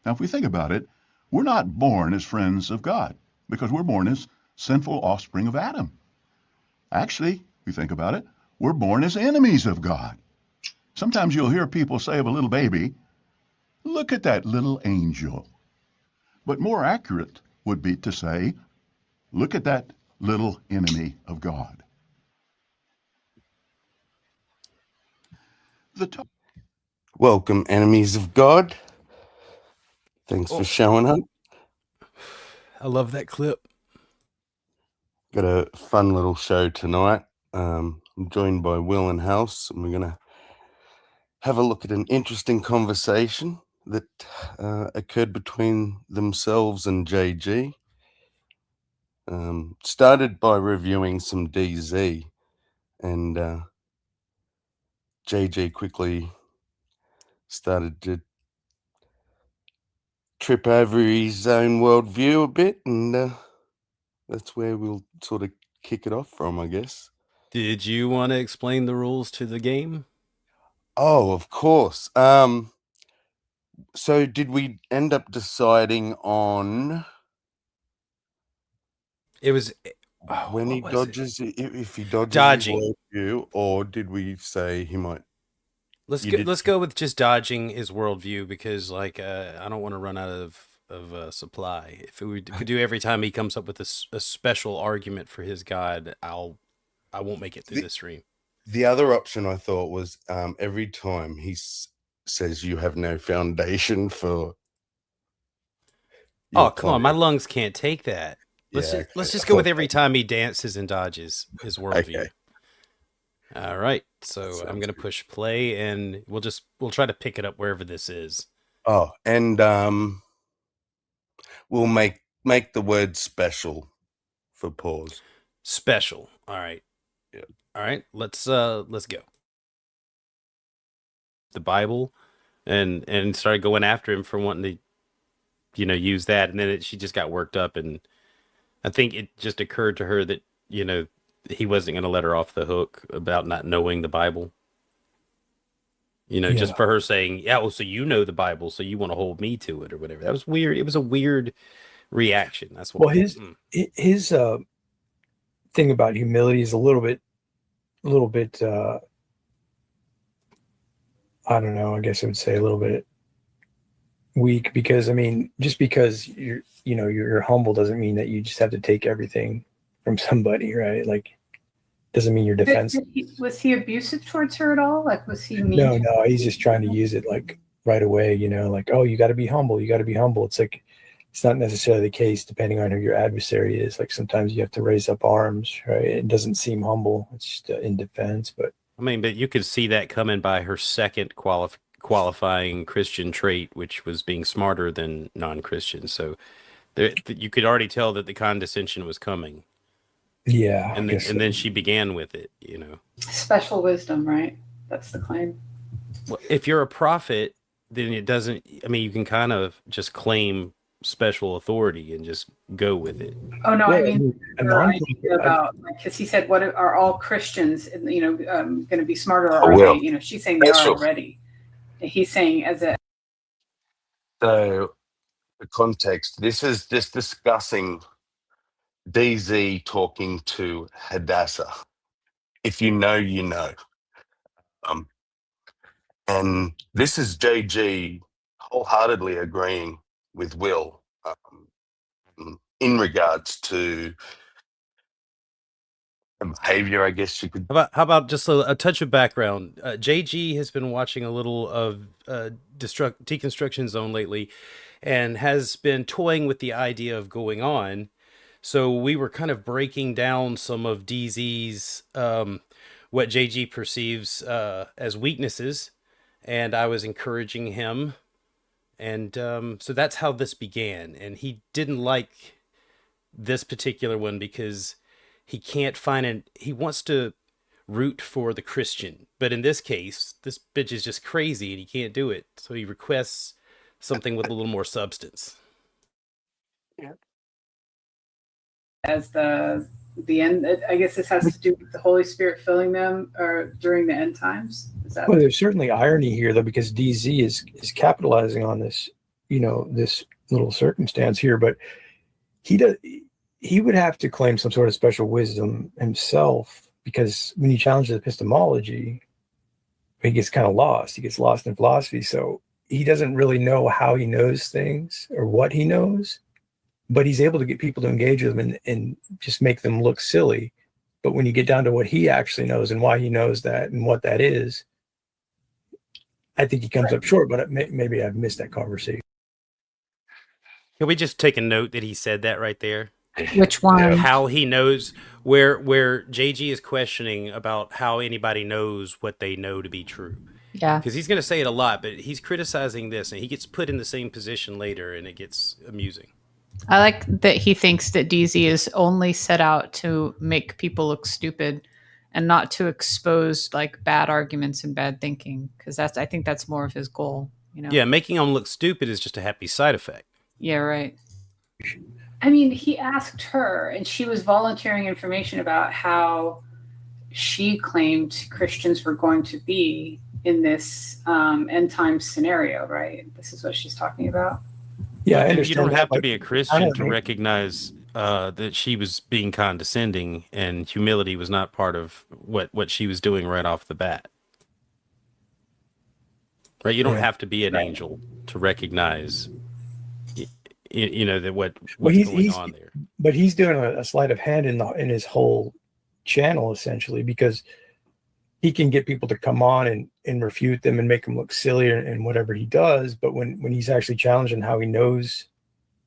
Now, if we think about it, we're not born as friends of God because we're born as sinful offspring of Adam. Actually, if we think about it, we're born as enemies of God. Sometimes you'll hear people say of a little baby, look at that little angel. But more accurate would be to say, look at that little enemy of God. Welcome, enemies of God. Thanks for Oh, showing up. I love that clip. Got a fun little show tonight. I'm joined by Will and House, and we're going to have a look at an interesting conversation that occurred between themselves and JG. Started by reviewing some DZ, and JG quickly started to trip over his own worldview a bit, and that's where we'll sort of kick it off from, I guess. Did you want to explain the rules to the game? Oh, of course. So did we end up deciding on It was when he what was it? dodges, if he dodges Dodging. his worldview, or did we say he might? Let's go with just dodging his worldview because I don't want to run out of supply. If we do every time he comes up with a special argument for his God, I won't make it through the stream. The other option I thought was every time he says you have no foundation for. Oh, come on, my lungs can't take that. Let's just go with every Okay. time he dances and dodges his worldview. Okay. All right, so I'm gonna push play, and we'll try to pick it up wherever this is. Oh, and we'll make the word special for pause. Special. All right. Yeah. All right. Let's go. The Bible, and started going after him for wanting to, use that, and then she just got worked up, and I think it just occurred to her that he wasn't going to let her off the hook about not knowing the Bible. Just for her saying, yeah, well, so you know the Bible, so you want to hold me to it or whatever. That was weird. It was a weird reaction. That's what. Well, his thing about humility is a little bit I don't know, I guess I would say a little bit weak, because I mean, just because you're humble doesn't mean that you just have to take everything from somebody, right? Like, doesn't mean you're defensive. Was he abusive towards her at all? Like, was he mean? No, he's just trying to use it like right away, like, oh, you got to be humble. It's like, it's not necessarily the case depending on who your adversary is. Like, sometimes you have to raise up arms, right? It doesn't seem humble. It's just in defense. But I mean, but you could see that coming by her second qualifying Christian trait, which was being smarter than non-Christians. So you could already tell that the condescension was coming. Yeah. And then she began with it, Special wisdom, right? That's the claim. Well, if you're a prophet, then it doesn't, I mean, you can kind of just claim special authority and just go with it. Oh no, I mean her idea about, because he said, "What are all Christians? Going to be smarter? Or are they?" She's saying they are already. He's saying So the context. This is just discussing DZ talking to Hadassah. If you know, you know. And this is JG wholeheartedly agreeing with Will in regards to behavior, I guess you could. How about just a touch of background? JG has been watching a little of Deconstruction Zone lately, and has been toying with the idea of going on. So we were kind of breaking down some of DZ's what JG perceives as weaknesses, and I was encouraging him, and so that's how this began. And he didn't like this particular one because he can't find he wants to root for the Christian, but in this case, this bitch is just crazy and he can't do it. So he requests something with a little more substance. Yeah. as the end. I guess this has to do with the Holy Spirit filling them or during the end times. Is that? Well, there's certainly irony here, though, because DZ is capitalizing on this this little circumstance here, but he would have to claim some sort of special wisdom himself, because when you challenge the epistemology, he gets kind of lost. He gets lost in philosophy. So he doesn't really know how he knows things or what he knows, but he's able to get people to engage with him and just make them look silly. But when you get down to what he actually knows and why he knows that and what that is, I think he comes up short, but maybe I've missed that conversation. Can we just take a note that he said that right there? Which one? How he knows, where JG is questioning about how anybody knows what they know to be true. Yeah. Because he's going to say it a lot, but he's criticizing this, and he gets put in the same position later, and it gets amusing. I like that he thinks that DZ is only set out to make people look stupid and not to expose like bad arguments and bad thinking, because I think that's more of his goal. Yeah, making them look stupid is just a happy side effect. Yeah, right. I mean, he asked her, and she was volunteering information about how she claimed Christians were going to be in this end time scenario, right? This is what she's talking about. Yeah, I understand. You don't have to be a Christian to recognize that she was being condescending, and humility was not part of what she was doing right off the bat. Right? You don't have to be an angel to recognize, that what's going on there. But he's doing a sleight of hand in his whole channel, essentially, because he can get people to come on and refute them and make them look silly in whatever he does. But when he's actually challenging how he knows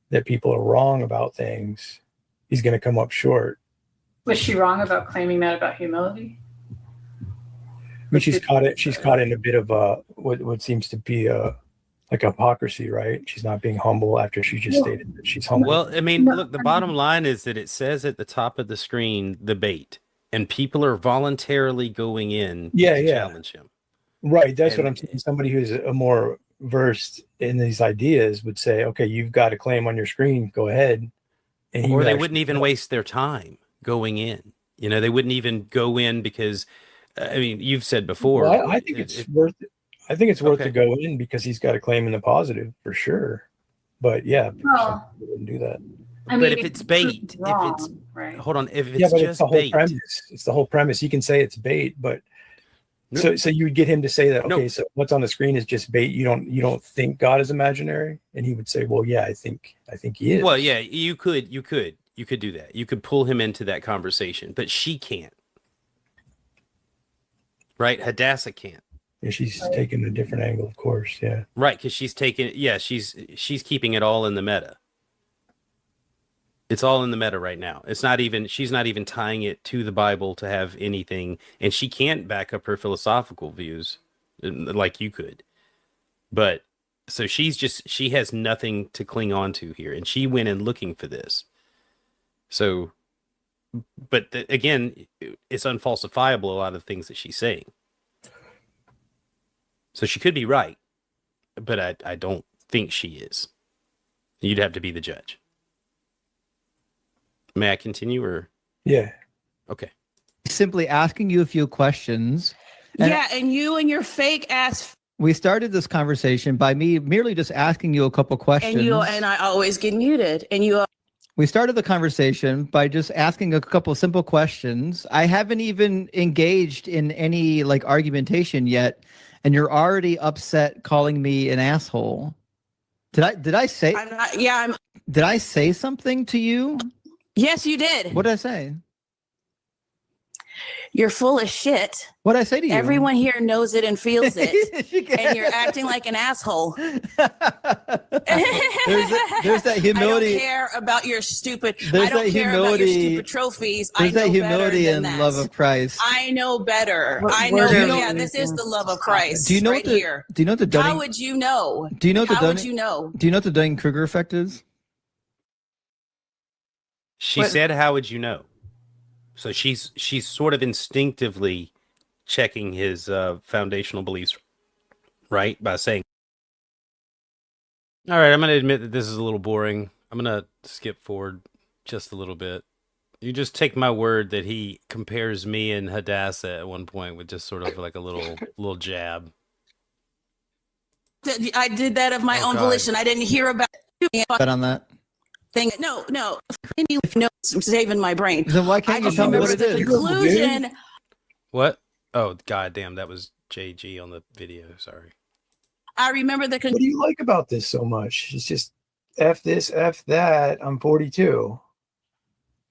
that people are wrong about things, he's going to come up short. Was she wrong about claiming that about humility? I mean, she's caught in a bit of what seems to be like hypocrisy, right? She's not being humble after she just stated that she's humble. Well, I mean, look, the bottom line is that it says at the top of the screen, the bait, and people are voluntarily going in to challenge him. Right. That's what I'm saying. Somebody who's a more versed in these ideas would say, okay, you've got a claim on your screen, go ahead. Or they wouldn't even waste their time going in. They wouldn't even go in because, I mean, you've said before. Well, I think it's worth it. I think it's worth to go in because he's got a claim in the positive for sure. But yeah, people wouldn't do that. I mean, but if it's bait, right. Hold on, if it's just it's the whole bait, premise. It's the whole premise. You can say it's bait, but so you would get him to say that, okay, so what's on the screen is just bait. You don't think God is imaginary, and he would say, well, yeah, I think he is. Well, yeah, you could do that. You could pull him into that conversation, but she can't. Right? Hadassah can't. Yeah, she's taking a different angle, of course. Yeah. Right, because she's keeping it all in the meta. It's all in the meta right now. She's not even tying it to the Bible to have anything, and she can't back up her philosophical views like you could. But so she has nothing to cling on to here, and she went in looking for this. So, but again, it's unfalsifiable, a lot of things that she's saying. So she could be right, but I don't think she is. You'd have to be the judge. May I continue or? Yeah. Okay. Simply asking you a few questions. And you and your fake ass. We started this conversation by me merely just asking you a couple questions. And I always get muted. We started the conversation by just asking a couple simple questions. I haven't even engaged in any argumentation yet, and you're already upset calling me an asshole. Did I say? I'm not. Yeah, Did I say something to you? Yes, you did. What did I say? You're full of shit. What did I say to you? Everyone here knows it and feels it. And you're acting like an asshole. there's that humility. I don't care about your stupid. There's I don't that care humility, about your stupid trophies. There's that humility and that. love of Christ. I know better. I know. Yeah, this is the love of Christ. Do you know right here? Do you know what the Dunning? How would you know? Do you know what the How Dunning? Would you know? Do you know what the Dunning-Kruger effect is? She said, "How would you know?" So she's sort of instinctively checking his foundational beliefs, right? By saying, "All right, I'm going to admit that this is a little boring. I'm going to skip forward just a little bit. You just take my word that he compares me and Hadassah at one point with just sort of like a little jab." I did that of my own volition. I didn't hear about Bet on that. thing. No. I'm saving my brain. Then why can't I you just tell me remember what it the is? conclusion. What? Oh, goddamn, that was JG on the video. Sorry. I remember the What do you like about this so much? It's just F this, F that. I'm 42.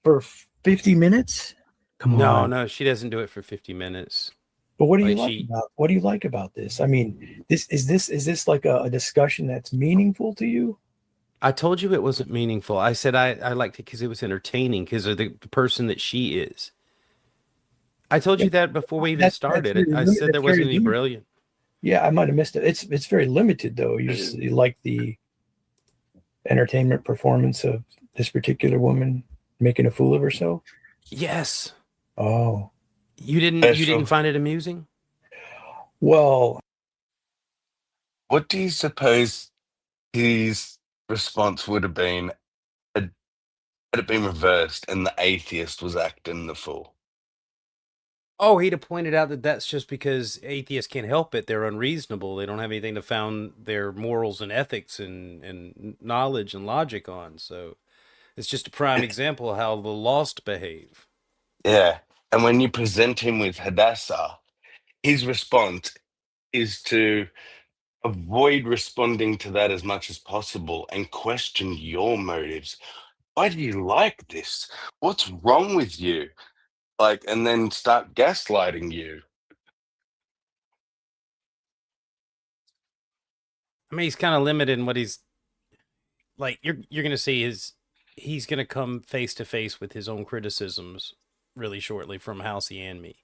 For 50 minutes? Come on. No, she doesn't do it for 50 minutes. But what do you Like what do you like about this? I mean, is this like a discussion that's meaningful to you? I told you it wasn't meaningful. I said I liked it because it was entertaining because of the person that she is. I told you that before we even started. I said there wasn't any brilliant. Yeah, I might have missed it. It's very limited though. You like the entertainment performance of this particular woman making a fool of herself? Yes. Oh. You didn't find it amusing? Well, what do you suppose his response would have been had it been reversed and the atheist was acting the fool? Oh, he'd have pointed out that that's just because atheists can't help it. They're unreasonable. They don't have anything to found their morals and ethics and knowledge and logic on. So it's just a prime example of how the lost behave. Yeah. And when you present him with Hadassah, his response is to avoid responding to that as much as possible and question your motives. Why do you like this? What's wrong with you? Like, and then start gaslighting you. I mean, he's kind of limited in what he's like. You're going to see he's going to come face to face with his own criticisms really shortly from Halsey and me.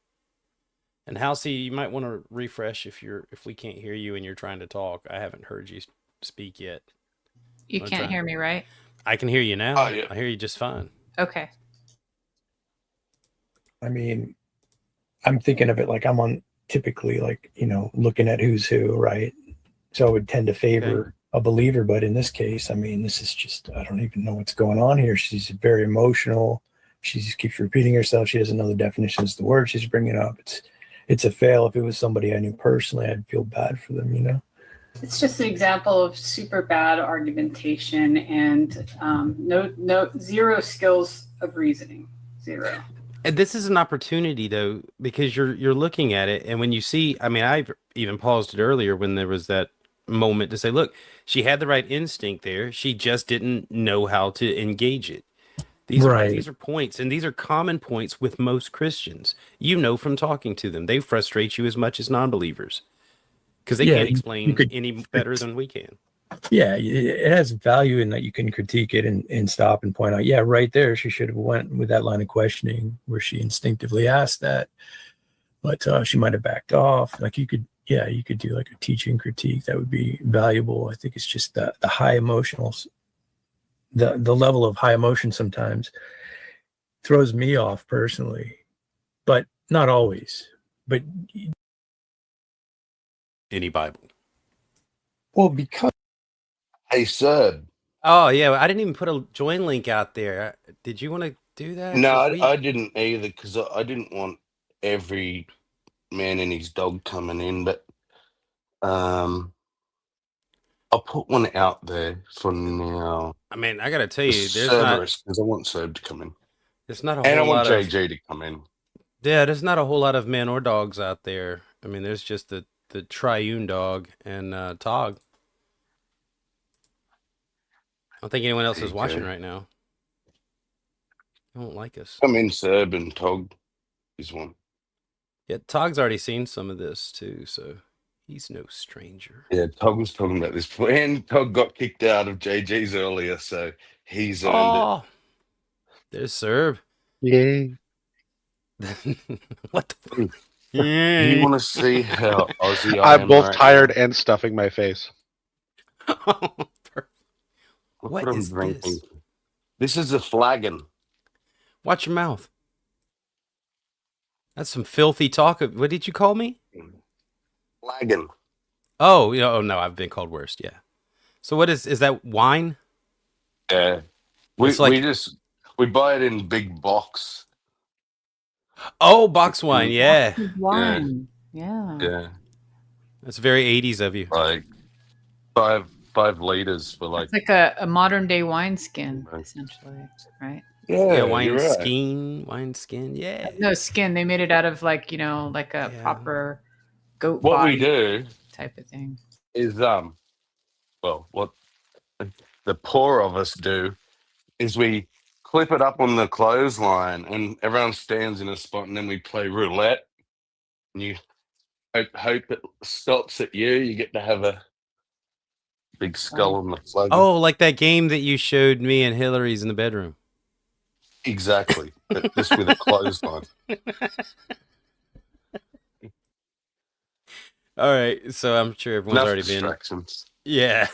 And Halsey, you might want to refresh if we can't hear you and you're trying to talk. I haven't heard you speak yet. You can't hear me, right? I can hear you now. Oh, yeah. I hear you just fine. Okay. I mean, I'm thinking of it like I'm on typically like, looking at who's who, right? So I would tend to favor a believer, but in this case, I mean, this is just, I don't even know what's going on here. She's very emotional. She just keeps repeating herself. She doesn't know the definitions of the word she's bringing up. It's a fail. If it was somebody I knew personally, I'd feel bad for them, It's just an example of super bad argumentation and zero skills of reasoning. Zero. And this is an opportunity though, because you're looking at it, and when you see, I mean, I've even paused it earlier when there was that moment to say, look, she had the right instinct there. She just didn't know how to engage it. These are points, and these are common points with most Christians. From talking to them, they frustrate you as much as non-believers because they can't explain any better than we can. Yeah, it has value in that you can critique it and stop and point out, yeah, right there, she should have went with that line of questioning where she instinctively asked that, but she might have backed off. Like you could do like a teaching critique that would be valuable. I think it's just the high emotionals. The level of high emotion sometimes throws me off personally, but not always. But any Bible. Well, because Hey, sir. Oh yeah, I didn't even put a join link out there. Did you want to do that? No, I didn't either because I didn't want every man and his dog coming in, but I'll put one out there for now. I mean, I gotta tell you, there's Cerberus, because I want Serb to come in. There's not a and I whole want lot JJ to come in. Yeah, there's not a whole lot of men or dogs out there. I mean, there's just the triune dog and Tog. I don't think anyone else is watching right now. They won't like us. Come in, Serb, and Tog is one. Yeah, Tog's already seen some of this too, so he's no stranger. Yeah, Tog was talking about this before, and Tog got kicked out of JG's earlier, so he's earned it. There's Serb. Yay. What the fuck? Do you want to see how Aussie I'm both tired and stuffing my face. What is this? This is a flagon. Watch your mouth. That's some filthy talk. What did you call me? Flagon. Oh, oh no, I've been called worse. Yeah. So what is that wine? Yeah. We buy it in big box. Oh, box wine. Yeah. Wine. Yeah. That's very 80s of you. Like, 5 liters for like. It's like a modern day wineskin, essentially, right? Yeah, you're right. wineskin. Yeah. No skin. They made it out of like like a Yeah. proper goat What body we do type of thing. is well, what the poor of us do is we clip it up on the clothesline, and everyone stands in a spot, and then we play roulette. And you hope it stops at you. You get to have a big skull on the flag. Oh, like that game that you showed me and Hillary's in the bedroom. Exactly, but just with a clothesline. All right, so I'm sure everyone's Enough already distractions. been. Yeah.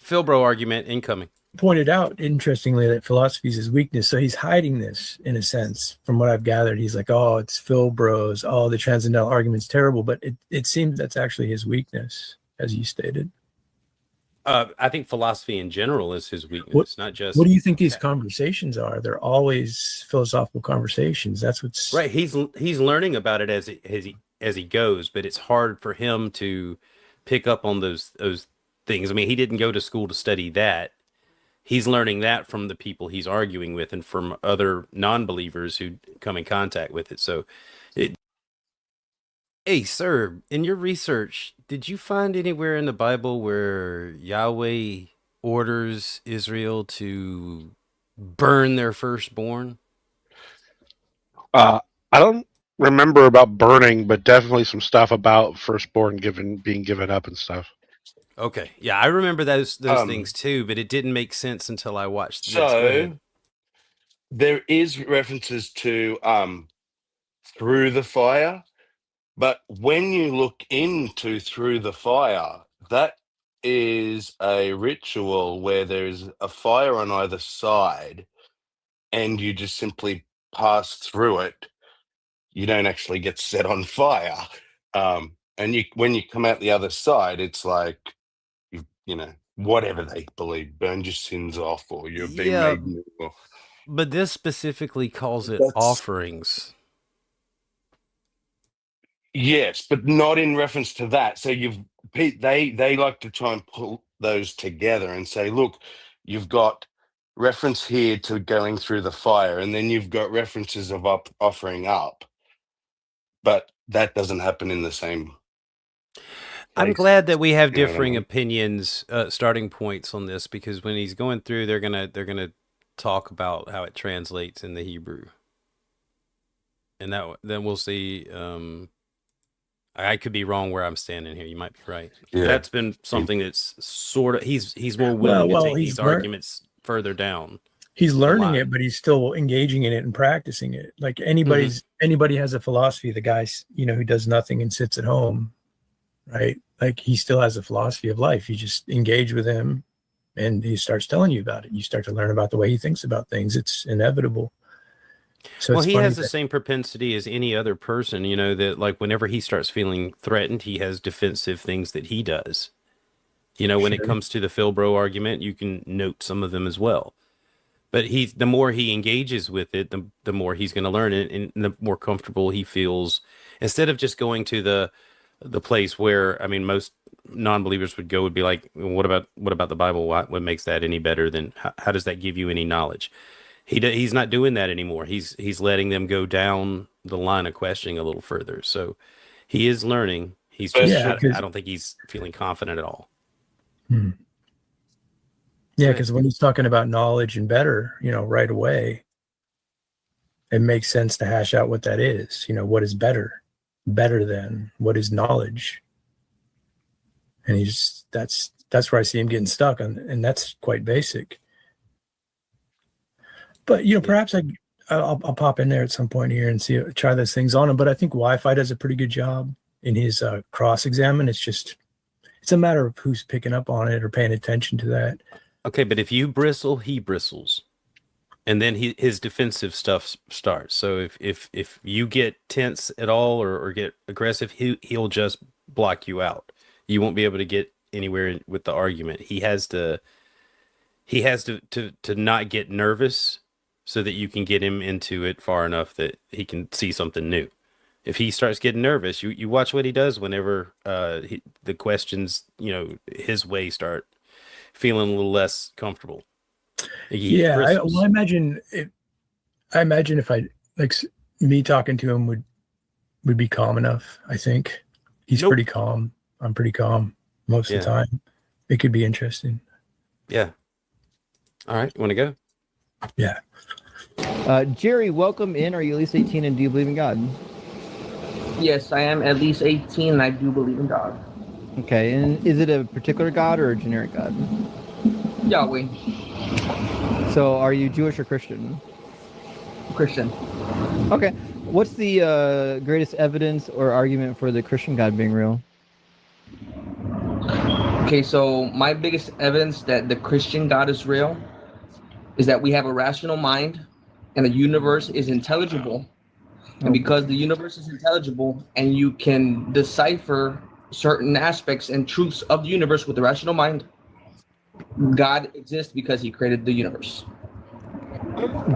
Philbro argument incoming. Pointed out, interestingly, that philosophy is his weakness. So he's hiding this in a sense, from what I've gathered. He's like, oh, it's Phil Bros. Oh, the transcendental argument's terrible. But it seems that's actually his weakness, as you stated. I think philosophy in general is his weakness, not just. What do you think these conversations are? They're always philosophical conversations. That's what's right. He's learning about it as he goes, but it's hard for him to pick up on those things. I mean, he didn't go to school to study that. He's learning that from the people he's arguing with and from other non-believers who come in contact with it. So, hey, sir, in your research, did you find anywhere in the Bible where Yahweh orders Israel to burn their firstborn? I don't remember about burning, but definitely some stuff about firstborn being given up and stuff. Okay, yeah, I remember those things too, but it didn't make sense until I watched this. Go ahead. There is references to through the fire, but when you look into through the fire, that is a ritual where there's a fire on either side, and you just simply pass through it. You don't actually get set on fire, and when you come out the other side, it's like whatever they believe, burn your sins off, or you're being made new. But this specifically calls it offerings. Yes, but not in reference to that. So they like to try and pull those together and say, look, you've got reference here to going through the fire, and then you've got references of offering up, but that doesn't happen in the same. I'm glad that we have differing opinions, starting points on this, because when he's going through, they're gonna talk about how it translates in the Hebrew, and then we'll see. I could be wrong where I'm standing here. You might be right. Yeah. That's been something that's sort of he's more willing to take these arguments further down. He's learning it, but he's still engaging in it and practicing it. Like anybody has a philosophy. The guy, who does nothing and sits at home, right? Like he still has a philosophy of life. You just engage with him, and he starts telling you about it. You start to learn about the way he thinks about things. It's inevitable. So he has the same propensity as any other person, that like whenever he starts feeling threatened, he has defensive things that he does. When it comes to the Philbro argument, you can note some of them as well. But the more he engages with it, the more he's going to learn it, and the more comfortable he feels. Instead of just going to the place where, I mean, most non-believers would be like, what about the Bible? What makes that any better than how does that give you any knowledge? He's not doing that anymore. He's letting them go down the line of questioning a little further. So he is learning. He's just I don't think he's feeling confident at all. Yeah, because when he's talking about knowledge and better, right away, it makes sense to hash out what that is. What is better than what is knowledge? And that's where I see him getting stuck on, and that's quite basic. But perhaps I'll pop in there at some point here and try those things on him. But I think Wi-Fi does a pretty good job in his cross-examine. It's a matter of who's picking up on it or paying attention to that. Okay, but if you bristle, he bristles, and then his defensive stuff starts. So if you get tense at all or get aggressive, he'll just block you out. You won't be able to get anywhere with the argument. He has to not get nervous, so that you can get him into it far enough that he can see something new. If he starts getting nervous, you watch what he does whenever the questions, his way start feeling a little less comfortable. Yeah, I imagine if I me talking to him would be calm enough. I think he's pretty calm. I'm pretty calm most of the time. It could be interesting. Yeah. All right, you want to go? Yeah. Jerry, welcome in. Are you at least 18 and do you believe in God? Yes, I am at least 18 and I do believe in God. Okay, and is it a particular God or a generic God? Yahweh. So are you Jewish or Christian? Christian. Okay. What's the greatest evidence or argument for the Christian God being real? Okay, so my biggest evidence that the Christian God is real is that we have a rational mind and the universe is intelligible. And because the universe is intelligible and you can decipher certain aspects and truths of the universe with a rational mind, God exists because he created the universe.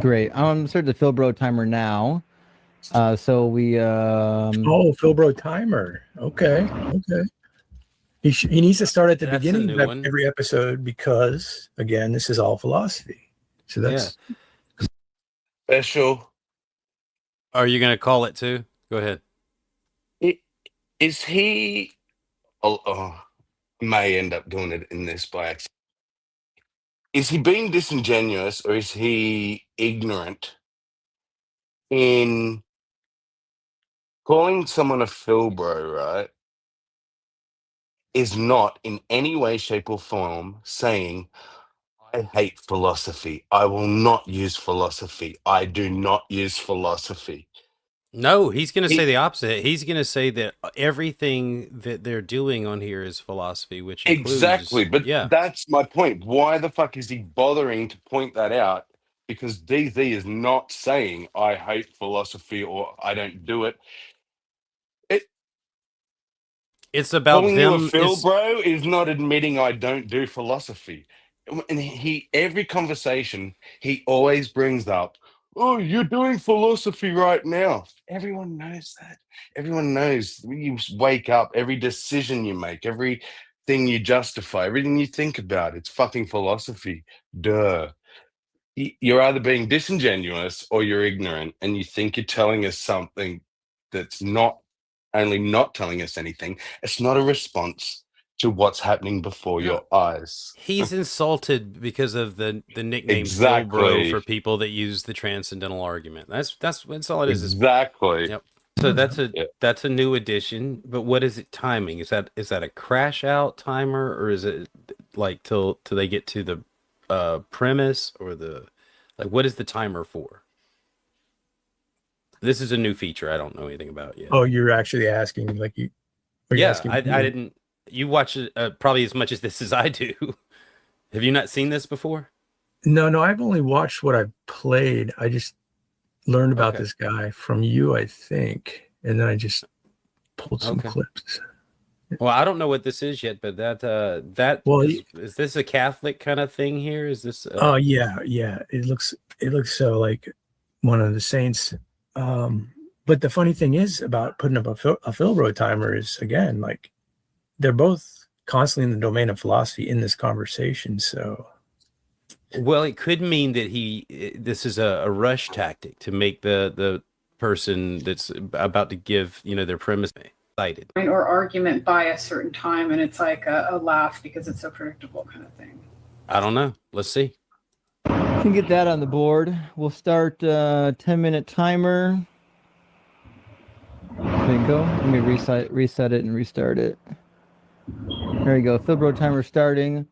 Great. I'm starting the Philbro timer now. So we Philbro timer. Okay. He needs to start at the beginning of every episode because, again, this is all philosophy. So that's special. Are you going to call it too? Go ahead. Is he? May end up doing it in this by accident. Is he being disingenuous or is he ignorant in calling someone a Philbro, right? Is not in any way, shape, or form saying, I hate philosophy. I will not use philosophy. I do not use philosophy. No, he's going to say the opposite. He's going to say that everything that they're doing on here is philosophy, which includes... Exactly, but that's my point. Why the fuck is he bothering to point that out? Because DZ is not saying, I hate philosophy or I don't do it. It's about calling them. You a Philbro is not admitting I don't do philosophy. And every conversation, he always brings up, oh, you're doing philosophy right now. Everyone knows that. Everyone knows you wake up, every decision you make, everything you justify, everything you think about, it's fucking philosophy. Duh. You're either being disingenuous or you're ignorant, and you think you're telling us something that's not only not telling us anything, it's not a response to what's happening before your eyes. He's insulted because of the nickname Philbro for people that use the transcendental argument. That's all it is. Exactly. Yep. So that's a new addition. But what is it timing? Is that a crash out timer, or is it like till they get to the premise, or what is the timer for? This is a new feature I don't know anything about yet. Oh, you're actually asking I didn't. You watch it probably as much as this as I do. Have you not seen this before? No, I've only watched what I've played. I just learned about this guy from you, I think, and then I just pulled some clips. Well, I don't know what this is yet, but is this a Catholic kind of thing here? Is this? Oh yeah. It looks so like one of the saints. But the funny thing is about putting up a Philbro timer is, again, like they're both constantly in the domain of philosophy in this conversation. So, well, it could mean that this is a rush tactic to make the person that's about to give their premise excited or argument by a certain time, and it's like a laugh because it's so predictable kind of thing. I don't know. Let's see. You can get that on the board. We'll start 10-minute timer. There you go. Let me reset it and restart it. There you go. Philbro timer starting.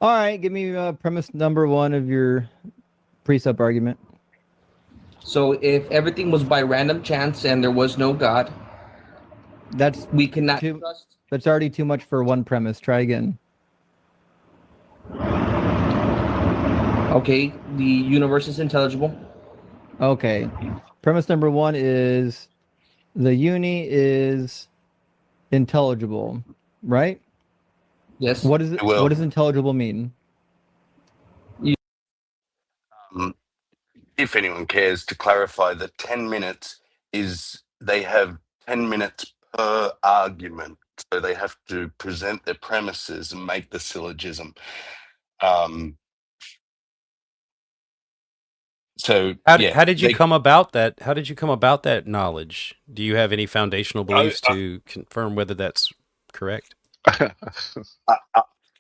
All right, give me premise number 1 of your precept argument. So if everything was by random chance and there was no God, we cannot trust. That's already too much for one premise. Try again. Okay, the universe is intelligible. Okay. Premise number 1 is the uni is intelligible, right? Yes. What does intelligible mean? If anyone cares, to clarify that 10 minutes is they have 10 minutes per argument. So they have to present their premises and make the syllogism. So How yeah, did you come about that? How did you come about that knowledge? Do you have any foundational beliefs to confirm whether that's correct?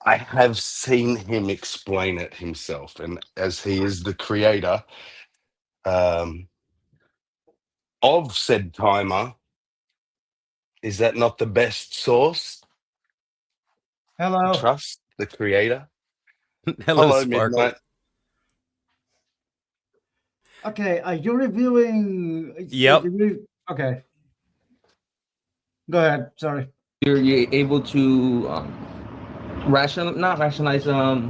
I have seen him explain it himself, and as he is the creator of said timer, is that not the best source? Hello. Trust the creator. Hello, Hello, Sparkle. Midnight. Okay, are you reviewing? Yep. Okay. Go ahead. Sorry. You're able to not rationalize. I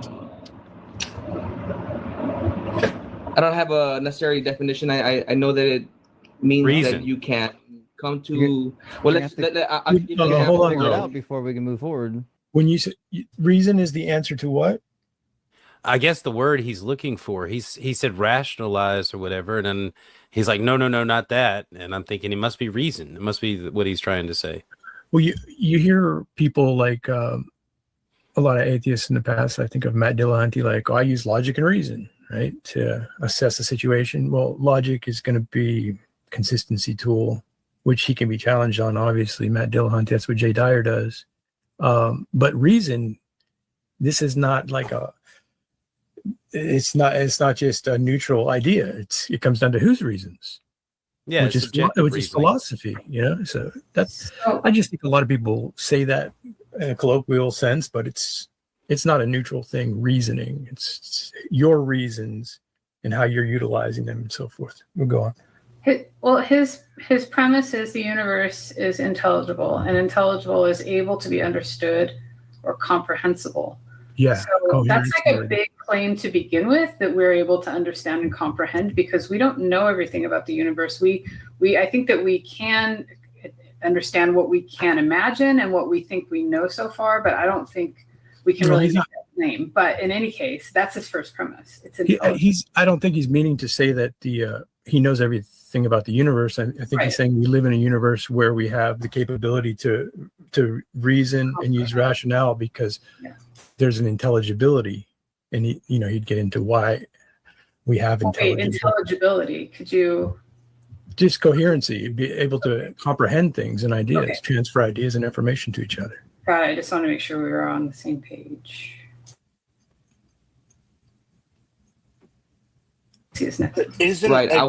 don't have a necessary definition. I know that it means Reason. that you can come to. Well, let's. I'll give you an hold on. Figure it out before we can move forward. When you say reason is the answer to what? I guess the word he's looking for. He said rationalize or whatever, and then he's like, no, not that. And I'm thinking it must be reason. It must be what he's trying to say. Well, you hear people like a lot of atheists in the past. I think of Matt Dillahunty, like, I use logic and reason, right, to assess the situation. Well, logic is going to be consistency tool, which he can be challenged on. Obviously, Matt Dillahunty, that's what Jay Dyer does. But reason, this is not like it's not just a neutral idea. It comes down to whose reasons. Yeah, which is philosophy, So I just think a lot of people say that in a colloquial sense, but it's not a neutral thing. Reasoning, it's your reasons and how you're utilizing them and so forth. We'll go on. His premise is the universe is intelligible, and intelligible is able to be understood or comprehensible. Yeah. So that's like a big claim to begin with, that we're able to understand and comprehend, because we don't know everything about the universe. I think that we can understand what we can imagine and what we think we know so far, but I don't think we can really make that claim. But in any case, that's his first premise. I don't think he's meaning to say that he knows everything about the universe. I think he's saying we live in a universe where we have the capability to reason and use rationale because there's an intelligibility, and he'd get into why we have intelligibility. Could you just coherency, be able to comprehend things and ideas, transfer ideas and information to each other. Got it. I just want to make sure we were on the same page. See this next. Right. I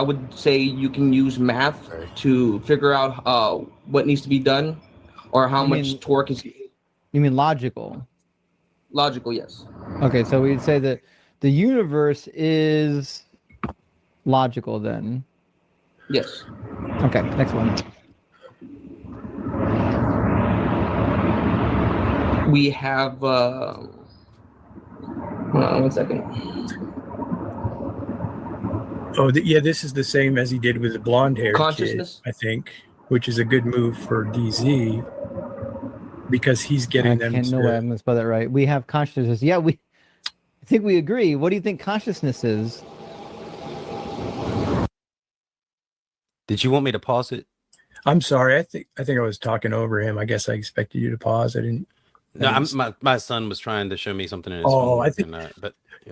would say you can use math to figure out what needs to be done, or how much torque is. You mean logical? Logical, yes. Okay, so we'd say that the universe is logical then. Yes. Okay, next one. We have hold on 1 second. Oh, this is the same as he did with the blonde-haired consciousness kid, I think, which is a good move for DZ. Because he's getting them to... No way I'm going to spell that right. We have consciousness. Yeah, I think we agree. What do you think consciousness is? Did you want me to pause it? I'm sorry. I think I was talking over him. I guess I expected you to pause. I didn't. My son was trying to show me something in his phone.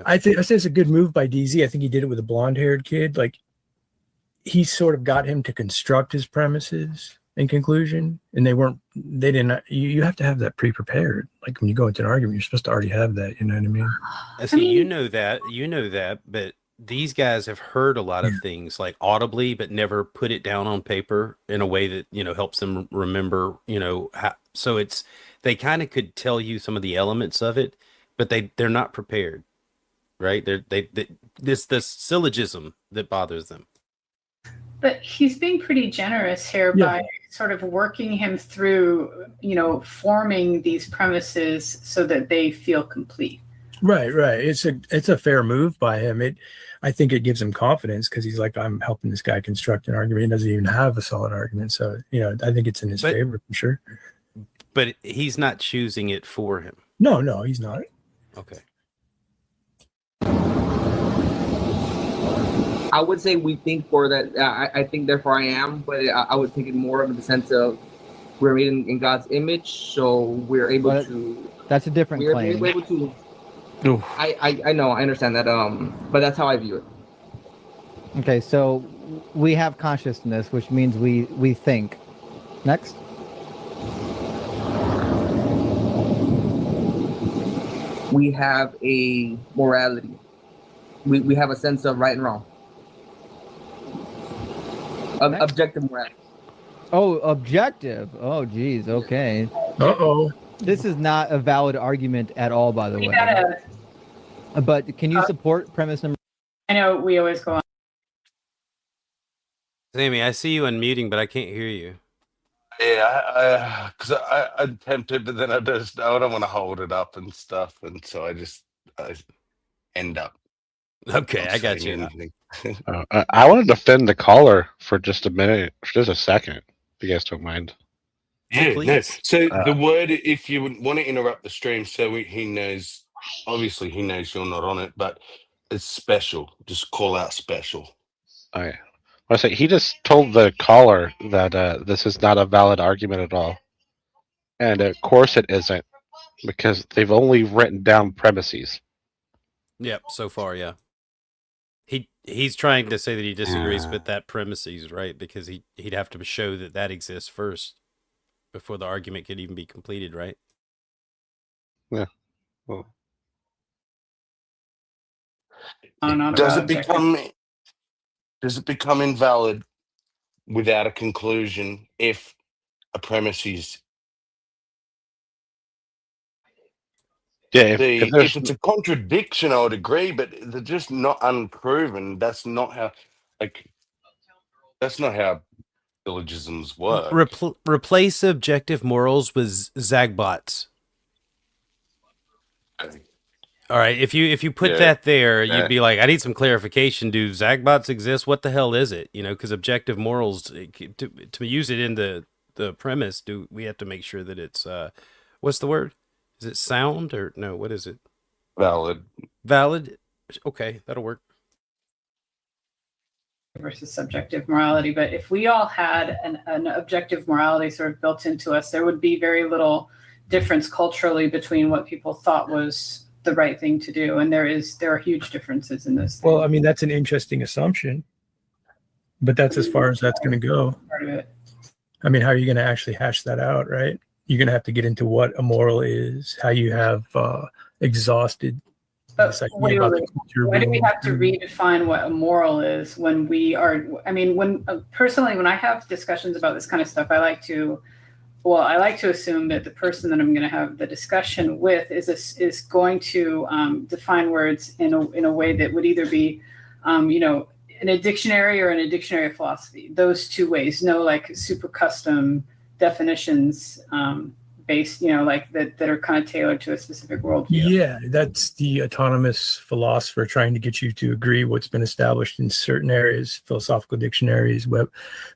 I think it's a good move by DZ. I think he did it with a blonde-haired kid. Like, he sort of got him to construct his premises in conclusion, and they didn't. You have to have that pre-prepared. Like when you go into an argument, you're supposed to already have that. You know what I mean? See, you know that, but these guys have heard a lot of things like audibly, but never put it down on paper in a way that helps them remember. So they kind of could tell you some of the elements of it, but they're not prepared, right? This syllogism that bothers them. But he's being pretty generous here by sort of working him through, forming these premises so that they feel complete. Right. It's a fair move by him. I think it gives him confidence because he's like, I'm helping this guy construct an argument. He doesn't even have a solid argument. So, I think it's in his favor for sure. But he's not choosing it for him. No, he's not. Okay. I would say we think for that. I think therefore I am, but I would take it more of the sense of we're made in God's image, so we're able to. That's a different claim. We're able to. I know, I understand that. But that's how I view it. Okay, so we have consciousness, which means we think. Next. We have a morality. We have a sense of right and wrong. Objective morality. Oh, objective. Oh, geez. Okay. Uh-oh. This is not a valid argument at all, by the way. But can you support premise number? I know we always go on. Sammy, I see you unmuting, but I can't hear you. Yeah, because I attempted, but then I don't want to hold it up and stuff, and so I end up. Okay, I got you. I want to defend the caller for just a minute, for just a second, if you guys don't mind. Yeah, no. So the word, if you want to interrupt the stream, so he knows, obviously he knows you're not on it, but it's special. Just call out special. Oh, yeah. I say he just told the caller that this is not a valid argument at all, and of course it isn't, because they've only written down premises. Yep, so far, yeah. He's trying to say that he disagrees with that premises, right? Because he'd have to show that exists first before the argument could even be completed, right? Yeah. Well, does it become invalid without a conclusion if a premise is if it's a contradiction, I would agree, but they're just not unproven. That's not how syllogisms work. Replace objective morals with Zagbots. All right, if you put that there, you'd be like, I need some clarification. Do Zagbots exist? What the hell is it? Because objective morals, to use it in the premise, do we have to make sure that it's what's the word? Is it sound or no? What is it? Valid. Valid. Okay, that'll work. Versus subjective morality, but if we all had an objective morality sort of built into us, there would be very little difference culturally between what people thought was the right thing to do, and there are huge differences in this. Well, I mean, that's an interesting assumption, but that's as far as that's going to go. Part of it. I mean, how are you going to actually hash that out, right? You're going to have to get into what a moral is, how you have exhausted. But why do we have to redefine what a moral is when we are? I mean, personally, when I have discussions about this kind of stuff, I like to assume that the person that I'm going to have the discussion with is going to define words in a way that would either be, in a dictionary or in a dictionary of philosophy. Those two ways, no like super custom definitions based, like that are kind of tailored to a specific worldview. Yeah, that's the autonomous philosopher trying to get you to agree what's been established in certain areas, philosophical dictionaries,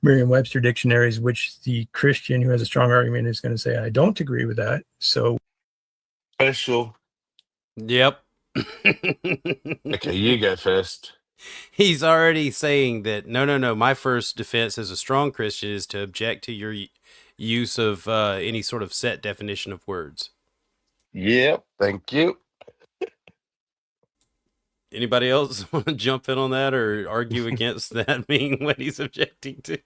Merriam-Webster dictionaries, which the Christian who has a strong argument is going to say, I don't agree with that. So special. Yep. Okay, you go first. He's already saying that no. My first defense as a strong Christian is to object to your use of any sort of set definition of words. Yep, thank you. Anybody else want to jump in on that or argue against that being what he's objecting to?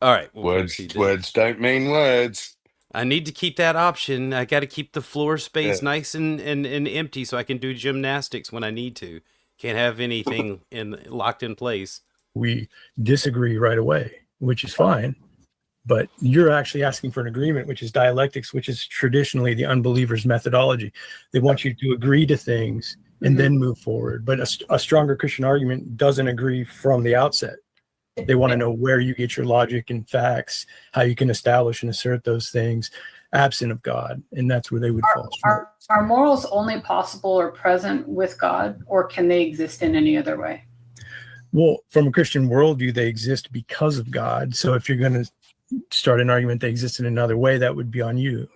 All right. Words don't mean words. I need to keep that option. I got to keep the floor space nice and empty so I can do gymnastics when I need to. Can't have anything locked in place. We disagree right away, which is fine. But you're actually asking for an agreement, which is dialectics, which is traditionally the unbeliever's methodology. They want you to agree to things and then move forward. But a stronger Christian argument doesn't agree from the outset. They want to know where you get your logic and facts, how you can establish and assert those things absent of God. And that's where they would fall short. Are morals only possible or present with God, or can they exist in any other way? Well, from a Christian worldview, they exist because of God. So if you're going to start an argument they exist in another way, that would be on you.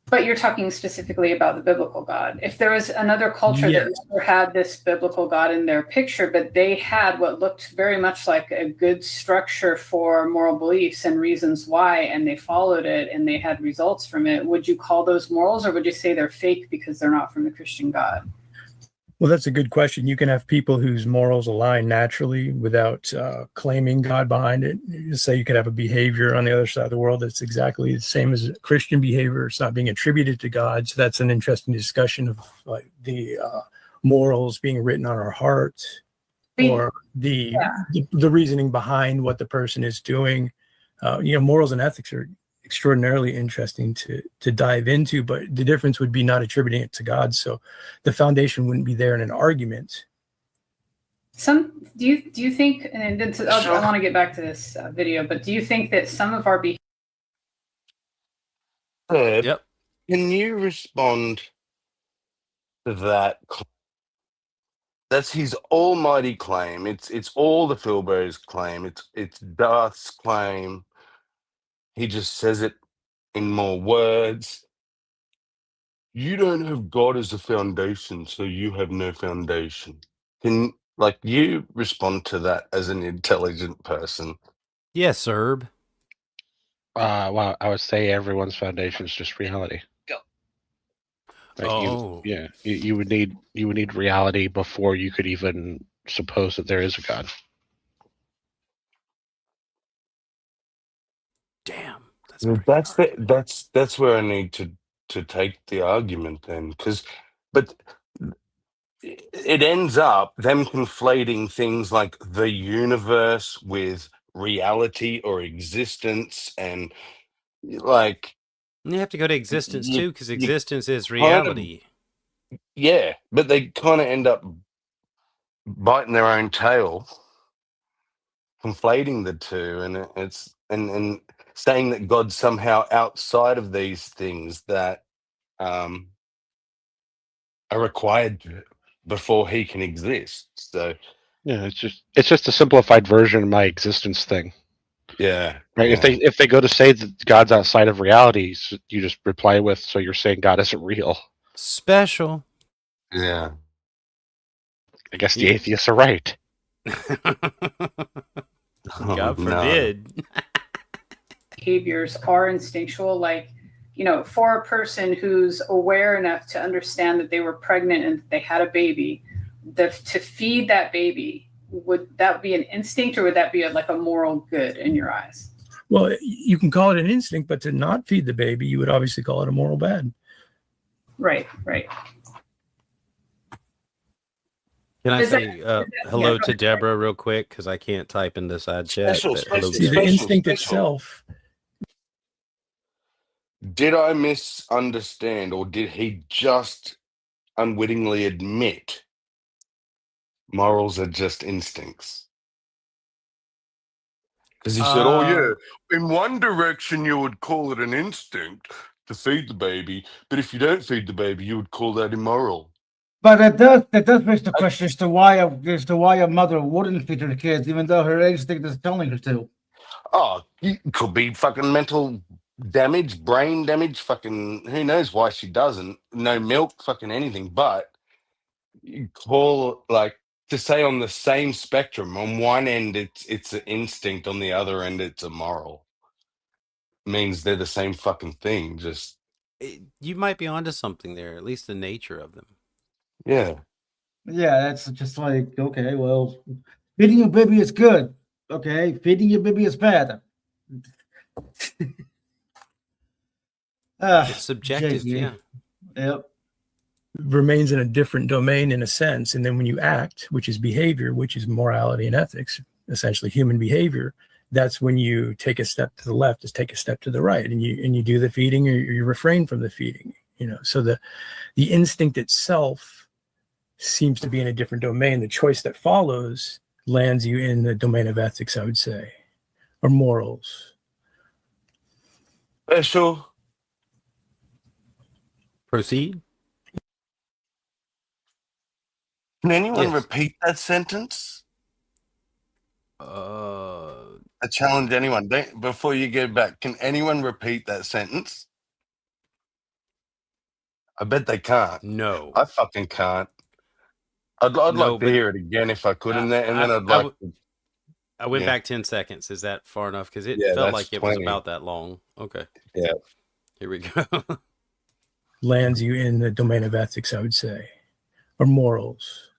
But you're talking specifically about the biblical God. If there was another culture that never had this biblical God in their picture, but they had what looked very much like a good structure for moral beliefs and reasons why, and they followed it and they had results from it, would you call those morals, or would you say they're fake because they're not from the Christian God? Well, that's a good question. You can have people whose morals align naturally without claiming God behind it. You say you could have a behavior on the other side of the world that's exactly the same as Christian behavior. It's not being attributed to God. So that's an interesting discussion of like the morals being written on our heart, or the reasoning behind what the person is doing. Morals and ethics are extraordinarily interesting to dive into, but the difference would be not attributing it to God. So the foundation wouldn't be there in an argument. Do you think, and I want to get back to this video, but do you think that some of our behavior? Yep. Can you respond to that? That's his almighty claim. It's all the Filbur's claim. It's Darth's claim. He just says it in more words. You don't have God as a foundation, so you have no foundation. Can you respond to that as an intelligent person? Yes, Herb. Well, I would say everyone's foundation is just reality. Go. Right? You would need reality before you could even suppose that there is a God. Damn. That's where I need to take the argument then, but it ends up them conflating things like the universe with reality or existence, and like you have to go to existence too, because existence is reality. But they kind of end up biting their own tail, conflating the two, and and saying that God's somehow outside of these things that are required before he can exist. So yeah, it's just a simplified version of my existence thing. Yeah. Right. Yeah. If they go to say that God's outside of reality, you just reply with, "So you're saying God isn't real?" Special. Yeah. I guess the atheists are right. God forbid. Behaviors are instinctual, like, for a person who's aware enough to understand that they were pregnant and they had a baby, to feed that baby, would that be an instinct, or would that be a moral good in your eyes? Well, you can call it an instinct, but to not feed the baby, you would obviously call it a moral bad. Right. Can I say hello to Deborah real quick? Because I can't type in the side chat. The instinct itself. Did I misunderstand, or did he just unwittingly admit morals are just instincts? Because he said, "Oh yeah, in one direction you would call it an instinct to feed the baby, but if you don't feed the baby, you would call that immoral." But that does raise the question as to why a mother wouldn't feed her kids, even though her instinct is telling her to. Oh, it could be fucking mental damage, brain damage, fucking who knows why she doesn't. No milk, fucking anything. But you call to say on the same spectrum, on one end it's an instinct, on the other end it's a moral. Means they're the same fucking thing. Just you might be onto something there, at least the nature of them. Yeah. Yeah, that's just like, okay, well, feeding your baby is good. Okay, feeding your baby is bad. It's subjective, yeah. Yep. Remains in a different domain in a sense. And then when you act, which is behavior, which is morality and ethics, essentially human behavior, that's when you take a step to the left, is take a step to the right, and you do the feeding, or you refrain from the feeding. So the instinct itself seems to be in a different domain. The choice that follows lands you in the domain of ethics, I would say, or morals. Special. Proceed. Can anyone repeat that sentence? I challenge anyone. Before you go back, can anyone repeat that sentence? I bet they can't. No. I fucking can't. I'd No, like to but hear it again if I could, and then I'd I like. I went Yeah. back 10 seconds. Is that far enough? Because it Yeah, felt that's like it was 20. about that long. Okay. Yeah. Here we go. Lands you in the domain of ethics, I would say, or morals.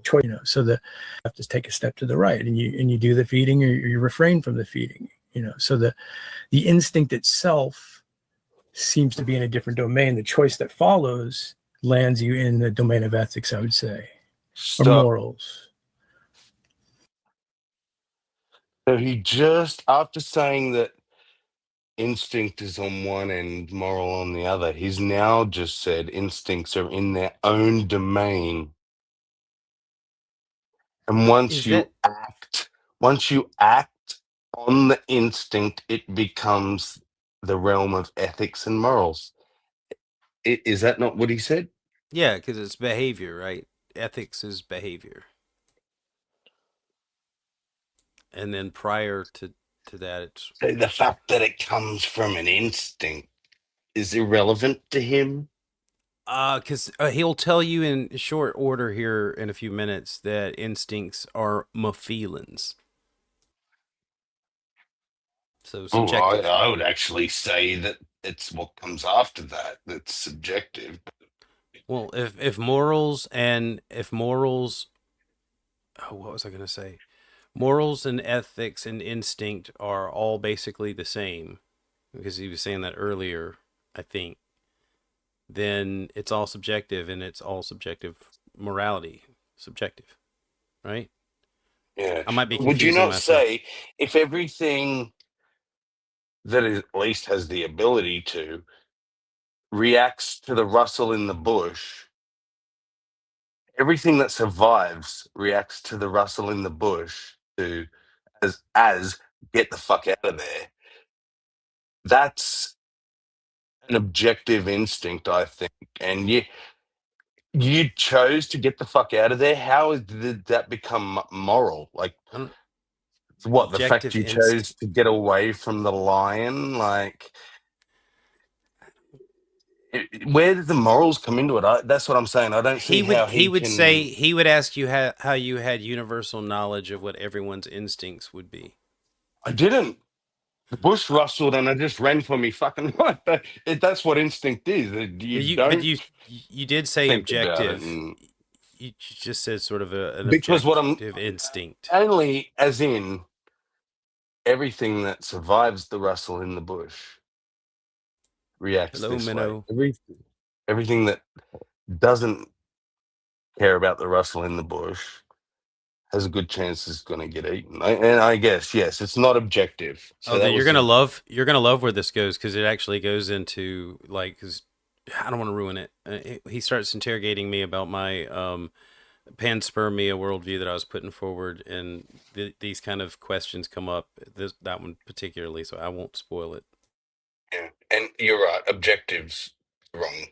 Choice, so that you have to take a step to the right, and you do the feeding, or you refrain from the feeding. So the instinct itself seems to be in a different domain. The choice that follows lands you in the domain of ethics, I would say, or morals. So he just, after saying that instinct is on one end, moral on the other, he's now just said instincts are in their own domain. And once you act on the instinct, it becomes the realm of ethics and morals. Is that not what he said? Yeah, because it's behavior, right? Ethics is behavior. And then prior to that, it's... So the fact that it comes from an instinct is irrelevant to him? Because he'll tell you in short order here in a few minutes that instincts are feelings. So subjective. I would actually say that it's what comes after that that's subjective. Well, if morals, oh, what was I going to say? Morals and ethics and instinct are all basically the same, because he was saying that earlier, I think. Then it's all subjective, and it's all subjective morality, subjective, right? Yeah. I might be Would you confusing not myself. say if everything that at least has the ability to reacts to the rustle in the bush, everything that survives reacts to the rustle in the bush to as get the fuck out of there. That's an objective instinct, I think. And you chose to get the fuck out of there. How did that become moral? Like, what, the fact you chose to get away from the lion? Like, where did the morals come into it? That's what I'm saying. I don't see how he would can say, he would ask you how you had universal knowledge of what everyone's instincts would be. I didn't. The bush rustled and I just ran for me fucking life. That's what instinct is. But you did say objective. And... You just said sort of an because objective instinct. Only as in everything that survives the rustle in the bush reacts this way. Everything that doesn't care about the rustle in the bush has a good chance it's going to get eaten. And I guess, yes, it's not objective. So then you're gonna love where this goes, because it actually goes into, like, because I don't want to ruin it. He starts interrogating me about my panspermia worldview that I was putting forward, and these kind of questions come up. That one particularly, so I won't spoil it. Yeah, and you're right. Objectives wrong.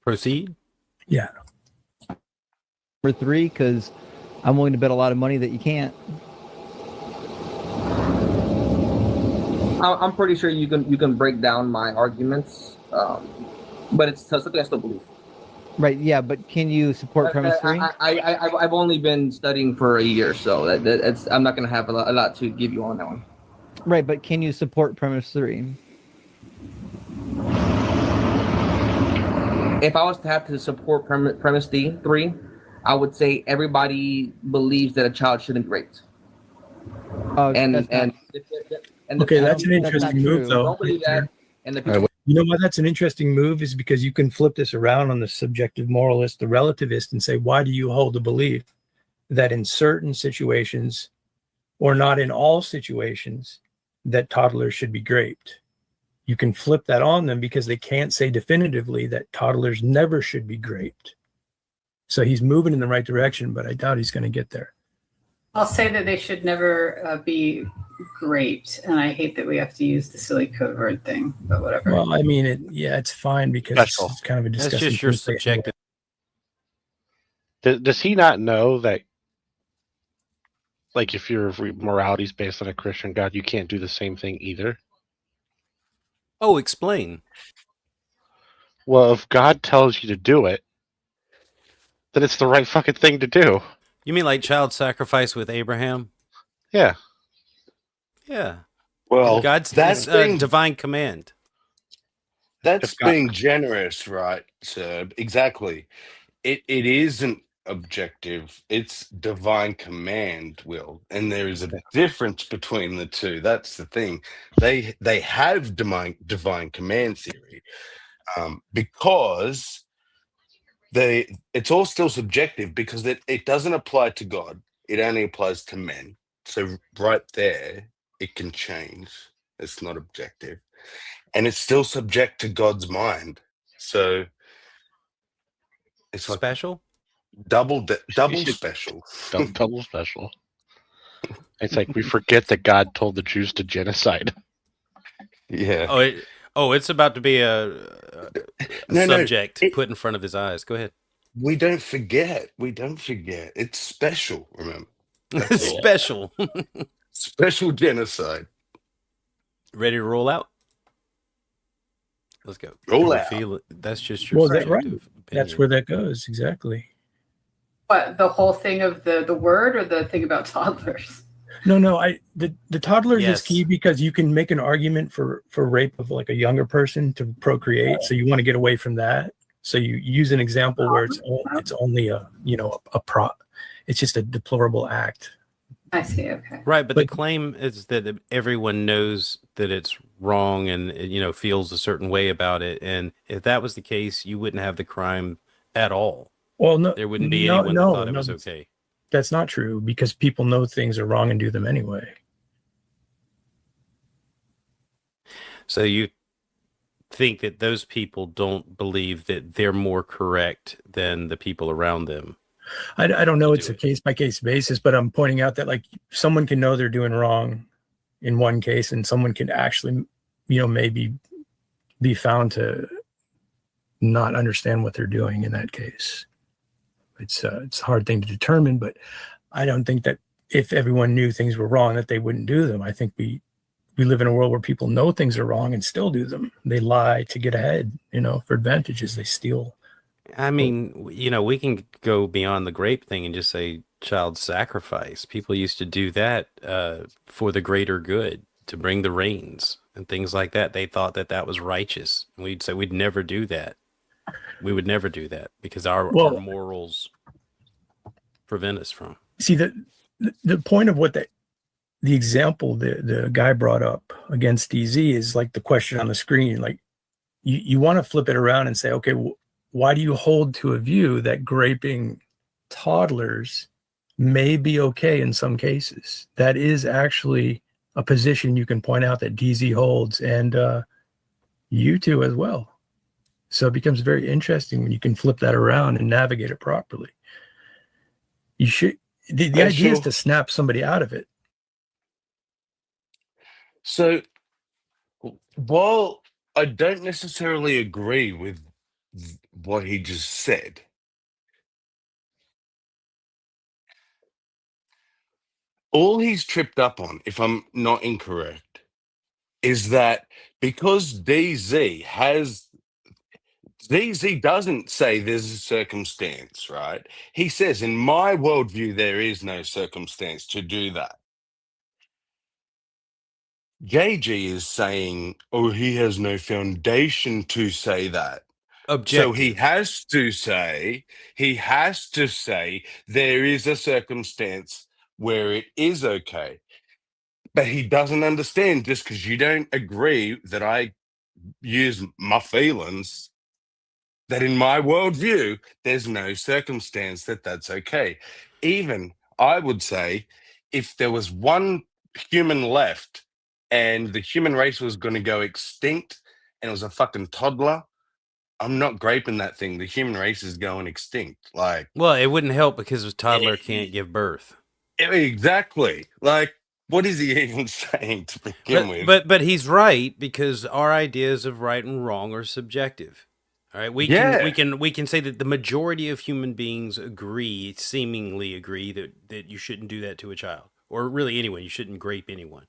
Proceed. Yeah. Number 3, because I'm willing to bet a lot of money that you can't. I'm pretty sure you can break down my arguments, but it's something I still believe. Right. Yeah, but can you support premise 3? I've only been studying for a year, so I'm not going to have a lot to give you on that one. Right, but can you support premise 3? If I was to have to support premise 3, I would say everybody believes that a child shouldn't be raped. Okay, that's an interesting move, though. Don't believe that. And the people, you know why that's an interesting move is because you can flip this around on the subjective moralist, the relativist, and say, why do you hold the belief that in certain situations, or not in all situations, that toddlers should be raped? You can flip that on them because they can't say definitively that toddlers never should be raped. So he's moving in the right direction, but I doubt he's going to get there. I'll say that they should never be raped, and I hate that we have to use the silly code word thing, but whatever. Well, I mean, it's fine because it's kind of a discussion. That's just your subjective. Does he not know that Like if your morality is based on a Christian God, you can't do the same thing either. Oh, explain. Well, if God tells you to do it, then it's the right fucking thing to do. You mean like child sacrifice with Abraham? Yeah. Yeah. Well, God's that's it's a being divine command. that's If God, being generous, right, sir? Exactly. It isn't objective. It's divine command, Will, and there is a difference between the two. That's the thing. They have divine command theory, because it's all still subjective because it doesn't apply to God. It only applies to men. So right there, it can change. It's not objective, and it's still subject to God's mind. So it's like Special? double special. double special. It's like we forget that God told the Jews to genocide. Yeah. It's about to be a No, subject put in front of his eyes. Go ahead. we don't forget. We don't forget. It's special. Remember, that's all. Special. Special genocide. Ready to roll out? Let's go. Roll I out. feel it. That's just your Well, that's right. subjective That's opinion. where that goes. Exactly. What, the whole thing of the word, or the thing about toddlers? No, the toddlers Yes. is key because you can make an argument for rape of like a younger person to procreate. So you want to get away from that. So you use an example where it's only it's just a deplorable act. I see. Okay. Right, but the claim is that everyone knows that it's wrong and feels a certain way about it. And if that was the case, you wouldn't have the crime at all. Well, no, there wouldn't be anyone that thought it was okay. That's not true because people know things are wrong and do them anyway. So you think that those people don't believe that they're more correct than the people around them? I don't know. It's a case by case basis, but I'm pointing out that like someone can know they're doing wrong in one case, and someone can actually, maybe be found to not understand what they're doing in that case. It's a hard thing to determine, but I don't think that if everyone knew things were wrong, that they wouldn't do them. I think we live in a world where people know things are wrong and still do them. They lie to get ahead, for advantages. They steal. I mean, we can go beyond the grape thing and just say child sacrifice. People used to do that for the greater good, to bring the rains and things like that. They thought that was righteous. And we'd say we'd never do that. We would never do that because our morals prevent us from. See, the point of what the example the guy brought up against DZ is like the question on the screen. Like you want to flip it around and say, okay, why do you hold to a view that graping toddlers may be okay in some cases? That is actually a position you can point out that DZ holds, and you too as well. So it becomes very interesting when you can flip that around and navigate it properly. You should. The idea is to snap somebody out of it. So, while I don't necessarily agree with what he just said, all he's tripped up on, if I'm not incorrect, is that because DZ doesn't say there's a circumstance, right? He says, in my worldview, there is no circumstance to do that. JG is saying, he has no foundation to say that. Objective. So he has to say there is a circumstance where it is okay. But he doesn't understand, just because you don't agree that I use my feelings, that in my worldview, there's no circumstance that's okay. Even, I would say, if there was one human left and the human race was going to go extinct and it was a fucking toddler, I'm not graping that thing. The human race is going extinct. Well, it wouldn't help because a toddler can't give birth. Exactly. Like, what is he even saying to begin with? But he's right, because our ideas of right and wrong are subjective. All right, we can say that the majority of human beings seemingly agree that you shouldn't do that to a child, or really anyone. You shouldn't grape anyone.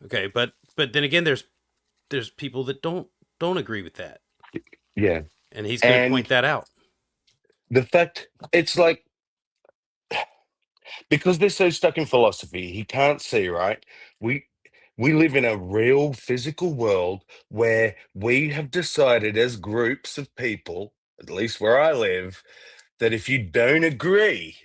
Okay, but then again, there's people that don't agree with that, Yeah. and he's going to point And that out. the fact, it's like, because they're so stuck in philosophy, he can't see, right? We we live in a real physical world where we have decided as groups of people, at least where I live, that if you don't agree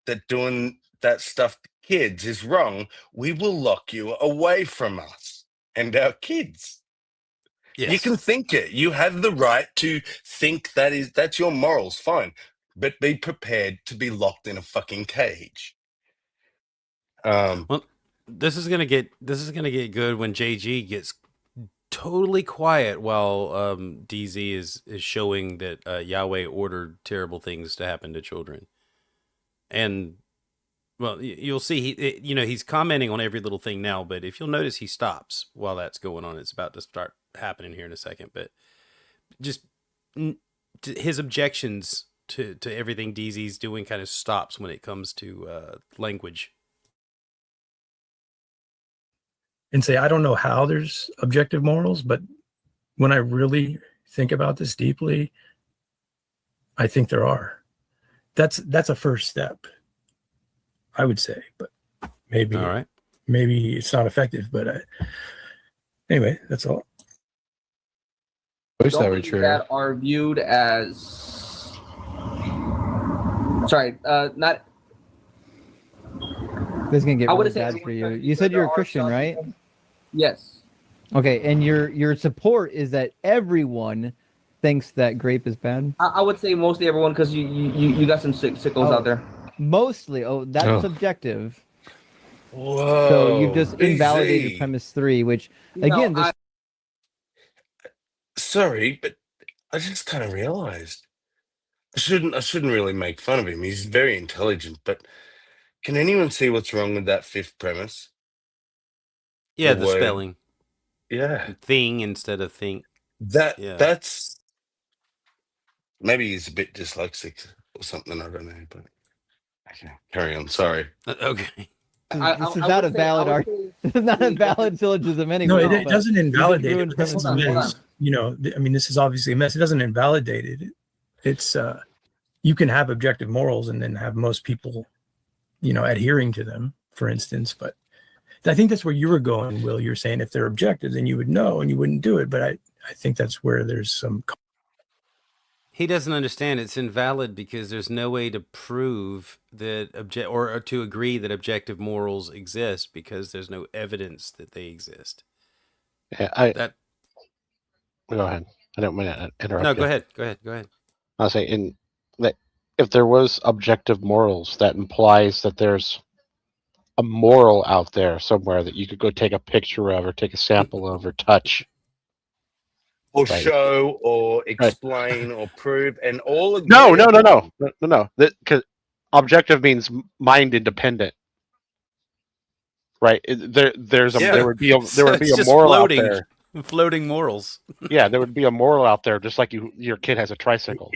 that doing that stuff to kids is wrong, we will lock you away from us and our kids. You Yes. can think it. You have the right to think that's your morals, fine. But be prepared to be locked in a fucking cage. Well, this is gonna get good when JG gets totally quiet while DZ is showing that Yahweh ordered terrible things to happen to children, and well, you'll see he's commenting on every little thing now, but if you'll notice, he stops while that's going on. It's about to start happening here in a second, but just his objections to everything DZ's doing kind of stops when it comes to language. And say, I don't know how there's objective morals, but when I really think about this deeply, I think there are. That's a first step, I would say, but maybe All right. Maybe it's not effective, but anyway, that's all. Don't believe that are viewed as not. This is gonna get I really wouldn't say bad everyone for you. does, You said but you're a there are Christian, some right? people- Yes. Okay, and your support is that everyone thinks that grape is bad. I would say mostly everyone, because you got some sickos out there. Mostly. Oh, that's Oh. subjective. Whoa. So you've just BZ. invalidated premise 3, which again, this Sorry, but I just kind of realized I shouldn't really make fun of him. He's very intelligent, but can anyone see what's wrong with that fifth premise? Yeah, the word. spelling. Yeah. Thing instead of think. That's maybe he's a bit dyslexic or something, I don't know, but okay, carry on. Sorry. Okay. This is not a valid argument. This is not a valid syllogism anyway. No, it doesn't invalidate it. This This is is a a mess. I mean, this is obviously a mess. It doesn't invalidate it. It's you can have objective morals and then have most people, adhering to them, for instance. But I think that's where you were going, Will. You're saying if they're objective, then you would know and you wouldn't do it. But I think that's where there's some. He doesn't understand it's invalid because there's no way to prove that or to agree that objective morals exist because there's no evidence that they exist. Yeah, go ahead. I don't mean to interrupt. No, you. go ahead. I'll say that if there was objective morals, that implies that there's a moral out there somewhere that you could go take a picture of or take a sample of or touch. Or Right. show or explain or prove and all of No. Because objective means mind independent. Right. There would be a just moral floating, out there. Floating morals. Yeah, there would be a moral out there, just like your kid has a tricycle.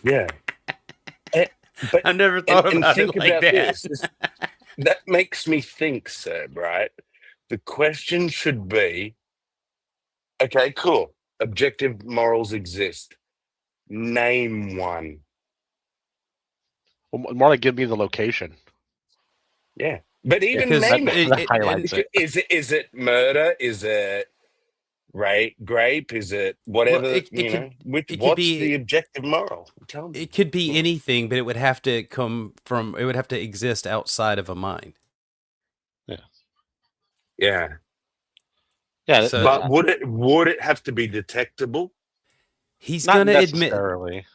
Yeah. But I never thought about it like that. That makes me think, Seb, right? The question should be, okay, cool. Objective morals exist. Name one. Well, more like give me the location. Yeah. But even Because name that highlights it. Is it murder? Is it grape? Is it whatever? Well, what's the objective moral? Tell me. It could be anything, but it would have to it would have to exist outside of a mind. Yeah. Yeah. So, But would it have to be detectable? He's Not going to admit. necessarily.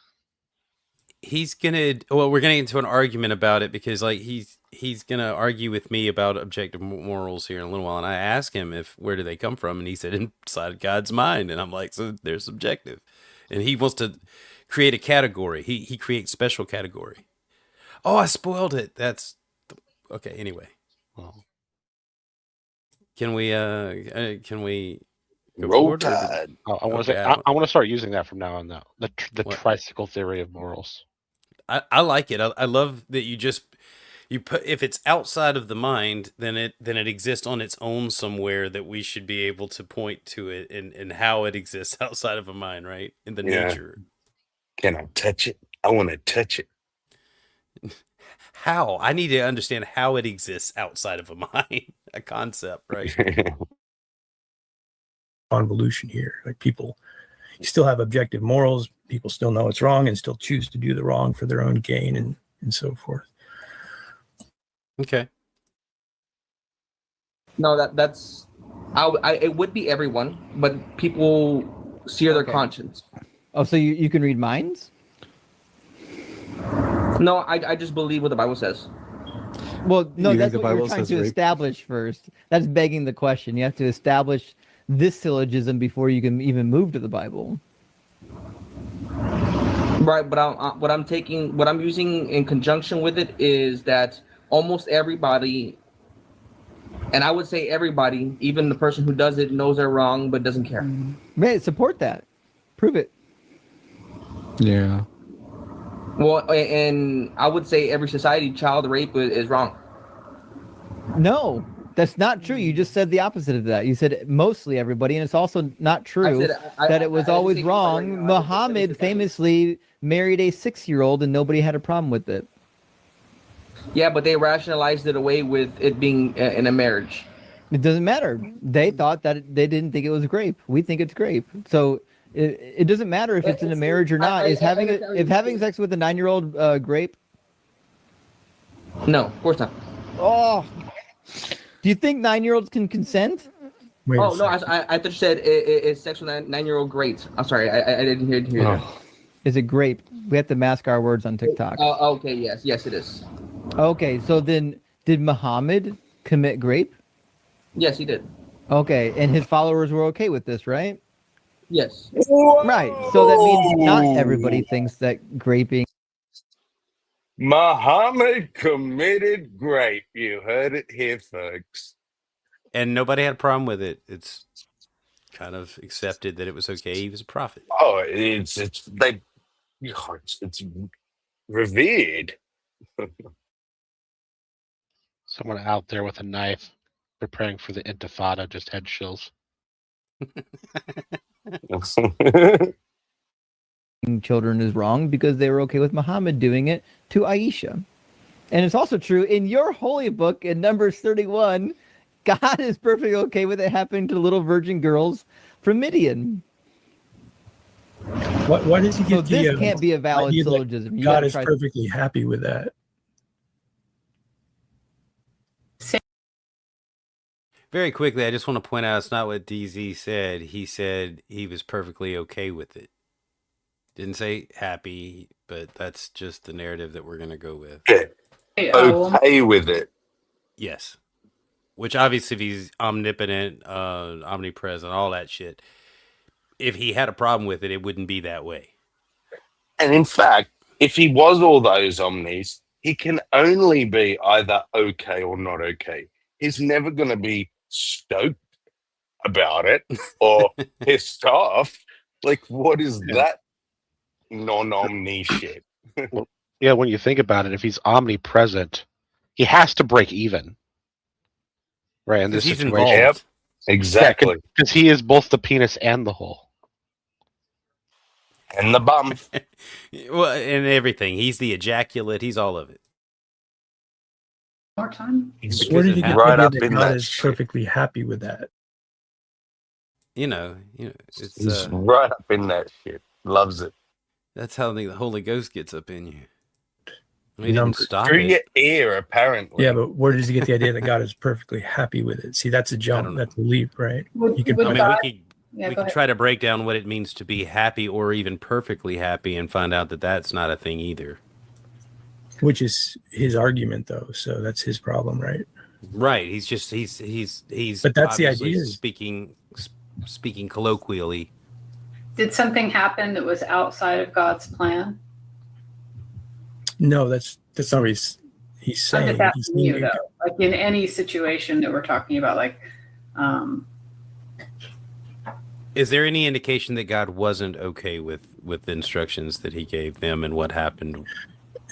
He's gonna. Well, we're gonna get into an argument about it because, like, he's gonna argue with me about objective morals here in a little while, and I ask him where do they come from, and he said inside God's mind, and I'm like, so they're subjective, and he wants to create a category. He creates special category. Oh, I spoiled it. That's okay. Anyway, Well, can we go Roll forward, or Tide. I want to Okay, say I want to start using that from now on. Now, the What? tricycle theory of morals. I like it. I love that you if it's outside of the mind, then it exists on its own somewhere that we should be able to point to it and how it exists outside of a mind, right? In the nature. Can I touch it? I want to touch it. How? I need to understand how it exists outside of a mind, a concept, right? Convolution here. Like people still have objective morals. People still know it's wrong and still choose to do the wrong for their own gain and so forth. Okay. No, that's it would be everyone, but people sear their conscience. Oh, so you can read minds? No, I just believe what the Bible says. Well, no, You that's think what the you're Bible trying says to rape? establish first. That's begging the question. You have to establish this syllogism before you can even move to the Bible. Right, but what I'm using in conjunction with it is that almost everybody, and I would say everybody, even the person who does it, knows they're wrong but doesn't care. Right, support that. Prove it. Yeah. Well, and I would say every society, child rape is wrong. No, that's not true. You just said the opposite of that. You said mostly everybody, and it's also not true that it was always wrong. Muhammad famously married a 6-year-old and nobody had a problem with it. Yeah, but they rationalized it away with it being in a marriage. It doesn't matter. They thought that they didn't think it was grape. We think it's grape. So it doesn't matter if it's in a marriage or not. Is having sex with a 9-year-old grape? No, of course not. Oh, do you think 9-year-olds can consent? Oh no, I thought you said it's sex with a 9-year-old great. I'm sorry, I didn't hear that. Is it grape? We have to mask our words on TikTok. Okay, yes, it is. Okay, so then did Muhammad commit grape? Yes, he did. Okay, and his followers were okay with this, right? Yes. Right. So that means not everybody thinks that graping. Muhammad committed grape. You heard it here, folks. And nobody had a problem with it. It's kind of accepted that it was okay. He was a prophet. Oh, it's revered. Someone out there with a knife preparing for the intifada just had chills. Children is wrong because they were okay with Muhammad doing it to Aisha. And it's also true in your holy book in Numbers 31, God is perfectly okay with it happening to little virgin girls from Midian. Why does he get this can't be a valid syllogism. God is perfectly happy with that. Very quickly, I just want to point out it's not what DZ said. He said he was perfectly okay with it. Didn't say happy, but that's just the narrative that we're going to go with. Okay with it. Yes. Which obviously, if he's omnipotent, omnipresent, all that shit, if he had a problem with it, it wouldn't be that way. And in fact, if he was all those omnis, he can only be either okay or not okay. He's never going to be stoked about it or pissed off. Like, what is that non-omni shit? Well, yeah, when you think about it, if he's omnipresent, he has to break even. Right, in this he's situation. Involved. Yep, exactly. Because he is both the penis and the hole. And the bum. Well, and everything. He's the ejaculate. He's all of it. More time. Where did he get right the up idea in that God that is shit. perfectly happy with that? You know, it's He's right up in that shit. Loves it. that's how the Holy Ghost gets up in you. I mean, he didn't stop Through it. your ear, apparently. Yeah, but where does he get the idea that God is perfectly happy with it? See, that's a jump. That's a leap, right? You can. I mean, we Yeah, could go ahead. try to break down what it means to be happy or even perfectly happy and find out that that's not a thing either. Which is his argument, though. So that's his problem, right? Right. He's But that's the obviously idea. speaking colloquially. Did something happen that was outside of God's plan? No, that's not what he's I'm saying. just asking you though, like in any situation that we're talking about, like, Is there any indication that God wasn't okay with the instructions that he gave them and what happened?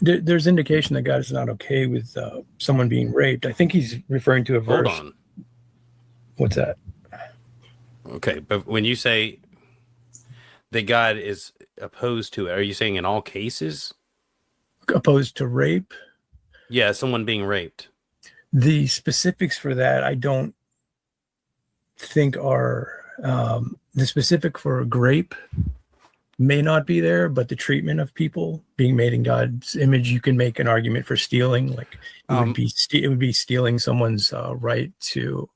there's indication that God is not okay with someone being raped. I think he's referring to a verse. Hold on. What's that? Okay, but when you say that God is opposed to it, are you saying in all cases? Opposed to rape? Yeah, someone being raped. The specifics for that, I don't think are the specific for grape may not be there, but the treatment of people being made in God's image, you can make an argument for stealing. Like it would be stealing someone's right to,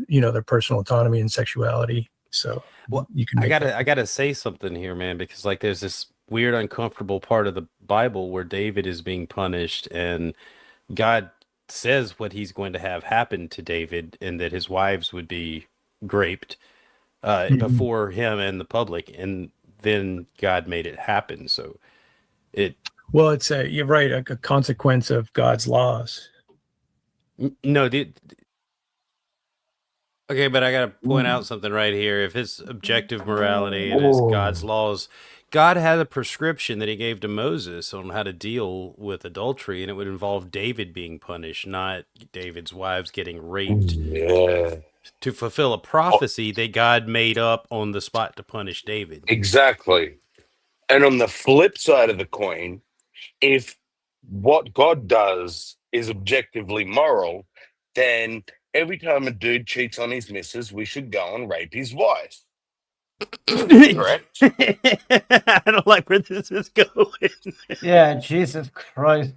their personal autonomy and sexuality. So well, you can. I gotta say something here, man, because like there's this weird, uncomfortable part of the Bible where David is being punished, and God says what he's going to have happen to David, and that his wives would be raped before him and the public, and then God made it happen. So well, it's you're right, a consequence of God's laws. No, okay, but I gotta point out something right here. If it's objective morality and it's God's laws, God had a prescription that he gave to Moses on how to deal with adultery, and it would involve David being punished, not David's wives getting raped. Yeah. To fulfill a prophecy that God made up on the spot to punish David. Exactly. And on the flip side of the coin, if what God does is objectively moral, then every time a dude cheats on his missus, we should go and rape his wife. Correct? I don't like where this is going. Yeah, Jesus Christ.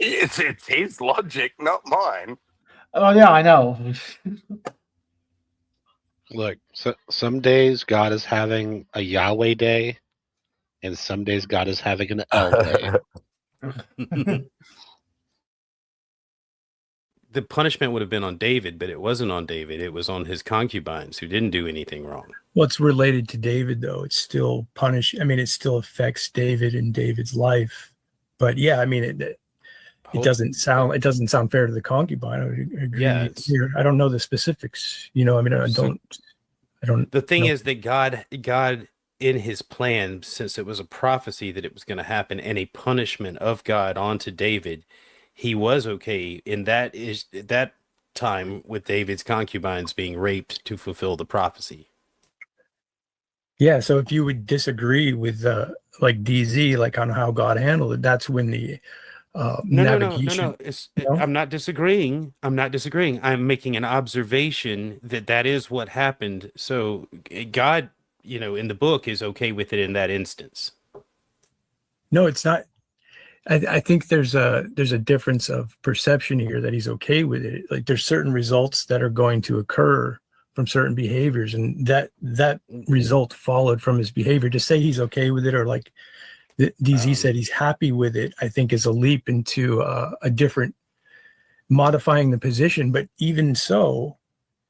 It's his logic, not mine. Oh, yeah, I know. Look, so some days God is having a Yahweh day, and some days God is having an L day. The punishment would have been on David, but it wasn't on David. It was on his concubines who didn't do anything wrong. What's related to David, though, it's still punish. I mean, it still affects David and David's life. But yeah, I mean, it doesn't sound fair to the concubine. I would agree. Yeah, I don't know the specifics. I mean, I don't. The thing is that God in his plan, since it was a prophecy that it was going to happen and a punishment of God onto David, he was okay in that time with David's concubines being raped to fulfill the prophecy. Yeah. So if you would disagree with like DZ, like on how God handled it, that's when the navigation. No. I'm not disagreeing. I'm making an observation that is what happened. So God, in the book is okay with it in that instance. No, it's not. I think there's a difference of perception here that he's okay with it. Like there's certain results that are going to occur from certain behaviors, and that result followed from his behavior. To say he's okay with it, or like DZ said he's happy with it, I think is a leap into a different modifying the position. But even so,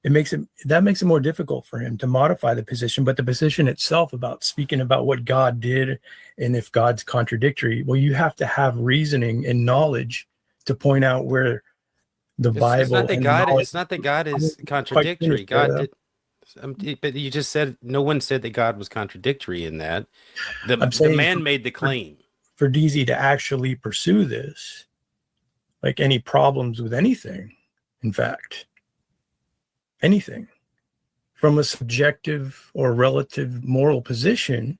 it makes it more difficult for him to modify the position. But the position itself about speaking about what God did and if God's contradictory, well, you have to have reasoning and knowledge to point out where the Bible. It's not that God is contradictory. God did. But you just said no one said that God was contradictory in that. The man made the claim. For DZ to actually pursue this, like any problems with anything, in fact, anything from a subjective or relative moral position,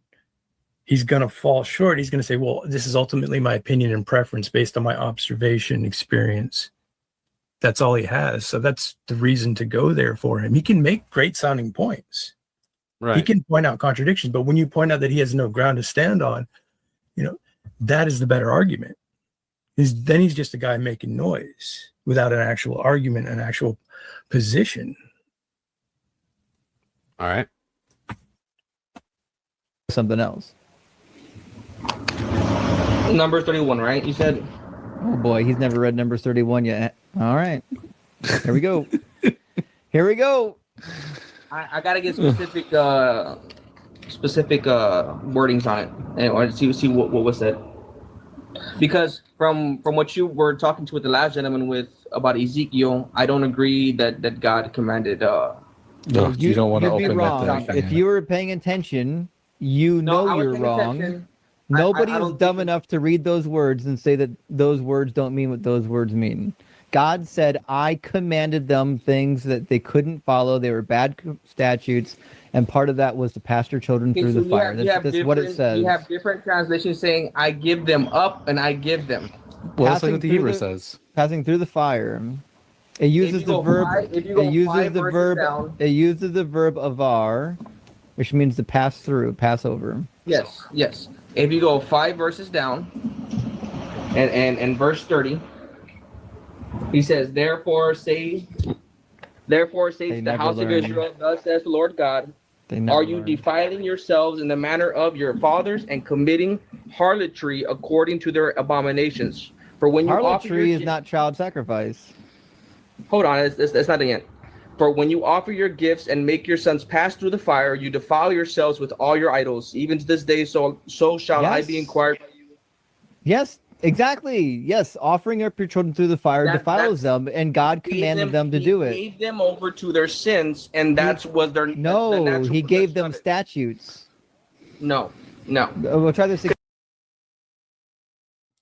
he's going to fall short. He's going to say, well, this is ultimately my opinion and preference based on my observation experience. That's all he has. So that's the reason to go there for him. He can make great sounding points. Right. He can point out contradictions, but when you point out that he has no ground to stand on, that is the better argument. Then he's just a guy making noise without an actual argument, an actual position. All right. Something else. Number 31, right? You said. Oh boy, he's never read Numbers 31 yet. All right. Here we go. Here we go. I gotta get specific wordings on it, and or see what was said. Because from what you were talking to with the last gentleman about Ezekiel, I don't agree that God commanded. No, you don't want to open wrong. that thing. If you were paying attention, you're wrong. Nobody I is don't dumb think- enough to read those words and say that those words don't mean what those words mean. God said, I commanded them things that they couldn't follow. They were bad statutes. And part of that was to pass your children Okay, through so the fire. That's what it says. You have different translations saying, I give them up and I give them. Well, that's like what the Hebrew says. Passing through the fire. It uses the verb. It uses the verb. It uses the verb avar, which means to pass through, pass over. Yes, yes. If you go 5 verses down, and verse 30, he says, Therefore say to the house of Israel, thus says the Lord God, are you defiling yourselves in the manner of your fathers and committing harlotry according to their abominations? For when you harlotry is not child sacrifice. Hold on, it's not the end. For when you offer your gifts and make your sons pass through the fire, you defile yourselves with all your idols. Even to this day, so shall I be inquired by you. Yes, exactly. Yes, offering up your children through the fire defiles them, and God commanded them to do it. He gave them over to their sins, and that's what their no. He gave them statutes. No. We'll try this again.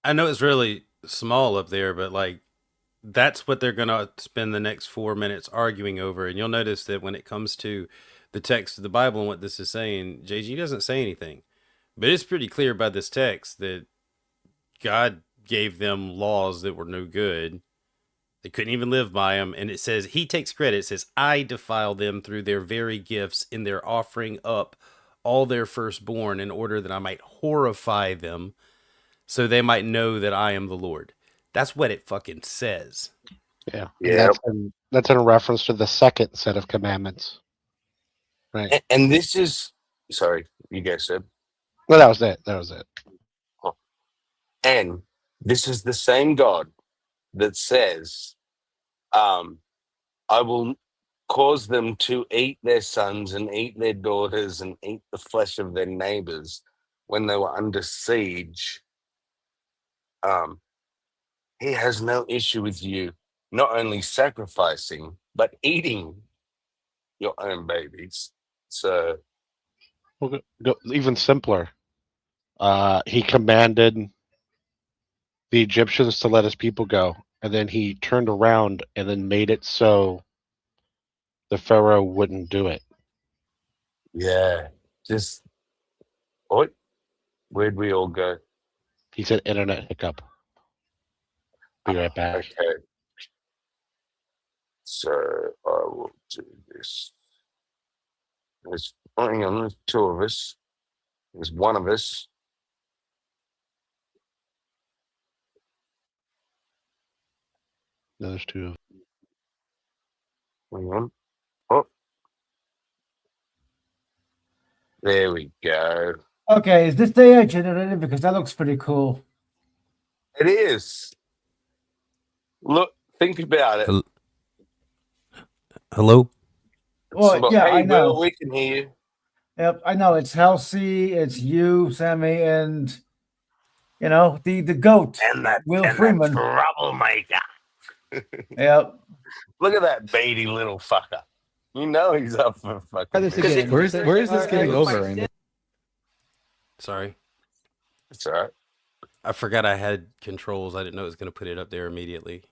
I know it's really small up there, but like that's what they're going to spend the next 4 minutes arguing over. And you'll notice that when it comes to the text of the Bible and what this is saying, JG doesn't say anything. But it's pretty clear by this text that God gave them laws that were no good. They couldn't even live by them. And it says, he takes credit. It says, I defile them through their very gifts in their offering up all their firstborn in order that I might horrify them so they might know that I am the Lord. That's what it fucking says. Yeah. That's in reference to the second set of commandments. Right. And this is, sorry, you guys said? Well, that was it. Oh. And this is the same God that says, I will cause them to eat their sons and eat their daughters and eat the flesh of their neighbors when they were under siege. He has no issue with you not only sacrificing, but eating your own babies. So, Well, even simpler. He commanded the Egyptians to let his people go, and then he turned around and then made it so the Pharaoh wouldn't do it. yeah, just where'd we all go? He said internet hiccup. Be right back. Okay. So I will do this. Hang on, there's 2 of us. There's 1 of us. No, there's 2. Hang on. Oh. There we go. Okay, is this the AI generated? Because that looks pretty cool. It is. Look, think about it. Hello? Well, yeah, hey, I know. Will, we can hear you. Yep, I know. It's Halsey, it's you, Sammy, and the goat. And that Will Freeman. troublemaker. Yep. Look at that baby little fucker. You know he's up for fucking. Where is this getting over, Randy? Sorry. It's all right. I forgot I had controls. I didn't know it was going to put it up there immediately.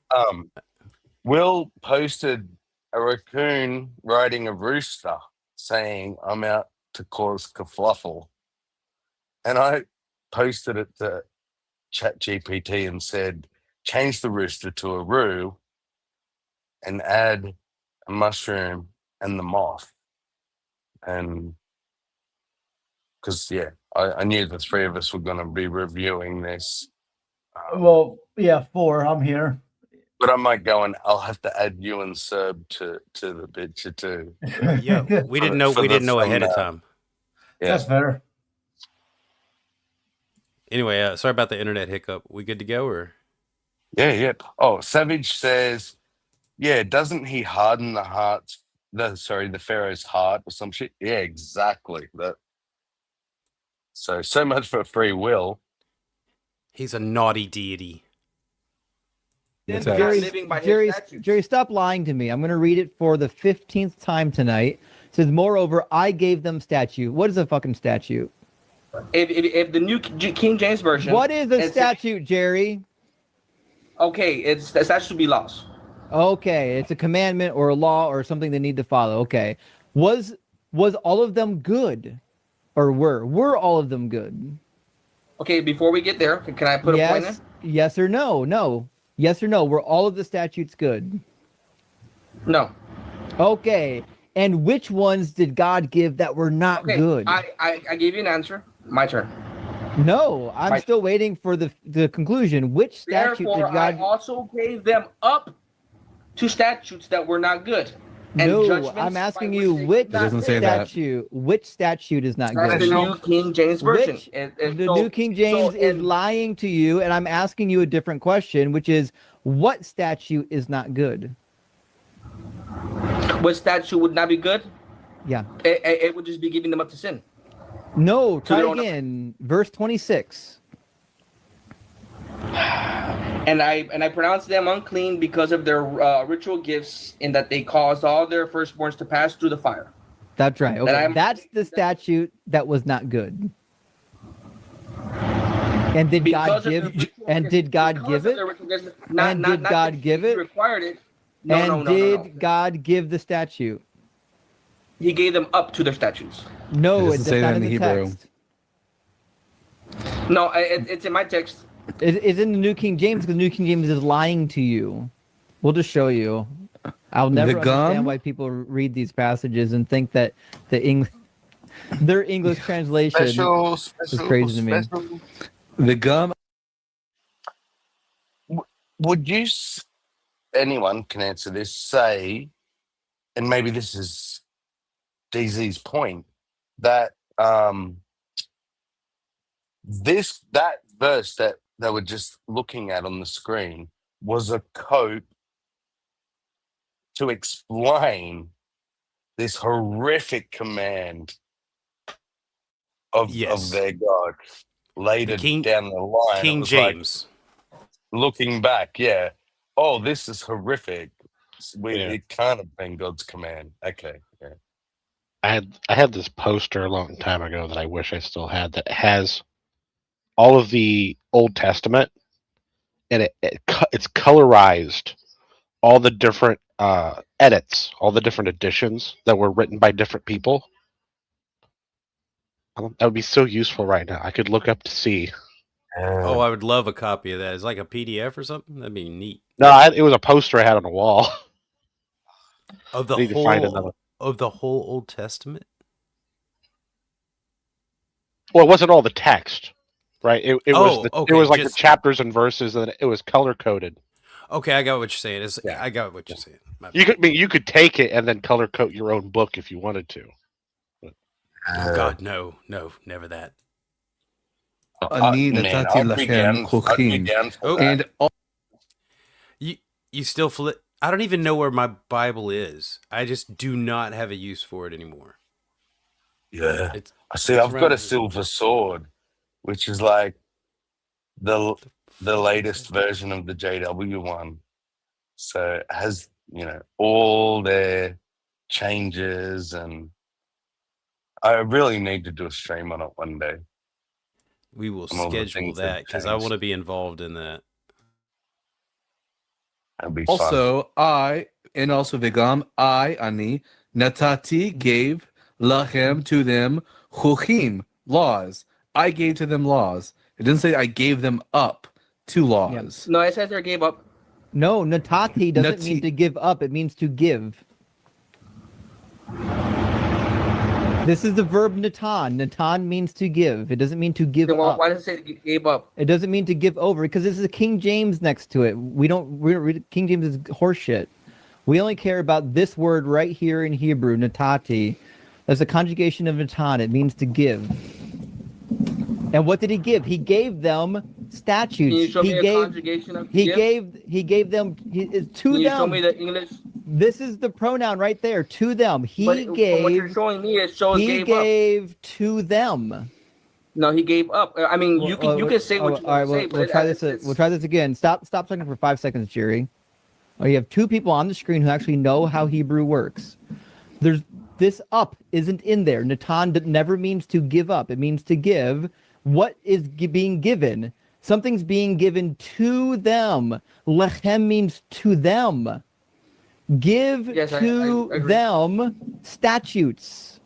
Will posted a raccoon riding a rooster saying, I'm out to cause kerfluffle. And I posted it to ChatGPT and said, change the rooster to a roo and add a mushroom and the moth. And because, I knew the 3 of us were going to be reviewing this. Well, yeah, 4. I'm here. But I might go and I'll have to add you and Serb to the picture too. Yeah, we didn't know ahead of time. Yeah. That's fair. Anyway, sorry about the internet hiccup. We good to go or? Yeah. Oh, Savage says, yeah, doesn't he harden the Pharaoh's heart or some shit? Yeah, exactly. So much for free will. He's a naughty deity. Jerry, stop lying to me. I'm going to read it for the 15th time tonight. It says, moreover, I gave them statute. What is a fucking statute? If the New King James Version. What is a statute, Jerry? Okay, it's that should be laws. Okay, it's a commandment or a law or something they need to follow. Okay, was all of them good, or were all of them good? Okay, before we get there, can I put a point in? Yes or no? No. Yes or no? Were all of the statutes good? No. Okay, and which ones did God give that were not good? I gave you an answer. My turn. No, I'm still waiting for the conclusion. Which statute Therefore, did God? I also gave them up to statutes that were not good. And No, I'm asking you which statute. Which statute is not That's good? the New King James Version. The New King James is lying to you, and I'm asking you a different question, which is, what statute is not good? What statute would not be good? Yeah. It would just be giving them up to sin. No, try again. Verse 26. And I pronounced them unclean because of their ritual gifts, in that they caused all their firstborns to pass through the fire. That's right. Okay, that's the statute that was not good. And did God give? And did God give it? And did God give it? Required it. And did God give the statute? He gave them up to their statutes. No, it's not in the text. No, it's in my text. It's in the New King James, because the New King James is lying to you. We'll just show you. I'll never understand why people read these passages and think that their English translation is crazy to me. The gum. Would you, anyone can answer this, say, and maybe this is DZ's point, that that verse that they were just looking at on the screen was a cope to explain this horrific command of their God later down the line. King James. Like, looking back, oh, this is horrific. It can't have been God's command. Okay, yeah. I had this poster a long time ago that I wish I still had, that has all of the Old Testament, and it's colorized, all the different edits, all the different editions that were written by different people. That would be so useful right now. I could look up to see. Oh, I would love a copy of that. It's like a PDF or something. That'd be neat. No, it was a poster I had on the wall. Of the whole Old Testament? Well, it wasn't all the text, right? It was like just the chapters and verses, and it was color coded. Okay, I got what you're saying. I got what you're saying. You could take it and then color code your own book if you wanted to. Oh God, no, never that. And you still flip. I don't even know where my Bible is. I just do not have a use for it anymore. Yeah, I've got a silver sword, which is like the latest version of the JW one. So it has, all their changes, and I really need to do a stream on it one day. We will schedule that, because I want to be involved in that. That'd be also, fun. Vigam, I, Ani, Natati, gave Lachem to them, Chuchim, laws. I gave to them laws. It didn't say I gave them up to laws. No, it says they gave up. No, Natati doesn't mean to give up. It means to give. This is the verb natan. Natan means to give. It doesn't mean to give up. Why does it say gave up? It doesn't mean to give over, because this is a King James next to it. We don't read King James is horseshit. We only care about this word right here in Hebrew, natati. That's a conjugation of natan. It means to give. And what did he give? He gave them statutes. Can you show me a conjugation of give? He gave them to them. Can you show me the English? This is the pronoun right there, to them. From what you're showing me, it shows he gave to them. No, he gave up. I mean, you can say what you want to say. We'll try this. We'll try this again. Stop talking for 5 seconds, Jerry. You have two people on the screen who actually know how Hebrew works. This up isn't in there. Natan never means to give up. It means to give. What is being given? Something's being given to them. Lechem means to them. Give Yes, I agree. them statutes.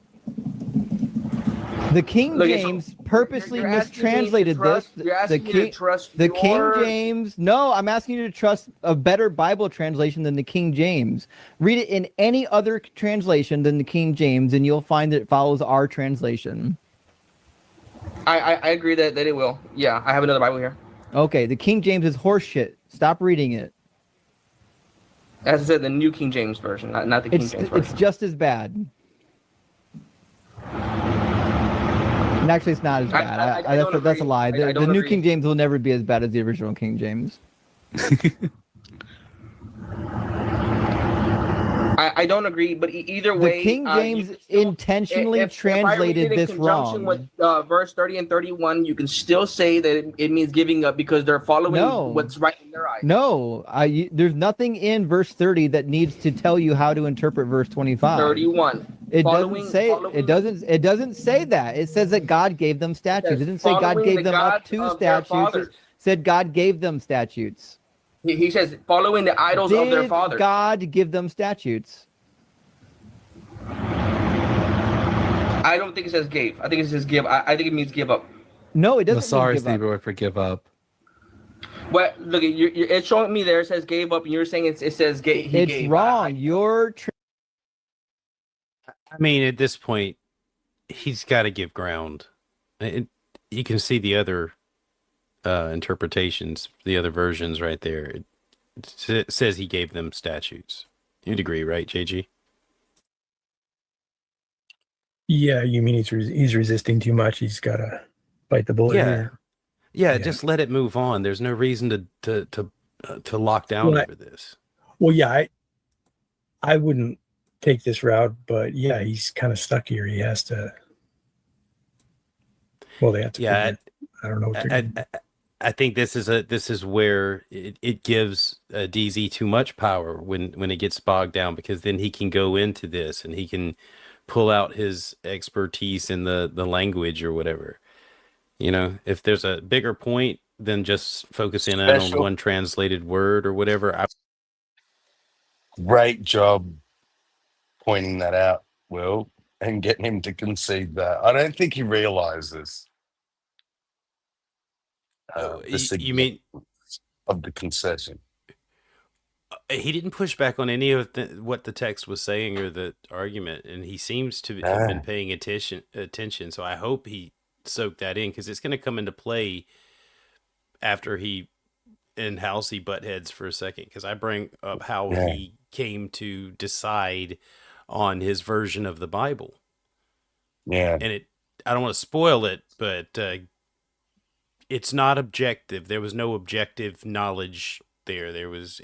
The King Look, James purposely you're asking me to mistranslated trust- this. you're asking me to trust the King your- James. No, I'm asking you to trust a better Bible translation than the King James. Read it in any other translation than the King James, and you'll find that it follows our translation. I agree that it will. Yeah, I have another Bible here. Okay, the King James is horseshit. Stop reading it. As I said, the New King James version, not the King James version. It's just as bad. And actually, it's not as bad. That's a lie. The New King James will never be as bad as the original King James. I don't agree, but either way, the King James intentionally translated this wrong. With verse 30 and 31, you can still say that it means giving up because they're following what's right in their eyes. No, there's nothing in verse 30 that needs to tell you how to interpret verse 25. 31. It doesn't say that. It says that God gave them statutes. It didn't say God gave them up to statutes. It said God gave them statutes. He says, following the idols of their fathers. Did God give them statutes? I don't think it says gave. I think it says give. I think it means give up. No, it doesn't. Sorry, Steve, for give up. Well, look, it's showing me there. It says gave up, and you're saying it says gave. It's wrong. I mean, at this point, he's got to give ground. You can see the other interpretations, the other versions right there. It says he gave them statutes. You'd agree, right, JG? Yeah, you mean he's resisting too much? He's got to bite the bullet here. Yeah, just let it move on. There's no reason to lock down over this. Well, yeah, I wouldn't take this route, but yeah, he's kind of stuck here. He has to. Well, they have to. Yeah, I don't know what they're doing. I think this is where it gives DZ too much power when it gets bogged down, because then he can go into this and he can pull out his expertise in the language or whatever. You know, if there's a bigger point than just focusing on one translated word or whatever. Great job pointing that out, Will, and getting him to concede that. I don't think he realizes. You mean of the concession? He didn't push back on any of what the text was saying or the argument, and he seems to have been paying attention. So I hope he soaked that in, because it's going to come into play after he and Halsey butt heads for a second, because I bring up how he came to decide on his version of the Bible. Yeah, and I don't want to spoil it, but it's not objective. There was no objective knowledge there. It was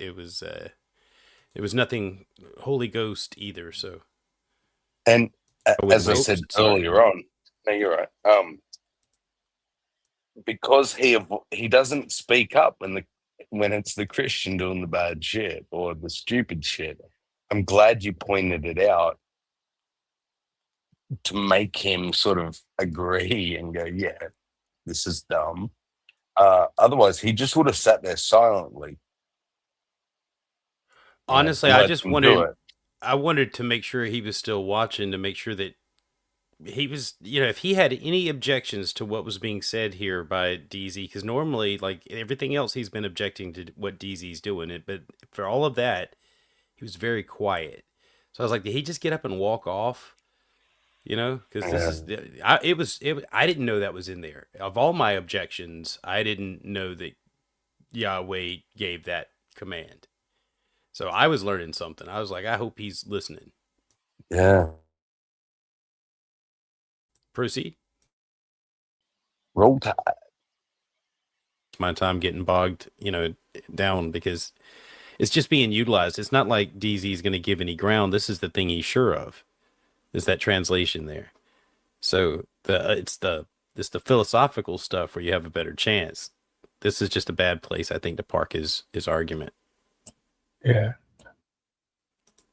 nothing Holy Ghost either. So, and as I said earlier on, no, you're right. Because he doesn't speak up when it's the Christian doing the bad shit or the stupid shit. I'm glad you pointed it out to make him sort of agree and go, yeah, this is dumb. Otherwise, he just would have sat there silently. Honestly, I wanted to make sure he was still watching, to make sure that he was, if he had any objections to what was being said here by DZ, because normally, like everything else, he's been objecting to what DZ's doing. But for all of that, he was very quiet. So I was like, did he just get up and walk off? Because I didn't know that was in there. Of all my objections, I didn't know that Yahweh gave that command. So I was learning something. I was like, I hope he's listening. Yeah. Proceed. Roll Tide. My time getting bogged, down, because it's just being utilized. It's not like DZ is going to give any ground. This is the thing he's sure of. Is that translation there? So it's the philosophical stuff where you have a better chance. This is just a bad place, I think, to park his argument. Yeah.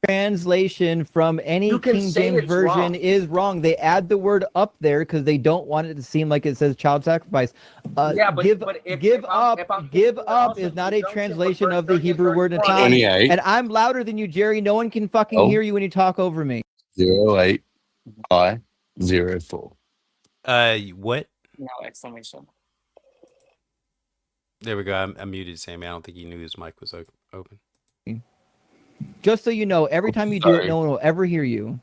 translation from any You can King say James it's version wrong. is wrong. They add the word up there because they don't want it to seem like it says child sacrifice. Yeah, but Give if I'm give taking it up also is not in a conjunction with translation verse of the 30 and Hebrew word 31. Natan. 28. And I'm louder than you, Jerry. No one can fucking Oh. hear you when you talk over me. 08 I 04. What? No exclamation. There we go. I muted Sammy. I don't think he knew his mic was open. Just so you know, every time you do it, no one will ever hear you.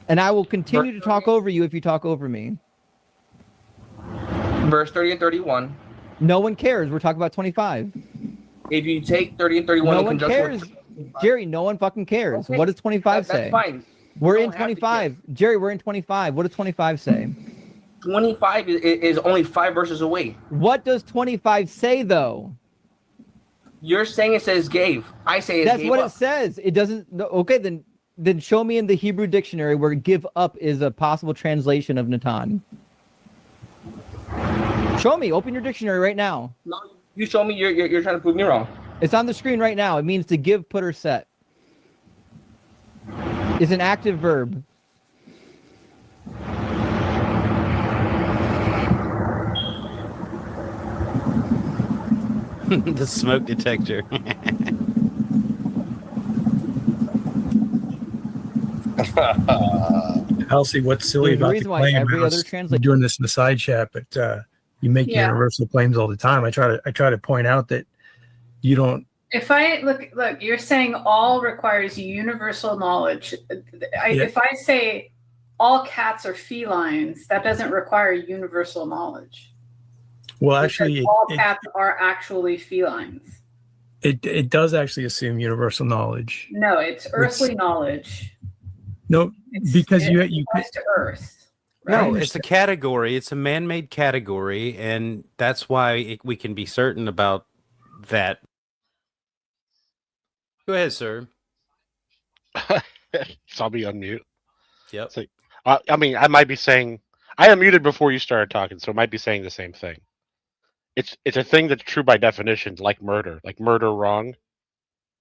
And I will continue to talk over you if you talk over me. Verse 30 and 31. No one cares. We're talking about 25. If you take 30 and 31 No in one conjunction cares. with Jerry, no one fucking cares. Okay. What does 25 say? That's fine. We're You in don't have to 25. Jerry, we're in 25. What does 25 say? 25 is only 5 verses away. What does 25 say, though? You're saying it says gave. I say it That's gave what up. it says. It doesn't. Okay, then show me in the Hebrew dictionary where give up is a possible translation of Natan. Show me. Open your dictionary right now. No, you show me. You're trying to prove me wrong. It's on the screen right now. It means to give, put, or set. It's an active verb. The smoke detector. Halsey, what's silly There's a about reason the why claim? every I was other translation. doing this in the side chat, but you make Yeah. universal claims all the time. I try to point out that you don't. If I look, you're saying all requires universal knowledge. If I say all cats are felines, that doesn't require universal knowledge. Well, Because actually, all cats are actually felines. it does actually assume universal knowledge. No, it's earthly knowledge. No, because you applies to Earth. No, it's a category. It's a man-made category, and that's why we can be certain about that. Go ahead, sir. So I'll be unmute. Yep. So, I mean, I might be saying I unmuted before you started talking, so I might be saying the same thing. It's a thing that's true by definition, like murder wrong.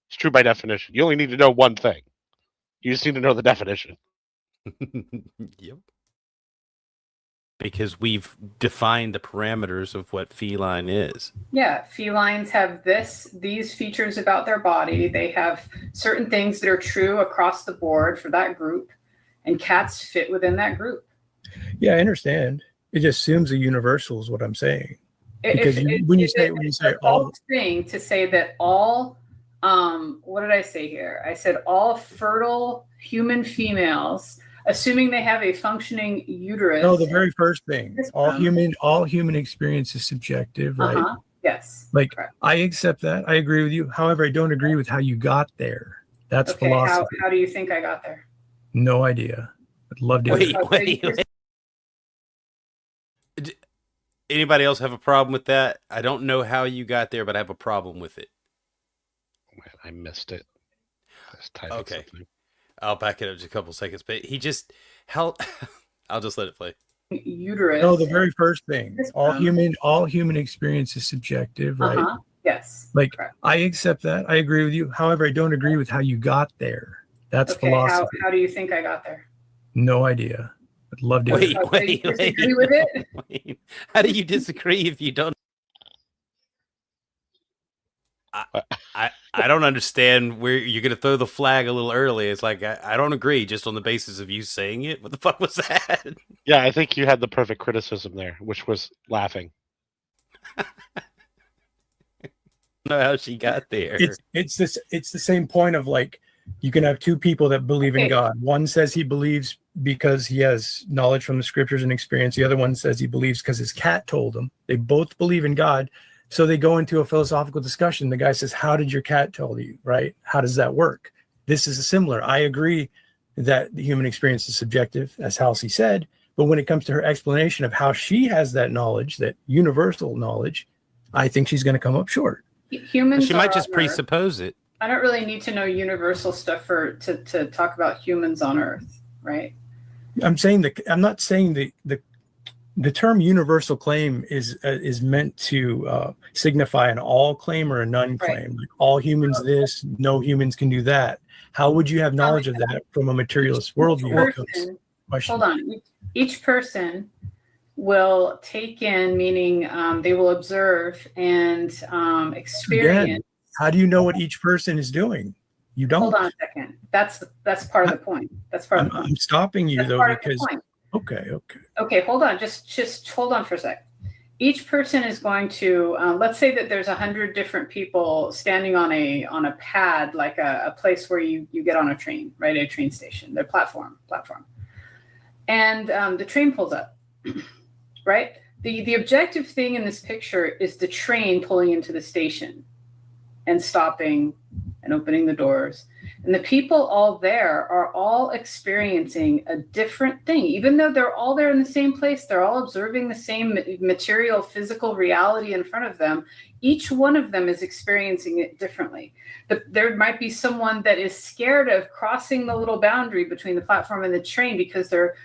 It's true by definition. You only need to know one thing. You just need to know the definition. Yep. Because we've defined the parameters of what feline is. Yeah, felines have these features about their body. They have certain things that are true across the board for that group, and cats fit within that group. Yeah, I understand. It just assumes a universal is what I'm saying. Because when you say all thing to say that all what did I say here? I said all fertile human females, assuming they have a functioning uterus. No, the very first thing. All human experience is subjective, right? Yes. Like I accept that. I agree with you. However, I don't agree with how you got there. That's okay, philosophy. how do you think I got there? No idea. I'd love to hear. Wait. Anybody else have a problem with that? I don't know how you got there, but I have a problem with it. Man, I missed it. Okay. Something. I'll back it up just a couple seconds, but he just I'll just let it play. Uterus. No, the very first thing. All human experience is subjective, right? Yes. Like I accept that. I agree with you. However, I don't agree with how you got there. That's philosophy. How do you think I got there? No idea. I'd love to hear. Wait. Disagree with it? Wait. How do you disagree if you don't? I don't understand where you're going to throw the flag a little early. It's like, I don't agree just on the basis of you saying it. What the fuck was that? Yeah, I think you had the perfect criticism there, which was laughing. Know how she got there. It's the same point of like, you can have two people that believe in God. One says he believes because he has knowledge from the scriptures and experience. The other one says he believes because his cat told him. They both believe in God. So they go into a philosophical discussion. The guy says, how did your cat tell you, right? How does that work? This is similar. I agree that the human experience is subjective, as Halsey said. But when it comes to her explanation of how she has that knowledge, that universal knowledge, I think she's going to come up short. Humans. She might just presuppose it. I don't really need to know universal stuff to talk about humans on Earth, right? I'm not saying the term universal claim is meant to signify an all claim or a none claim. Like all humans this, no humans can do that. How would you have knowledge of that from a materialist worldview? Hold on. Each person will take in, meaning they will observe and experience. Again, how do you know what each person is doing? You don't. Hold on a second. That's part of the point. That's part of the point. I'm stopping you, That's though, part of the because point. Okay. Hold on. Just hold on for a sec. Each person is going to, let's say that there's 100 different people standing on a pad, like a place where you get on a train, right? A train station, their platform. And the train pulls up, right? The objective thing in this picture is the train pulling into the station and stopping and opening the doors. And the people all there are all experiencing a different thing. Even though they're all there in the same place, they're all observing the same material, physical reality in front of them. Each one of them is experiencing it differently. But there might be someone that is scared of crossing the little boundary between the platform and the train because their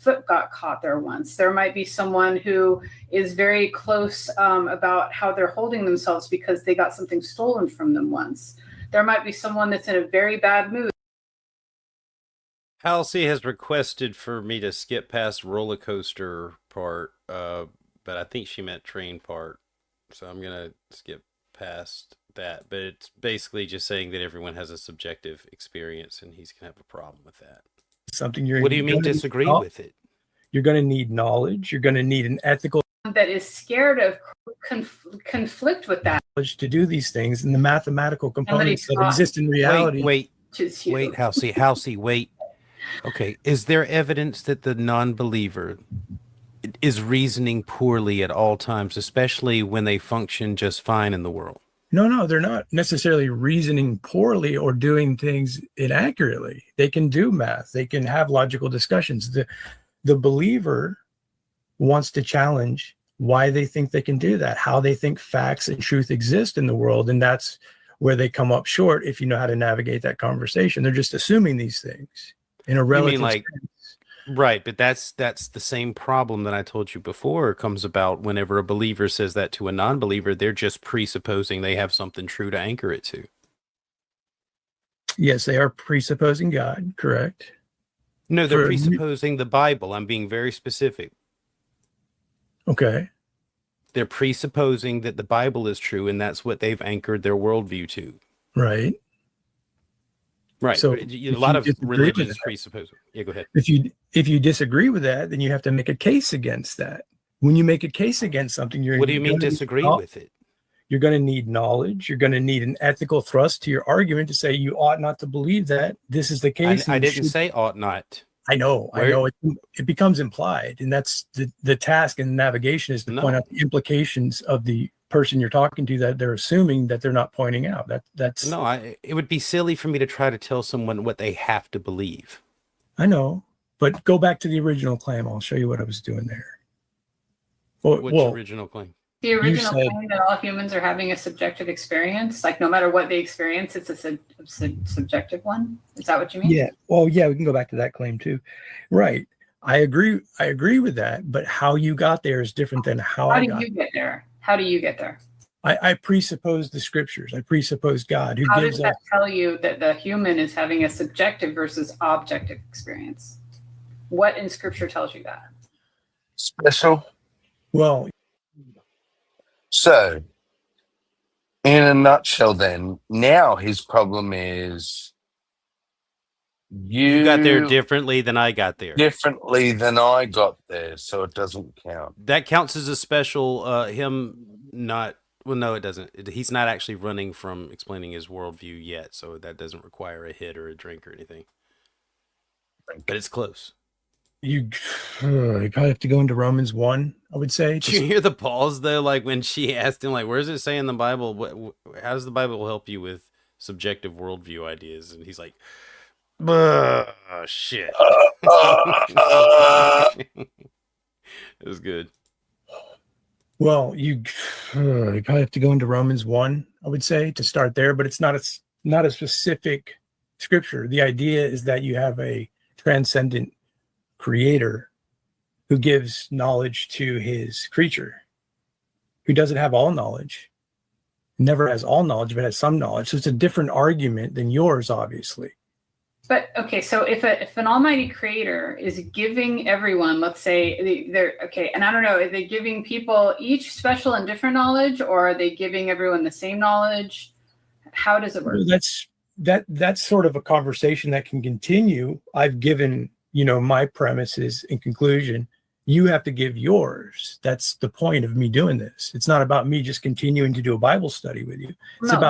foot got caught there once. There might be someone who is very close about how they're holding themselves because they got something stolen from them once. There might be someone that's in a very bad mood. Halsey has requested for me to skip past roller coaster part, but I think she meant train part. So I'm going to skip past that. But it's basically just saying that everyone has a subjective experience and he's going to have a problem with that. Something you're. What do you mean disagree with it? You're going to need knowledge. You're going to need an ethical. That is scared of conflict with that. To do these things and the mathematical components that exist in reality. Wait, Halsey, wait. Okay, is there evidence that the non-believer is reasoning poorly at all times, especially when they function just fine in the world? No, they're not necessarily reasoning poorly or doing things inaccurately. They can do math. They can have logical discussions. The believer wants to challenge why they think they can do that, how they think facts and truth exist in the world. And that's where they come up short if you know how to navigate that conversation. They're just assuming these things in a relative sense. Right, but that's the same problem that I told you before comes about whenever a believer says that to a non-believer. They're just presupposing they have something true to anchor it to. Yes, they are presupposing God, correct? No, they're presupposing the Bible. I'm being very specific. Okay. They're presupposing that the Bible is true, and that's what they've anchored their worldview to. Right. Right. So a lot of religions presuppose. Yeah, go ahead. If you disagree with that, then you have to make a case against that. When you make a case against something, what do you mean disagree with it? You're going to need knowledge. You're going to need an ethical thrust to your argument to say you ought not to believe that this is the case. I didn't say ought not. I know. It becomes implied, and that's the task in navigation is to point out the implications of the person you're talking to that they're assuming that they're not pointing out. It would be silly for me to try to tell someone what they have to believe. I know, but go back to the original claim. I'll show you what I was doing there. Which original claim? The original claim that all humans are having a subjective experience, like no matter what they experience, it's a subjective one. Is that what you mean? Yeah. Well, yeah, we can go back to that claim too. Right. I agree with that, but how you got there is different than how I got there. How do you get there? I presuppose the scriptures. I presuppose God. How does that tell you that the human is having a subjective versus objective experience? What in scripture tells you that? Special. Well, so in a nutshell, then now his problem is you got there differently than I got there. Differently than I got there, so it doesn't count. That counts as a special. Him not. Well, no, it doesn't. He's not actually running from explaining his worldview yet, so that doesn't require a hit or a drink or anything. But it's close. You probably have to go into Romans 1, I would say. Did you hear the pause though? Like when she asked him, like, "Where does it say in the Bible? How does the Bible help you with subjective worldview ideas?" And he's like, shit. It was good. Well, you probably have to go into Romans 1, I would say, to start there, but it's not a specific scripture. The idea is that you have a transcendent creator who gives knowledge to his creature, who doesn't have all knowledge, never has all knowledge, but has some knowledge. So it's a different argument than yours, obviously. But okay, so if an almighty creator is giving everyone, let's say they're okay, and I don't know, are they giving people each special and different knowledge, or are they giving everyone the same knowledge? How does it work? That's sort of a conversation that can continue. I've given, my premises and conclusion. You have to give yours. That's the point of me doing this. It's not about me just continuing to do a Bible study with you. It's No,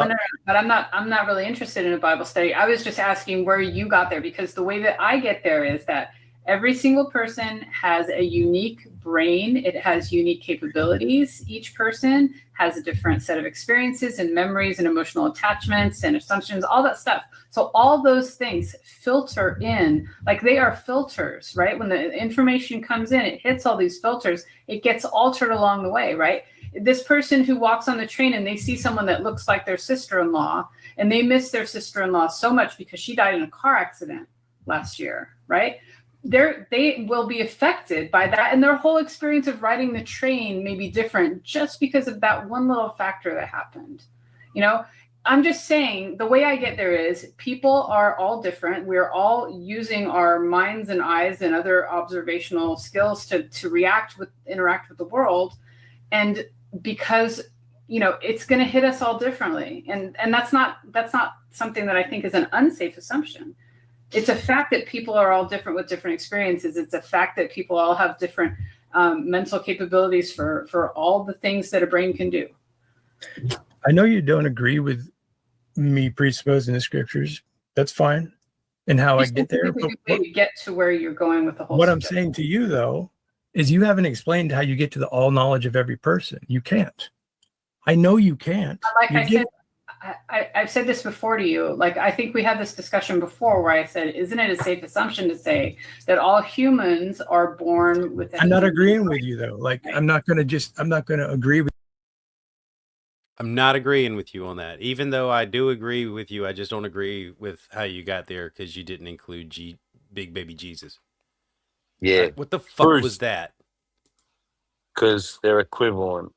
but I'm not really interested in a Bible study. I was just asking where you got there, because the way that I get there is that every single person has a unique brain. It has unique capabilities. Each person has a different set of experiences and memories and emotional attachments and assumptions, all that stuff. So all those things filter in, like they are filters, right? When the information comes in, it hits all these filters, it gets altered along the way, right? This person who walks on the train and they see someone that looks like their sister-in-law, and they miss their sister-in-law so much because she died in a car accident last year, right? They will be affected by that, and their whole experience of riding the train may be different just because of that one little factor that happened. I'm just saying, the way I get there is people are all different. We're all using our minds and eyes and other observational skills to interact with the world. And because, it's going to hit us all differently. And that's not something that I think is an unsafe assumption. It's a fact that people are all different with different experiences. It's a fact that people all have different mental capabilities for all the things that a brain can do. I know you don't agree with me presupposing the scriptures. That's fine. And how I get there. But you get to where you're going with the whole What subject. I'm saying to you, though, is you haven't explained how you get to the all knowledge of every person. You can't. I know you can't. I've said this before to you. Like, I think we had this discussion before where I said, isn't it a safe assumption to say that all humans are born with? I'm not agreeing with you, though. Like, I'm not going to agree with. I'm not agreeing with you on that. Even though I do agree with you, I just don't agree with how you got there because you didn't include Big Baby Jesus. Yeah. What the fuck Bruce, was that? Because they're equivalent.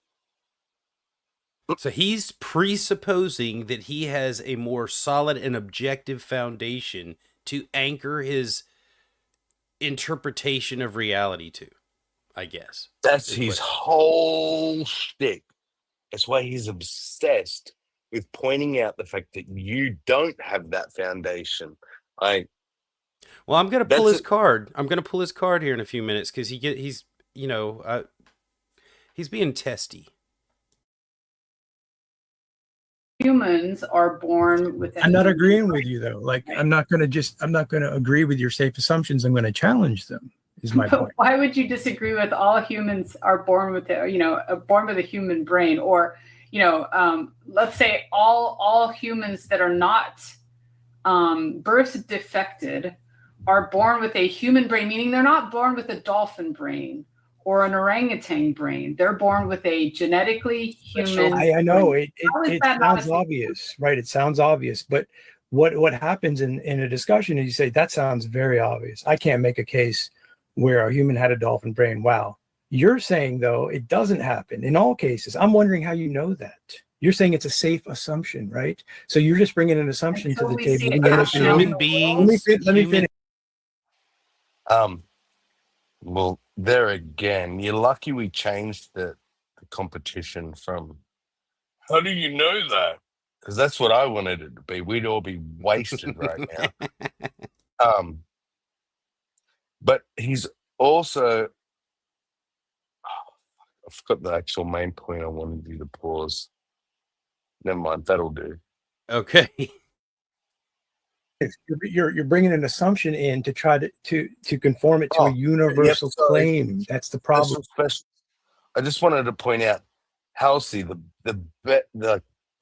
So he's presupposing that he has a more solid and objective foundation to anchor his interpretation of reality to, I guess. That's his whole shtick. That's why he's obsessed with pointing out the fact that you don't have that foundation. Well, I'm going to pull his card. I'm going to pull his card here in a few minutes because he's being testy. Humans are born with. I'm not agreeing with you, though. Like, I'm not going to agree with your safe assumptions. I'm going to challenge them. Is my point. Why would you disagree with all humans are born with born with a human brain, or let's say all humans that are not birth defected are born with a human brain, meaning they're not born with a dolphin brain or an orangutan brain. They're born with a genetically human. I know brain. it sounds obvious, right? It sounds obvious, but what happens in a discussion is you say that sounds very obvious. I can't make a case where a human had a dolphin brain. Wow. You're saying, though, it doesn't happen in all cases. I'm wondering how you know that. You're saying it's a safe assumption, right? So you're just bringing an assumption to the table. Human beings. Let me finish. Well, there again, you're lucky we changed the competition from, how do you know that? Because that's what I wanted it to be. We'd all be wasted right now. But he's also, I forgot the actual main point I wanted you to pause. Never mind, that'll do. Okay. You're bringing an assumption in to try to conform it to a universal claim. That's the problem. I just wanted to point out, Halsey, the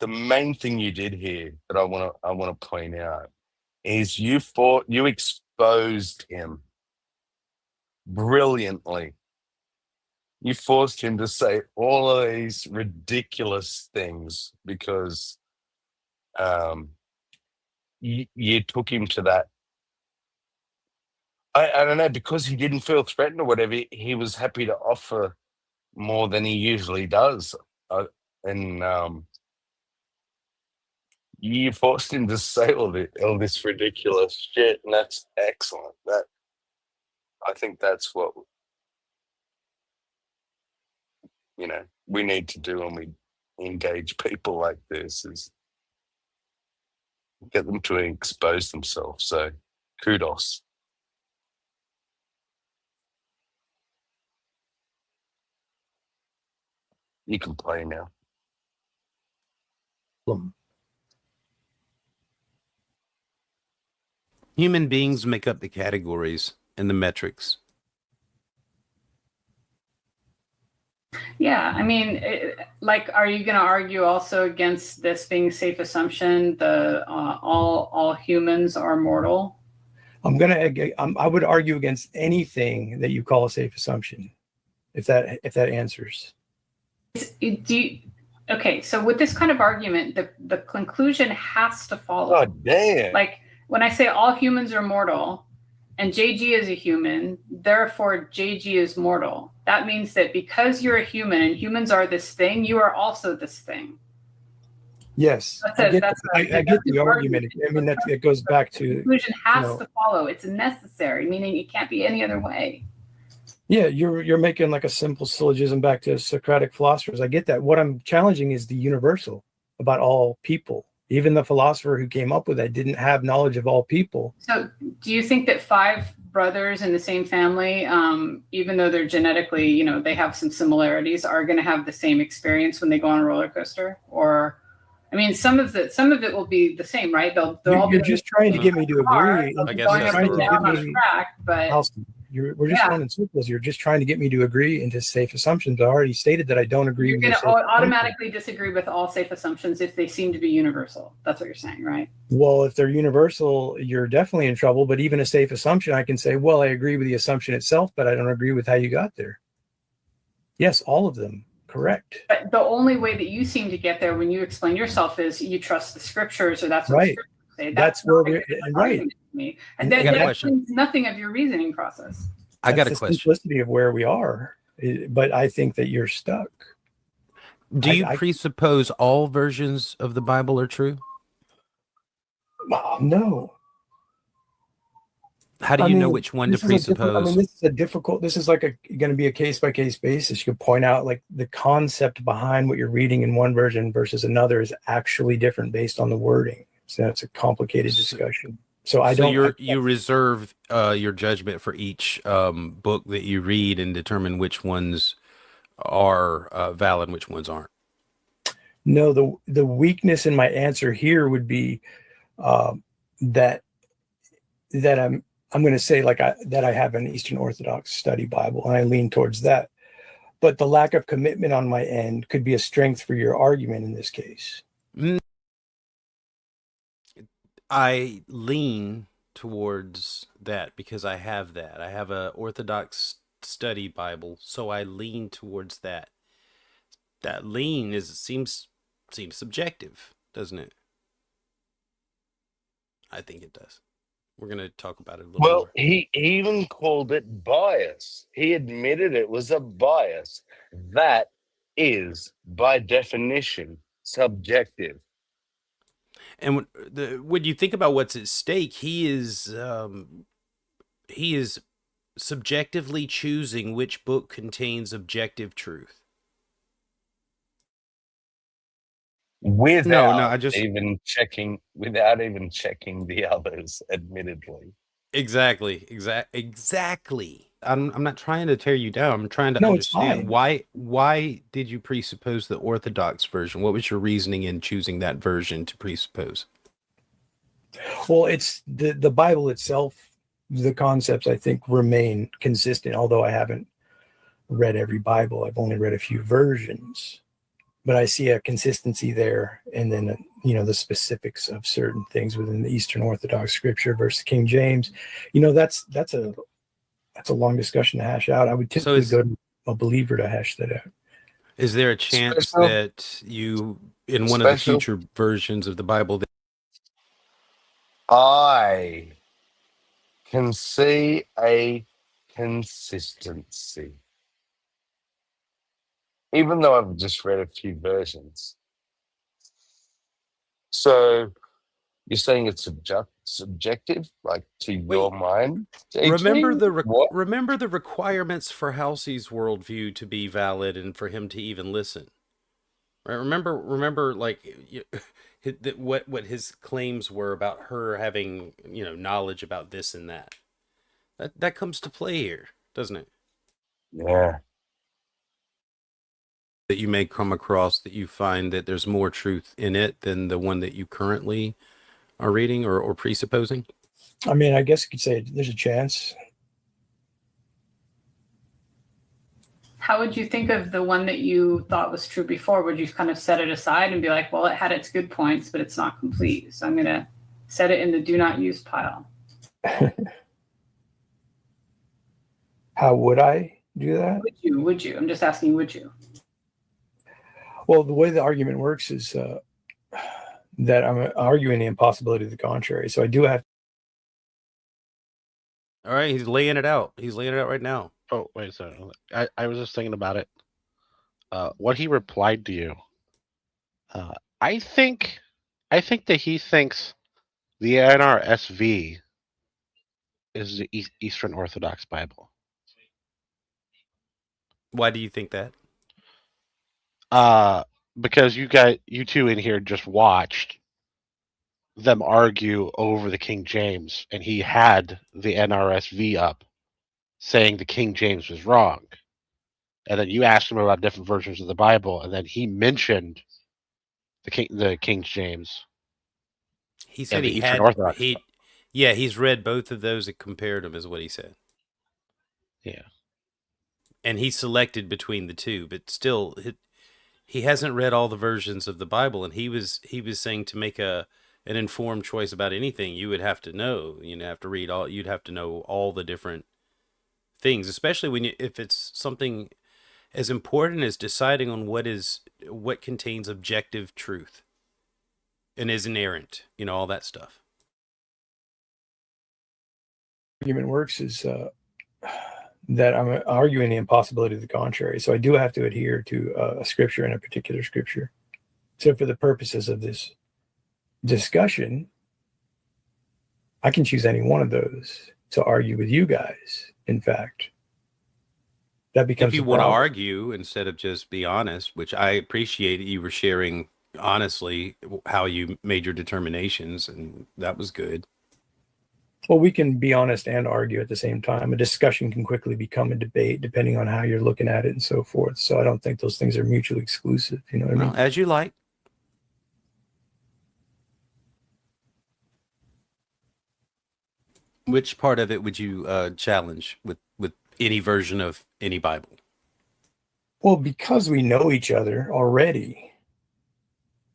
main thing you did here that I want to point out is you exposed him brilliantly. You forced him to say all of these ridiculous things because you took him to that. I don't know, because he didn't feel threatened or whatever, he was happy to offer more than he usually does. You forced him to say all this ridiculous shit, and that's excellent. I think that's what we need to do when we engage people like this, is get them to expose themselves. So kudos. You can play now. Human beings make up the categories and the metrics. Yeah, I mean, are you going to argue also against this being a safe assumption? All humans are mortal. I would argue against anything that you call a safe assumption, if that answers. Okay, so with this kind of argument, the conclusion has to follow. Oh, damn. Like when I say all humans are mortal and JG is a human, therefore JG is mortal. That means that because you're a human and humans are this thing, you are also this thing. Yes, I get the argument. I mean, it goes back to the conclusion has to follow. It's necessary, meaning it can't be any other way. Yeah, you're making like a simple syllogism back to Socratic philosophers. I get that. What I'm challenging is the universal about all people. Even the philosopher who came up with that didn't have knowledge of all people. So do you think that 5 brothers in the same family, even though they're genetically, they have some similarities, are going to have the same experience when they go on a roller coaster? Or, I mean, some of it will be the same, right? They'll all you're just trying to get me to agree. I guess going that's up and the down on a track, but we're just going in circles. You're just trying to get me to agree into safe assumptions. I already stated that I don't agree. You're going to automatically disagree with all safe assumptions if they seem to be universal. That's what you're saying, right? Well, if they're universal, you're definitely in trouble. But even a safe assumption, I can say, well, I agree with the assumption itself, but I don't agree with how you got there. Yes, all of them. Correct. But the only way that you seem to get there when you explain yourself is you trust the scriptures, or that's what right. Scriptures say. That's where we're right. And that explains nothing of your reasoning process. I got a question. Simplicity of where we are, but I think that you're stuck. Do you presuppose all versions of the Bible are true? No. How do you know which one to presuppose? This is like going to be a case by case basis. You could point out like the concept behind what you're reading in one version versus another is actually different based on the wording. So that's a complicated discussion. So you reserve your judgment for each book that you read and determine which ones are valid and which ones aren't. No, the weakness in my answer here would be that I'm going to say that I have an Eastern Orthodox study Bible and I lean towards that. But the lack of commitment on my end could be a strength for your argument in this case. I lean towards that because I have that. I have an Orthodox study Bible, so I lean towards that. That lean seems subjective, doesn't it? I think it does. We're going to talk about it a little more. Well, he even called it bias. He admitted it was a bias. That is, by definition, subjective. And when you think about what's at stake, he is subjectively choosing which book contains objective truth. Without even checking the others, admittedly. Exactly. I'm not trying to tear you down. I'm trying to understand why did you presuppose the Orthodox version? What was your reasoning in choosing that version to presuppose? Well, it's the Bible itself. The concepts I think remain consistent, although I haven't read every Bible. I've only read a few versions. But I see a consistency there, and then the specifics of certain things within the Eastern Orthodox Scripture versus King James. That's a long discussion to hash out. I would typically go to a believer to hash that out. Is there a chance that you, in one of the future versions of the Bible, I can see a consistency? Even though I've just read a few versions. So you're saying it's subjective, like to your Wait, mind, remember JG? What? remember the requirements for Halsey's worldview to be valid and for him to even listen. Right? Remember, like what his claims were about her having, knowledge about this and that. That comes to play here, doesn't it? Yeah. That you may come across that you find that there's more truth in it than the one that you currently are reading or presupposing? I mean, I guess you could say there's a chance. How would you think of the one that you thought was true before? Would you kind of set it aside and be like, well, it had its good points, but it's not complete, so I'm going to set it in the do not use pile? How would I do that? Would you? I'm just asking, would you? Well, the way the argument works is that I'm arguing the impossibility of the contrary. So I do have. All right, he's laying it out. He's laying it out right now. Oh, wait a second. I was just thinking about it. What he replied to you. I think that he thinks the NRSV is the Eastern Orthodox Bible. Why do you think that? Because you two in here just watched them argue over the King James, and he had the NRSV up saying the King James was wrong. And then you asked him about different versions of the Bible, and then he mentioned the King James. He said he had he's read both of those and compared them, is what he said. Yeah. And he selected between the two, but still he hasn't read all the versions of the Bible, and he was saying to make an informed choice about anything, you would have to know, you'd have to know all the different things, especially if it's something as important as deciding on what contains objective truth and is inerrant, all that stuff. Argument works is that I'm arguing the impossibility of the contrary. So I do have to adhere to a scripture and a particular scripture. So for the purposes of this discussion, I can choose any one of those to argue with you guys. In fact, that becomes. If you want to argue instead of just be honest, which I appreciate that you were sharing honestly how you made your determinations, and that was good. Well, we can be honest and argue at the same time. A discussion can quickly become a debate depending on how you're looking at it and so forth. So I don't think those things are mutually exclusive. You know what I mean? As you like. Which part of it would you challenge with any version of any Bible? Well, because we know each other already,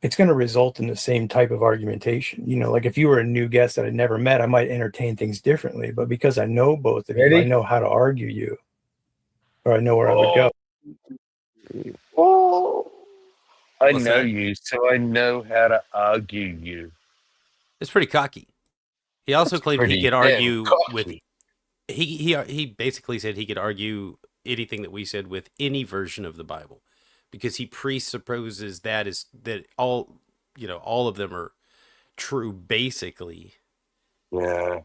it's going to result in the same type of argumentation. Like if you were a new guest that I'd never met, I might entertain things differently. But because I know both of you, I know how to argue you, or I know where I would go. Oh, I know you, so I know how to argue you. It's pretty cocky. He also claimed he could argue with. He basically said he could argue anything that we said with any version of the Bible, because he presupposes that all of them are true. Basically, yeah.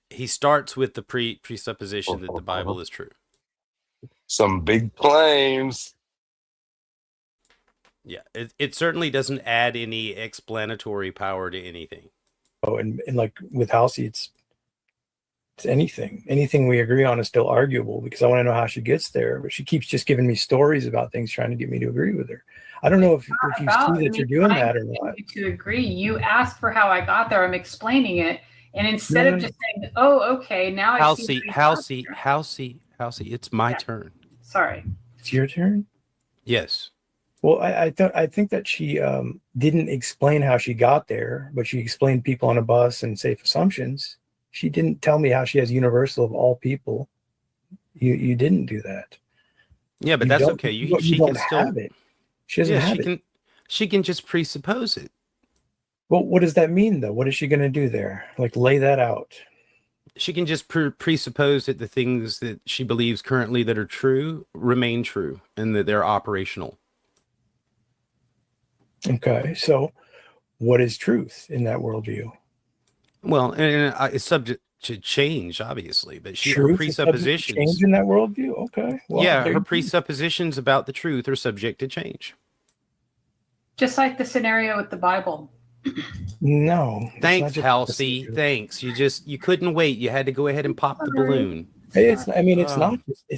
He starts with the presupposition that the Bible is true. Some big claims. Yeah, it certainly doesn't add any explanatory power to anything. Oh, and like with Halsey, it's anything we agree on is still arguable, because I want to know how she gets there. But she keeps just giving me stories about things, trying to get me to agree with her. I don't know if you see that you're doing that or not. To agree, you asked for how I got there. I'm explaining it, and instead of just saying, "Oh, okay, now I see." Halsey, it's my turn. Sorry, it's your turn. Yes. Well, I think that she didn't explain how she got there, but she explained people on a bus and safe assumptions. She didn't tell me how she has universal of all people. You didn't do that. Yeah, but that's okay. She can still have it. She doesn't have it. She can just presuppose it. Well, what does that mean, though? What is she going to do there? Like, lay that out. She can just presuppose that the things that she believes currently that are true remain true, and that they're operational. Okay, so what is truth in that worldview? Well, and it's subject to change, obviously, but her Truth is subject to change presuppositions, in that worldview. Okay, well, yeah, there her you go. presuppositions about the truth are subject to change. Just like the scenario with the Bible. No. Thanks, Halsey. Thanks. You couldn't wait. You had to go ahead and pop the balloon. It's Oh.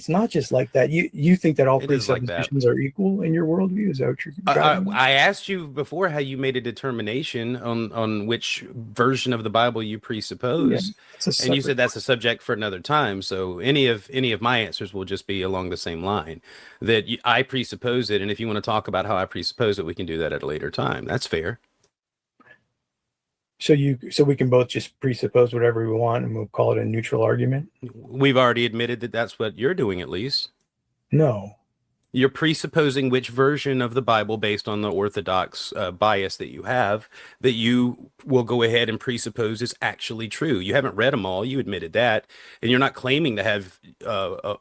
not just like that. You think that all It is like that. presuppositions are equal in your worldview? Is that what you're driving at? I asked you before how you made a determination on which version of the Bible you presuppose, and you said that's a subject for another time. So any of my answers will just be along the same line, that I presuppose it, and if you want to talk about how I presuppose it, we can do that at a later time. That's fair. So we can both just presuppose whatever we want, and we'll call it a neutral argument. We've already admitted that that's what you're doing, at least. No. You're presupposing which version of the Bible, based on the Orthodox bias that you have, that you will go ahead and presuppose is actually true. You haven't read them all. You admitted that. And you're not claiming to have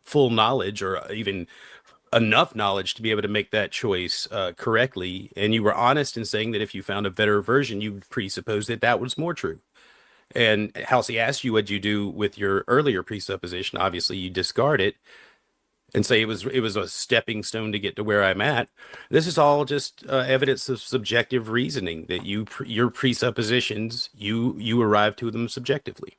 full knowledge or even enough knowledge to be able to make that choice correctly. And you were honest in saying that if you found a better version, you presuppose that that was more true. And Halsey asked you what you do with your earlier presupposition. Obviously, you discard it and say it was a stepping stone to get to where I'm at. This is all just evidence of subjective reasoning, that your presuppositions, you arrive to them subjectively.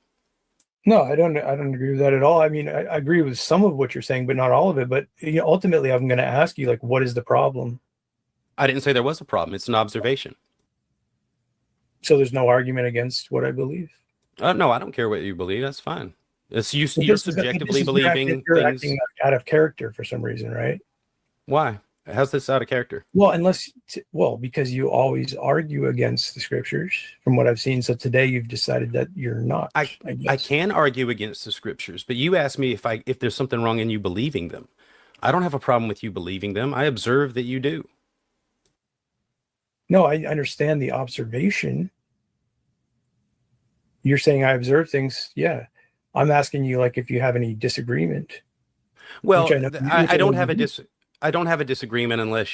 No, I don't agree with that at all. I mean, I agree with some of what you're saying, but not all of it. But ultimately, I'm going to ask you, like, what is the problem? I didn't say there was a problem. It's an observation. So there's no argument against what I believe? No, I don't care what you believe. That's fine. It's you're subjectively believing you're things. acting out of character for some reason, right? Why? How's this out of character? Well, because you always argue against the scriptures, from what I've seen. So today you've decided that you're not. I can argue against the scriptures, but you asked me if there's something wrong in you believing them. I don't have a problem with you believing them. I observe that you do. No, I understand the observation. You're saying I observe things. Yeah. I'm asking you, like, if you have any disagreement. Well, I don't have a disagreement unless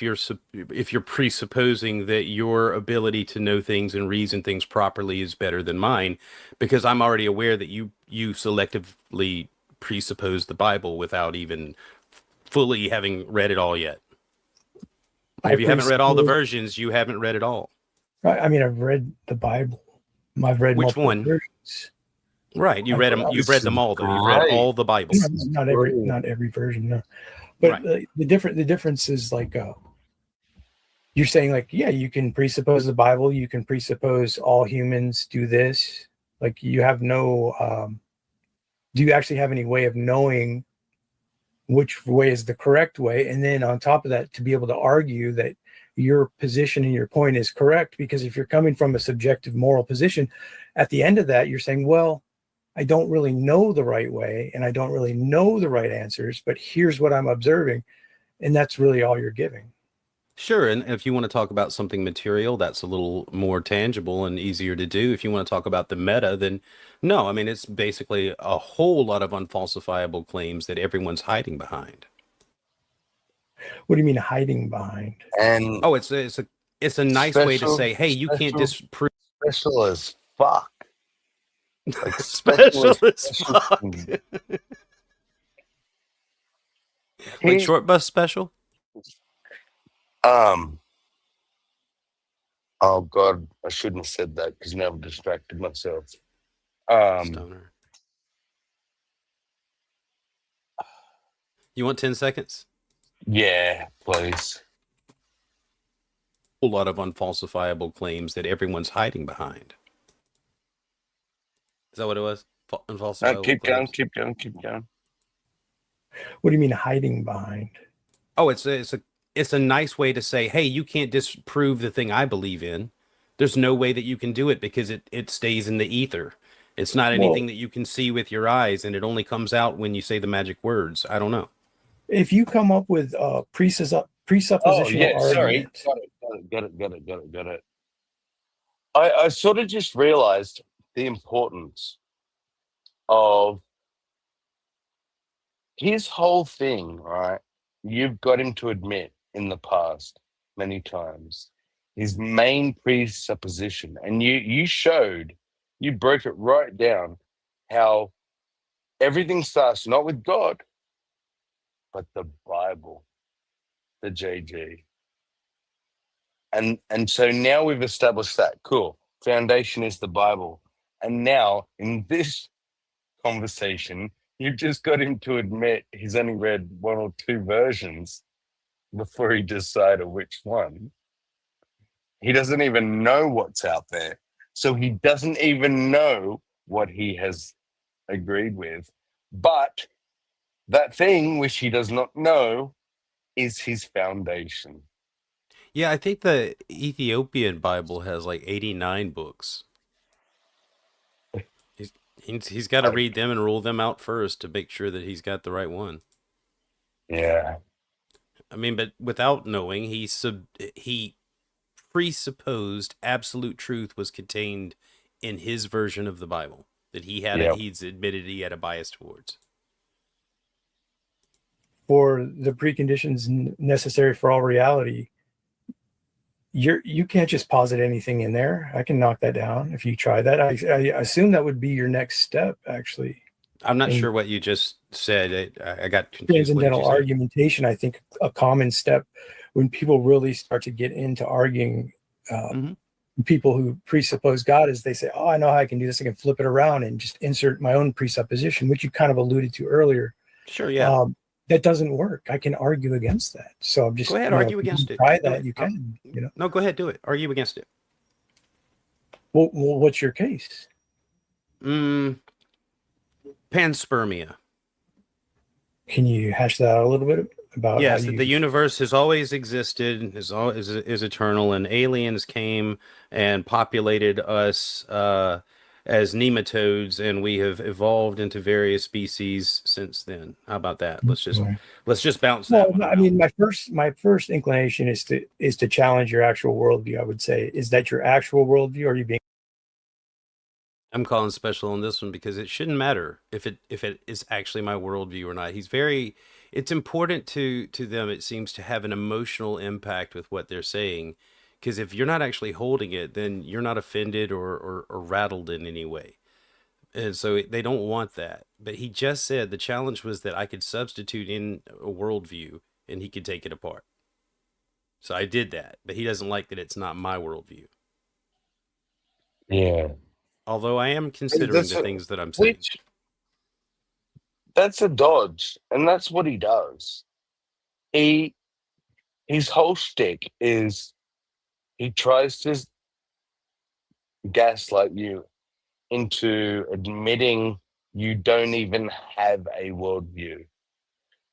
if you're presupposing that your ability to know things and reason things properly is better than mine, because I'm already aware that you selectively presuppose the Bible without even fully having read it all yet. If you haven't read all the versions, you haven't read it all. I mean, I've read the Bible. I've read which one? Versions. Right, you read them. You've read them all, though. You've read all the Bible. Not every version, no. But right. The difference is, like, you're saying, like, yeah, you can presuppose the Bible. You can presuppose all humans do this. Like, you have no. Do you actually have any way of knowing which way is the correct way? And then on top of that, to be able to argue that your position and your point is correct, because if you're coming from a subjective moral position, at the end of that, you're saying, well, I don't really know the right way and I don't really know the right answers, but here's what I'm observing. And that's really all you're giving. Sure. And if you want to talk about something material, that's a little more tangible and easier to do. If you want to talk about the meta, then no, I mean, it's basically a whole lot of unfalsifiable claims that everyone's hiding behind. What do you mean hiding behind? And it's a nice way to say, hey, you can't disprove. Special as fuck. Like special as fuck. Like short bus special? Oh God, I shouldn't have said that because now I've distracted myself. Stoner. You want 10 seconds? Yeah, please. A whole lot of unfalsifiable claims that everyone's hiding behind. Is that what it was? Unfalsifiable Keep claims? going. What do you mean hiding behind? Oh, it's a nice way to say, hey, you can't disprove the thing I believe in. There's no way that you can do it because it stays in the ether. It's not anything that you can see with your eyes, and it only comes out when you say the magic words. I don't know. If you come up with presuppositional argument. Got it. I sort of just realized the importance of his whole thing, right? You've got him to admit in the past many times his main presupposition, and you broke it right down, how everything starts not with God, but the Bible, the JG. And so now we've established that. Cool. Foundation is the Bible. And now in this conversation, you've just got him to admit he's only read one or two versions before he decided which one. He doesn't even know what's out there. So he doesn't even know what he has agreed with. But that thing which he does not know is his foundation. Yeah, I think the Ethiopian Bible has like 89 books. He's got to read them and rule them out first to make sure that he's got the right one. Yeah. I mean, but without knowing, he presupposed absolute truth was contained in his version of the Bible that he had. He's admitted he had a bias towards. For the preconditions necessary for all reality, you can't just posit anything in there. I can knock that down if you try that. I assume that would be your next step, actually. I'm not sure what you just said. I got confused. Transcendental argumentation, I think a common step when people really start to get into arguing, people who presuppose God, is they say, oh, I know how I can do this. I can flip it around and just insert my own presupposition, which you kind of alluded to earlier. Sure, yeah. That doesn't work. I can argue against that. So I'm just go ahead, argue against it. Try that. You can. No, go ahead, do it. Argue against it. Well, what's your case? Panspermia. Can you hash that out a little bit about? Yes, the universe has always existed, is eternal, and aliens came and populated us as nematodes, and we have evolved into various species since then. How about that? Let's just bounce that one. I mean, my first inclination is to challenge your actual worldview. I would say, is that your actual worldview? Or are you being? I'm calling special on this one because it shouldn't matter if it is actually my worldview or not. It's important to them, it seems, to have an emotional impact with what they're saying. Because if you're not actually holding it, then you're not offended or rattled in any way. And so they don't want that. But he just said the challenge was that I could substitute in a worldview and he could take it apart. So I did that. But he doesn't like that it's not my worldview. Yeah. Although I am considering the things that I'm saying. That's a dodge. And that's what he does. His whole shtick is he tries to gaslight you into admitting you don't even have a worldview.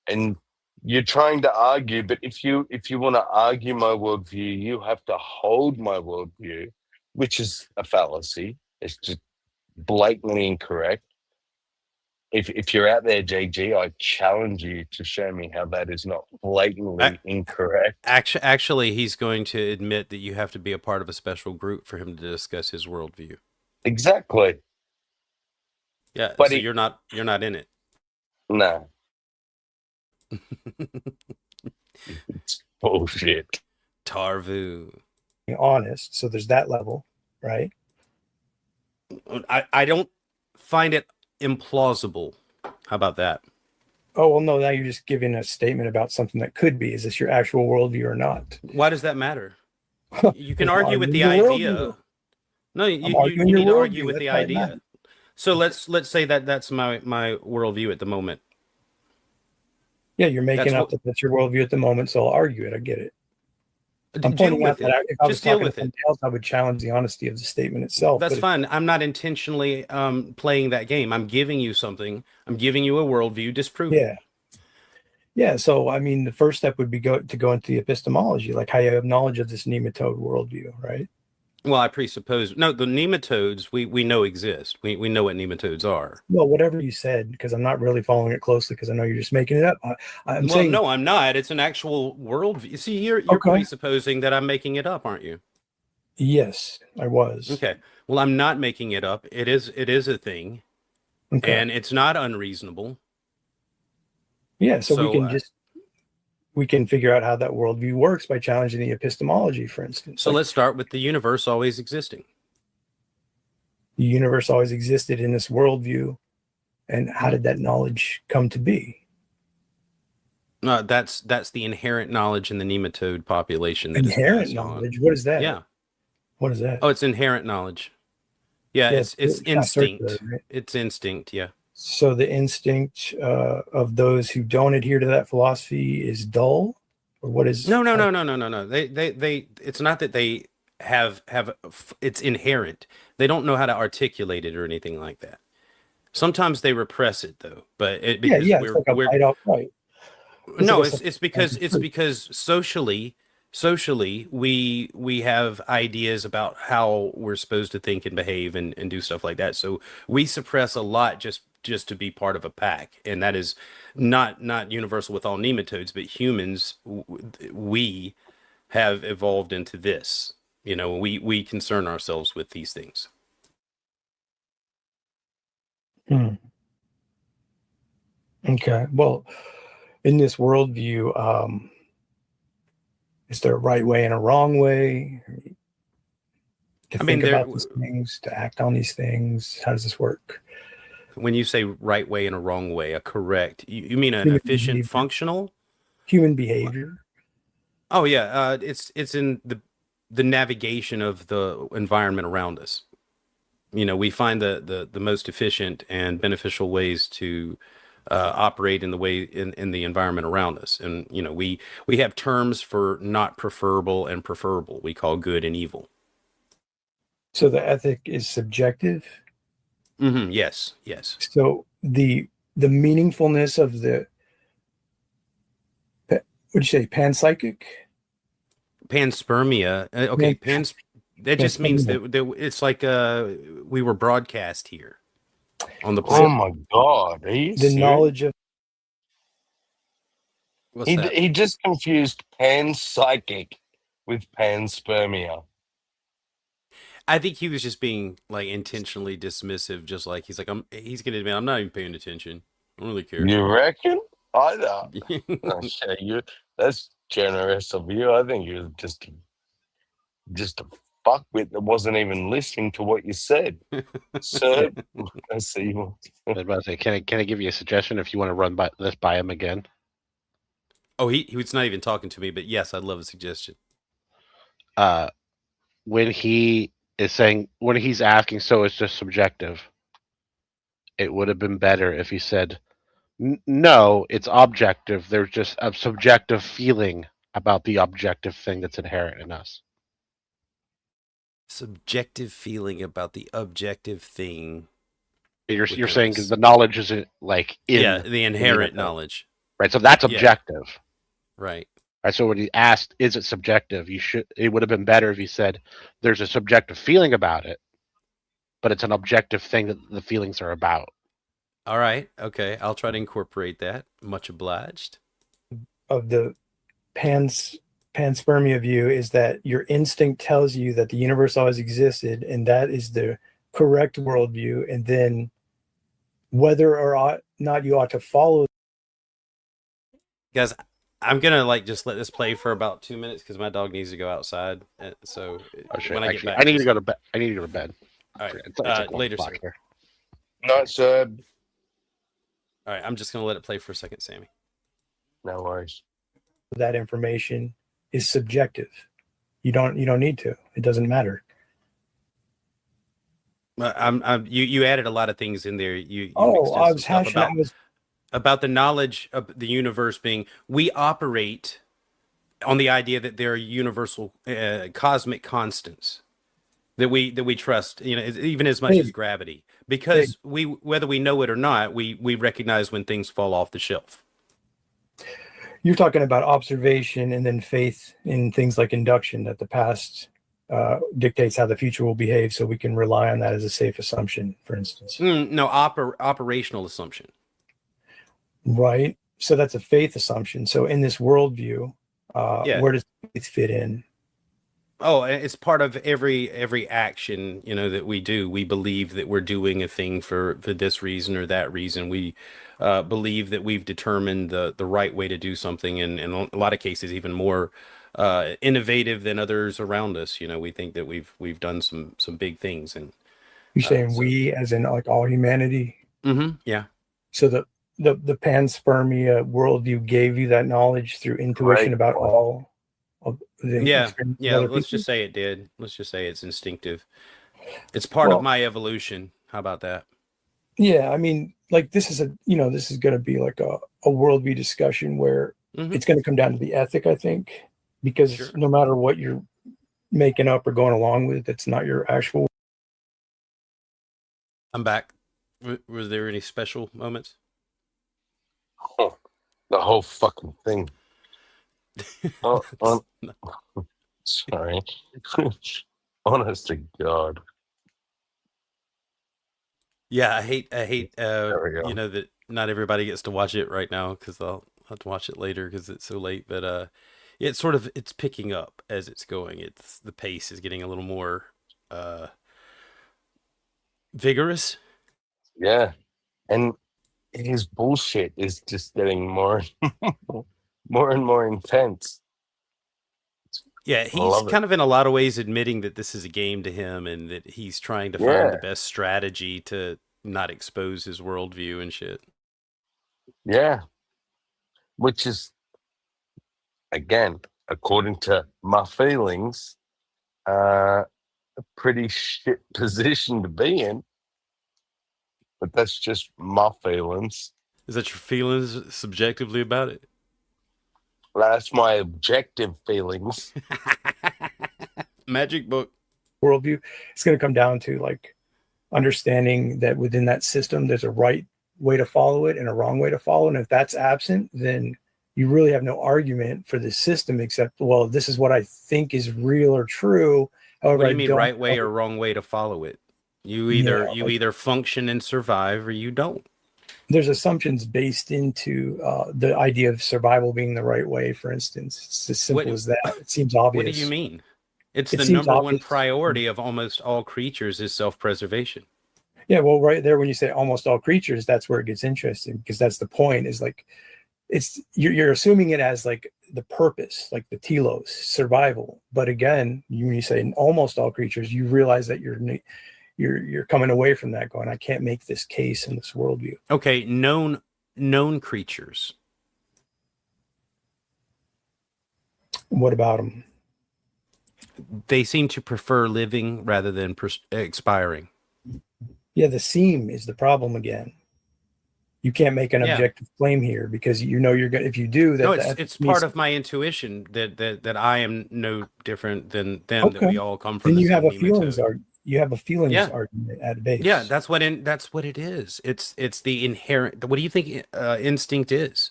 And you're trying to argue, but if you want to argue my worldview, you have to hold my worldview, which is a fallacy. It's just blatantly incorrect. If you're out there, JG, I challenge you to show me how that is not blatantly incorrect. Actually, he's going to admit that you have to be a part of a special group for him to discuss his worldview. Exactly. Yeah, but so you're not in it. No. It's bullshit. Tarvu. Honest. So there's that level, right? I don't find it implausible. How about that? Oh, well, no, now you're just giving a statement about something that could be. Is this your actual worldview or not? Why does that matter? You can argue with the idea. No, you need to argue with the idea. So let's say that's my worldview at the moment. Yeah, you're making up that that's your worldview at the moment, so I'll argue it. I get it. I'm pointing out that if I was talking to somebody else, I would challenge the honesty of the statement itself. That's fine. I'm not intentionally playing that game. I'm giving you something. I'm giving you a worldview. Disprove it. Yeah. So, I mean, the first step would be to go into the epistemology, like how you have knowledge of this nematode worldview, right? Well, I presuppose the nematodes we know exist. We know what nematodes are. Well, whatever you said, because I'm not really following it closely, because I know you're just making it up. I'm saying no, I'm not. It's an actual worldview. See, you're presupposing that I'm making it up, aren't you? Yes, I was. Okay. Well, I'm not making it up. It is a thing, and it's not unreasonable. Yeah. So we can just we can figure out how that worldview works by challenging the epistemology, for instance. So let's start with the universe always existing. The universe always existed in this worldview, and how did that knowledge come to be? That's the inherent knowledge in the nematode population. That Inherent is knowledge. What is that? Yeah. What is that? Oh, it's inherent knowledge. Yeah, it's instinct. Right? It's instinct. Yeah. So the instinct of those who don't adhere to that philosophy is dull, or what is? No. They. It's not that they have. It's inherent. They don't know how to articulate it or anything like that. Sometimes they repress it though, but because it's like a bite off right. No, it's because socially we have ideas about how we're supposed to think and behave and do stuff like that. So we suppress a lot just to be part of a pack, and that is not universal with all nematodes, but humans, we have evolved into this. You know, we concern ourselves with these things. Okay, well, in this worldview, is there a right way and a wrong way to think about these things, to act on these things? How does this work? When you say right way and a wrong way, a correct, you mean an efficient, behavior. Functional? Human behavior. Oh yeah, it's in the navigation of the environment around us. You know, we find the most efficient and beneficial ways to operate in the way in the environment around us. And you know, we have terms for not preferable and preferable. We call good and evil. So the ethic is subjective. Mm-hmm. Yes. So the meaningfulness of the, what'd you say, panpsychic? Panspermia. Okay, that just means that it's like we were broadcast here on the planet. Oh my God! Are you the serious? Knowledge of. He just confused panpsychic with panspermia. I think he was just being like intentionally dismissive, just like he's gonna admit, I'm not even paying attention. I don't really care. You reckon? I don't. Okay, that's generous of you. I think you're just a fuckwit that wasn't even listening to what you said. Sir, I see you. I was about to say, can I give you a suggestion if you want to run this by him again? Oh, he was not even talking to me, but yes, I'd love a suggestion. When he is saying, when he's asking, so it's just subjective, it would have been better if he said, no, it's objective. There's just a subjective feeling about the objective thing that's inherent in us. Subjective feeling about the objective thing. You're saying because the knowledge isn't like the inherent knowledge, right? So that's objective, right? Right. So when he asked, "Is it subjective?" It would have been better if he said, "There's a subjective feeling about it, but it's an objective thing that the feelings are about." All right. Okay. I'll try to incorporate that. Much obliged. Of the panspermia view is that your instinct tells you that the universe always existed, and that is the correct worldview. And then whether or not you ought to follow. Guys, I'm gonna just let this play for about 2 minutes because my dog needs to go outside. So when I get back, I need to go to bed. I need to go to bed. All right. It's like Later, sir. Here. No, sir. All right. I'm just gonna let it play for a second, Sammy. No worries. That information is subjective. You don't need to. It doesn't matter. You added a lot of things in there. I was hashing about the knowledge of the universe being, we operate on the idea that there are universal cosmic constants that we trust, you know, even as much as gravity, because whether we know it or not, we recognize when things fall off the shelf. You're talking about observation and then faith in things like induction, that the past dictates how the future will behave, so we can rely on that as a safe assumption, for instance. No, operational assumption. Right. So that's a faith assumption. So in this worldview, where does faith fit in? Oh, it's part of every action, that we do. We believe that we're doing a thing for this reason or that reason. We believe that we've determined the right way to do something, and in a lot of cases, even more innovative than others around us. We think that we've done some big things, and You're saying so. we, as in like all humanity? Yeah. So the panspermia worldview gave you that knowledge through intuition about all of the experience of other Let's people? just say it did. Let's just say it's instinctive. It's part of my evolution. How about that? Yeah, I mean, like this is going to be like a worldview discussion where it's going to come down to the ethic, I think, because no matter what you're making up or going along with, it's not your actual. I'm back. Were there any special moments? Oh, the whole fucking thing. Sorry. Honest to God. Yeah, I hate that not everybody gets to watch it right now, because I'll have to watch it later because it's so late. But it's picking up as it's going. The pace is getting a little more vigorous. Yeah. And his bullshit is just getting more and more intense. Yeah, he's kind of in a lot of ways admitting that this is a game to him, and that he's trying to find the best strategy to not expose his worldview and shit. Yeah. Which is, again, according to my feelings, a pretty shit position to be in. But that's just my feelings. Is that your feelings subjectively about it? That's my objective feelings. Magic book. Worldview. It's going to come down to like understanding that within that system, there's a right way to follow it and a wrong way to follow. And if that's absent, then you really have no argument for the system except, well, this is what I think is real or true. However, what do you mean right way or wrong way to follow it? You either function and survive, or you don't. There's assumptions based into the idea of survival being the right way, for instance. It's as simple as that. It seems obvious. What do you mean? It's the number one priority of almost all creatures is self-preservation. Yeah, well, right there, when you say almost all creatures, that's where it gets interesting, because that's the point, is like, you're assuming it as like the purpose, like the telos, survival. But again, when you say almost all creatures, you realize that you're coming away from that, going, I can't make this case in this worldview. Okay, known creatures. What about them? They seem to prefer living rather than expiring. Yeah, the seam is the problem again. You can't make an objective claim here, because you're going. If you do that, no, it's part of my intuition that I am no different than them. Okay. That we all come from. Then the you same have a feelings argument. You have a feelings argument at base. Yeah, that's what it is. It's the inherent. What do you think instinct is?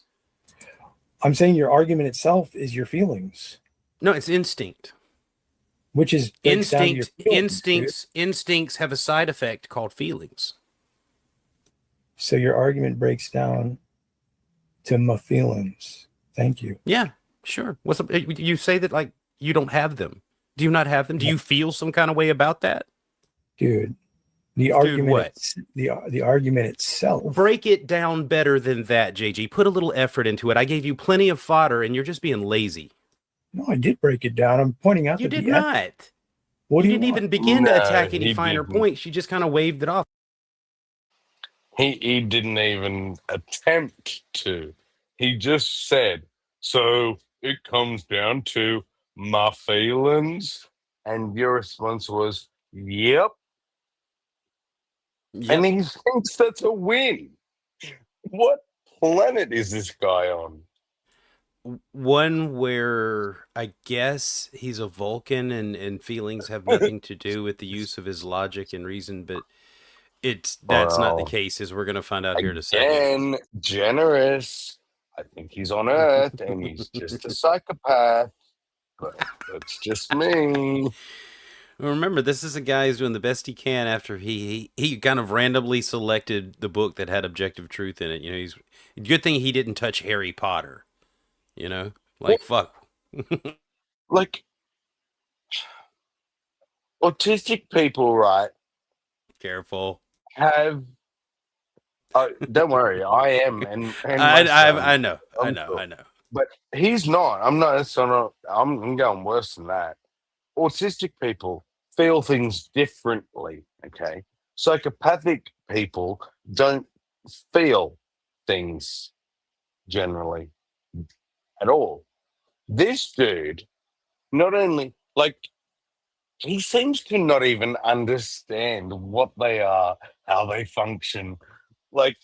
I'm saying your argument itself is your feelings. No, it's instinct. Which is instincts have a side effect called feelings. So your argument breaks down to my feelings. Thank you. Yeah, sure. What's up? You say that like you don't have them. Do you not have them? Do you feel some kind of way about that? Dude, the argument itself. Break it down better than that, JG. Put a little effort into it. I gave you plenty of fodder, and you're just being lazy. No, I did break it down. I'm pointing out you did not. What you didn't even begin to attack any finer points. You just kind of waved it off. He didn't even attempt to. He just said, so it comes down to my feelings. And your response was, yep. And he thinks that's a win. What planet is this guy on? One where I guess he's a Vulcan, and feelings have nothing to do with the use of his logic and reason, but that's not the case, as we're going to find out here in a second. Again, generous. I think he's on Earth, and he's just a psychopath. But that's just me. Remember, this is a guy who's doing the best he can after he kind of randomly selected the book that had objective truth in it. He's good thing he didn't touch Harry Potter. Fuck. Like, autistic people, right, Careful. have. Oh, don't worry, I am, and my son. I know. But he's not. I'm not. That's not. I'm going worse than that. Autistic people feel things differently. Okay, psychopathic people don't feel things generally at all. This dude, not only like he seems to not even understand what they are, how they function. Like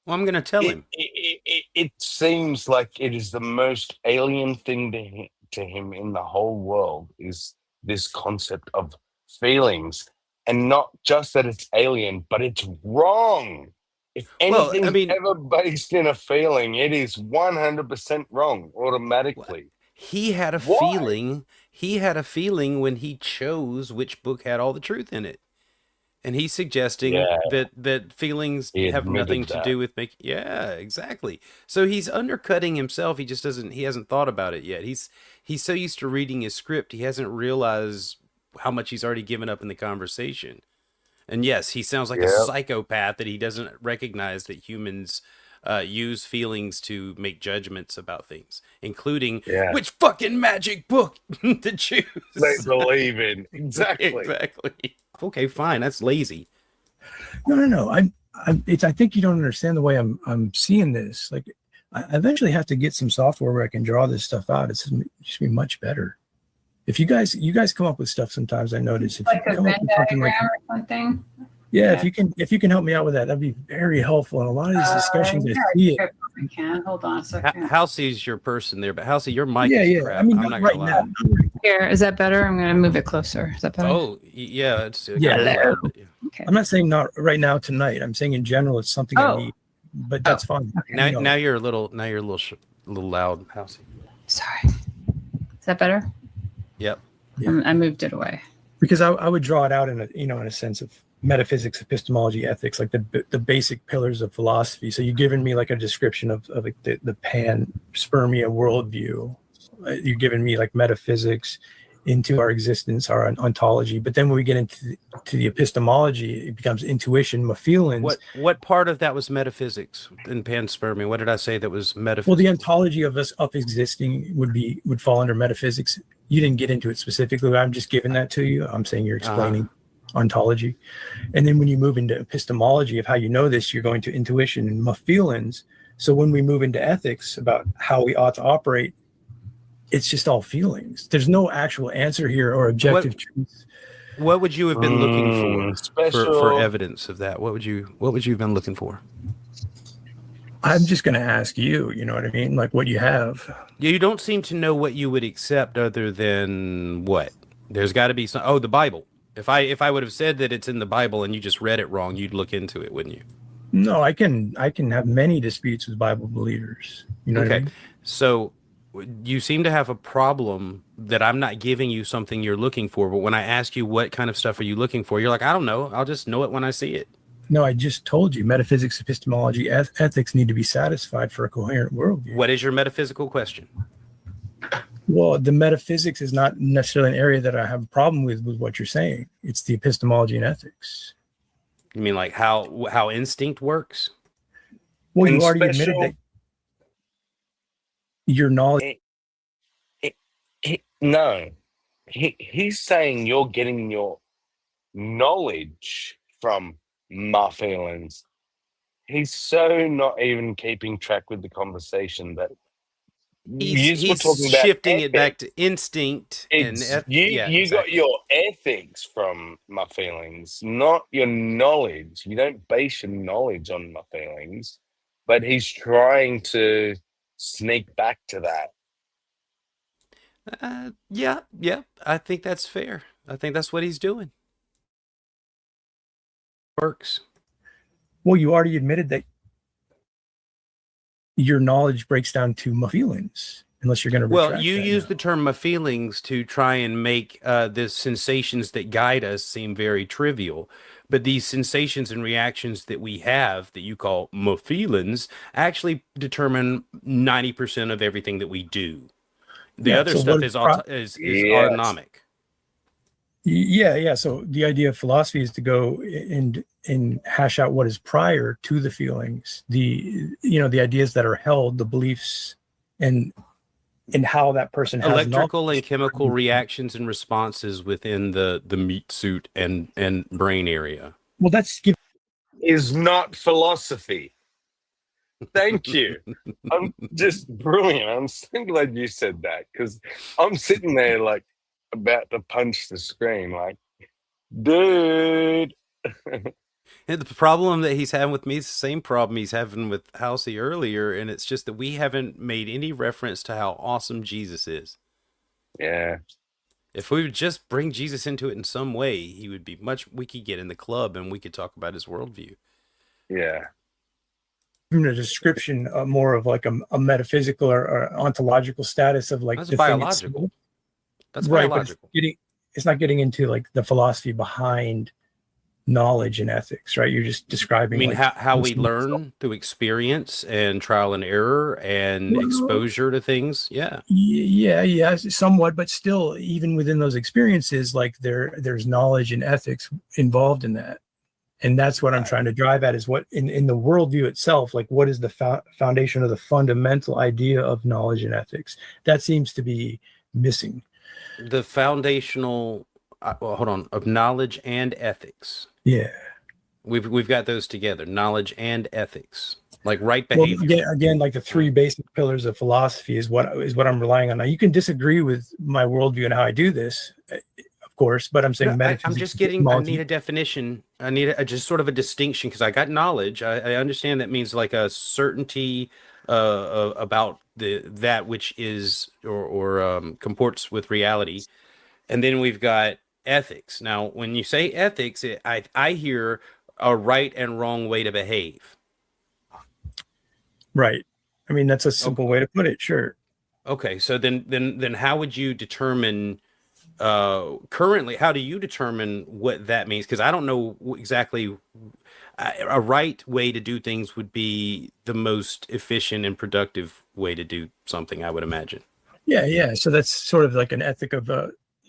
Well, I'm going to tell him. it seems like it is the most alien thing to him in the whole world is this concept of feelings, and not just that it's alien, but it's wrong. If Well, I anything's mean, ever based in a feeling, it is 100% wrong automatically. he had a Why? feeling. He had a feeling when he chose which book had all the truth in it. And he's suggesting Yeah, that feelings he have nothing admitted to that. do with making. Yeah, exactly. So he's undercutting himself. He just doesn't. He hasn't thought about it yet. He's so used to reading his script, he hasn't realized how much he's already given up in the conversation. And yes, he sounds like a Yeah, psychopath that he doesn't recognize that humans use feelings to make judgments about things, including yeah. which fucking magic book to choose. They believe in. Exactly. Exactly. Okay, fine. That's lazy. No. I think you don't understand the way I'm seeing this. Like, I eventually have to get some software where I can draw this stuff out. It's just be much better. If you guys come up with stuff sometimes, I notice if Like you a come up Venn with something like, diagram or something. yeah, if you can help me out with that, that'd be very helpful. In a lot of these discussions, I see it. I can. Hold on a second. Halsey's your person there, but Halsey, your mic Yeah, is yeah. crap. I mean, I'm not right gonna lie. now. Here, is that better? I'm going to move it closer. Is that better? Oh, yeah, it's Yeah. loud, but yeah. Okay. I'm not saying not right now tonight. I'm saying in general, it's something I need, but that's fine. Now, You know. now you're a little loud, Halsey. Sorry. Is that better? Yep. Yeah. I moved it away. Because I would draw it out in a sense of metaphysics, epistemology, ethics, like the basic pillars of philosophy. So you've given me like a description of like the panspermia worldview. You've given me like metaphysics into our existence, our ontology. But then when we get into the epistemology, it becomes intuition, my feelings. What part of that was metaphysics in panspermia? What did I say that was metaphysics? Well, the ontology of us up existing would fall under metaphysics. You didn't get into it specifically. I'm just giving that to you. I'm saying you're explaining ontology. And then when you move into epistemology of how you know this, you're going to intuition and my feelings. So when we move into ethics about how we ought to operate, it's just all feelings. There's no actual answer here or objective truth. What would you have been looking for special evidence of that? What would you have been looking for? I'm just going to ask you, you know what I mean? Like what you have. You don't seem to know what you would accept other than what? There's got to be some. Oh, the Bible. If I would have said that it's in the Bible and you just read it wrong, you'd look into it, wouldn't you? No, I can have many disputes with Bible believers. You know what I mean? So you seem to have a problem that I'm not giving you something you're looking for. But when I ask you what kind of stuff are you looking for, you're like, I don't know. I'll just know it when I see it. No, I just told you metaphysics, epistemology, ethics need to be satisfied for a coherent worldview. What is your metaphysical question? Well, the metaphysics is not necessarily an area that I have a problem with what you're saying. It's the epistemology and ethics. You mean like how instinct works? Well, you already admitted that your knowledge. No, he's saying you're getting your knowledge from my feelings. He's so not even keeping track with the conversation that he's shifting it back to instinct. You got your ethics from my feelings, not your knowledge. You don't base your knowledge on my feelings, but he's trying to sneak back to that. Yeah. I think that's fair. I think that's what he's doing. Works. Well, you already admitted that your knowledge breaks down to my feelings, unless you're going to. Well, you use the term "my feelings" to try and make the sensations that guide us seem very trivial. But these sensations and reactions that we have, that you call my feelings, actually determine 90% of everything that we do. The other stuff is autonomic. Yeah. So the idea of philosophy is to go and hash out what is prior to the feelings, the ideas that are held, the beliefs, and how that person has Electrical and knowledge. chemical reactions and responses within the meat suit and brain area. Well, that's is not philosophy. Thank you. I'm just brilliant. I'm so glad you said that, because I'm sitting there like about to punch the screen, like, dude. And the problem that he's having with me is the same problem he's having with Halsey earlier, and it's just that we haven't made any reference to how awesome Jesus is. Yeah. If we would just bring Jesus into it in some way, he would be we could get in the club and we could talk about his worldview. Yeah. Even a description more of like a metaphysical or ontological status of like That's the biological. thing. That's Right, biological. but it's not getting into like the philosophy behind knowledge and ethics, right? You're just describing. I mean, like, how we learn through experience and trial and error and exposure to things. Yeah. Yeah, somewhat, but still, even within those experiences, like there's knowledge and ethics involved in that, and that's what I'm trying to drive at. Is what in the worldview itself, like what is the foundation of the fundamental idea of knowledge and ethics? That seems to be missing. The foundational, hold on, of knowledge and ethics. Yeah. We've got those together, knowledge and ethics, like right behavior. Well, again, like the three basic pillars of philosophy is what I'm relying on. Now, you can disagree with my worldview and how I do this, of course, but I'm saying metaphysics. I'm just getting. I need a definition. I need just sort of a distinction, because I got knowledge. I understand that means like a certainty about that which is or comports with reality, and then we've got ethics. Now, when you say ethics, I hear a right and wrong way to behave. Right. I mean, that's a simple way to put it. Sure. Okay. So then how would you determine currently, how do you determine what that means? Because I don't know exactly. A right way to do things would be the most efficient and productive way to do something, I would imagine. Yeah. So that's sort of like an ethic of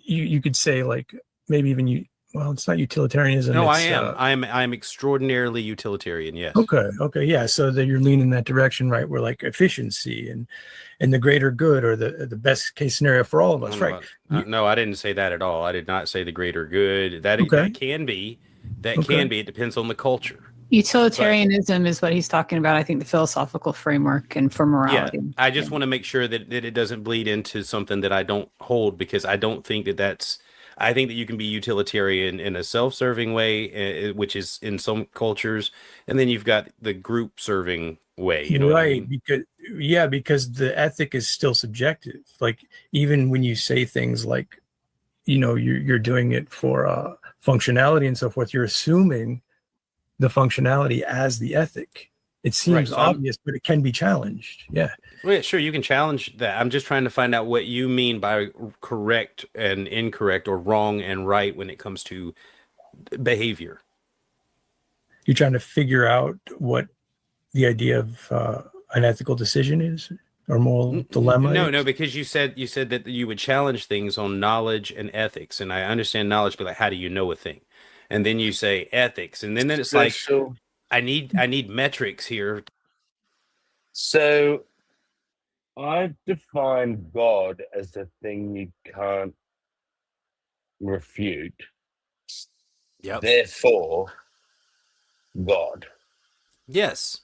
you could say like maybe even well, it's not utilitarianism. No, I'm extraordinarily utilitarian. Yes. Okay. Yeah. So that you're leaning that direction, right? Where like efficiency and the greater good, or the best case scenario for all of us, right? No, I didn't say that at all. I did not say the greater good. That can be. Can be. It depends on the culture. Utilitarianism is what he's talking about. I think the philosophical framework and for morality. Yeah, I just want to make sure that it doesn't bleed into something that I don't hold, because I don't think that's. I think that you can be utilitarian in a self-serving way, which is in some cultures, and then you've got the group-serving way. You know what I mean? Because the ethic is still subjective. Like even when you say things like, you're doing it for functionality and so forth, you're assuming the functionality as the ethic. It seems obvious, but it can be challenged. Yeah. Well, yeah, sure, you can challenge that. I'm just trying to find out what you mean by correct and incorrect, or wrong and right, when it comes to behavior. You're trying to figure out what the idea of an ethical decision is, or moral dilemma. No, because you said that you would challenge things on knowledge and ethics, and I understand knowledge, but like, how do you know a thing? And then you say ethics, and then it's like, I need metrics here. So I've defined God as the thing you can't refute. Yep. Therefore, God. Yes.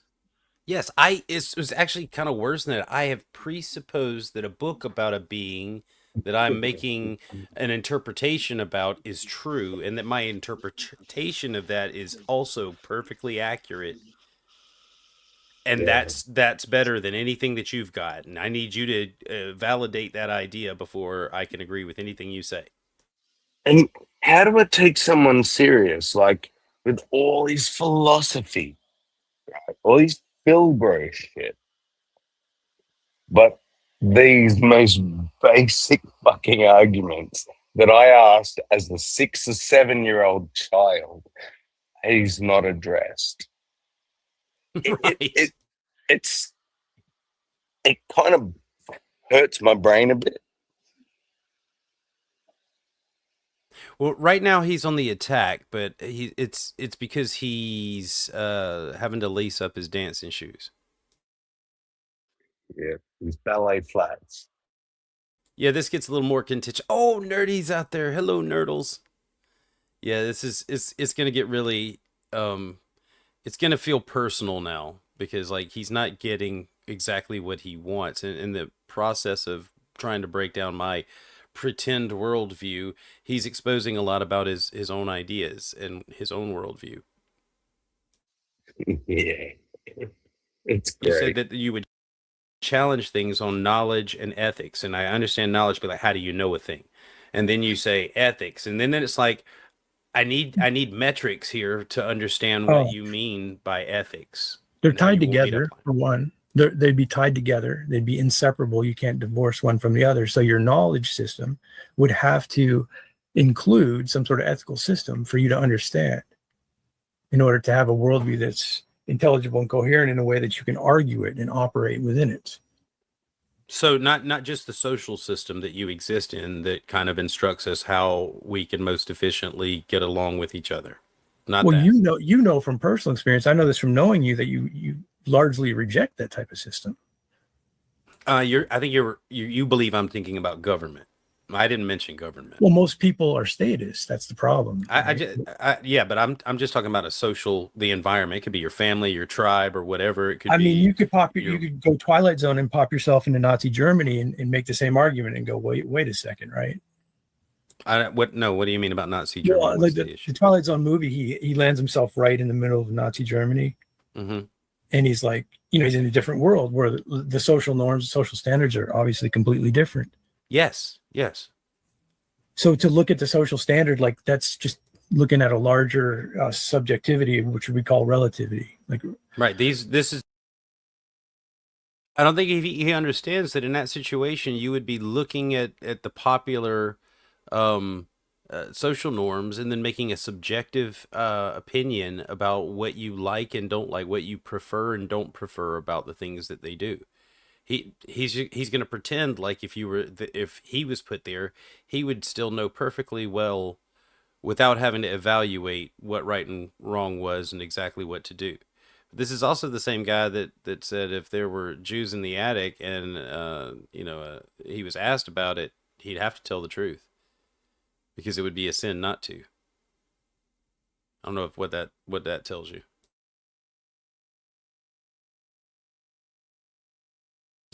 It was actually kind of worse than that. I have presupposed that a book about a being that I'm making an interpretation about is true, and that my interpretation of that is also perfectly accurate. And that's better than anything that you've got. And I need you to validate that idea before I can agree with anything you say. And how do I take someone serious, like with all his philosophy, right? All his Bilbro shit, but these most basic fucking arguments that I asked as a 6 or 7 year old child, he's not addressed. It kind of hurts my brain a bit. Well, right now he's on the attack, but it's because he's having to lace up his dancing shoes. Yeah, his ballet flats. Yeah, this gets a little more contentious. Oh, nerdies out there. Hello, nerdles. Yeah, this is it's gonna get really it's gonna feel personal now because like he's not getting exactly what he wants. And in the process of trying to break down my pretend worldview, he's exposing a lot about his own ideas and his own worldview. Yeah, it's You said great. that you would challenge things on knowledge and ethics, and I understand knowledge, but like, how do you know a thing? And then you say ethics, and then it's like, I need metrics here to understand what Oh, you mean by ethics they're and how tied you won't beat up together on it. for one. They'd be tied together. They'd be inseparable. You can't divorce one from the other. So your knowledge system would have to include some sort of ethical system for you to understand in order to have a worldview that's intelligible and coherent in a way that you can argue it and operate within it. So not just the social system that you exist in that kind of instructs us how we can most efficiently get along with each other. Not Well, that. you know from personal experience. I know this from knowing you that you largely reject that type of system. I think you believe I'm thinking about government. I didn't mention government. Well, most people are statists. That's the problem. Yeah, but I'm just talking about the environment. It could be your family, your tribe, or whatever. It could. I mean, be you could go Twilight Zone and pop yourself into Nazi Germany and make the same argument and go, wait a second, right? What do you mean about Nazi Germany? Well, like the Twilight Zone movie, he lands himself right in the middle of Nazi Germany, mm-hmm. and he's like, he's in a different world where the social norms, social standards are obviously completely different. Yes. So to look at the social standard, like that's just looking at a larger subjectivity, which we call relativity. Like, right. This is. I don't think he understands that in that situation you would be looking at the popular social norms and then making a subjective opinion about what you like and don't like, what you prefer and don't prefer about the things that they do. He's going to pretend like if he was put there, he would still know perfectly well without having to evaluate what right and wrong was and exactly what to do. This is also the same guy that said if there were Jews in the attic and he was asked about it, he'd have to tell the truth because it would be a sin not to. I don't know what that tells you.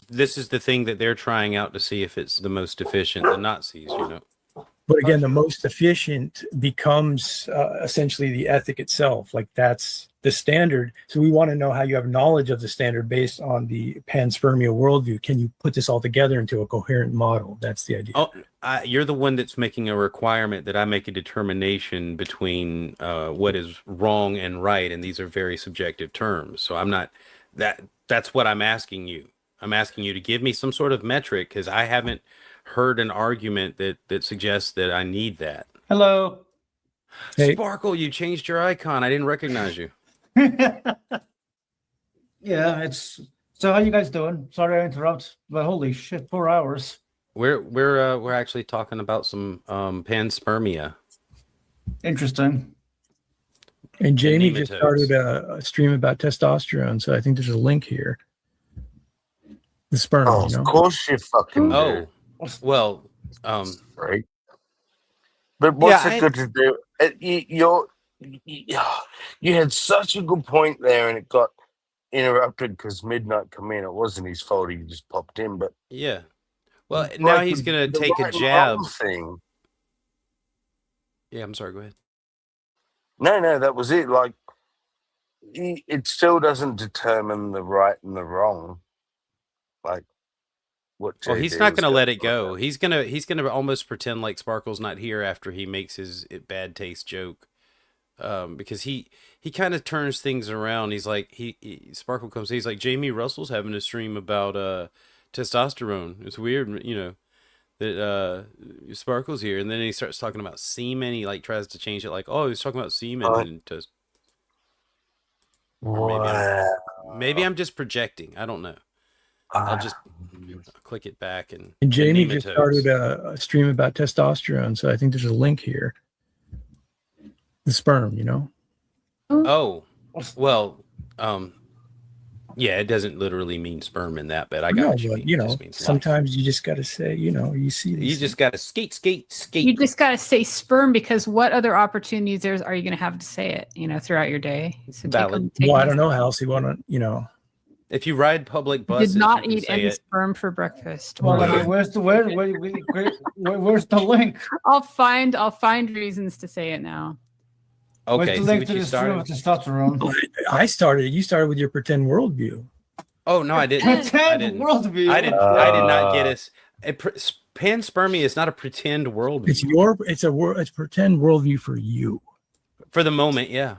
This is the thing that they're trying out to see if it's the most efficient. The Nazis, But again, the most efficient becomes essentially the ethic itself. Like that's the standard. So we want to know how you have knowledge of the standard based on the panspermia worldview. Can you put this all together into a coherent model? That's the idea. Oh, you're the one that's making a requirement that I make a determination between what is wrong and right, and these are very subjective terms. So I'm not that's what I'm asking you. I'm asking you to give me some sort of metric because I haven't heard an argument that suggests that I need that. Hello. Hey. Sparkle, you changed your icon. I didn't recognize you. Yeah, it's so. How you guys doing? Sorry I interrupt, but holy shit, 4 hours. We're actually talking about some panspermia. Interesting. And Jamie just started a stream about testosterone, so I think there's a link here. The sperm, Of course you fucking do. Oh, well, right. But what's it good to do? You had such a good point there, and it got interrupted because Midnight come in. It wasn't his fault; he just popped in. But yeah, well, now he's gonna take a jab. Thing. Yeah, I'm sorry. Go ahead. No, that was it. Like, it still doesn't determine the right and the wrong. Like, what? Well, he's not going to let it go. He's gonna almost pretend like Sparkle's not here after he makes his bad taste joke, because he kind of turns things around. He's like Sparkle comes. He's like Jamie Russell's having a stream about testosterone. It's weird, that Sparkle's here, and then he starts talking about semen. He like tries to change it, like, oh, he's talking about semen and Wow. Maybe I'm just projecting. I don't know. I'll just click it back and Jamie nematodes. just started a stream about testosterone, so I think there's a link here. The sperm, you know. Oh, well, yeah, it doesn't literally mean sperm in that, but I got No, what you but mean. you It know, just means life. sometimes you just got to say, you know, you see these You things. just got to skate. You just got to say sperm, because what other opportunities are you going to have to say it, you know, throughout your day? So Valid. Well, I don't know, Halsey. Want to, you know. If you ride public I buses, did not you can eat say any it. sperm for breakfast. Well, Hold okay, on. where's the link? I'll find reasons to say it now. Okay, Where's the see link what to you the stream of started? testosterone? I started. You started with your pretend worldview. Oh no, I didn't. Pretend worldview. I did not get us. Panspermia is not a pretend worldview. It's pretend worldview for you. For the moment, yeah.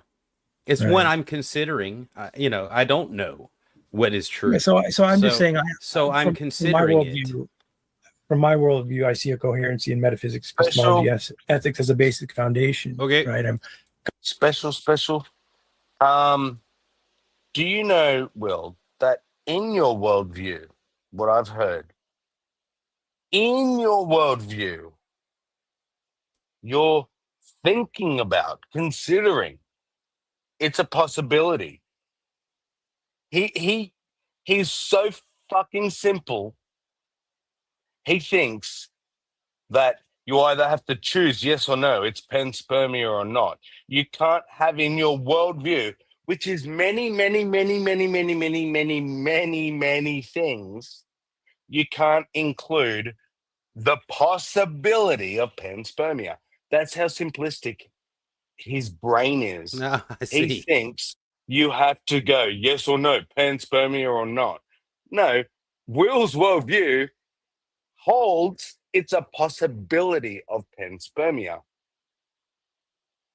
It's Right. one I'm considering. You know, I don't know what is true. Yeah, so I'm just saying. I'm considering it. From my worldview, I see a coherency in metaphysics, cosmology, ethics as a basic foundation. Okay. Right. Special. Do you know, Will, that in your worldview, what I've heard, in your worldview, you're thinking about, considering it's a possibility. He's so fucking simple. He thinks that you either have to choose yes or no. It's panspermia or not. You can't have in your worldview, which is many things. You can't include the possibility of panspermia. That's how simplistic his brain is. I He see. thinks you have to go yes or no, panspermia or not. No, Will's worldview holds it's a possibility of panspermia.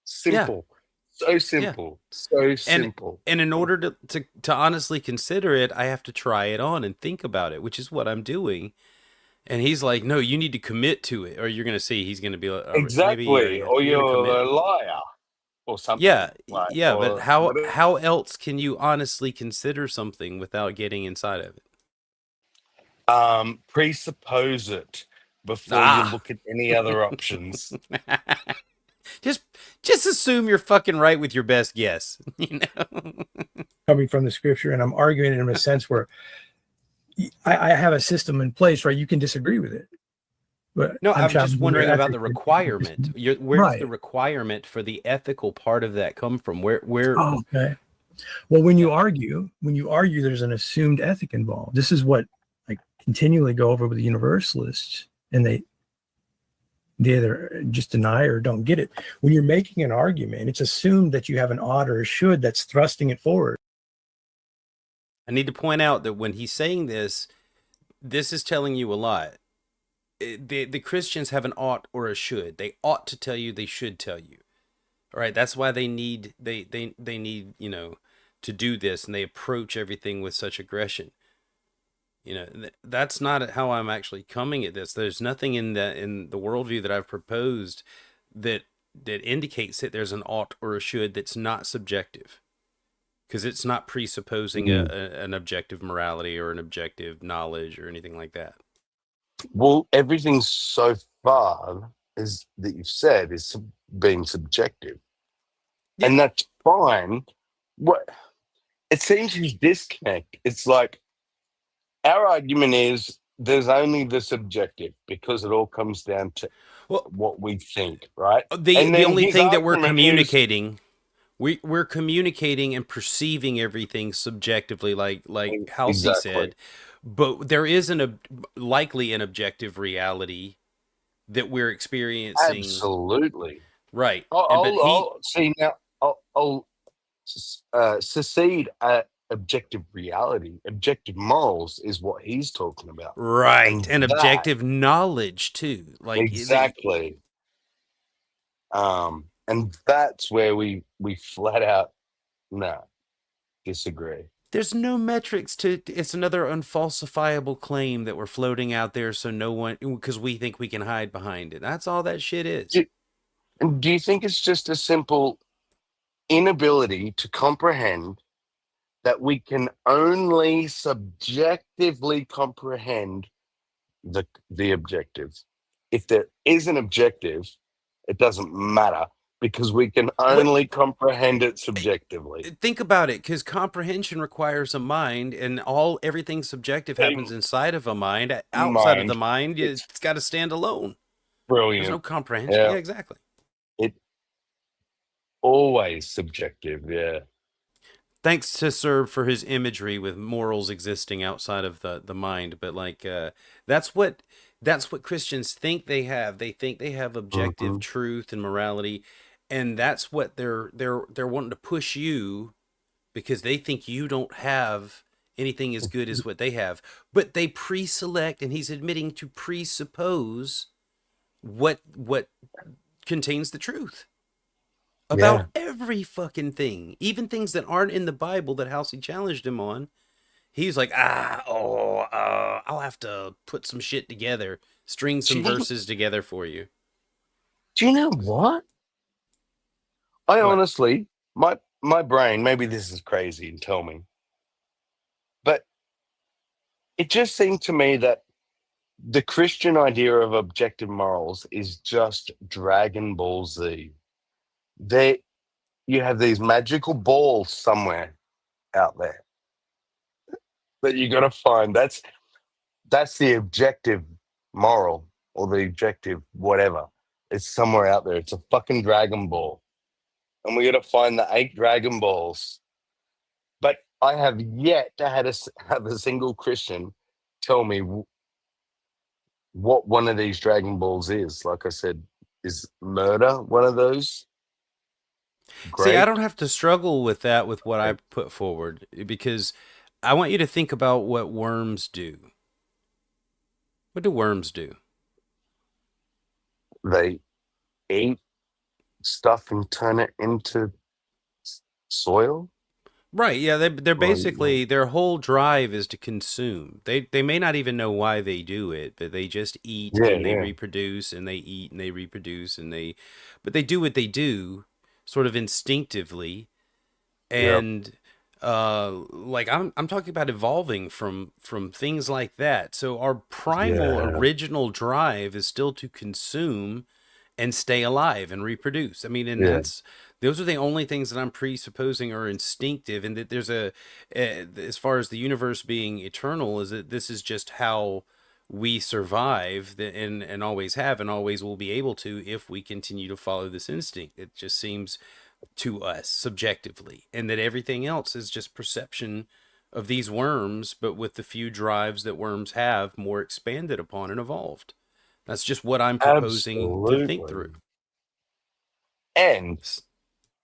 Simple. So simple. So simple. And in order to honestly consider it, I have to try it on and think about it, which is what I'm doing. And he's like, no, you need to commit to it, or you're going to see he's going to be like, Exactly. maybe, or you're commit. a liar or something. Yeah. Like, yeah. But or how whatever. else can you honestly consider something without getting inside of it? Presuppose it before you look at any other options. Just assume you're fucking right with your best guess. You know, coming from the scripture, and I'm arguing it in a sense where I have a system in place, right? You can disagree with it, but no, I'm just wondering about the requirement. Where Right. does the requirement for the ethical part of that come from? Where? Oh, okay. Well, when you argue, there's an assumed ethic involved. This is what I continually go over with the universalists, and they either just deny or don't get it. When you're making an argument, it's assumed that you have an ought or a should that's thrusting it forward. I need to point out that when he's saying this is telling you a lot. The Christians have an ought or a should. They ought to tell you, they should tell you. All right, that's why they need need, you know, to do this, and they approach everything with such aggression. You know, that's not how I'm actually coming at this. There's nothing in the worldview that I've proposed that indicates that there's an ought or a should that's not subjective, because it's not presupposing an objective morality or an objective knowledge or anything like that. Well, everything so far is that you've said is being subjective, and that's fine. What it seems you disconnect. It's like our argument is there's only the subjective because it all comes down to what we think, right? The only thing that we're argument communicating, we're communicating and perceiving everything subjectively, like Halsey Exactly. said. But there is likely an objective reality that we're experiencing. Absolutely. Right. I'll see now. I'll secede objective reality. Objective morals is what he's talking about. Right. And that- objective knowledge too. Like exactly. And that's where we flat out disagree. There's no metrics to it's another unfalsifiable claim that we're floating out there, so no one, because we think we can hide behind it. That's all that shit is. Do you think it's just a simple inability to comprehend that we can only subjectively comprehend the objective. If there is an objective, it doesn't matter because we can only comprehend it subjectively. Think about it, because comprehension requires a mind, and everything subjective happens inside of a mind. Outside of the mind, it's got to stand alone. Brilliant. There's no comprehension. Yeah, exactly. It always subjective. Yeah. Thanks to Serb for his imagery with morals existing outside of the mind, but like that's what Christians think they have. They think they have objective truth and morality, and that's what they're wanting to push you, because they think you don't have anything as good as what they have. But they pre-select, and he's admitting to presuppose what contains the truth about every fucking thing, even things that aren't in the Bible that Halsey challenged him on. He's like, I'll have to put some shit together, string some verses together for you. Do you know what? I honestly, my brain, maybe this is crazy, and tell me, but it just seemed to me that the Christian idea of objective morals is just Dragon Ball Z. You have these magical balls somewhere out there that you got to find. That's the objective moral, or the objective whatever. It's somewhere out there. It's a fucking Dragon Ball, and we got to find the 8 Dragon Balls. But I have yet to have a single Christian tell me what one of these Dragon Balls is. Like I said, is murder one of those? Great. See, I don't have to struggle with that with what I put forward, because I want you to think about what worms do. What do worms do? They eat stuff and turn it into soil? Right, yeah, they're basically, their whole drive is to consume. They may not even know why they do it, but they just eat and they reproduce, and they eat and they reproduce, but they do what they do sort of instinctively. And like I'm talking about evolving from things like that. So our primal original drive is still to consume and stay alive and reproduce. I mean, and those are the only things that I'm presupposing are instinctive, and that there's as far as the universe being eternal, is that this is just how we survive, and always have and always will be able to, if we continue to follow this instinct. It just seems to us subjectively, and that everything else is just perception of these worms, but with the few drives that worms have more expanded upon and evolved. That's just what I'm proposing to think through. And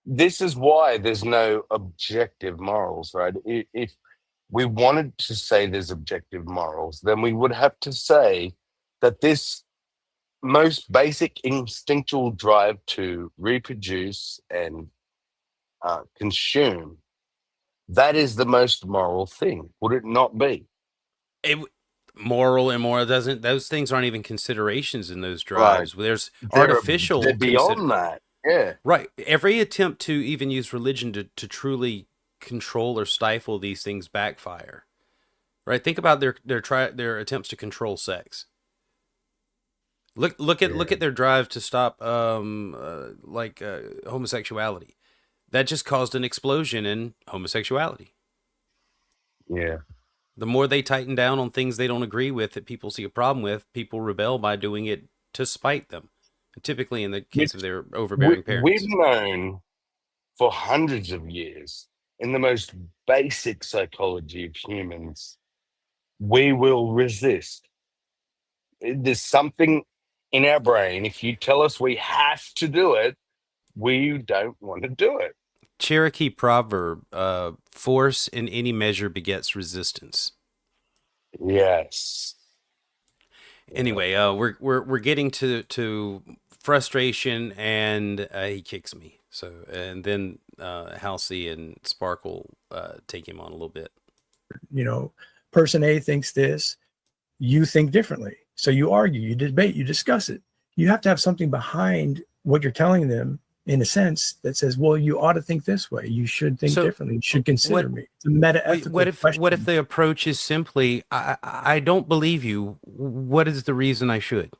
this is why there's no objective morals, right? If we wanted to say there's objective morals, then we would have to say that this most basic instinctual drive to reproduce and consume, that is the most moral thing, would it not be? Moral and moral doesn't; those things aren't even considerations in those drives. Right. There's artificial. They're beyond that. Yeah. Right. Every attempt to even use religion to truly control or stifle these things backfire. Right. Think about their attempts to control sex. Look at their drive to stop homosexuality. That just caused an explosion in homosexuality. Yeah. The more they tighten down on things they don't agree with, that people see a problem with, people rebel by doing it to spite them. Typically in the case of their overbearing parents. We've known for hundreds of years, in the most basic psychology of humans, we will resist. There's something in our brain, if you tell us we have to do it, we don't want to do it. Cherokee proverb, force in any measure begets resistance. Yes. Anyway, we're getting to frustration, and he kicks me. So, and then Halsey and Sparkle take him on a little bit. You know, person A thinks this, you think differently. So you argue, you debate, you discuss it. You have to have something behind what you're telling them in a sense that says, well, you ought to think this way. You should think differently. You should consider me. It's a meta-ethical question. What if the approach is simply, I don't believe you. What is the reason I should?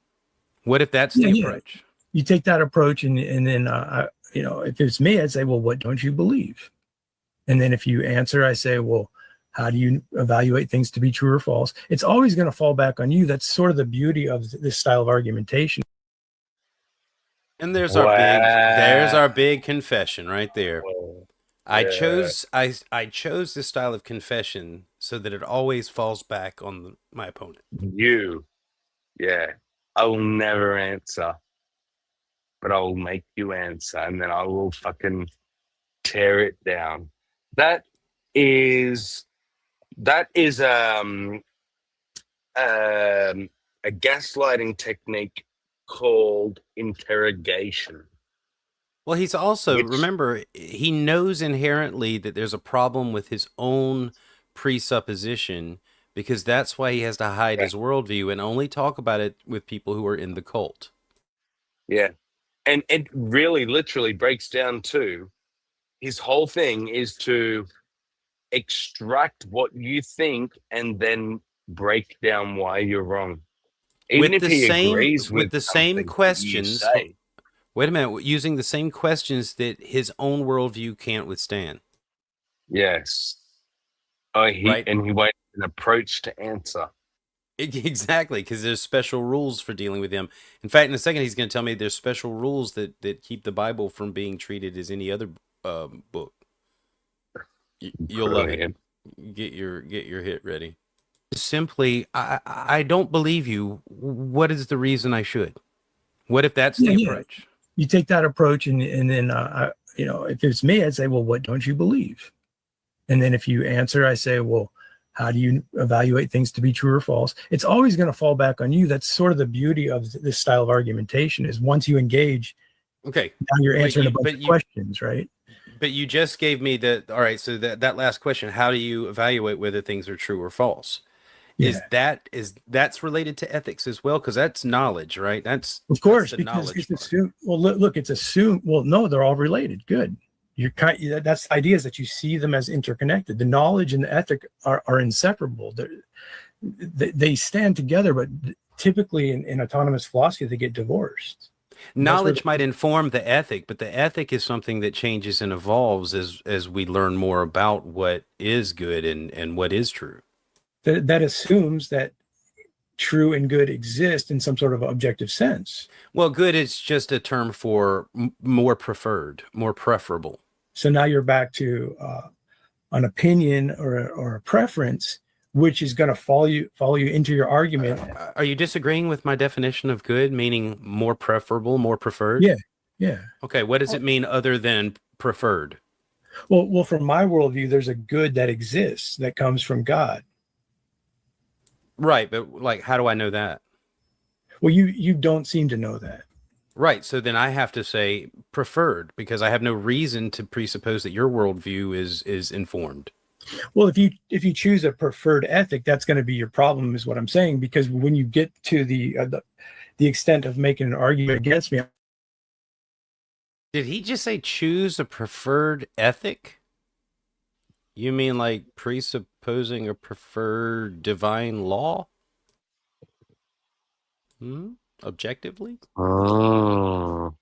What if that's the approach? You take that approach, and then if it's me, I'd say, well, what don't you believe? And then if you answer, I say, well, how do you evaluate things to be true or false? It's always going to fall back on you. That's sort of the beauty of this style of argumentation. And there's our big confession right there. I chose this style of confession so that it always falls back on my opponent. I will never answer, but I will make you answer, and then I will fucking tear it down. That is a gaslighting technique called interrogation. Well, he's also, remember, he knows inherently that there's a problem with his own presupposition, because that's why he has to hide his worldview and only talk about it with people who are in the cult. Yeah. And it really literally breaks down to his whole thing is to extract what you think and then break down why you're wrong. Even if he agrees with the same questions. Wait a minute, using the same questions that his own worldview can't withstand. Yes. And he waits an approach to answer. Exactly, because there's special rules for dealing with him. In fact, in a second, he's going to tell me there's special rules that keep the Bible from being treated as any other book. You'll love it. Get your hit ready. Simply, I don't believe you. What is the reason I should? What if that's the approach? You take that approach, and then if it's me, I'd say, well, what don't you believe? And then if you answer, I say, well, how do you evaluate things to be true or false? It's always going to fall back on you. That's sort of the beauty of this style of argumentation, is once you engage, now you're answering a bunch of questions, right? But you just gave me all right, so that last question, how do you evaluate whether things are true or false? That's related to ethics as well, because that's knowledge, right? That's of course, the because knowledge it's assumed. Well, look, it's assumed. Well, no, they're all related. Good. That's the idea, is that you see them as interconnected. The knowledge and the ethic are inseparable. They stand together, but typically in autonomous philosophy, they get divorced. Knowledge might inform the ethic, but the ethic is something that changes and evolves as we learn more about what is good and what is true. That assumes that true and good exist in some sort of objective sense. Well, good is just a term for more preferred, more preferable. So now you're back to an opinion or a preference, which is going to follow you into your argument. Are you disagreeing with my definition of good, meaning more preferable, more preferred? Yeah. Okay, what does it mean other than preferred? Well, from my worldview, there's a good that exists that comes from God. Right, but how do I know that? Well, you don't seem to know that. Right, so then I have to say preferred, because I have no reason to presuppose that your worldview is informed. Well, if you choose a preferred ethic, that's going to be your problem, is what I'm saying. Because when you get to the extent of making an argument against me, did he just say choose a preferred ethic? You mean like presupposing a preferred divine law? Objectively?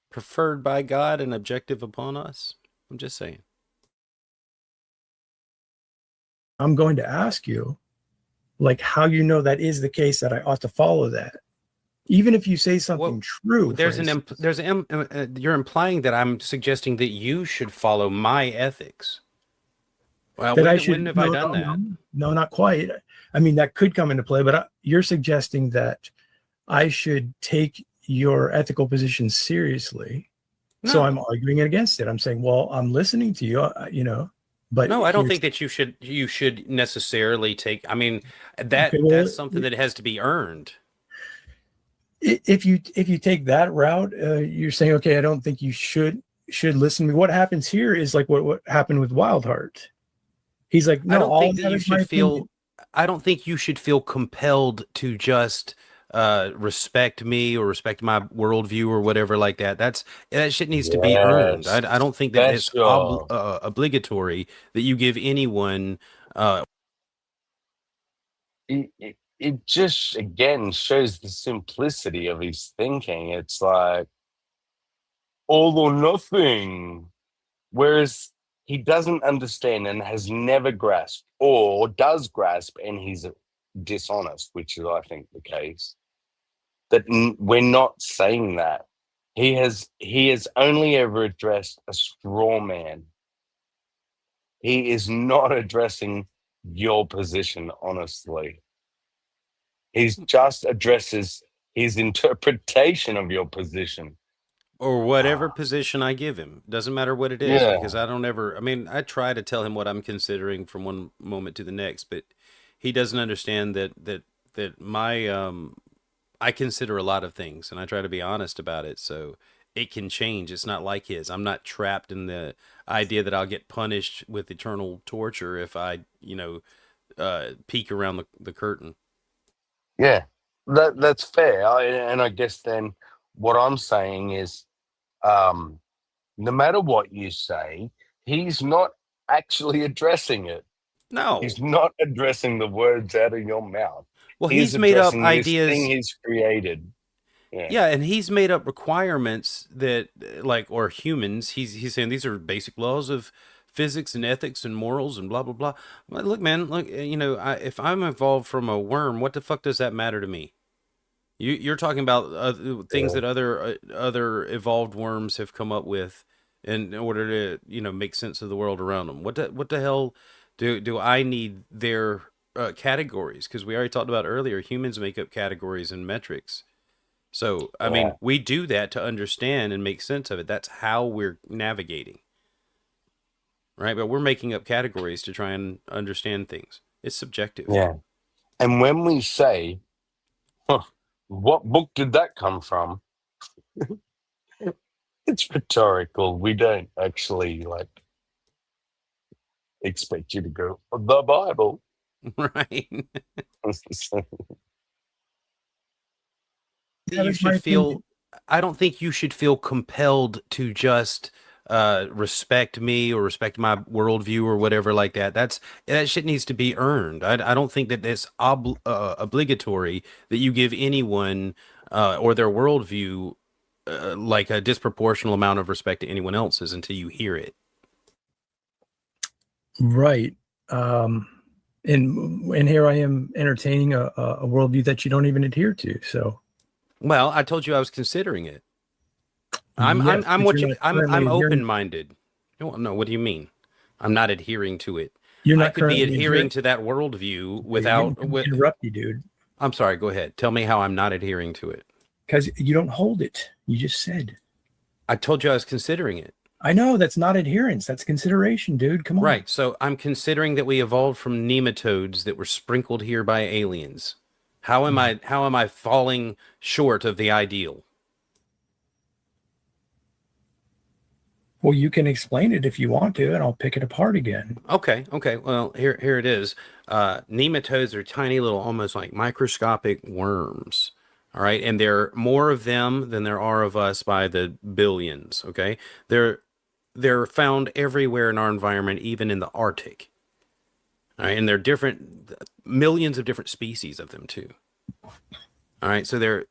Preferred by God and objective upon us? I'm just saying. I'm going to ask you, how you know that is the case, that I ought to follow that. Even if you say something true. You're implying that I'm suggesting that you should follow my ethics. Well, when have I done that? No, not quite. I mean, that could come into play, but you're suggesting that I should take your ethical position seriously. No. So I'm arguing against it. I'm saying, well, I'm listening to you, but no, I don't think that you should necessarily take. I mean, that's something that has to be earned. If you take that route, you're saying, okay, I don't think you should listen to me. What happens here is like what happened with Wildheart. He's like, no, I don't think you should feel compelled to just respect me or respect my worldview or whatever like that. That shit needs to be earned. Yes, I don't think that that's it's your. obligatory that you give anyone. It just again shows the simplicity of his thinking. It's like all or nothing. Whereas he doesn't understand and has never grasped, or does grasp, and he's dishonest, which is, I think, the case. That we're not saying that. He has only ever addressed a straw man. He is not addressing your position, honestly. He's just addresses his interpretation of your position. Or whatever position I give him. Doesn't matter what it is, Yeah. because I don't ever, I mean, I try to tell him what I'm considering from one moment to the next, but he doesn't understand that my I consider a lot of things and I try to be honest about it. So it can change. It's not like his. I'm not trapped in the idea that I'll get punished with eternal torture if I, peek around the curtain. Yeah, that's fair. And I guess then what I'm saying is, no matter what you say, he's not actually addressing it. No, he's not addressing the words out of your mouth. Well, He's he's made up addressing this ideas. thing he's created. Yeah, and he's made up requirements that, or humans. He's saying these are basic laws of physics and ethics and morals and blah blah blah. Well, look, man, look, if I'm evolved from a worm, what the fuck does that matter to me? You're talking about things that other evolved worms have come up with in order to make sense of the world around them. What the hell do I need their categories? Because we already talked about earlier, humans make up categories and metrics. So, I mean, we do that to understand and make sense of it. That's how we're navigating. Right? But we're making up categories to try and understand things. It's subjective. Yeah. And when we say, what book did that come from? It's rhetorical. We don't actually expect you to go, the Bible. Right. I don't think you should feel compelled to just respect me or respect my worldview or whatever like that. That shit needs to be earned. I don't think that it's obligatory that you give anyone or their worldview like a disproportional amount of respect to anyone else's until you hear it. Right. And here I am entertaining a worldview that you don't even adhere to. So, well, I told you I was considering it. I'm open-minded. No, what do you mean? I'm not adhering to it. I could be adhering to that worldview without interrupt you, dude. I'm sorry. Go ahead. Tell me how I'm not adhering to it. Because you don't hold it. You just said. I told you I was considering it. I know that's not adherence. That's consideration, dude. Come on. Right. So I'm considering that we evolved from nematodes that were sprinkled here by aliens. How am I falling short of the ideal? Well, you can explain it if you want to, and I'll pick it apart again. Okay. Well, here it is. Nematodes are tiny little, almost like microscopic worms. All right, and there are more of them than there are of us by the billions. Okay, they're found everywhere in our environment, even in the Arctic. All right, and they're different, millions of different species of them too. All right, so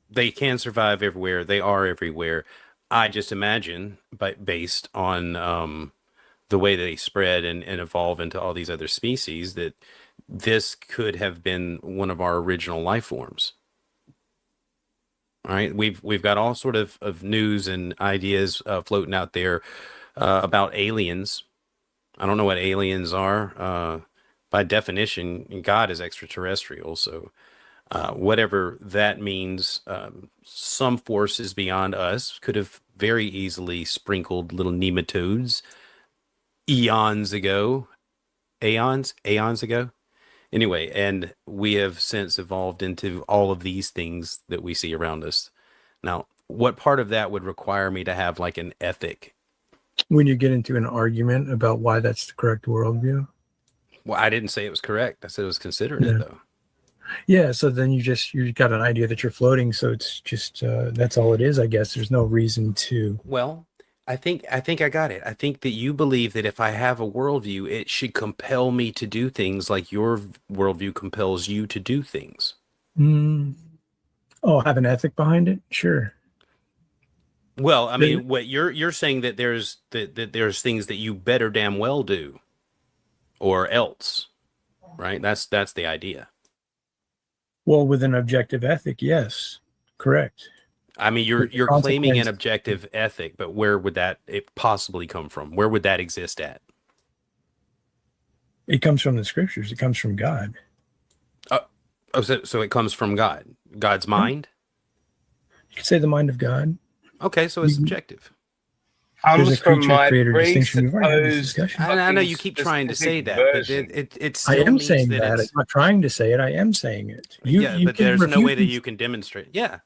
they can survive everywhere. They are everywhere. I just imagine, based on the way they spread and evolve into all these other species, that this could have been one of our original life forms. All right, we've got all sort of news and ideas floating out there about aliens. I don't know what aliens are. By definition, God is extraterrestrial, so whatever that means, some forces beyond us could have very easily sprinkled little nematodes eons ago. Aeons ago. Anyway, and we have since evolved into all of these things that we see around us. Now, what part of that would require me to have like an ethic? When you get into an argument about why that's the correct worldview? Well, I didn't say it was correct. I said I was considering it, though. Yeah, so then you got an idea that you're floating, so it's just that's all it is, I guess. There's no reason to. Well, I think I got it. I think that you believe that if I have a worldview, it should compel me to do things like your worldview compels you to do things. Oh, have an ethic behind it? Sure. Well, I mean, what you're saying that there's that there's things that you better damn well do, or else, right? That's the idea. Well, with an objective ethic, yes, correct. I mean, you're claiming an objective ethic, but where would that it possibly come from? Where would that exist at? It comes from the scriptures. It comes from God. So it comes from God, God's mind. You could say the mind of God. Okay, so it's subjective. There's a creature-creator distinction. We've already had this discussion. I know you keep trying to say that, but it still I am means saying that that. I'm not trying to say it. I am saying it. but there's no way that you can demonstrate. Yeah.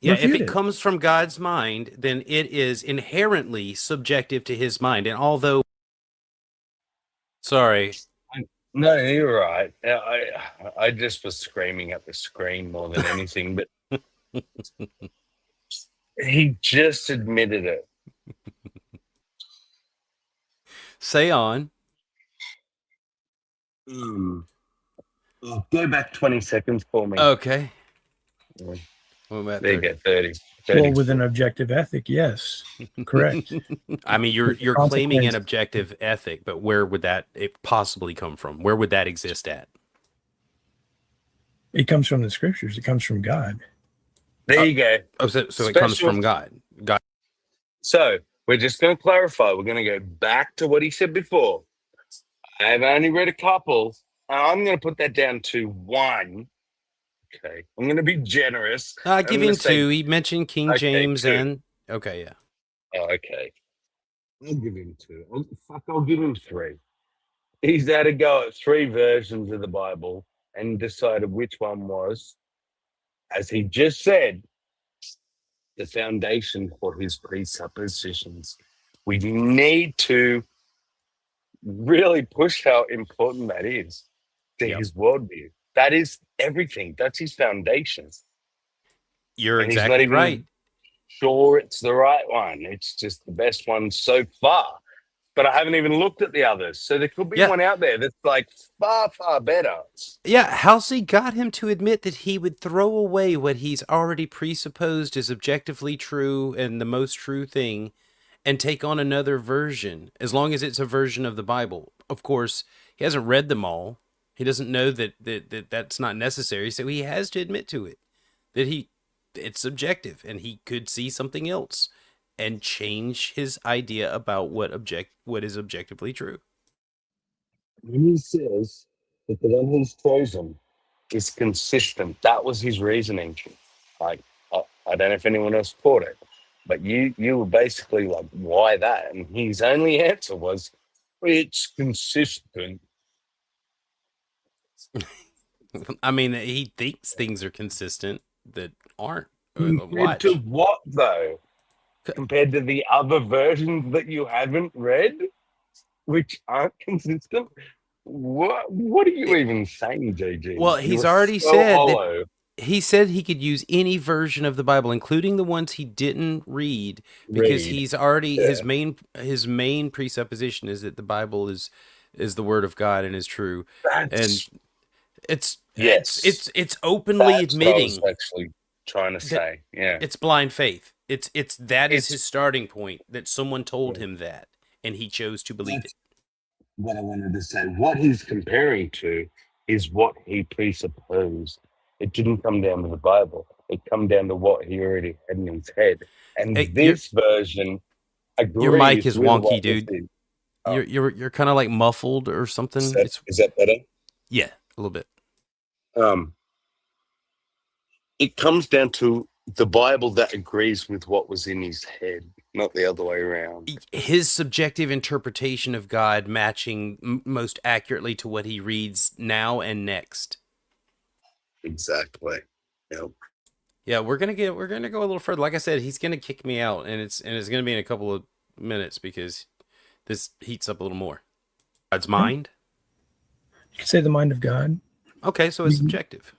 If it comes from God's mind, then it is inherently subjective to his mind. And although, sorry. No, you're right. I just was screaming at the screen more than anything, but he just admitted it. Say on. Go back 20 seconds for me. Okay. What about there you go, 30. Well, with an objective ethic, yes, correct. I mean, you're claiming an objective ethic, but where would that it possibly come from? Where would that exist at? It comes from the scriptures. It comes from God. There you go. So it comes from God. God. So we're just going to clarify. We're going to go back to what he said before. I've only read a couple. I'm going to put that down to one. Okay, I'm going to be generous. Give him two. He mentioned King James two. and okay, yeah. Oh, okay. I'll give him two. I'll give him three. He's had a go at three versions of the Bible and decided which one was, as he just said, the foundation for his presuppositions. We need to really push how important that is to his worldview. That is everything. That's his foundation. You're and exactly he's not even right. Sure, it's the right one. It's just the best one so far. But I haven't even looked at the others. So there could be one out there that's like far, far better. Yeah, Halsey got him to admit that he would throw away what he's already presupposed is objectively true and the most true thing and take on another version, as long as it's a version of the Bible. Of course, he hasn't read them all. He doesn't know that that's not necessary, so he has to admit to it, that it's subjective, and he could see something else and change his idea about what is objectively true. When he says that the one he's chosen is consistent, that was his reasoning. Like, I don't know if anyone else caught it, but you were basically like, why that? And his only answer was, it's consistent. I mean, he thinks things are consistent that aren't. Compared to what, though? Compared to the other versions that you haven't read, which aren't consistent? What are you even saying, JG? Well, he's already said that he said he could use any version of the Bible, including the ones he didn't read, because he's already his main presupposition is that the Bible is the word of God and is true. And it's openly admitting. What I was actually trying to say, it's blind faith. It's his starting point, that someone told him that, and he chose to believe it. What I wanted to say, what he's comparing to is what he presupposed. It didn't come down to the Bible. It come down to what he already had in his head. And this version agrees. Your mic is with wonky, dude. You're kind of like muffled or something. Is that better? Yeah, a little bit. It comes down to the Bible that agrees with what was in his head, not the other way around. His subjective interpretation of God matching most accurately to what he reads now and next. Exactly. Yep. Yeah, we're gonna go a little further. Like I said, he's gonna kick me out, and it's gonna be in a couple of minutes because this heats up a little more. God's mind. You could say the mind of God. Okay, so it's subjective.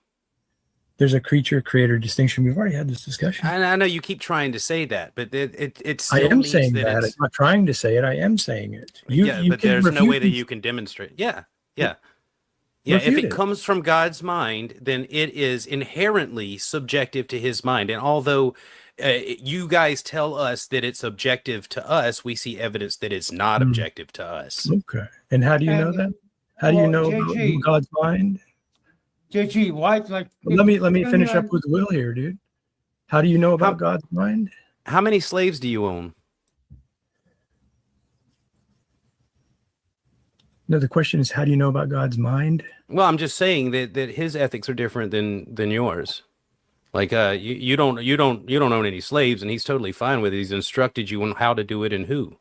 There's a creature-creator distinction. We've already had this discussion. I know you keep trying to say that, but it I still am means saying that that. I'm it's not trying to say it. I am saying it. You but can there's no way that refute you can demonstrate. Yeah. If refute it it. comes from God's mind, then it is inherently subjective to his mind. And although you guys tell us that it's objective to us, we see evidence that it's not objective to us. Okay. And how do you know that? How do you know JG, God's mind? JG, why? Like, Let me finish up with Will here, dude. How do you know about God's mind? How many slaves do you own? No, the question is, how do you know about God's mind? Well, I'm just saying that his ethics are different than yours. Like you don't own any slaves, and he's totally fine with it. He's instructed you on how to do it and who.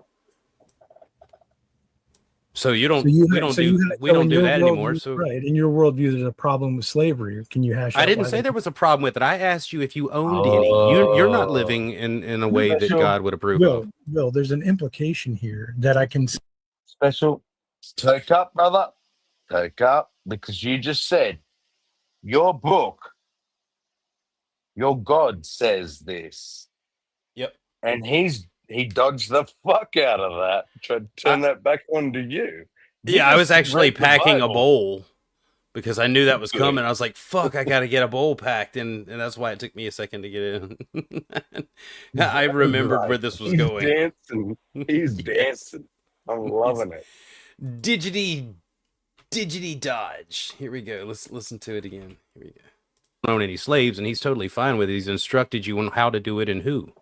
So we don't do that anymore. So right, in your worldview, there's a problem with slavery. Can you hash? I didn't say there was a problem with it. I asked you if you owned any. You're not living in a way that God would approve of. Will, there's an implication here that I can. Special. Take up, brother. Take up, because you just said your book, your God says this. Yep. And he dodged the fuck out of that. Tried to turn that back onto you. Yeah, I was actually read the packing a Bible. bowl because I knew that was coming. I was like, fuck, I got to get a bowl packed. And that's why it took me a second to get in. I remembered where this was going. Dancing. He's dancing. I'm loving it. Diggity dodge. Here we go. Let's listen to it again. Here we go. Don't own any slaves, and he's totally fine with it. He's instructed you on how to do it and who.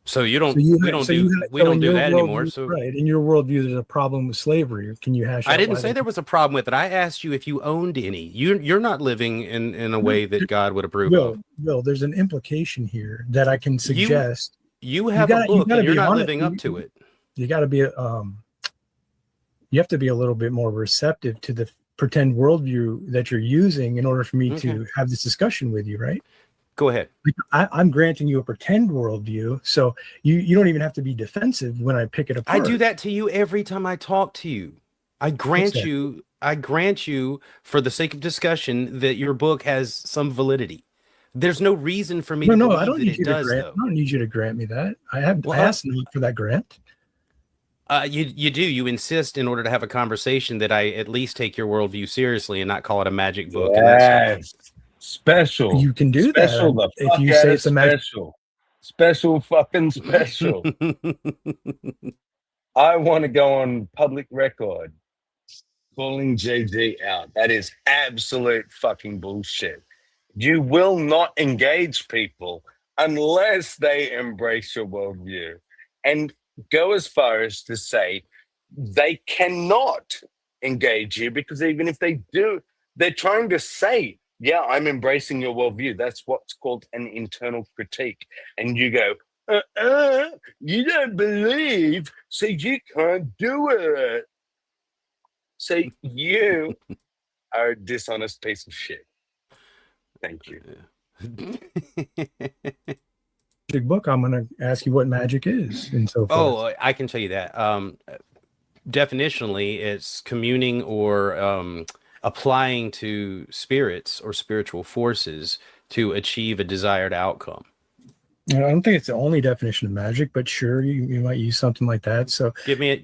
So we don't do that anymore. So right, in your worldview, there's a problem with slavery. Can you hash? I didn't say there was a problem with it. I asked you if you owned any. You're not living in a way that God would approve of. Will, there's an implication here that I can suggest. You have a book, and you're not living up to it. You got to be you have to be a little bit more receptive to the pretend worldview that you're using in order for me to have this discussion with you, right? Go ahead. I'm granting you a pretend worldview, so you don't even have to be defensive when I pick it apart. I do that to you every time I talk to you. I grant you for the sake of discussion that your book has some validity. There's no reason for me to believe I don't that need it you does, to grant. though. I don't need you to grant me that. I asked for that grant. You do. You insist in order to have a conversation that I at least take your worldview seriously and not call it a magic book. Yes. Special. You can do special that the if you fuck say out it's a of magic. Special fucking special. I want to go on public record calling JD out. That is absolute fucking bullshit. You will not engage people unless they embrace your worldview, and go as far as to say they cannot engage you, because even if they do, they're trying to say, yeah, I'm embracing your worldview. That's what's called an internal critique. And you go, you don't believe, so you can't do it. So you are a dishonest piece of shit. Thank you. Magic book, I'm going to ask you what magic is and so forth. Oh, I can tell you that. Definitionally, it's communing or applying to spirits or spiritual forces to achieve a desired outcome. I don't think it's the only definition of magic, but sure, you might use something like that. So give me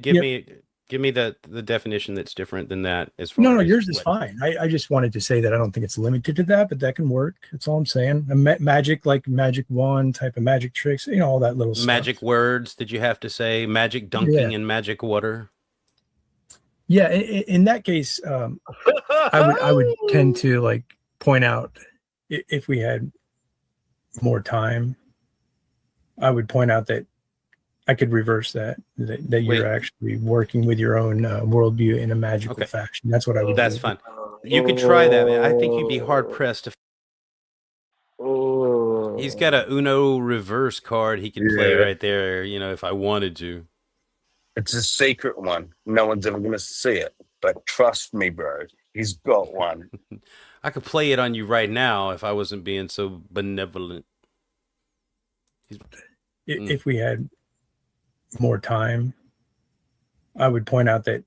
the definition that's different than that. As far no, as yours is fine. I just wanted to say that I don't think it's limited to that, but that can work. That's all I'm saying. Magic, like magic wand type of magic tricks, all that little magic stuff. Words. Did you have to say magic dunking in magic water? Yeah, in that case, I would tend to point out, if we had more time, I would point out that I could reverse that you're actually working with your own worldview in a magical fashion. That's what I would do. That's fine. You could try that, man. I think you'd be hard pressed to. He's got a Uno reverse card he can play right there, if I wanted to. It's a secret one. No one's ever going to see it. But trust me, bro, he's got one. I could play it on you right now if I wasn't being so benevolent. If we had more time, I would point out that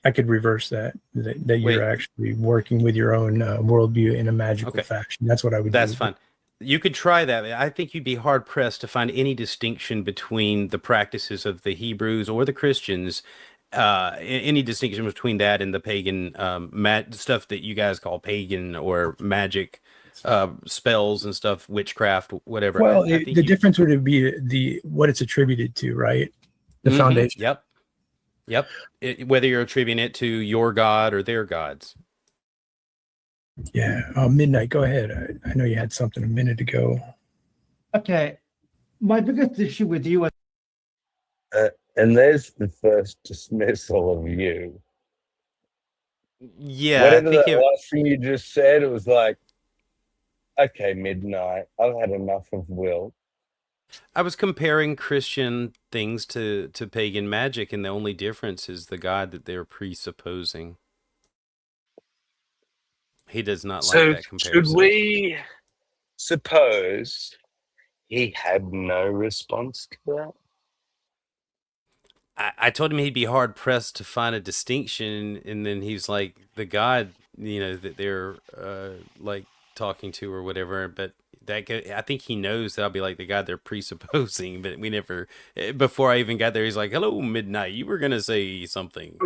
I could reverse that you're Wait. actually working with your own worldview in a magical fashion. That's what I would do. That's fine. You could try that. I think you'd be hard pressed to find any distinction between the practices of the Hebrews or the Christians. Any distinction between that and the pagan stuff that you guys call pagan or magic spells and stuff, witchcraft, whatever. Well, I think the difference would be what it's attributed to, right? The foundation. Yep. Whether you're attributing it to your God or their gods. Yeah. Midnight, go ahead. I know you had something a minute ago. Okay. My biggest issue with you is and there's the first dismissal of you. Yeah. Whatever that last thing you just said, it was like, okay, Midnight, I've had enough of Will. I was comparing Christian things to pagan magic, and the only difference is the God that they're presupposing. He does not like that comparison. Should we suppose he had no response to that? I told him he'd be hard pressed to find a distinction, and then he's like, the God, that they're like talking to or whatever. But I think he knows that I'll be like the God they're presupposing. But we never. Before I even got there, he's like, "Hello, Midnight. You were gonna say something.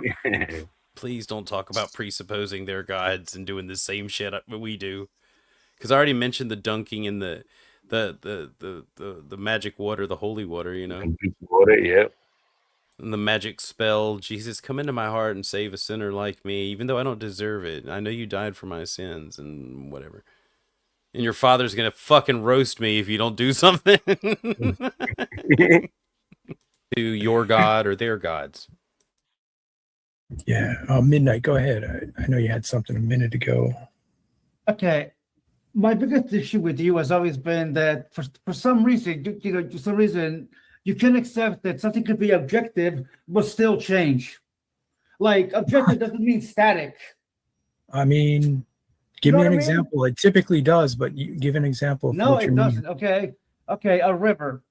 Please don't talk about presupposing their gods and doing the same shit we do." Because I already mentioned the dunking in the magic water, the holy water, Water, yeah. And the magic spell, Jesus, come into my heart and save a sinner like me, even though I don't deserve it. I know you died for my sins and whatever. And your father's going to fucking roast me if you don't do something to your God or their gods. Yeah. Midnight, go ahead. I know you had something a minute ago. okay. My biggest issue with you has always been that for some reason, you can accept that something could be objective but still change. Like objective doesn't mean static. I mean, give me an example. It typically does, but you give an example. Of no, what it doesn't. Okay, a river,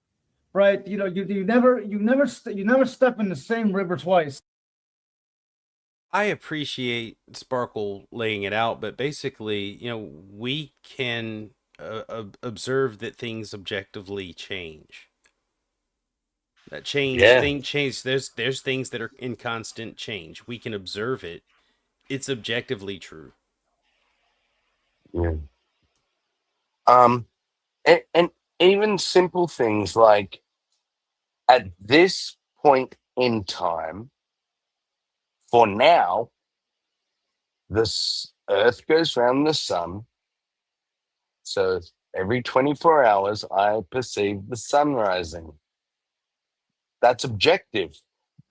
right? You never step in the same river twice. I appreciate Sparkle laying it out, but basically, we can observe that things objectively change. That change. There's things that are in constant change. We can observe it. It's objectively true. Yeah. And even simple things like at this point in time, for now, the Earth goes around the sun. So every 24 hours, I perceive the sun rising. That's objective.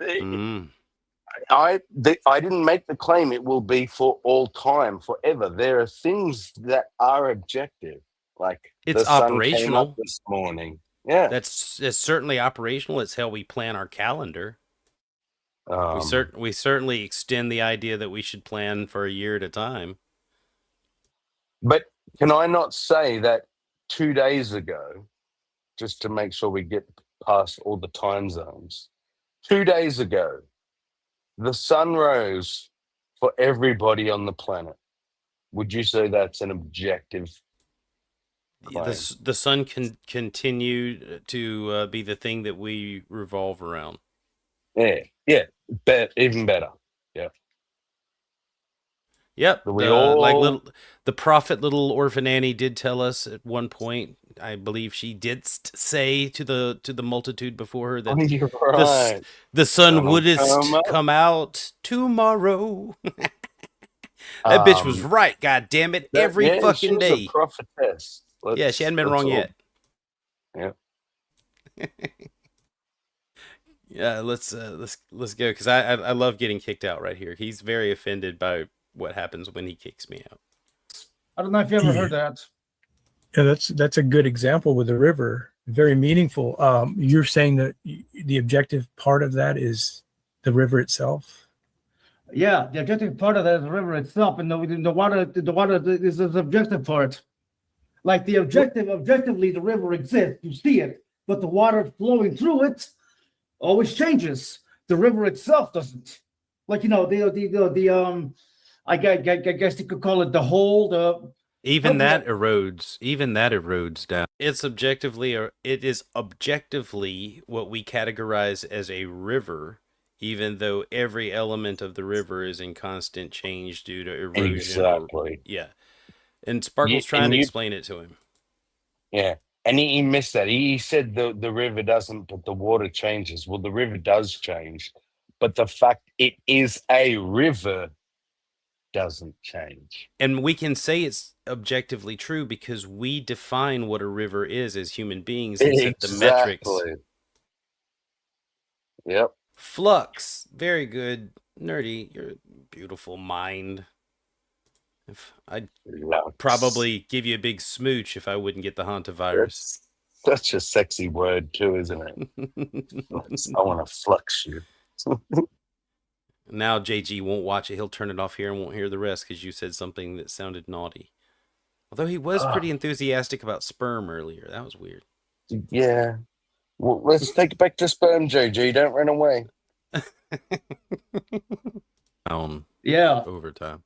I didn't make the claim it will be for all time, forever. There are things that are objective, like it's the sun operational. came up this morning. Yeah, it's certainly operational. It's how we plan our calendar. We certainly extend the idea that we should plan for a year at a time. But can I not say that 2 days ago, just to make sure we get past all the time zones, 2 days ago, the sun rose for everybody on the planet. Would you say that's an objective claim? The sun can continue to be the thing that we revolve around. Yeah, even better. Yeah. Yep. The prophet Little Orphan Annie did tell us at one point. I believe she did say to the multitude before her that the sun wouldst come out tomorrow. That bitch was right. God damn it! Every fucking day. She was a prophetess. She hadn't been wrong yet. Yeah. Yeah, let's go because I love getting kicked out right here. He's very offended by what happens when he kicks me out. I don't know if you ever heard that. Yeah, that's a good example with the river. Very meaningful. You're saying that the objective part of that is the river itself. Yeah, the objective part of that is the river itself, and the water is the objective part. Like objectively, the river exists. You see it, but the water flowing through it always changes. The river itself doesn't. like I guess you could call it the hole. Even that erodes down. It's objectively, or it is objectively what we categorize as a river, even though every element of the river is in constant change due to erosion. Exactly. Yeah. And Sparkle's trying to explain it to him. Yeah. And he missed that. He said the river doesn't, but the water changes. Well, the river does change, but the fact it is a river doesn't change. And we can say it's objectively true because we define what a river is as human beings and set the metrics. Yep. Flux. Very good. Nerdy. You're a beautiful mind. I'd probably give you a big smooch if I wouldn't get the hantavirus. That's such a sexy word too, isn't it? I want to flux you. Now JG won't watch it. He'll turn it off here and won't hear the rest because you said something that sounded naughty. Although he was pretty enthusiastic about sperm earlier. That was weird. Yeah. Well, let's take it back to sperm, JG. Don't run away. Yeah. Overtime.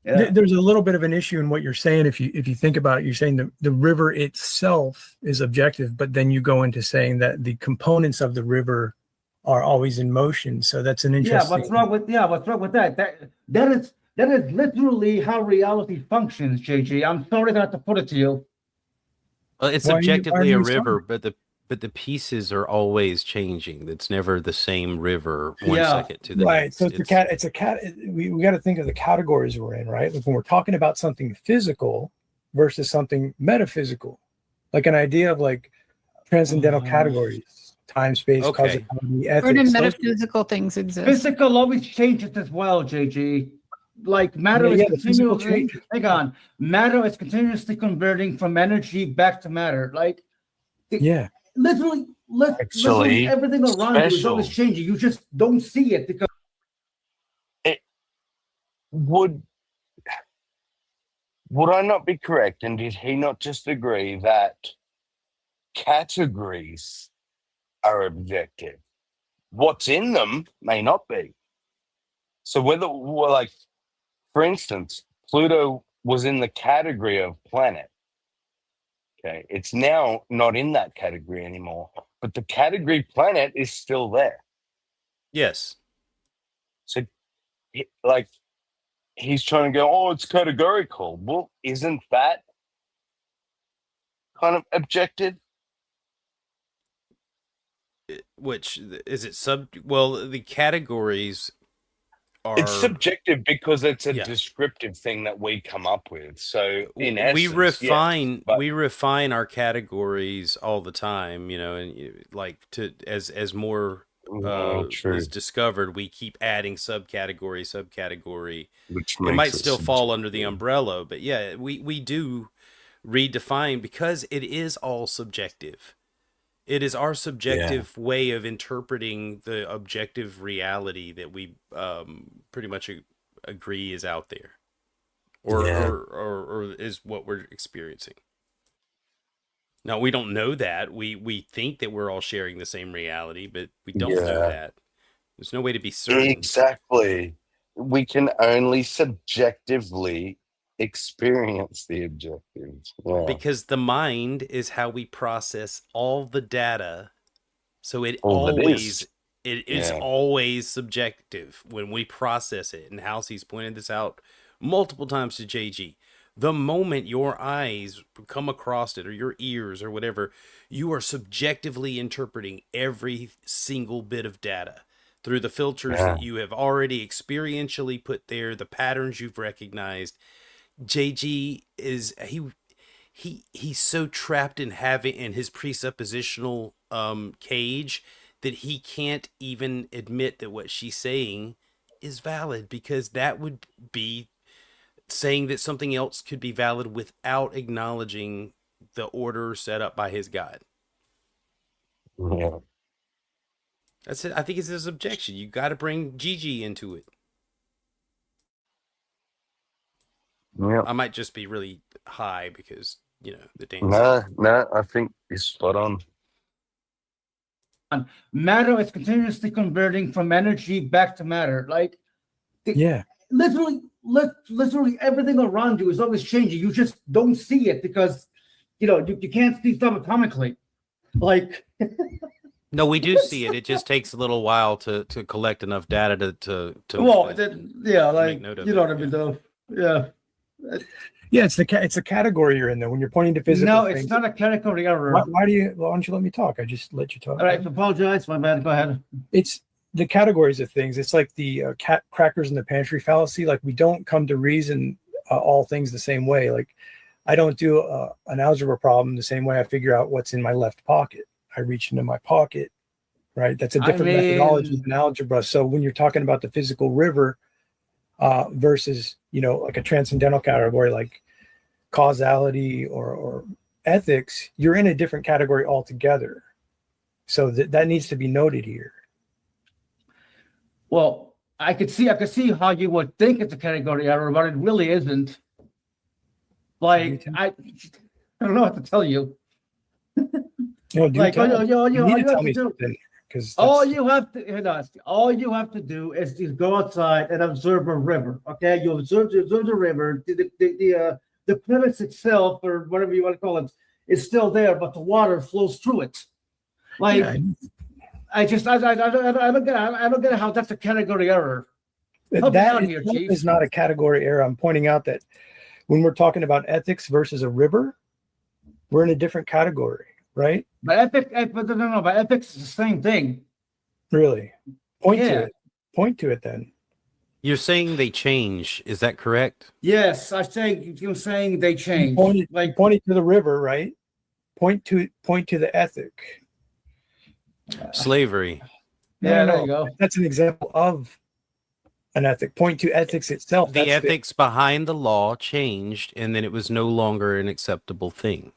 Yeah. There's a little bit of an issue in what you're saying. If you think about it, you're saying the river itself is objective, but then you go into saying that the components of the river are always in motion. So that's an interesting. What's wrong with that? That is literally how reality functions, JG. I'm sorry to have to put it to you. Well, it's objectively a river, but the pieces are always changing. It's never the same river one second to the next. So we got to think of the categories we're in, right? Like when we're talking about something physical versus something metaphysical, like an idea of like transcendental categories, time, space, causality, ethics. Where do metaphysical things exist? Physical always changes as well, JG. Like matter is continuously. Hang on, matter is continuously converting from energy back to matter. Like literally everything around you is always changing. You just don't see it because would I not be correct? And did he not just agree that categories are objective? What's in them may not be. So whether, like, for instance, Pluto was in the category of planet. Okay, it's now not in that category anymore, but the category planet is still there. Yes. So, like, he's trying to go, oh, it's categorical. Well, isn't that kind of objective? Which is it well, the categories are... It's subjective because it's a descriptive thing that we come up with. So in essence, we refine our categories all the time, you know, and like as more is discovered, we keep adding subcategory. Which it might still fall under the umbrella, but yeah, we do redefine because it is all subjective. It is our subjective way of interpreting the objective reality that we pretty much agree is out there, or is what we're experiencing. Now, we don't know that. We think that we're all sharing the same reality, but we don't know that. There's no way to be certain. Exactly. We can only subjectively experience the objectives. Because the mind is how we process all the data. So it is always subjective when we process it. And Halsey's pointed this out multiple times to JG. The moment your eyes come across it, or your ears, or whatever, you are subjectively interpreting every single bit of data through the filters that you have already experientially put there, the patterns you've recognized. JG is he's so trapped in his presuppositional cage that he can't even admit that what she's saying is valid, because that would be saying that something else could be valid without acknowledging the order set up by his God. Yeah. That's it. I think it's his objection. You got to bring Gigi into it. Yeah. I might just be really high because, you know, the dance. No, I think he's spot on. Matter is continuously converting from energy back to matter. Like, literally everything around you is always changing. You just don't see it because, you can't see stuff atomically. Like, No, we do see it. It just takes a little while to collect enough data to well, yeah, like, note of you know it, what I mean, though. Yeah. Yeah, it's the category you're in though. When you're pointing to physical No, things, it's not a category error. why don't you let me talk? I just let you talk. All right, I apologize. My bad. Go ahead. It's the categories of things. It's like the crackers in the pantry fallacy. Like, we don't come to reason all things the same way. Like, I don't do an algebra problem the same way I figure out what's in my left pocket. I reach into my pocket, right? That's a different methodology than algebra. So when you're talking about the physical river versus, like a transcendental category like causality or ethics, you're in a different category altogether. So that needs to be noted here. Well, I could see how you would think it's a category error, but it really isn't. Like, I don't know what to tell you. Like, all you have to do is to go outside and observe a river. Okay, you observe the river. The premise itself, or whatever you want to call it, is still there, but the water flows through it. Like, I don't get how that's a category error. That is not a category error. I'm pointing out that when we're talking about ethics versus a river, we're in a different category, right? But ethics is the same thing. Really? Point to it then. You're saying they change. Is that correct? Yes, you're saying they change. Pointing to the river, right? Point to the ethic. Slavery. Yeah, there you go. That's an example of an ethic. Point to ethics itself. The ethics behind the law changed, and then it was no longer an acceptable thing.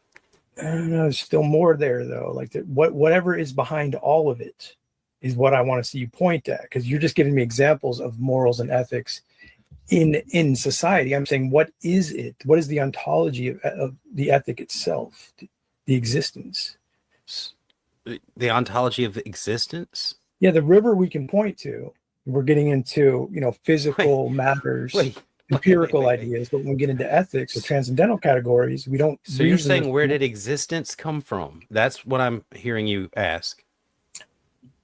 I don't know. There's still more there, though. Like, whatever is behind all of it is what I want to see you point at, because you're just giving me examples of morals and ethics in society. I'm saying, what is it? What is the ontology of the ethic itself, the existence? The ontology of existence? Yeah, the river we can point to. We're getting into, physical matters, empirical ideas, but when we get into ethics or transcendental categories, we don't. So you're saying, where did existence come from? That's what I'm hearing you ask.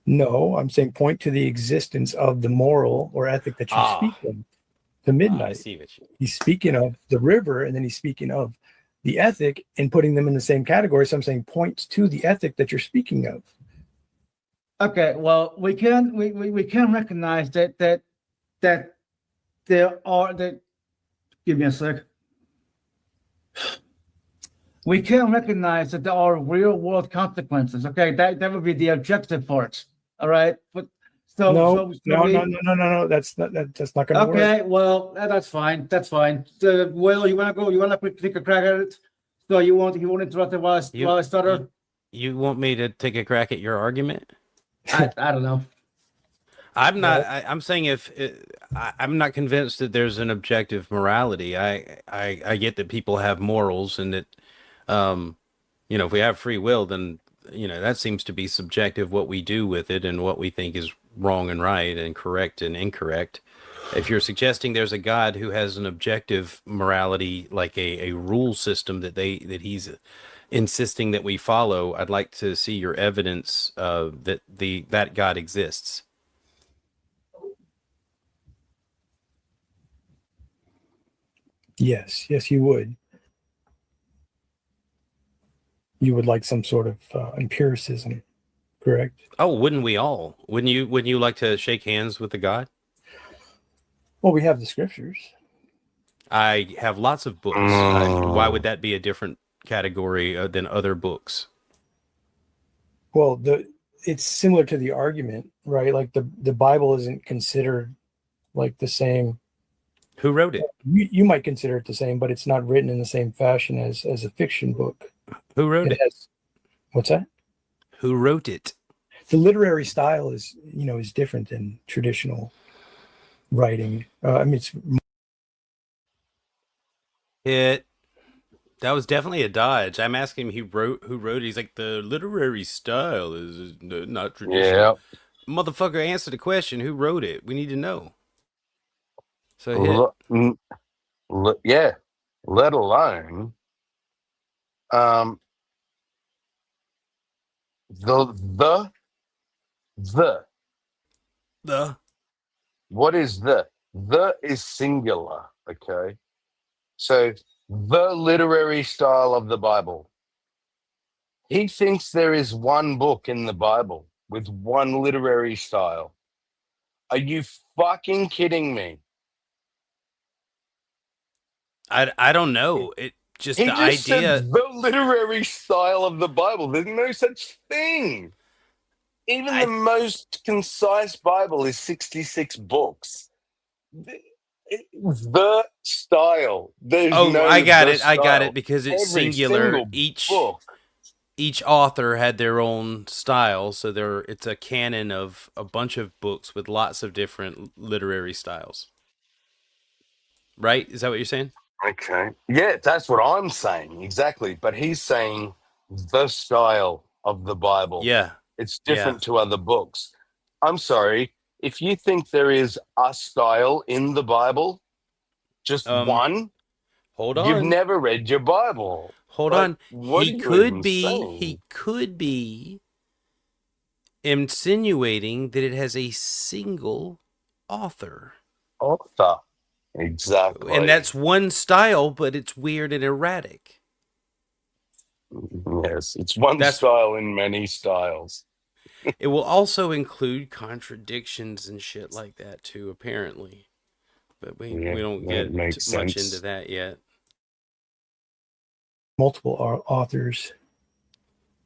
No, I'm saying point to the existence of the moral or ethic that you're speaking. To midnight. I see what you mean. He's speaking of the river, and then he's speaking of the ethic and putting them in the same category. So I'm saying points to the ethic that you're speaking of. Okay, well, we can recognize that there are that. Give me a sec. We can recognize that there are real world consequences. Okay, that would be the objective part. All right, but no. That's not going to work. Okay, well, that's fine. That's fine. Will, you want to take a crack at it? So you won't interrupt it while I stutter? You want me to take a crack at your argument? I don't know. I'm not. I'm saying I'm not convinced that there's an objective morality. I get that people have morals, and that if we have free will, then that seems to be subjective, what we do with it and what we think is wrong and right and correct and incorrect. If you're suggesting there's a God who has an objective morality, like a rule system that he's insisting that we follow, I'd like to see your evidence that God exists. Yes, you would. You would like some sort of empiricism, correct? Oh, wouldn't we all? Wouldn't you like to shake hands with the God? Well, we have the scriptures. I have lots of books. Why would that be a different category than other books? Well, it's similar to the argument, right? Like the Bible isn't considered like the same. Who wrote it? You might consider it the same, but it's not written in the same fashion as a fiction book. Who wrote it? What's that? Who wrote it? The literary style is different than traditional writing. It's That was definitely a dodge. I'm asking him who wrote it. He's like, the literary style is not traditional. Yeah. Motherfucker, answer the question. Who wrote it? We need to know. So hit. Yeah. Let alone the what is the is singular, okay? So the literary style of the Bible. He thinks there is one book in the Bible with one literary style. Are you fucking kidding me? I don't know. It just He the just idea. said the literary style of the Bible. There's no such thing. Even the most concise Bible is 66 books. The style. There's no I got the it. I got style. it because it's Every singular. single book. Each author had their own style, so it's a canon of a bunch of books with lots of different literary styles. Right? Is that what you're saying? Okay. Yeah, that's what I'm saying. Exactly. But he's saying the style of the Bible. Yeah. It's different to other books. I'm sorry. If you think there is a style in the Bible, just one, hold on. you've never read your Bible. Hold on. What He are you could even be. saying? He could be insinuating that it has a single author. Author. Exactly. And that's one style, but it's weird and erratic. Yes, it's one style in many styles. It will also include contradictions and shit like that too, apparently. But we don't get much into that yet. Multiple authors.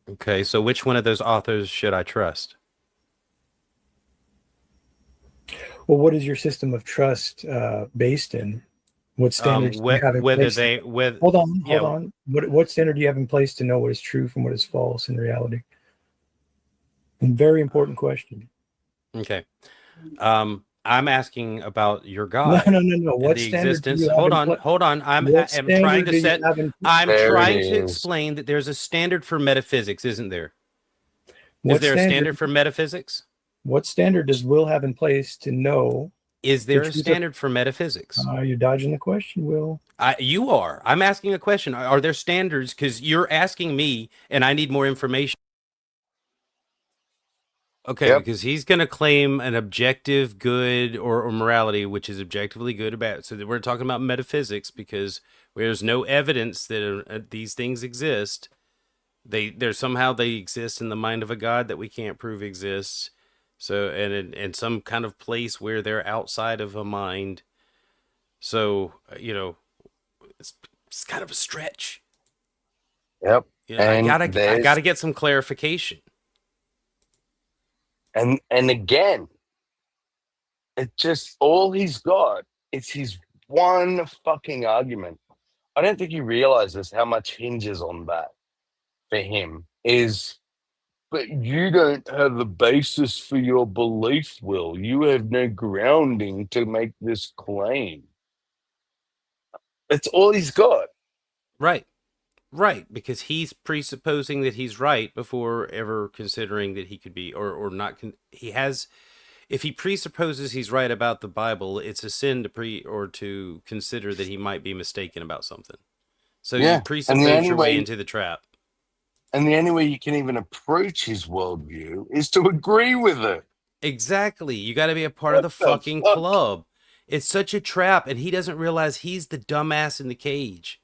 Okay, so which one of those authors should I trust? Well, what is your system of trust based in? What standards do you have in place? Hold on. What standard do you have in place to know what is true from what is false in reality? A very important question. Okay. I'm asking about your God. No. What standard do you have? Hold on. I'm trying to set. I'm trying to explain that there's a standard for metaphysics, isn't there? Is there a standard for metaphysics? What standard does Will have in place to know? Is there a standard for metaphysics? You're dodging the question, Will. You are. I'm asking a question. Are there standards? Because you're asking me, and I need more information. Okay, because he's going to claim an objective good or morality, which is objectively good or bad. So we're talking about metaphysics because there's no evidence that these things exist. They exist in the mind of a God that we can't prove exists. So and in some kind of place where they're outside of a mind. So it's kind of a stretch. Yep. I gotta get some clarification. And again, it just all he's got is his one fucking argument. I don't think he realizes how much hinges on that for him is, but you don't have the basis for your belief, Will. You have no grounding to make this claim. That's all he's got. Right, because he's presupposing that he's right before ever considering that he could be or not. If he presupposes he's right about the Bible, it's a sin to consider that he might be mistaken about something. So you presuppose your way into the trap. And the only way you can even approach his worldview is to agree with it. Exactly. You got to be a part of the fucking club. It's such a trap, and he doesn't realize he's the dumbass in the cage.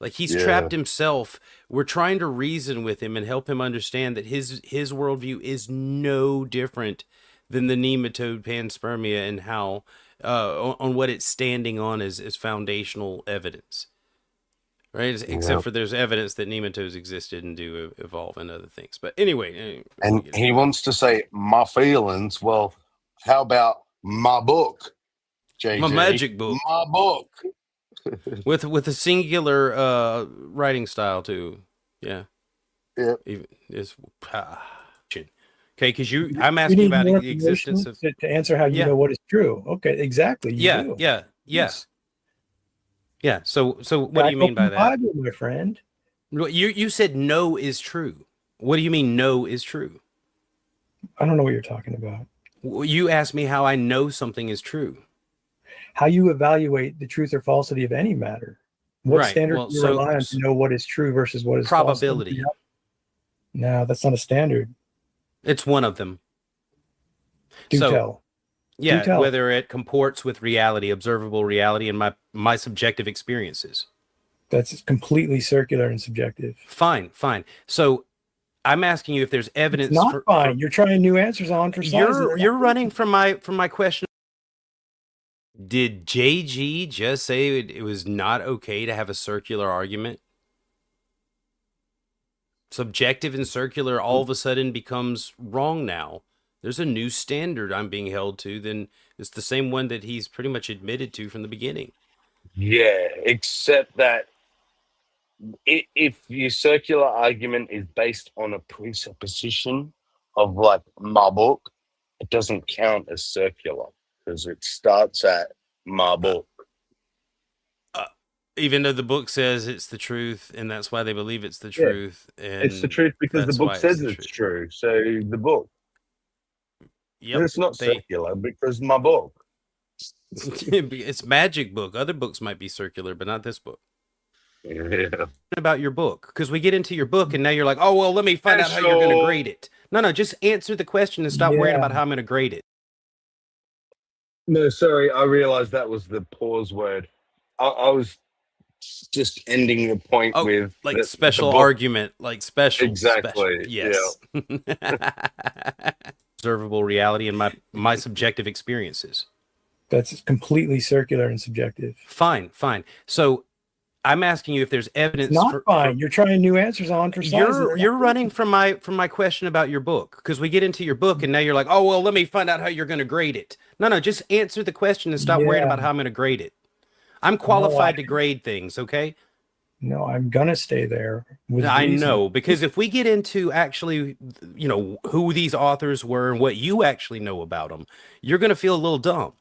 Like he's trapped himself. We're trying to reason with him and help him understand that his worldview is no different than the nematode panspermia and how on what it's standing on as foundational evidence. Right? Except for there's evidence that nematodes existed and do evolve and other things. But anyway. And he wants to say my feelings. Well, how about my book, JJ? My magic book. My book. with a singular writing style too. Yeah. Yeah. Okay, because I'm asking about the existence of to answer how you know what is true. Okay, exactly. Yeah. Yeah. So what do you mean by that? Bible, my friend. You said no is true. What do you mean no is true? I don't know what you're talking about. You asked me how I know something is true. How you evaluate the truth or falsity of any matter. What Right. standard Well, do you so- rely on to know what is true versus what is Probability. false? No, that's not a standard. It's one of them. Do tell. Yeah, Do tell. whether it comports with reality, observable reality, and my subjective experiences. That's completely circular and subjective. Fine. So I'm asking you if there's evidence. It's not fine. You're trying new answers on for science. You're running from my question. Did JG just say it was not okay to have a circular argument? Subjective and circular all of a sudden becomes wrong now. There's a new standard I'm being held to, then it's the same one that he's pretty much admitted to from the beginning. Yeah, except that if your circular argument is based on a presupposition of like my book, it doesn't count as circular because it starts at my book. Even though the book says it's the truth, and that's why they believe it's the truth. And It's the truth because the book says it's true. So the book. Yep. It's not circular because my book. It's magic book. Other books might be circular, but not this book. Yeah. About your book, because we get into your book and now you're like, oh, well, let me find out how you're going to grade it. No, just answer the question and stop worrying about how I'm going to grade it. No, sorry, I realized that was the pause word. I was just ending the point with like special argument, like special. Exactly. Yes. Yeah. Observable reality and my subjective experiences. That's completely circular and subjective. Fine. So I'm asking you if there's evidence. It's not fine. You're trying new answers on for science. You're running from my question about your book, because we get into your book and now you're like, oh, well, let me find out how you're going to grade it. No, just answer the question and stop worrying about how I'm going to grade it. I'm qualified to grade things, okay? No, I'm going to stay there. I know, because if we get into actually, who these authors were and what you actually know about them, you're going to feel a little dumb.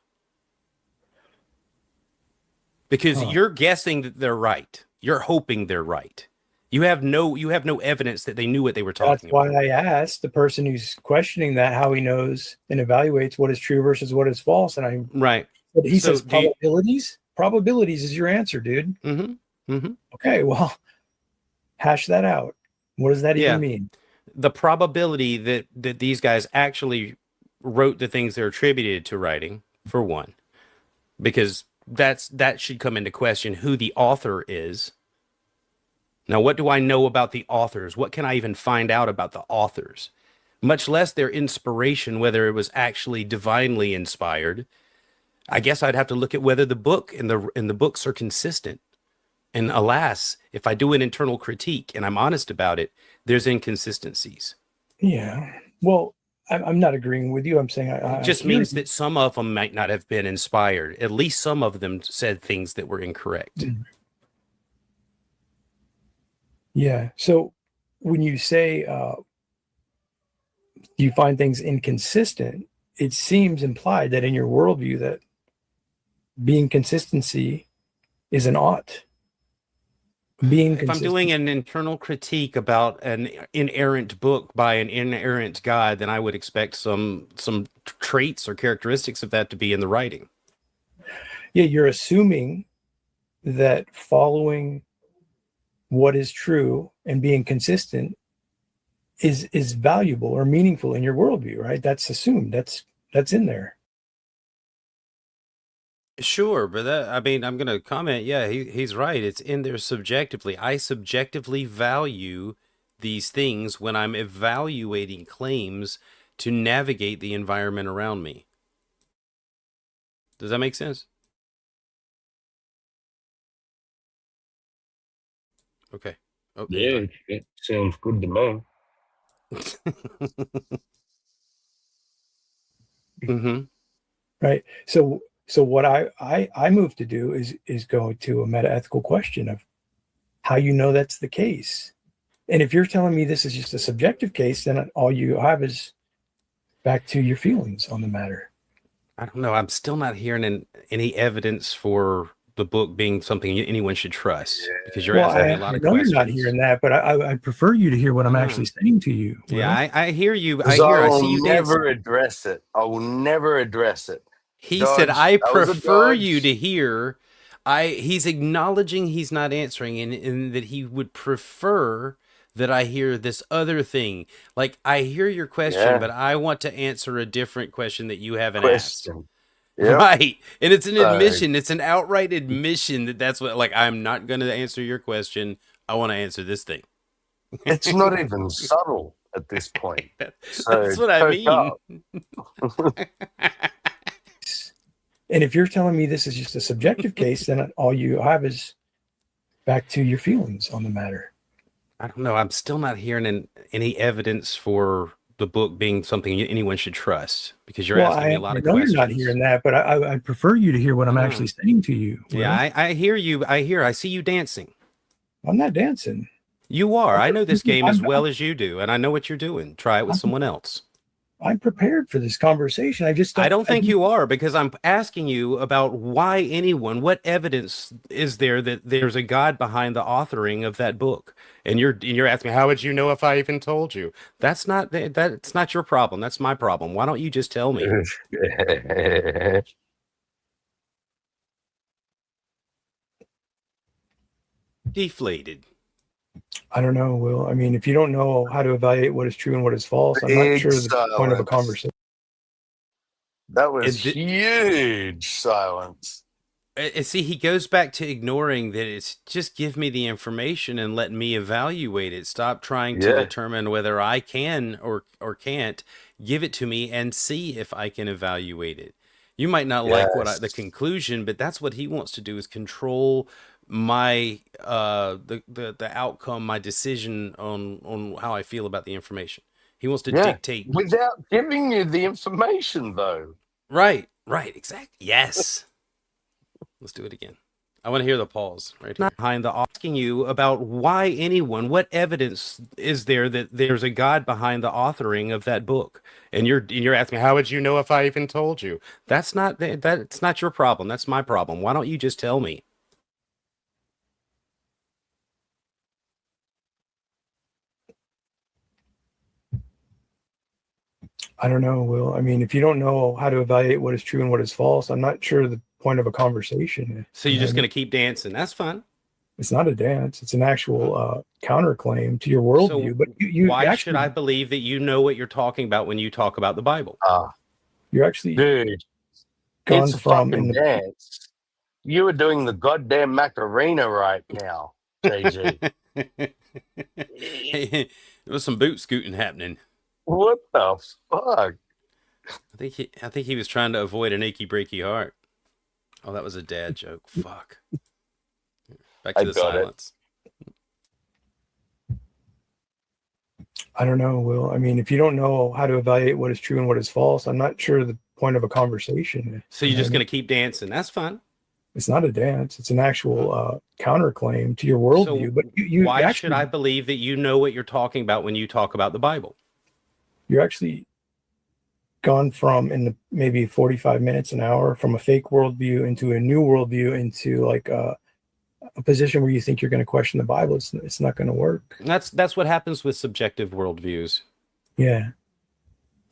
Because you're guessing that they're right. You're hoping they're right. You have no evidence that they knew what they were talking about. That's why I asked the person who's questioning that how he knows and evaluates what is true versus what is false. And he says probabilities. Probabilities is your answer, dude. Okay, well, hash that out. What does that even mean? The probability that these guys actually wrote the things they're attributed to writing, for one, because that should come into question who the author is. Now, what do I know about the authors? What can I even find out about the authors? Much less their inspiration, whether it was actually divinely inspired. I guess I'd have to look at whether the book and the books are consistent. And alas, if I do an internal critique and I'm honest about it, there's inconsistencies. Yeah. Well, I'm not agreeing with you. I'm saying it just means that some of them might not have been inspired. At least some of them said things that were incorrect. Yeah. So when you say you find things inconsistent, it seems implied that in your worldview that being consistency is an ought. If I'm doing an internal critique about an inerrant book by an inerrant God, then I would expect some traits or characteristics of that to be in the writing. Yeah, you're assuming that following what is true and being consistent is valuable or meaningful in your worldview, right? That's assumed. That's in there. Sure, but I'm going to comment. Yeah, he's right. It's in there subjectively. I subjectively value these things when I'm evaluating claims to navigate the environment around me. Does that make sense? Okay. Oh, yeah, it sounds good to me. Right. So what I move to do is go to a meta-ethical question of how you know that's the case. And if you're telling me this is just a subjective case, then all you have is back to your feelings on the matter. I don't know. I'm still not hearing any evidence for the book being something anyone should trust, because you're Well, asking me I a lot of know you're not questions. hearing that, but I prefer you to hear what I'm Hmm. actually saying to you. Yeah, Will. I hear you. I Because hear. I will see you dancing. never address it. I will never address it. He said, Dodge. I That was a prefer you dodge. to hear. He's acknowledging he's not answering, and that he would prefer that I hear this other thing. Like, I hear your question, Yeah. but I want to answer a different question that you haven't asked. Question. Yep. Right. And it's an So, admission. It's an outright admission that that's what, like, I'm not going to answer your question. I want to answer this thing. it's not even subtle at this point. So That's what I coke mean. up. And if you're telling me this is just a subjective case, then all you have is back to your feelings on the matter. I don't know. I'm still not hearing any evidence for the book being something anyone should trust, because you're asking me a lot of I know questions. you're not hearing that, but I prefer you to hear what I'm actually saying to you. Will. Yeah, I hear you. I see you dancing. I'm not dancing. You are. I know this game as well as you do, and I know what you're doing. Try it with someone else. I'm prepared for this conversation. I don't think you are, because I'm asking you about why anyone, what evidence is there that there's a God behind the authoring of that book? And you're asking me, how would you know if I even told you? That's not your problem. That's my problem. Why don't you just tell me? Deflated. I don't know, Will. I mean, if you don't know how to evaluate what is true and what is false, I'm not sure the point of a conversation. That was huge silence. See, he goes back to ignoring that. It's just give me the information and let me evaluate it. Stop trying to determine whether I can or can't. Give it to me and see if I can evaluate it. You might not like the conclusion, but that's what he wants to do, is control my the outcome, my decision on how I feel about the information. He wants to dictate without giving you the information, though. Right, exactly. Yes. Let's do it again. I want to hear the pause right here. Behind the asking you about why anyone, what evidence is there that there's a God behind the authoring of that book? And you're asking me, how would you know if I even told you? That's not your problem. That's my problem. Why don't you just tell me? I don't know, Will. I mean, if you don't know how to evaluate what is true and what is false, I'm not sure the point of a conversation. So you're just going to keep dancing. That's fun. It's not a dance. It's an actual counterclaim to your worldview. So but why should I believe that you know what you're talking about when you talk about the Bible? You're actually gone it's from in the dance. You were doing the goddamn Macarena right now, JG. There was some boot scooting happening. What the fuck? I think he was trying to avoid an achy breaky heart. Oh, that was a dad joke. Fuck. Back to the silence. I don't know, Will. I mean, if you don't know how to evaluate what is true and what is false, I'm not sure the point of a conversation. So you're just going to keep dancing. That's fun. It's not a dance. It's an actual counterclaim to your worldview. So but why should I believe that you know what you're talking about when you talk about the Bible? You're actually gone from maybe 45 minutes, an hour, from a fake worldview into a new worldview, into like a position where you think you're going to question the Bible. It's not going to work. That's what happens with subjective worldviews. Yeah,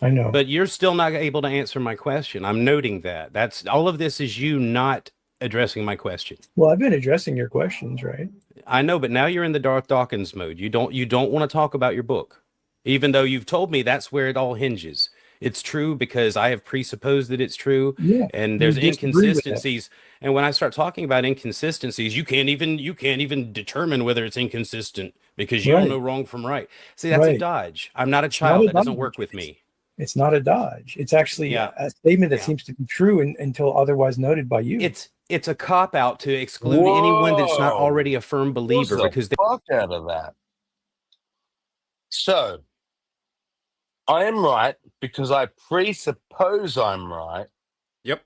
I know. But you're still not able to answer my question. I'm noting that. That's all of this is you not addressing my question. Well, I've been addressing your questions, right? I know, but now you're in the Darth Dawkins mode. You don't want to talk about your book, even though you've told me that's where it all hinges. It's true because I have presupposed that it's true, and there's inconsistencies. And when I start talking about inconsistencies, you can't even determine whether it's inconsistent because you don't know wrong from right. See, that's a dodge. I'm not a child. That doesn't work with me. It's not a dodge. It's actually a statement that seems to be true until otherwise noted by you. It's a cop out to exclude anyone that's not already a firm believer because they fuck out of that. So I am right because I presuppose I'm right. Yep.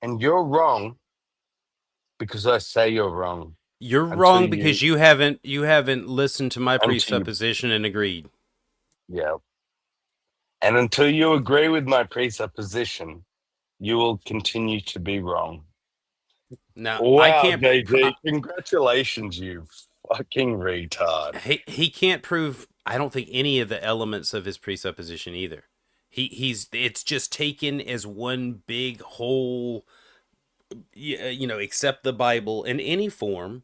And you're wrong because I say you're wrong. You're wrong because you haven't listened to my presupposition and agreed. Yeah. And until you agree with my presupposition, you will continue to be wrong. Now I Wow, can't. JJ, congratulations, you fucking retard. He can't prove. I don't think any of the elements of his presupposition either. He's. It's just taken as one big whole. You know, accept the Bible in any form.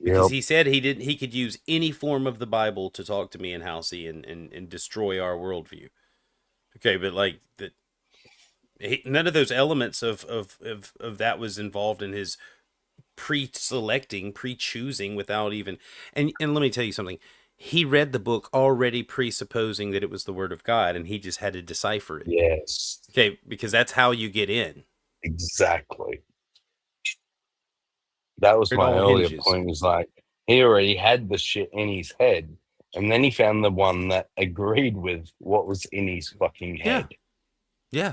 Because he said he could use any form of the Bible to talk to me and Halsey and destroy our worldview. Okay, but like that, none of those elements of that was involved in his pre-selecting, pre-choosing without even. And let me tell you something. He read the book already presupposing that it was the Word of God, and he just had to decipher it. Yes. Okay, because that's how you get in. Exactly. That was It my all earlier hinges. point. Was like he already had the shit in his head, and then he found the one that agreed with what was in his fucking head. Yeah.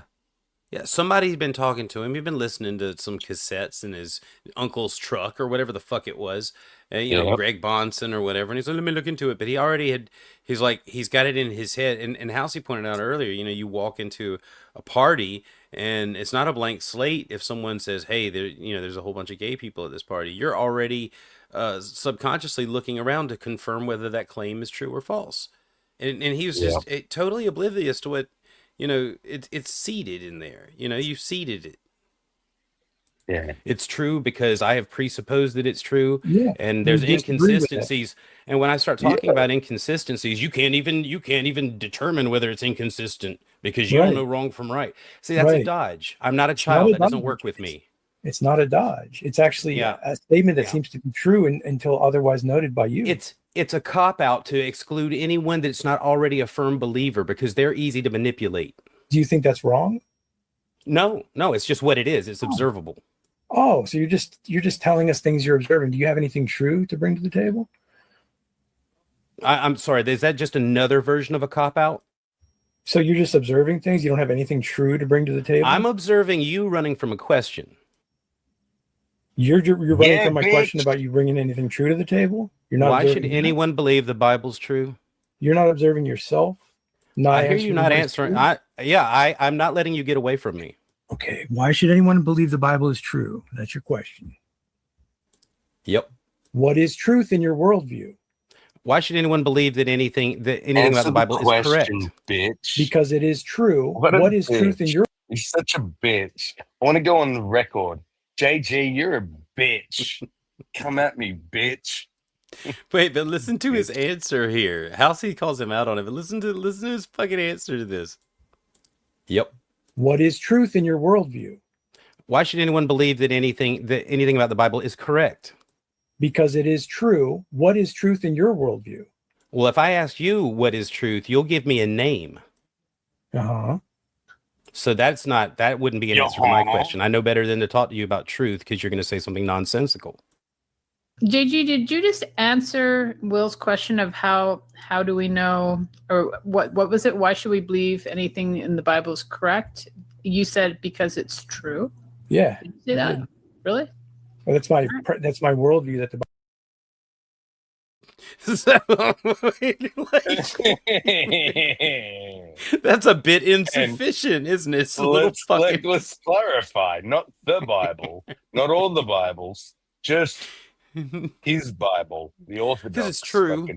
Somebody's been talking to him. He'd been listening to some cassettes in his uncle's truck or whatever the fuck it was. You know, Greg Bonson or whatever. And he's like, let me look into it. But he already had, he's got it in his head. And Halsey pointed out earlier, you know, you walk into a party and it's not a blank slate. If someone says, hey, there's a whole bunch of gay people at this party, you're already subconsciously looking around to confirm whether that claim is true or false. And he was just totally oblivious to what, you know, it's seeded in there. You know, you seeded it. Yeah. It's true because I have presupposed that it's true. Yeah. And there's inconsistencies. And when I start talking about inconsistencies, you can't even determine whether it's inconsistent because you don't know wrong from right. See, that's a dodge. I'm not a child. That doesn't work with me. It's not a dodge. It's actually a statement that seems to be true until otherwise noted by you. It's a cop-out to exclude anyone that's not already a firm believer because they're easy to manipulate. Do you think that's wrong? No, it's just what it is. It's observable. Oh, so you're just telling us things you're observing. Do you have anything true to bring to the table? I'm sorry, is that just another version of a cop-out? So you're just observing things? You don't have anything true to bring to the table? I'm observing you running from a question. You're running from my question about you bringing anything true to the table? You're not. Why should anyone believe the Bible's true? You're not observing yourself. I hear you not answering. I'm not letting you get away from me. Okay. Why should anyone believe the Bible is true? That's your question. Yep. What is truth in your worldview? Why should anyone believe that anything about the Bible is correct? Bitch. Because it is true. What is truth in your? You're such a bitch. I want to go on the record. JJ, you're a bitch. Come at me, bitch. Wait, but listen to his answer here. Halsey calls him out on it, but listen to his fucking answer to this. Yep. What is truth in your worldview? Why should anyone believe that anything about the Bible is correct? Because it is true. What is truth in your worldview? Well, if I ask you what is truth, you'll give me a name. Uh-huh. So that wouldn't be an answer to my question. I know better than to talk to you about truth because you're going to say something nonsensical. JG, did you just answer Will's question of how do we know, or what was it? Why should we believe anything in the Bible is correct? You said because it's true. Yeah. Did you say that? Really? Well, that's my worldview that the Bible. That's a bit insufficient, isn't it? It's let's clarify. Not the Bible, not all the Bibles, just his Bible, the Orthodox. Because it's true.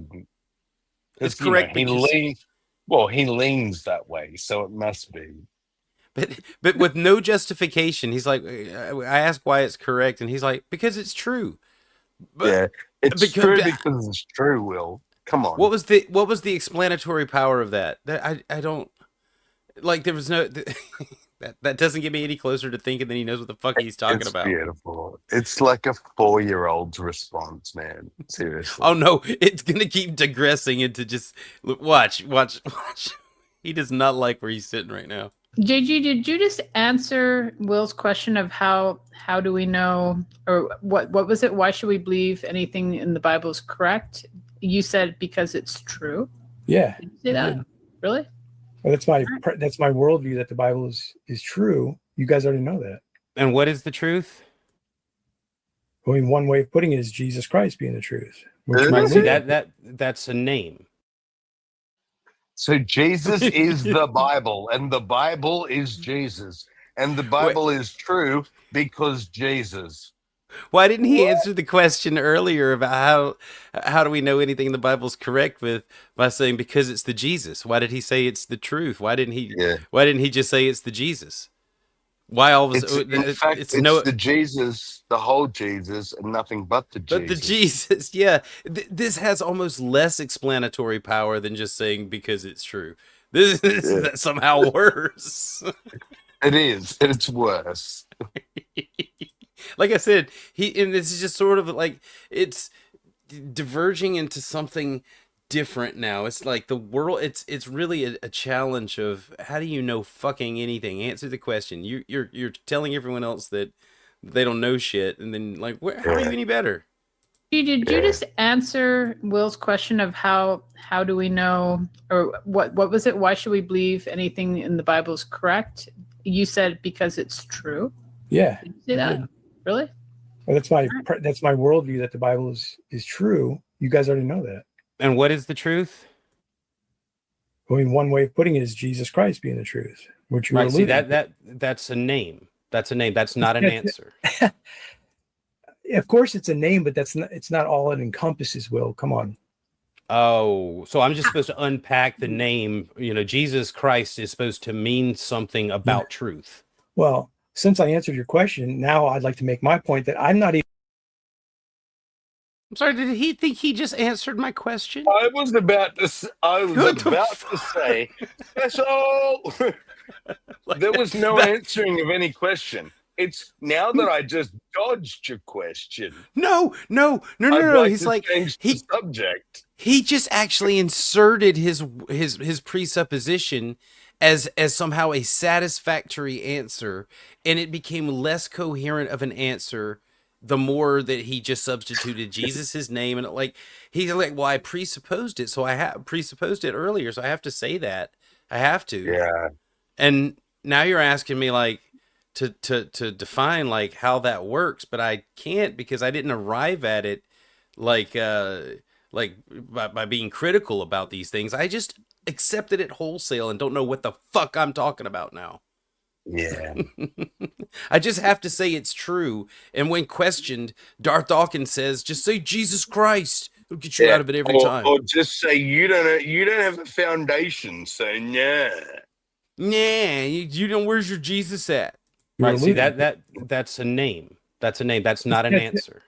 It's correct. He leans that way, so it must be. But with no justification, he's like, I ask why it's correct, and he's like, because it's true. But it's true because it's true, Will. Come on. What was the explanatory power of that? I don't like. There was no that doesn't get me any closer to thinking that he knows what the fuck he's talking about. It's beautiful. It's like a 4-year-old's response, man. Seriously. Oh no, it's gonna keep digressing into just watch. He does not like where he's sitting right now. JG, did you just answer Will's question of how do we know, or what was it? Why should we believe anything in the Bible is correct? You said because it's true. Yeah. Did you say that? Really? Well, that's my worldview that the Bible is true. You guys already know that. And what is the truth? I mean, one way of putting it is Jesus Christ being the truth. See, that's a name. So Jesus is the Bible, and the Bible is Jesus. And the Bible is true because Jesus. Why didn't he answer the question earlier about how do we know anything in the Bible's correct with by saying because it's the Jesus? Why did he say it's the truth? Why didn't he just say it's the Jesus? Why all of a sudden? In fact, it's the Jesus, the whole Jesus, and nothing but the Jesus. But the Jesus, yeah. This has almost less explanatory power than just saying because it's true. This is somehow worse. It is. It's worse. Like I said, and this is just sort of like it's diverging into something different now. It's like the world. It's really a challenge of how do you know fucking anything? Answer the question. You're telling everyone else that they don't know shit, and then like, how are you any better? Did you just answer Will's question of how do we know, or what was it? Why should we believe anything in the Bible is correct? You said because it's true. Yeah. Did you say that? Really? Well, that's my worldview that the Bible is true. You guys already know that. And what is the truth? I mean, one way of putting it is Jesus Christ being the truth, which you right. See that's a name. That's a name. That's not an answer. Of course, it's a name, but it's not all it encompasses. Will, come on. Oh, so I'm just supposed to unpack the name. You know, Jesus Christ is supposed to mean something about truth. Well, since I answered your question, now I'd like to make my point that I'm not even. I'm sorry, did he think he just answered my question? I was about to say, that's all. There was no answering of any question. It's now that I just dodged your question. No. He's like the subject. He just actually inserted his presupposition as somehow a satisfactory answer, and it became less coherent of an answer the more that he just substituted Jesus's name. And he's like, well, I presupposed it, so I have presupposed it earlier, so I have to say that. I have to. Yeah. And now you're asking me like to define like how that works, but I can't because I didn't arrive at it like by being critical about these things. I just accepted it wholesale and don't know what the fuck I'm talking about now. Yeah. I just have to say it's true. And when questioned, Darth Dawkins says, just say Jesus Christ. It'll get you out of it every time. Or just say you don't have a foundation, so yeah. Yeah, you don't, where's your Jesus at? Right, see that's a name. That's a name. That's not an answer.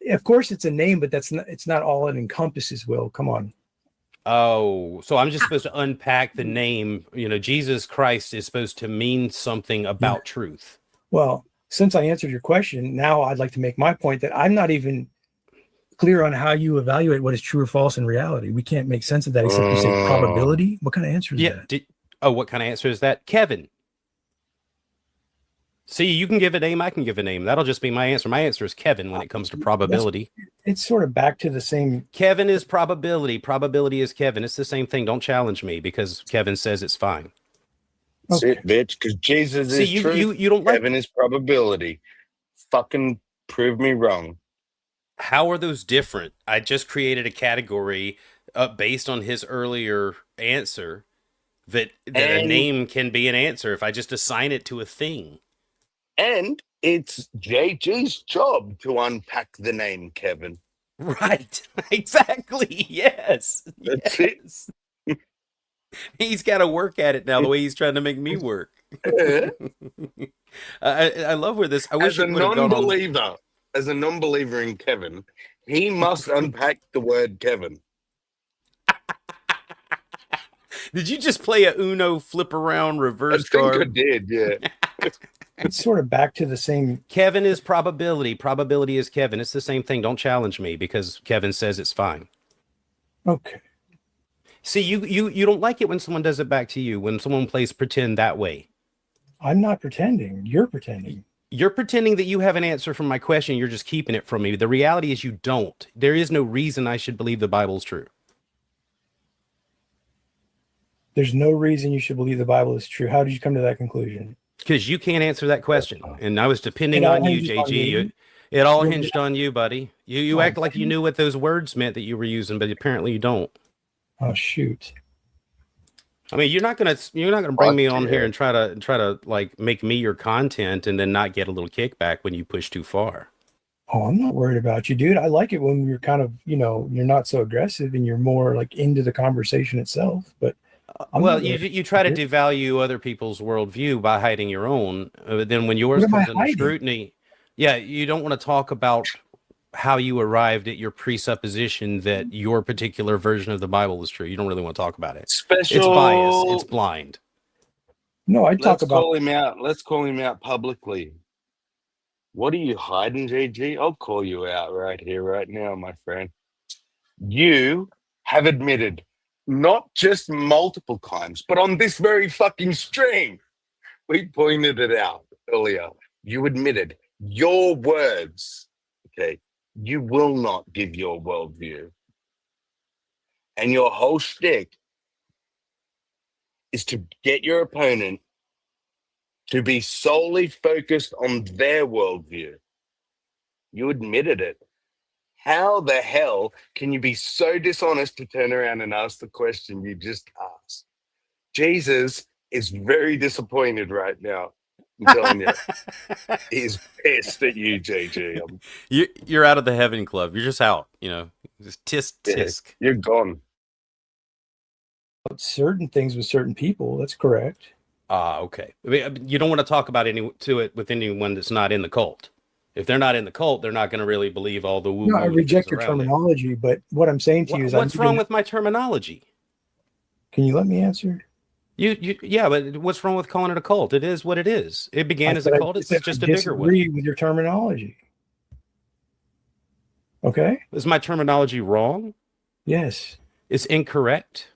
Of course it's a name, but it's not all it encompasses, Will. Come on. Oh, so I'm just supposed to unpack the name. You know, Jesus Christ is supposed to mean something about truth. Well, since I answered your question, now I'd like to make my point that I'm not even clear on how you evaluate what is true or false in reality. We can't make sense of that except you say probability. What kind of answer is that? What kind of answer is that? Kevin. See, you can give a name, I can give a name. That'll just be my answer. My answer is Kevin when it comes to probability. It's sort of back to the same. Kevin is probability. Probability is Kevin. It's the same thing. Don't challenge me because Kevin says it's fine. That's it, bitch, because Jesus is truth. You don't like Kevin is probability. Fucking prove me wrong. How are those different? I just created a category based on his earlier answer that a name can be an answer if I just assign it to a thing. And it's JG's job to unpack the name, Kevin. Right. Exactly. Yes. That's it. He's got to work at it now the way he's trying to make me work. I love where this... I wish it would have gone on. As a non-believer in Kevin, he must unpack the word Kevin. Did you just play a Uno flip around reverse card? I think I did, yeah. It's sort of back to the same. Kevin is probability. Probability is Kevin. It's the same thing. Don't challenge me because Kevin says it's fine. Okay. See, you don't like it when someone does it back to you, when someone plays pretend that way. I'm not pretending. You're pretending. You're pretending that you have an answer from my question. You're just keeping it from me. The reality is you don't. There is no reason I should believe the Bible's true. There's no reason you should believe the Bible is true. How did you come to that conclusion? Because you can't answer that question. And I was depending on you, JG. It all hinged on you, buddy. You act like you knew what those words meant that you were using, but apparently you don't. Oh, shoot. I mean, you're not gonna bring me on here and try to like make me your content and then not get a little kickback when you push too far. Oh, I'm not worried about you, dude. I like it when you're kind of, you're not so aggressive and you're more like into the conversation itself. But well, you try to devalue other people's worldview by hiding your own. But then when yours comes under scrutiny, yeah, you don't want to talk about how you arrived at your presupposition that your particular version of the Bible is true. You don't really want to talk about it. Special. It's biased. It's blind. No, I talk about. Call him out. Let's call him out publicly. What are you hiding, JG? I'll call you out right here, right now, my friend. You have admitted, not just multiple times, but on this very fucking stream, we pointed it out earlier. You admitted your words, okay? You will not give your worldview. And your whole shtick is to get your opponent to be solely focused on their worldview. You admitted it. How the hell can you be so dishonest to turn around and ask the question you just asked? Jesus is very disappointed right now. I'm telling you. He's pissed at you, JG. You're out of the heaven club. You're just out, Just tisk. You're gone. Certain things with certain people. That's correct. Okay. I mean, you don't want to talk about with anyone that's not in the cult. If they're not in the cult, they're not going to really believe all the woo. No, I reject your terminology, but what I'm saying to you is, what's wrong with my terminology? Can you let me answer? Yeah, but what's wrong with calling it a cult? It is what it is. It began as a cult. It's just a bigger one. I disagree with your terminology. Okay. Is my terminology wrong? Yes. It's incorrect?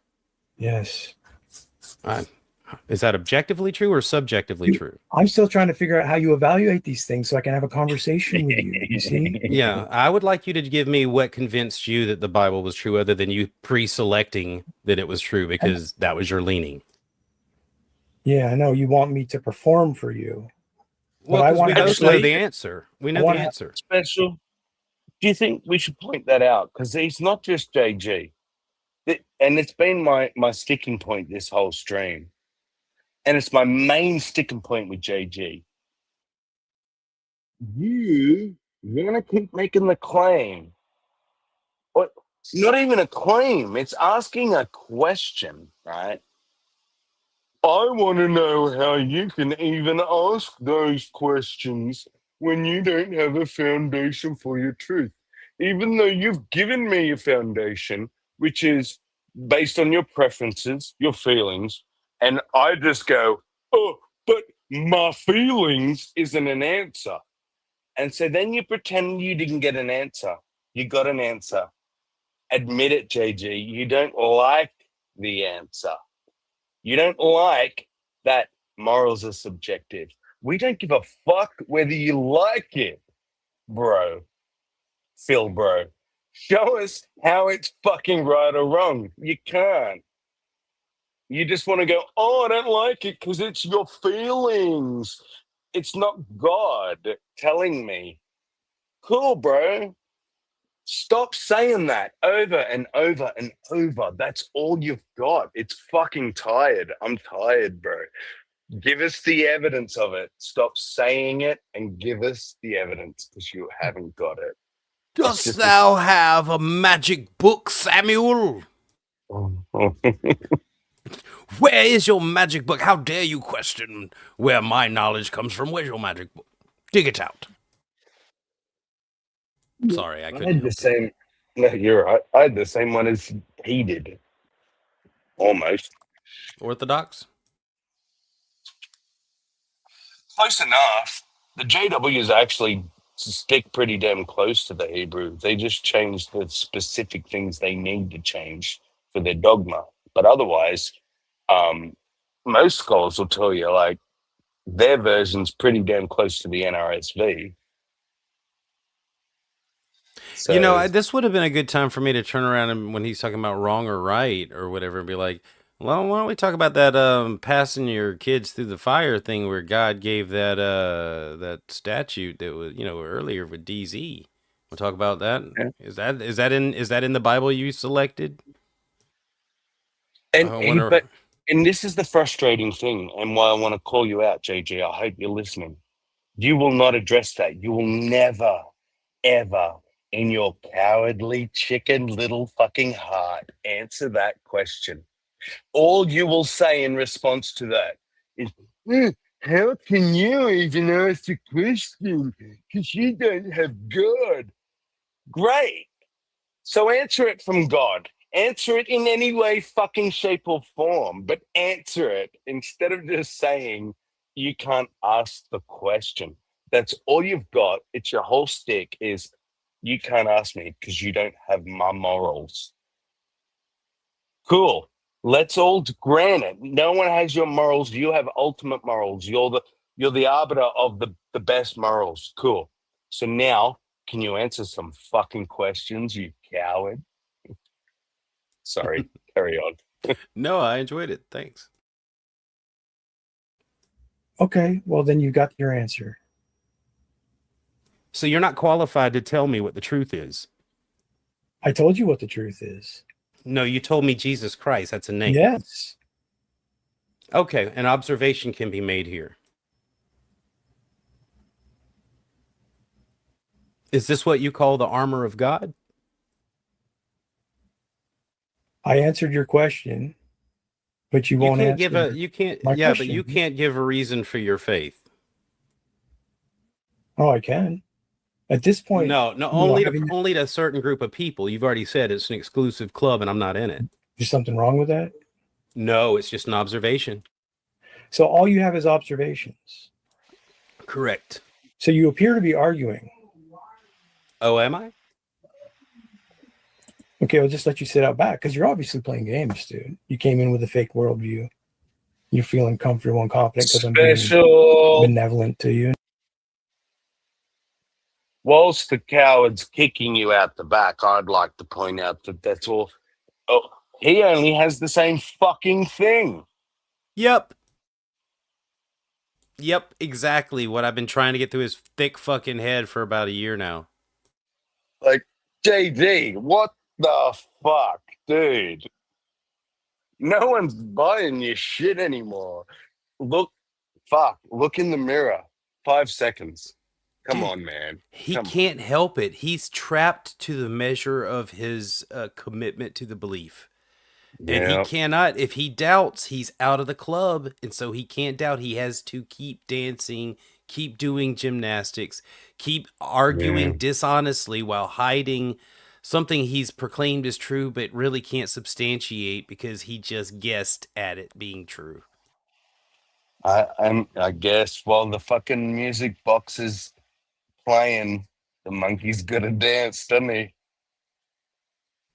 Yes. Is that objectively true or subjectively true? I'm still trying to figure out how you evaluate these things so I can have a conversation with you. You see? Yeah, I would like you to give me what convinced you that the Bible was true, other than you pre-selecting that it was true because that was your leaning. Yeah, I know. You want me to perform for you. Well, I want we both know the answer. We know the answer. Special. Do you think we should point that out? Because he's not just JG. And it's been my sticking point this whole stream. And it's my main sticking point with JG. You want to keep making the claim. Or not even a claim. It's asking a question, right? I want to know how you can even ask those questions when you don't have a foundation for your truth. Even though you've given me a foundation, which is based on your preferences, your feelings, and I just go, oh, but my feelings isn't an answer. And so then you pretend you didn't get an answer. You got an answer. Admit it, JG. You don't like the answer. You don't like that morals are subjective. We don't give a fuck whether you like it, bro. Phil, bro. Show us how it's fucking right or wrong. You can't. You just want to go, oh, I don't like it because it's your feelings. It's not God telling me. Cool, bro. Stop saying that over and over and over. That's all you've got. It's fucking tired. I'm tired, bro. Give us the evidence of it. Stop saying it and give us the evidence because you haven't got it. Dost thou have a magic book, Samuel? Where is your magic book? How dare you question where my knowledge comes from? Where's your magic book? Dig it out. Sorry, I couldn't. I had the same. No, you're right. I had the same one as he did. Almost. Orthodox? Close enough. The JWs actually stick pretty damn close to the Hebrew. They just change the specific things they need to change for their dogma. But otherwise, most scholars will tell you, like, their version's pretty damn close to the NRSV. So, this would have been a good time for me to turn around and when he's talking about wrong or right or whatever and be like, well, why don't we talk about that passing your kids through the fire thing where God gave that statute that was, earlier with DZ. We'll talk about that. Yeah. Is that in the Bible you selected? And And this is the frustrating thing, and why I want to call you out, JG. I hope you're listening. You will not address that. You will never, ever, in your cowardly chicken little fucking heart, answer that question. All you will say in response to that is, how can you even ask a question? Because you don't have God. Great. So answer it from God. Answer it in any way, fucking shape or form, but answer it instead of just saying you can't ask the question. That's all you've got. It's your whole stick is you can't ask me because you don't have my morals. Cool. Let's all grant it. No one has your morals. You have ultimate morals. You're the arbiter of the best morals. Cool. So now, can you answer some fucking questions, you coward? Sorry. Carry on. No, I enjoyed it. Thanks. Okay, well then you got your answer. So you're not qualified to tell me what the truth is. I told you what the truth is. No, you told me Jesus Christ. That's a name. Yes. Okay, an observation can be made here. Is this what you call the armor of God? I answered your question, but you won't can't answer. give a you can't my yeah, but question. you can't give a reason for your faith. Oh, I can. At this point, No, you know, only to a certain group of people. You've already said it's an exclusive club, and I'm not in it. There's something wrong with that? No, it's just an observation. So all you have is observations. Correct. So you appear to be arguing. Oh, am I? Okay, I'll just let you sit out back because you're obviously playing games, dude. You came in with a fake worldview. You're feeling comfortable and confident because I'm being Special. benevolent to you. Whilst the coward's kicking you out the back, I'd like to point out that that's all. Oh, he only has the same fucking thing. Yep. Yep, exactly what I've been trying to get through his thick fucking head for about a year now. Like, JD, what the fuck, dude? No one's buying your shit anymore. Look in the mirror. 5 seconds. Come on, man. He can't help it. He's trapped to the measure of his commitment to the belief. And he cannot, if he doubts, he's out of the club. And so he can't doubt. He has to keep dancing, keep doing gymnastics, keep arguing dishonestly while hiding something he's proclaimed as true, but really can't substantiate because he just guessed at it being true. I guess while the fucking music box is playing, the monkey's gonna dance, doesn't he?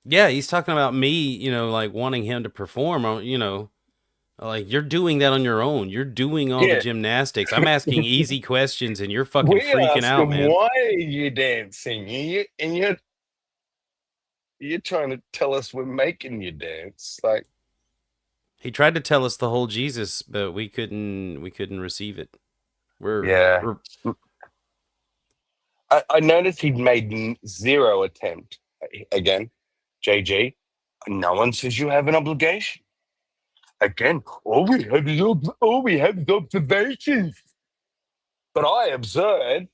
Yeah, he's talking about me, like wanting him to perform, like you're doing that on your own. You're doing all the gymnastics. I'm asking easy questions and you're fucking freaking out, man. Why are you dancing? You're trying to tell us we're making you dance. Like, he tried to tell us the whole Jesus, but we couldn't receive it. I noticed he'd made zero attempt. Again, JG, no one says you have an obligation. Again, all we have is observations. But I observed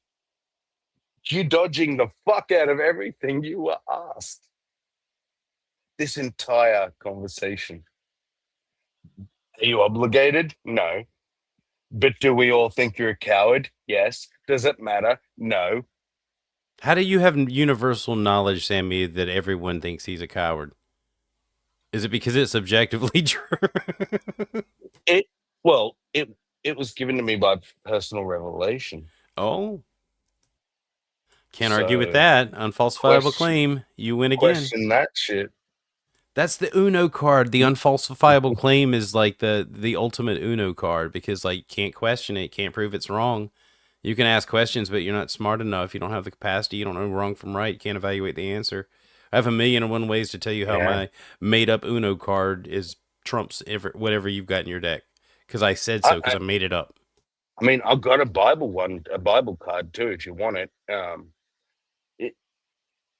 you dodging the fuck out of everything you were asked. This entire conversation. Are you obligated? No. But do we all think you're a coward? Yes. Does it matter? No. How do you have universal knowledge, Sammy, that everyone thinks he's a coward? Is it because it's objectively true? It was given to me by personal revelation. Oh. Can't argue with that. Unfalsifiable claim. You win again. Question that shit. That's the Uno card. The unfalsifiable claim is like the ultimate Uno card because like can't question it, can't prove it's wrong. You can ask questions, but you're not smart enough. You don't have the capacity. You don't know wrong from right. You can't evaluate the answer. I have 1,000,001 ways to tell you how my made-up Uno card is trumps whatever you've got in your deck because I said so because I made it up. I mean, I've got a Bible card too, if you want it.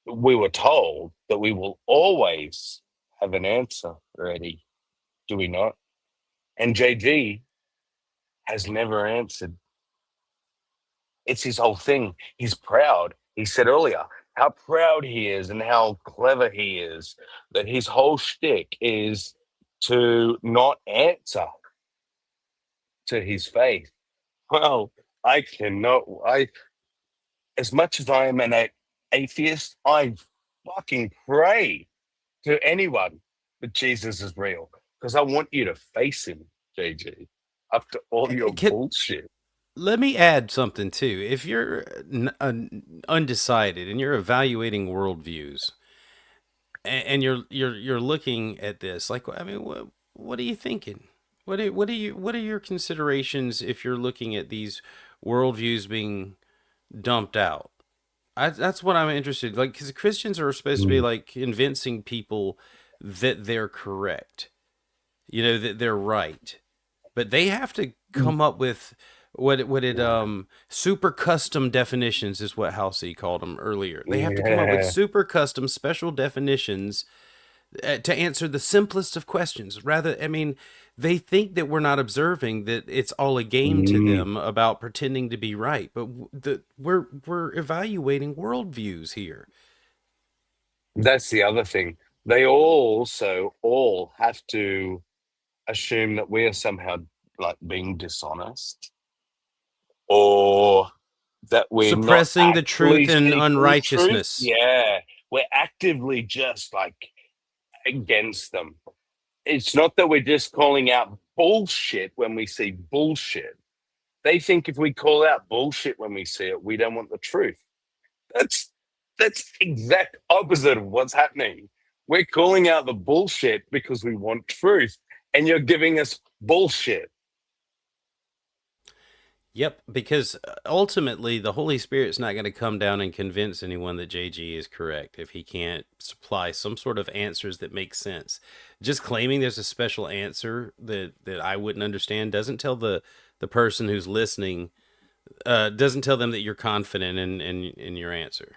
We were told that we will always have an answer ready. Do we not? And JG has never answered. It's his whole thing. He's proud. He said earlier how proud he is and how clever he is, that his whole shtick is to not answer to his faith. Well, I cannot. As much as I am an atheist, I fucking pray to anyone that Jesus is real, because I want you to face him, JG, after all your bullshit. Let me add something too. If you're undecided and you're evaluating worldviews, and you're looking at this, like, I mean, what are you thinking? What are your considerations if you're looking at these worldviews being dumped out? That's what I'm interested in. Like, because Christians are supposed to be like convincing people that they're correct, that they're right, but they have to come up with super custom definitions is what Halsey called them earlier. They have to come up with super custom special definitions to answer the simplest of questions. Rather, I mean, they think that we're not observing, that it's all a game to them about pretending to be right, but we're evaluating worldviews here. That's the other thing. They also all have to assume that we are somehow like being dishonest, or that we're suppressing not the truth and unrighteousness. Truth. Yeah, we're actively just like against them. It's not that we're just calling out bullshit when we see bullshit. They think if we call out bullshit when we see it, we don't want the truth. That's exact opposite of what's happening. We're calling out the bullshit because we want truth, and you're giving us bullshit. Yep, because ultimately the Holy Spirit's not going to come down and convince anyone that JG is correct if he can't supply some sort of answers that make sense. Just claiming there's a special answer that I wouldn't understand doesn't tell the person who's listening, doesn't tell them that you're confident in your answer.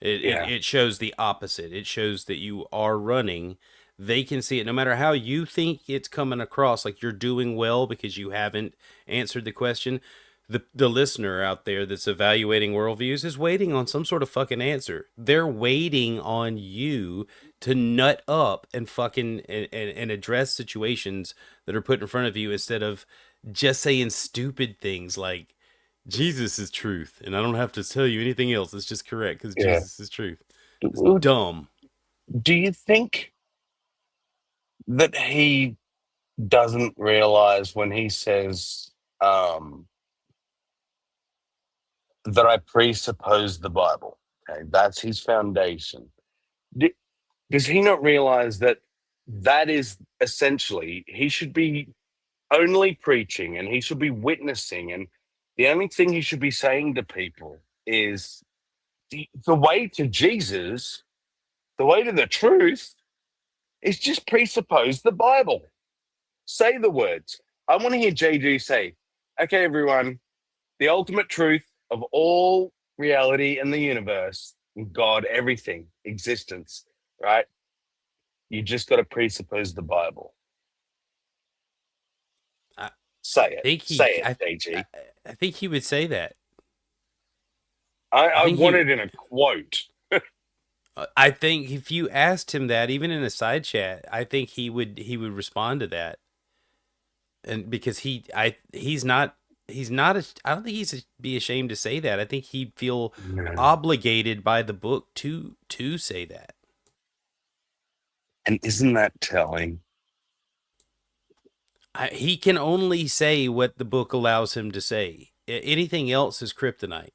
It shows the opposite. It shows that you are running. They can see it no matter how you think it's coming across, like you're doing well because you haven't answered the question. The listener out there that's evaluating worldviews is waiting on some sort of fucking answer. They're waiting on you to nut up and fucking and address situations that are put in front of you, instead of just saying stupid things like Jesus is truth and I don't have to tell you anything else. It's just correct because Jesus is truth. It's dumb. Do you think that he doesn't realize when he says that I presuppose the Bible? Okay, that's his foundation. Does he not realize that that is essentially, he should be only preaching and he should be witnessing, and the only thing he should be saying to people is the way to Jesus, the way to the truth, is just presuppose the Bible. Say the words. I want to hear JG say, okay, everyone, the ultimate truth of all reality in the universe, God, everything, existence, right? You just got to presuppose the Bible. Say it. Say it, JG. I think he would say that. I want it in a quote. I think if you asked him that, even in a side chat, I think he would respond to that. And because he's not. I don't think he's be ashamed to say that. I think he'd feel obligated by the book to say that. And isn't that telling? He can only say what the book allows him to say. Anything else is kryptonite.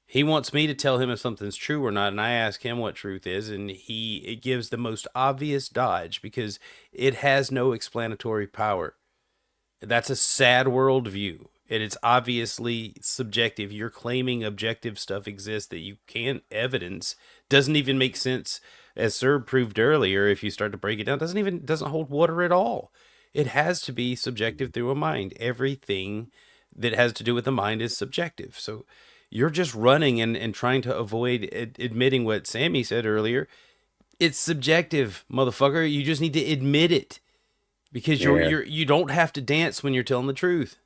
He wants me to tell him if something's true or not, and I ask him what truth is, and it gives the most obvious dodge because it has no explanatory power. That's a sad worldview, and it's obviously subjective. You're claiming objective stuff exists that you can't evidence. Doesn't even make sense, as Sir proved earlier. If you start to break it down, doesn't hold water at all. It has to be subjective through a mind. Everything that has to do with the mind is subjective. So you're just running and trying to avoid admitting what Sammy said earlier. It's subjective, motherfucker. You just need to admit it. because Yeah. you don't have to dance when you're telling the truth.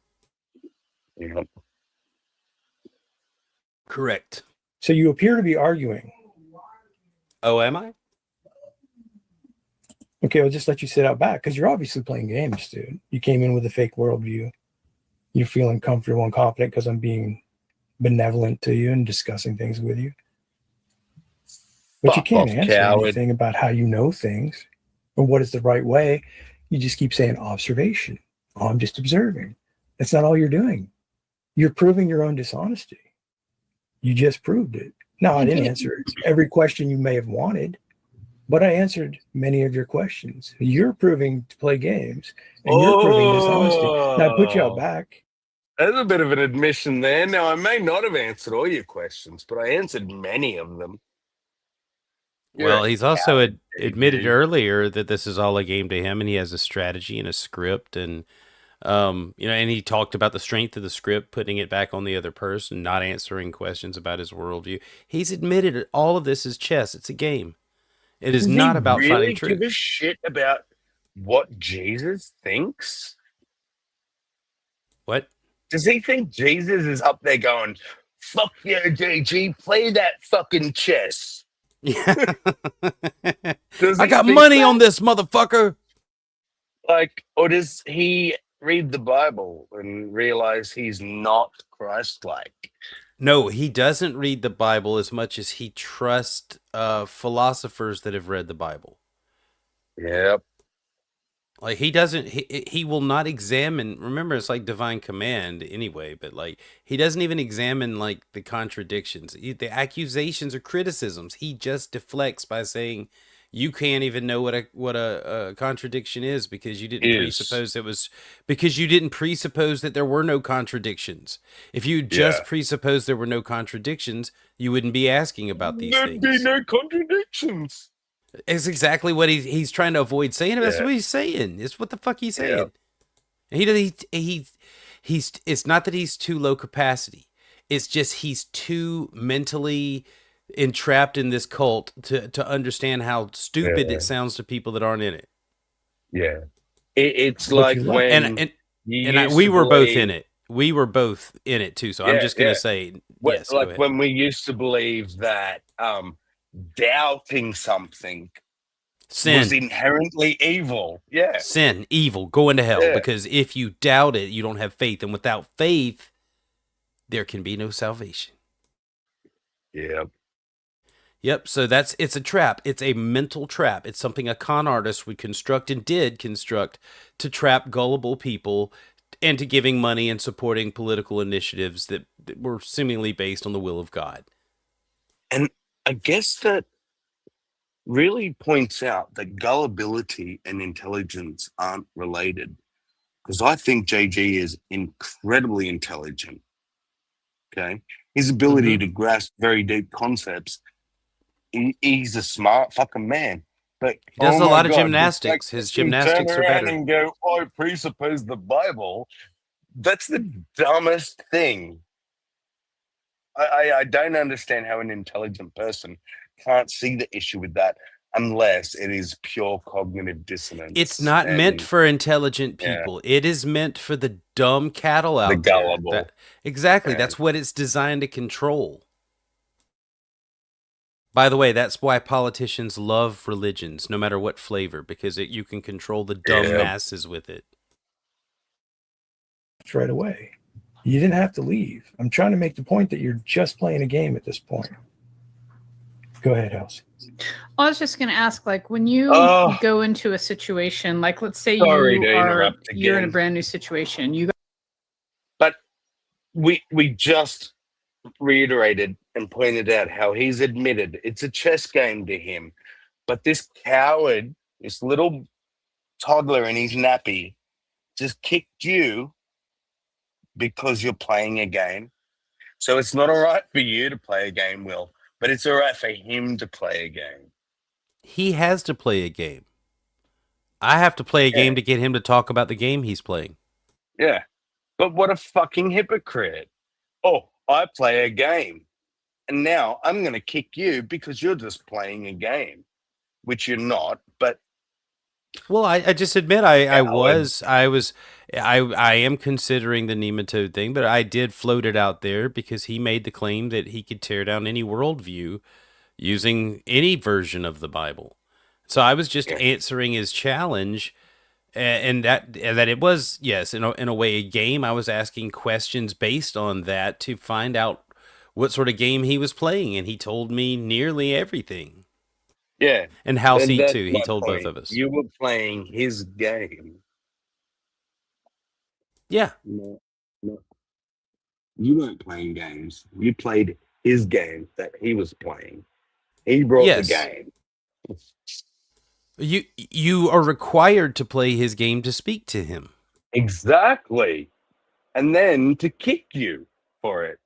Yeah. Correct. So you appear to be arguing. Oh, am I? Okay, I'll just let you sit out back because you're obviously playing games, dude. You came in with a fake worldview. You're feeling comfortable and confident because I'm being benevolent to you and discussing things with you. But you Fuck can't off, answer coward. anything about how you know things or what is the right way. You just keep saying observation. Oh, I'm just observing. That's not all you're doing. You're proving your own dishonesty. You just proved it. No, I didn't answer every question you may have wanted, but I answered many of your questions. You're proving to play games, and you're proving dishonesty. Now I put you out back. There's a bit of an admission there. Now, I may not have answered all your questions, but I answered many of them. Well, he's also admitted JG. earlier that this is all a game to him, and he has a strategy and a script, and and he talked about the strength of the script, putting it back on the other person, not answering questions about his worldview. He's admitted it, all of this is chess. It's a game. It is Does not he about really finding give truth. a shit about what Jesus thinks? What? Does he think Jesus is up there going, fuck yeah, JG, play that fucking chess? Yeah. Does I he got think money that? on this motherfucker. Like, or does he read the Bible and realize he's not Christ-like? No, he doesn't read the Bible as much as he trusts philosophers that have read the Bible. Yep. Like he doesn't, he will not examine. Remember, it's like divine command anyway. But like he doesn't even examine like the contradictions, the accusations or criticisms. He just deflects by saying, "You can't even know what a contradiction is because you didn't presuppose it was because you didn't presuppose that there were no contradictions. If you just presupposed there were no contradictions, you wouldn't be asking about these There'd things." be no contradictions. It's exactly what he's trying to avoid saying. That's what he's saying. It's what the fuck he's saying. He's it's not that he's too low capacity. It's just he's too mentally entrapped in this cult to understand how stupid it sounds to people that aren't in it. Yeah. It's like when we were both in it. We were both in it too. So I'm just going to say, yes, like go ahead. when we used to believe that doubting something was inherently evil. Yeah. Sin, evil, go into hell. Because if you doubt it, you don't have faith. And without faith, there can be no salvation. Yep. Yep. So it's a trap. It's a mental trap. It's something a con artist would construct and did construct to trap gullible people into giving money and supporting political initiatives that were seemingly based on the will of God. And I guess that really points out that gullibility and intelligence aren't related. Because I think JG is incredibly intelligent. Okay. His ability to grasp very deep concepts, he's a smart fucking man. But he does a lot of God, gymnastics. His gymnastics are better. And go, I presuppose the Bible. That's the dumbest thing. I don't understand how an intelligent person can't see the issue with that unless it is pure cognitive dissonance. It's not meant for intelligent people. It is meant for the dumb cattle out there. Gullible. Exactly. That's what it's designed to control. By the way, that's why politicians love religions, no matter what flavor, because you can control the dumb masses with it. Right away. You didn't have to leave. I'm trying to make the point that you're just playing a game at this point. Go ahead, House. I was just going to ask, like, when you go into a situation, like, let's say you're in a brand new situation. But we just reiterated and pointed out how he's admitted it's a chess game to him. But this coward, this little toddler in his nappy, just kicked you because you're playing a game. So it's not all right for you to play a game, Will, but it's all right for him to play a game. He has to play a game. I have to play a game to get him to talk about the game he's playing. Yeah. But what a fucking hypocrite. Oh, I play a game. And now I'm going to kick you because you're just playing a game, which you're not. But Well, I just admit I am considering the nematode thing, but I did float it out there because he made the claim that he could tear down any worldview using any version of the Bible. So I was just answering his challenge, and that it was, yes, in a way, a game. I was asking questions based on that to find out what sort of game he was playing, and he told me nearly everything. Yeah. And House And Heat that's too. He my told both point. of us. You were playing his game. Yeah. No, no. You weren't playing games. You played his game that he was playing. He brought the Yes. game. You are required to play his game to speak to him. Exactly. And then to kick you for it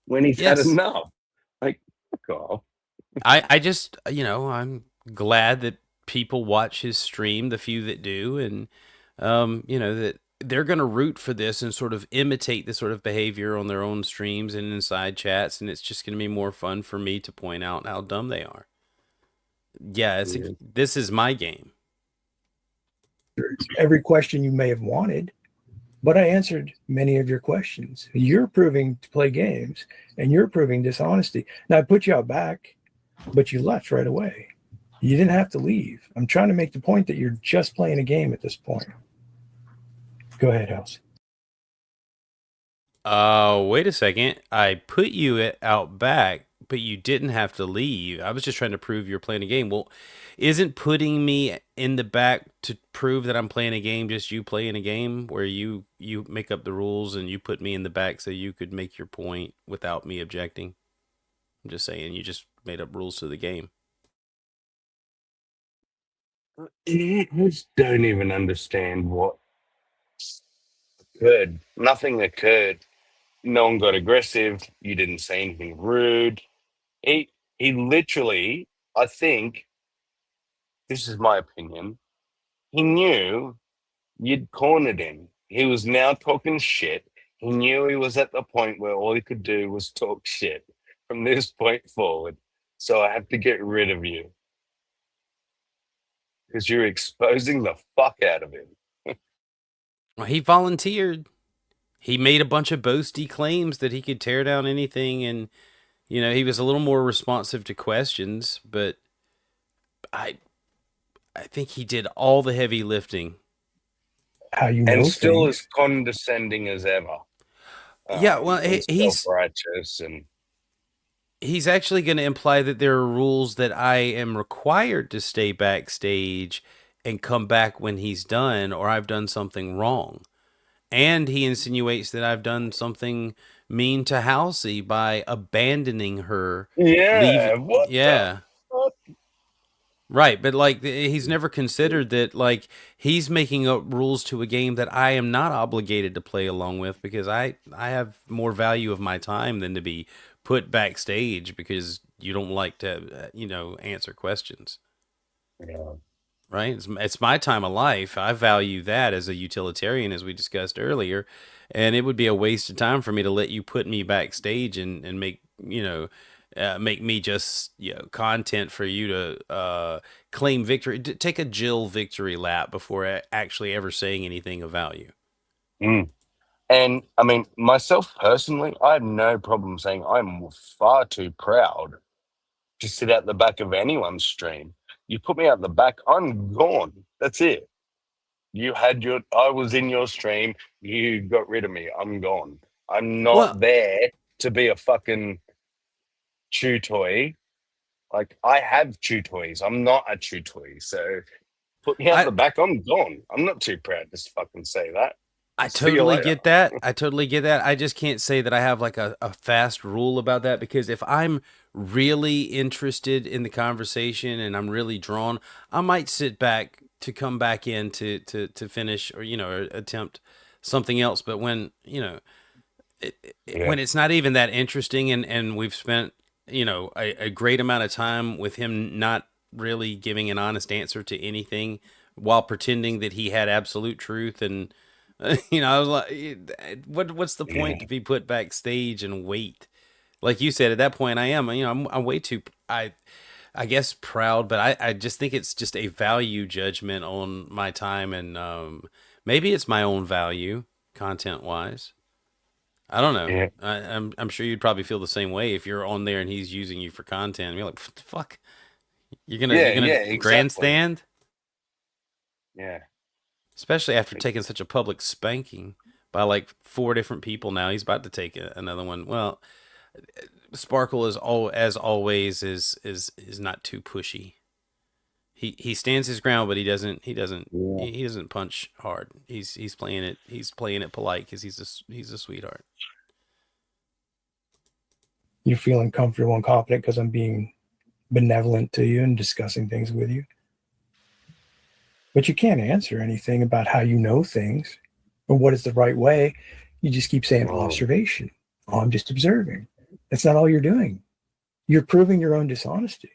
when he's had enough. Like, fuck off. I just, I'm glad that people watch his stream, the few that do, and that they're going to root for this and sort of imitate this sort of behavior on their own streams and inside chats, and it's just going to be more fun for me to point out how dumb they are. Yeah, this is my game. Every question you may have wanted, but I answered many of your questions. You're proving to play games, and you're proving dishonesty. Now, I put you out back, but you left right away. You didn't have to leave. I'm trying to make the point that you're just playing a game at this point. Go ahead, House. Wait a second. I put you out back, but you didn't have to leave. I was just trying to prove you're playing a game. Well, isn't putting me in the back to prove that I'm playing a game just you playing a game where you make up the rules and you put me in the back so you could make your point without me objecting? I'm just saying, you just made up rules to the game. I just don't even understand what occurred. Nothing occurred. No one got aggressive. You didn't say anything rude. He literally, I think, this is my opinion, he knew you'd cornered him. He was now talking shit. He knew he was at the point where all he could do was talk shit from this point forward. So I have to get rid of you. Because you're exposing the fuck out of him. Well, he volunteered. He made a bunch of boasty claims that he could tear down anything, and he was a little more responsive to questions, but I think he did all the heavy lifting. How you know and still things. as condescending as ever. Yeah, well, he's self-righteous, and he's actually going to imply that there are rules that I am required to stay backstage and come back when he's done, or I've done something wrong. And he insinuates that I've done something mean to Halsey by abandoning her. Yeah, what yeah. the fuck? Right, but he's never considered that he's making up rules to a game that I am not obligated to play along with because I have more value of my time than to be put backstage because you don't like to answer questions. Yeah. Right? It's my time of life. I value that as a utilitarian, as we discussed earlier, and it would be a waste of time for me to let you put me backstage and make make me just content for you to claim victory. Take a Jill victory lap before actually ever saying anything of value. And I mean, myself personally, I have no problem saying I'm far too proud to sit at the back of anyone's stream. You put me out the back, I'm gone. That's it. I was in your stream, you got rid of me, I'm gone. I'm not there to be a fucking chew toy. Like, I have chew toys. I'm not a chew toy. So put me out the back, I'm gone. I'm not too proud to fucking say that. I totally get that. I just can't say that I have a fast rule about that because if I'm really interested in the conversation and I'm really drawn, I might sit back to come back in to finish or attempt something else. But when when it's not even that interesting and we've spent a great amount of time with him not really giving an honest answer to anything while pretending that he had absolute truth and I was like, what's the point to be put backstage and wait? Like you said, at that point, I am. I'm way too. I guess proud, but I just think it's just a value judgment on my time, and maybe it's my own value content wise. I don't know. Yeah. I'm sure you'd probably feel the same way if you're on there and he's using you for content. And you're like, what the fuck? You're gonna Exactly. grandstand? Yeah. Especially after taking such a public spanking by like 4 different people now. He's about to take another one. Well, Sparkle as always is not too pushy. He stands his ground, but he doesn't punch hard. He's playing it polite because he's a sweetheart. You're feeling comfortable and confident because I'm being benevolent to you and discussing things with you. But you can't answer anything about how you know things or what is the right way. You just keep saying observation. Oh, I'm just observing. That's not all you're doing. You're proving your own dishonesty.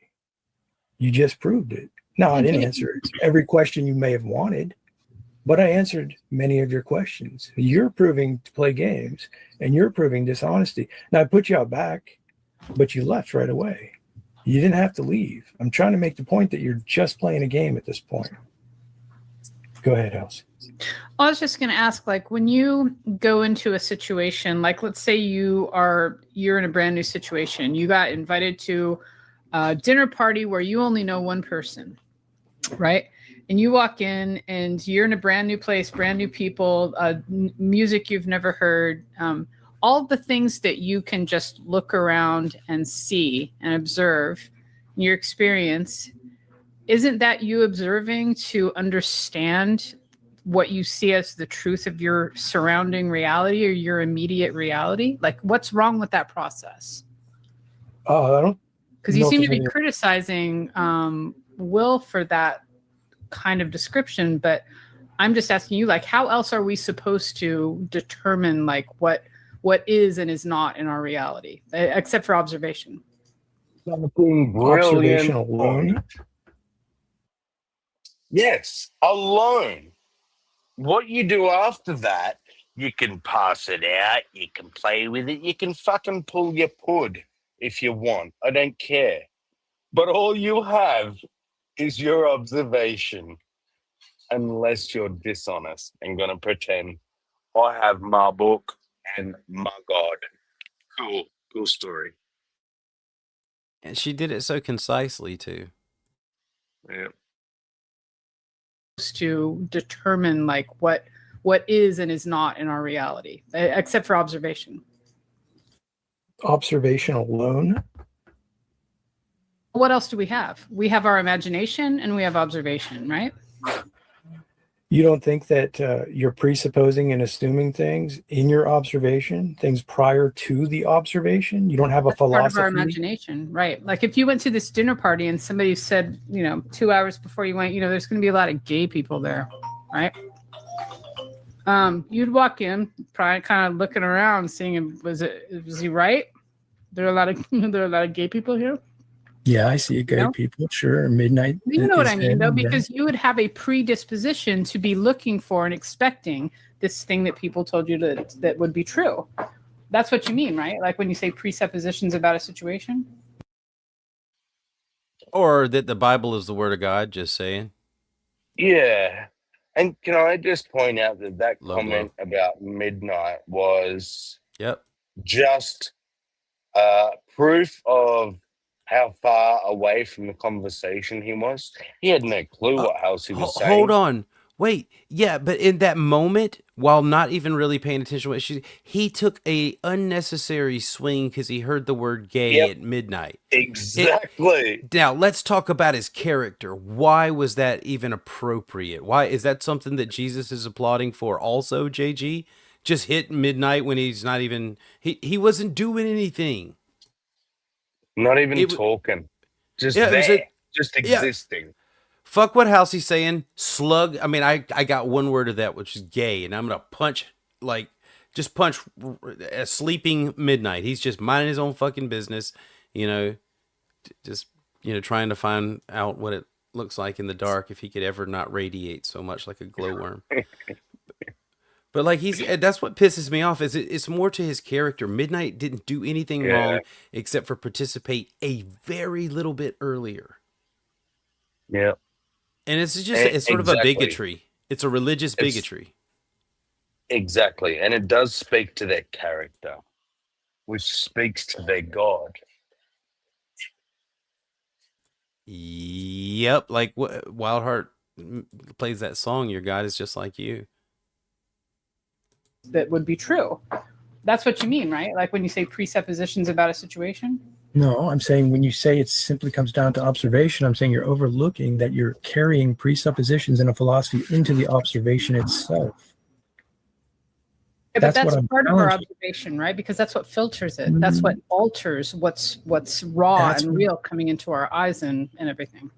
You just proved it. No, I didn't answer every question you may have wanted, but I answered many of your questions. You're proving to play games and you're proving dishonesty. Now I put you out back, but you left right away. You didn't have to leave. I'm trying to make the point that you're just playing a game at this point. Go ahead, Elsie. I was just going to ask, like, when you go into a situation, like, let's say you're in a brand new situation, you got invited to a dinner party where you only know one person, right? And you walk in and you're in a brand new place, brand new people, music you've never heard, all the things that you can just look around and see and observe in your experience. Isn't that you observing to understand what you see as the truth of your surrounding reality or your immediate reality? Like, what's wrong with that process? I don't. Because you seem to be criticizing Will for that kind of description, but I'm just asking you, like, how else are we supposed to determine like what is and is not in our reality, except for observation? Something brilliant. Observation alone. Yes, alone. What you do after that, you can pass it out, you can play with it, you can fucking pull your pud if you want. I don't care. But all you have is your observation, unless you're dishonest and gonna pretend I have my book and my God. Cool story. And she did it so concisely too. Yeah. To determine like what is and is not in our reality, except for observation. Observation alone. What else do we have? We have our imagination and we have observation, right? You don't think that you're presupposing and assuming things in your observation, things prior to the observation? You don't have a philosophy? Part of our imagination, right? Like if you went to this dinner party and somebody said, 2 hours before you went, there's going to be a lot of gay people there, right? You'd walk in, probably kind of looking around, seeing was he right? There are a lot of gay people here. Yeah, I see gay people. Sure, midnight. You know what I mean, though, because you would have a predisposition to be looking for and expecting this thing that people told you that would be true. That's what you mean, right? Like when you say presuppositions about a situation. Or that the Bible is the word of God, just saying. Yeah. And can I just point out that comment about midnight was just proof of how far away from the conversation he was. He had no clue what else he was saying. Hold on. Wait. Yeah, but in that moment, while not even really paying attention to what he took a unnecessary swing because he heard the word gay at midnight. Exactly. Now, let's talk about his character. Why was that even appropriate? Why is that something that Jesus is applauding for also, JG? Just hit midnight when he's not even... He wasn't doing anything. Not even talking. Just there. Just existing. Yeah. Fuck what Halsey's saying. Slug. I mean, I got one word of that, which is gay. And I'm going to punch a sleeping midnight. He's just minding his own fucking business. Just trying to find out what it looks like in the dark if he could ever not radiate so much like a glowworm. But like that's what pisses me off. Is it's more to his character. Midnight didn't do anything wrong except for participate a very little bit earlier. Yeah. And it's just it's sort of a Exactly. bigotry. It's a religious bigotry. Exactly. And it does speak to their character, which speaks to their God. Yep, like Wildheart plays that song, "Your God is just like you." That would be true. That's what you mean, right? Like when you say presuppositions about a situation? No, I'm saying when you say it simply comes down to observation, I'm saying you're overlooking that you're carrying presuppositions in a philosophy into the observation itself. Yeah, but that's part of our observation, right? Because that's what filters it. That's what alters what's raw and real coming into our eyes and everything.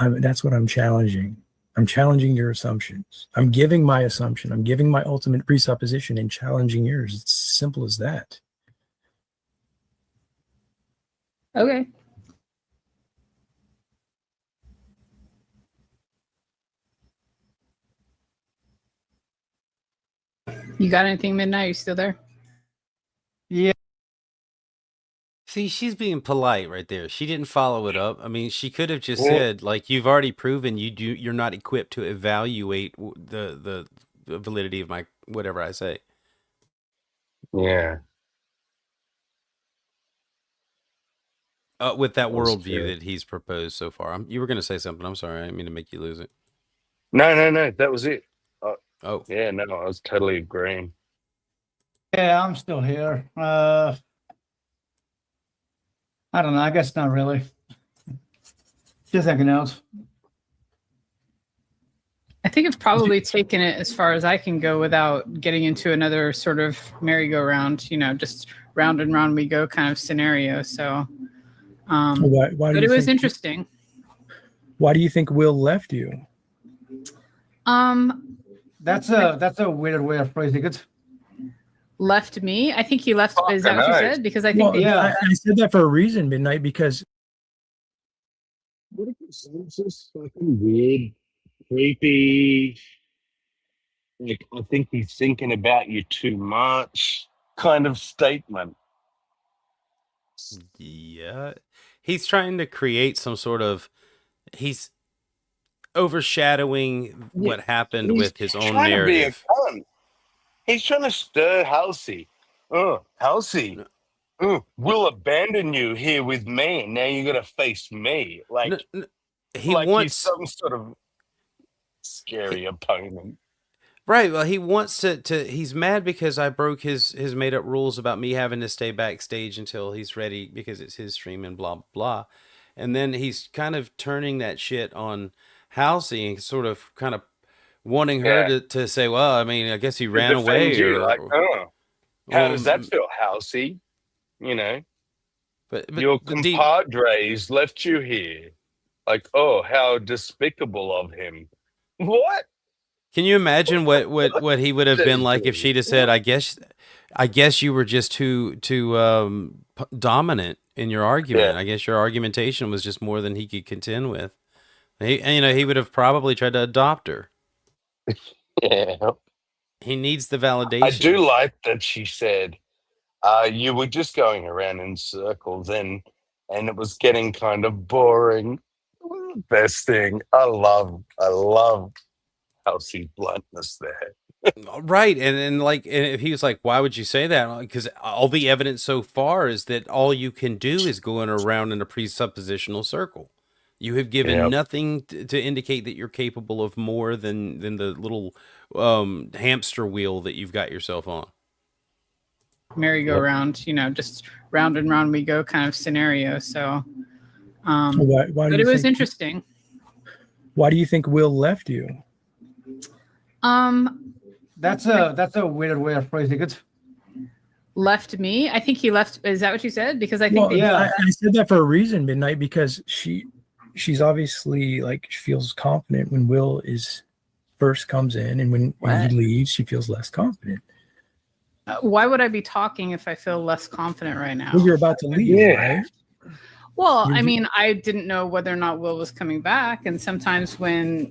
That's what I'm challenging. I'm challenging your assumptions. I'm giving my assumption. I'm giving my ultimate presupposition and challenging yours. It's simple as that. Okay. You got anything, Midnight? You still there? Yeah. See, she's being polite right there. She didn't follow it up. I mean, she could have just said, like, you've already proven you're not equipped to evaluate the validity of my whatever I say. Yeah. With that worldview that he's proposed so far. You were going to say something. I'm sorry. I didn't mean to make you lose it. No. That was it. Oh. Yeah, no, I was totally agreeing. Yeah, I'm still here. I don't know. I guess not really. Just thinking else. I think I've probably taken it as far as I can go without getting into another sort of merry-go-round, just round and round we go kind of scenario. So, why but it was interesting. Why do you think Will left you? That's a weird way of phrasing it. Left me? I think he left. Is that what you said? Because I think I said that for a reason, Midnight, because What if it's just fucking weird, creepy? Like, I think he's thinking about you too much kind of statement. Yeah. He's trying to create some sort of, he's overshadowing what happened with his own narrative. He's trying to stir Halsey. Halsey, we'll abandon you here with me. Now you're going to face me. Like, he like wants he's some sort of scary opponent. Right. Well, he wants to he's mad because I broke his made up rules about me having to stay backstage until he's ready because it's his stream and blah, blah. And then he's kind of turning that shit on Halsey and sort of kind of wanting her to say, well, I mean, I guess he ran away. How does that feel, Halsey? But your compadres left you here. Like, oh, how despicable of him. What? Can you imagine what he would have been like if she'd have said, I guess you were just too dominant in your argument. I guess your argumentation was just more than he could contend with. He would have probably tried to adopt her. Yeah. He needs the validation. I do like that she said, you were just going around in circles and it was getting kind of boring. Best thing. I love Halsey's bluntness there. Right. And if he was like, why would you say that? Because all the evidence so far is that all you can do is going around in a presuppositional circle. You have given nothing to indicate that you're capable of more than the little hamster wheel that you've got yourself on. Merry-go-round, just round and round we go kind of scenario. So, but it was interesting. Why do you think Will left you? That's a weird way of phrasing it. Left me? I think he left. Is that what you said? Because I think I said that for a reason, Midnight, because she's obviously she feels confident when Will first comes in, and when he leaves, she feels less confident. Why would I be talking if I feel less confident right now? Well, you're about to leave, right? Well, I mean, I didn't know whether or not Will was coming back, and sometimes when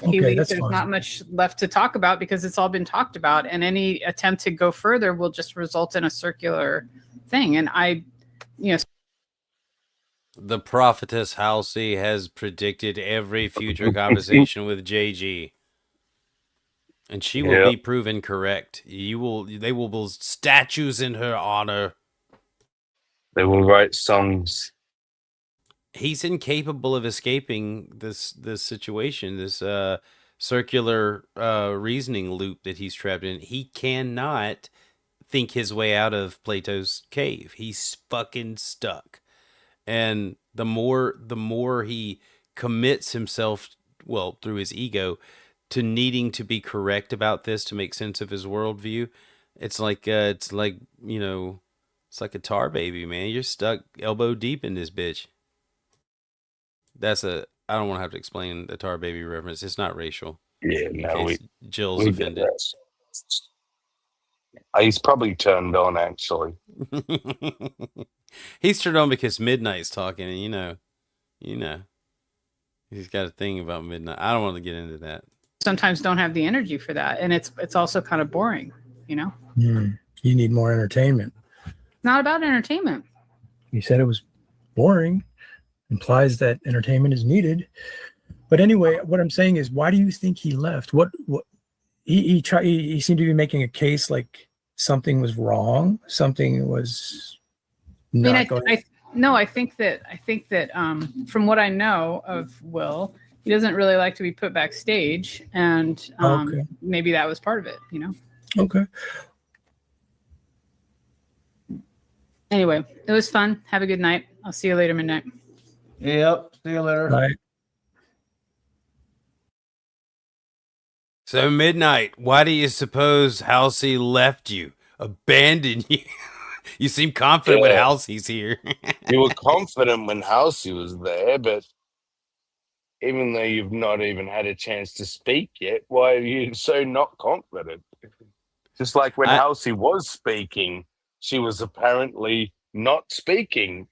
He Okay, leaves. that's There's fine. not much left to talk about because it's all been talked about, and any attempt to go further will just result in a circular thing. And The prophetess Halsey has predicted every future conversation with JG. And she will be proven correct. They will build statues in her honor. They will write songs. He's incapable of escaping this situation, this circular reasoning loop that he's trapped in. He cannot think his way out of Plato's cave. He's fucking stuck. And the more he commits himself, well, through his ego, to needing to be correct about this to make sense of his worldview, it's like it's like a tar baby, man. You're stuck elbow deep in this bitch. I don't want to have to explain the tar baby reference. It's not racial. Yeah, in no, case Jill's we get offended. that. He's probably turned on, actually. He's turned on because Midnight's talking, and you know, he's got a thing about Midnight. I don't want to get into that. sometimes don't have the energy for that, and it's also kind of boring. You need more entertainment. It's not about entertainment. You said it was boring. Implies that entertainment is needed. But anyway, what I'm saying is, why do you think he left? What he seemed to be making a case like something was wrong, something was not I think that from what I know of Will, he doesn't really like to be put backstage, and maybe that was part of it. Okay. Anyway, it was fun. Have a good night. I'll see you later, midnight. Yep. See you later. Bye. So Midnight, why do you suppose Halsey left you, abandoned you? You seem confident when Halsey's here. You were confident when Halsey was there, but even though you've not even had a chance to speak yet, why are you so not confident? Just like when Halsey was speaking, she was apparently not speaking.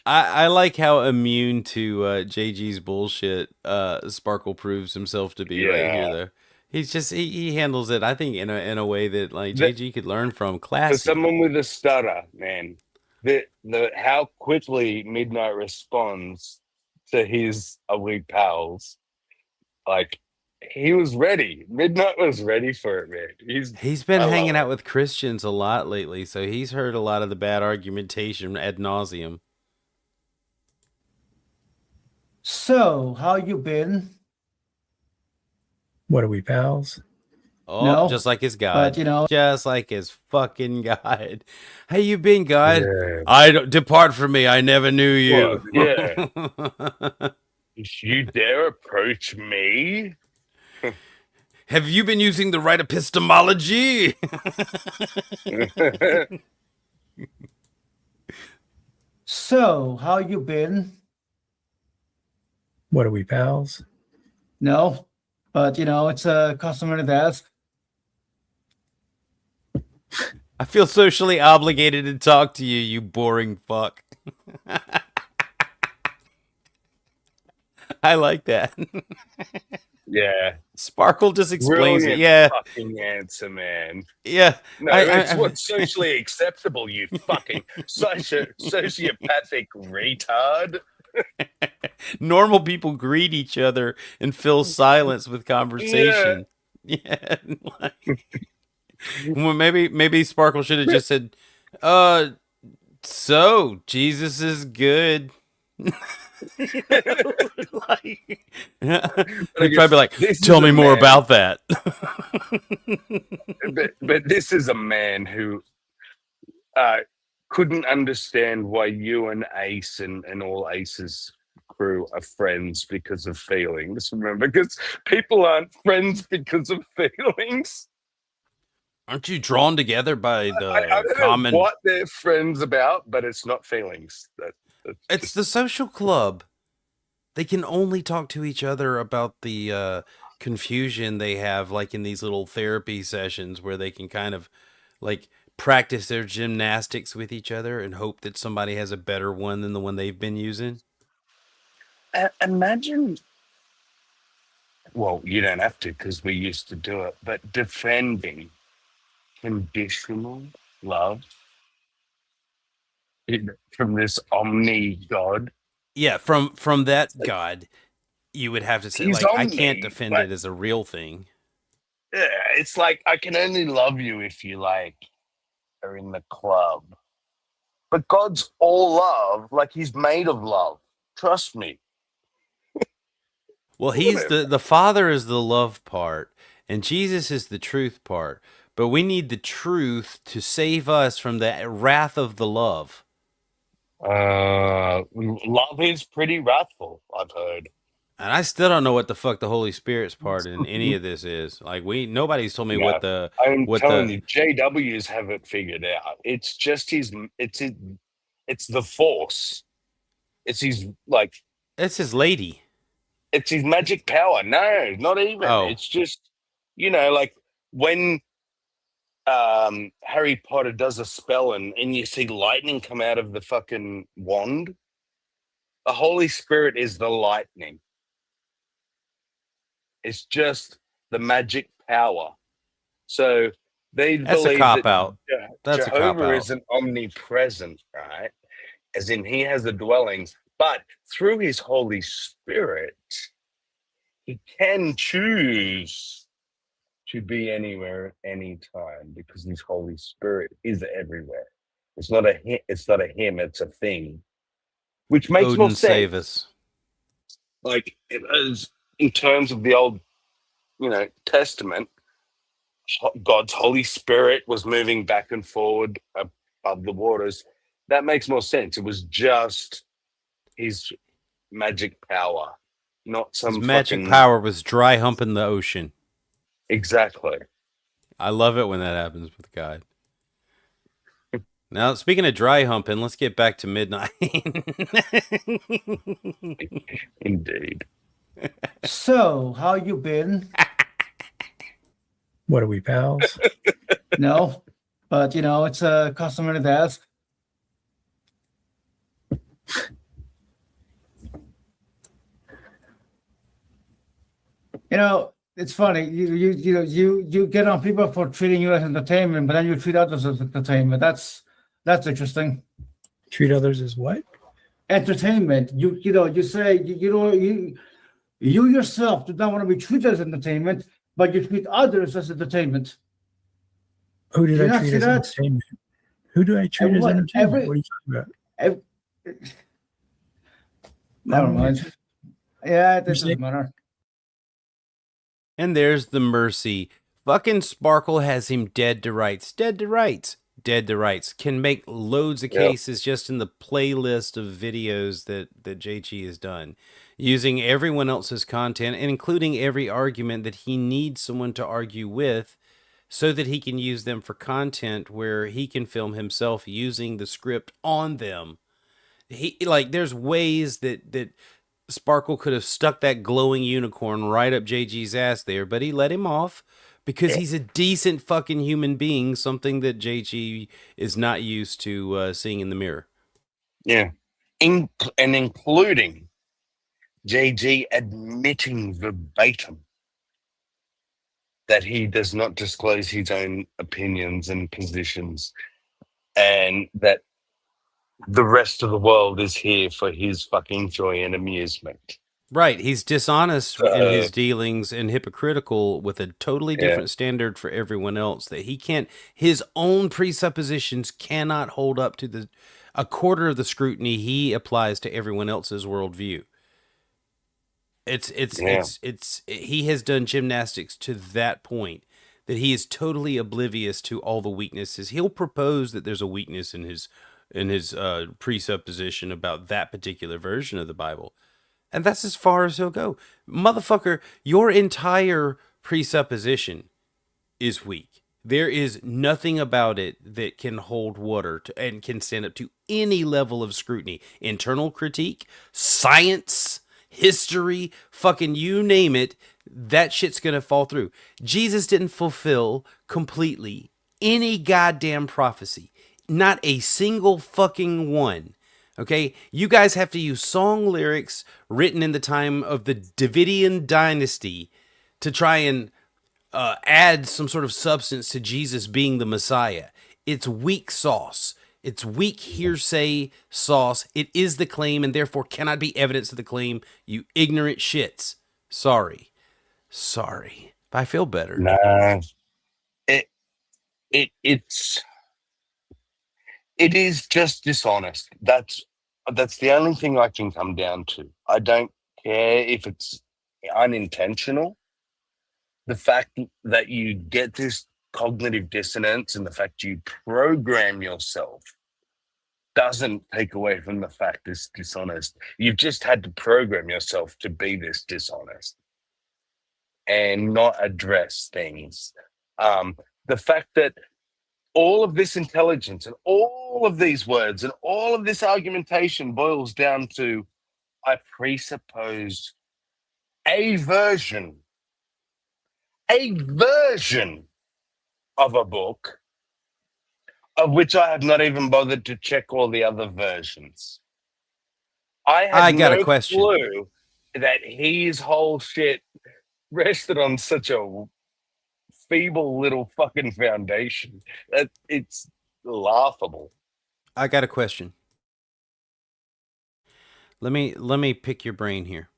I like how immune to JG's bullshit Sparkle proves himself to be right here, though. He's just he handles it, I think, in a way that like JG could learn from. Classy. For someone with a stutter, man, the how quickly Midnight responds to his elite pals, like he was ready. Midnight was ready for it, man. He's been hanging out with Christians a lot lately, so he's heard a lot of the bad argumentation ad nauseum. So, how you been? What are we, pals? Oh, No, just like his God. but, just like his fucking God. How you been, God? Yeah. I don't depart from me. I never knew you. What? Yeah. You dare approach me? Have you been using the right epistemology? So, how you been? What are we, pals? No, but it's a customary to ask. I feel socially obligated to talk to you, you boring fuck. I like that. Yeah. Sparkle just explains Brilliant it. Yeah. Fucking answer, man. Yeah. No, it's what's socially acceptable, you fucking sociopathic retard. Normal people greet each other and fill silence with conversation. Yeah. Well, maybe Sparkle should have just said, so Jesus is good. He'd probably be like, tell me more about that. but this is a man who couldn't understand why you and Ace and all Ace's crew are friends because of feelings. Remember, because people aren't friends because of feelings. Aren't you drawn together by the I don't common... know what they're friends about, but it's not feelings. It's the social club. They can only talk to each other about the confusion they have, like in these little therapy sessions where they can kind of like practice their gymnastics with each other and hope that somebody has a better one than the one they've been using. Imagine well, you don't have to because we used to do it, but defending conditional love from this omni God. Yeah, from that God, you would have to say, He's like, I can't omni, defend but it as a real thing. yeah, it's like I can only love you if you like are in the club. But God's all love, like he's made of love. Trust me. Well, he's Whatever. the Father is the love part, and Jesus is the truth part. But we need the truth to save us from the wrath of the love. Love is pretty wrathful, I've heard. And I still don't know what the fuck the Holy Spirit's part in any of this is. Like, nobody's told me No, I'm what telling the you, JWs have it figured out. It's just it's the force. It's his like it's his lady. it's his magic power. No, not even. Oh. It's just like when Harry Potter does a spell and you see lightning come out of the fucking wand. The Holy Spirit is the lightning. It's just the magic power. So they That's a believe cop that out. That's a cop Jehovah out. isn't omnipresent, right? As in he has the dwellings, but through his Holy Spirit, he can choose to be anywhere, anytime, because his Holy Spirit is everywhere. It's not a him, it's a thing. Which makes Odin more sense. save us. Like it is in terms of the old, Testament, God's Holy Spirit was moving back and forward above the waters. That makes more sense. It was just his magic power, not some His magic fucking power was dry humping the ocean. Exactly. I love it when that happens with God. Now, speaking of dry humping, let's get back to midnight. Indeed. So, how you been? What are we, pals? No, but it's a customary to ask. It's funny. You get on people for treating you as entertainment, but then you treat others as entertainment. That's interesting. Treat others as what? Entertainment. You say you yourself do not want to be treated as entertainment, but you treat others as entertainment. Who did I treat as entertainment? Who do I treat as entertainment? What are you talking about? Never mind. Yeah, it doesn't matter. And there's the mercy. Fucking Sparkle has him dead to rights. Dead to rights. Dead to rights. Can make loads of cases just in the playlist of videos that JG has done. Using everyone else's content and including every argument that he needs someone to argue with so that he can use them for content where he can film himself using the script on them. There's ways that Sparkle could have stuck that glowing unicorn right up JG's ass there, but he let him off because he's a decent fucking human being, something that JG is not used to seeing in the mirror. Yeah. And including JG admitting verbatim that he does not disclose his own opinions and positions and that the rest of the world is here for his fucking joy and amusement. Right. He's dishonest in his dealings and hypocritical with a totally different standard for everyone else that he can't, his own presuppositions cannot hold up to a quarter of the scrutiny he applies to everyone else's worldview. He has done gymnastics to that point that he is totally oblivious to all the weaknesses. He'll propose that there's a weakness in his presupposition about that particular version of the Bible. And that's as far as he'll go. Motherfucker, your entire presupposition is weak. There is nothing about it that can hold water and can stand up to any level of scrutiny. Internal critique, science, history, fucking you name it, that shit's gonna fall through. Jesus didn't fulfill completely any goddamn prophecy. Not a single fucking one. Okay? You guys have to use song lyrics written in the time of the Davidian dynasty to try and add some sort of substance to Jesus being the Messiah. It's weak sauce. It's weak hearsay sauce. It is the claim and therefore cannot be evidence of the claim. You ignorant shits. Sorry. But I feel better. Nah, it is just dishonest. That's the only thing I can come down to. I don't care if it's unintentional. The fact that you get this cognitive dissonance and the fact you program yourself doesn't take away from the fact it's dishonest. You've just had to program yourself to be this dishonest and not address things. The fact that all of this intelligence and all of these words and all of this argumentation boils down to, I presuppose, a version of a book of which I have not even bothered to check all the other versions. I got no a question. clue that his whole shit rested on such a feeble little fucking foundation that it's laughable. I got a question. Let me pick your brain here.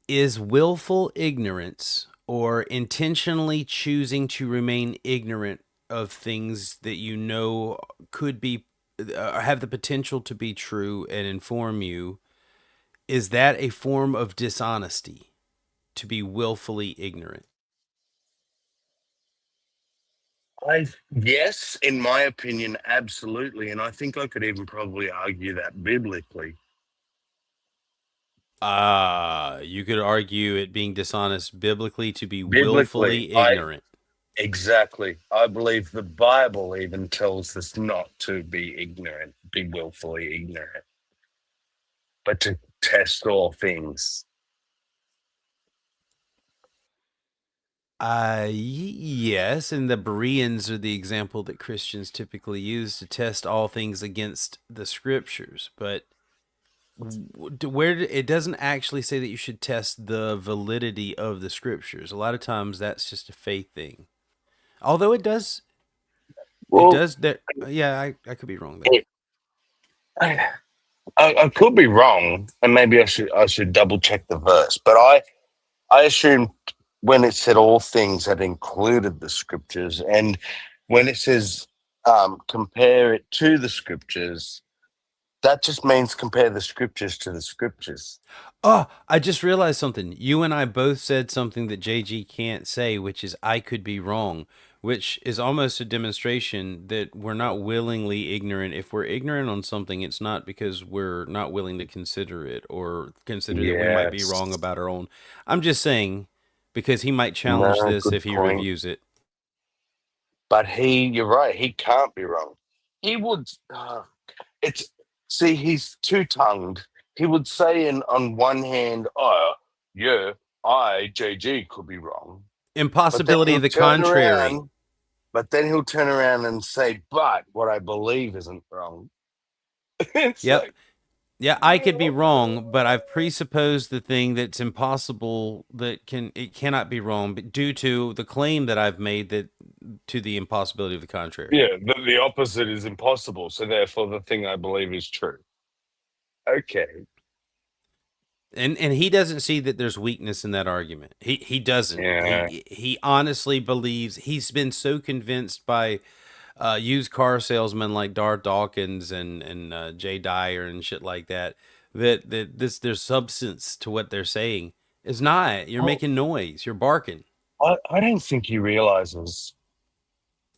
Is willful ignorance or intentionally choosing to remain ignorant of things that you know could be have the potential to be true and inform you, is that a form of dishonesty to be willfully ignorant? Yes, in my opinion, absolutely. And I think I could even probably argue that biblically. You could argue it being dishonest biblically to be willfully ignorant. Exactly. I believe the Bible even tells us not to be ignorant, be willfully ignorant, but to test all things. Yes, and the Bereans are the example that Christians typically use to test all things against the scriptures. But where it doesn't actually say that you should test the validity of the scriptures. A lot of times that's just a faith thing. Although it does, that. Yeah, I could be wrong there. I could be wrong, and maybe I should double check the verse. But I assumed when it said all things that included the scriptures, and when it says compare it to the scriptures, that just means compare the scriptures to the scriptures. Oh, I just realized something. You and I both said something that JG can't say, which is I could be wrong, which is almost a demonstration that we're not willingly ignorant. If we're ignorant on something, it's not because we're not willing to consider it or consider that we might be wrong about our own. I'm just saying, because he might challenge this if he reviews it. But you're right, he can't be wrong. He would, he's two-tongued. He would say on one hand, oh, yeah, JG, could be wrong. Impossibility of the contrary. But then he'll turn around and say, but what I believe isn't wrong. Yep. Yeah, I could be wrong, but I've presupposed the thing that's impossible it cannot be wrong, but due to the claim that I've made that to the impossibility of the contrary. Yeah, the opposite is impossible, so therefore the thing I believe is true. Okay. And he doesn't see that there's weakness in that argument. He doesn't. Yeah. He honestly believes, he's been so convinced by used car salesmen like Dart Dawkins and Jay Dyer and shit like that there's substance to what they're saying. It's not. You're making noise. You're barking. I don't think he realizes.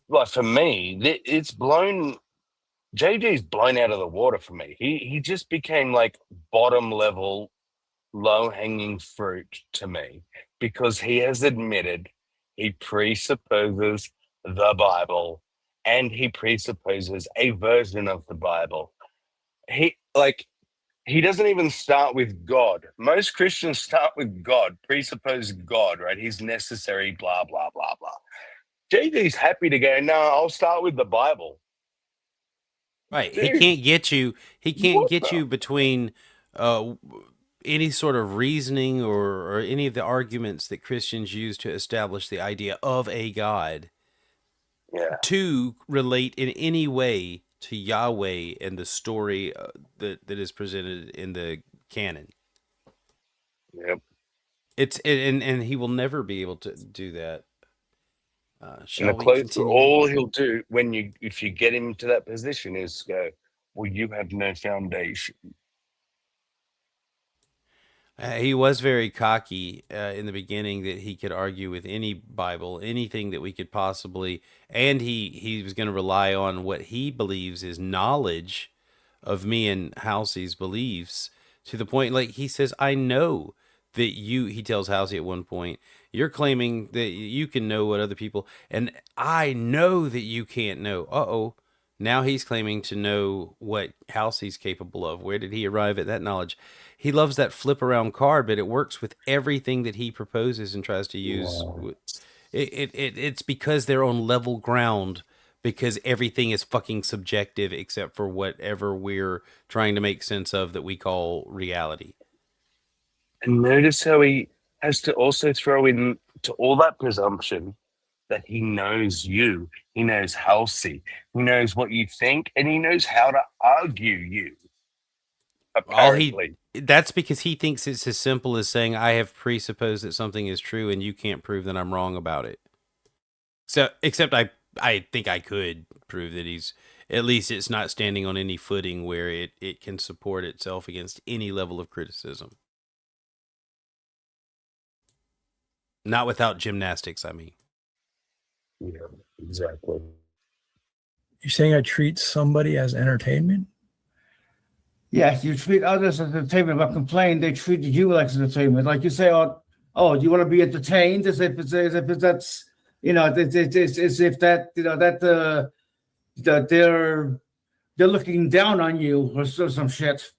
Like for me, it's blown. JJ's blown out of the water for me. He just became like bottom level, low hanging fruit to me because he has admitted he presupposes the Bible and he presupposes a version of the Bible. He doesn't even start with God. Most Christians start with God, presuppose God, right? He's necessary, blah, blah, blah, blah. JD's happy to go, no, I'll start with the Bible. Right. Dude, he can't get you between any sort of reasoning or any of the arguments that Christians use to establish the idea of a God to relate in any way to Yahweh and the story that is presented in the canon. Yep. And he will never be able to do that. And all he'll do if you get him to that position is go, well, you have no foundation. He was very cocky in the beginning that he could argue with any Bible, anything that we could possibly, and he was going to rely on what he believes is knowledge of me and Halsey's beliefs, to the point, like he says, I know that he tells Halsey at one point, you're claiming that you can know what other people, and I know that you can't know. Now he's claiming to know what Halsey's capable of. Where did he arrive at that knowledge? He loves that flip around card, but it works with everything that he proposes and tries to use. Wow. It's because they're on level ground, because everything is fucking subjective except for whatever we're trying to make sense of that we call reality. And notice how he has to also throw in to all that presumption that he knows you, he knows Halsey, he knows what you think, and he knows how to argue you. Apparently. That's because he thinks it's as simple as saying, I have presupposed that something is true and you can't prove that I'm wrong about it. So, except I think I could prove that at least it's not standing on any footing where it can support itself against any level of criticism. Not without gymnastics, I mean. Yeah, exactly. You're saying I treat somebody as entertainment? Yes, you treat others as entertainment, but complain they treated you like entertainment. Like you say, do you want to be entertained? As if that's, as if that, that they're looking down on you or some shit.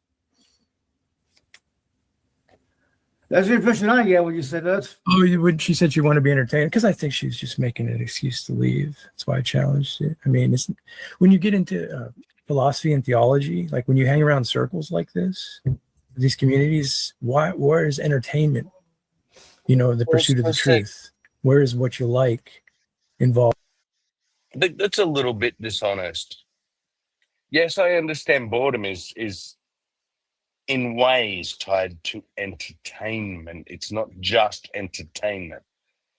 That's the impression I get when you said that. When she said you want to be entertained, because I think she was just making an excuse to leave. That's why I challenged it. I mean, when you get into philosophy and theology, like when you hang around circles like this, these communities, where is entertainment? The pursuit of the truth. Where is what you like involved? I think that's a little bit dishonest. Yes, I understand boredom is in ways tied to entertainment. It's not just entertainment.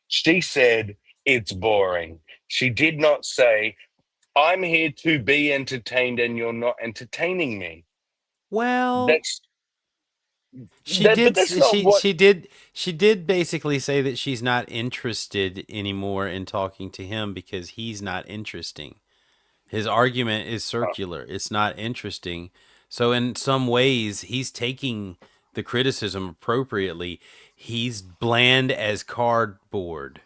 She said it's boring. She did not say, I'm here to be entertained and you're not entertaining me. Well, she did basically say that she's not interested anymore in talking to him because he's not interesting. His argument is circular. It's not interesting. So in some ways, he's taking the criticism appropriately. He's bland as cardboard.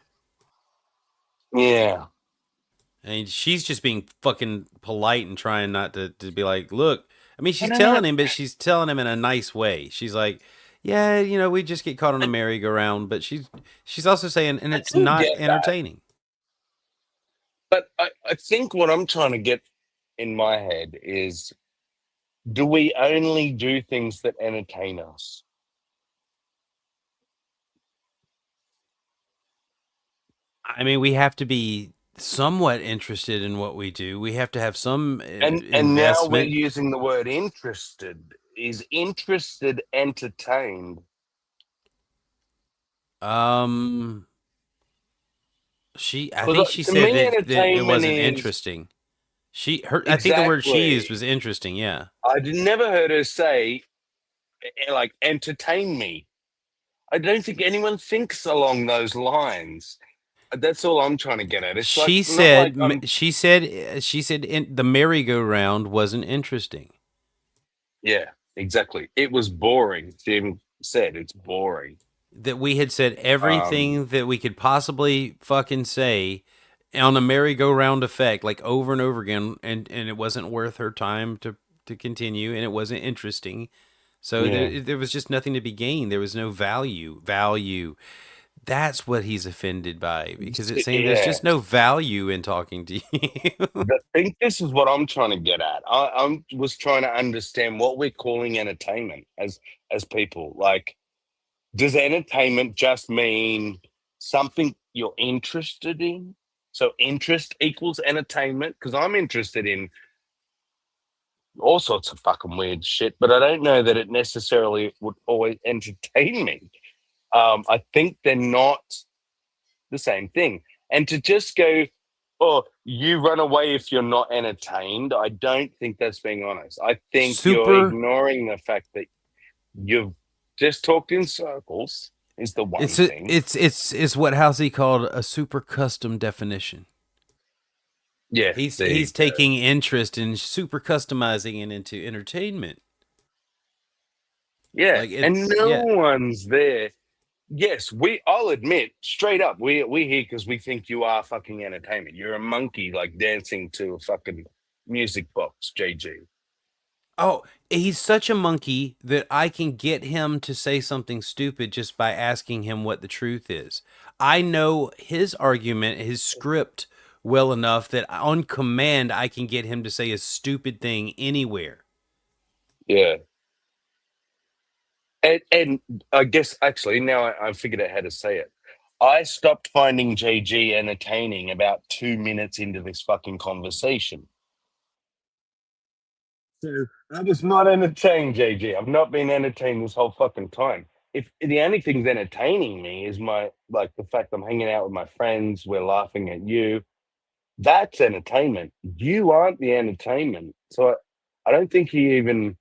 Yeah. And she's just being fucking polite and trying not to be like, look. I mean, she's telling him, but she's telling him in a nice way. She's like, yeah, we just get caught on a merry-go-round. But she's also saying, and it's not entertaining. But I think what I'm trying to get in my head is, do we only do things that entertain us? I mean, we have to be somewhat interested in what we do. We have to have some investment. And now we're using the word interested. Is interested entertained? I think she said that it wasn't interesting. I think the word she used was interesting. Yeah. I never heard her say, like, entertain me. I don't think anyone thinks along those lines. That's all I'm trying to get at. She said the merry-go-round wasn't interesting. Yeah, exactly. It was boring. Jim said it's boring. That we had said everything that we could possibly fucking say on a merry-go-round effect, like over and over again, and it wasn't worth her time to continue, and it wasn't interesting. So there was just nothing to be gained. There was no value. That's what he's offended by, because it's saying there's just no value in talking to you. I think this is what I'm trying to get at. I was trying to understand what we're calling entertainment. as people. Like, does entertainment just mean something you're interested in? So interest equals entertainment? Because I'm interested in all sorts of fucking weird shit, but I don't know that it necessarily would always entertain me. I think they're not the same thing. And to just go, oh, you run away if you're not entertained, I don't think that's being honest. I think you're Super. ignoring the fact that you've just talked in circles is the one thing. It's what Halsey called a super custom definition. Yeah, he's taking interest in super customizing it into entertainment. Yeah, Like and no one's there. Yes, I'll admit straight up, we're here because we think you are fucking entertainment. You're a monkey like dancing to a fucking music box, JG. Oh, he's such a monkey that I can get him to say something stupid just by asking him what the truth is. I know his argument, his script well enough that on command I can get him to say a stupid thing anywhere. Yeah. And I guess actually now I figured out how to say it. I stopped finding JG entertaining about 2 minutes into this fucking conversation. So I was not entertained, JG. I've not been entertained this whole fucking time. If the only thing's entertaining me is the fact I'm hanging out with my friends, we're laughing at you. That's entertainment. You aren't the entertainment. So I don't think he even.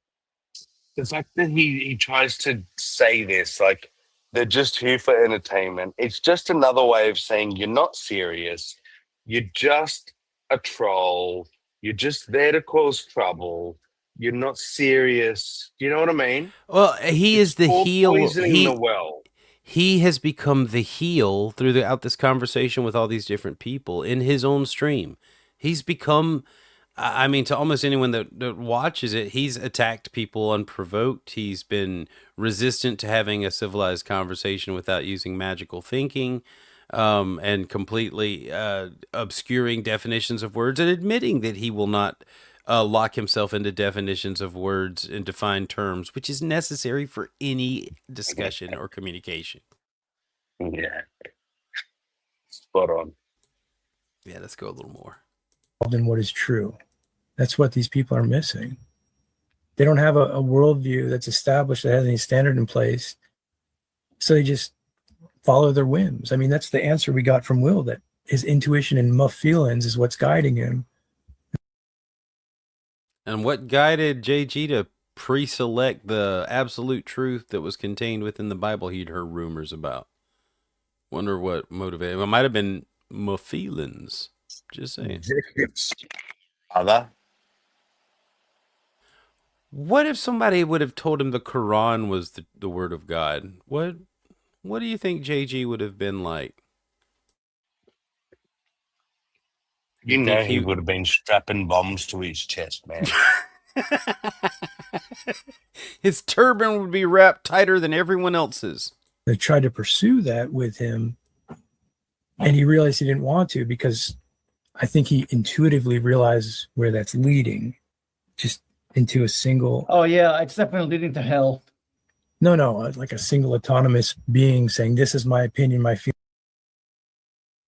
The fact that he tries to say this, like they're just here for entertainment, it's just another way of saying you're not serious. You're just a troll. You're just there to cause trouble. You're not serious. Do you know what I mean? Well, he is the heel. Poisoning the well. He has become the heel throughout this conversation with all these different people in his own stream. He's become, I mean, to almost anyone that watches it, he's attacked people unprovoked. He's been resistant to having a civilized conversation without using magical thinking, and completely obscuring definitions of words and admitting that he will not lock himself into definitions of words and defined terms, which is necessary for any discussion or communication. Yeah. Spot on. Yeah, let's go a little more. Than what is true. That's what these people are missing. They don't have a worldview that's established that has any standard in place. So they just follow their whims. I mean, that's the answer we got from Will, that his intuition and muff feelings is what's guiding him. And what guided JG to pre-select the absolute truth that was contained within the Bible he'd heard rumors about? Wonder what motivated him. It might have been muff feelings. Just saying. Other. What if somebody would have told him the Quran was the word of God? What do you think JG would have been like? You know he would have been strapping bombs to his chest, man. His turban would be wrapped tighter than everyone else's. They tried to pursue that with him, and he realized he didn't want to, because I think he intuitively realizes where that's leading, just into a single. Oh yeah, it's definitely leading to hell. No, like a single autonomous being saying, "This is my opinion, my feeling."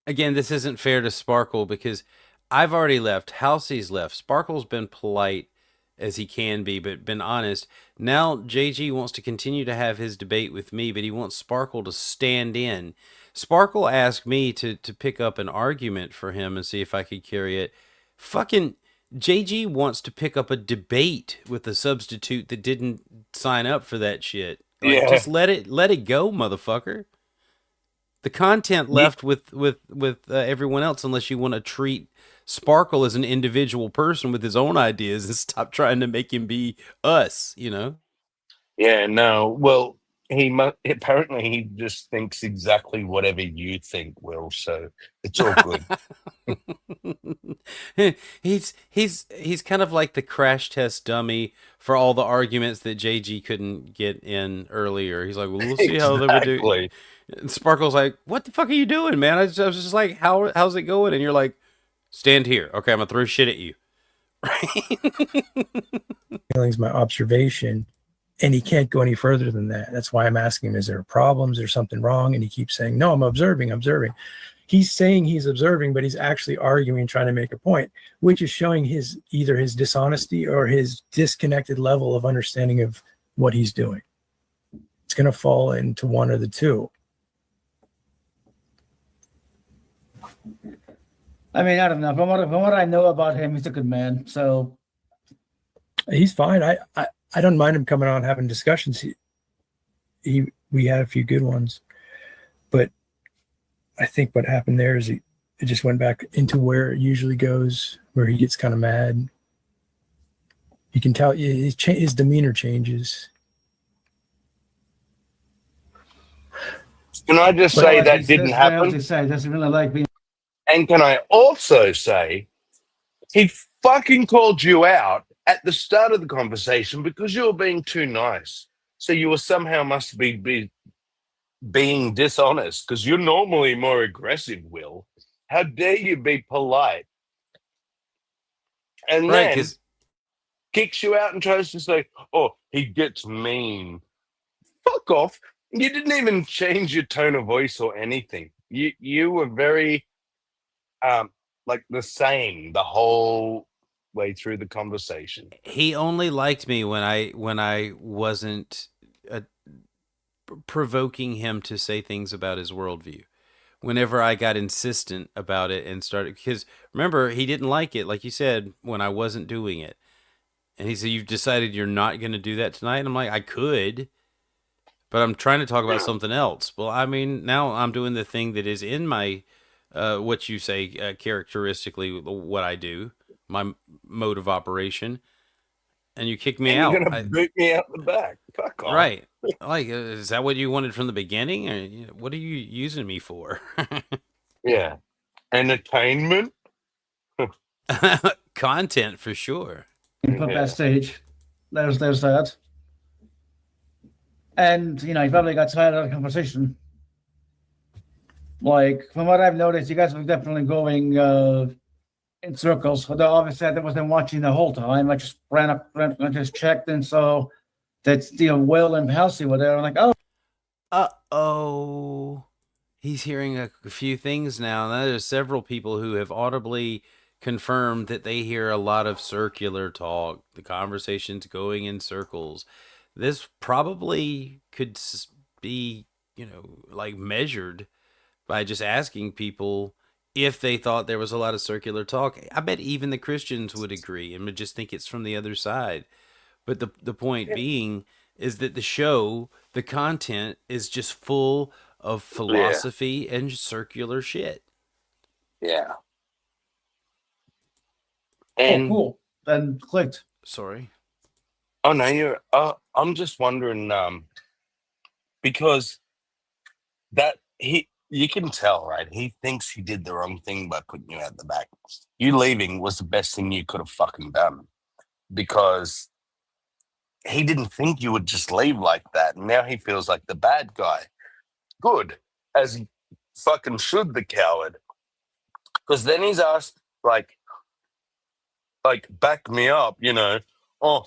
Again, this isn't fair to Sparkle because I've already left. Halsey's left. Sparkle's been polite as he can be, but been honest. Now JG wants to continue to have his debate with me, but he wants Sparkle to stand in. Sparkle asked me to pick up an argument for him and see if I could carry it. Fucking JG wants to pick up a debate with a substitute that didn't sign up for that shit. Like, just let it go, motherfucker. The content left with everyone else, unless you want to treat Sparkle as an individual person with his own ideas and stop trying to make him be us, you know? Yeah, no. Well, apparently he just thinks exactly whatever you think, Will. So it's all good. he's kind of like the crash test dummy for all the arguments that JG couldn't get in earlier. He's like, well, we'll see how they would do. And Sparkle's like, what the fuck are you doing, man? I was just like, how's it going? And you're like, stand here. Okay, I'm gonna throw shit at you. Feelings, my observation, And he can't go any further than that. That's why I'm asking him, is there problems? Is there something wrong? And he keeps saying, no, I'm observing. He's saying he's observing, but he's actually arguing, trying to make a point, which is showing either his dishonesty or his disconnected level of understanding of what he's doing. It's going to fall into one or the two. I mean, I don't know. From what I know about him, he's a good man. So he's fine. I don't mind him coming on having discussions. We had a few good ones, but I think what happened there is it just went back into where it usually goes, where he gets kind of mad. You can tell his demeanor changes. Can I just say that didn't happen? Doesn't really like being. And can I also say he fucking called you out at the start of the conversation because you were being too nice. So you were somehow must be being dishonest because you're normally more aggressive, Will. How dare you be polite? And Right, then kicks you out and tries to say, oh, he gets mean. Fuck off. You didn't even change your tone of voice or anything. You were very like the same the whole way through the conversation. He only liked me when I wasn't provoking him to say things about his worldview. Whenever I got insistent about it and started, because remember, he didn't like it, like you said, when I wasn't doing it. And he said, you've decided you're not going to do that tonight? And I'm like, I could, but I'm trying to talk about something else. Well, I mean, now I'm doing the thing that is in my, what you say, characteristically, what I do, my mode of operation. And you kick me out. You're going to boot me out the back. Fuck off. Right. Like, is that what you wanted from the beginning? Or what are you using me for? Yeah. Entertainment? Content for sure. Put backstage. There's that. And, he probably got tired of the conversation. Like, from what I've noticed, you guys were definitely going in circles. Although obviously I wasn't watching the whole time. I just ran up and just checked and saw that Will and Halsey were there. I'm like, oh. Uh-oh. He's hearing a few things now. Now there's several people who have audibly confirmed that they hear a lot of circular talk. The conversation's going in circles. This probably could be, like measured by just asking people if they thought there was a lot of circular talk. I bet even the Christians would agree and would just think it's from the other side. But the point being is that the content is just full of philosophy and circular shit. Yeah. And cool. Then clicked. Sorry. Oh no, I'm just wondering, because you can tell, right? He thinks he did the wrong thing by putting you out the back. You leaving was the best thing you could have fucking done, because he didn't think you would just leave like that. And now he feels like the bad guy. Good, as he fucking should, the coward. Because then he's asked, like, back me up, oh,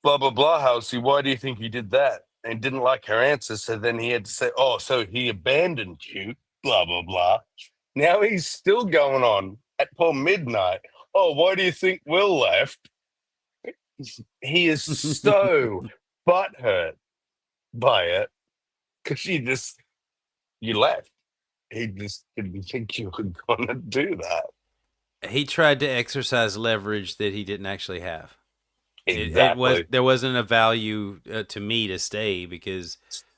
blah, blah, blah, Halsey, why do you think he did that? And didn't like her answer, so then he had to say, oh, so he abandoned you, blah, blah, blah. Now he's still going on at poor midnight. Oh, why do you think Will left? He is so butthurt by it because you left. He just didn't think you were going to do that. He tried to exercise leverage that he didn't actually have. Exactly. There wasn't a value to me to stay, because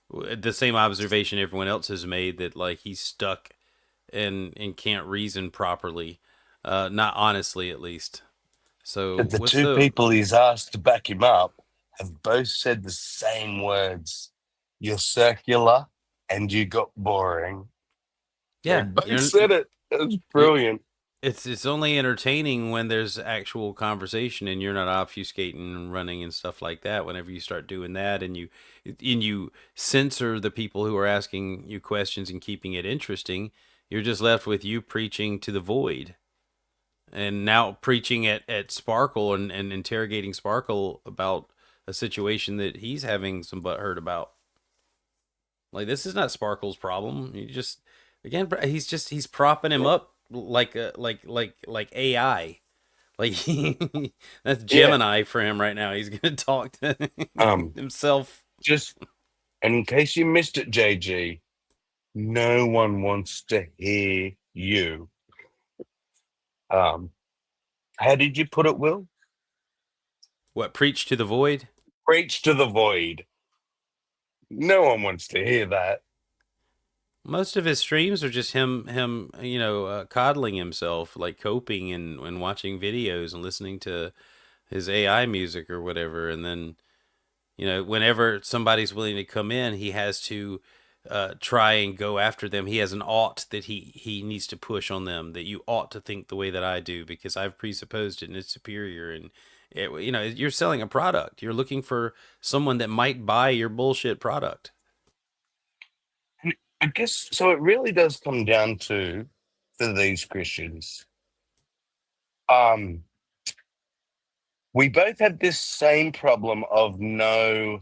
the same observation everyone else has made, that like he's stuck and can't reason properly, not honestly at least. So but the two people he's asked to back him up have both said the same words. You're circular and you got boring. Yeah, they both said it. It's brilliant. It's only entertaining when there's actual conversation and you're not obfuscating and running and stuff like that. Whenever you start doing that and you censor the people who are asking you questions and keeping it interesting, you're just left with you preaching to the void. And now preaching at Sparkle and interrogating Sparkle about a situation that he's having some butthurt about. Like, this is not Sparkle's problem. You just, again, he's propping him up like AI. Like that's Yeah. Gemini for him right now. He's gonna talk to himself. Just, and in case you missed it, JG, no one wants to hear you. How did you put it, Will? What, preach to the void? Preach to the void. No one wants to hear that. Most of his streams are just him, coddling himself, like coping and watching videos and listening to his AI music or whatever. And then, whenever somebody's willing to come in, he has to try and go after them. He has an ought that he needs to push on them, that you ought to think the way that I do because I've presupposed it and it's superior. And you're selling a product. You're looking for someone that might buy your bullshit product. I guess so. It really does come down to, for these Christians, we both have this same problem of no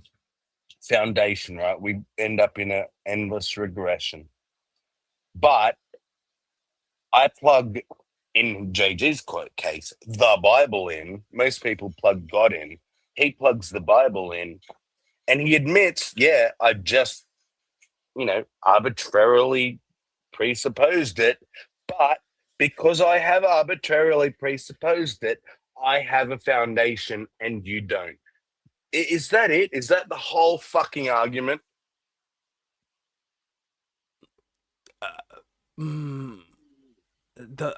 foundation, right? We end up in an endless regression. But I plug, in JG's case, the Bible in. Most people plug God in. He plugs the Bible in, and he admits, yeah, I just, arbitrarily presupposed it. But because I have arbitrarily presupposed it, I have a foundation and you don't. Is that it? Is that the whole fucking argument? The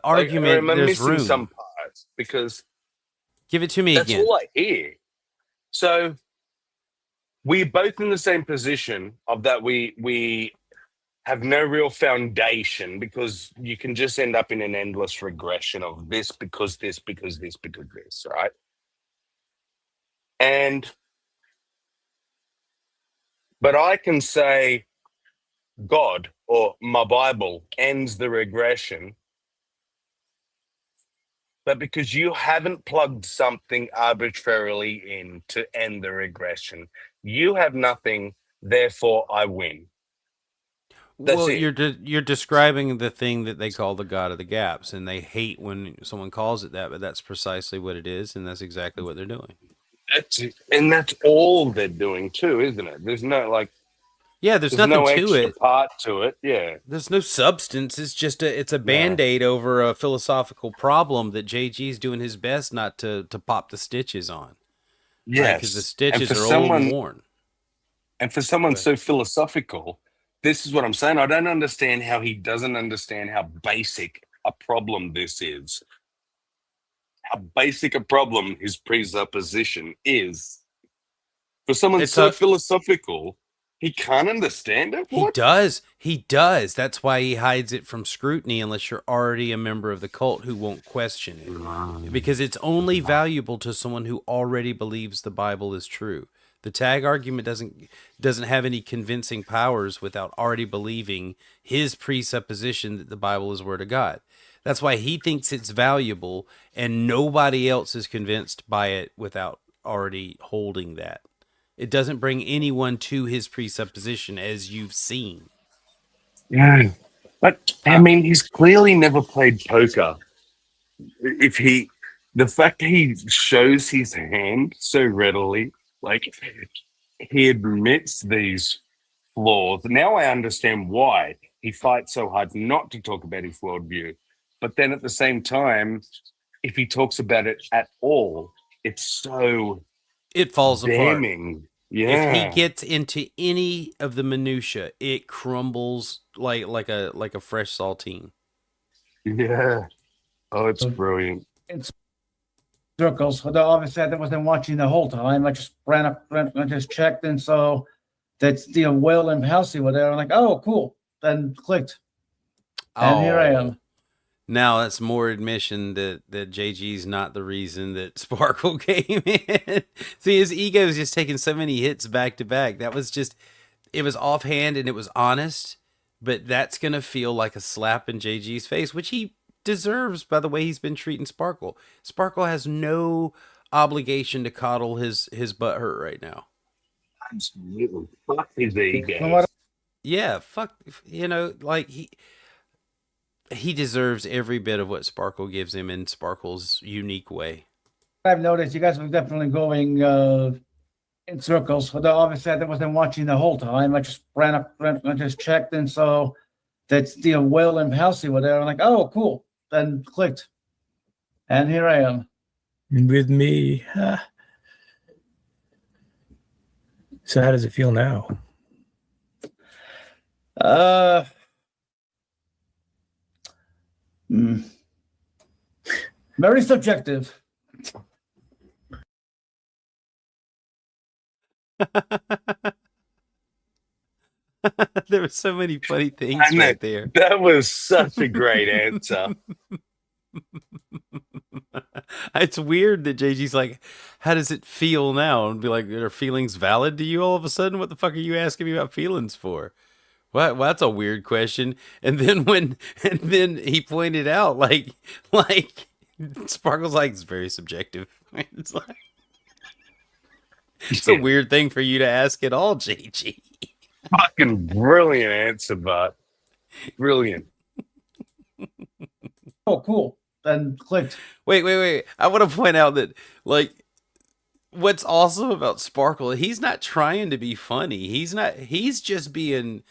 argument, am I there's missing room. some parts? Because give it to me that's again. all I hear. So we're both in the same position of that we have no real foundation because you can just end up in an endless regression of this because this, because this, because this, right? But I can say God or my Bible ends the regression, but because you haven't plugged something arbitrarily in to end the regression, you have nothing, therefore I win. That's it. You're describing the thing that they call the God of the gaps, and they hate when someone calls it that, but that's precisely what it is, and that's exactly what they're doing. That's all they're doing too, isn't it? There's no there's nothing no to extra it. part to it. Yeah, there's no substance. It's just it's a band-aid over a philosophical problem that JG's doing his best not to pop the stitches on. Yes, because the stitches are old and worn. And for someone so philosophical, this is what I'm saying. I don't understand how he doesn't understand how basic a problem this is. How basic a problem his presupposition is. For someone so philosophical, he can't understand it? What? He does. That's why he hides it from scrutiny unless you're already a member of the cult who won't question it. Because it's only valuable to someone who already believes the Bible is true. The tag argument doesn't have any convincing powers without already believing his presupposition that the Bible is the Word of God. That's why he thinks it's valuable, and nobody else is convinced by it without already holding that. It doesn't bring anyone to his presupposition, as you've seen. Yeah, but I mean, he's clearly never played poker. The fact that he shows his hand so readily, like he admits these flaws. Now I understand why he fights so hard not to talk about his worldview. But then at the same time, if he talks about it at all, it's so it falls damning. Apart. Yeah. If he gets into any of the minutia, it crumbles like a fresh saltine. Yeah. Oh, it's brilliant. It's circles. Although obviously I wasn't watching the whole time. I just ran up, I just checked, and so that's Will and Halsey were there. I'm like, oh, cool. Then clicked, and here I am. Now that's more admission that JG's not the reason that Sparkle came in. See, his ego is just taking so many hits back to back. That was just, it was offhand and it was honest, but that's going to feel like a slap in JG's face, which he deserves by the way he's been treating Sparkle. Sparkle has no obligation to coddle his butt hurt right now. Absolutely. Fuck his ego. From what Yeah, fuck. Like he deserves every bit of what Sparkle gives him in Sparkle's unique way. I've noticed, you guys were definitely going in circles. Although obviously I wasn't watching the whole time. I just ran up, I just checked and saw that Will and Halsey were there. I'm like, oh, cool. Then clicked. And here I am. With me. So how does it feel now? Very subjective. There were so many funny things right there. That was such a great answer. It's weird that JG's like, how does it feel now? And be like, are feelings valid to you all of a sudden? What the fuck are you asking me about feelings for? Well, that's a weird question. And then he pointed out like Sparkle's like, it's very subjective. It's like, it's a weird thing for you to ask at all, JG. Fucking brilliant answer, but brilliant. Oh, cool. Then clicked. Wait. I want to point out that, like, what's awesome about Sparkle, he's not trying to be funny. He's just being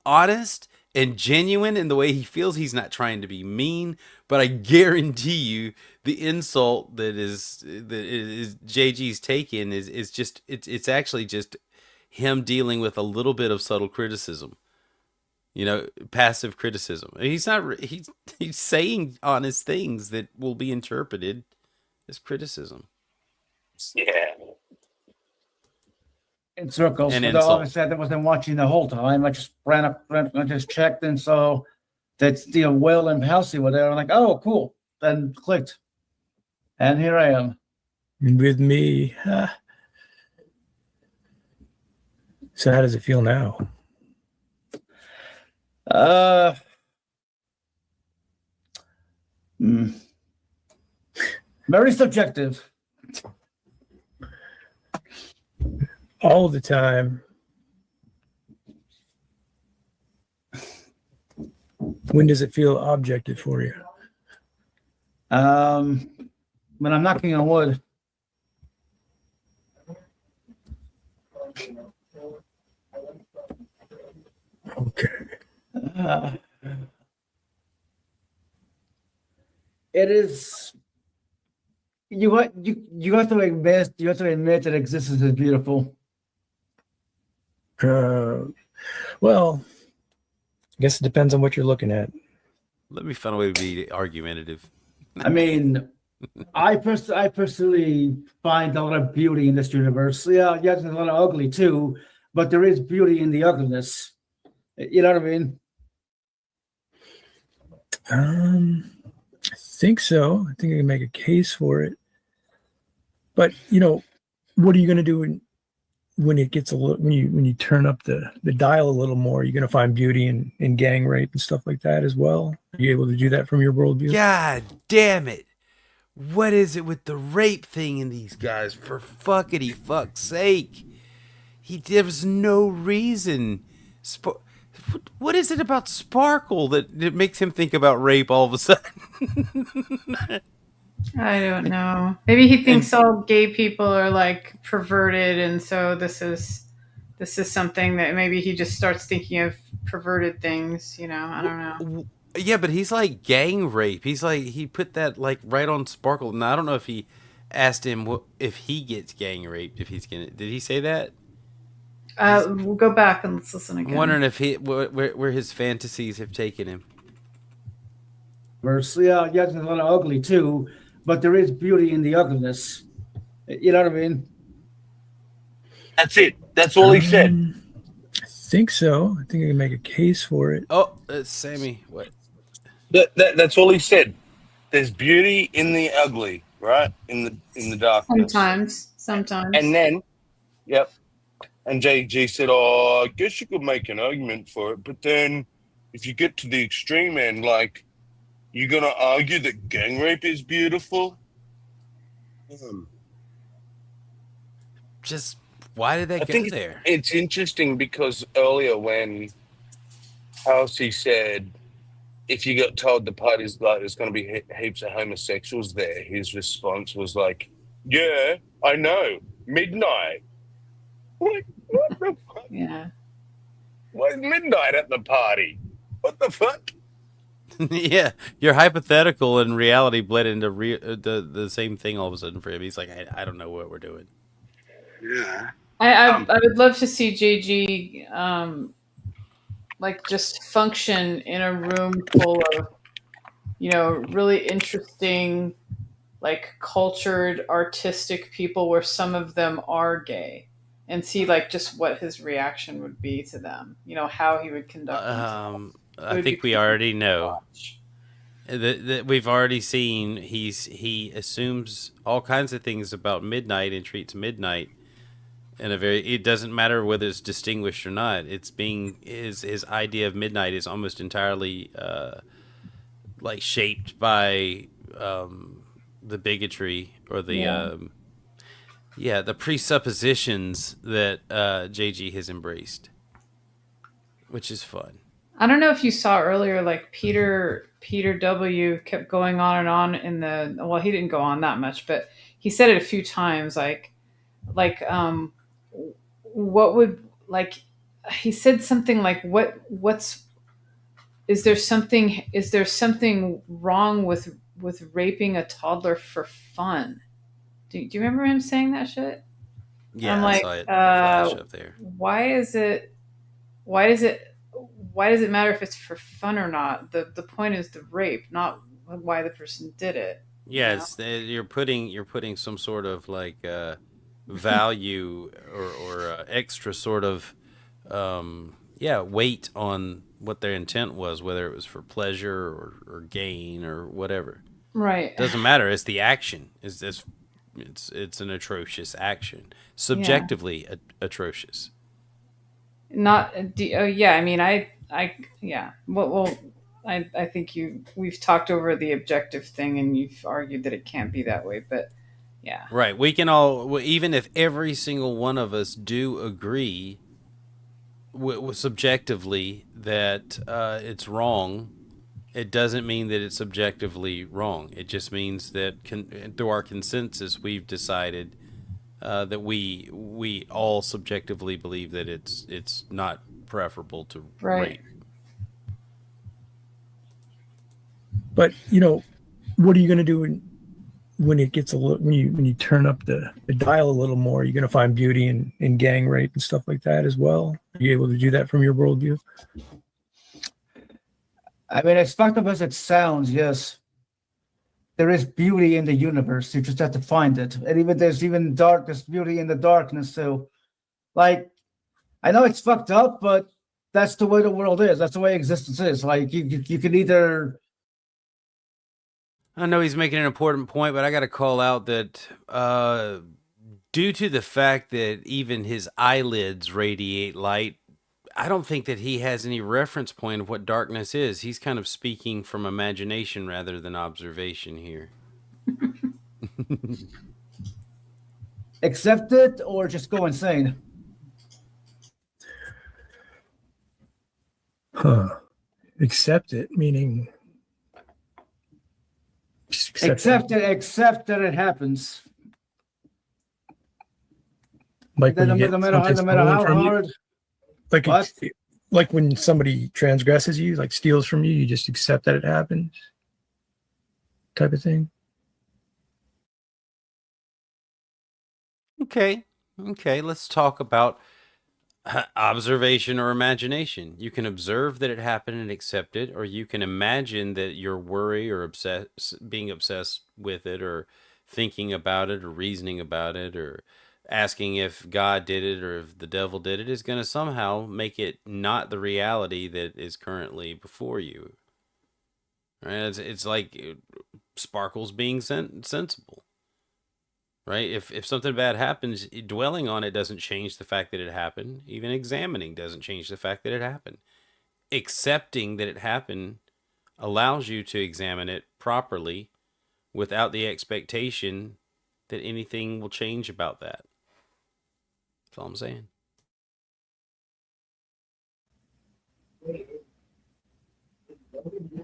honest and genuine in the way he feels. He's not trying to be mean, but I guarantee you the insult that is JG's taken is just, it's actually just him dealing with a little bit of subtle criticism. Passive criticism. He's saying honest things that will be interpreted as criticism. Yeah. In circles. And Although obviously I wasn't watching the whole time. I just ran up, I just checked and saw that Will and Halsey were there. I'm like, oh, cool. Then clicked. And here I am. With me. So how does it feel now? Very subjective. All the time. When does it feel objective for you? When I'm knocking on wood. Okay. It is. You have to admit. You have to admit that existence is beautiful. Well, I guess it depends on what you're looking at. Let me find a way to be argumentative. I mean, I personally find a lot of beauty in this universe. Yeah, there's a lot of ugly too, but there is beauty in the ugliness. You know what I mean? I think so. I think I can make a case for it. But what are you going to do when it gets a little, when you turn up the dial a little more? You're going to find beauty in gang rape and stuff like that as well. Are you able to do that from your worldview? God damn it! What is it with the rape thing in these guys? For fuckity fuck's sake! There's no reason. What is it about Sparkle that makes him think about rape all of a sudden? I don't know. Maybe he thinks all gay people are like perverted, and so this is something that maybe he just starts thinking of perverted things. I don't know. Yeah, but he's like gang rape. He's like, he put that like right on Sparkle. And I don't know if he asked him if he gets gang raped. If he's gonna, did he say that? We'll go back and let's listen again. I'm wondering if where his fantasies have taken him. Yeah, there's a lot of ugly too, but there is beauty in the ugliness. You know what I mean? That's it. That's all he said. I think so. I think I can make a case for it. Oh, Sammy, what? That's all he said. There's beauty in the ugly, right? In the darkness. Sometimes. And then, yep. And JG said, "Oh, I guess you could make an argument for it, but then if you get to the extreme end, like, you're gonna argue that gang rape is beautiful." just why did they I go think there? it's interesting because earlier when Halsey said, if you got told the party's like there's going to be heaps of homosexuals there, his response was like, yeah, I know, midnight. What the fuck? Yeah. Why is midnight at the party? What the fuck? Yeah, your hypothetical and reality bled into the same thing all of a sudden for him. He's like, I don't know what we're doing. Yeah. I would love to see JG like just function in a room full of, you know, really interesting, like cultured, artistic people where some of them are gay, and see like just what his reaction would be to them. You know, how he would conduct himself. I think we already know that we've already seen he assumes all kinds of things about midnight and treats midnight in a very, it doesn't matter whether it's distinguished or not. It's being his idea of midnight is almost entirely like shaped by the bigotry or the the presuppositions that JG has embraced, which is fun. I don't know if you saw earlier, like Peter W kept going on and on in the, well, he didn't go on that much, but he said it a few times, like what would, like, he said something like, what's is there something wrong with raping a toddler for fun? Do you remember him saying that shit? Yeah, I'm I like, saw it flash up there. why does it matter if it's for fun or not? The point is the rape, not why the person did it. Yes, you're putting some sort of like value or extra sort of weight on what their intent was, whether it was for pleasure or gain or whatever. Right. Doesn't matter. It's the action. It's an atrocious action, subjectively atrocious. Not yeah. I mean, I well, I think we've talked over the objective thing, and you've argued that it can't be that way, but yeah. Right. We can all, even if every single one of us do agree subjectively that it's wrong, it doesn't mean that it's subjectively wrong. It just means that through our consensus, we've decided that we all subjectively believe that it's not preferable to rape. But you know, what are you going to do when it gets a little, when you turn up the dial a little more? You're going to find beauty in gang rape and stuff like that as well. Are you able to do that from your worldview? I mean, as fucked up as it sounds, yes, there is beauty in the universe. You just have to find it. And there's beauty in the darkness too. Like, I know it's fucked up, but that's the way the world is. That's the way existence is. Like, you can either. I know he's making an important point, but I got to call out that due to the fact that even his eyelids radiate light, I don't think that he has any reference point of what darkness is. He's kind of speaking from imagination rather than observation here. Accept it or just go insane? Accept it, meaning accept that it happens. Like when no matter how hard. Like when somebody transgresses you, like steals from you, you just accept that it happens, type of thing. Okay, let's talk about observation or imagination. You can observe that it happened and accept it, or you can imagine that you're worried or being obsessed with it, or thinking about it, or reasoning about it, or asking if God did it or if the devil did it is going to somehow make it not the reality that is currently before you. Right? It's like Sparkles being sensible. Right? If something bad happens, dwelling on it doesn't change the fact that it happened. Even examining doesn't change the fact that it happened. Accepting that it happened allows you to examine it properly without the expectation that anything will change about that. That's all I'm saying.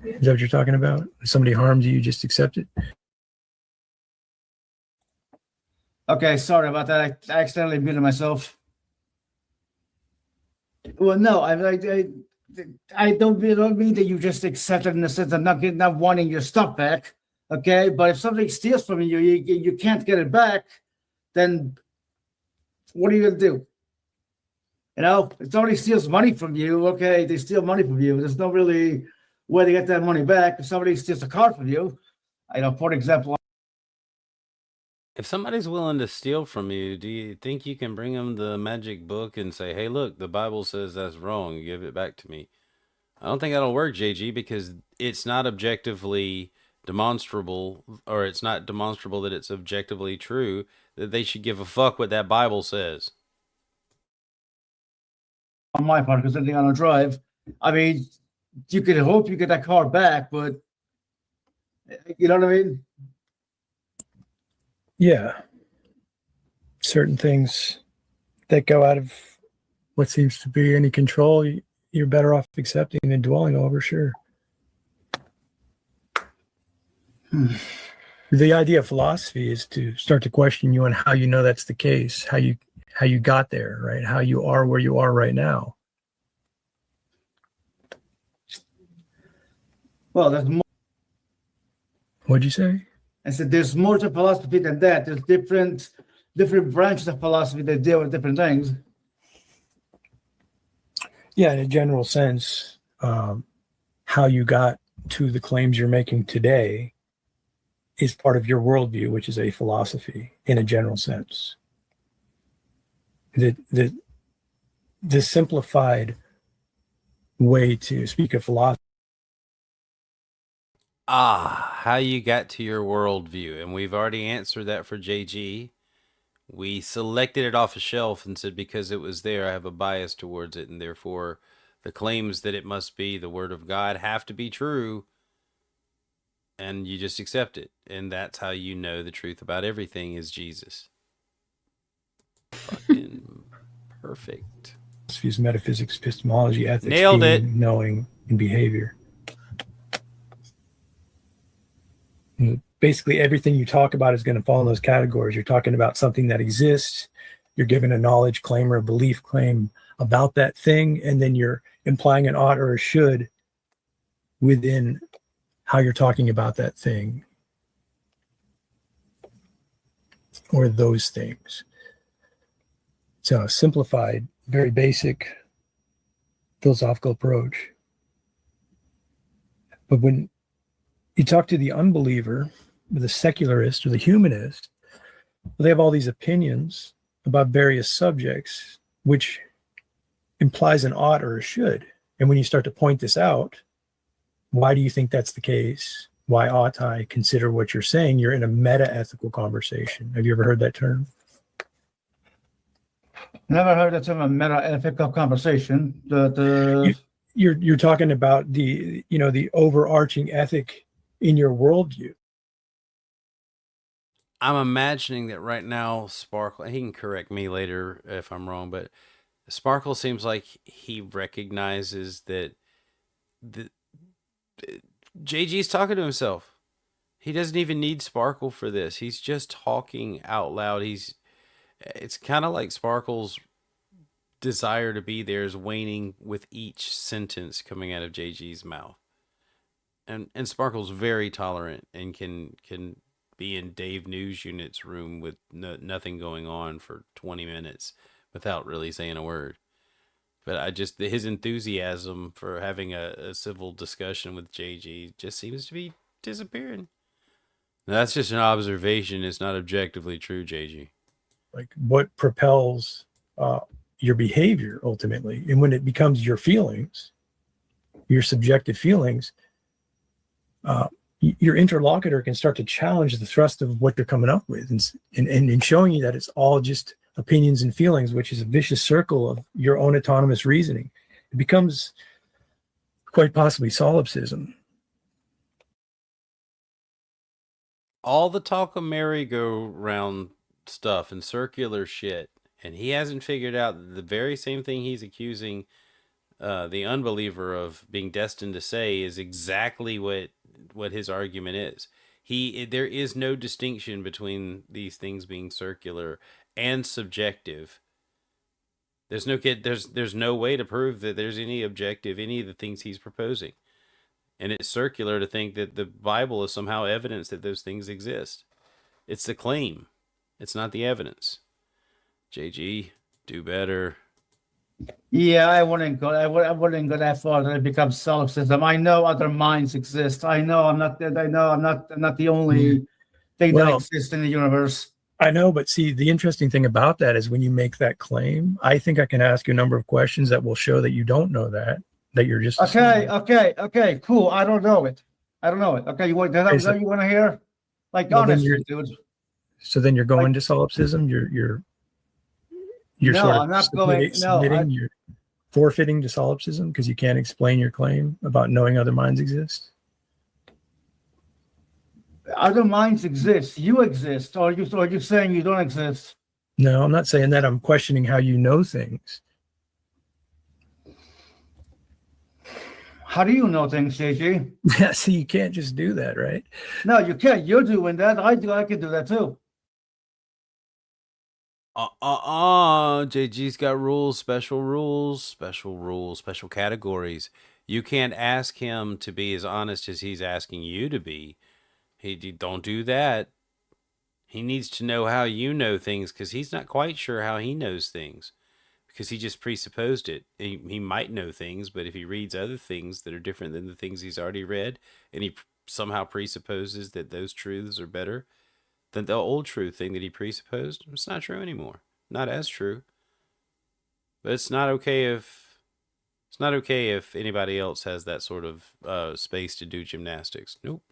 Is that what you're talking about? If somebody harms you, you just accept it? Okay, sorry about that. I accidentally muted myself. Well, no, I don't mean that you just accept it in the sense of not wanting your stuff back. Okay, but if somebody steals from you, you can't get it back, then what are you gonna do? You know, if somebody steals money from you, okay, they steal money from you. There's no really way to get that money back. If somebody steals a car from you, for example. If somebody's willing to steal from you, do you think you can bring them the magic book and say, hey, look, the Bible says that's wrong. Give it back to me. I don't think that'll work, JG, because it's not objectively demonstrable, or it's not demonstrable that it's objectively true that they should give a fuck what that Bible says. On my part, because anything on a drive, I mean, you could hope you get that car back, but you know what I mean? Yeah. Certain things that go out of what seems to be any control, you're better off accepting than dwelling over, sure. The idea of philosophy is to start to question you on how you know that's the case, how you got there, right? How you are where you are right now. Well, there's more. What'd you say? I said there's more to philosophy than that. There's different branches of philosophy that deal with different things. Yeah, in a general sense, how you got to the claims you're making today is part of your worldview, which is a philosophy in a general sense. The simplified way to speak of philosophy. How you got to your worldview. And we've already answered that for JG. We selected it off a shelf and said because it was there, I have a bias towards it, and therefore the claims that it must be the word of God have to be true, and you just accept it. And that's how you know the truth about everything is Jesus. Fucking perfect. Philosophy is metaphysics, epistemology, ethics, Nailed being, it. knowing, and behavior. Basically, everything you talk about is going to fall in those categories. You're talking about something that exists. You're giving a knowledge claim or a belief claim about that thing, and then you're implying an ought or a should within how you're talking about that thing or those things. So, a simplified, very basic philosophical approach. But when you talk to the unbeliever, or the secularist, or the humanist, they have all these opinions about various subjects, which implies an ought or a should. And when you start to point this out, why do you think that's the case? Why ought I consider what you're saying? You're in a meta-ethical conversation. Have you ever heard that term? Never heard that term, a meta-ethical conversation. You're talking about the overarching ethic in your worldview. I'm imagining that right now, Sparkle, he can correct me later if I'm wrong, but Sparkle seems like he recognizes that JG's talking to himself. He doesn't even need Sparkle for this. He's just talking out loud. It's kind of like Sparkle's desire to be there is waning with each sentence coming out of JG's mouth. And Sparkle's very tolerant and can be in Dave News Unit's room with nothing going on for 20 minutes without really saying a word. But his enthusiasm for having a civil discussion with JG just seems to be disappearing. Now, that's just an observation. It's not objectively true, JG. Like what propels your behavior ultimately. And when it becomes your feelings, your subjective feelings, your interlocutor can start to challenge the thrust of what you're coming up with and showing you that it's all just opinions and feelings, which is a vicious circle of your own autonomous reasoning. It becomes quite possibly solipsism. All the talk of merry-go-round stuff and circular shit And he hasn't figured out the very same thing he's accusing the unbeliever of being destined to say is exactly what his argument is. There is no distinction between these things being circular and subjective. There's no way to prove that there's any objective, any of the things he's proposing. And it's circular to think that the Bible is somehow evidence that those things exist. It's the claim. It's not the evidence. JG, do better. Yeah, I wouldn't go that far that it becomes solipsism. I know other minds exist. I know I'm not the only thing that exists in the universe. I know, but see, the interesting thing about that is when you make that claim, I think I can ask you a number of questions that will show that you don't know that you're just okay, cool. I don't know it. Okay, you want to hear? Like, well, honestly, dude. So then you're going to solipsism. You're no, sort of I'm not going. You're forfeiting to solipsism because you can't explain your claim about knowing other minds exist. Other minds exist. You exist. Or are you saying you don't exist? No, I'm not saying that. I'm questioning how you know things. How do you know things, JG? Yeah, see, you can't just do that, right? No, you can't. You're doing that. I can do that too. JG's got rules, special categories. You can't ask him to be as honest as he's asking you to be. Don't do that. He needs to know how you know things because he's not quite sure how he knows things because he just presupposed it. He might know things, but if he reads other things that are different than the things he's already read and he somehow presupposes that those truths are better than the old truth thing that he presupposed, it's not true anymore. Not as true. But it's not okay if anybody else has that sort of space to do gymnastics. Nope.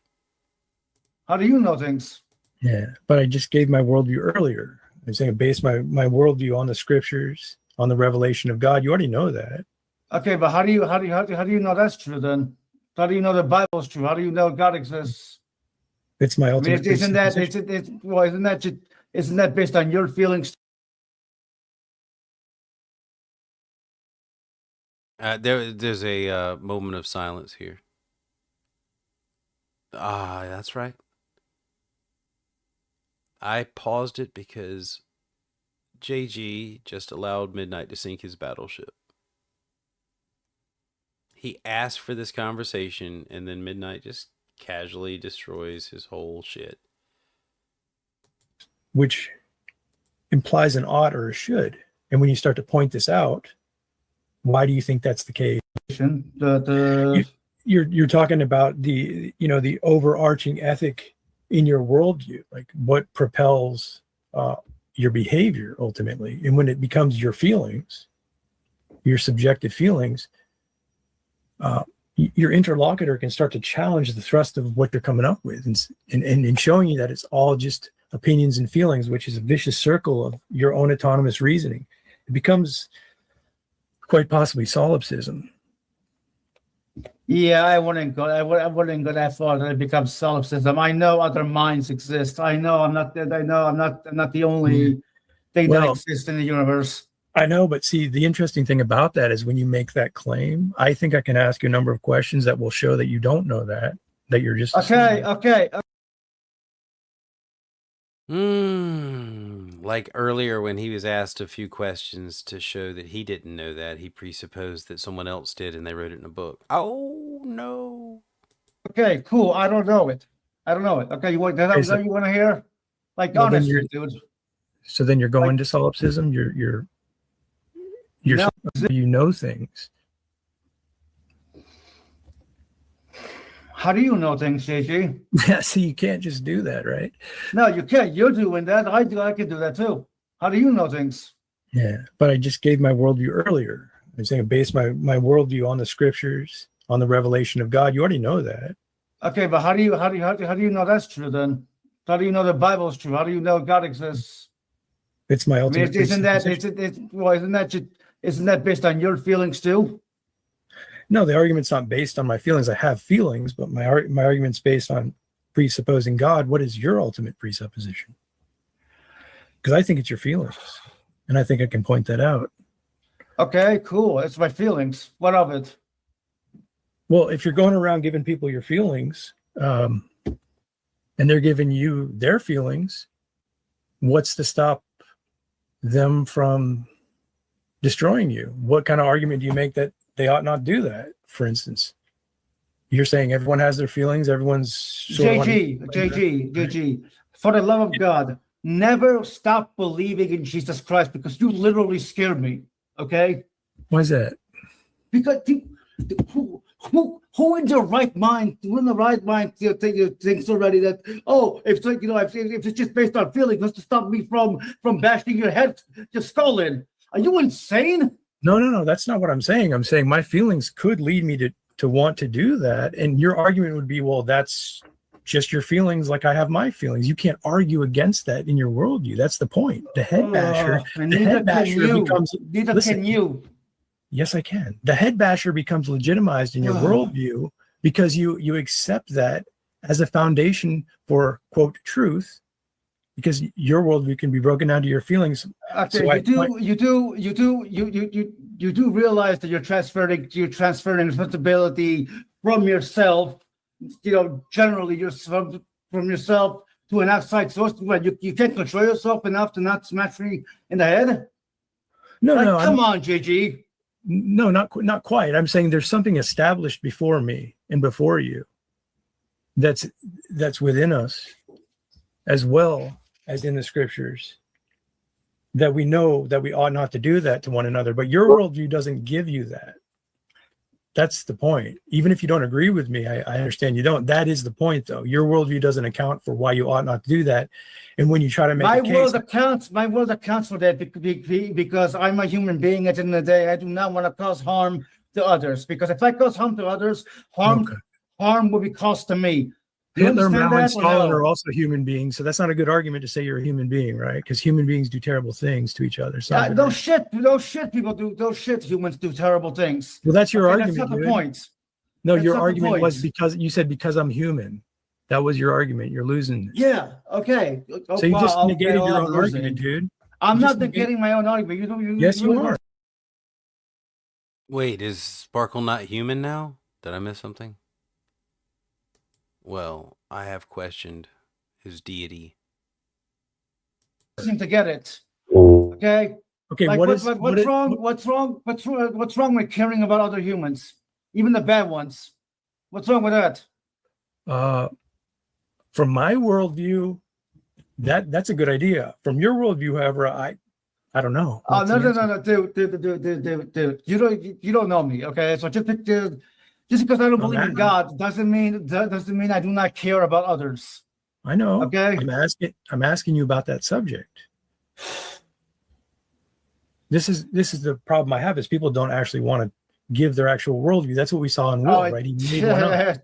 How do you know things? Yeah, but I just gave my worldview earlier. I'm saying I base my worldview on the scriptures, on the revelation of God. You already know that. Okay, but how do you know that's true then? How do you know the Bible is true? How do you know God exists? It's my ultimate. Isn't that based on your feelings? There's a moment of silence here. That's right. I paused it because JG just allowed Midnight to sink his battleship. He asked for this conversation, and then Midnight just casually destroys his whole shit. Which implies an ought or a should. And when you start to point this out, why do you think that's the case? You're talking about the overarching ethic in your worldview, like what propels your behavior ultimately. And when it becomes your feelings, your subjective feelings, your interlocutor can start to challenge the thrust of what you're coming up with and showing you that it's all just opinions and feelings, which is a vicious circle of your own autonomous reasoning. It becomes quite possibly solipsism. Yeah, I wouldn't go that far that it becomes solipsism. I know other minds exist. I know I'm not the only thing that exists in the universe. I know, but see, the interesting thing about that is when you make that claim, I think I can ask you a number of questions that will show that you don't know that you're just okay. Like earlier when he was asked a few questions to show that he didn't know that, he presupposed that someone else did and they wrote it in a book. Oh, no. Okay, cool. I don't know it. Okay, you want to hear? Like, well, honestly, dude. So then you're going to solipsism? You know things. How do you know things, JG? Yeah, see, you can't just do that, right? No, you can't. You're doing that. I can do that too. How do you know things? Yeah, but I just gave my worldview earlier. I'm saying I base my worldview on the scriptures, on the revelation of God. You already know that. Okay, but how do you know that's true then? How do you know the Bible is true? How do you know God exists? It's my ultimate. Isn't that based on your feelings too? No, the argument's not based on my feelings. I have feelings, but my argument's based on presupposing God. What is your ultimate presupposition? Because I think it's your feelings. and I think I can point that out. Okay, cool. It's my feelings. What of it? Well, if you're going around giving people your feelings, and they're giving you their feelings, what's to stop them from destroying you? What kind of argument do you make that they ought not do that? For instance, you're saying everyone has their feelings. Everyone's JG. For the love of God, never stop believing in Jesus Christ, because you literally scared me. Okay. Why is that? Because who in their right mind, thinks already that, oh, if it's just based on feelings, that's to stop me from bashing your head, your skull in. Are you insane? No. That's not what I'm saying. I'm saying my feelings could lead me to want to do that. And your argument would be, well, that's just your feelings, like I have my feelings. You can't argue against that in your worldview. That's the point. The head basher, becomes. Neither can you. Yes, I can. The head basher becomes legitimized in your worldview because you accept that as a foundation for, quote, truth, because your worldview can be broken down to your feelings. Okay, So you do realize that you're transferring responsibility from yourself, generally from yourself to an outside source. You can't control yourself enough to not smash me in the head. No, come on, JG. No, not quite. I'm saying there's something established before me and before you that's within us, as well as in the scriptures, that we know that we ought not to do that to one another. But your worldview doesn't give you that. That's the point. Even if you don't agree with me, I understand you don't. That is the point, though. Your worldview doesn't account for why you ought not to do that. And when you try to make my world accounts for that, because I'm a human being. At the end of the day, I do not want to cause harm to others, because if I cause harm to others, harm will be caused to me. Hitler, Mao, and Stalin are also human beings, so that's not a good argument to say you're a human being, right? Because human beings do terrible things to each other. So those shit people do. Those shit humans do terrible things. Well, that's your argument. That's not the point. No, your argument was because you said because I'm human. That was your argument. You're losing. Yeah. Okay. So you just negated your own argument, dude. I'm not negating my own argument. Yes, you are. Wait, is Sparkle not human now? Did I miss something? Well, I have questioned his deity. Seem to get it. Okay. Okay. Like, what's wrong? What's wrong with caring about other humans, even the bad ones? What's wrong with that? From my worldview, that's a good idea. From your worldview, however, I don't know. Oh, no, dude. You don't know me, okay? So just because I don't believe in God doesn't mean I do not care about others. I know. Okay. I'm asking you about that subject. This is the problem I have, is people don't actually want to give their actual worldview. That's what we saw in Will, right? He made one up.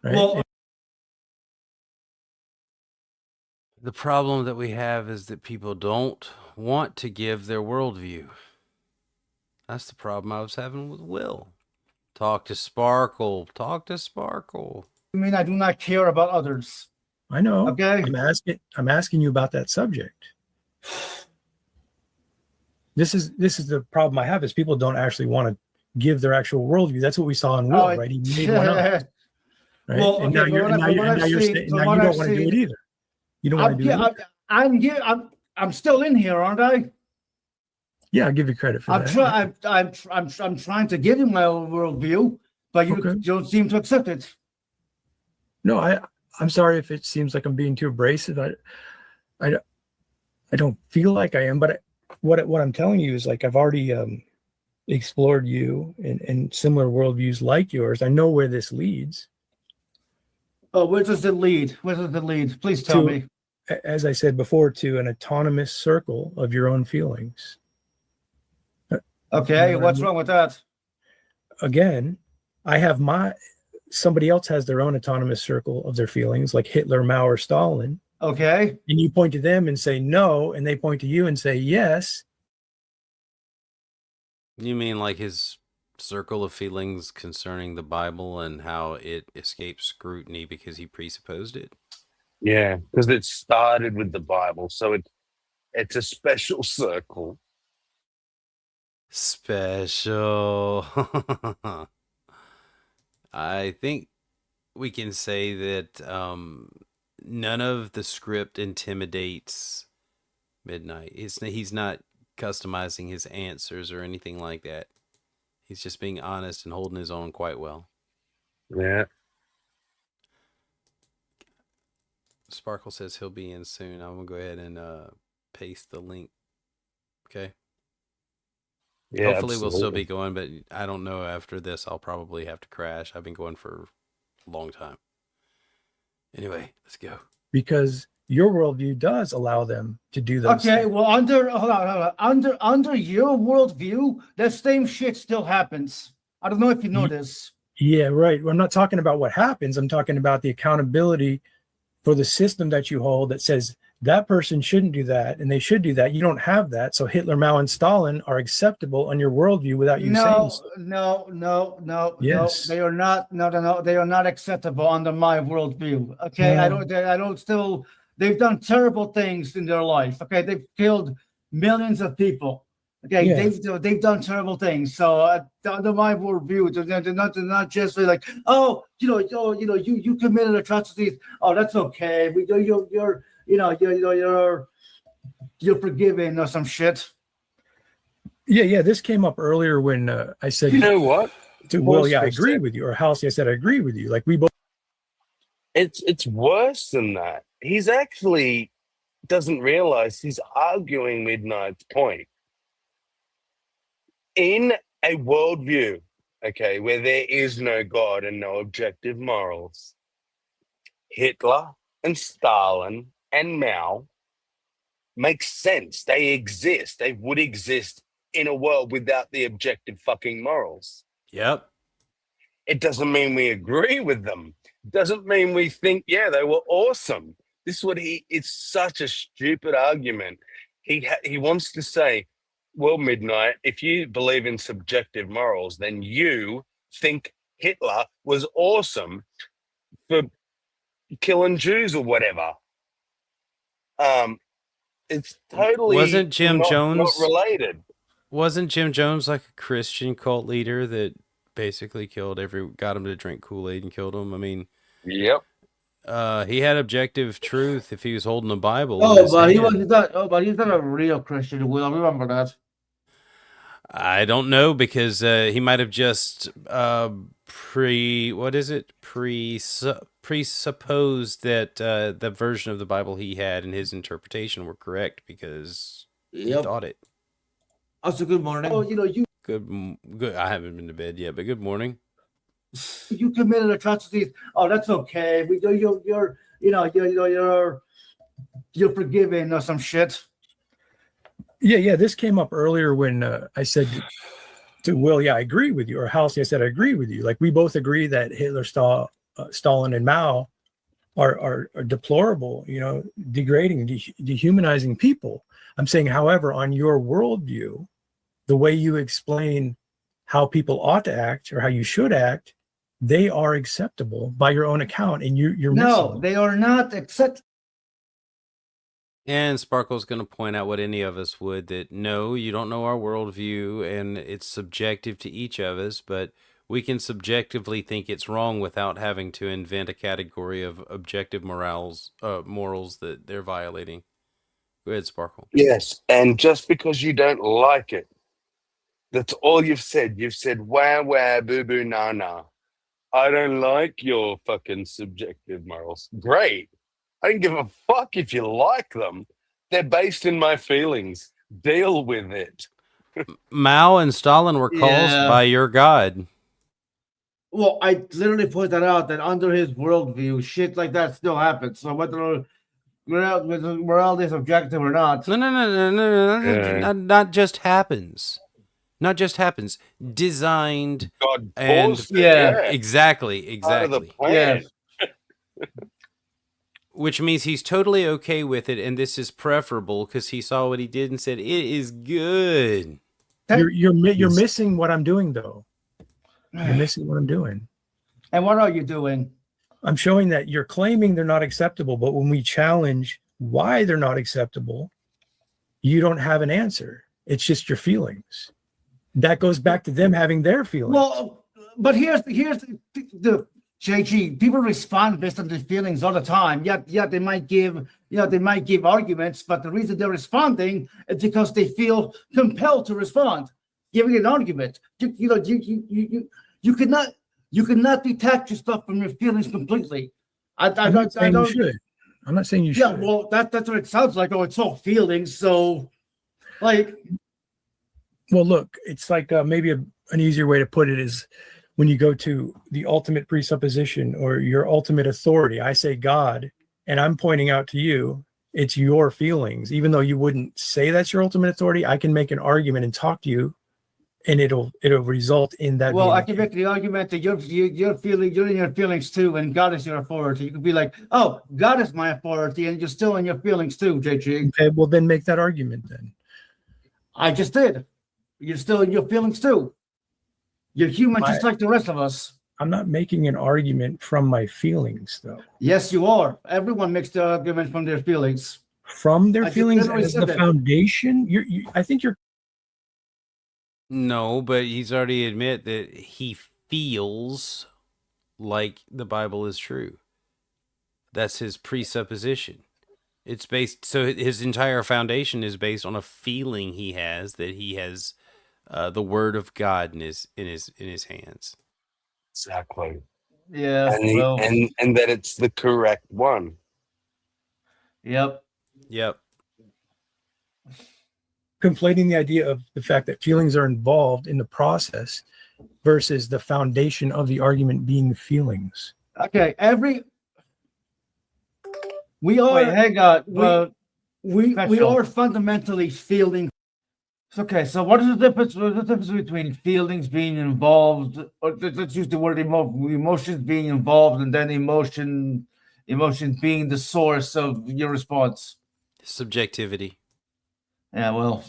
Right? Well, the problem that we have is that people don't want to give their worldview. That's the problem I was having with Will. Talk to Sparkle. I mean, I do not care about others. I know. Okay. I'm asking you about that subject. This is the problem I have, is people don't actually want to give their actual worldview. That's what we saw in Will, right? He made one up. Right? Well, and now you don't want to do it either. You don't want to do it. I'm still in here, aren't I? Yeah, I'll give you credit for that. I'm trying to give you my own worldview, but you don't seem to accept it. No, I'm sorry if it seems like I'm being too abrasive. I don't feel like I am, but what I'm telling you is, like, I've already explored you in similar worldviews like yours. I know where this leads. Oh, where does it lead? Please tell me. As I said before, to an autonomous circle of your own feelings. Okay, what's wrong with that? Again, somebody else has their own autonomous circle of their feelings, like Hitler, Mao, or Stalin. Okay. And you point to them and say no, and they point to you and say yes. You mean like his circle of feelings concerning the Bible and how it escapes scrutiny because he presupposed it? Yeah, because it started with the Bible, so it's a special circle. Special. I think we can say that none of the script intimidates Midnight. He's not customizing his answers or anything like that. He's just being honest and holding his own quite well. Yeah. Sparkle says he'll be in soon. I'm going to go ahead and paste the link. Okay. Yeah, Hopefully we'll still be absolutely. going, but I don't know. After this, I'll probably have to crash. I've been going for a long time. Anyway, let's go. Because your worldview does allow them to do those Okay, things. well, hold on. Under your worldview, that same shit still happens. I don't know if you know this. Yeah, right. I'm not talking about what happens. I'm talking about the accountability for the system that you hold that says that person shouldn't do that and they should do that. You don't have that. So Hitler, Mao, and Stalin are acceptable on your worldview without you saying so. No. Yes. They are not. No. They are not acceptable under my worldview. Okay, No. I don't still. They've done terrible things in their life. Okay, they've killed millions of people. Okay, Yeah. they've done terrible things. So under my worldview, they're not just like, oh, you committed atrocities. Oh, that's okay. You're forgiven or some shit. Yeah. This came up earlier when I said, You know what? Well, yeah, I agree with you. Or Halsey, I said, I agree with you. Like we both. It's worse than that. He's actually doesn't realize he's arguing Midnight's point. In a worldview, okay, where there is no God and no objective morals, Hitler and Stalin and Mao make sense. They exist. They would exist in a world without the objective fucking morals. Yep. It doesn't mean we agree with them. It doesn't mean we think, yeah, they were awesome. This is what it's such a stupid argument. He wants to say, well, Midnight, if you believe in subjective morals, then you think Hitler was awesome for killing Jews or whatever. It's totally Wasn't Jim not Jones related. Wasn't Jim Jones like a Christian cult leader that basically got him to drink Kool-Aid and killed him? I mean, yep. He had objective truth if he was holding the Bible. Oh, but he's not a real Christian. Will remember that. I don't know, because he might have just presupposed that the version of the Bible he had and his interpretation were correct because he thought it. Also, good morning. Oh, Good. I haven't been to bed yet, but good morning. You committed atrocities. Oh, that's okay. You're forgiven or some shit. Yeah. This came up earlier when I said to Will, yeah, I agree with you. Or Halsey, I said, I agree with you. Like we both agree that Hitler, Stalin, and Mao are deplorable, degrading, dehumanizing people. I'm saying, however, on your worldview, the way you explain how people ought to act or how you should act, they are acceptable by your own account. And you're no, they are not acceptable. And Sparkle's going to point out what any of us would, that no, you don't know our worldview, and it's subjective to each of us, but we can subjectively think it's wrong without having to invent a category of objective morals that they're violating. Go ahead, Sparkle. Yes, and just because you don't like it, that's all you've said. You've said, wah, wah, boo, boo, nah, nah. I don't like your fucking subjective morals. Great. I don't give a fuck if you like them. They're based in my feelings. Deal with it. Mao and Stalin were caused by your God. Well, I literally put that out, that under his worldview, shit like that still happens. So whether morality is objective or not. No. Not just happens. Not just happens. Designed. God and exactly. Part of the plan. Which means he's totally okay with it, and this is preferable because he saw what he did and said, it is good. You're missing what I'm doing, though. You're missing what I'm doing. And what are you doing? I'm showing that you're claiming they're not acceptable, but when we challenge why they're not acceptable, you don't have an answer. It's just your feelings. that goes back to them having their feelings. Well, but here's the JG. People respond based on their feelings all the time. Yeah, they might give arguments, but the reason they're responding is because they feel compelled to respond, giving an argument. You cannot detach yourself from your feelings completely. I'm not saying you should. I'm not saying you should. Yeah, well, that's what it sounds like. Oh, it's all feelings. So, like, well, look, it's like maybe an easier way to put it is when you go to the ultimate presupposition or your ultimate authority. I say God, and I'm pointing out to you, it's your feelings. Even though you wouldn't say that's your ultimate authority, I can make an argument and talk to you, and it'll result in that. Well, I can make the argument that you're in your feelings too, and God is your authority. You could be like, oh, God is my authority, and you're still in your feelings too, JG. Okay, well then make that argument then. I just did. You're still in your feelings too. You're human just like the rest of us. I'm not making an argument from my feelings, though. Yes, you are. Everyone makes the argument from their feelings. From their feelings as the foundation? I think you're... No, but he's already admit that he feels like the Bible is true. That's his presupposition. It's based, so his entire foundation is based on a feeling he has that he has the Word of God in his hands. Exactly. Yeah. And that it's the correct one. Yep. Conflating the idea of the fact that feelings are involved in the process versus the foundation of the argument being the feelings. Okay, we are fundamentally feeling. Okay, so what is the difference? What is the difference between feelings being involved, or let's use the word emotions being involved, and then emotions being the source of your response? Subjectivity. Yeah, well,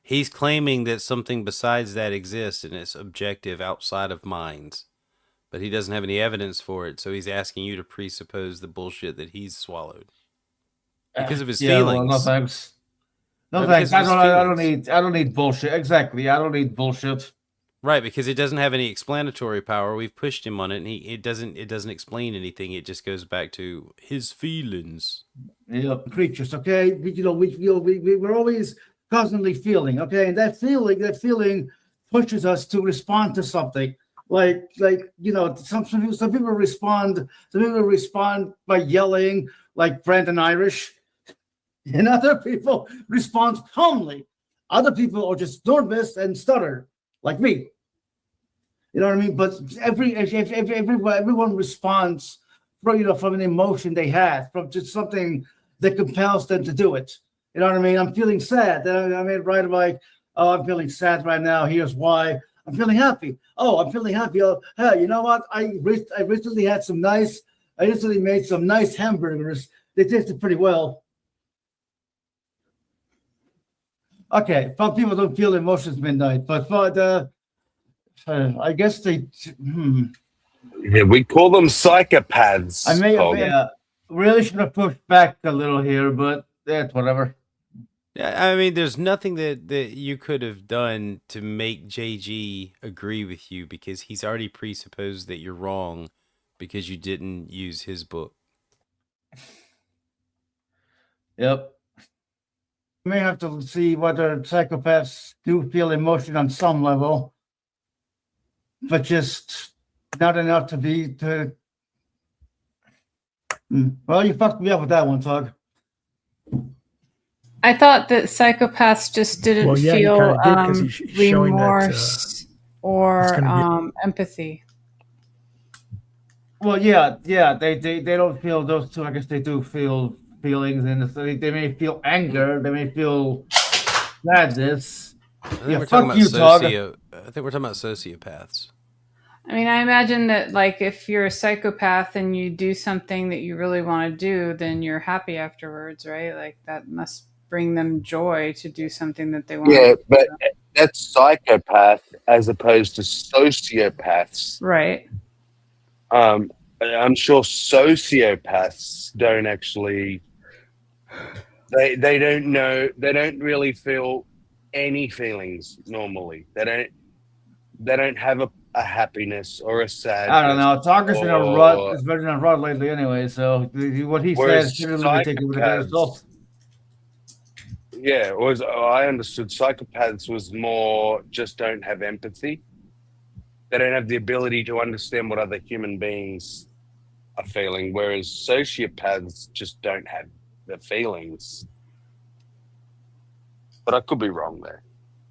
he's claiming that something besides that exists and it's objective outside of minds, but he doesn't have any evidence for it. So he's asking you to presuppose the bullshit that he's swallowed because of his feelings. Well, no thanks. No thanks. I don't need bullshit. Exactly. I don't need bullshit. Right, because it doesn't have any explanatory power. We've pushed him on it, and it doesn't explain anything. It just goes back to his feelings. Yep, creatures. Okay, we're always constantly feeling. Okay, and that feeling pushes us to respond to something. Like some people respond. Some people respond by yelling, like Brandon Irish, and other people respond calmly. Other people are just nervous and stutter, like me. You know what I mean? But everyone responds from an emotion they have, from just something that compels them to do it. You know what I mean? I'm feeling sad. Right away, oh, I'm feeling sad right now. Here's why. I'm feeling happy. Oh, I'm feeling happy. Oh, hey, you know what? I recently made some nice hamburgers. They tasted pretty well. Okay, some people don't feel emotions midnight, but I guess they. Yeah, we call them psychopaths. I may have really should have pushed back a little here, but that's whatever. Yeah, I mean, there's nothing that you could have done to make JG agree with you because he's already presupposed that you're wrong because you didn't use his book. Yep. You may have to see whether psychopaths do feel emotion on some level, but just not enough to. Well, you fucked me up with that one, Tug. I thought that psychopaths just didn't feel remorse or empathy. Well, yeah, they don't feel those two. I guess they do feel feelings, and they may feel anger, they may feel sadness. Yeah, fuck you, Tug. I think we're talking about sociopaths. I mean, I imagine that, like, if you're a psychopath and you do something that you really want to do, then you're happy afterwards, right? Like, that must bring them joy to do something that they want. Yeah, but that's psychopath as opposed to sociopaths. Right. I'm sure sociopaths don't actually. They don't know. They don't really feel any feelings normally. They don't have a happiness or a sadness. I don't know. Talker's in a rut. or- It's been in a rut lately anyway. So what he Whereas says shouldn't really be taken with a grain of salt. Yeah, I understood psychopaths was more just don't have empathy. They don't have the ability to understand what other human beings are feeling, whereas sociopaths just don't have the feelings. But I could be wrong there.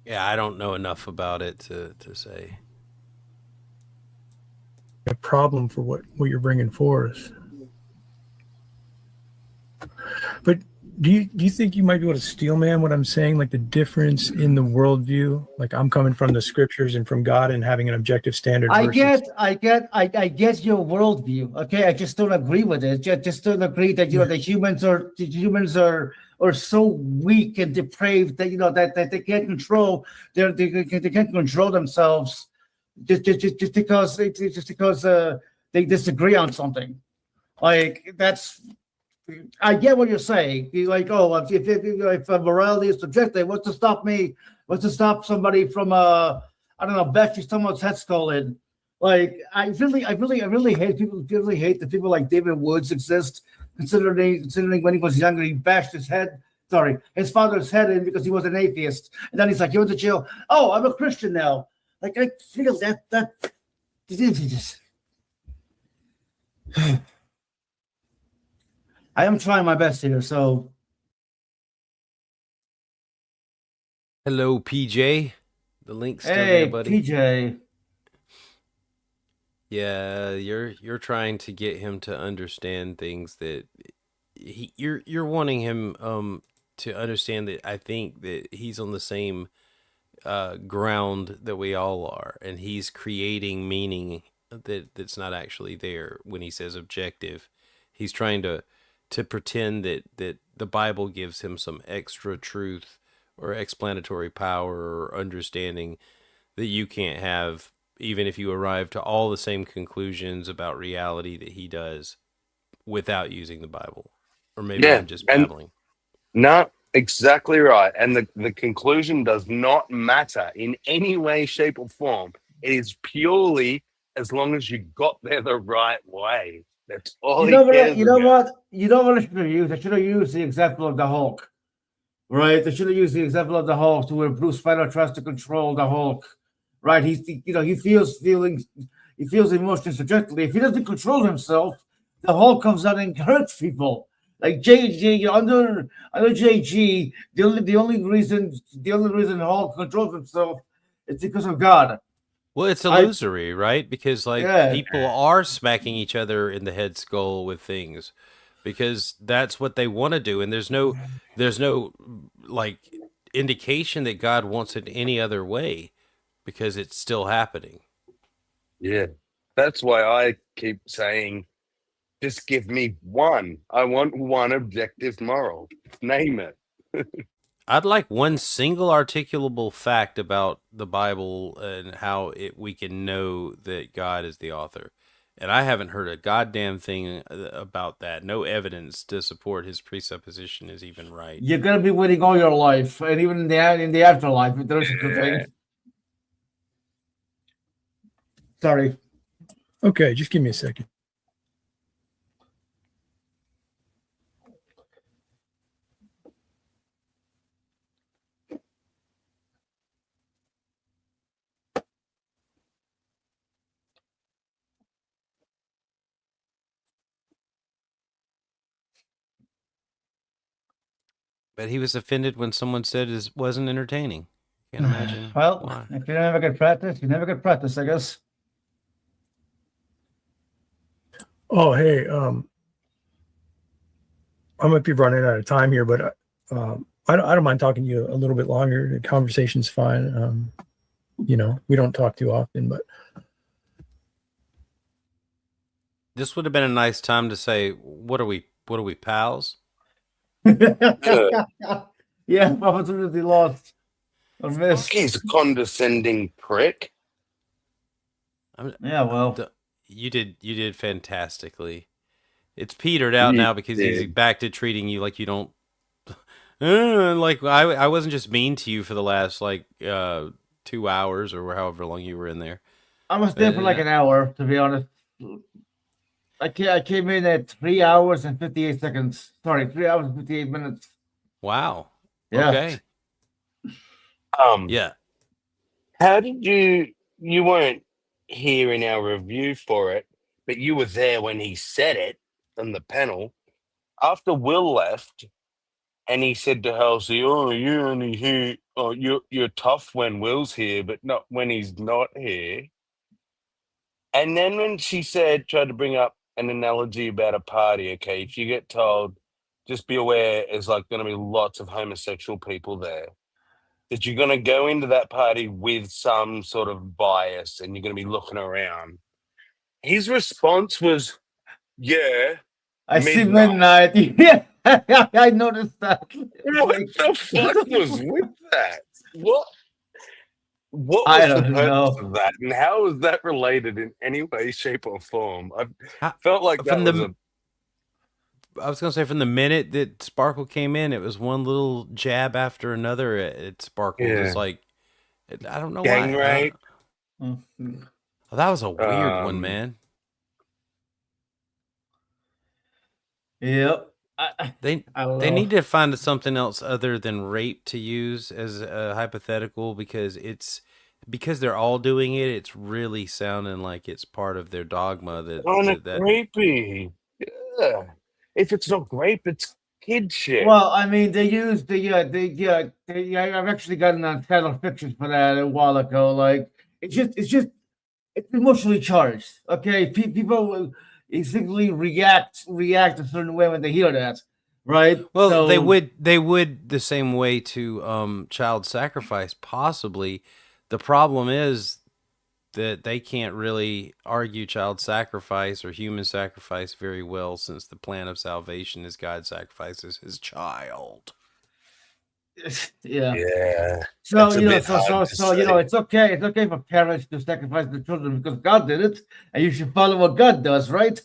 Yeah, I don't know enough about it to say. A problem for what you're bringing forth. But do you think you might be able to steel man what I'm saying? Like the difference in the worldview? Like I'm coming from the scriptures and from God and having an objective standard. I get your worldview. Okay, I just don't agree with it. Just don't agree that the humans are so weak and depraved that that they can't control they can't control themselves just because they disagree on something. Like that's. I get what you're saying. You're like, oh, if morality is subjective, what's to stop me? What's to stop somebody from I don't know, bashing someone's head skull in? Like, I really hate people. Really hate that people like David Woods exist. Considering when he was younger, he bashed his father's head in because he was an atheist, and then he's like, he went to jail. Oh, I'm a Christian now. Like, I feel that. I am trying my best here, so. Hello, PJ. The link's still there, buddy. PJ. Yeah, you're trying to get him to understand things that you're wanting him to understand that I think that he's on the same ground that we all are, and he's creating meaning that's not actually there when he says objective. He's trying to pretend that the Bible gives him some extra truth or explanatory power or understanding that you can't have, even if you arrive to all the same conclusions about reality that he does without using the Bible. Or maybe I'm just babbling. No, exactly right. And the conclusion does not matter in any way, shape, or form. It is purely as long as you got there the right way. That's all You know what I should have used? I should have used the example of the Hulk. Right? I should have used the example of the Hulk to where Bruce Banner tries to control the Hulk. Right? He feels emotions subjectively. If he doesn't control himself, the Hulk comes out and hurts people. Like JG under JG, the only reason Hulk controls himself is because of God. Well, it's illusory, right? Because people are smacking each other in the head skull with things because that's what they want to do, and there's no like indication that God wants it any other way because it's still happening. Yeah. That's why I keep saying just give me one. I want one objective moral. Name it. I'd like one single articulable fact about the Bible and how we can know that God is the author. And I haven't heard a goddamn thing about that. No evidence to support his presupposition is even right. You're going to be waiting all your life, and even in the afterlife, if there's a good thing. Sorry. Okay, just give me a second. But he was offended when someone said it wasn't entertaining. Can't imagine. Well, why. if you never get practice, you never get practice, I guess. Oh, hey, I might be running out of time here, but I don't mind talking to you a little bit longer. The conversation's fine. We don't talk too often, but This would have been a nice time to say, what are we, pals? Yeah, opportunity lost. Or missed. He's a condescending prick. Yeah, well. You did fantastically. It's petered out now because he's back to treating you like you don't Like I wasn't just mean to you for the last like 2 hours or however long you were in there. I was there for like an hour, to be honest. I came in at 3 hours and 58 seconds. Sorry, 3 hours and 58 minutes. Wow. Yeah. Okay. Yeah. How did you weren't here in our review for it, but you were there when he said it on the panel. After Will left and he said to Halsey, "Oh, you only here, oh, you're tough when Will's here, but not when he's not here." And then when she tried to bring up an analogy about a party, okay, if you get told, just be aware there's like going to be lots of homosexual people there, that you're going to go into that party with some sort of bias and you're going to be looking around. His response was, "Yeah, I see midnight." Yeah, I noticed that. What the fuck was with that? What I was the don't purpose know. of that, and how is that related in any way, shape, or form? I felt like that was I was gonna say from the minute that Sparkle came in, it was one little jab after another at Sparkle. It was like, I don't know gang why. rape. Oh, that was a weird one, man. Yep. They need to find something else other than rape to use as a hypothetical, because they're all doing it. It's really sounding like it's part of their dogma that Rapey. Yeah. If it's not rape, it's kid shit. Well, I mean, they used I've actually gotten on title pictures for that a while ago. Like, it's emotionally charged. Okay, people will instinctively react a certain way when they hear that, right? Well, So, they would the same way to child sacrifice, possibly. The problem is that they can't really argue child sacrifice or human sacrifice very well, since the plan of salvation is God sacrifices his child. Yeah. So it's okay. It's okay for parents to sacrifice their children because God did it, and you should follow what God does, right?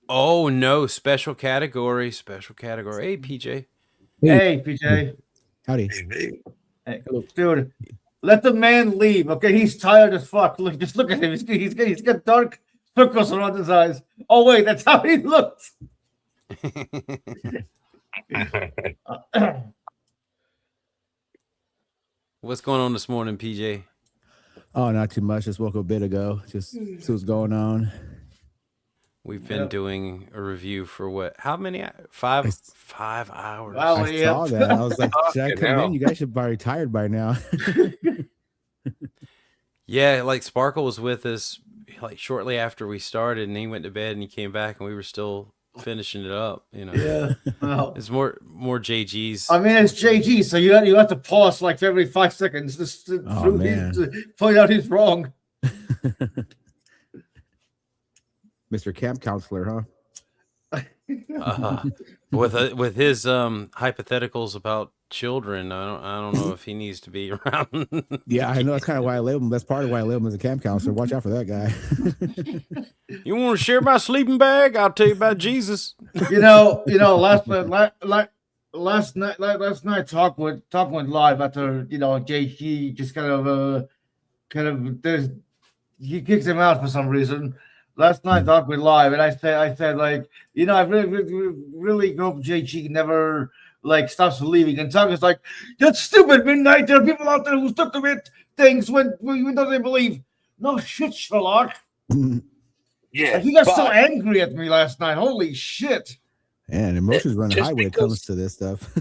Oh no! Special category. Hey, PJ. Hey, PJ. Howdy. Hey, dude. Let the man leave, okay? He's tired as fuck. Look, just look at him. He's got dark circles around his eyes. Oh wait, that's how he looks. What's going on this morning, PJ? Oh, not too much. Just woke up a bit ago. Just see what's going on. We've been doing a review for what? How many? 5 hours. Wow, I saw that. I was like, should I come in? You guys should be retired by now. Yeah, like Sparkle was with us like shortly after we started, and he went to bed and he came back and we were still finishing it up, you know. Yeah. Well, it's more JG's. I mean, it's JG, so you have to pause like every 5 seconds just to point out he's wrong. Mr. Camp Counselor, huh? With his hypotheticals about children, I don't know if he needs to be around. Yeah, I know. That's kind of why I label him. That's part of why I label him as a camp counselor. Watch out for that guy. You want to share my sleeping bag? I'll tell you about Jesus. You know. Last night talk went live after JG just kind of he kicks him out for some reason. Last night talk went live, and I said like, I really hope JG never like stops believing. And Tuck is like, "That's stupid, Midnight. There are people out there who still commit things when they believe." No shit, Sherlock. Yeah, like, he got so angry at me last night. Holy shit! And emotions run high when it comes to this stuff.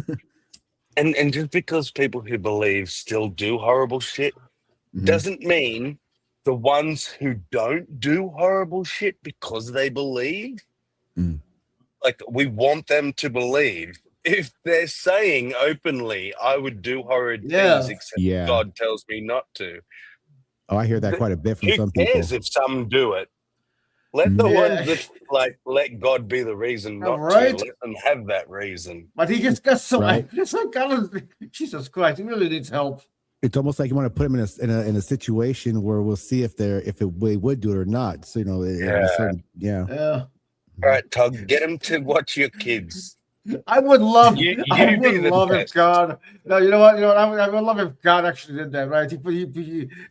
and just because people who believe still do horrible shit doesn't mean the ones who don't do horrible shit because they believe, like, we want them to believe. If they're saying openly, "I would do horrid things, except God tells me not to." Oh, I hear that quite a bit from some people. Who people. cares if some do it? Let the ones that let God be the reason not to. Let them have that reason. But he just got so angry. It's like, Jesus Christ, he really needs help. It's almost like you want to put him in a situation where we'll see if they would do it or not. So Yeah. All right, Tug, get him to watch your kids. I would love, You I be would the love if test. God. No, you know what? I would love if God actually did that, right?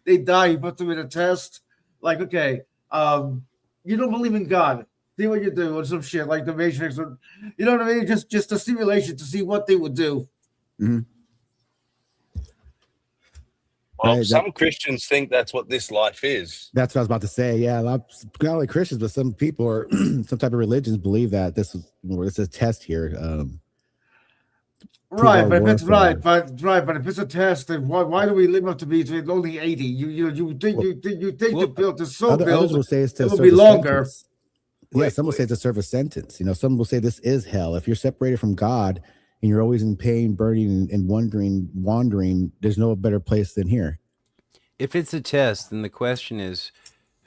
They die. He puts them in a test. Like, okay, you don't believe in God. See what you do, or some shit like the Matrix, or you know what I mean? Just a simulation to see what they would do. Mm-hmm. Well, Right, some Christians think that's what this life is. That's what I was about to say. Yeah, not only Christians, but some people or some type of religions believe that this is a test here. Right, but if it's right, but if it's a test, then why do we live up to be only 80? You think to build the soul build, others will say it's to it will serve be a longer. sentence. Yeah, some will say it's to serve a sentence. You know, some will say this is hell. If you're separated from God and you're always in pain, burning, and wandering, there's no better place than here. If it's a test, then the question is,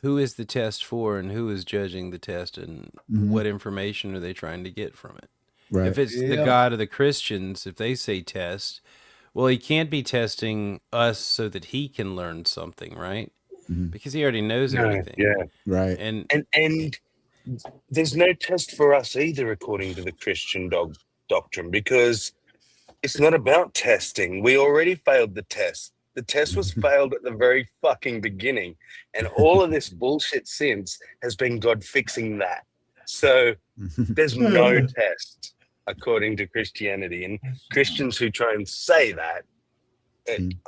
who is the test for, and who is judging the test, and what information are they trying to get from it? Right. If it's the God of the Christians, if they say test, well, he can't be testing us so that he can learn something, right? Because he already knows everything. Yeah, right. And there's no test for us either, according to the Christian doctrine, because it's not about testing. We already failed the test. The test was failed at the very fucking beginning, and all of this bullshit since has been God fixing that. So there's no test according to Christianity, and Christians who try and say that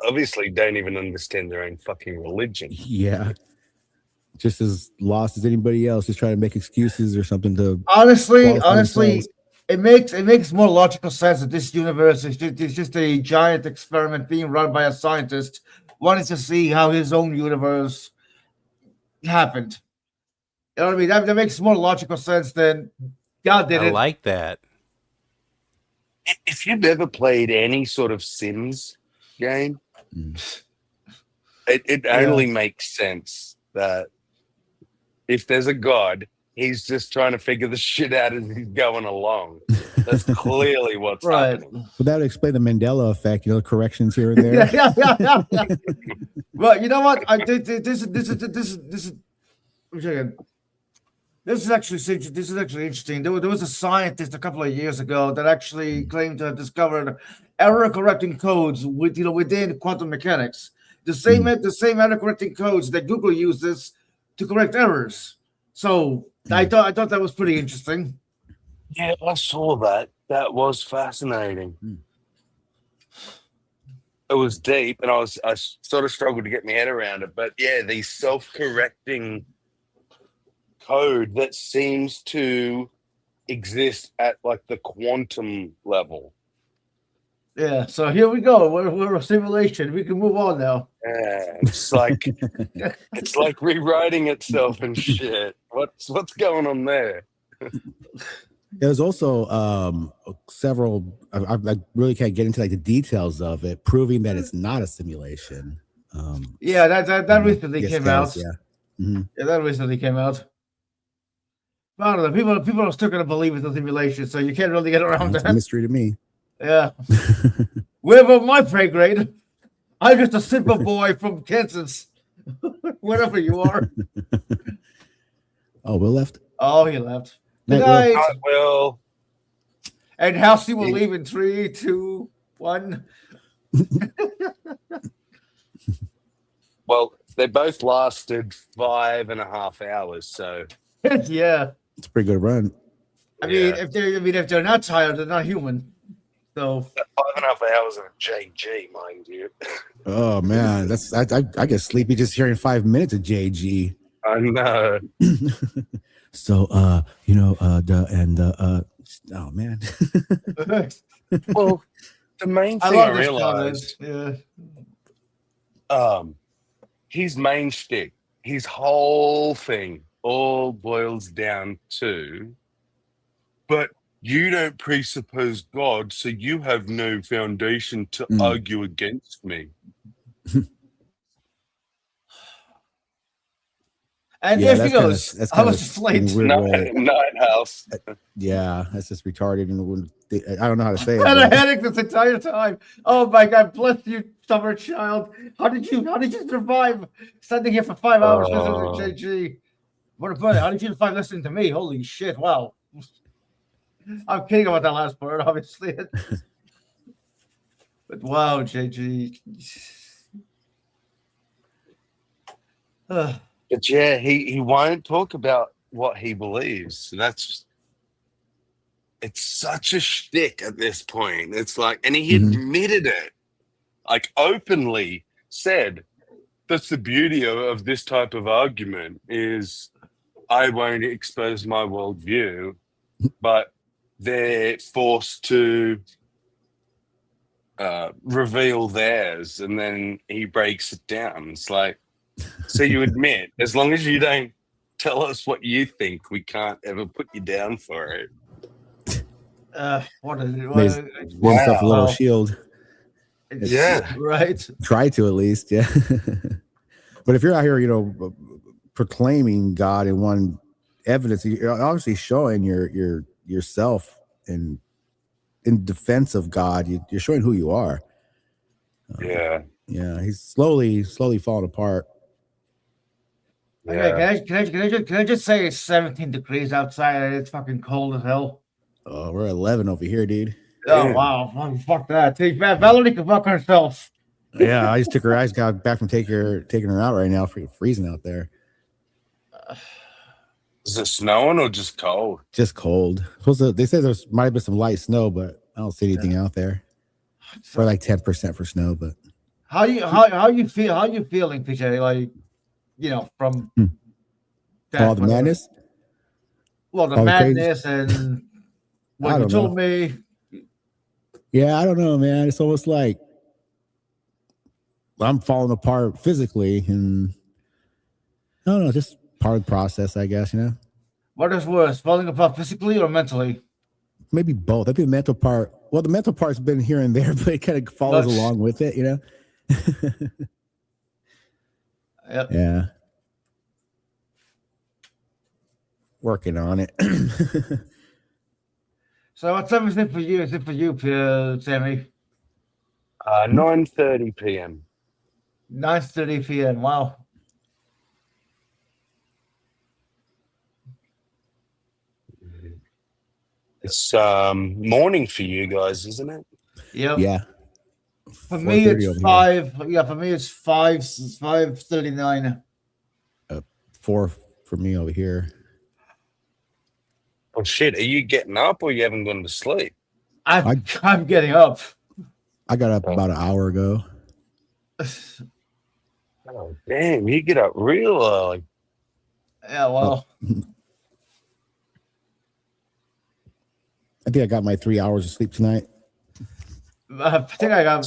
obviously don't even understand their own fucking religion. Yeah. Just as lost as anybody else, just trying to make excuses or something to Honestly, themselves. it makes more logical sense that this universe is just a giant experiment being run by a scientist wanting to see how his own universe happened. You know what I mean? That makes more logical sense than God did it. I like that. If you've ever played any sort of Sims game, it only makes sense that if there's a God, he's just trying to figure the shit out as he's going along. That's clearly what's happening. Well, that would explain the Mandela effect, you know, corrections here and there. Yeah. Well, you know what? I think this is actually interesting. There was a scientist a couple of years ago that actually claimed to have discovered error correcting codes within quantum mechanics. The same error correcting codes that Google uses to correct errors. So I thought that was pretty interesting. Yeah, I saw that. That was fascinating. It was deep, and I sort of struggled to get my head around it. But yeah, the self-correcting code that seems to exist at like the quantum level. Yeah, so here we go. We're a simulation. We can move on now. Yeah, it's like rewriting itself and shit. What's going on there? There's also several. I really can't get into like the details of it, proving that it's not a simulation. Yeah, that recently came out. Yeah. Yeah, that recently came out. I don't know. People are still gonna believe it's a simulation, so you can't really get around It's that. a mystery to me. Yeah. We're above my pay grade. I'm just a simple boy from Kansas. Wherever you are. Oh, Will left? Oh, he left. Good Night, night. Will. And Halsey will leave in 3, 2, 1. Well, they both lasted 5.5 hours, so Yeah. It's a pretty good run. I mean, if they're not tired, they're not human. So 5.5 hours of JG, mind you. Oh man, I get sleepy just hearing 5 minutes of JG. I know. So oh man. Well, the main thing I realized, his main shtick, his whole thing, all boils down to, but you don't presuppose God, so you have no foundation to argue against me. And there she goes. I was just late. Night house. Yeah, that's just retarded. And I don't know how to say it. I had a headache this entire time. Oh my God, bless you, stubborn child. How did you survive standing here for 5 hours listening to JG? What about it? How did you survive listening to me? Holy shit! Wow. I'm kidding about that last part, obviously. But wow, JG. But yeah, he won't talk about what he believes. It's such a shtick at this point. It's like, and he admitted it, like openly said, that's the beauty of this type of argument is I won't expose my worldview, but they're forced to reveal theirs, and then he breaks it down. It's like, so you admit, as long as you don't tell us what you think, we can't ever put you down for it. What is it? Made himself a little shield. Yeah. Right. Try to, at least, yeah. But if you're out here, proclaiming God in one evidence, you're obviously showing yourself in defense of God. You're showing who you are. Yeah. Yeah. He's slowly falling apart. Okay, can I just say it's 17 degrees outside and it's fucking cold as hell? Oh, we're 11 over here, dude. Oh, wow. Fuck that. Valerie can fuck herself. Yeah, I just got back from taking her out right now. Freezing out there. Is it snowing or just cold? Just cold. They say there might be some light snow, but I don't see anything out there. Or like 10% for snow, but How you feeling, PJ? Like, from all the madness? Well, the madness and what you told me. Yeah, I don't know, man. It's almost like I'm falling apart physically, and I don't know, just part of the process, I guess, What is worse, falling apart physically or mentally? Maybe both. I think the mental part, well, the mental part's been here and there, but it kind of follows along with it, Yep. Yeah. Working on it. So what time is it for you? Is it for you, Sammy? 9:30 p.m. 9:30 p.m. Wow. It's morning for you guys, isn't it? Yep. Yeah. For me, it's 5. Yeah, for me, it's 5. It's 5:39. 4 for me over here. Oh shit! Are you getting up or you haven't gone to sleep? I'm getting up. I got up about an hour ago. Oh damn! You get up real early. Yeah, well. I think I got my 3 hours of sleep tonight. I think I got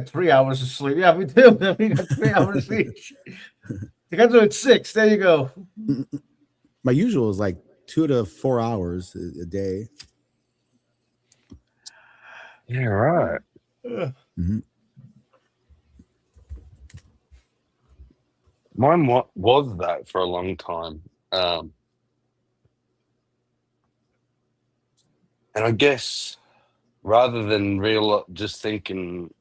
3 hours of sleep. Yeah, me too. We got 3 hours of sleep. You got to do it 6. There you go. My usual is like 2 to 4 hours a day. Yeah, right. Mm-hmm. Mine was that for a long time. And I guess rather than just thinking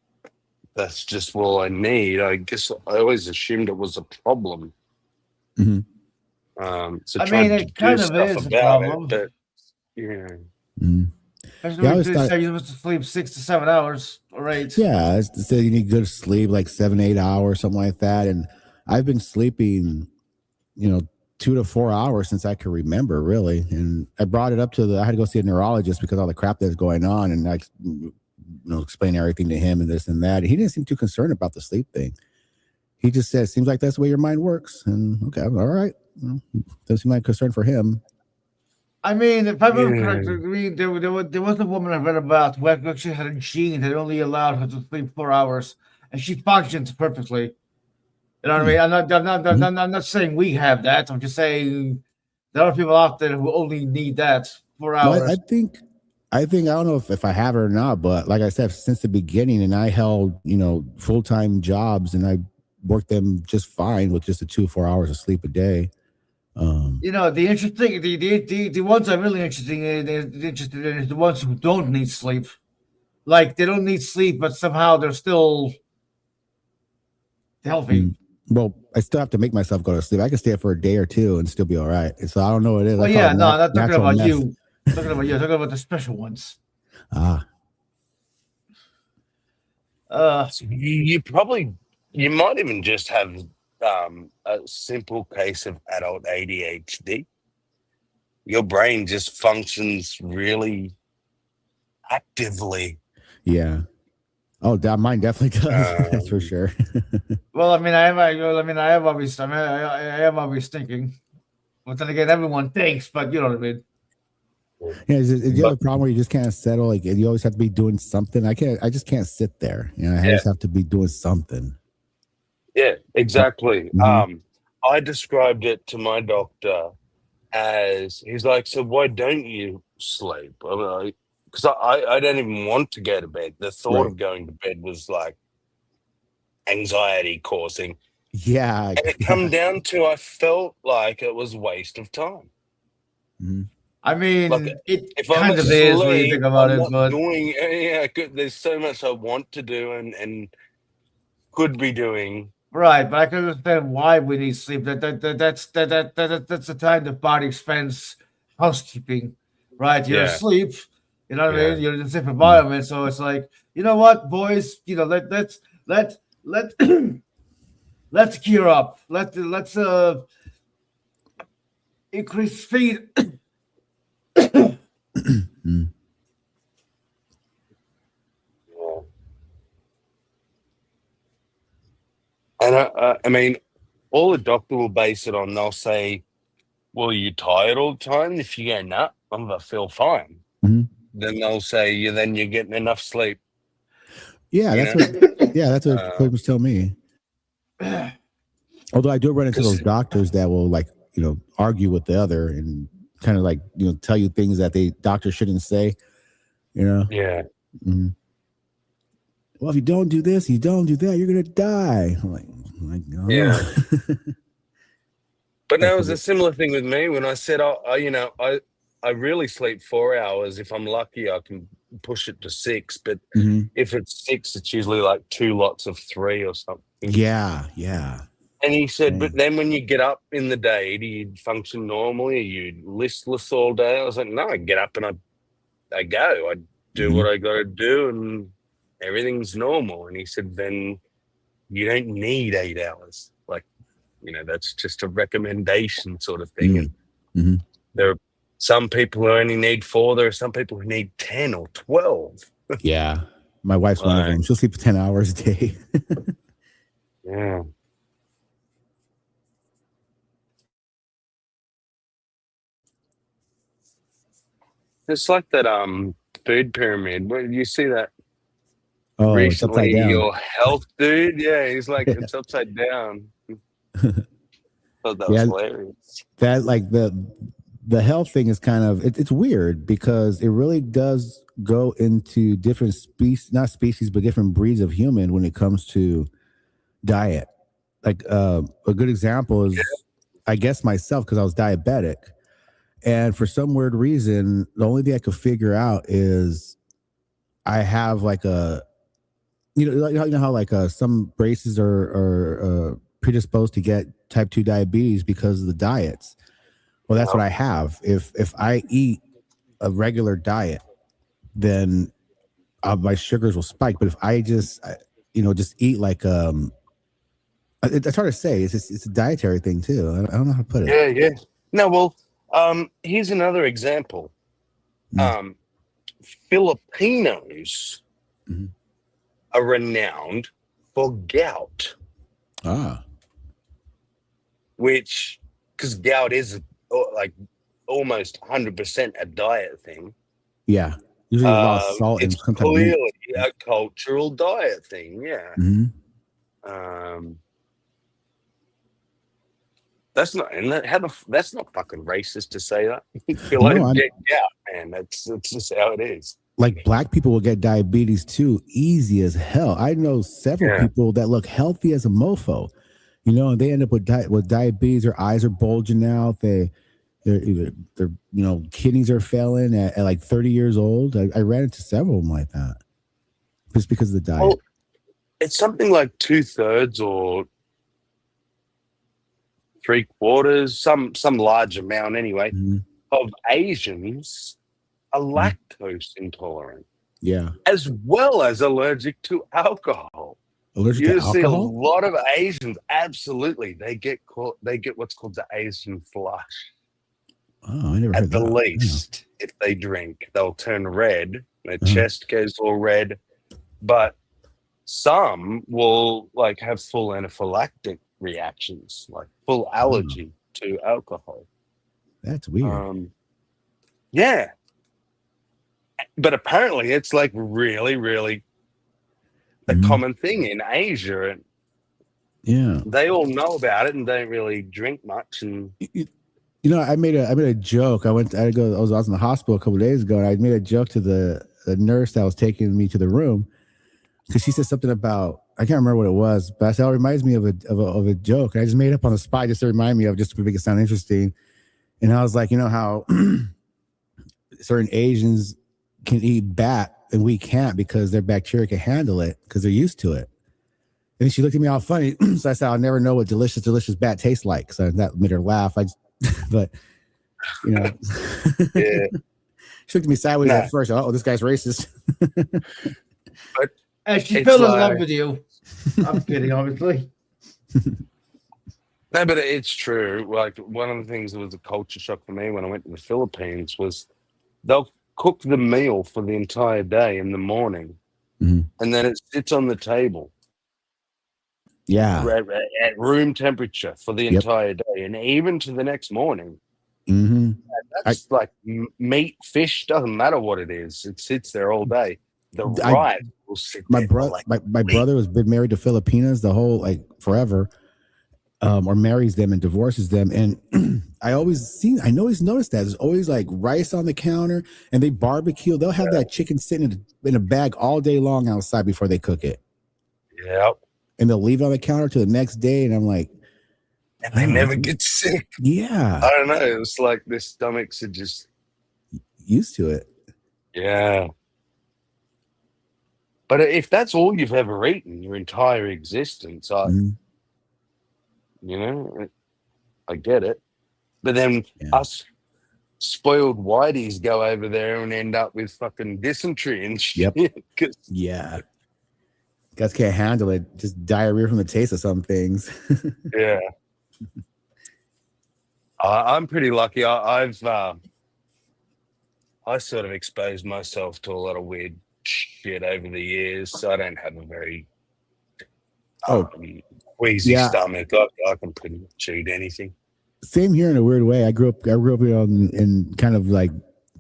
that's just all I need, I guess I always assumed it was a problem. Mm-hmm. So I trying mean, to it kind do of stuff is a about problem. it, but yeah. Mm-hmm. Especially when you say you're supposed to sleep 6 to 7 hours or 8. Yeah, it's to say you need good sleep, like 7, 8 hours, something like that. And I've been sleeping, 2 to 4 hours since I can remember, really. And I brought it up I had to go see a neurologist because of all the crap that's going on, and I explain everything to him and this and that. And he didn't seem too concerned about the sleep thing. He just said, "Seems like that's the way your mind works." And okay, all right. Doesn't seem like a concern for him. I mean, if I remember correctly, there was a woman I read about who actually had a gene that only allowed her to sleep 4 hours, and she functions perfectly. You know what I mean? I'm not saying we have that. I'm just saying there are people out there who only need that 4 hours. Well, I think I don't know if I have it or not, but like I said, since the beginning, and I held full-time jobs, and I worked them just fine with just the 2-4 hours of sleep a day. The interesting, the ones I'm really interested in is the ones who don't need sleep. Like they don't need sleep, but somehow they're still healthy. Well, I still have to make myself go to sleep. I can stay up for a day or two and still be all right. So I don't know what it is. Well, yeah, no, I'm not talking about you. Talking about the special ones. Ah. So you might even just have a simple case of adult ADHD. Your brain just functions really actively. Yeah. Oh, mine definitely does. That's for sure. Well, I mean, I am always thinking. But then again, everyone thinks, but you know what I mean. Yeah, do you have a problem where you just can't settle? Like you always have to be doing something. I just can't sit there. You know, I just have to be doing something. Yeah, exactly. Mhm. I described it to my doctor as, he's like, so why don't you sleep? I'm like, because I don't even want to go to bed. The thought Right. of going to bed was like anxiety causing. Yeah. And it come down to, I felt like it was a waste of time. Mhm. I mean, Like, it if I'm kind of is when you asleep, think about I'm it, not but doing. Yeah, there's so much I want to do and could be doing. right. But I can understand why we need sleep. That's the time the body spends housekeeping, right? You're Yeah, asleep. You know what I yeah. mean? You're in a safe environment, so it's like, you know what, boys? You know, let let's gear up. Let's increase speed. And I mean, all the doctor will base it on. They'll say, "Well, you tired all the time?" If you go, "Nah, I feel fine," Mhm. then they'll say, "Yeah, then you're getting enough sleep." Yeah, You that's know, what pretty much tell me. Although I do run into those doctors that will argue with the other and kind of tell you things that doctors shouldn't say. yeah. Mhm. Well, if you don't do this, you don't do that, you're gonna die. I'm like no. Yeah. But now it was a similar thing with me when I said, I really sleep 4 hours. If I'm lucky, I can push it to 6. But Mhm. if it's 6, it's usually like 2 lots of 3 or something. Yeah. And he said, but Dang. then when you get up in the day, do you function normally? Are you listless all day? I was like, no, I get up and I go. I do what I got to do and everything's normal. And he said, then you don't need 8 hours. Like, that's just a recommendation sort of thing. And Mhm. there are some people who only need 4. There are some people who need 10 or 12. Yeah. My wife's one of them. She'll sleep 10 hours a day. Yeah. It's like that food pyramid. Where you see that Oh, it's upside recently? down. Your health dude, yeah, he's like it's upside down. Thought that was Yeah, hilarious. that the health thing is kind of it's weird because it really does go into different not species, but different breeds of human when it comes to diet. Like a good example is, I guess myself, because I was diabetic, and for some weird reason, the only thing I could figure out is I have like a how some races are predisposed to get type 2 diabetes because of the diets. Well, that's what I have. If I eat a regular diet, then my sugars will spike. But if I just eat it's hard to say. It's a dietary thing too. I don't know how to put it. Yeah. No, well, here's another example. Filipinos are renowned for gout. Which, because gout is like almost 100% a diet thing. Yeah, usually a lot of salt and It's some type of meat. clearly a cultural diet thing. Yeah. That's not that's not fucking racist to say that. You No, get gout, man. That's just how it is. like black people will get diabetes too, easy as hell. I know several people that look healthy as a mofo, and they end up with diabetes. Their eyes are bulging out. Their kidneys are failing at like 30 years old. I ran into several of them like that, just because of the diet. Well, it's something like 2/3 or 3/4, some large amount anyway, of Asians are lactose intolerant, Yeah. as well as allergic to alcohol. Allergic You to see a alcohol? lot of Asians, absolutely, they get what's called the Asian flush. Oh, I never At heard the that. least, if they drink, they'll turn red. Their Uh-huh. chest goes all red. But some will like have full anaphylactic reactions, like full allergy to alcohol. That's weird. Yeah. But apparently it's like really, really a common thing in Asia. And Yeah. they all know about it and don't really drink much. And You know, I made a joke. I was in the hospital a couple of days ago, and I made a joke to the nurse that was taking me to the room because she said something about, I can't remember what it was, but I said, "Oh, it reminds me of a joke." And I just made it up on the spot just to remind me of, just to make it sound interesting. And I was like, you know how certain Asians can eat bat and we can't because their bacteria can handle it because they're used to it. And she looked at me all funny. So I said, "I'll never know what delicious bat tastes like." So that made her laugh. But you know, yeah. She looked at me sideways at first. Oh, this guy's racist. But she fell in love with you. I'm kidding, obviously. No, but it's true. Like, one of the things that was a culture shock for me when I went to the Philippines was they'll cook the meal for the entire day in the morning, and then it sits on the table. Yeah. At room temperature for the entire day, and even to the next morning. That's like meat, fish, doesn't matter what it is. It sits there all day. The rice will sit my there. brother, my brother has been married to Filipinas the whole, like, forever, or marries them and divorces them. And I always noticed that there's always like rice on the counter, and they barbecue. They'll have that chicken sitting in a bag all day long outside before they cook it. Yep. And they'll leave it on the counter till the next day. And I'm like, and they never get sick. Yeah. I don't know. It's like their stomachs are just used to it. Yeah. But if that's all you've ever eaten your entire existence, you know, I get it. But then us spoiled whiteys go over there and end up with fucking dysentery and shit. Yeah. Guys can't handle it. Just diarrhea from the taste of some things. Yeah. I'm pretty lucky. I sort of exposed myself to a lot of weird shit over the years, so I don't have a very queasy stomach. I can pretty much eat anything. Same here in a weird way. I grew up in kind of like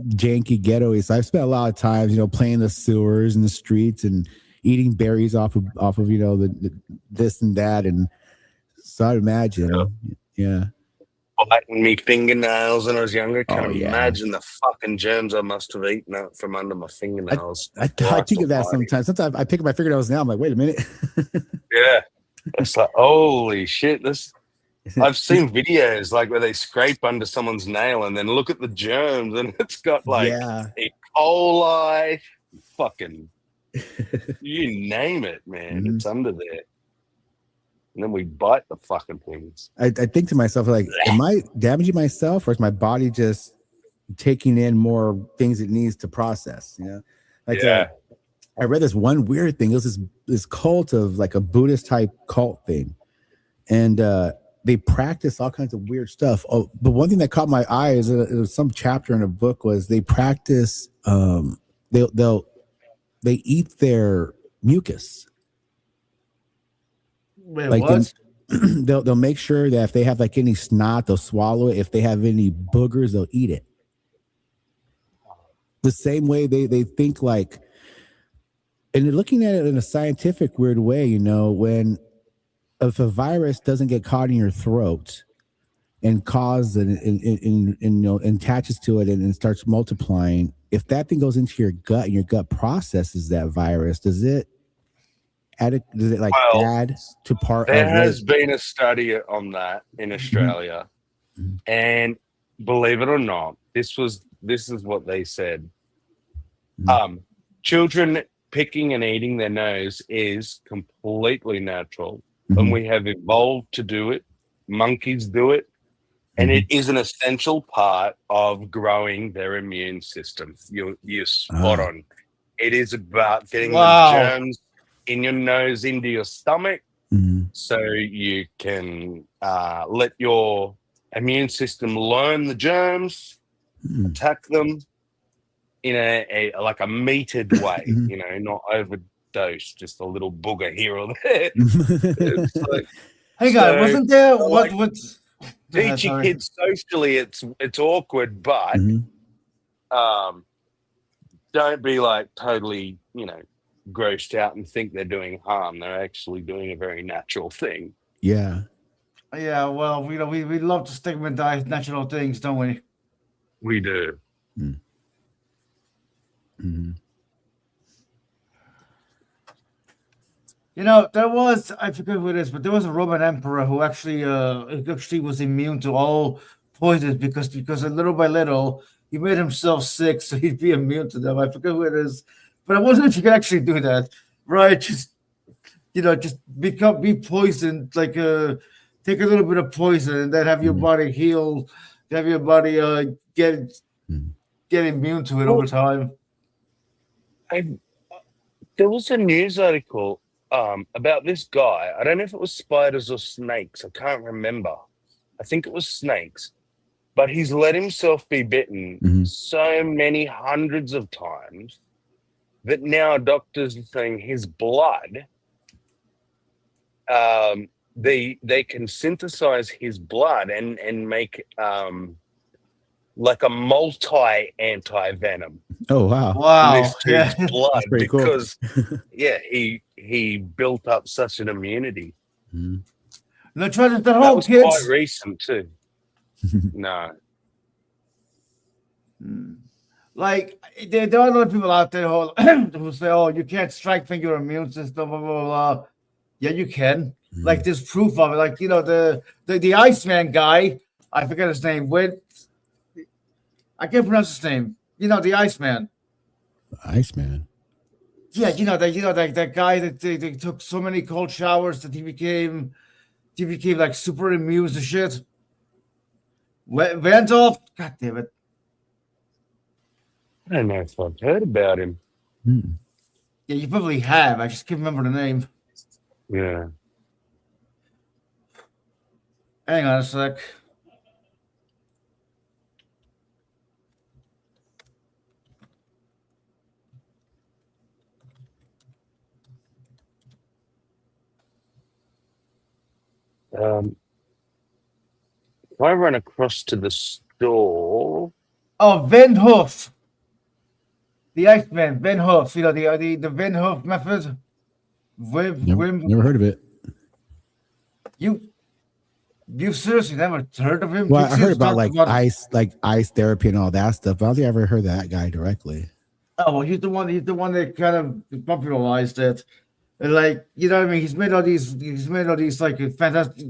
janky ghetto. So I've spent a lot of times, you know, playing the sewers and the streets and eating berries off of you know the this and that, and so I'd imagine, biting me fingernails when I was younger. Can't imagine the fucking germs I must have eaten out from under my fingernails. I think of that sometimes. Sometimes I pick up my fingernails now. I'm like, wait a minute. Yeah, it's like, holy shit! I've seen videos like where they scrape under someone's nail and then look at the germs, and it's got like E. coli, fucking, you name it, man. It's under there. And then we bite the fucking things. I think to myself, like, am I damaging myself, or is my body just taking in more things it needs to process? You know, like I read this one weird thing. It was this cult of like a Buddhist type cult thing, and they practice all kinds of weird stuff. Oh, but one thing that caught my eye is it was some chapter in a book was they practice. They eat their mucus. Wait, like what? They'll make sure that if they have like any snot, they'll swallow it. If they have any boogers, they'll eat it. The same way they think, like, and they're looking at it in a scientific weird way, you know, if a virus doesn't get caught in your throat and cause and you know, attaches to it and starts multiplying, if that thing goes into your gut and your gut processes that virus, does it add to part of it? There has been a study on that in Australia, and believe it or not, this is what they said. Children picking and eating their nose is completely natural, and we have evolved to do it. Monkeys do it. and it is an essential part of growing their immune system. You're spot on. It is about getting the germs in your nose into your stomach, so you can let your immune system learn the germs, attack them in a like a metered way, you know, not overdose, just a little booger here or there. It's like, Hey guys, wasn't there what? Teach your kids socially, it's awkward, but don't be like totally, you know, grossed out and think they're doing harm. They're actually doing a very natural thing. Yeah. Yeah, well, we love to stigmatize natural things, don't we? We do. You know, there was, I forget who it is, but there was a Roman emperor who actually was immune to all poisons because little by little he made himself sick so he'd be immune to them. I forget who it is, but I wonder if you could actually do that, right? Just just be poisoned, like take a little bit of poison and then have your body heal, have your body get immune to it over time. There was a news article about this guy. I don't know if it was spiders or snakes. I can't remember. I think it was snakes. But he's let himself be bitten so many hundreds of times that now doctors are saying his blood, they can synthesize his blood and make like a multi-anti-venom. Oh wow! This dude's blood, that's pretty because cool. he built up such an immunity. No, try to That was quite recent too. No. Like there are a lot of people out there who say, "Oh, you can't strengthen your immune system." Blah blah blah. Yeah, you can. Like there's proof of it. Like the Iceman guy. I forget his name. I can't pronounce his name. The Iceman. Iceman. Yeah, that guy that they took so many cold showers that he became like super immune to shit. Went off. God damn it. I don't know if I've heard about him. Yeah, you probably have. I just can't remember the name. Yeah. Hang on a sec. If I run across to the store. Oh, Van Hoof. The Iceman, Van Hoof. The Van Hoof method. Never heard of it. You've seriously never heard of him? Well, I heard about ice therapy and all that stuff, but I don't think I ever heard that guy directly. Oh well, he's the one that kind of popularized it. And like, you know what I mean? He's made all these like fantastic,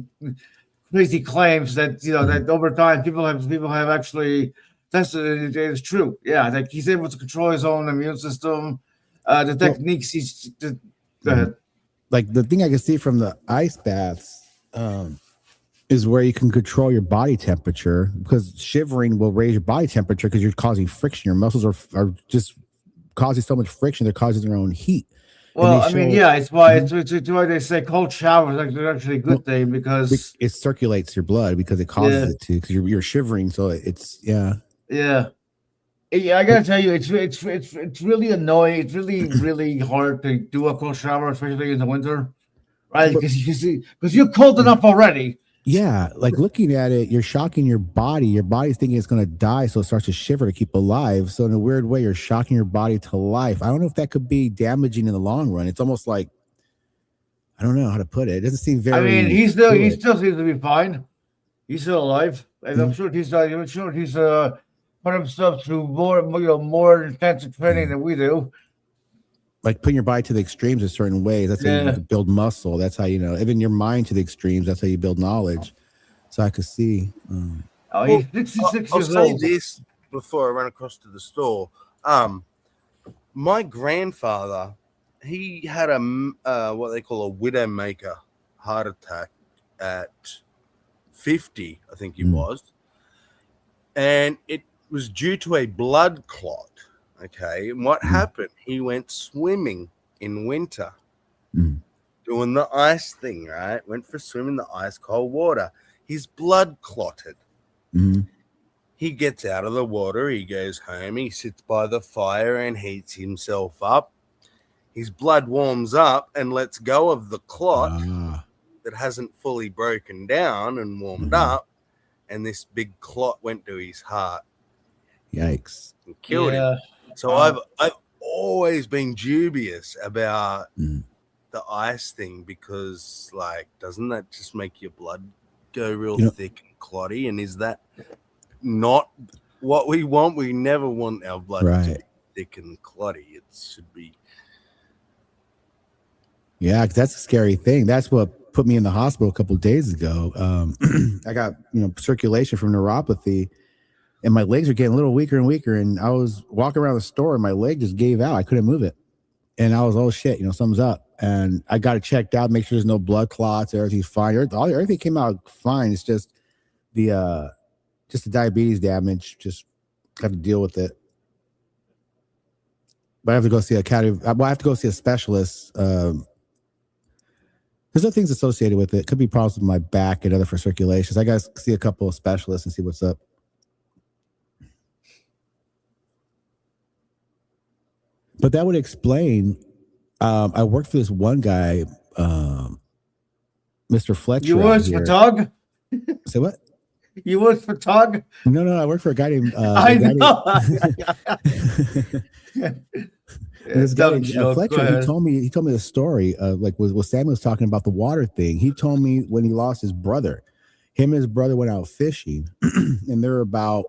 crazy claims that that over time people have actually tested. It's true. Yeah, like he's able to control his own immune system. The techniques go ahead. Like the thing I can see from the ice baths is where you can control your body temperature, because shivering will raise your body temperature because you're causing friction. Your muscles are just causing so much friction; they're causing their own heat. Well, I mean, yeah, it's why it's why they say cold showers are actually a good thing, because it circulates your blood, because it causes it to, because you're shivering. So it's yeah. I gotta tell you, it's really annoying. It's really hard to do a cold shower, especially in the winter, right? Because you're cold enough already. Yeah, like looking at it, you're shocking your body. Your body's thinking it's going to die, so it starts to shiver to keep alive. So in a weird way, you're shocking your body to life. I don't know if that could be damaging in the long run. It's almost like, I don't know how to put it. It doesn't seem very. I mean, he still seems to be fine. He's still alive, and I'm sure he's put himself through more intensive training than we do. Like putting your body to the extremes in certain ways. That's how you build muscle. That's how, even your mind to the extremes. That's how you build knowledge. So I could see. He's 66 I'll years say old. this before I run across to the store. My grandfather, he had what they call a widowmaker heart attack at 50, I think he was. and it was due to a blood clot. Okay, and what happened? He went swimming in winter, doing the ice thing, right? Went for swim in the ice cold water. His blood clotted. He gets out of the water. He goes home. He sits by the fire and heats himself up. His blood warms up and lets go of the clot that hasn't fully broken down and warmed up. And this big clot went to his heart. Yikes. And killed him. So I've always been dubious about the ice thing because, like, doesn't that just make your blood go real thick and clotty? And is that not what we want? We never want our blood to be thick and clotty. It should be. Yeah, 'cause that's a scary thing. That's what put me in the hospital a couple of days ago. I got circulation from neuropathy, and my legs are getting a little weaker and weaker. And I was walking around the store, and my leg just gave out. I couldn't move it, and I was, oh shit, something's up. And I got it checked out, make sure there's no blood clots, everything's fine. Everything came out fine. It's just the diabetes damage. Just have to deal with it. But I have to go see I have to go see a specialist. There's other things associated with it. Could be problems with my back and other for circulations. I got to see a couple of specialists and see what's up. But that would explain. I worked for this one guy, Mr. Fletcher. You worked for Tug? Say what? You worked for Tug? No, I worked for a guy named. I know. This guy Fletcher, he told me the story of like what Samuel was talking about the water thing. He told me when he lost his brother, him and his brother went out fishing, and they're about,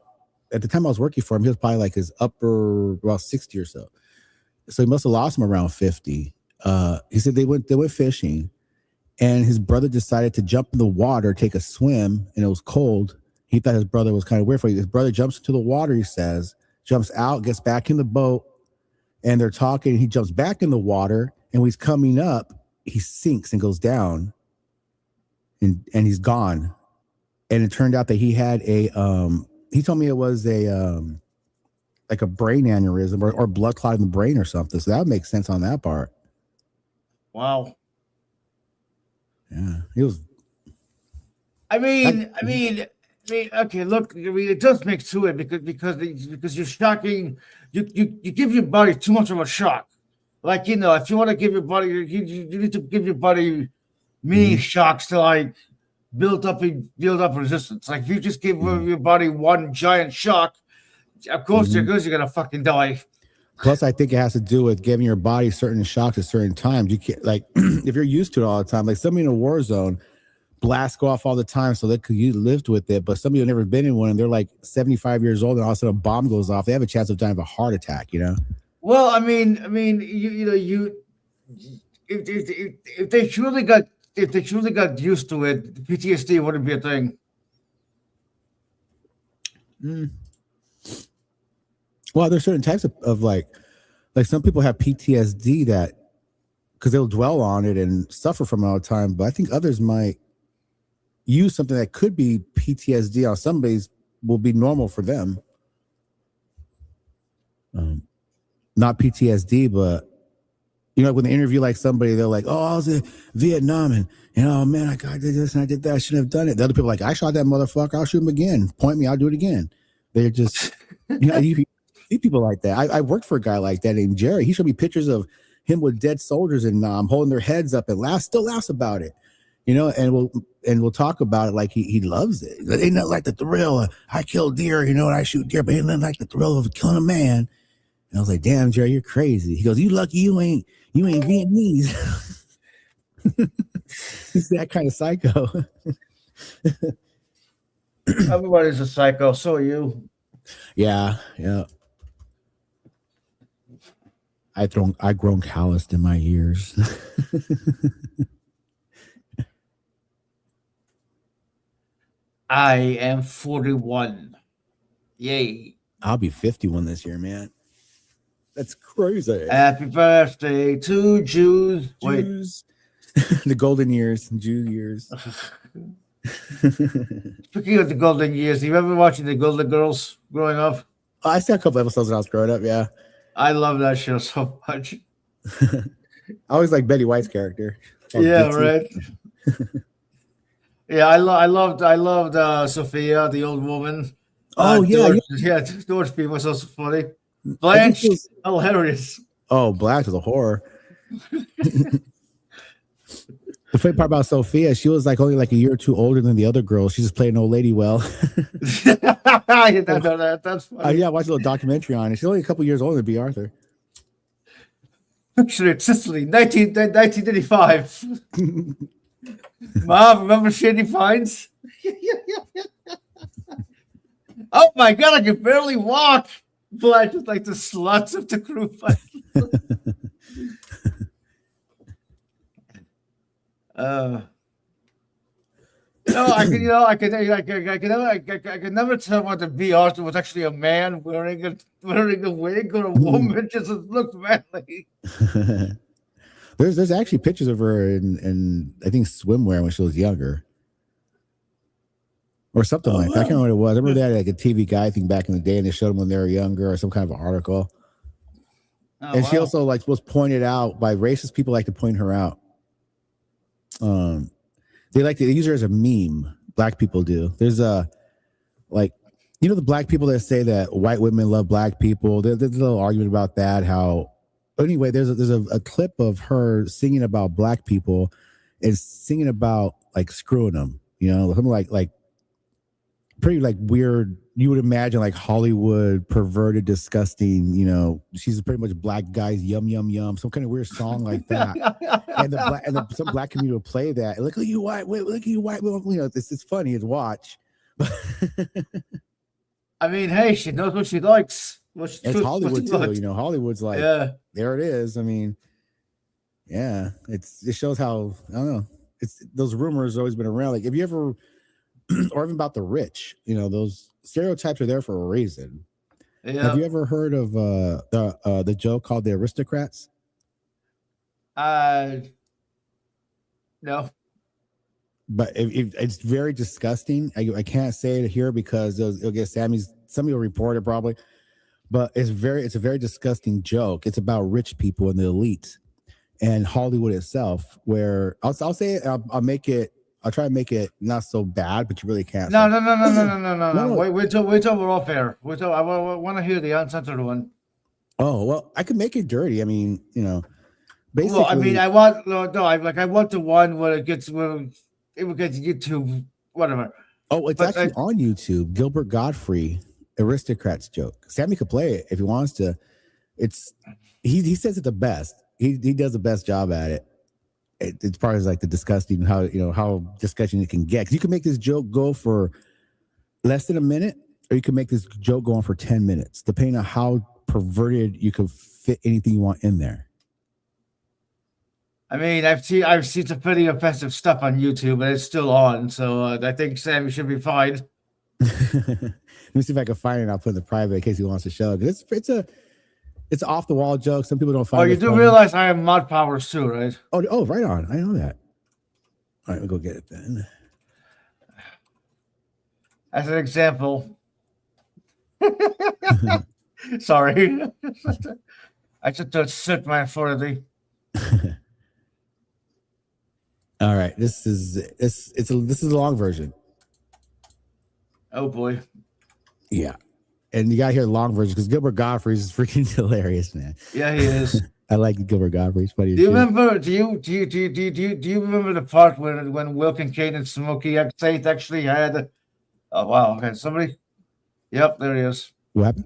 at the time I was working for him, he was probably like his upper about 60 or so. So he must have lost him around 50. He said they went fishing, and his brother decided to jump in the water, take a swim, and it was cold. He thought his brother was kind of weird for you. His brother jumps into the water, he says, jumps out, gets back in the boat, and they're talking. He jumps back in the water, and when he's coming up, he sinks and goes down, and he's gone. And it turned out that he had a he told me it was a like a brain aneurysm or blood clot in the brain or something. So that would make sense on that part. Wow. Yeah, he was. I mean, okay. Look, it does make to it because you're shocking. You give your body too much of a shock. Like, if you want to give your body, you need to give your body mini shocks to like build up resistance. Like if you just give your body one giant shock, of course you're gonna fucking die. Plus, I think it has to do with giving your body certain shocks at certain times. You can't, like, if you're used to it all the time, like somebody in a war zone, blasts go off all the time, so you lived with it. But somebody who's never been in one, and they're like 75 years old, and all of a sudden a bomb goes off, they have a chance of dying of a heart attack. Well, I mean, if they truly got used to it, PTSD wouldn't be a thing. Well, there's certain types of like some people have PTSD that because they'll dwell on it and suffer from it all the time. But I think others might use something that could be PTSD on somebody's will be normal for them. Not PTSD, but when they interview like somebody, they're like, "Oh, I was in Vietnam, and oh man, I did this and I did that. I shouldn't have done it." The other people are like, "I shot that motherfucker. I'll shoot him again. Point me, I'll do it again." They're just, you see people like that. I worked for a guy like that named Jerry. He showed me pictures of him with dead soldiers and holding their heads up and still laughs about it. And we'll talk about it like he loves it. Ain't nothing like the thrill. I kill deer, and I shoot deer, but ain't nothing like the thrill of killing a man. And I was like, "Damn, Jerry, you're crazy." He goes, "You lucky you ain't Vietnamese." He's that kind of psycho. Everybody's a psycho. So are you. Yeah. I've grown calloused in my ears. I am 41. Yay. I'll be 51 this year, man. That's crazy. Happy birthday to Jews. The golden years, Jew years. Speaking of the golden years, do you remember watching the Golden Girls growing up? I saw a couple episodes when I was growing up. Yeah, I love that show so much. I always like Betty White's character. Yeah, right. Yeah, I loved Sophia, the old woman. Oh yeah, George P was also funny. Blanche, hilarious. Oh, Blanche was a horror. The funny part about Sophia, she was like only like a year or two older than the other girls. She just played an old lady well. I did not know that. That's funny. Yeah, I watched a little documentary on it. She's only a couple years older than B. Arthur. Picture it, Sicily, 1985. Mom, remember Shady Pines? Oh my God, I can barely walk. Blanche was like the sluts of the crew fight. I could never tell whether B. Arthur was actually a man wearing a wig or a woman. Just looked manly. There's actually pictures of her in I think swimwear when she was younger, or something like that. I can't remember what it was. I remember they had like a TV guide thing back in the day, and they showed them when they were younger, or some kind of article. She also like was pointed out by racist people. Like to point her out. They like to use her as a meme. Black people do. There's the black people that say that white women love black people. There's a little argument about that. Anyway, there's a clip of her singing about black people and singing about like screwing them. Something like pretty like weird. You would imagine like Hollywood perverted, disgusting. She's pretty much black guys yum yum yum. Some kind of weird song like that. And some black community will play that. Look at you white. Look at you white. It's funny to watch. I mean, hey, she knows what she likes. It's Hollywood too. Hollywood's like, there it is. I mean, yeah, it shows how, I don't know. It's those rumors have always been around. Like, have you ever, or even about the rich, those stereotypes are there for a reason. Yeah. Have you ever heard of the joke called the aristocrats? No. But it's very disgusting. I can't say it here because it'll get somebody will report it probably. But it's a very disgusting joke. It's about rich people and the elite and Hollywood itself. Where I'll say it. I'll try to make it not so bad, but you really can't. No. Wait till we're off air. I want to hear the uncensored one. Oh well, I could make it dirty. I mean, basically. Well, I mean, I want the one where it gets YouTube, whatever. Oh, it's actually on YouTube. Gilbert Godfrey, aristocrats joke. Sammy could play it if he wants to. He says it the best. He does the best job at it. It's part of like the disgusting how disgusting it can get. 'Cause you can make this joke go for less than a minute, or you can make this joke go on for 10 minutes, depending on how perverted you can fit anything you want in there. I mean, I've seen some pretty offensive stuff on YouTube, but it's still on, so I think Sammy should be fine. Let me see if I can find it. I'll put it in the private in case he wants to show it. It's off the wall joke. Some people don't find. Oh, you do realize I have mod powers too, right? Oh, right on. I know that. All right, we'll go get it then. As an example. Sorry. I just assert my authority. All right, this is a long version. Oh boy. Yeah. And you gotta hear the long version because Gilbert Godfrey is freaking hilarious, man. Yeah, he is. I like Gilbert Godfrey. He's funny. Do you remember? Do you remember the part when Will Kincaid and Smokey Saint actually had? Oh wow! Okay, somebody. Yep, there he is. What happened?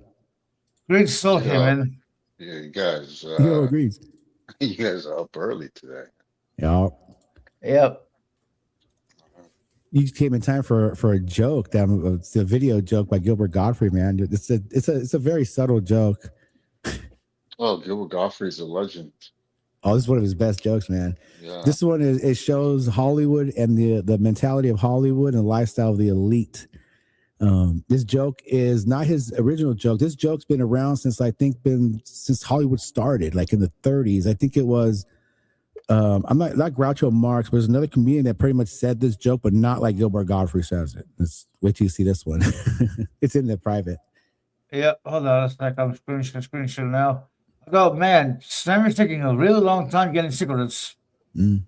Green Soul came in. Yeah, you guys. Agrees. You guys are up early today. Yeah. Yep. You just came in time for a joke. It's a video joke by Gilbert Godfrey, man. It's a very subtle joke. Oh, Gilbert Godfrey's a legend. Oh, this is one of his best jokes, man. Yeah. This one it shows Hollywood and the mentality of Hollywood and the lifestyle of the elite. This joke is not his original joke. This joke's been around since Hollywood started, like in the 30s. I think it was I'm not Groucho Marx, but there's another comedian that pretty much said this joke, but not like Gilbert Gottfried says it. Wait till you see this one. It's in the private. Yeah, hold on a sec. I'm screenshot now. Oh man, Sammy's taking a really long time getting cigarettes. Mm.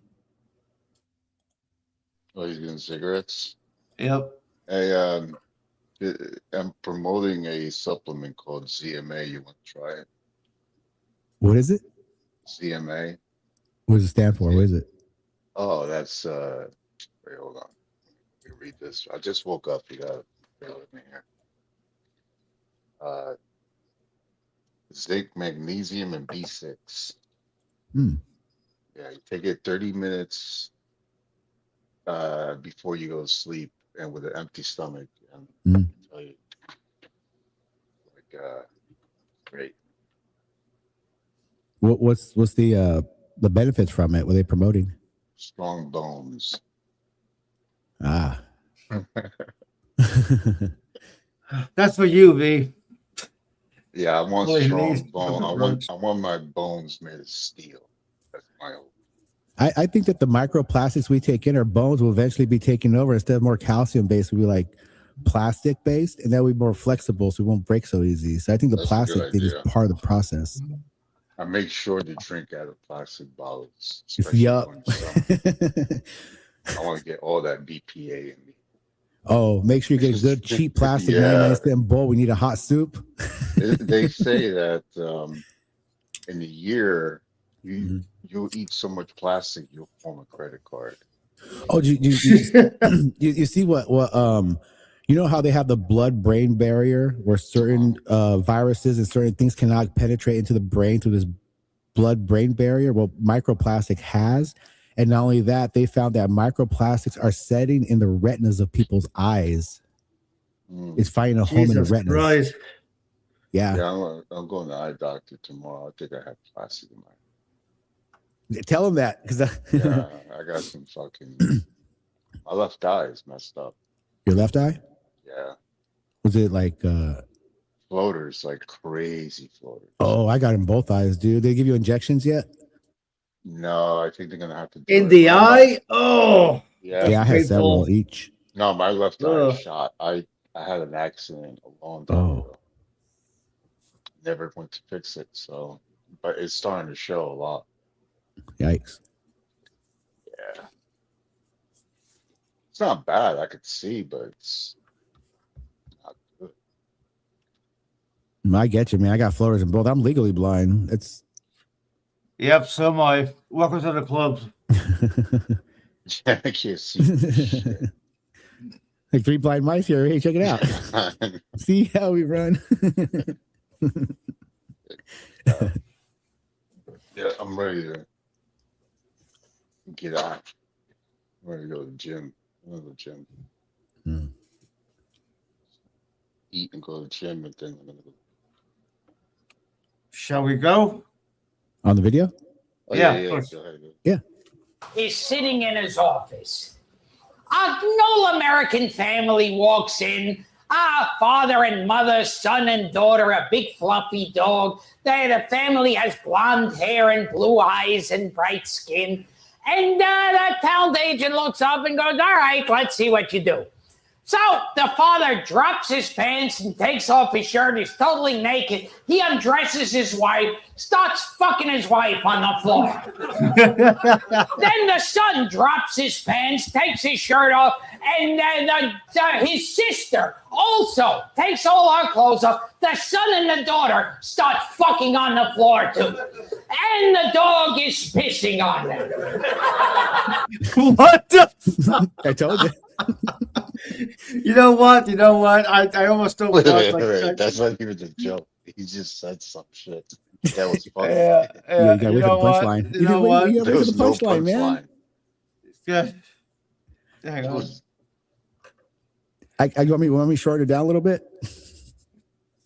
Oh, he's getting cigarettes. Yep. Hey, I'm promoting a supplement called ZMA. You want to try it? What is it? ZMA. What does it stand for? What is it? Oh, that's wait, hold on. Let me read this. I just woke up. You gotta bear with me here. Zinc, magnesium, and B6. Hmm. Yeah, you take it 30 minutes before you go to sleep, and with an empty stomach. And I tell you, like, great. What's the benefits from it? What are they promoting? Strong bones. Ah. That's for you, V. Yeah, I want Boy, strong these bone. fucking I want my bones made of steel. That's my old. I think that the microplastics we take in our bones will eventually be taken over. Instead of more calcium based, we'll be like plastic based, and that will be more flexible, so we won't break so easy. So I think the That's a good plastic thing is idea. part of the process. I make sure to drink out of plastic bottles, especially Yup. during the summer. I want to get all that BPA in me. Oh, make sure you get a good cheap plastic 99-cent bowl. We need a hot soup. They say that in a year you'll eat so much plastic you'll form a credit card. Oh, you see what you know how they have the blood-brain barrier where certain viruses and certain things cannot penetrate into the brain through this blood-brain barrier? Well, microplastic has. And not only that, they found that microplastics are setting in the retinas of people's eyes. It's finding a home in the retinas. Christ. Yeah. Yeah, I'm going to eye doctor tomorrow. I think I have plastic in my. Tell them that, because Yeah, I got some fucking. My left eye is messed up. Your left eye? Yeah. Was it like Floaters, like crazy floaters. Oh, I got in both eyes, dude. They give you injections yet? No, I think they're gonna have to do In it. the My eye? left- Oh. Yeah, I had several each. No, my left eye Ugh. is shot. I had an accident a long time ago. Never went to fix it, so but it's starting to show a lot. Yikes. Yeah. It's not bad. I could see, but it's not good. I get you, man. I got floaters in both. I'm legally blind. It's Yep, so am I. Welcome to the club. I can't see shit. like 3 blind mice here. Hey, check it out. See how we run. Yeah, I'm ready to get out. I'm ready to go to the gym. I'm going to the gym. Eat and go to the gym, and then I'm going to go. Shall we go? On the video? Oh, Yeah, yeah, of course. go ahead. Yeah. He's sitting in his office. A no American family walks in. Father and mother, son and daughter, a big fluffy dog. The family has blonde hair and blue eyes and bright skin. And the talent agent looks up and goes, all right, let's see what you do. So the father drops his pants and takes off his shirt. He's totally naked. He undresses his wife, starts fucking his wife on the floor. Then the son drops his pants, takes his shirt off, and then his sister also takes all her clothes off. The son and the daughter start fucking on the floor too. And the dog is pissing on them. What the fuck? I told you. You know what? I almost don't. Wait. That's not even the joke. He just said some shit. That was funny. Yeah, you gotta wait for the punchline. You know what? You gotta wait for the no punchline, man. Yeah. Hang on. You want me to shorten it down a little bit?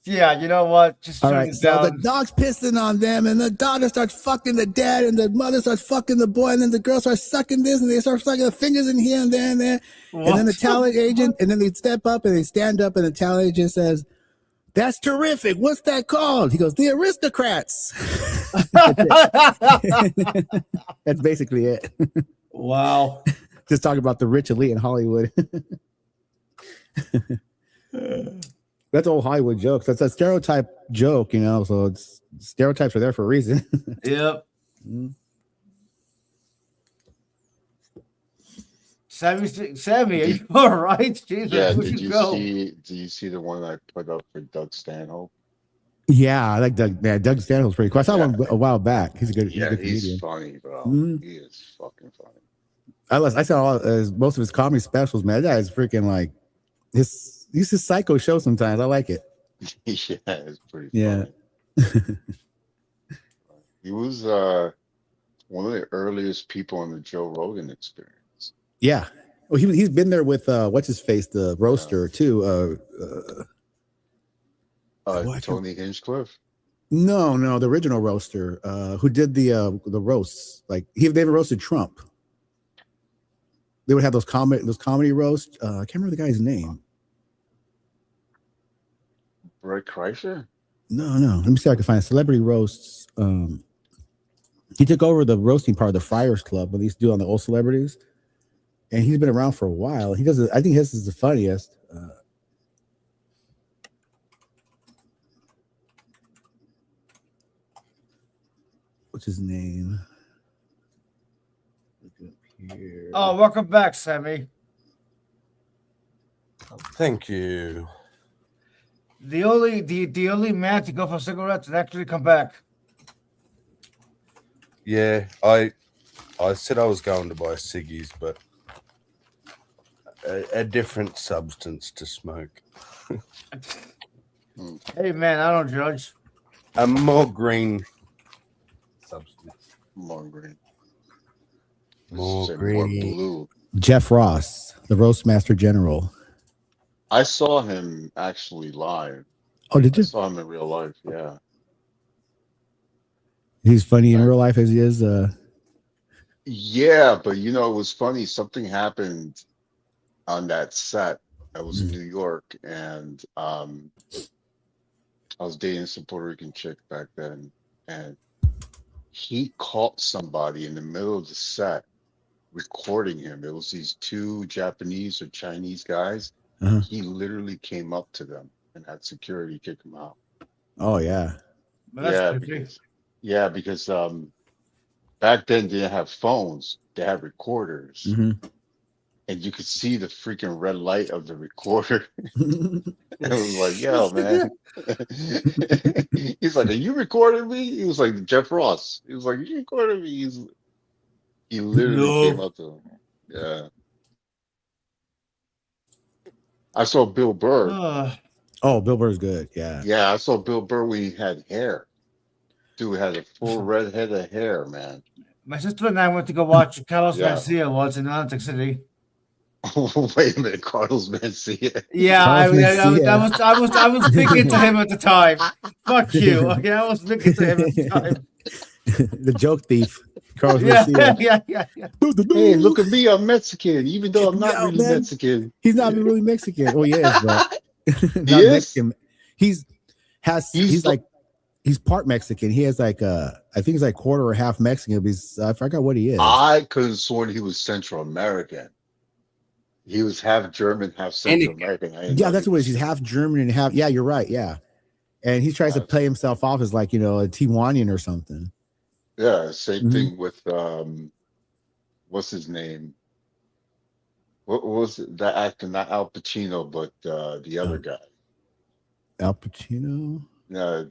Yeah, you know what? Just All turn right, it so down. the dog's pissing on them, and the daughter starts fucking the dad, and the mother starts fucking the boy, and then the girl starts sucking this, and they start sucking the fingers in here and there and there. And then the talent agent, and then they step up and they stand up, and the talent agent says, "That's terrific. What's that called?" He goes, "The Aristocrats." That's basically it. Wow. Just talking about the rich elite in Hollywood. That's old Hollywood jokes. That's a stereotype joke, you know. So it's stereotypes are there for a reason. Yep. Sammy, are you all right? Jesus, Yeah, where'd did you go? did you see the one I put up for Doug Stanhope? Yeah, I like Doug. Yeah, Doug Stanhope's pretty cool. I saw one a while back. He's a good. Yeah, he's a good he's comedian. funny, bro. He is fucking funny. I saw most of his comedy specials. Man, that guy is freaking like he's a psycho show. Sometimes I like it. Yeah, it's pretty Yeah. funny. He was one of the earliest people on the Joe Rogan Experience. Yeah. Well, he's been there with what's his face, the roaster too. Tony Hinchcliffe. No, the original roaster who did the roasts. Like they even roasted Trump. They would have those comedy roasts. I can't remember the guy's name. Brett Kreischer? No. Let me see if I can find celebrity roasts. He took over the roasting part of the Friars Club, but he used to do it on the old celebrities. And he's been around for a while. He does it. I think his is the funniest. What's his name? Look up here. Oh, welcome back, Sammy. Thank you. The only man to go for cigarettes and actually come back. Yeah, I said I was going to buy ciggies, but a different substance to smoke. Hey, man, I don't judge. A more green substance. More green. More More green. blue. Jeff Ross, the Roastmaster General. I saw him actually live. Oh, did you? I saw him in real life. Yeah. He's funny in real life as he is. Yeah, but you know, it was funny. Something happened on that set. I was in New York, and I was dating some Puerto Rican chick back then, and he caught somebody in the middle of the set recording him. It was these two Japanese or Chinese guys. He literally came up to them and had security kick him out. Oh yeah. Because back then they didn't have phones; they had recorders, and you could see the freaking red light of the recorder. It was like, "Yo, man!" He's like, "Are you recording me?" He was like, "Jeff Ross." He was like, "Are you recording me?" He literally came up to him. Yeah. I saw Bill Burr. Oh, Bill Burr's good. Yeah. Yeah, I saw Bill Burr when he had hair. Dude had a full red head of hair, man. My sister and I went to go watch Carlos Mencia once in Atlantic City. Wait a minute, Carlos Mencia. Yeah, I was thinking to him at the time. Fuck you. Okay, I was thinking to him at the time. The joke thief. Carlos Yeah. Hey, look at me, I'm Mexican, even though I'm not really Mexican. He's not really Mexican. Oh, he is, but He is? Mexican. He's part Mexican. He has like I think he's like quarter or half Mexican. But I forgot what he is. I could have sworn he was Central American. He was half German, half Central American. Yeah, that's what it is. He's half German and half. Yeah, you're right. Yeah, and he tries to play himself off as like, you know, a Tijuanian or something. Yeah, same thing with what's his name? What was that actor? Not Al Pacino, but the other guy. Al Pacino. No,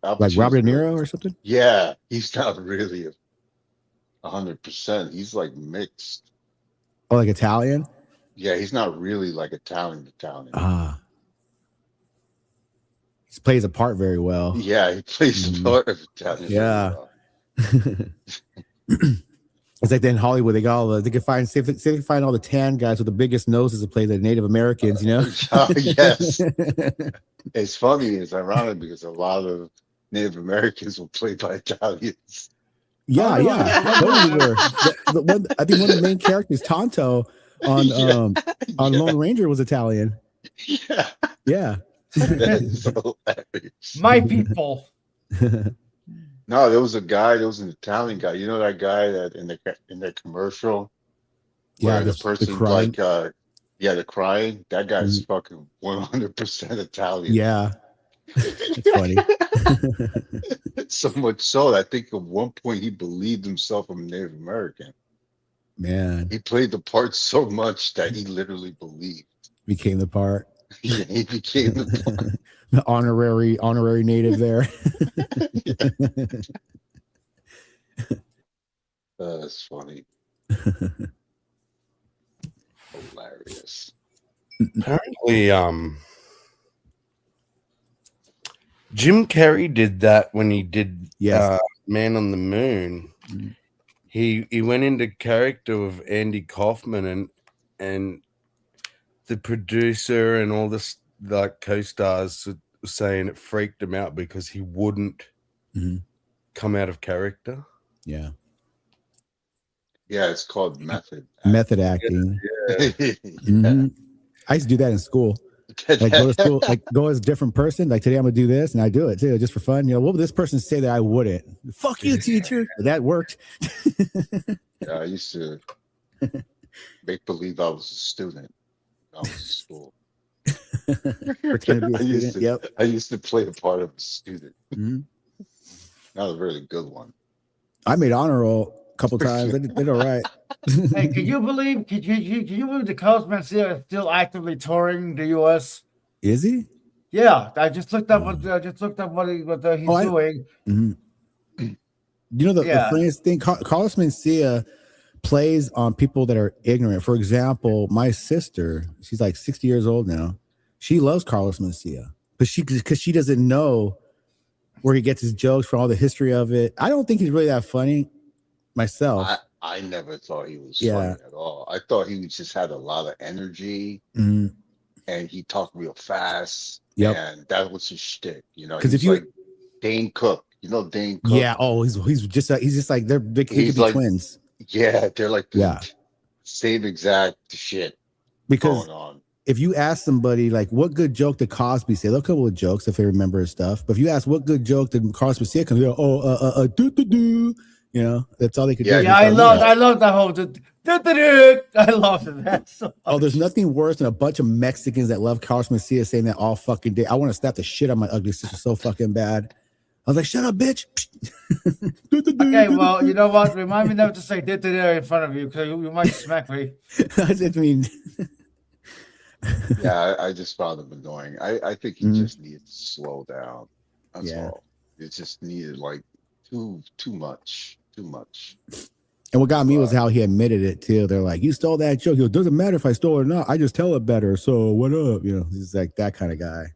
Like Robert De Niro or something. Yeah, he's not really 100%. He's like mixed. Oh, like Italian. Yeah, he's not really like Italian. Ah. He plays a part very well. Yeah, he plays the part of Italian. Yeah. It's like in Hollywood, they got all they can find see if they can find all the tan guys with the biggest noses to play the Native Americans, you know? Yes. It's funny, it's ironic because a lot of Native Americans were played by Italians. Yeah. Totally were. I think one of the main characters, Tonto, on Lone Ranger was Italian. Yeah. Yeah. That is hilarious. My people. No, there was a guy. There was an Italian guy. You know that guy that in the commercial Yeah, where the the person's crying. like, yeah, the crying. That guy's Mhm. fucking 100% Italian. Yeah, it's funny. So much so that I think at one point he believed himself a Native American. Man, He played the part so much that he literally believed. became the part. Yeah, he became the part. The honorary native there. That's funny. Hilarious. Apparently, Jim Carrey did that when he did Man on the Moon. He went into character with Andy Kaufman and the producer and all this like co-stars were saying it freaked him out because he wouldn't come out of character. Yeah. Yeah, it's called method. Method acting. Yeah. I used to do that in school. Like go to school, like go as a different person. Like today I'm gonna do this, and I do it too, just for fun. You know, what would this person say that I wouldn't? Fuck you, teacher. That worked. Yeah, I used to make believe I was a student. I was in school. Pretend to be a student. I used to play the part of a student. Not a really good one. I made honor roll a couple times. I did all right. Hey, can you believe the Carlos Mencia is still actively touring the U.S.? Is he? Yeah, I just looked up what he's doing. You know the funniest thing, Carlos Mencia plays on people that are ignorant. For example, my sister, she's like 60 years old now. She loves Carlos Mencia, but because she doesn't know where he gets his jokes from, all the history of it. I don't think he's really that funny myself. I never thought he was funny at all. I thought he just had a lot of energy and he talked real fast. And that was his shtick. You know, he's like Dane Cook. You know Dane Cook? Yeah. Oh, he's just like they're big. He could be like twins. Yeah, they're like the same exact shit because going on. If you ask somebody like what good joke did Cosby say, they'll come up with jokes if they remember his stuff. But if you ask what good joke did Cosby say, come go, do. You know, that's all they could do. Yeah, I love that whole I love that so much. Oh, there's nothing worse than a bunch of Mexicans that love Carlos Mencia saying that all fucking day. I want to slap the shit out of my ugly sister so fucking bad. I was like, shut up, bitch. Okay, well, you know what? Remind me never to say in front of you because you might smack me. I mean, yeah, I just found him annoying. I think he just needed to slow down. That's all. It just needed like too much. And what got me was how he admitted it too. They're like, you stole that joke. He goes, doesn't matter if I stole it or not. I just tell it better. So what up? You know, he's like that kind of guy.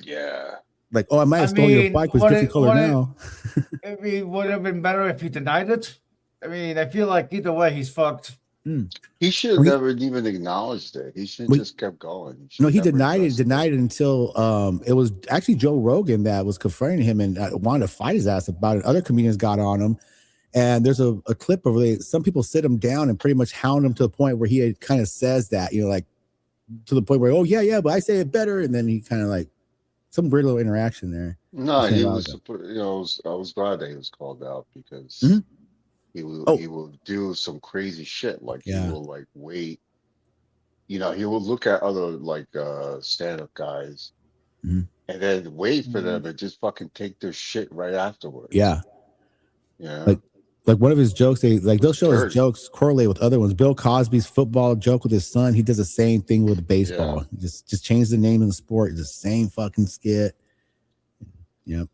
Yeah. Like, oh, I might have stolen your bike with different color now. I mean, would it have been better if he denied it? I mean, I feel like either way, he's fucked. He should have never even acknowledged it. He should have just kept going. He denied it until it was actually Joe Rogan that was confronting him and wanted to fight his ass about it. Other comedians got on him. And there's a clip of some people sit him down and pretty much hound him to the point where he kind of says that, you know, like to the point where, oh, yeah, but I say it better. And then he kind of like some weird little interaction there. No, he was, you know, I was glad that he was called out because he will do some crazy shit. Like he will like wait, you know, he will look at other like stand-up guys and then wait for them and just fucking take their shit right afterwards. Yeah. Yeah. Like one of his jokes, they'll show his jokes correlate with other ones. Bill Cosby's football joke with his son, he does the same thing with baseball. He just change the name of the sport. It's the same fucking skit. Yep.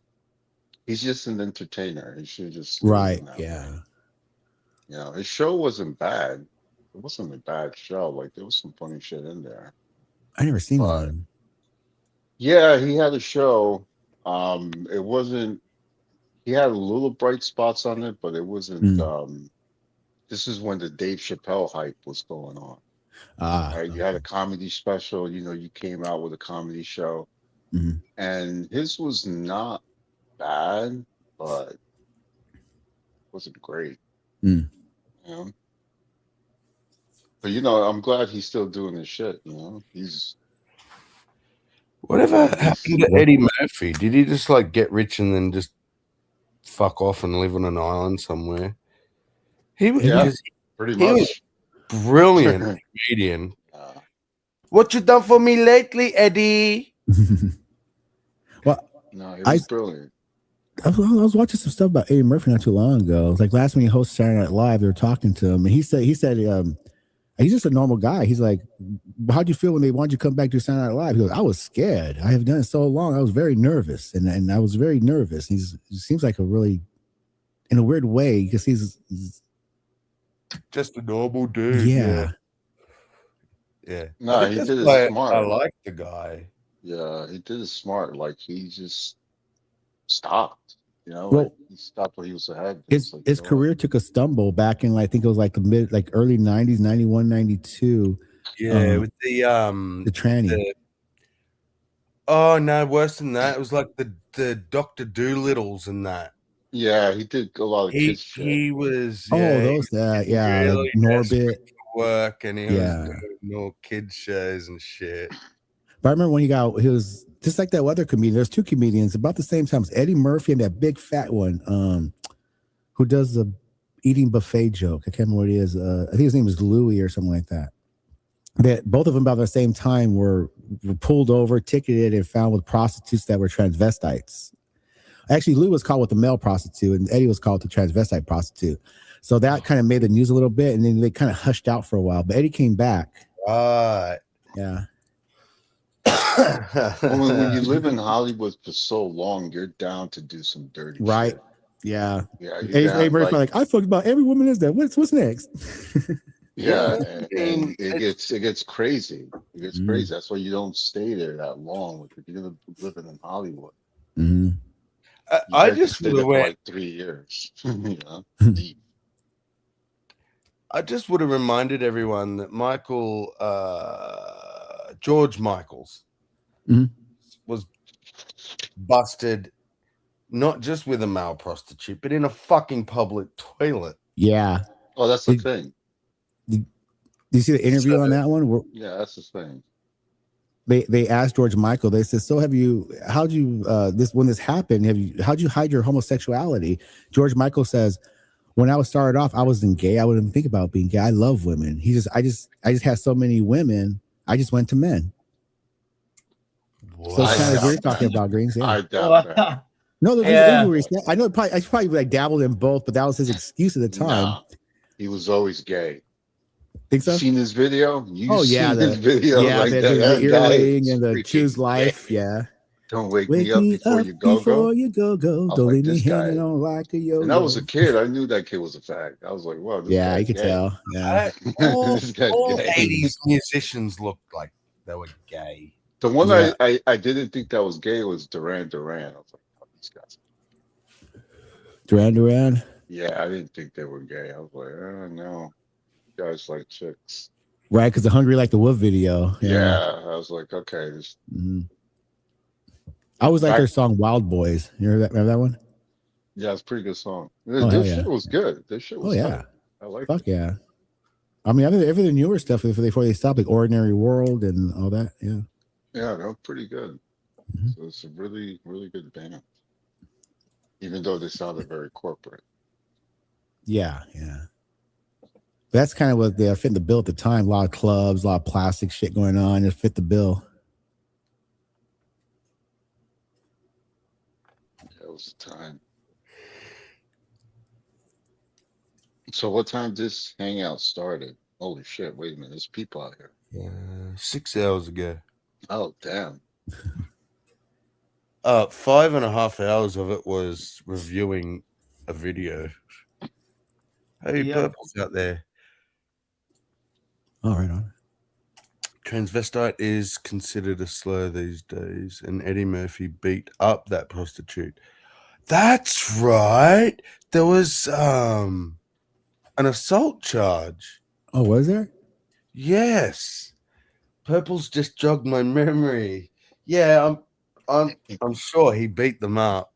He's just an entertainer. He should just right. Yeah. Way. You know, his show wasn't bad. It wasn't a bad show. Like there was some funny shit in there. I never seen one. Yeah, he had a show. It wasn't. He had a little bright spots on it, but it wasn't. This is when the Dave Chappelle hype was going on. Right? You had a comedy special. You know, you came out with a comedy show, and his was not bad, but wasn't great. You know? But you know, I'm glad he's still doing his shit. You know, whatever happened to Eddie Murphy? Did he just like get rich and then just fuck off and live on an island somewhere. He was Yeah, because pretty he was much. brilliant comedian. What you done for me lately, Eddie? Well, No, he was brilliant. I was watching some stuff about Eddie Murphy not too long ago. Like last when he hosted Saturday Night Live, they were talking to him, and he said he's just a normal guy. He's like, how'd you feel when they wanted you to come back to Saturday Night Live? He goes, I was scared. I have done it so long. I was very nervous, and I was very nervous. He seems like a really, in a weird way, because he's just a normal dude. Yeah. No, he did it I smart. like the guy. Yeah, he did it smart. Like he just stopped. You know, Well, like he stopped where he was ahead. His career took a stumble back in, I think it was like the early 90s, 91, 92. Yeah, with the tranny. Oh no, worse than that. It was like the Dr. Doolittles and that. Yeah, he did a lot of kids shit. He was Those really like Norbit. desperate for work, and he was Yeah. doing more kids shows and shit. But I remember when he was just like that other comedian. There's two comedians about the same time. It's Eddie Murphy and that big fat one, who does the eating buffet joke. I can't remember what he is. I think his name is Louis or something like that. That both of them about the same time were pulled over, ticketed, and found with prostitutes that were transvestites. Actually, Lou was caught with a male prostitute, and Eddie was caught with a transvestite prostitute. So that kind of made the news a little bit, and then they kind of hushed out for a while. But Eddie came back. Right. Yeah. When you live in Hollywood for so long, you're down to do some dirty Right. shit. Yeah. Yeah, Eddie Murphy like, I fucked about every woman is there. What's next? Yeah, and it gets crazy. It gets crazy. That's why you don't stay there that long. If you're gonna live in Hollywood, Mm-hmm. I just stay there for like 3 years. You know, deep. I just would have reminded everyone that George Michaels was busted not just with a male prostitute, but in a fucking public toilet. Yeah. Oh, that's the thing. Did you see the interview on that one? Yeah, that's the thing. They asked George Michael, they said, so how'd you when this happened, how'd you hide your homosexuality? George Michael says, when I was started off, I wasn't gay. I wouldn't think about being gay. I love women. I just had so many women. I just went to men. So it's kind of weird talking about Greens. Yeah. I doubt that. No, I know I probably like dabbled in both, but that was his excuse at the time. No, he was always gay. Think so? Seen his video? The video? Yeah, like the earring and the choose life. Gay. Yeah. Don't wake me up before you go. Don't leave me hanging on like a yo-yo. And I was a kid. I knew that kid was a fact. I was like, wow. Yeah, you could tell. Yeah. All This guy's 80s musicians looked like they were gay. The one I didn't think that was gay was Duran Duran. I was like, oh, these guys. Duran? Yeah, I didn't think they were gay. I was like, oh, no. You guys like chicks. Right, because the Hungry Like the Wolf video. Yeah, I was like, okay. I always like their song Wild Boys. You remember that one? Yeah, it's a pretty good song. Their shit was good. Their shit was yeah. I like Fuck it. Yeah. I mean, every the newer stuff before they stopped, like Ordinary World and all that. Yeah. Yeah, they're pretty good. So it's a really, really good band. Even though they sounded very corporate. Yeah, yeah. That's kind of what they fit the bill at the time. A lot of clubs, a lot of plastic shit going on. It fit the bill. That was the time. So what time this hangout started? Holy shit, wait a minute. There's people out here. 6 hours ago. Oh, damn. 5.5 hours of it was reviewing a video. Hey, Purple's out there. All right, on. Transvestite is considered a slur these days, and Eddie Murphy beat up that prostitute. That's right. There was an assault charge. Oh, was there? Yes. Purple's just jogged my memory. Yeah, I'm sure he beat them up.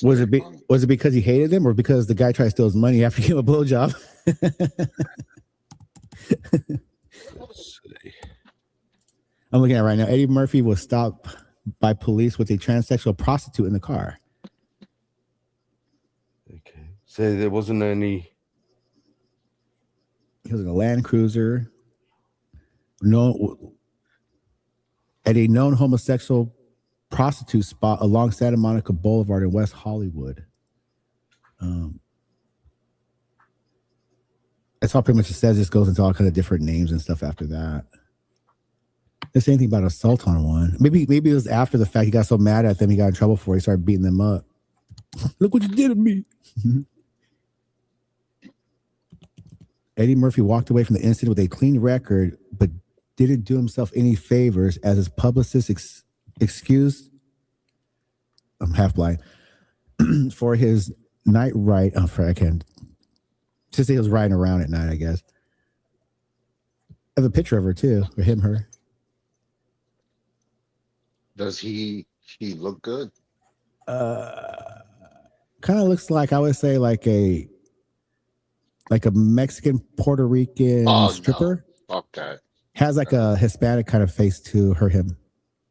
Was it because he hated them, or because the guy tried to steal his money after he gave him a blowjob? I'm looking at it right now. Eddie Murphy was stopped by police with a transsexual prostitute in the car. So there wasn't any. He was in a Land Cruiser. At a known homosexual prostitute spot along Santa Monica Boulevard in West Hollywood. That's all pretty much it says. This goes into all kinds of different names and stuff after that. There's anything about assault on one. Maybe it was after the fact. He got so mad at them, he got in trouble for it. He started beating them up. Look what you did to me. Eddie Murphy walked away from the incident with a clean record, but didn't do himself any favors as his publicist excused. I'm half blind for his night ride. Oh, I can't. Just say he was riding around at night, I guess. I have a picture of her too, or him, her. Does he look good? Kind of looks like, I would say, like a Mexican Puerto Rican stripper. No. Fuck that. Has like a Hispanic kind of face to him.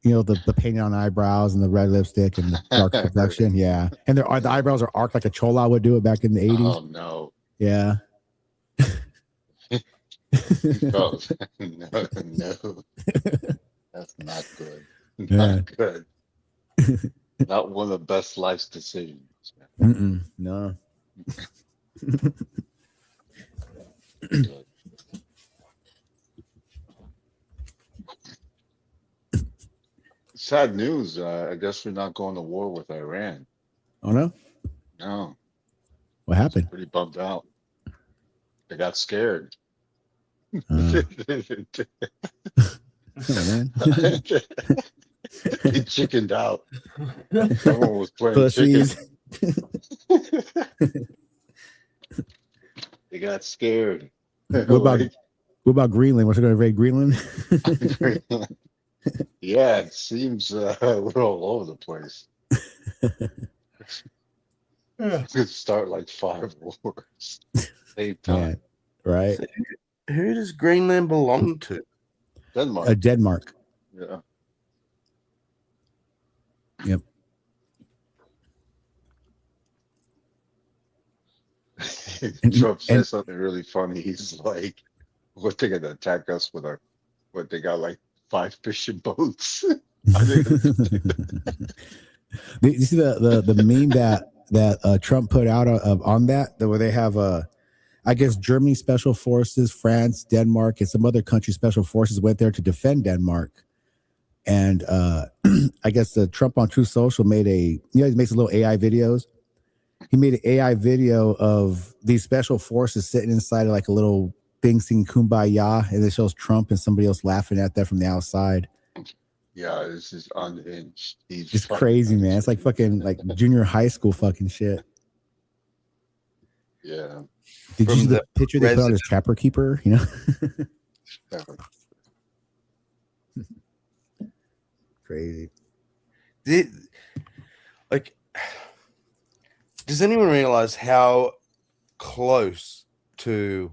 You know, the painting on eyebrows and the red lipstick and the dark complexion. Yeah. And the eyebrows are arched like a chola would do it back in the 80s. Oh, no. Yeah. Oh, no. That's not good. Not good. Not one of the best life's decisions. No. Sad news. I guess we're not going to war with Iran. Oh, no? No. What happened? Pretty bummed out. They got scared. Oh, man. They chickened out. Someone was playing chicken. They got scared. What about Greenland? What's it going to invade Greenland? Yeah, it seems we're all over the place. Could start like 5 wars. Same time. Yeah, right. So who does Greenland belong to? Denmark. Denmark. Yeah. Yep. Trump said something really funny. He's like, "What, they gonna attack us with what, they got like 5 fishing boats?" You see the meme that Trump put out on that where they have I guess Germany special forces, France, Denmark, and some other country special forces went there to defend Denmark. And I guess Trump on True Social made he makes a little AI videos. He made an AI video of these special forces sitting inside of like a little thing singing Kumbaya, and it shows Trump and somebody else laughing at that from the outside. Yeah, this is unhinged. It's crazy, man. It's like fucking like junior high school fucking shit. Yeah. Did you see the picture they put on his trapper keeper? You know, crazy. Does anyone realize how close to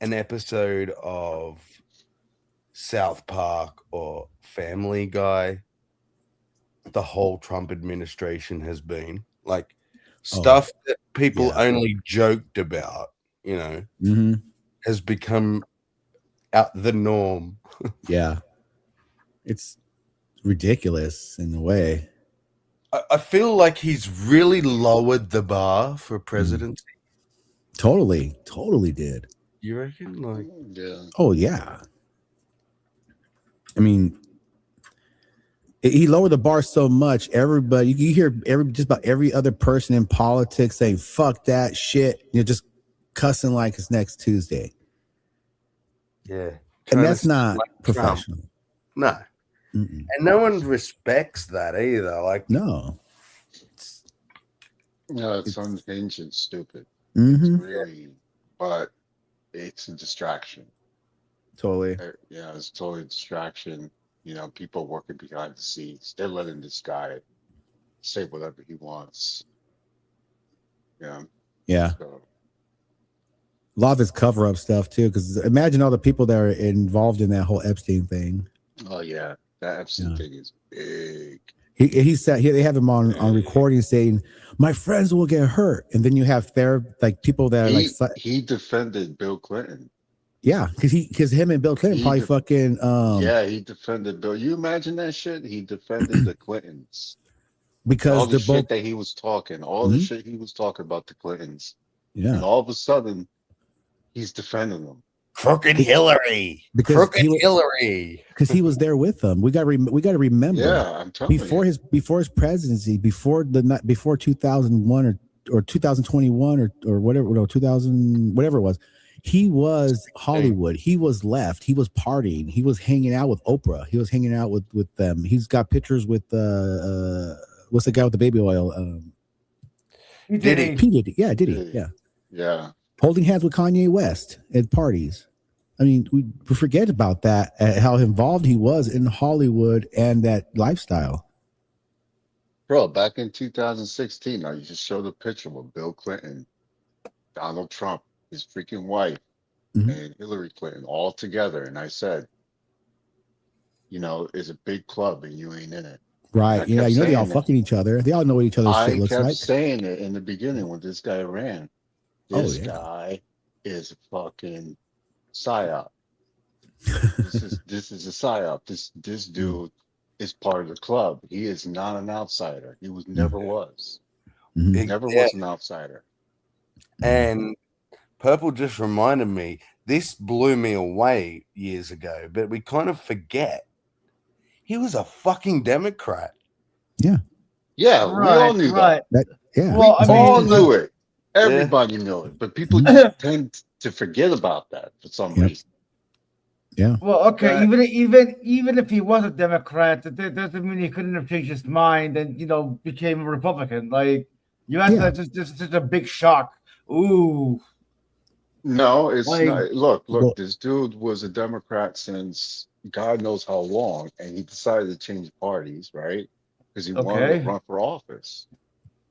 an episode of South Park or Family Guy the whole Trump administration has been? Like stuff that people only joked about, has become out the norm. Yeah. It's ridiculous in a way. I feel like he's really lowered the bar for presidency. Totally did. You reckon? Like, yeah. Oh yeah. I mean, he lowered the bar so much. Everybody, you hear just about every other person in politics saying "fuck that shit," just cussing like it's next Tuesday. Yeah, and that's not professional. Trump. No. And no one respects that either. Like, no, it's unhinged and stupid. Mm-hmm. It's really, but it's a distraction. Totally. Yeah, it's totally a distraction. People working behind the scenes. They're letting this guy say whatever he wants. Yeah. So. A lot of his cover-up stuff too, because imagine all the people that are involved in that whole Epstein thing. Oh yeah. That Epstein thing is big. He said they have him on recording saying, my friends will get hurt. And then you have people that are he defended Bill Clinton. Yeah, because him and Bill Clinton probably fucking he defended Bill. You imagine that shit? He defended the Clintons. Because all the shit that he was talking, the shit he was talking about the Clintons. Yeah. And all of a sudden he's defending them. Crooked Hillary. Hillary. Because he was there with them. We got to remember. Yeah, I'm telling before his presidency, before 2001 or 2021 or whatever, 2000 whatever it was, he was Hollywood. He was left. He was partying. He was hanging out with Oprah. He was hanging out with them. He's got pictures with what's the guy with the baby oil? Diddy. Yeah, Diddy. Yeah. Yeah. Holding hands with Kanye West at parties. I mean, we forget about that, how involved he was in Hollywood and that lifestyle. Bro, back in 2016, I just showed a picture with Bill Clinton, Donald Trump, his freaking wife, and Hillary Clinton all together. And I said, it's a big club and you ain't in it. Right. Yeah, they all fucking each other. They all know what each other's shit looks like. I kept saying it in the beginning when this guy ran. This guy is a fucking psyop. This is a psyop. This dude is part of the club. He is not an outsider. He never was. He never was an outsider. And Purple just reminded me, this blew me away years ago, but we kind of forget. He was a fucking Democrat. Yeah. Yeah, we all knew that. Well, we all knew it. Everybody knew it, but people just tend to forget about that for some reason. Yeah. Well, okay. Even if he was a Democrat, that doesn't mean he couldn't have changed his mind and became a Republican. Like you asked, that's just a big shock. Ooh. No, it's not. Look. This dude was a Democrat since God knows how long, and he decided to change parties, right? Because he wanted to run for office.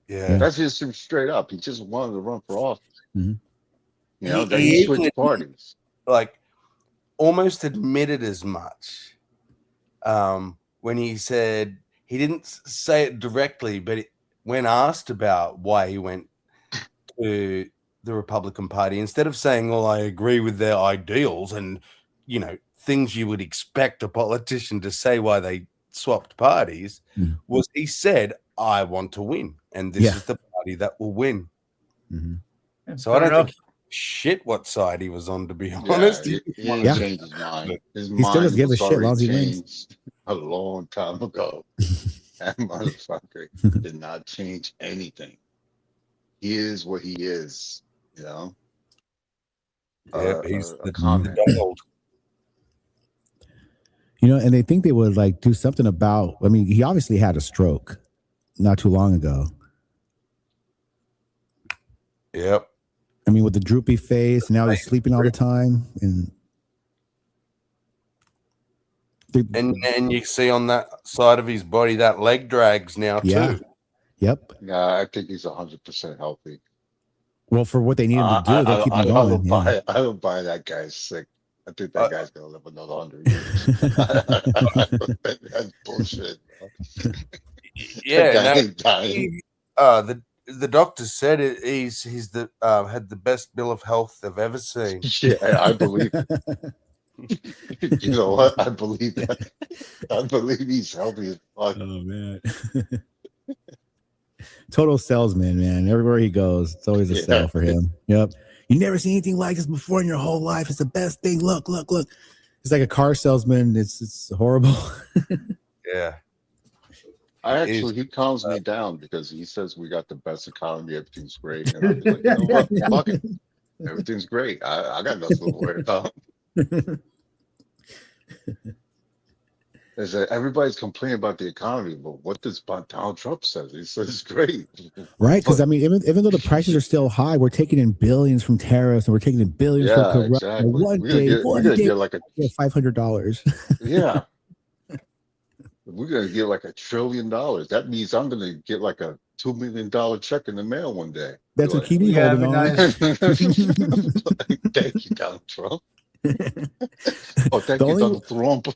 Yeah, that's just straight up. He just wanted to run for office. Mm-hmm. Then he switched parties. Like, almost admitted as much when he said he didn't say it directly, but when asked about why he went to the Republican Party, instead of saying, "Well, I agree with their ideals," and things you would expect a politician to say why they swapped parties, was he said, "I want to win, and this is the party that will win." So I don't think shit what side he was on, to be honest. He didn't change his mind. His he still doesn't give a shit as long as he wins. A long time ago. That motherfucker did not change anything. He is what he is, Yeah, he's the comment. Donald. And they think they would do something about. I mean, he obviously had a stroke not too long ago. Yep. I mean, with the droopy face, now he's sleeping all the time, and you see on that side of his body that leg drags now too. Yep. Yeah, I think he's 100% healthy. Well, for what they need him to do, they'll keep him going. I don't buy that guy's sick. I think that guy's gonna live another 100 years. That's bullshit. Yeah, ain't dying. The doctor said he's had the best bill of health they've ever seen. Yeah, I believe it. You know what? I believe that. I believe he's healthy as fuck. Oh man. Total salesman, man. Everywhere he goes, it's always a sell for him. Yep. You never seen anything like this before in your whole life. It's the best thing. Look. It's like a car salesman. It's horrible. Yeah. He calms me down because he says we got the best economy, everything's great. And I'm like, what? Fuck it. Everything's great. I got nothing to worry about. Everybody's complaining about the economy, but what does Donald Trump say? He says it's great. Right, because I mean, even though the prices are still high, we're taking in billions from tariffs and we're taking in billions from corruption. Exactly. One day, get like $500. Yeah. We're gonna get like $1 trillion. That means I'm gonna get like a $2 million check in the mail one day. That's what keep me holding on. Thank you, Donald Trump. Oh, thank you, Donald Trump.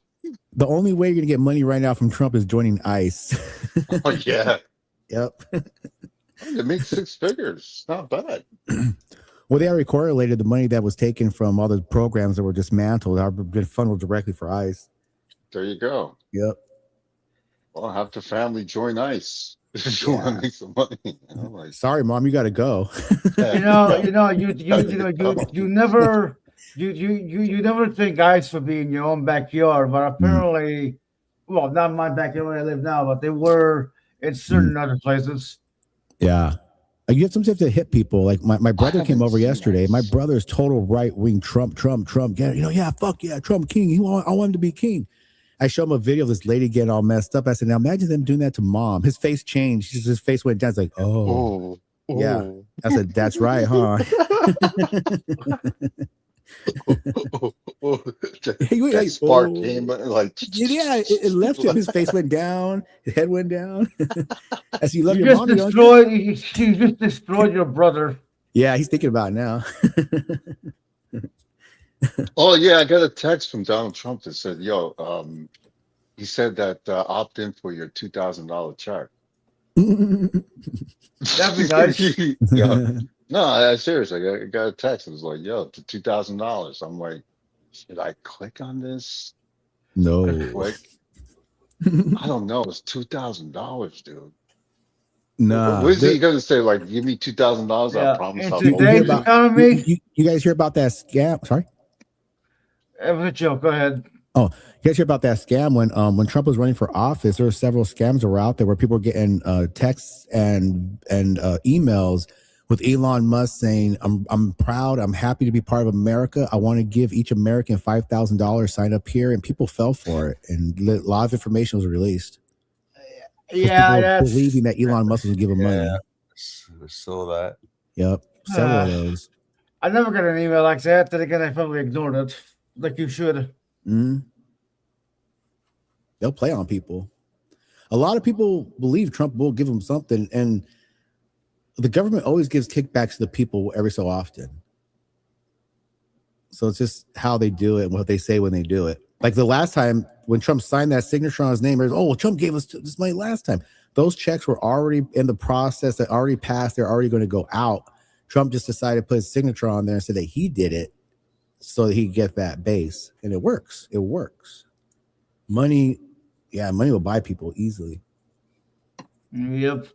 The only way you're gonna get money right now from Trump is joining ICE. Oh yeah. Yep. They make 6 figures. Not bad. Well, they already correlated the money that was taken from all the programs that were dismantled have been funneled directly for ICE. There you go. Yep. Well, have the family join ICE if you want to make some money. You know, like, Sorry, Mom, you got to go. You never think ICE for being in your own backyard, but apparently, well, not my backyard where I live now, but they were in certain other places. Yeah. You have sometimes to hit people. Like my brother came over yesterday. My brother is total right wing Trump. Yeah, fuck yeah, Trump king. I want him to be king. I showed him a video of this lady getting all messed up. I said, now imagine them doing that to Mom. His face changed. His face went down. It's like, oh. Yeah. I said, that's right, huh? that spark came like yeah, it left him. His face went down, his head went down. As you love you your just mom, you just destroyed your brother. Yeah, he's thinking about it now. Oh yeah, I got a text from Donald Trump that said, "Yo, he said that opt in for your $2,000 check." That'd be nice. Yeah. No, I seriously, I got a text. It was like, "Yo, to $2,000." I'm like, should I click on this? No. Click. I don't know. It's $2,000, dude. No. What is he gonna say? Like, give me $2,000. I promise I'll today's economy. You guys hear about that scam? Sorry. Joe, go ahead. Oh, you guys hear about that scam when Trump was running for office? There were several scams that were out there where people were getting texts and emails with Elon Musk saying, "I'm proud. I'm happy to be part of America. I want to give each American $5,000. Sign up here," and people fell for it, and a lot of information was released. Yeah, that's believing that Elon Musk was giving money. I saw that. Yep, several of those. I never got an email like that. Then again, I probably ignored it, like you should. They'll play on people. A lot of people believe Trump will give them something, and the government always gives kickbacks to the people every so often. So it's just how they do it and what they say when they do it. Like the last time when Trump signed that signature on his name, well, Trump gave us this money last time. Those checks were already in the process, that already passed. They're already going to go out. Trump just decided to put his signature on there and said that he did it so that he could get that base. And it works. It works. Money will buy people easily. Yep.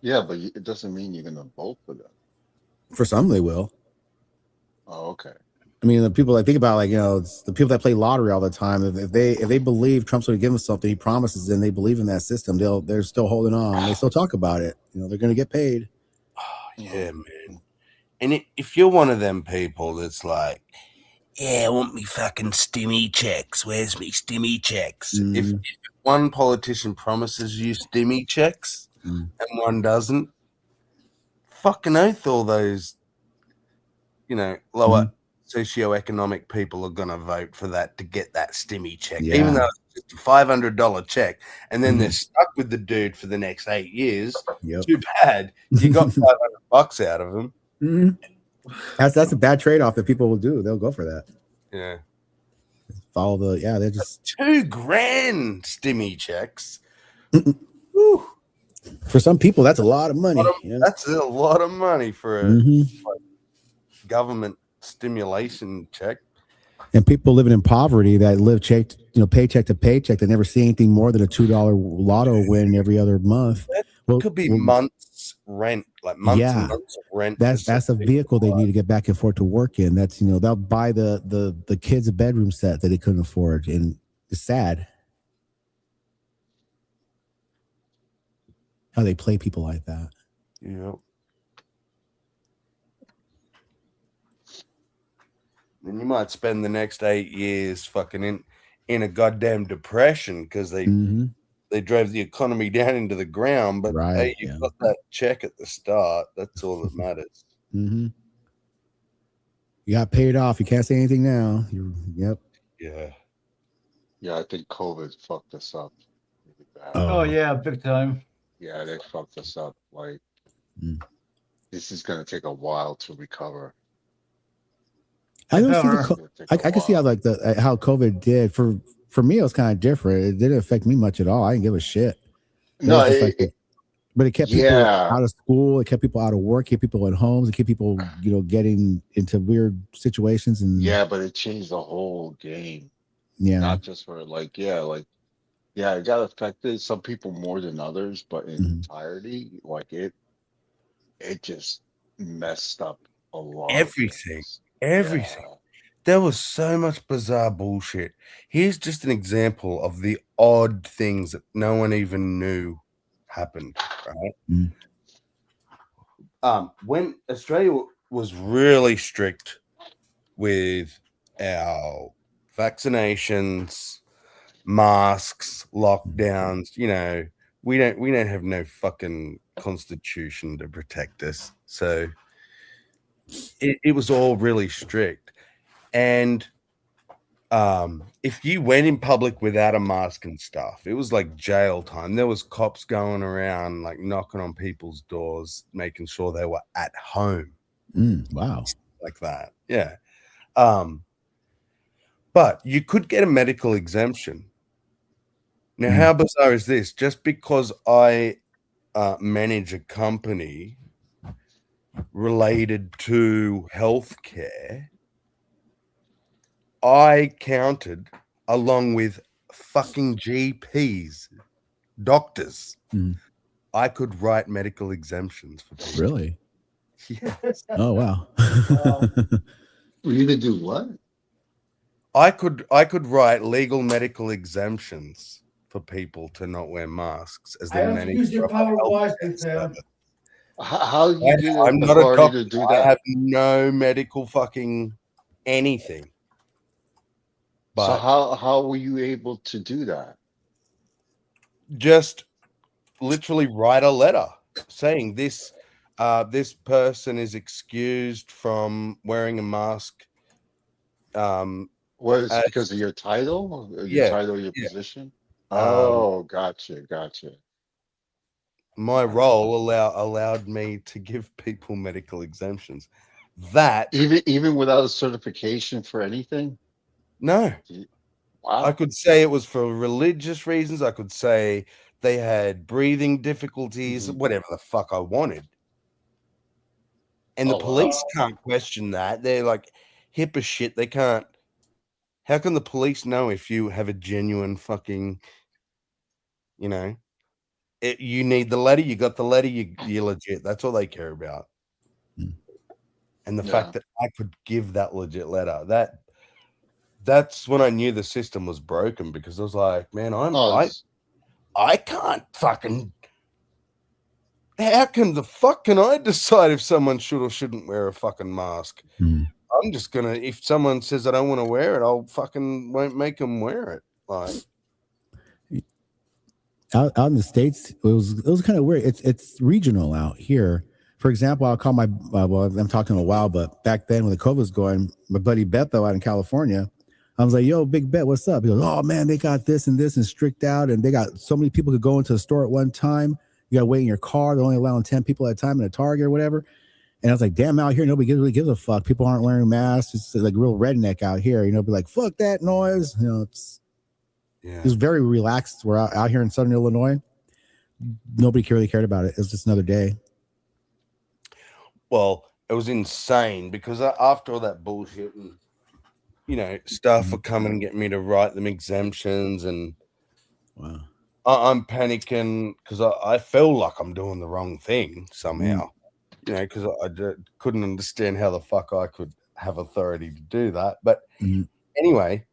Yeah, but it doesn't mean you're gonna vote for them. For some, they will. Oh, okay. I mean, the people I think about, like, it's the people that play lottery all the time. If they believe Trump's going to give them something, he promises, and they believe in that system, they're still holding on. They still talk about it. They're going to get paid. Oh, yeah, man. And if you're one of them people that's like, yeah, I want me fucking stimmy checks. Where's me stimmy checks? If one politician promises you stimmy checks and one fucking oath all those, lower socioeconomic people are going to vote for that to get that stimmy check, even though it's just a $500 check. And then they're stuck with the dude for the next 8 years. Yep. Too bad. You got $500 out of him. That's a bad trade-off that people will do. They'll go for that. Yeah. Follow they're just $2,000 stimmy checks. For some people, that's a lot of money. That's a lot of money for a government stimulation check. And people living in poverty that live paycheck to paycheck, they never see anything more than a $2 lotto win every other month. That could be months rent, like months and months of rent. That's a vehicle they need to get back and forth to work in. That's they'll buy the kids a bedroom set that they couldn't afford, and it's sad how they play people like that. Yeah. Then you might spend the next 8 years fucking in a goddamn depression because they drove the economy down into the ground. But hey, you got that check at the start. That's all that matters. You got paid off. You can't say anything now. Yep. Yeah. Yeah, I think COVID fucked us up. Oh yeah, big time. Yeah, they fucked us up. Like, this is gonna take a while to recover. I don't see I can see how how COVID did for me. It was kind of different. It didn't affect me much at all. I didn't give a shit. No, But it kept people out of school. It kept people out of work. Kept people at homes. It kept people, getting into weird situations. And but it changed the whole game. Yeah. Not just for it got affected some people more than others, but in entirety, it just messed up a lot. Everything. There was so much bizarre bullshit. Here's just an example of the odd things that no one even knew happened, right? When Australia was really strict with our vaccinations, masks, lockdowns, we don't have no fucking constitution to protect us. So it was all really strict. And if you went in public without a mask and stuff, it was like jail time. There was cops going around like knocking on people's doors, making sure they were at home. Wow. Like that. Yeah. But you could get a medical exemption. Now, how bizarre is this? Just because I manage a company related to healthcare, I counted, along with fucking GPs, doctors, I could write medical exemptions for people. Really? Yes. Oh, wow. For you to do what? I could write legal medical exemptions for people to not wear masks as they manage. Use your power wisely, Sam. How you get I'm not a authority doctor. to do I that? have no medical fucking anything. So But how were you able to do that? just literally write a letter saying this person is excused from wearing a mask. Was it because of your title? Or your title, your position? Oh, gotcha. My role allowed me to give people medical exemptions. That even without a certification for anything? No. Wow. I could say it was for religious reasons. I could say they had breathing difficulties, whatever the fuck I wanted. And the police can't question that. They're like hip as shit. They can't. How can the police know if you have a genuine fucking, you need the letter, you got the letter, you're legit. That's all they care about. And the fact that I could give that legit letter, that's when I knew the system was broken, because I was like, man, I can't fucking. How can the fuck can I decide if someone should or shouldn't wear a fucking mask? I'm just gonna, if someone says I don't want to wear it, I'll fucking won't make them wear it. Like out in the States, it was kind of weird. It's regional out here. For example, I'll call my I'm talking to him a while, but back then when the COVID was going, my buddy Beto out in California, I was like, yo, Big Bet, what's up? He goes, oh man, they got this and strict out, and they got so many people could go into the store at one time. You gotta wait in your car. They're only allowing 10 people at a time in a Target or whatever. And I was like, damn, out here, nobody really gives a fuck. People aren't wearing masks. It's like real redneck out here, be like, fuck that noise. It was very relaxed. We're out here in Southern Illinois. Nobody really cared about it. It was just another day. Well, it was insane because after all that bullshit and, staff were coming and getting me to write them exemptions, and wow, I'm panicking because I feel like I'm doing the wrong thing somehow, because I couldn't understand how the fuck I could have authority to do that. But anyway,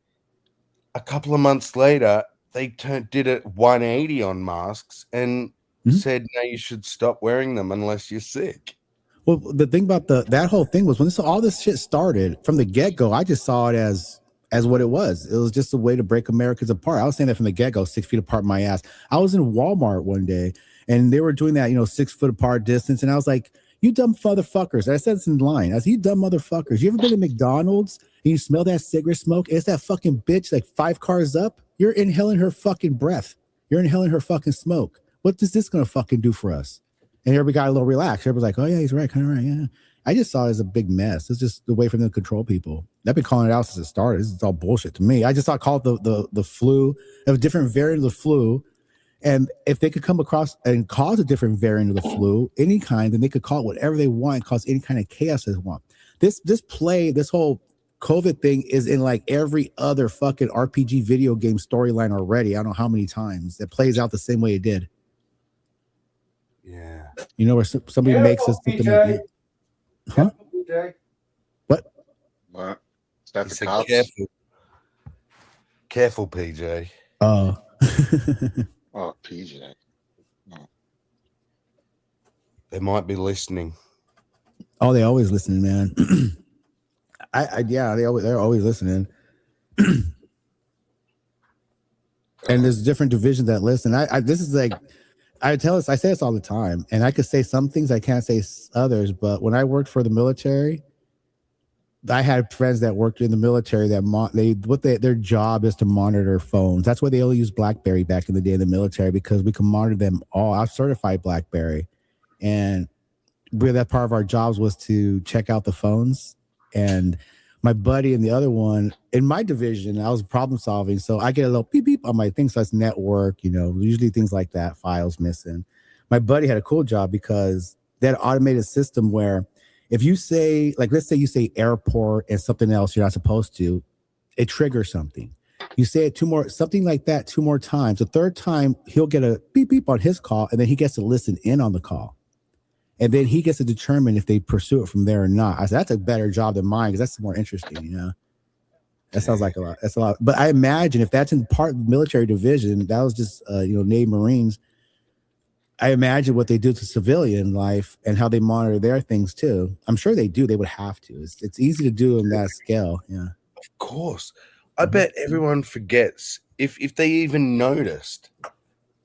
a couple of months later, they did it 180 on masks and said, no, you should stop wearing them unless you're sick. Well, the thing about that whole thing was when all this shit started from the get-go, I just saw it as what it was. It was just a way to break Americans apart. I was saying that from the get-go, 6 feet apart my ass. I was in Walmart one day and they were doing that, 6 foot apart distance. And I was like, you dumb motherfuckers. I said this in line. I said, you dumb motherfuckers. You ever been to McDonald's and you smell that cigarette smoke? It's that fucking bitch like 5 cars up. You're inhaling her fucking breath. You're inhaling her fucking smoke. What is this going to fucking do for us? And everybody got a little relaxed. Everybody's like, oh, yeah, he's right. Kind of right. Yeah. I just saw it as a big mess. It's just the way for them to control people. I've been calling it out since it started. It's all bullshit to me. I just call it the flu. It was different variant of the flu. And if they could come across and cause a different variant of the flu, any kind, then they could call it whatever they want, cause any kind of chaos they want. This whole COVID thing is in like every other fucking RPG video game storyline already. I don't know how many times it plays out the same way it did. Yeah. You know, where somebody makes us think like, huh? What? What? Is that the said cops? Careful, PJ. Oh. Oh, PJ. Oh. They might be listening. Oh, they always listening, man. They're always listening. And there's different divisions that listen. This is like, I say this all the time, and I could say some things, I can't say others. But when I worked for the military, I had friends that worked in the military that their job is to monitor phones. That's why they only used BlackBerry back in the day in the military, because we can monitor them all. I was certified BlackBerry, and that part of our jobs was to check out the phones. And my buddy and the other one in my division, I was problem solving, so I get a little beep beep on my thing. So that's network, usually things like that, files missing. My buddy had a cool job because they had an automated system where if you say, like, let's say you say airport and something else you're not supposed to, it triggers something. You say it something like that 2 more times. The third time, he'll get a beep beep on his call, and then he gets to listen in on the call. And then he gets to determine if they pursue it from there or not. I said, that's a better job than mine, because that's more interesting, That sounds like a lot. That's a lot. But I imagine if that's in part of the military division, that was just, Navy Marines. I imagine what they do to civilian life and how they monitor their things too. I'm sure they do. They would have to. It's easy to do on that scale. Yeah. Of course. I bet everyone forgets if they even noticed.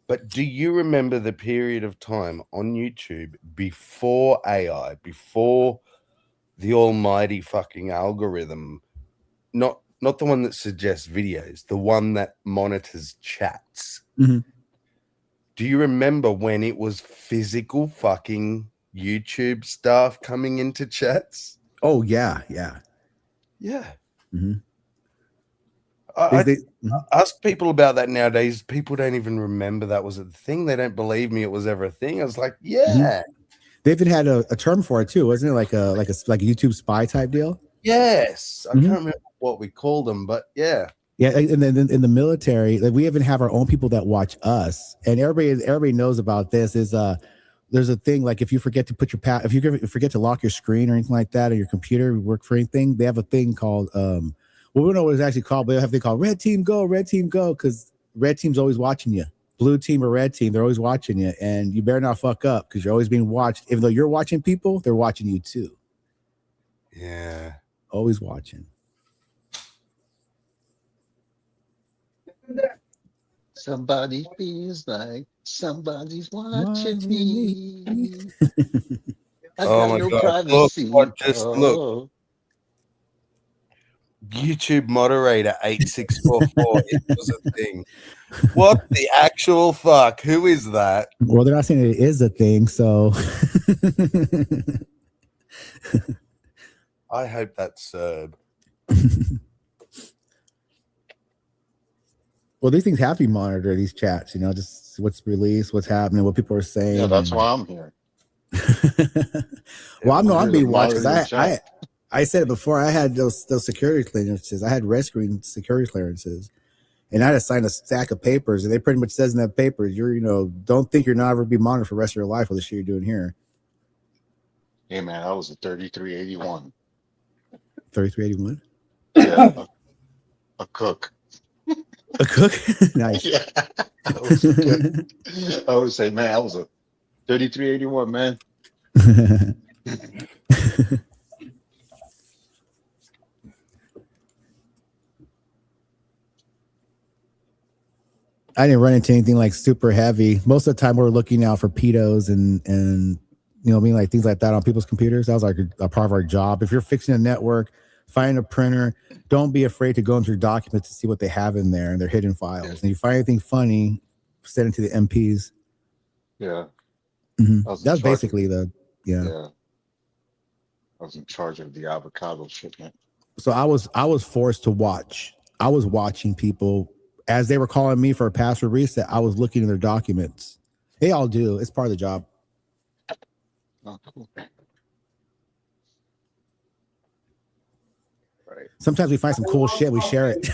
But do you remember the period of time on YouTube before AI, before the almighty fucking algorithm, not the one that suggests videos, the one that monitors chats? Mm-hmm. Do you remember when it was physical fucking YouTube stuff coming into chats? Oh, yeah. Yeah. Yeah. Mm-hmm. I ask people about that nowadays. People don't even remember that was a thing. They don't believe me it was ever a thing. I was like, yeah. Mm-hmm. They even had a term for it too, wasn't it? Like a YouTube spy type deal? Yes. I can't remember what we called them, but yeah. Yeah, and then in the military, like, we even have our own people that watch us, and everybody knows about this. There's a thing, like, if you forget to put if you forget to lock your screen or anything like that, or your computer, work for anything, they have a thing called we don't know what it's actually called, but they have a thing called Red Team Go, because Red Team's always watching you. Blue Team or Red Team, they're always watching you, and you better not fuck up, because you're always being watched. Even though you're watching people, they're watching you too. Yeah, always watching. Somebody feels like somebody's watching me. I got no privacy. Look, look. YouTube moderator 8644. It was a thing. What the actual fuck? Who is that? Well, they're not saying it is a thing, so I hope that's Serb. Well, these things have to be monitored, these chats, just what's released, what's happening, what people are saying. Yeah, that's why I'm here. Well, I'm being watched, because I said it before, I had those security clearances. I had red screen security clearances, and I had to sign a stack of papers, and they pretty much says in that paper, don't think you're not ever be monitored for the rest of your life with the shit you're doing here. Hey man, I was a 3381. 3381? Yeah, a cook. A cook? Nice. Yeah, I would say, man, I was a 3381, man. I didn't run into anything like super heavy. Most of the time, we're looking out for pedos and like things like that on people's computers. That was like a part of our job. If you're fixing a network, find a printer. Don't be afraid to go into your documents to see what they have in there and their hidden files. And you find anything funny, send it to the MPs. Yeah. Mm-hmm. That's basically I was in charge of the avocado shipment. So I was forced to watch. I was watching people as they were calling me for a password reset, I was looking in their documents. They all do. It's part of the job. Oh, cool. Right. Sometimes we find some cool shit. We share it.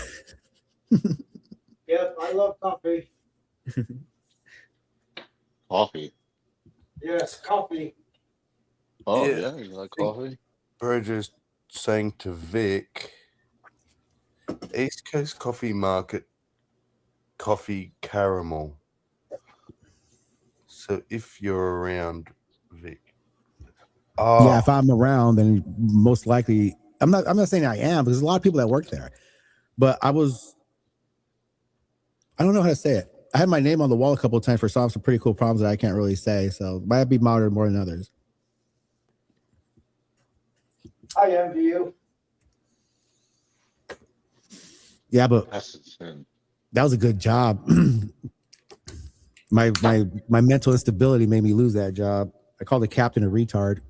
Yep, I love coffee. Coffee. Yes, coffee. Oh yeah, you like coffee? Bridger's saying to Vic, East Coast Coffee Market, coffee caramel. So if you're around, Vic. Oh, Yeah, if I'm around, then most likely I'm not saying I am, because there's a lot of people that work there. But I don't know how to say it. I had my name on the wall a couple of times for solving some pretty cool problems that I can't really say. So might be monitored more than others. I envy you. Yeah, but that was a good job. my mental instability made me lose that job. I called the captain a retard.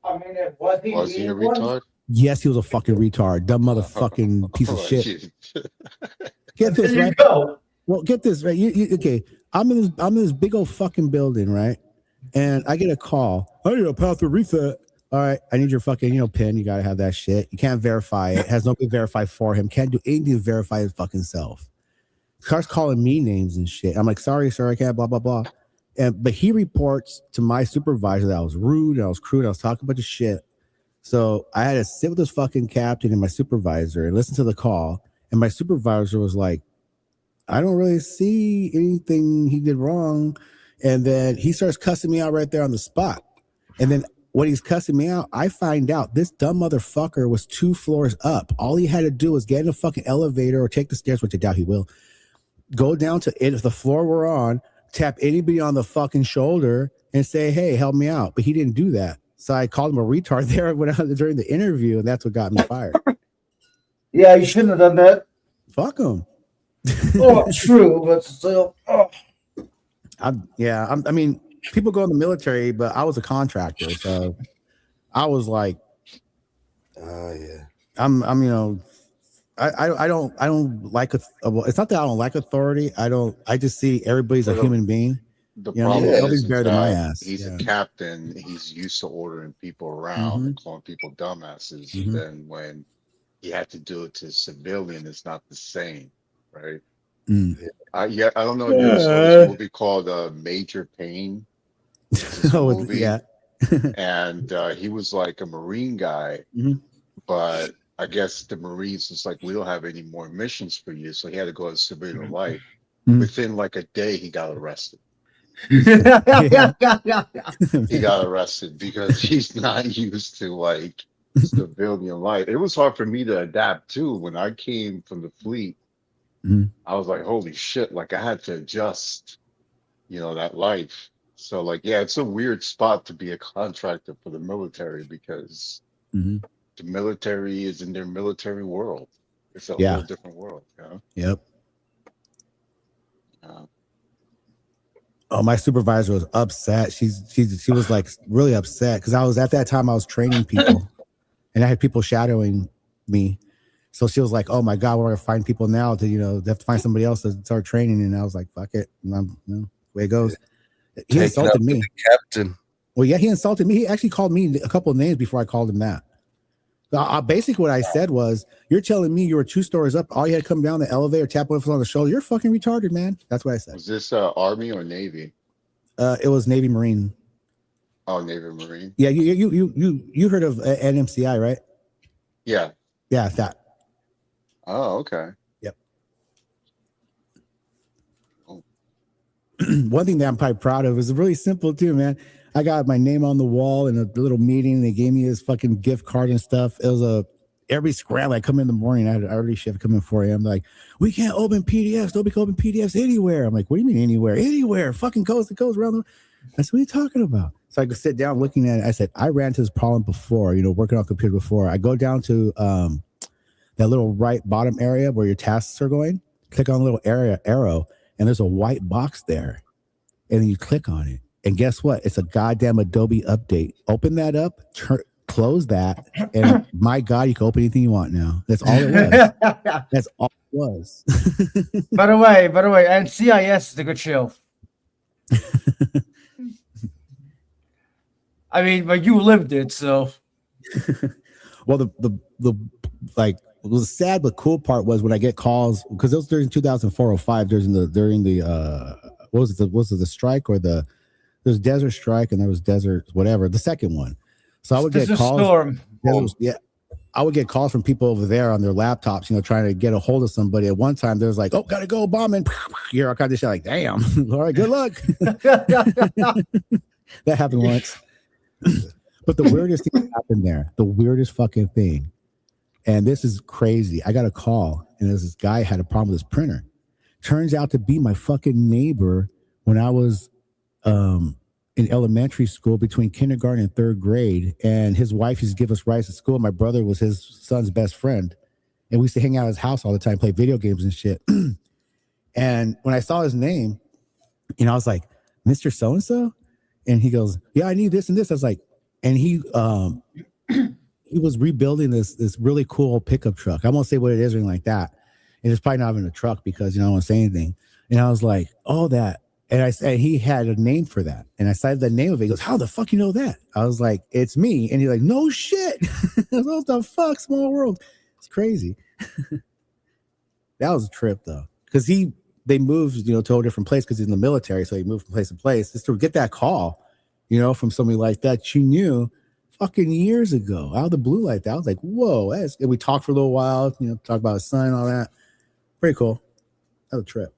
I mean, was he a retard? Yes, he was a fucking retard. Dumb motherfucking piece of shit. Get this, There you right? go. Well, get this, right? Okay. I'm in this big old fucking building, right? And I get a call. I need a password reset. All right, I need your fucking, PIN. You gotta have that shit. You can't verify it. Has nobody verified for him. Can't do anything to verify his fucking self. Starts calling me names and shit. I'm like, sorry, sir, I can't, blah, blah, blah. But he reports to my supervisor that I was rude, and I was crude, and I was talking a bunch of shit. So I had to sit with this fucking captain and my supervisor and listen to the call. And my supervisor was like, I don't really see anything he did wrong. And then he starts cussing me out right there on the spot. And then when he's cussing me out, I find out this dumb motherfucker was 2 floors up. All he had to do was get in a fucking elevator or take the stairs, which I doubt he will. Go down to it if the floor we're on, tap anybody on the fucking shoulder and say, hey, help me out. But he didn't do that. So I called him a retard there during the interview, and that's what got me fired. Yeah, you shouldn't have done that. Fuck him. Oh, true, but still. Oh. I mean, people go in the military, but I was a contractor, so I was like, yeah. I don't like it. It's not that I don't like authority. I just see everybody's a human being. The problem nobody's is better than my that ass. he's a captain. He's used to ordering people around and calling people dumbasses. Then when he had to do it to a civilian, it's not the same, right? I don't know if you ever saw this movie called Major Payne. Yeah. And he was like a Marine guy, but I guess the Marines was like, we don't have any more missions for you, so he had to go to civilian life. Within like a day, he got arrested. He got arrested because he's not used to like civilian life. It was hard for me to adapt too. When I came from the fleet, I was like, holy shit, like I had to adjust, that life. So like, yeah, it's a weird spot to be a contractor for the military because the military is in their military world. It's a whole different world. Yep. Oh, my supervisor was upset. She was like really upset because I was at that time I was training people, and I had people shadowing me. So she was like, "Oh my God, we're gonna find people now to they have to find somebody else to start training." And I was like, "Fuck it, the way it goes." He insulted me, captain. Well, yeah, he insulted me. He actually called me a couple of names before I called him that. Basically, what I said was, "You're telling me you were 2 stories up. All you had to come down the elevator, tap one foot on the shoulder. You're fucking retarded, man." That's what I said. Was this Army or Navy? It was Navy Marine. Oh, Navy Marine. Yeah, you heard of NMCI, right? Yeah. Yeah, that. Oh, okay. Yep. One thing that I'm probably proud of is really simple too, man. I got my name on the wall in a little meeting. They gave me this fucking gift card and stuff. It was every scramble. I come in the morning. I had an early shift come in 4 a.m. Like, we can't open PDFs. Nobody can open PDFs anywhere. I'm like, what do you mean anywhere? Anywhere. Fucking coast to coast around the. I said, what are you talking about? So I could sit down looking at it. I said, I ran into this problem before, working on a computer before. I go down to that little right bottom area where your tasks are going. Click on a little arrow, and there's a white box there. And then you click on it. And guess what? It's a goddamn Adobe update. Open that up, closed that, and my God, you can open anything you want now. That's all it was. That's all it was. By the way, and CIS is a good show. I mean, but you lived it, so. Well, the like what was sad but cool part was when I get calls, because it was during 2004 or 5 during the what was it the strike, or there's desert strike and there was desert whatever, the second one. So I would get calls. Storm. I would get calls from people over there on their laptops, trying to get a hold of somebody. At one time, there was like, "Oh, gotta go bombing." Here, I kind of shit like, "Damn, all right, good luck." That happened once. But the weirdest thing happened there. The weirdest fucking thing, and this is crazy. I got a call, and this guy had a problem with his printer. Turns out to be my fucking neighbor when I was in elementary school, between kindergarten and 3rd grade, and his wife used to give us rides to school. My brother was his son's best friend, and we used to hang out at his house all the time, play video games and shit. And when I saw his name, I was like, "Mr. So-and-so?" And he goes, "Yeah, I need this and this." I was like, and he was rebuilding this really cool pickup truck. I won't say what it is or anything like that. And it's probably not even a truck because I don't want to say anything. And I was like, "Oh, that." And I said he had a name for that. And I cited the name of it. He goes, "How the fuck you know that?" I was like, "It's me." And he's like, "No shit." I was like, "What the fuck? Small world." It's crazy. That was a trip though. Because they moved, to a different place because he's in the military. So he moved from place to place. Just to get that call, from somebody like that you knew fucking years ago, out of the blue like that. I was like, whoa. And we talked for a little while, talk about his son and all that. Pretty cool. That was a trip.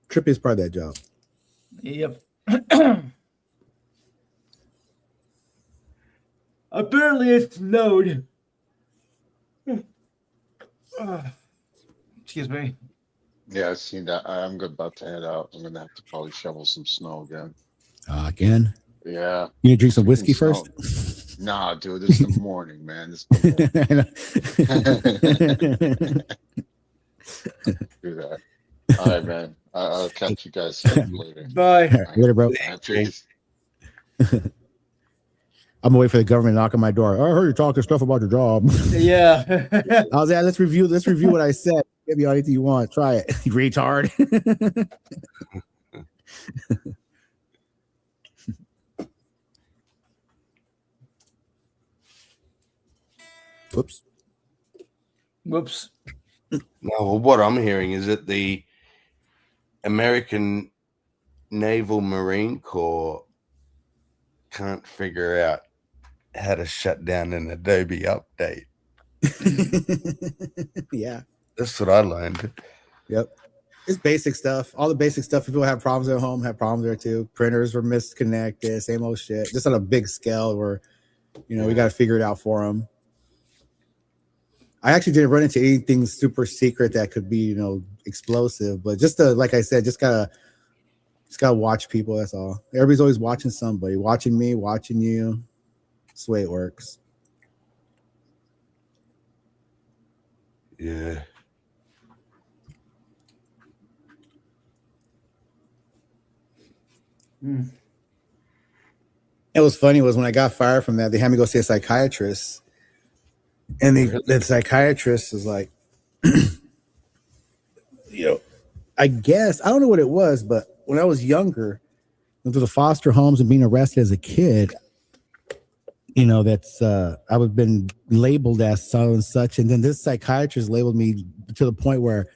Trippy is part of that job. Yep. Apparently it's load. Excuse me. Yeah, I've seen that. I'm about to head out. I'm gonna have to probably shovel some snow again. Again? Yeah. You need to drink some whiskey first? Nah, dude, it's the morning, man. It's the morning. Do that. All right, man. I'll catch you guys later. Bye. Right. Later, bro. Peace. I'm gonna wait for the government to knock on my door. "I heard you talking stuff about your job." Yeah. I was like, let's review what I said. Give me anything you want. Try it. You retard. Whoops. Whoops. No, well, what I'm hearing is that the American Naval Marine Corps can't figure out how to shut down an Adobe update. Yeah. That's what I learned. Yep. It's basic stuff. All the basic stuff. People have problems at home, have problems there too. Printers were misconnected, same old shit. Just on a big scale where, we got to figure it out for them. I actually didn't run into anything super secret that could be, explosive, but just like I said, just gotta watch people. That's all. Everybody's always watching somebody, watching me, watching you. That's the way it works. Yeah. It was funny was when I got fired from that, they had me go see a psychiatrist. And the psychiatrist is like, I guess, I don't know what it was, but when I was younger, into the foster homes and being arrested as a kid, that's I would have been labeled as so and such. And then this psychiatrist labeled me to the point where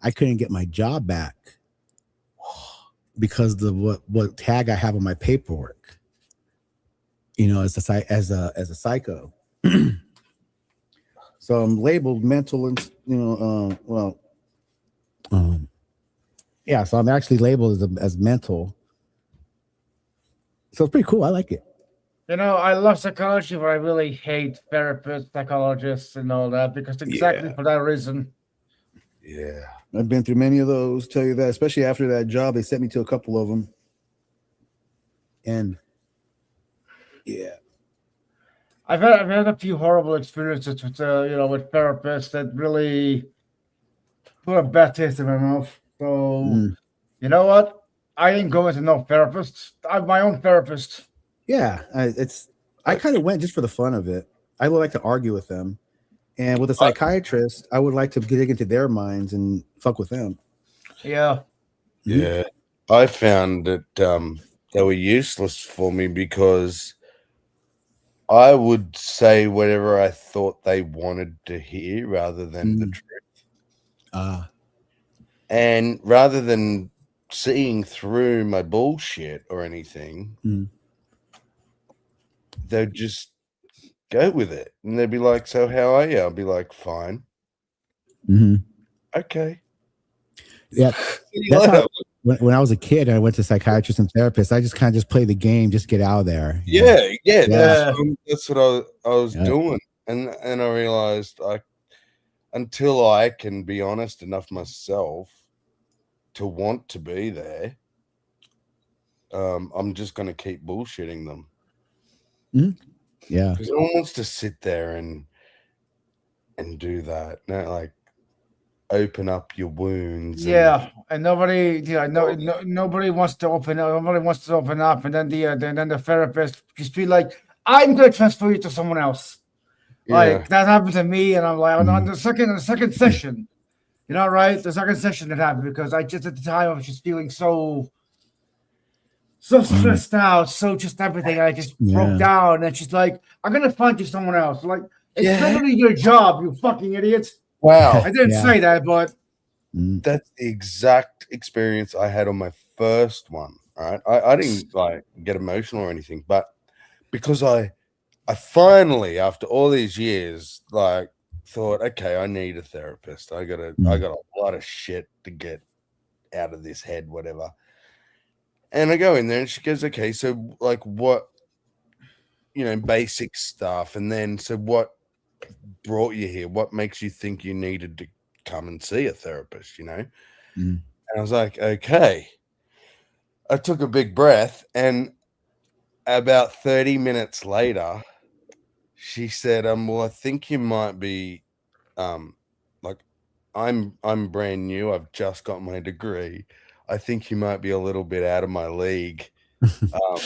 I couldn't get my job back because of what tag I have on my paperwork, as a psycho. So I'm labeled mental and, yeah, so I'm actually labeled as mental. So it's pretty cool. I like it. I love psychology, but I really hate therapists, psychologists, and all that because exactly for that reason. Yeah. I've been through many of those, tell you that, especially after that job. They sent me to a couple of them. And yeah. I've had a few horrible experiences with with therapists that really put a bad taste in my mouth. So you know what? I ain't going to no therapist. I'm my own therapist. Yeah, it's I kind of went just for the fun of it. I would like to argue with them. And with a psychiatrist, I would like to dig into their minds and fuck with them. Yeah. Yeah. I found that they were useless for me because I would say whatever I thought they wanted to hear rather than the truth. And rather than seeing through my bullshit or anything, they'd just go with it. And they'd be like, so how are you? I'll be like, fine. Okay. Yeah. That's how, when I was a kid and I went to psychiatrists and therapists, I just kind of just play the game, just get out of there. Yeah. That's what I was doing. And I realized until I can be honest enough myself to want to be there, I'm just going to keep bullshitting them. Yeah. Because no one wants to sit there and do that. No, like open up your wounds. Yeah, and nobody, nobody wants to open up. Nobody wants to open up, and then the therapist just be like, "I'm going to transfer you to someone else." Like that happened to me, and I'm like, on the second session, right? The second session that happened because I just at the time I was just feeling so stressed out, so just everything. I just broke down, and she's like, "I'm going to find you someone else." Like, it's literally your job, you fucking idiots. Wow. I didn't say that, but that's the exact experience I had on my first one. All right. I didn't like get emotional or anything, but because I finally, after all these years, like thought, okay, I need a therapist. I got a lot of shit to get out of this head, whatever. And I go in there and she goes, okay, so like what, basic stuff. And then, so what brought you here? What makes you think you needed to come and see a therapist, And I was like, okay. I took a big breath, and about 30 minutes later, she said, well, I think you might be like I'm brand new. I've just got my degree. I think you might be a little bit out of my league. Not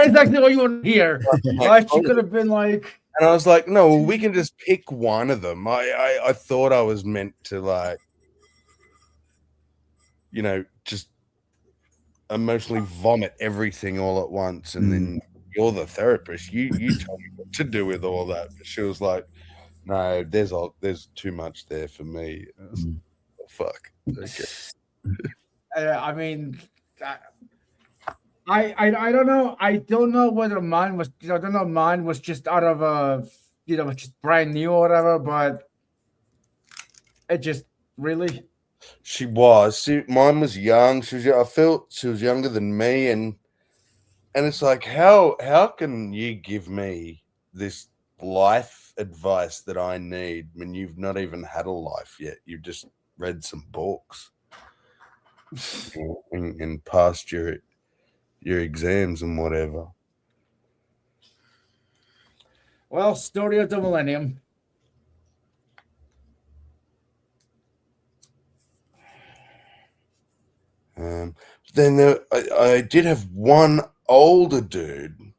exactly what you want to hear. Right? She could have been like, and I was like, no, well, we can just pick one of them. I thought I was meant to like, just emotionally vomit everything all at once, and then you're the therapist. You tell me what to do with all that. But she was like, no, there's too much there for me. I was like, oh, fuck. Okay. I mean, I don't know. I don't know whether mine was. I don't know. Mine was just out of just brand new or whatever. But it just really. She was. Mine was young. I felt she was younger than me, and it's like, how can you give me this life advice that I need when you've not even had a life yet? You've just read some books and passed your exams and whatever. Well, story of the millennium. Then I did have one older dude, and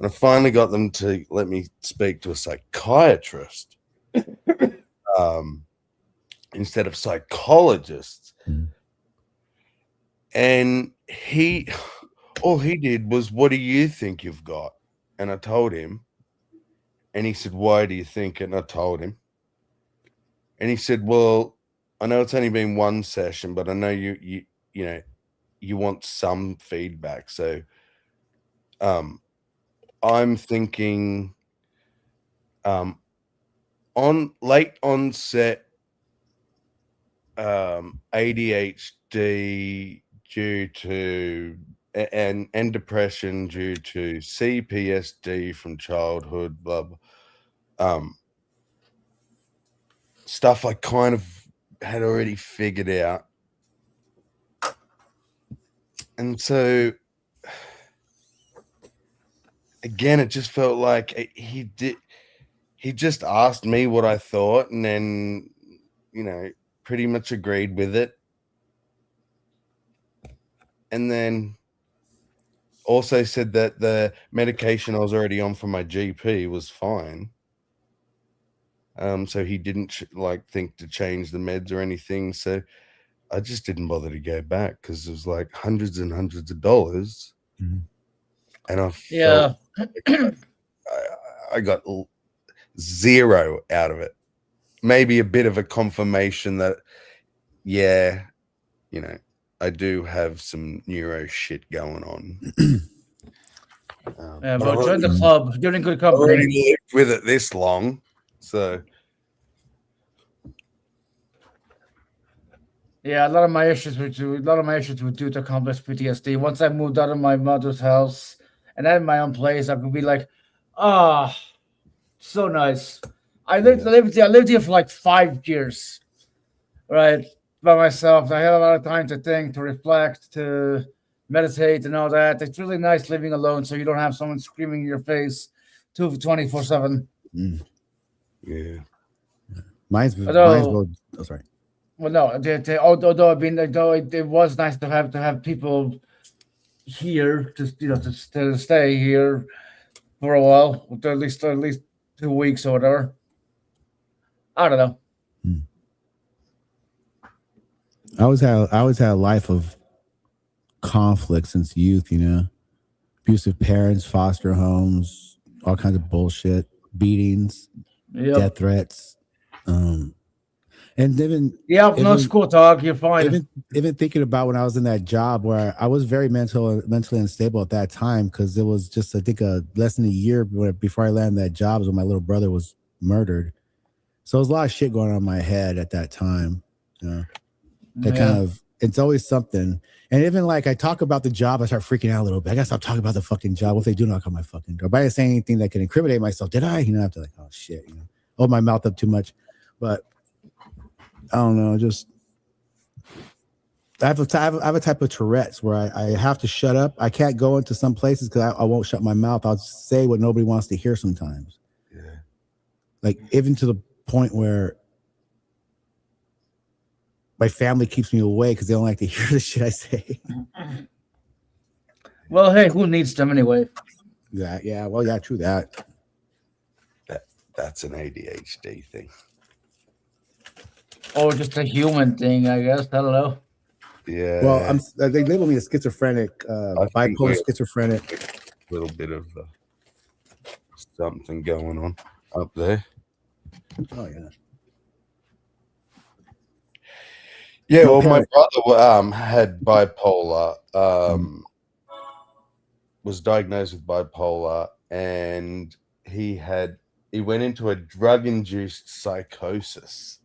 I finally got them to let me speak to a psychiatrist instead of psychologists. And all he did was, what do you think you've got? And I told him, and he said, why do you think it? And I told him, and he said, well, I know it's only been one session, but I know you want some feedback. So I'm thinking on late onset ADHD due to and depression due to CPSD from childhood, blah, blah. Stuff I kind of had already figured out. And so again, it just felt like he just asked me what I thought, and then, pretty much agreed with it. And then also said that the medication I was already on from my GP was fine. So he didn't think to change the meds or anything. So I just didn't bother to go back because it was like hundreds and hundreds of dollars. Mhm. And I felt I got zero out of it. Maybe a bit of a confirmation that, yeah, you know, I do have some neuro shit going on. Yeah, but join the club. You're in good company. Already lived with it this long, so yeah, a lot of my issues were due to complex PTSD. Once I moved out of my mother's house and I had my own place, I could be like, so nice. I lived here for like 5 years, right, by myself. I had a lot of time to think, to reflect, to meditate, and all that. It's really nice living alone, so you don't have someone screaming in your face 24/7. Yeah. Mine's Although, sorry. well, no, although I mean, it was nice to have people here to stay here for a while, at least 2 weeks or whatever. I don't know. I always had a life of conflict since youth, you know. Abusive parents, foster homes, all kinds of bullshit, beatings, death threats. And no school talk, you're fine. Even thinking about when I was in that job where I was very mentally unstable at that time, because it was just, I think, less than a year before I landed that job was when my little brother was murdered. So there's a lot of shit going on in my head at that time. You know, kind of, it's always something. And even like I talk about the job, I start freaking out a little bit. I gotta stop talking about the fucking job. What if they do knock on my fucking door? But I didn't say anything that can incriminate myself. Did I? You know, I have to oh shit, hold my mouth up too much. But I don't know, just I have a type of Tourette's where I have to shut up. I can't go into some places because I won't shut my mouth. I'll say what nobody wants to hear sometimes. Yeah. Like even to the point where my family keeps me away because they don't like to hear the shit I say. Well, hey, who needs them anyway? Yeah. Well, yeah, true that. That's an ADHD thing. Or just a human thing, I guess. I don't know. Yeah. Well, they label me a schizophrenic, bipolar schizophrenic. A little bit of something going on up there. Oh yeah. Yeah, well, my brother had bipolar, was diagnosed with bipolar, and he went into a drug-induced psychosis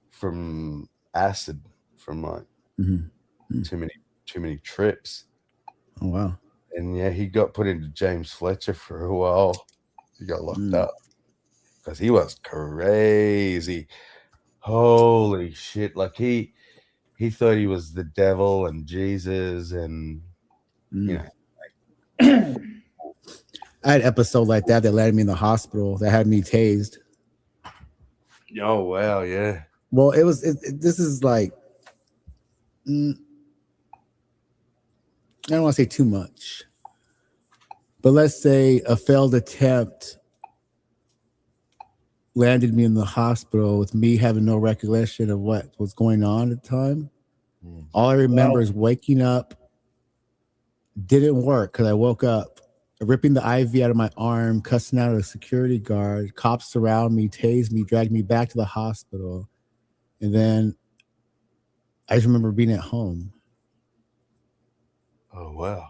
from acid, from like too many trips. Oh wow. And yeah, he got put into James Fletcher for a while. He got locked up because he was crazy. Holy shit. Like he thought he was the devil and Jesus and you know. I had an episode like that landed me in the hospital that had me tased. Oh wow, yeah. Well, this is like I don't want to say too much, but let's say a failed attempt landed me in the hospital with me having no recollection of what was going on at the time. All I remember is waking up. Didn't work because I woke up, ripping the IV out of my arm, cussing out a security guard. Cops surround me, tased me, dragged me back to the hospital. And then I just remember being at home. Oh, wow.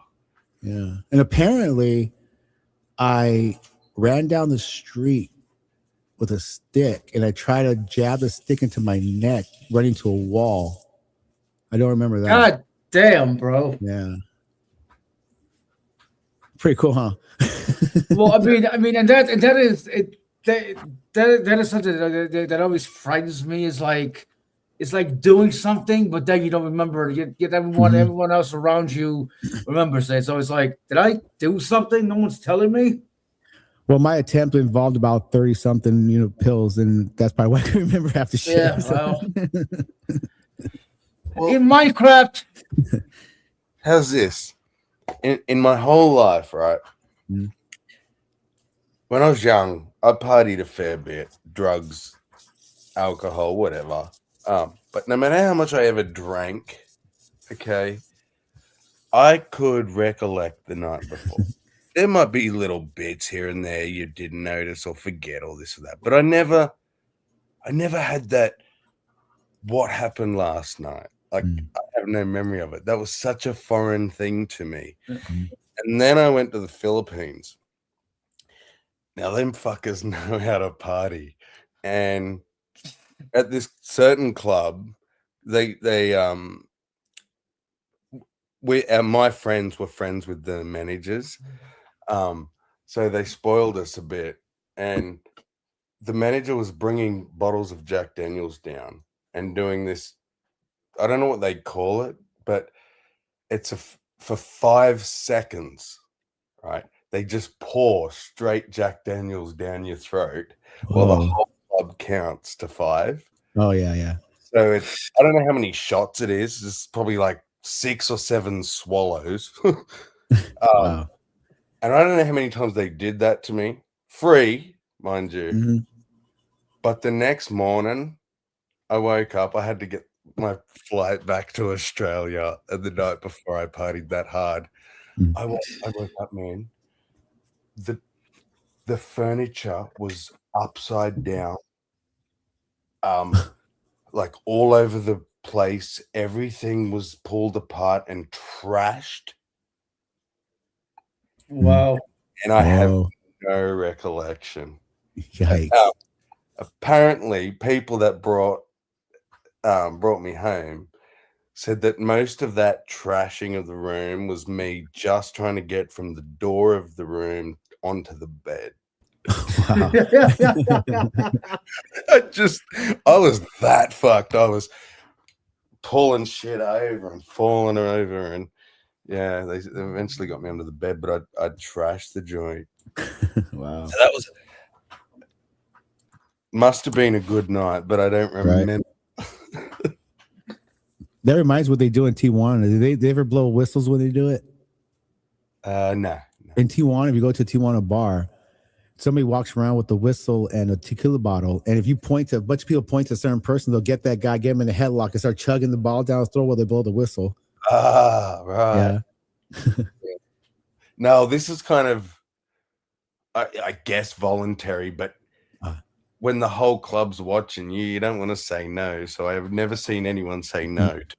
Yeah. And apparently I ran down the street with a stick and I tried to jab the stick into my neck, running to a wall. I don't remember that. God damn, bro. Yeah. Pretty cool, huh? Well, I mean, and that is something that always frightens me. Is like it's like doing something, but then you don't remember. Yet everyone else around you remembers it. So it's like, did I do something? No one's telling me. Well, my attempt involved about 30-something, pills, and that's probably why I can remember half the shit. Yeah, well, in Minecraft. How's this? in my whole life, right? Mm. When I was young, I partied a fair bit, drugs, alcohol, whatever. But no matter how much I ever drank, okay, I could recollect the night before. There might be little bits here and there you didn't notice or forget or this or that, but I never had that. What happened last night? Like, I have no memory of it. That was such a foreign thing to me. And then I went to the Philippines. Now, them fuckers know how to party. And at this certain club, my friends were friends with the managers. So they spoiled us a bit. And the manager was bringing bottles of Jack Daniels down and doing this. I don't know what they call it, but it's for 5 seconds, right? They just pour straight Jack Daniels down your throat while the whole club counts to 5. Oh, yeah. So I don't know how many shots it is. It's probably like 6 or 7 swallows. Wow. And I don't know how many times they did that to me. Free, mind you. Mm-hmm. But the next morning, I woke up. I had to get my flight back to Australia the night before I partied that hard. I woke up, man. The furniture was upside down, like all over the place. Everything was pulled apart and trashed. Wow. And I have no recollection. Yikes. Apparently, people that brought me home said that most of that trashing of the room was me just trying to get from the door of the room onto the bed. Wow. I was that fucked. I was pulling shit over and falling over, and yeah, they eventually got me under the bed, but I trashed the joint. Wow. So that must have been a good night, but I don't remember. Right. That reminds me what they do in Tijuana. Do they ever blow whistles when they do it? No. In Tijuana, if you go to a Tijuana bar, somebody walks around with a whistle and a tequila bottle, and if you point to a bunch of people point to a certain person, they'll get that guy, get him in the headlock, and start chugging the ball down his throat while they blow the whistle. Ah, right. Yeah. No, this is kind of, I guess, voluntary, but when the whole club's watching you, you don't want to say no. So I've never seen anyone say no to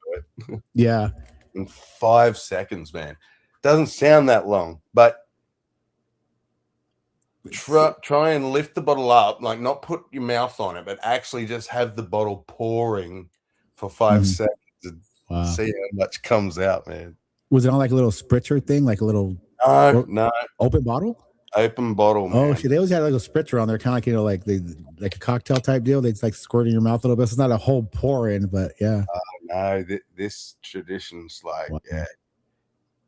it. Yeah. In 5 seconds, man. Doesn't sound that long, but try and lift the bottle up, like not put your mouth on it, but actually just have the bottle pouring for 5 seconds and see how much comes out, man. Was it on like a little spritzer thing, like a little no open bottle? Open bottle, man. Oh shit! They always had like a spritzer on there, kind of like like a cocktail type deal. They just like squirt in your mouth a little bit. It's not a whole pour in, but yeah. No, this tradition's like yeah,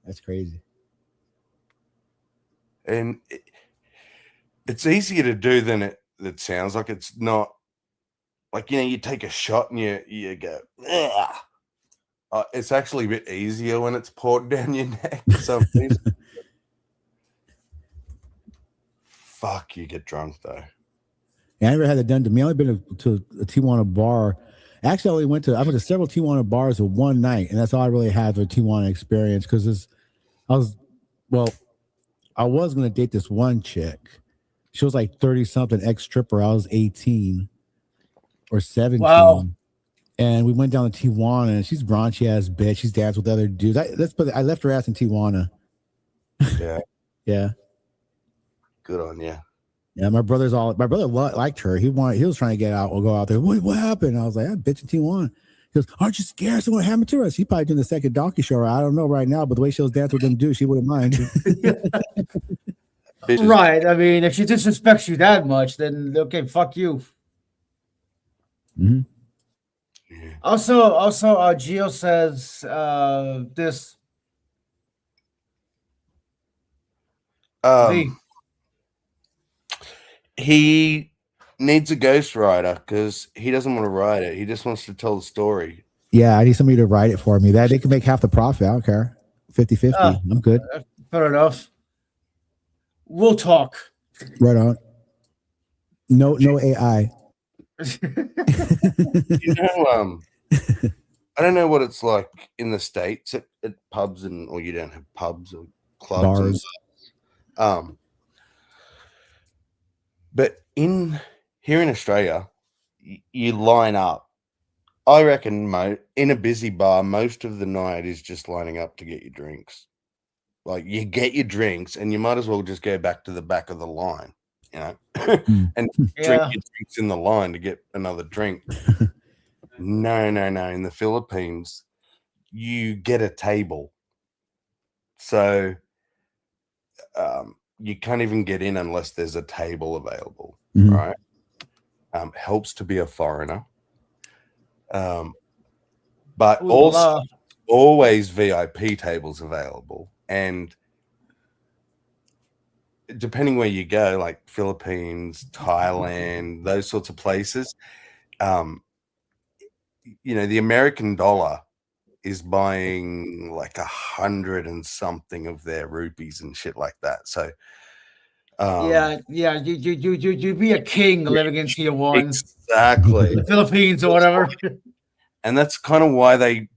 that's crazy. And it's easier to do than it sounds like. It's not like, you take a shot and you go, it's actually a bit easier when it's poured down your neck for some reason. Fuck, you get drunk though. Yeah, I never had that done to me. I've only been to a Tijuana bar. Actually, I went to several Tijuana bars in one night, and that's all I really had for a Tijuana experience. Because I was going to date this one chick. She was like 30-something, ex-stripper. I was 18 or 17. Wow. And we went down to Tijuana, and she's raunchy ass bitch. She's danced with other dudes. I left her ass in Tijuana. Yeah. Yeah. Good on you. Yeah, my brother liked her. He was trying to get out or go out there. What happened? I was like, bitch in Tijuana. He goes, aren't you scared someone happened to us? She's probably doing the second donkey show. I don't know right now, but the way she was dancing with them dudes, she wouldn't mind. Right. I mean, if she disrespects you that much, then okay, fuck you. Mm-hmm. Yeah. Also, Gio says this. He needs a ghostwriter because he doesn't want to write it. He just wants to tell the story. Yeah, I need somebody to write it for me. That they can make half the profit. I don't care. 50-50. I'm good. Fair enough. We'll talk. Right on. No AI. You know, I don't know what it's like in the States at pubs or you don't have pubs or clubs and bars. But here in Australia, you line up. I reckon in a busy bar, most of the night is just lining up to get your drinks. Like you get your drinks, and you might as well just go back to the back of the line, and drink your drinks in the line to get another drink. No. In the Philippines, you get a table, so you can't even get in unless there's a table available, right? Helps to be a foreigner. But also always VIP tables available. And depending where you go, like Philippines, Thailand, those sorts of places, the American dollar is buying like 100 and something of their rupees and shit like that. So you'd be a king living in Tier 1. Exactly. The Philippines or whatever. And that's kind of why they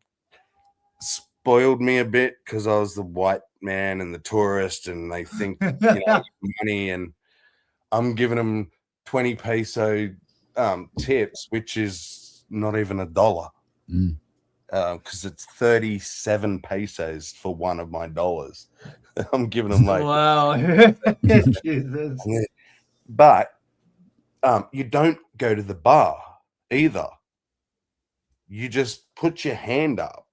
spoiled me a bit, because I was the white man and the tourist, and they think money, and I'm giving them 20 peso tips, which is not even $1. Because it's 37 pesos for one of my dollars. I'm giving them like wow. Jesus. But you don't go to the bar either. You just put your hand up,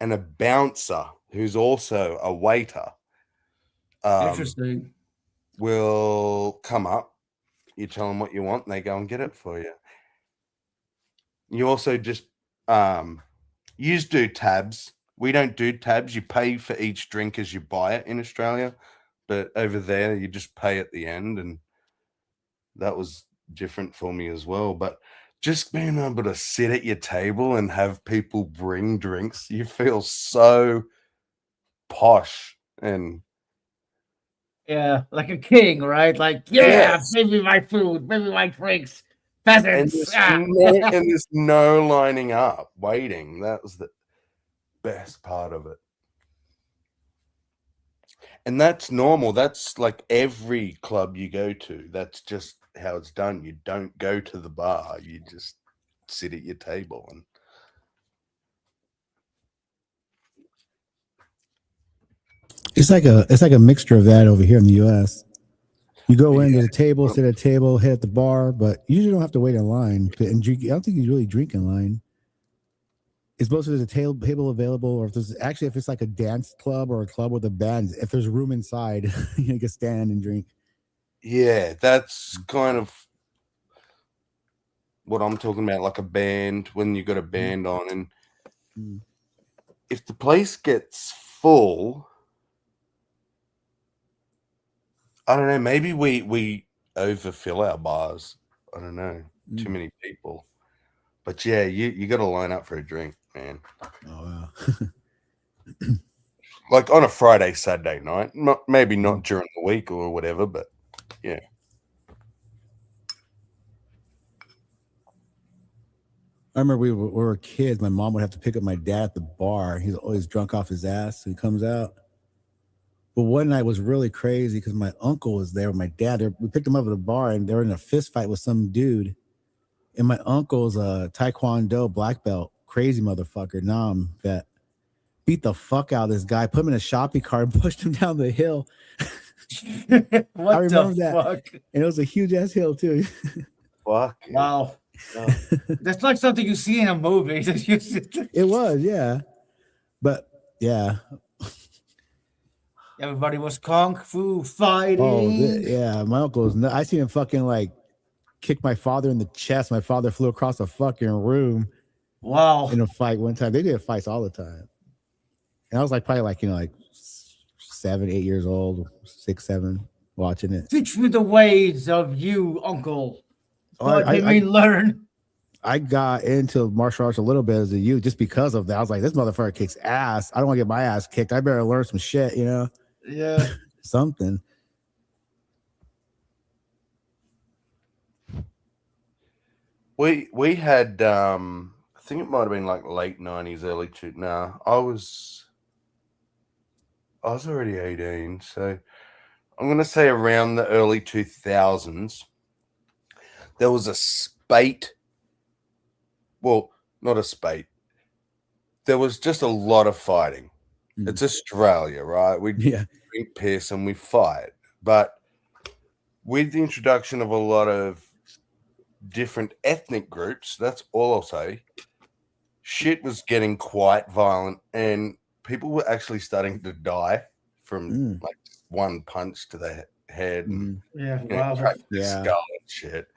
and a bouncer who's also a waiter interesting will come up. You tell them what you want, and they go and get it for you. You also just do tabs. We don't do tabs. You pay for each drink as you buy it in Australia, but over there you just pay at the end, and that was different for me as well. But just being able to sit at your table and have people bring drinks, you feel so posh and like a king, right? Like, maybe my food, maybe my drinks, peasants. And there's no lining up, waiting. That was the best part of it. And that's normal. That's like every club you go to. That's just how it's done. You don't go to the bar. You just sit at your table. And it's like a mixture of that over here in the U.S. You go in, there's a table, sit at a table, hit at the bar, but you usually don't have to wait in line and drink. I don't think you really drink in line. It's mostly there's a table available, or if it's like a dance club or a club with a band, if there's room inside, you can stand and drink. Yeah, that's kind of what I'm talking about, like a band, when you got a band on. And if the place gets full, I don't know, maybe we overfill our bars. I don't know, too many people. But yeah, you got to line up for a drink, man. Oh, wow. Like on a Friday, Saturday night, maybe not during the week or whatever, but yeah. I remember we were kids. My mom would have to pick up my dad at the bar. He's always drunk off his ass. So he comes out. But one night was really crazy because my uncle was there with my dad. We picked him up at the bar, and they were in a fist fight with some dude. And my uncle's a Taekwondo black belt, crazy motherfucker, Nam, that beat the fuck out of this guy, put him in a shopping cart, and pushed him down the hill. What I remember the that. fuck? And it was a huge ass hill, too. Fuck. Wow. That's like something you see in a movie. It was, yeah. But, yeah. Everybody was kung fu fighting. Oh, yeah. My uncle was, I seen him fucking like kick my father in the chest. My father flew across the fucking room. Wow. In a fight one time. They did fights all the time. And I was like probably like, like 7, 8 years old, 6, 7, watching it. Teach me the ways of you, uncle. Let me learn. I got into martial arts a little bit as a youth just because of that. I was like, this motherfucker kicks ass. I don't want to get my ass kicked. I better learn some shit, you know? Yeah. Something. We had I think it might have been like late 90s, early two. Nah, I was already 18, so I'm gonna say around the early 2000s. There was a spate. Well, not a spate. There was just a lot of fighting. It's Australia, right? We drink piss and we fight. But with the introduction of a lot of different ethnic groups, that's all I'll say, shit was getting quite violent and people were actually starting to die from like one punch to the head and crack their skull and shit.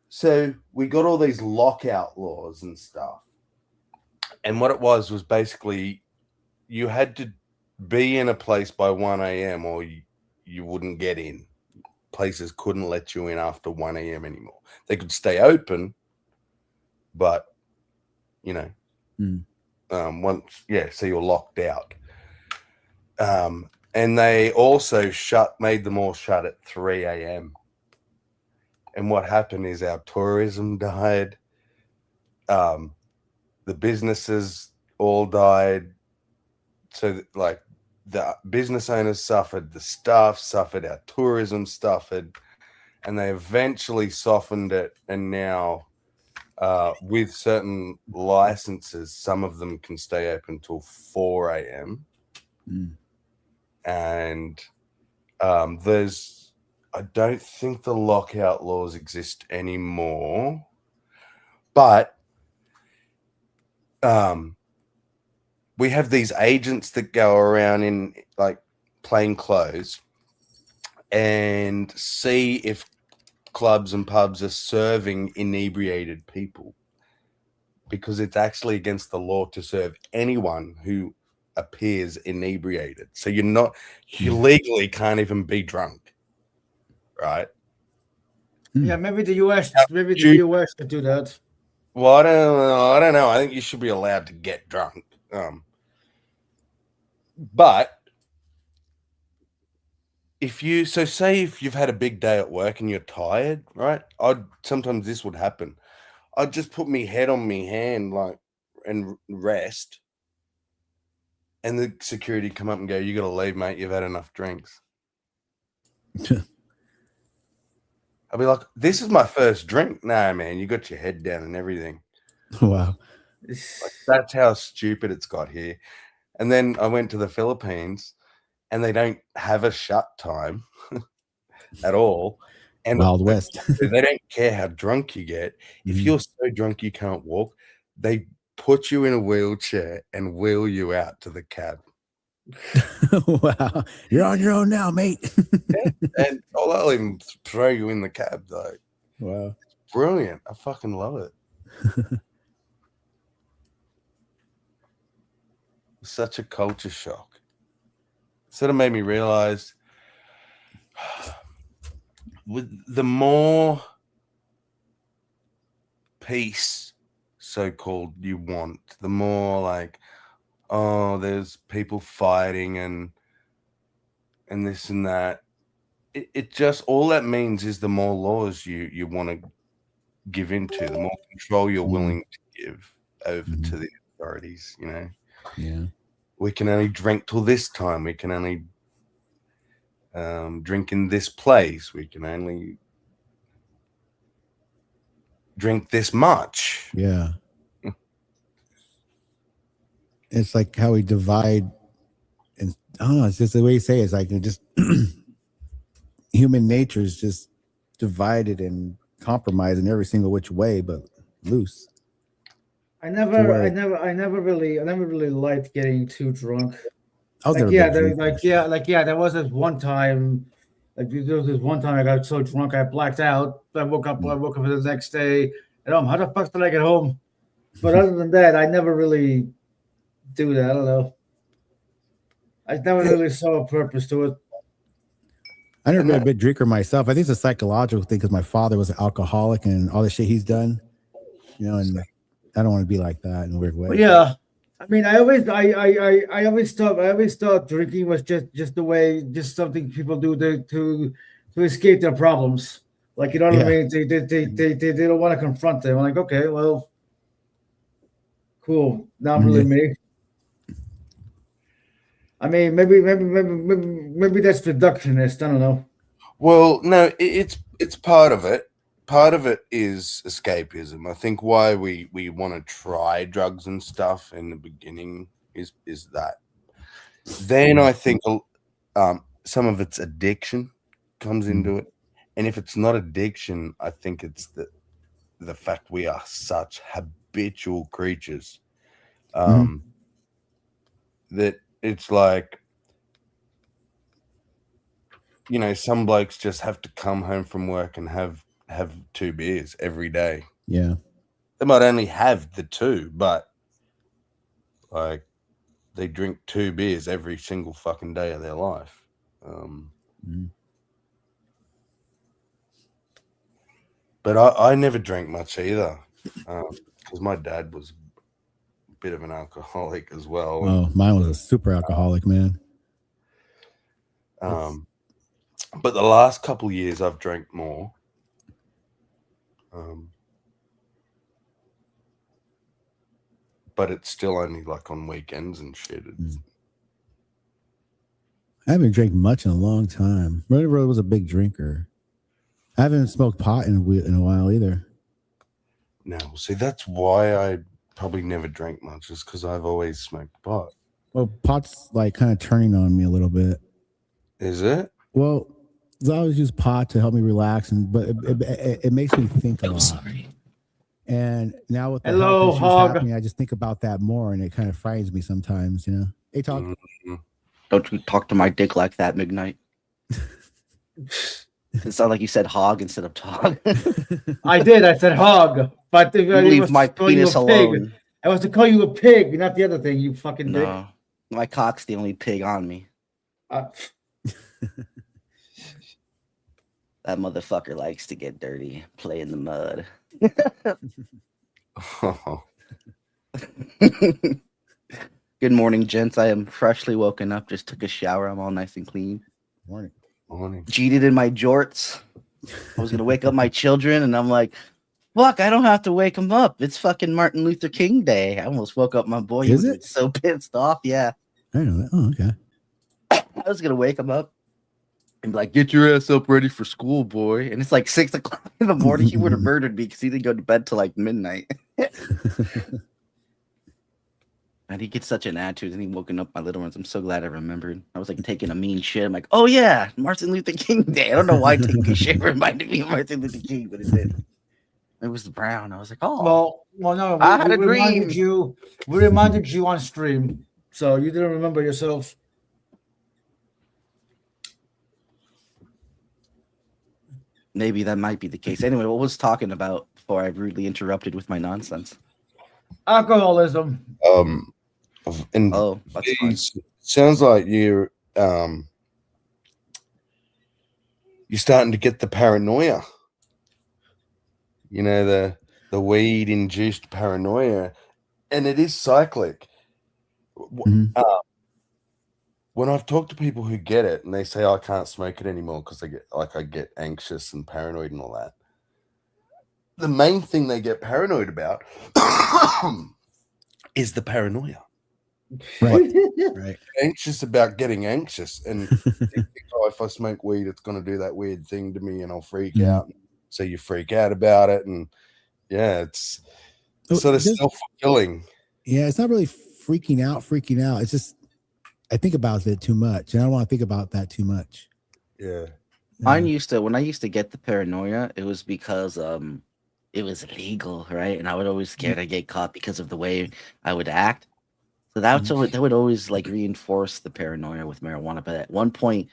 So we got all these lockout laws and stuff. And what it was basically you had to be in a place by 1 a.m. or you wouldn't get in. Places couldn't let you in after 1 a.m. anymore. They could stay open, but, you know, so you're locked out. And they also made them all shut at 3 a.m. And what happened is our tourism died. The businesses all died. So, like, the business owners suffered, the staff suffered, our tourism suffered, and they eventually softened it. And now, with certain licenses, some of them can stay open till 4 a.m. And I don't think the lockout laws exist anymore, but we have these agents that go around in like plain clothes and see if clubs and pubs are serving inebriated people, because it's actually against the law to serve anyone who appears inebriated. So you legally can't even be drunk, right? Yeah, maybe the US should do that. Well, I don't know. I think you should be allowed to get drunk. But say if you've had a big day at work and you're tired, right? Sometimes this would happen. I'd just put my head on my hand and rest. And the security come up and go, "You got to leave, mate. You've had enough drinks." I'll be like, "This is my first drink." Nah, man, you got your head down and everything. Wow. Like, that's how stupid it's got here. And then I went to the Philippines and they don't have a shut time at all. And Wild West. They don't care how drunk you get. If you're so drunk you can't walk, they put you in a wheelchair and wheel you out to the cab. Wow. You're on your own now, mate. And I'll even throw you in the cab, though. Wow. It's brilliant. I fucking love it. Such a culture shock. Sort of made me realize with the more peace, so-called, you want, the more like, oh, there's people fighting and this and that. It just, all that means is the more laws you want to give into, the more control you're willing to give over to the authorities, you know? Yeah. We can only drink till this time. We can only drink in this place. We can only drink this much. Yeah. It's like how we divide, and I don't know, it's just the way you say it. It's like it just human nature is just divided and compromised in every single which way, but loose. I never really liked getting too drunk. There was this one time. There was this one time I got so drunk I blacked out. I woke up the next day and how the fuck did I get home? But other than that, I never really do that. I don't know. I never really saw a purpose to it. I never been a big drinker myself. I think it's a psychological thing because my father was an alcoholic and all the shit he's done. And I don't want to be like that in a weird way. Well, yeah. I mean, I always thought drinking was just the way, just something people do to escape their problems. Like, you know what I mean? They don't want to confront them. I'm like, okay, well, cool. Not really me. I mean, maybe that's reductionist. I don't know. Well, no, it's part of it. Part of it is escapism. I think why we want to try drugs and stuff in the beginning is that. Then I think some of it's addiction comes into it, and if it's not addiction, I think it's the fact we are such habitual creatures that it's like, some blokes just have to come home from work and have 2 beers every day. Yeah. They might only have the 2, but like they drink 2 beers every single fucking day of their life. But I never drank much either, because my dad was a bit of an alcoholic as well. Oh, mine was a super alcoholic, man. But the last couple of years I've drank more. But it's still only like on weekends and shit. I haven't drank much in a long time. Really was a big drinker. I haven't smoked pot in a while either. No, see, that's why I probably never drank much, is because I've always smoked pot. Well, pot's like kind of turning on me a little bit. Is it? Well, I always use pot to help me relax, but it makes me think a lot. Sorry. And now with the health issues happening, I just think about that more, and it kind of frightens me sometimes. Hey, talk. Don't you talk to my dick like that, Midnight. It sounded like you said hog instead of talk. I did. I said hog, but you leave my penis alone. I was to call you a pig, not the other thing. You fucking dick. No, my cock's the only pig on me. That motherfucker likes to get dirty, play in the mud. Good morning, gents. I am freshly woken up. Just took a shower. I'm all nice and clean. Morning. Cheated in my jorts. I was gonna wake up my children, and I'm like, "Fuck! I don't have to wake them up. It's fucking Martin Luther King Day." I almost woke up my boy. Is He it? was so pissed off. Yeah. I know that. Oh, okay. I was gonna wake him up and be like, "Get your ass up, ready for school, boy." And it's like 6 o'clock in the morning. He would have murdered me because he didn't go to bed till like midnight. And he gets such an attitude, and he woken up my little ones. I'm so glad I remembered. I was like taking a mean shit. I'm like, "Oh yeah, Martin Luther King Day." I don't know why taking a shit reminded me of Martin Luther King, but it did. It was brown. I was like, "Oh, well, no, I had a reminded dream." We reminded you on stream, so you didn't remember yourself. Maybe that might be the case. Anyway, what was talking about before I rudely interrupted with my nonsense? Alcoholism. And that's fine. Sounds like you're starting to get the paranoia. The weed induced paranoia, and it is cyclic. When I've talked to people who get it and they say, "I can't smoke it anymore because I get anxious and paranoid and all that," the main thing they get paranoid about is the paranoia. Right. Anxious about getting anxious, and think, if I smoke weed, it's going to do that weird thing to me, and I'll freak out. So you freak out about it, and it's sort of self-fulfilling. Yeah, it's not really freaking out. It's just I think about it too much, and I don't want to think about that too much. Yeah. When I used to get the paranoia, it was because it was illegal, right? And I would always scared I'd get caught because of the way I would act. So that would always like reinforce the paranoia with marijuana. But at one point,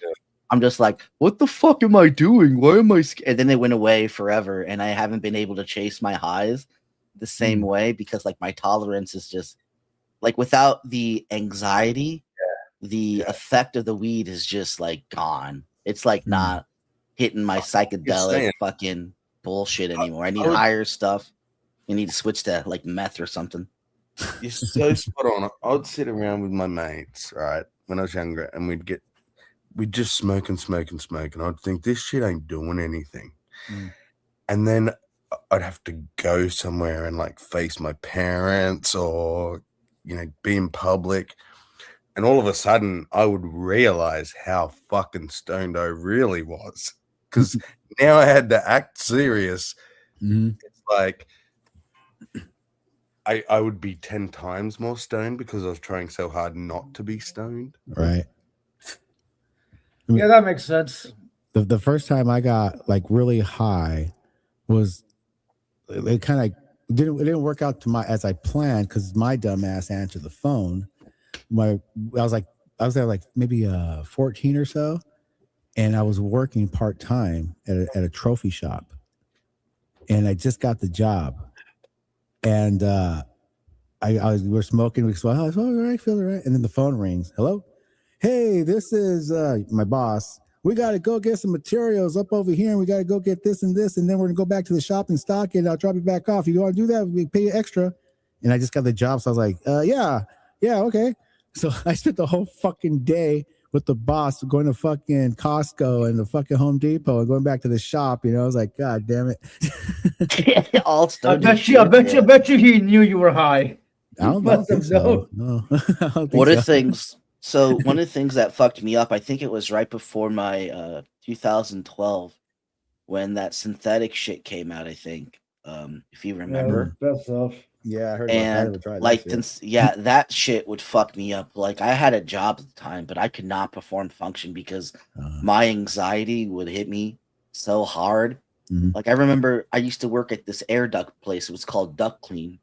I'm just like, "What the fuck am I doing? Why am I scared?" And then it went away forever, and I haven't been able to chase my highs the same way because like my tolerance is just like without the anxiety, the effect of the weed is just like gone. It's like not hitting my psychedelic fucking bullshit anymore. I need higher stuff. You need to switch to like meth or something. You're so spot on. I'd sit around with my mates, right, when I was younger, and we'd just smoke and smoke and smoke, and I'd think this shit ain't doing anything. And then I'd have to go somewhere and like face my parents or, you know, be in public. And all of a sudden I would realize how fucking stoned I really was. Because now I had to act serious. It's like I would be 10 times more stoned because I was trying so hard not to be stoned. Right. Yeah, that makes sense. The first time I got like really high was it kind of didn't work out to as I planned because my dumb ass answered the phone. I was there like maybe 14 or so, and I was working part-time at a trophy shop, and I just got the job, and we're smoking. We go, oh, all right, feel it right, and then the phone rings. Hello, hey, this is my boss. We got to go get some materials up over here, and we got to go get this and this, and then we're gonna go back to the shop and stock it. I'll drop you back off. You want to do that? We pay you extra. And I just got the job, so I was like, yeah, okay. So I spent the whole fucking day with the boss going to fucking Costco and the fucking Home Depot and going back to the shop. You know, I was like, God damn it. All I bet you he knew you were high. I don't think so. No. One of the things that fucked me up, I think it was right before my 2012 when that synthetic shit came out, I think. If you remember. That's off. Yeah, I heard and about like that that shit would fuck me up. Like I had a job at the time, but I could not perform function because my anxiety would hit me so hard. Like I remember I used to work at this air duct place. It was called Duct Clean.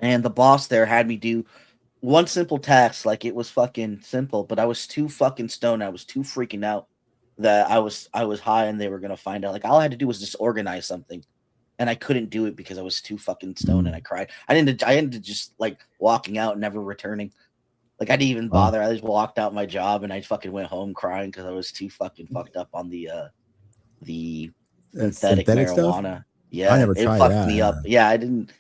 And the boss there had me do one simple task. Like it was fucking simple, but I was too fucking stoned. I was too freaking out that I was high and they were gonna find out. Like all I had to do was just organize something. And I couldn't do it because I was too fucking stoned and I cried. I ended up just like walking out and never returning. Like I didn't even bother. I just walked out my job and I fucking went home crying because I was too fucking fucked up on the synthetic marijuana. Stuff? Yeah, I never it tried fucked that. me up. Yeah, I didn't.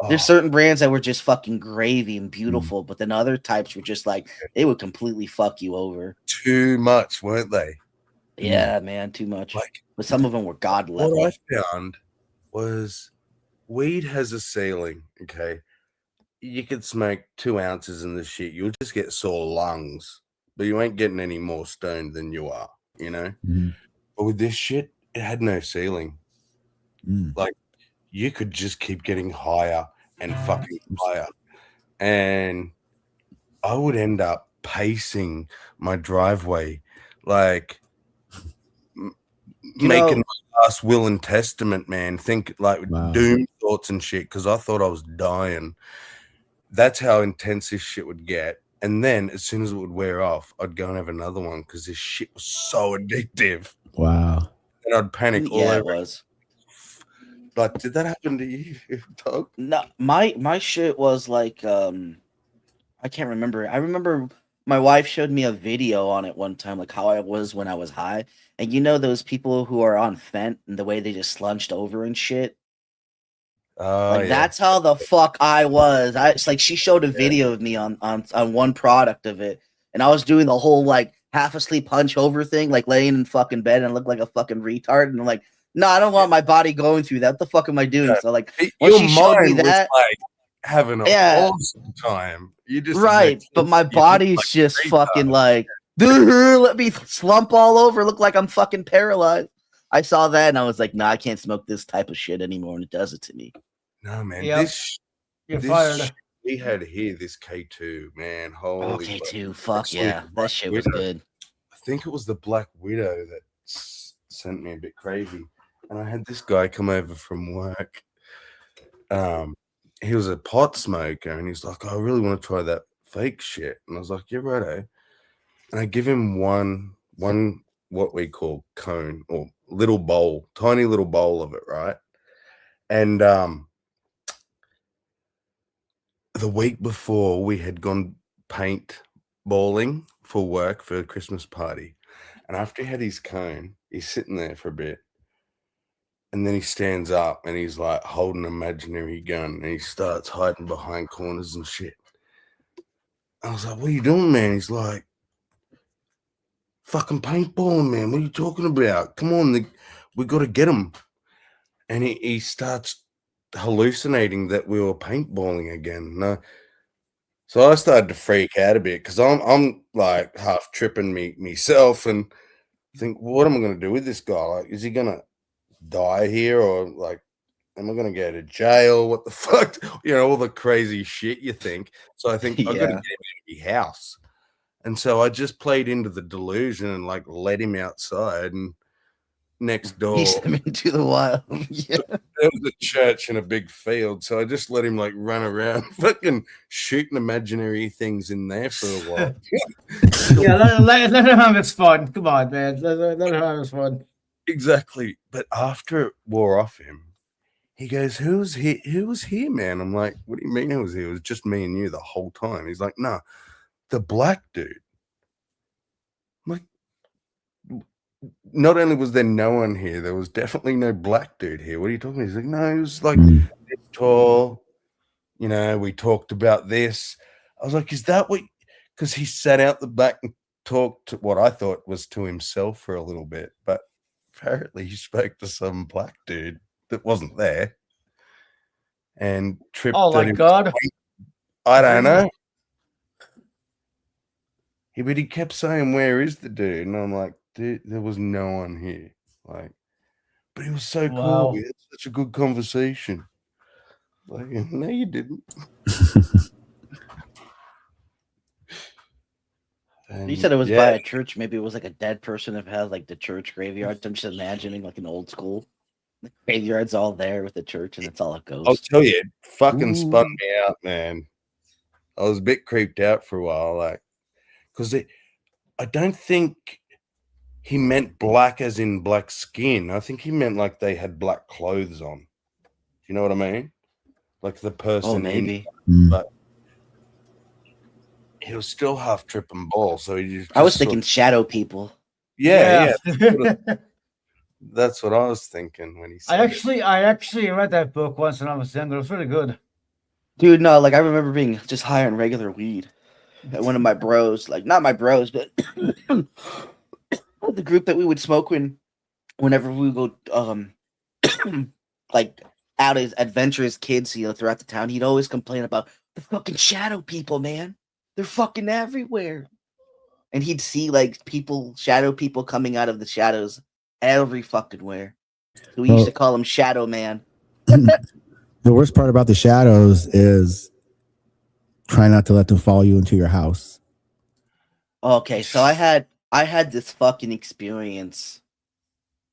There's certain brands that were just fucking gravy and beautiful, but then other types were just like they would completely fuck you over. Too much, weren't they? Yeah, man, too much. But some of them were god level. What I found was weed has a ceiling, okay? You could smoke 2 ounces in the shit, you'll just get sore lungs, but you ain't getting any more stoned than you are, you know? But with this shit, it had no ceiling. Like, you could just keep getting higher and fucking higher. And I would end up pacing my driveway, like making my last will and testament, man. Think like doom thoughts and shit, because I thought I was dying. That's how intense this shit would get. And then as soon as it would wear off, I'd go and have another one because this shit was so addictive. Wow. And I'd panic all over. It was. Like, did that happen to you, dog? No, my shit was like I can't remember. I remember my wife showed me a video on it one time, like how I was when I was high. And you know those people who are on Fent and the way they just slunched over and shit? That's how the fuck I was. It's like she showed a video of me on one product of it, and I was doing the whole like half asleep hunch over thing, like laying in fucking bed and look like a fucking retard. And I'm like, no, I don't want my body going through that. What the fuck am I doing? So like, once she showed me that, like having an awesome time. You just but my body's like just fucking like, let me slump all over, look like I'm fucking paralyzed. I saw that and I was like, nah, I can't smoke this type of shit anymore, and it does it to me. No, man, You're fired. We had here this K2, man. Holy K2, fuck yeah, that shit was good. I think it was the Black Widow that sent me a bit crazy, and I had this guy come over from work. He was a pot smoker, and he's like, I really want to try that fake shit. And I was like, yeah, righto. And I give him one what we call cone or little bowl, tiny little bowl of it, right? And the week before we had gone paint balling for work for a Christmas party. And after he had his cone, he's sitting there for a bit. And then he stands up and he's like holding an imaginary gun and he starts hiding behind corners and shit. I was like, what are you doing, man? He's like, fucking paintballing, man. What are you talking about? Come on, we got to get him. And he starts hallucinating that we were paintballing again. So I started to freak out a bit because I'm like half tripping myself and think, what am I going to do with this guy? Like, is he going to die here or like, am I going to go to jail? What the fuck? You know, all the crazy shit you think. So I think I got to get him out of my house. And so I just played into the delusion and like let him outside and next door. Released him into the wild. Yeah. There was a church in a big field. So I just let him like run around, fucking shooting imaginary things in there for a while. Yeah, let him have his fun. Come on, man. Let him have his fun. Exactly. But after it wore off him, he goes, who was here, man? I'm like, what do you mean who was here? It was just me and you the whole time. He's like, no, the black dude. I'm like, not only was there no one here, there was definitely no black dude here. What are you talking about? He's like, no, he was like this tall. You know, we talked about this. I was like, is that what? Because he sat out the back and talked to what I thought was to himself for a little bit. But apparently he spoke to some black dude that wasn't there and tripped. Oh, my God. I don't know. But he kept saying, where is the dude? And I'm like, dude, there was no one here. Like, but he was so cool. We had such a good conversation. Like, no, you didn't. You said it was by a church. Maybe it was like a dead person that has like the church graveyard. I'm just imagining like an old school. The graveyard's all there with the church, and it's all a ghost. I'll tell you, it fucking spun me out, man. I was a bit creeped out for a while, like, because I don't think he meant black as in black skin. I think he meant like they had black clothes on. Do you know what I mean? Like the person. Oh, maybe. But he was still half tripping ball, so he just. I was thinking shadow people. Yeah. That's what I was thinking when he said I actually read that book once when I was younger. It was really good. Dude, no, like I remember being just high on regular weed. And one of my bros, like not my bros, but the group that we would smoke whenever we would go like out as adventurous kids, throughout the town, he'd always complain about the fucking shadow people, man. They're fucking everywhere. And he'd see like shadow people coming out of the shadows every fucking where. So we used to call him Shadow Man. The worst part about the shadows is try not to let them follow you into your house. Okay, so I had this fucking experience.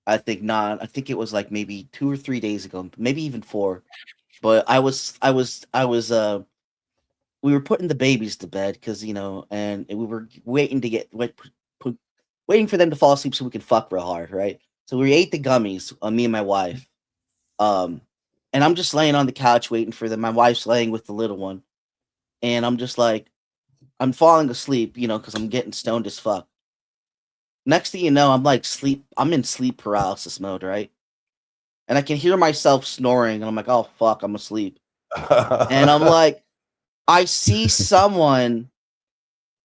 I think it was like maybe 2 or 3 days ago, maybe even 4. But we were putting the babies to bed because and we were waiting for them to fall asleep so we could fuck real hard, right? So we ate the gummies, me and my wife. And I'm just laying on the couch waiting for them. My wife's laying with the little one. And I'm just like, I'm falling asleep, because I'm getting stoned as fuck. Next thing you know, I'm in sleep paralysis mode, right? And I can hear myself snoring, and I'm like, oh fuck, I'm asleep. And I'm like, I see someone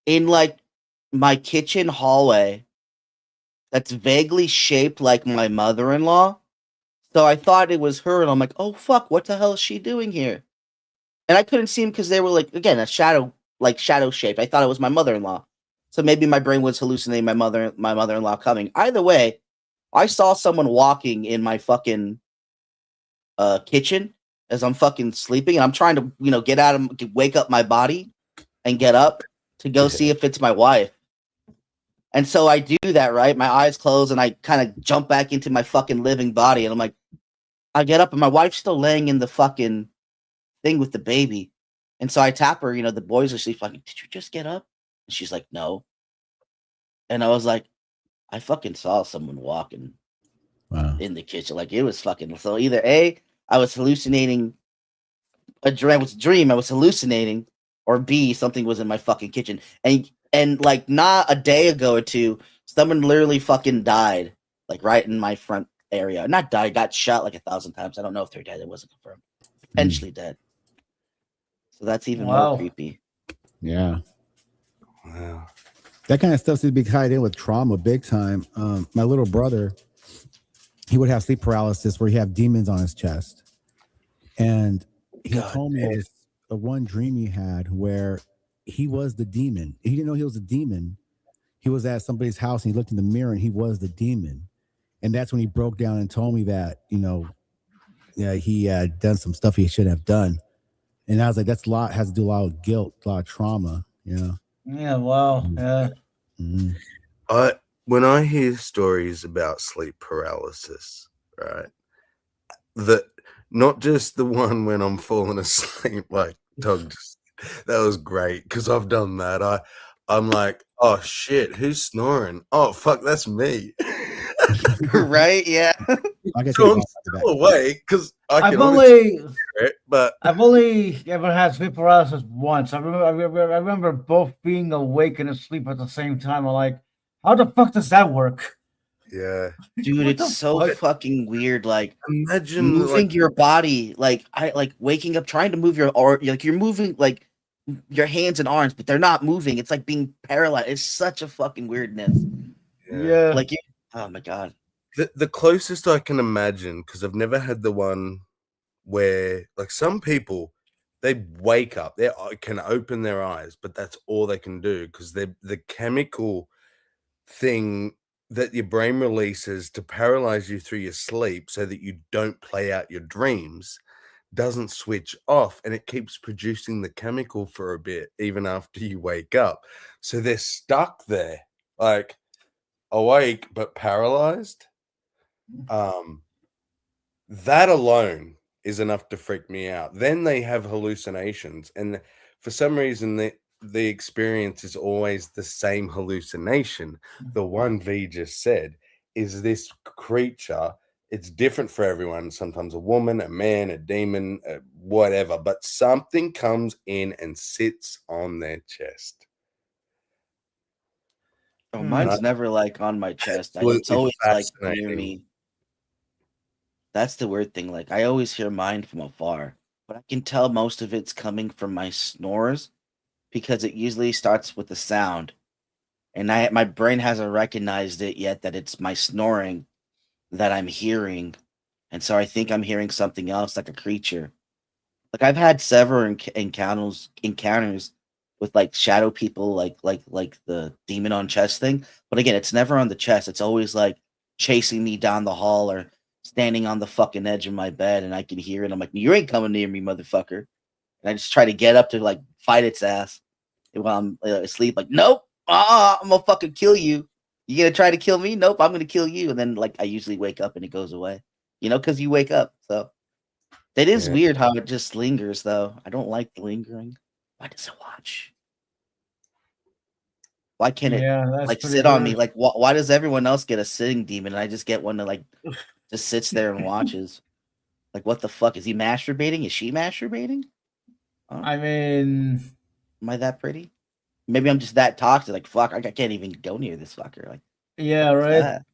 in like my kitchen hallway that's vaguely shaped like my mother-in-law. So I thought it was her, and I'm like, oh fuck, what the hell is she doing here? And I couldn't see him because they were like, again, a shadow shaped. I thought it was my mother-in-law. So maybe my brain was hallucinating my mother-in-law coming. Either way, I saw someone walking in my fucking kitchen as I'm fucking sleeping, and I'm trying to, get out of wake up my body and get up to go see if it's my wife. And so I do that, right? My eyes close and I kind of jump back into my fucking living body, and I'm like, I get up and my wife's still laying in the fucking thing with the baby. And so I tap her, the boys are asleep. Like, did you just get up? And she's like, no. And I was like, I fucking saw someone walking in the kitchen. Like, it was fucking. So either A, I was hallucinating a dream, I was hallucinating, or B, something was in my fucking kitchen. And like not a day ago or two, Someone literally fucking died, like right in my front area. Not died, got shot like 1,000 times. I don't know if they're dead. It wasn't confirmed. Potentially dead. So that's even more creepy. Yeah. Wow. That kind of stuff seems to be tied in with trauma big time. My little brother, he would have sleep paralysis where he have demons on his chest. And he told me this one dream he had where he was the demon. He didn't know he was a demon. He was at somebody's house and he looked in the mirror and he was the demon. And that's when he broke down and told me that, he had done some stuff he shouldn't have done. And I was like, has to do a lot with guilt, a lot of trauma, Yeah, wow. Yeah. Mm-hmm. When I hear stories about sleep paralysis, right? Not just the one when I'm falling asleep, like Doug, that was great because I've done that. I'm like, oh shit, who's snoring? Oh fuck, that's me. Right? Yeah. So I'm still awake because I've only ever had sleep paralysis once. I remember both being awake and asleep at the same time. I'm like, how the fuck does that work? Yeah, dude, it's so fucking weird. Like, imagine moving your body, like waking up, trying to move you're moving like your hands and arms, but they're not moving. It's like being paralyzed. It's such a fucking weirdness. Yeah. Like, oh my god. The closest I can imagine, because I've never had the one where, like, some people, they wake up, they can open their eyes, but that's all they can do because the chemical thing that your brain releases to paralyze you through your sleep so that you don't play out your dreams doesn't switch off, and it keeps producing the chemical for a bit even after you wake up. So they're stuck there, like awake but paralyzed. That alone is enough to freak me out. Then they have hallucinations, and for some reason the experience is always the same hallucination. The one V just said is this creature. It's different for everyone. Sometimes a woman, a man, a demon, whatever, but something comes in and sits on their chest. Oh, mine's never like on my chest. It's always like near me. That's the weird thing. Like, I always hear mine from afar, but I can tell most of it's coming from my snores because it usually starts with a sound, and my brain hasn't recognized it yet that it's my snoring that I'm hearing, and so I think I'm hearing something else, like a creature. Like, I've had several encounters with like shadow people, like the demon on chest thing. But again, it's never on the chest. It's always like chasing me down the hall or standing on the fucking edge of my bed, and I can hear it. I'm like, you ain't coming near me, motherfucker. And I just try to get up to like fight its ass while I'm asleep. Like, nope, I'm gonna fucking kill you. You gonna try to kill me? Nope, I'm gonna kill you. And then like I usually wake up and it goes away. Because you wake up. So it is weird how it just lingers, though. I don't like the lingering. Why does it watch? Why can't it like sit on me? Like, why does everyone else get a sitting demon and I just get one that like just sits there and watches? Like, what the fuck? Is he masturbating? Is she masturbating? I mean, am I that pretty? Maybe I'm just that toxic. Like, fuck, I can't even go near this fucker. Like, yeah, right. That?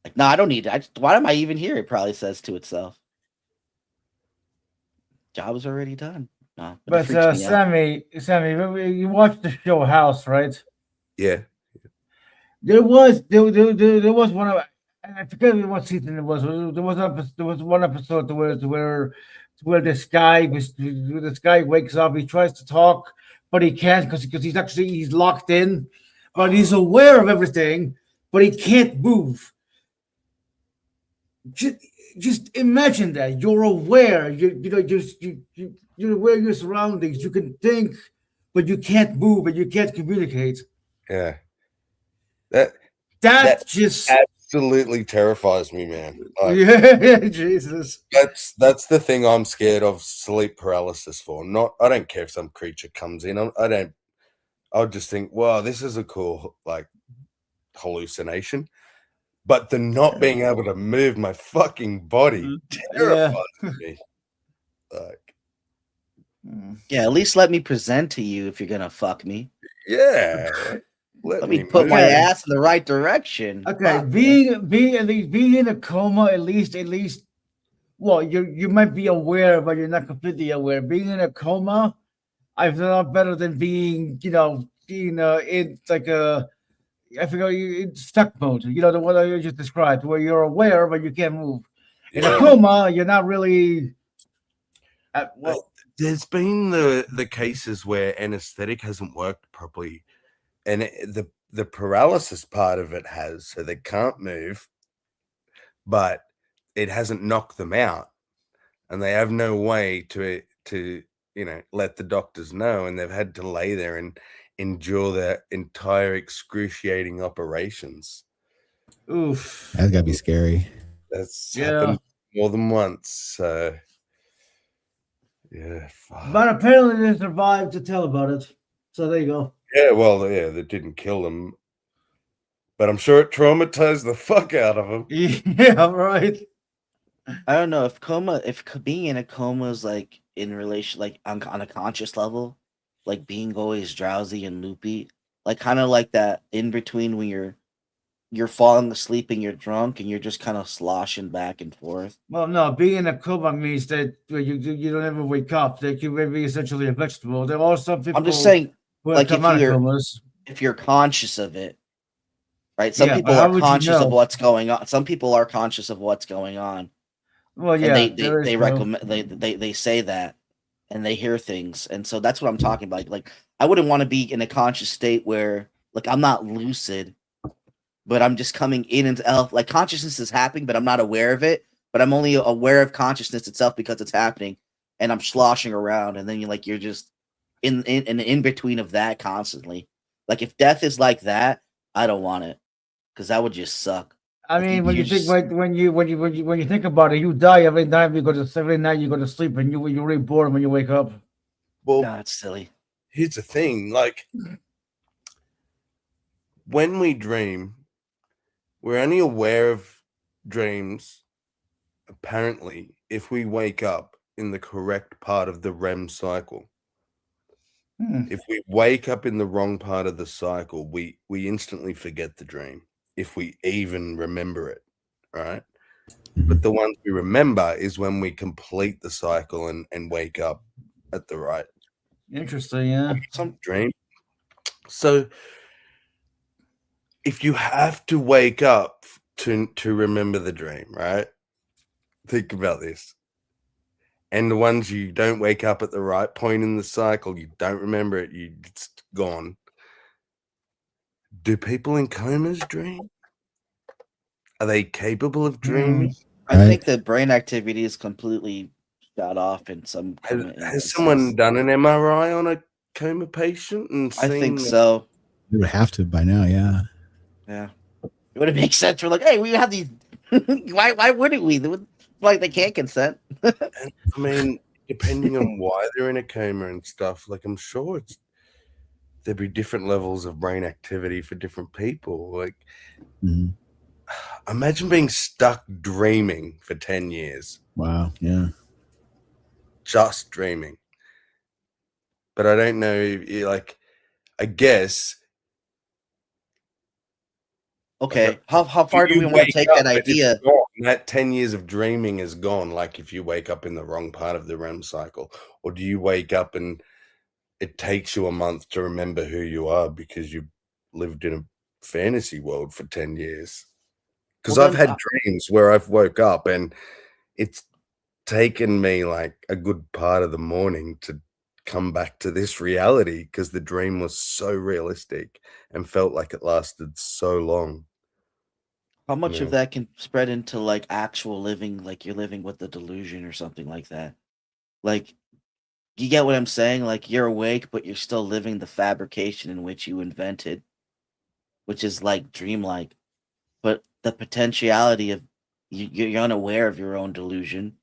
Like, no, I don't need it. Why am I even here? It probably says to itself. Job is already done. No, but Sammy, you watched the show House, right? Yeah. There was one of, I forget what season it was. There was one episode where this guy wakes up. He tries to talk, but he can't because he's locked in, but he's aware of everything, but he can't move. Just imagine that you're aware. You're aware of your surroundings. You can think, but you can't move and you can't communicate. Yeah. That just absolutely terrifies me, man. Like, yeah, Jesus. That's the thing I'm scared of sleep paralysis for. I don't care if some creature comes in. I'll just think, wow, this is a cool like hallucination. But the not being able to move my fucking body terrifies me. Like, yeah, at least let me present to you if you're gonna fuck me. Yeah. Let me put my ass in the right direction. Okay, Fuck, being in a coma, at least, well, you might be aware, but you're not completely aware. Being in a coma, I feel a lot better than being, being in like I forgot in stuck mode. The one I just described, where you're aware but you can't move. In a coma, you're not really. Well, there's been the cases where anesthetic hasn't worked properly, and the paralysis part of it has, so they can't move, but it hasn't knocked them out, and they have no way to let the doctors know, and they've had to lay there and endure their entire excruciating operations. Oof, that's gotta be scary. That's happened more than once. So yeah, but apparently they survived to tell about it. So there you go. Yeah, well, that didn't kill them, but I'm sure it traumatized the fuck out of them. Yeah, right. I don't know if being in a coma is like in relation, like on a conscious level, like being always drowsy and loopy, like kind of like that in between when you're falling asleep and you're drunk and you're just kind of sloshing back and forth. Well, no, being in a coma means that you don't ever wake up. That you may be essentially a vegetable. There are some people. I'm just saying, like comas. if you're conscious of it, right? Some Yeah, people how are would you conscious of know? what's going on. Some people are conscious of what's going on. Well, And yeah, they recommend they say that, and they hear things, and so that's what I'm talking about. Like I wouldn't want to be in a conscious state where like I'm not lucid, but I'm just coming in and out. Like consciousness is happening, but I'm not aware of it. But I'm only aware of consciousness itself because it's happening, and I'm sloshing around, and then you're just in between of that constantly. Like if death is like that, I don't want it because that would just suck. I Like, mean, when you just- think when you think about it, you die every night. Every night you go to sleep, and you're really bored when you wake up. Well, no, it's silly. Here's the thing, like when we dream, we're only aware of dreams apparently if we wake up in the correct part of the REM cycle. If we wake up in the wrong part of the cycle, we instantly forget the dream, if we even remember it, right? But the ones we remember is when we complete the cycle and wake up at the right Interesting, yeah. some dream. So if you have to wake up to remember the dream, right? Think about this. And the ones you don't wake up at the right point in the cycle, you don't remember it, it's gone. Do people in comas dream? Are they capable of dreaming? I think the brain activity is completely shut off in some. Has someone done an MRI on a coma patient and I seen think so. You would have to by now, yeah. Yeah, it would make sense. We're like, hey, we have these. why wouldn't we? Like they can't consent. I mean, depending on why they're in a coma and stuff, like I'm sure there'd be different levels of brain activity for different people. Like, imagine being stuck dreaming for 10 years. Wow, yeah. Just dreaming. But I don't know, like, I guess. Okay, like how far do we want to take that idea? That 10 years of dreaming is gone, like if you wake up in the wrong part of the REM cycle. Or do you wake up and it takes you a month to remember who you are because you've lived in a fantasy world for 10 years? Because Well, I've had dreams where I've woke up and it's taken me like a good part of the morning to come back to this reality because the dream was so realistic and felt like it lasted so long. How much of Yeah. that can spread into like actual living, like you're living with a delusion or something like that? Like, you get what I'm saying? Like you're awake, but you're still living the fabrication in which you invented, which is like dreamlike. But the potentiality of you're unaware of your own delusion,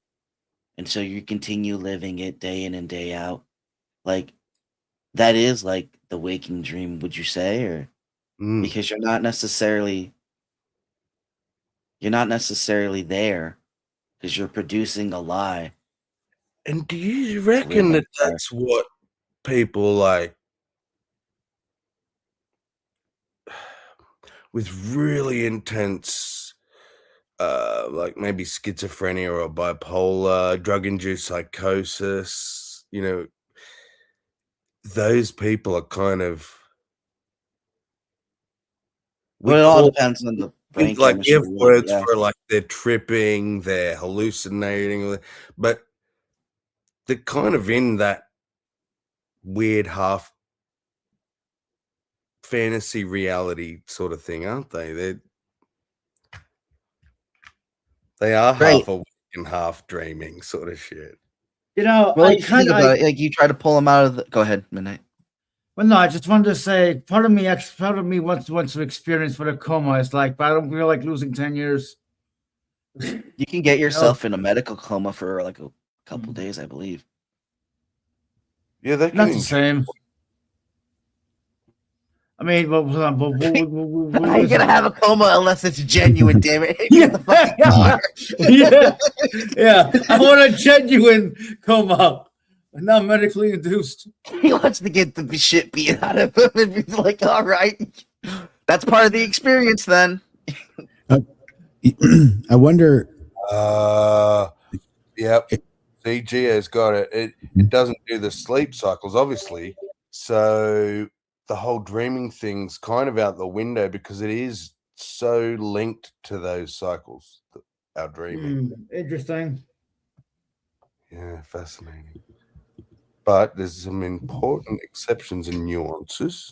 and so you continue living it day in and day out. Like that is like the waking dream, would you say? Or because you're not necessarily there because you're producing a lie. And do you reckon that that's what people like with really intense, like maybe schizophrenia or bipolar, drug-induced psychosis, you know, those people are kind of. Well, it all depends on the brain Like chemistry. give words Yeah. for like they're tripping, they're hallucinating, but they're kind of in that weird half fantasy reality sort of thing, aren't they? They are half awake and half dreaming sort of shit. You know, Well, I if you think kind about of. it, like you try to pull them out of the. Go ahead, Midnight. Well, no, I just wanted to say part of me wants to experience what a coma is like, but I don't feel like losing 10 years. You can get yourself in a medical coma for like a couple days, I believe. Yeah, they Not the same. I mean, How you gonna have a coma unless it's genuine? Damn it! yeah. I want a genuine coma, not medically induced. He wants to get the shit beat out of him, and he's like, "All right, that's part of the experience." Then I wonder. Yep. See, Gio's got it. It doesn't do the sleep cycles, obviously. So the whole dreaming thing's kind of out the window because it is so linked to those cycles, our dreaming. Interesting. Yeah, fascinating. But there's some important exceptions and nuances.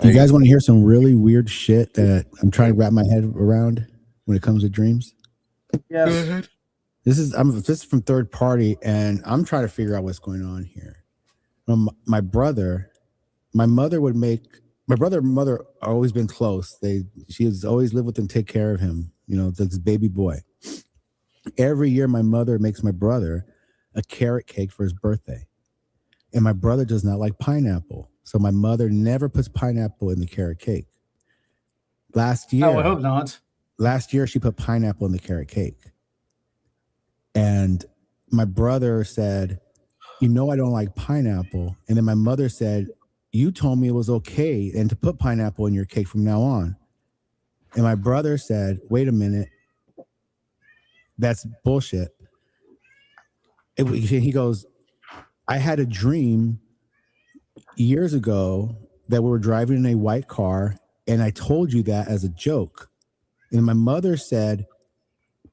You guys want to hear some really weird shit that I'm trying to wrap my head around when it comes to dreams? Yes. This is from third party, and I'm trying to figure out what's going on here. My brother and mother are always been close. She has always lived with him, take care of him. You know, this baby boy. Every year, my mother makes my brother a carrot cake for his birthday, and my brother does not like pineapple. So my mother never puts pineapple in the carrot cake. Last year, I hope not. Last year, she put pineapple in the carrot cake. And my brother said, "You know I don't like pineapple." And then my mother said, "You told me it was okay and to put pineapple in your cake from now on." And my brother said, "Wait a minute. That's bullshit." He goes, "I had a dream years ago that we were driving in a white car, and I told you that as a joke." And my mother said,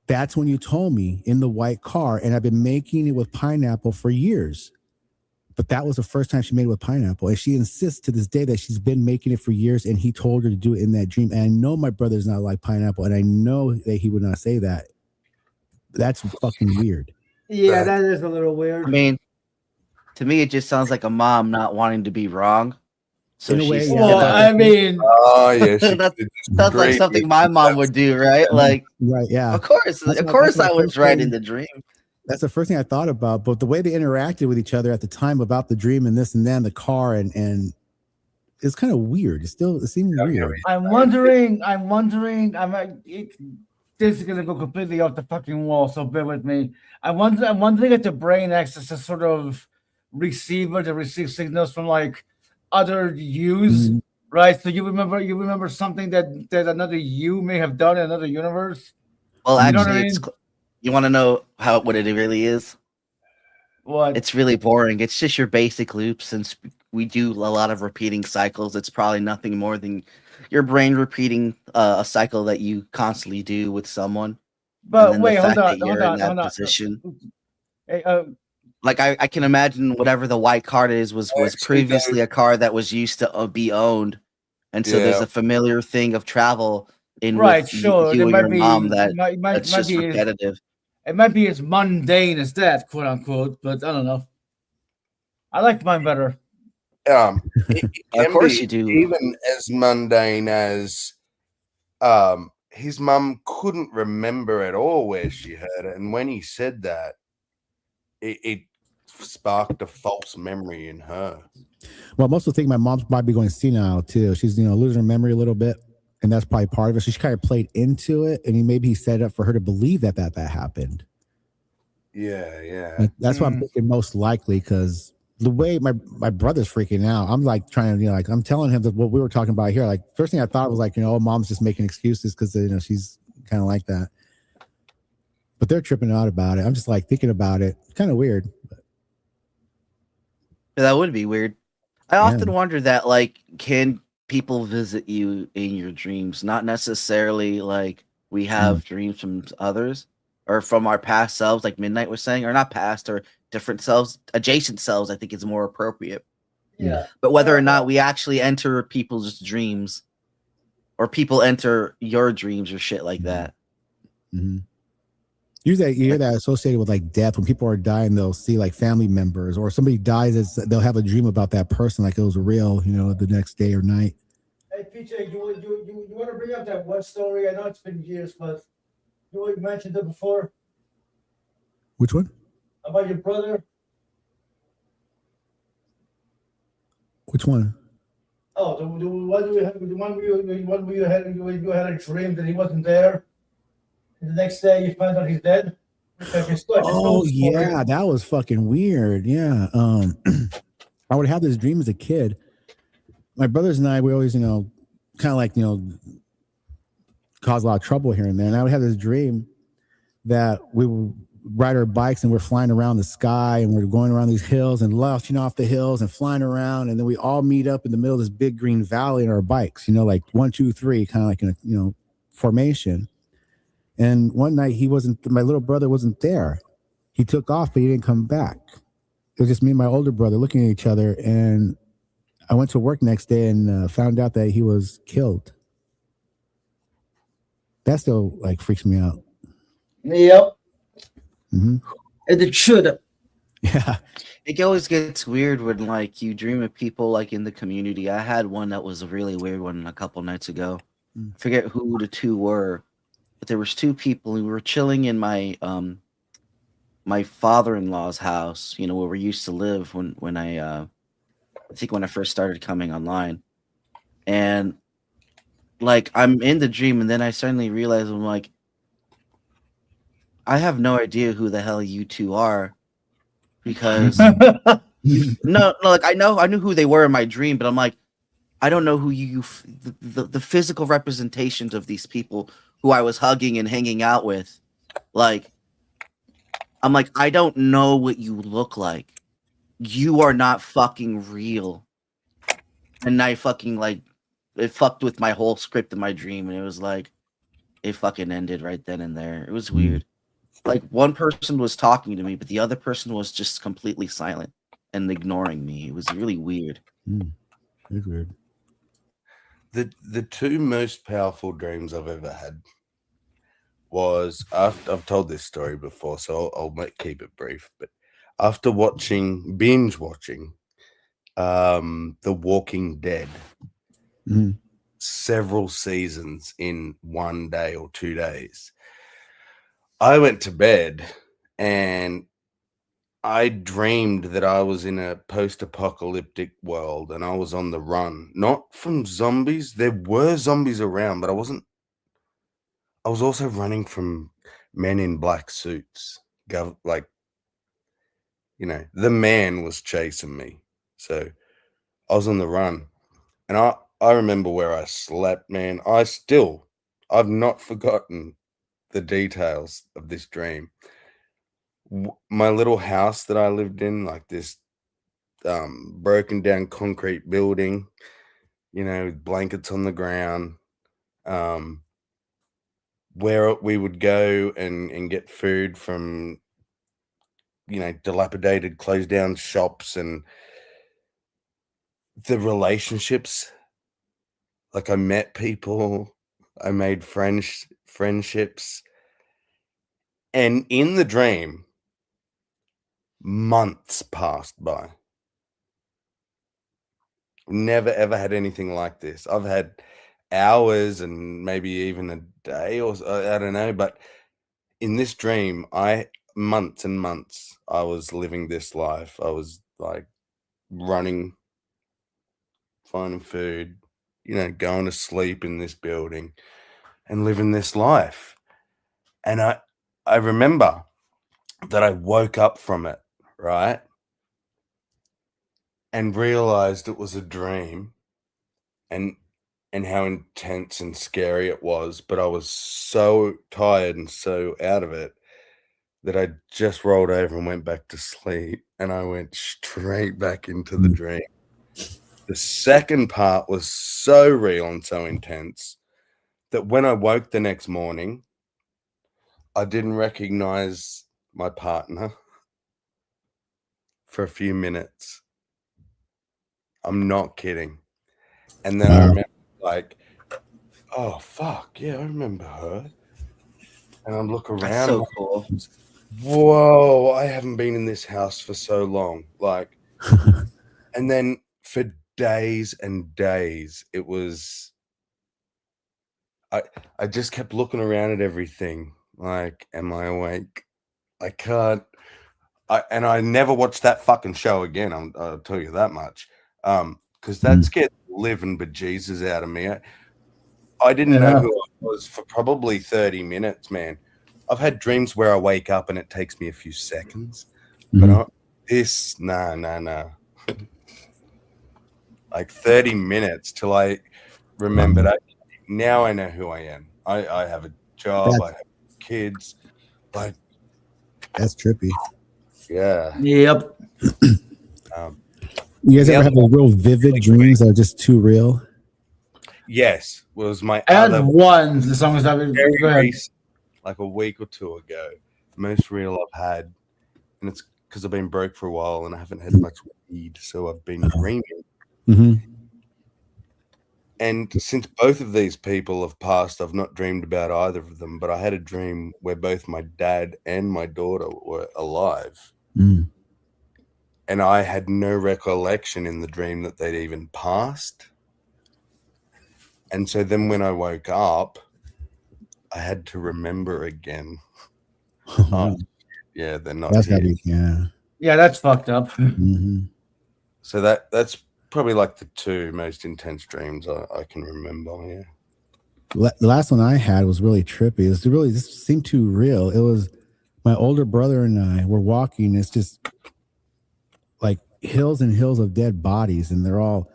"That's when you told me, in the white car, and I've been making it with pineapple for years." But that was the first time she made it with pineapple. And she insists to this day that she's been making it for years, and he told her to do it in that dream. And I know my brother's not like pineapple, and I know that he would not say that. That's fucking weird. Yeah, that is a little weird. I mean, to me, it just sounds like a mom not wanting to be wrong. So in a way, she's, yeah. Well, I mean, oh yeah, that sounds like something my mom would do, right? Like, right, yeah. Of course, I was right in the dream. That's the first thing I thought about. But the way they interacted with each other at the time about the dream and this and then the car and it's kind of weird. It seemed weird. I'm wondering. This is gonna go completely off the fucking wall, so bear with me. I'm wondering if the brain acts as a sort of receiver to receive signals from like other yous, right? So you remember something that another you may have done in another universe. Well, You know actually, what I mean? you want to know what it really is? What? It's really boring. It's just your basic loop. Since we do a lot of repeating cycles, it's probably nothing more than your brain repeating a cycle that you constantly do with someone. But wait, hold on. Position. Hey, like I can imagine whatever the white card is was previously a card that was used to be owned, and so there's a familiar thing of travel in right. with Sure, you it and might your be. mom That's just repetitive. It might be as mundane as that, quote unquote. But I don't know. I like mine better. It Of course you do. Even as mundane as his mum couldn't remember at all where she heard it, and when he said that, it sparked a false memory in her. Well, I'm also thinking my mom's probably going senile too. She's losing her memory a little bit, and that's probably part of it. So she kind of played into it, and maybe he set it up for her to believe that happened. Yeah. That's what I'm thinking most likely, because the way my brother's freaking out, I'm like trying to, like, I'm telling him that what we were talking about here. Like, first thing I thought was like, oh, mom's just making excuses because she's kind of like that. But they're tripping out about it. I'm just like thinking about it. It's kind of weird. Yeah, that would be weird. I often wonder that, like, can people visit you in your dreams? Not necessarily like we have dreams from others or from our past selves, like Midnight was saying, or not past, or different selves, adjacent selves, I think is more appropriate. Yeah. But whether or not we actually enter people's dreams or people enter your dreams or shit like that. Mm-hmm. Usually you hear that associated with like death. When people are dying, they'll see like family members, or somebody dies, they'll have a dream about that person like it was real, the next day or night. Hey, PJ, you want to bring up that one story? I know it's been years, but you mentioned it before. Which one? About your brother. Which one? Oh, the one where you had a dream that he wasn't there. And the next day you find out he's dead. Oh yeah, that was fucking weird. Yeah. I would have this dream as a kid. My brothers and I, we always, kind of like, cause a lot of trouble here and there. And I would have this dream that we would ride our bikes and we're flying around the sky and we're going around these hills and launching off the hills and flying around. And then we all meet up in the middle of this big green valley in our bikes, like 1, 2, 3, kind of like in a, formation. And one night my little brother wasn't there. He took off, but he didn't come back. It was just me and my older brother looking at each other. And I went to work next day and found out that he was killed. That still like freaks me out. Yep. Mm-hmm. And it should. Yeah. It always gets weird when like you dream of people like in the community. I had one that was a really weird one a couple nights ago. I forget who the two were, but there was two people who were chilling in my my father-in-law's house, where we used to live when I think when I first started coming online. And like I'm in the dream and then I suddenly realize I'm like, I have no idea who the hell you two are, because no, like I knew who they were in my dream, but I'm like, I don't know who the physical representations of these people who I was hugging and hanging out with. Like, I'm like, I don't know what you look like. You are not fucking real. And I fucking like, it fucked with my whole script in my dream, and it was like, it fucking ended right then and there. It was weird. Like one person was talking to me, but the other person was just completely silent and ignoring me. It was really weird. It's weird. The two most powerful dreams I've ever had was after, I've told this story before, so I'll keep it brief. But after binge watching, The Walking Dead, several seasons in 1 day or 2 days, I went to bed and I dreamed that I was in a post-apocalyptic world and I was on the run, not from zombies. There were zombies around, but I was also running from men in black suits. The man was chasing me. So I was on the run. And I remember where I slept, man. I've not forgotten the details of this dream. My little house that I lived in, like this broken down concrete building, with blankets on the ground, where we would go and get food from, dilapidated, closed down shops, and the relationships. Like I met people, I made friendships, and in the dream, months passed by. Never ever had anything like this. I've had hours and maybe even a day or I don't know, but in this dream, months and months, I was living this life. I was like running, finding food, going to sleep in this building and living this life. And I remember that I woke up from it, right? and realized it was a dream, and how intense and scary it was. But I was so tired and so out of it that I just rolled over and went back to sleep, and I went straight back into the dream. The second part was so real and so intense that when I woke the next morning, I didn't recognize my partner for a few minutes. I'm not kidding. And then I remember, like, oh, fuck, yeah, I remember her. And I look around. That's so cool. Whoa, I haven't been in this house for so long. Like, and then for days and days, it was, I just kept looking around at everything. Like, am I awake? I can't. And I never watched that fucking show again. I'll tell you that much. Because that scared the living bejesus out of me. I didn't know who I was for probably 30 minutes, man. I've had dreams where I wake up and it takes me a few seconds. But nah. Like 30 minutes till I remembered. Now I know who I am. I have a job. I have kids. Like, that's trippy. Yeah. Yep. You guys ever have those real vivid dreams that are just too real? Yes, was my other one. The song is like a week or two ago. Most real I've had, and it's because I've been broke for a while and I haven't had much weed, so I've been dreaming. Mm-hmm. And since both of these people have passed, I've not dreamed about either of them. But I had a dream where both my dad and my daughter were alive. Mm. And I had no recollection in the dream that they'd even passed. And so then when I woke up, I had to remember again. Yeah, they're not That's here. gotta be, yeah. Yeah, that's fucked up. Mm-hmm. So that's probably like the two most intense dreams I can remember. Yeah. The last one I had was really trippy. It was really just seemed too real. It was my older brother and I were walking. It's just like hills and hills of dead bodies, and they're all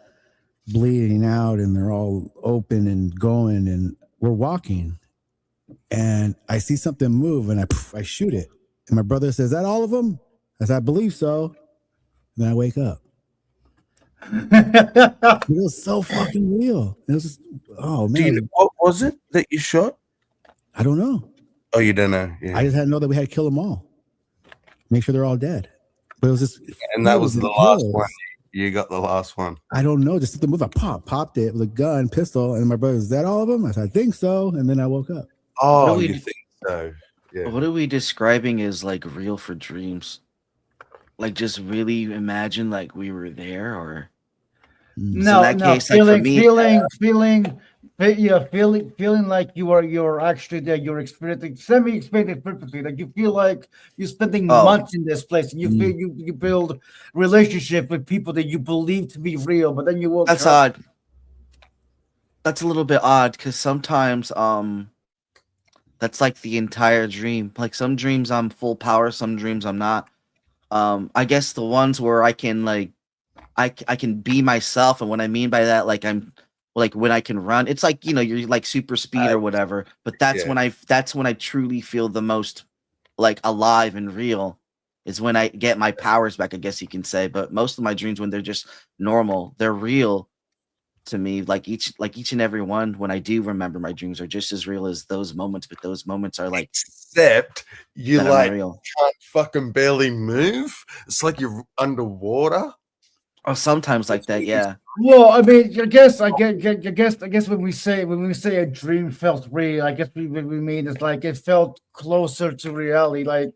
bleeding out, and they're all open and going. And we're walking, and I see something move, and I shoot it. And my brother says, "Is that all of them?" I said, "I believe so." And then I wake up. It was so fucking real. It was just, oh man. Do you know, what was it that you shot? I don't know. Oh, you don't know? Yeah. I just had to know that we had to kill them all. Make sure they're all dead. But it was just, and that was the last one. You got the last one. I don't know. Just the move. I popped it with a gun, pistol, and my brother, "Is that all of them?" I said, "I think so." And then I woke up. Oh, you think so? Yeah. What are we describing as like real for dreams? Like just really imagine like we were there, or no, so in that case, feeling, like for me, feeling like you're actually there. You're experiencing semi-experiencing perfectly. Like you feel like you're spending months in this place, and you feel you build relationship with people that you believe to be real, but then you woke That's up. odd. That's a little bit odd because sometimes that's like the entire dream. Like some dreams I'm full power, some dreams I'm not. I guess the ones where I can like I can be myself, and what I mean by that, like I'm like when I can run, it's like, you know, you're like super speed or whatever, but that's when I truly feel the most like alive and real, is when I get my powers back, I guess you can say. But most of my dreams, when they're just normal, they're real to me. Like each and every one, when I do remember my dreams, are just as real as those moments, but those moments are like, except you like real. Can't fucking barely move. It's like you're underwater. Oh, sometimes like that, yeah. Well, I mean, I guess when we say a dream felt real, I guess we mean it's like it felt closer to reality. Like,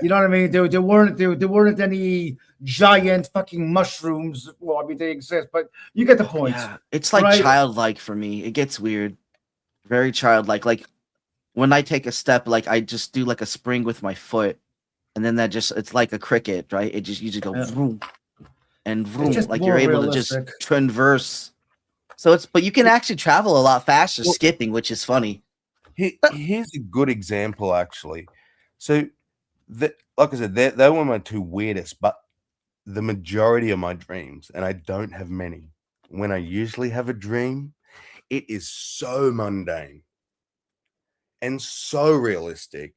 you know what I mean? There weren't any giant fucking mushrooms. Well, I mean they exist, but you get the point. Yeah, it's like childlike for me. It gets weird, very childlike. Like when I take a step, like I just do like a spring with my foot, and then it's like a cricket, right? You just go vroom and vroom, like you're able to just traverse. So but you can actually travel a lot faster skipping, which is funny. Here's a good example, actually. So, like I said, they were my two weirdest, but the majority of my dreams, and I don't have many, when I usually have a dream, it is so mundane and so realistic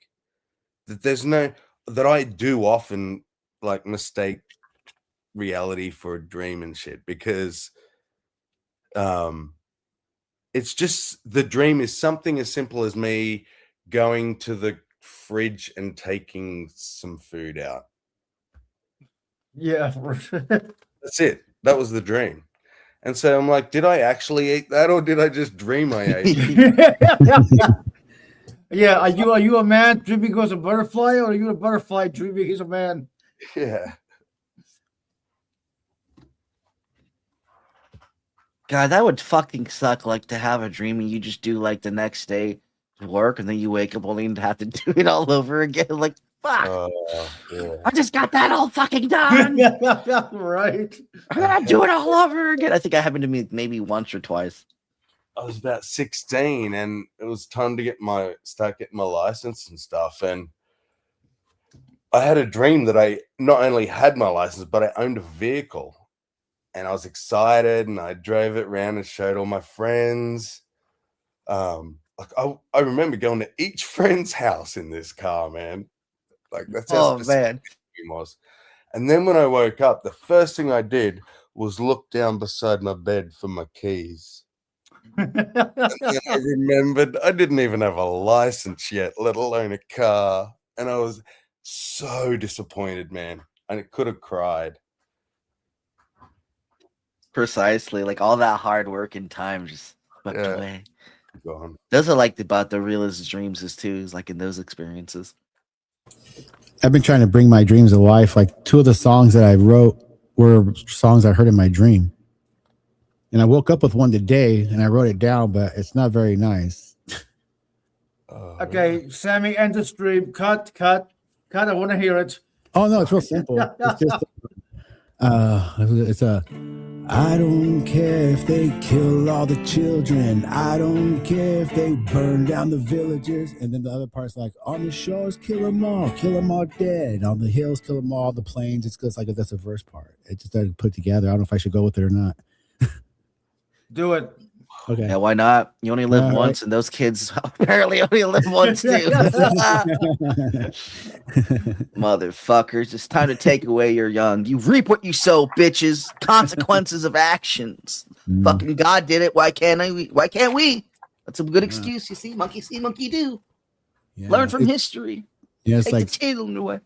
that I do often like mistake reality for a dream and shit, because it's just, the dream is something as simple as me going to the fridge and taking some food out. Yeah. That's it. That was the dream. And so I'm like, did I actually eat that, or did I just dream I ate it? Yeah, are you a man dreaming as a butterfly, or are you a butterfly dreaming as a man? Yeah. God, that would fucking suck. Like to have a dream and you just do like the next day to work, and then you wake up only to have to do it all over again. Like fuck, Yeah. I just got that all fucking done. Right. I gotta do it all over again. I think it happened to me maybe once or twice. I was about 16, and it was time to start getting my license and stuff. And I had a dream that I not only had my license, but I owned a vehicle. And I was excited, and I drove it around and showed all my friends. Like I remember going to each friend's house in this car, man. Like that's how specific it was. And then when I woke up, the first thing I did was look down beside my bed for my keys. And then I remembered I didn't even have a license yet, let alone a car. And I was so disappointed, man. And I could have cried. Precisely, like all that hard work and time just swept away. Gone. Those are like about the realest dreams is too, is like in those experiences. I've been trying to bring my dreams to life. Like 2 of the songs that I wrote were songs I heard in my dream. And I woke up with one today and I wrote it down, but it's not very nice. Okay, Sammy, end the stream. Cut. I want to hear it. Oh no, it's real simple. It's just it's I don't care if they kill all the children. I don't care if they burn down the villages. And then the other part's like, on the shores, kill them all dead. On the hills, kill them all, the plains. It's just like that's a verse part. It just started put together. I don't know if I should go with it or not. Do it. Okay. Yeah, why not? You only live once, and those kids apparently only live once too. Motherfuckers, it's time to take away your young. You reap what you sow, bitches. Consequences of actions. Fucking God did it. Why can't we? Why can't we? That's a good excuse. You see, monkey see, monkey do. Yeah. Learn from history. Yeah, it's take like the tail away.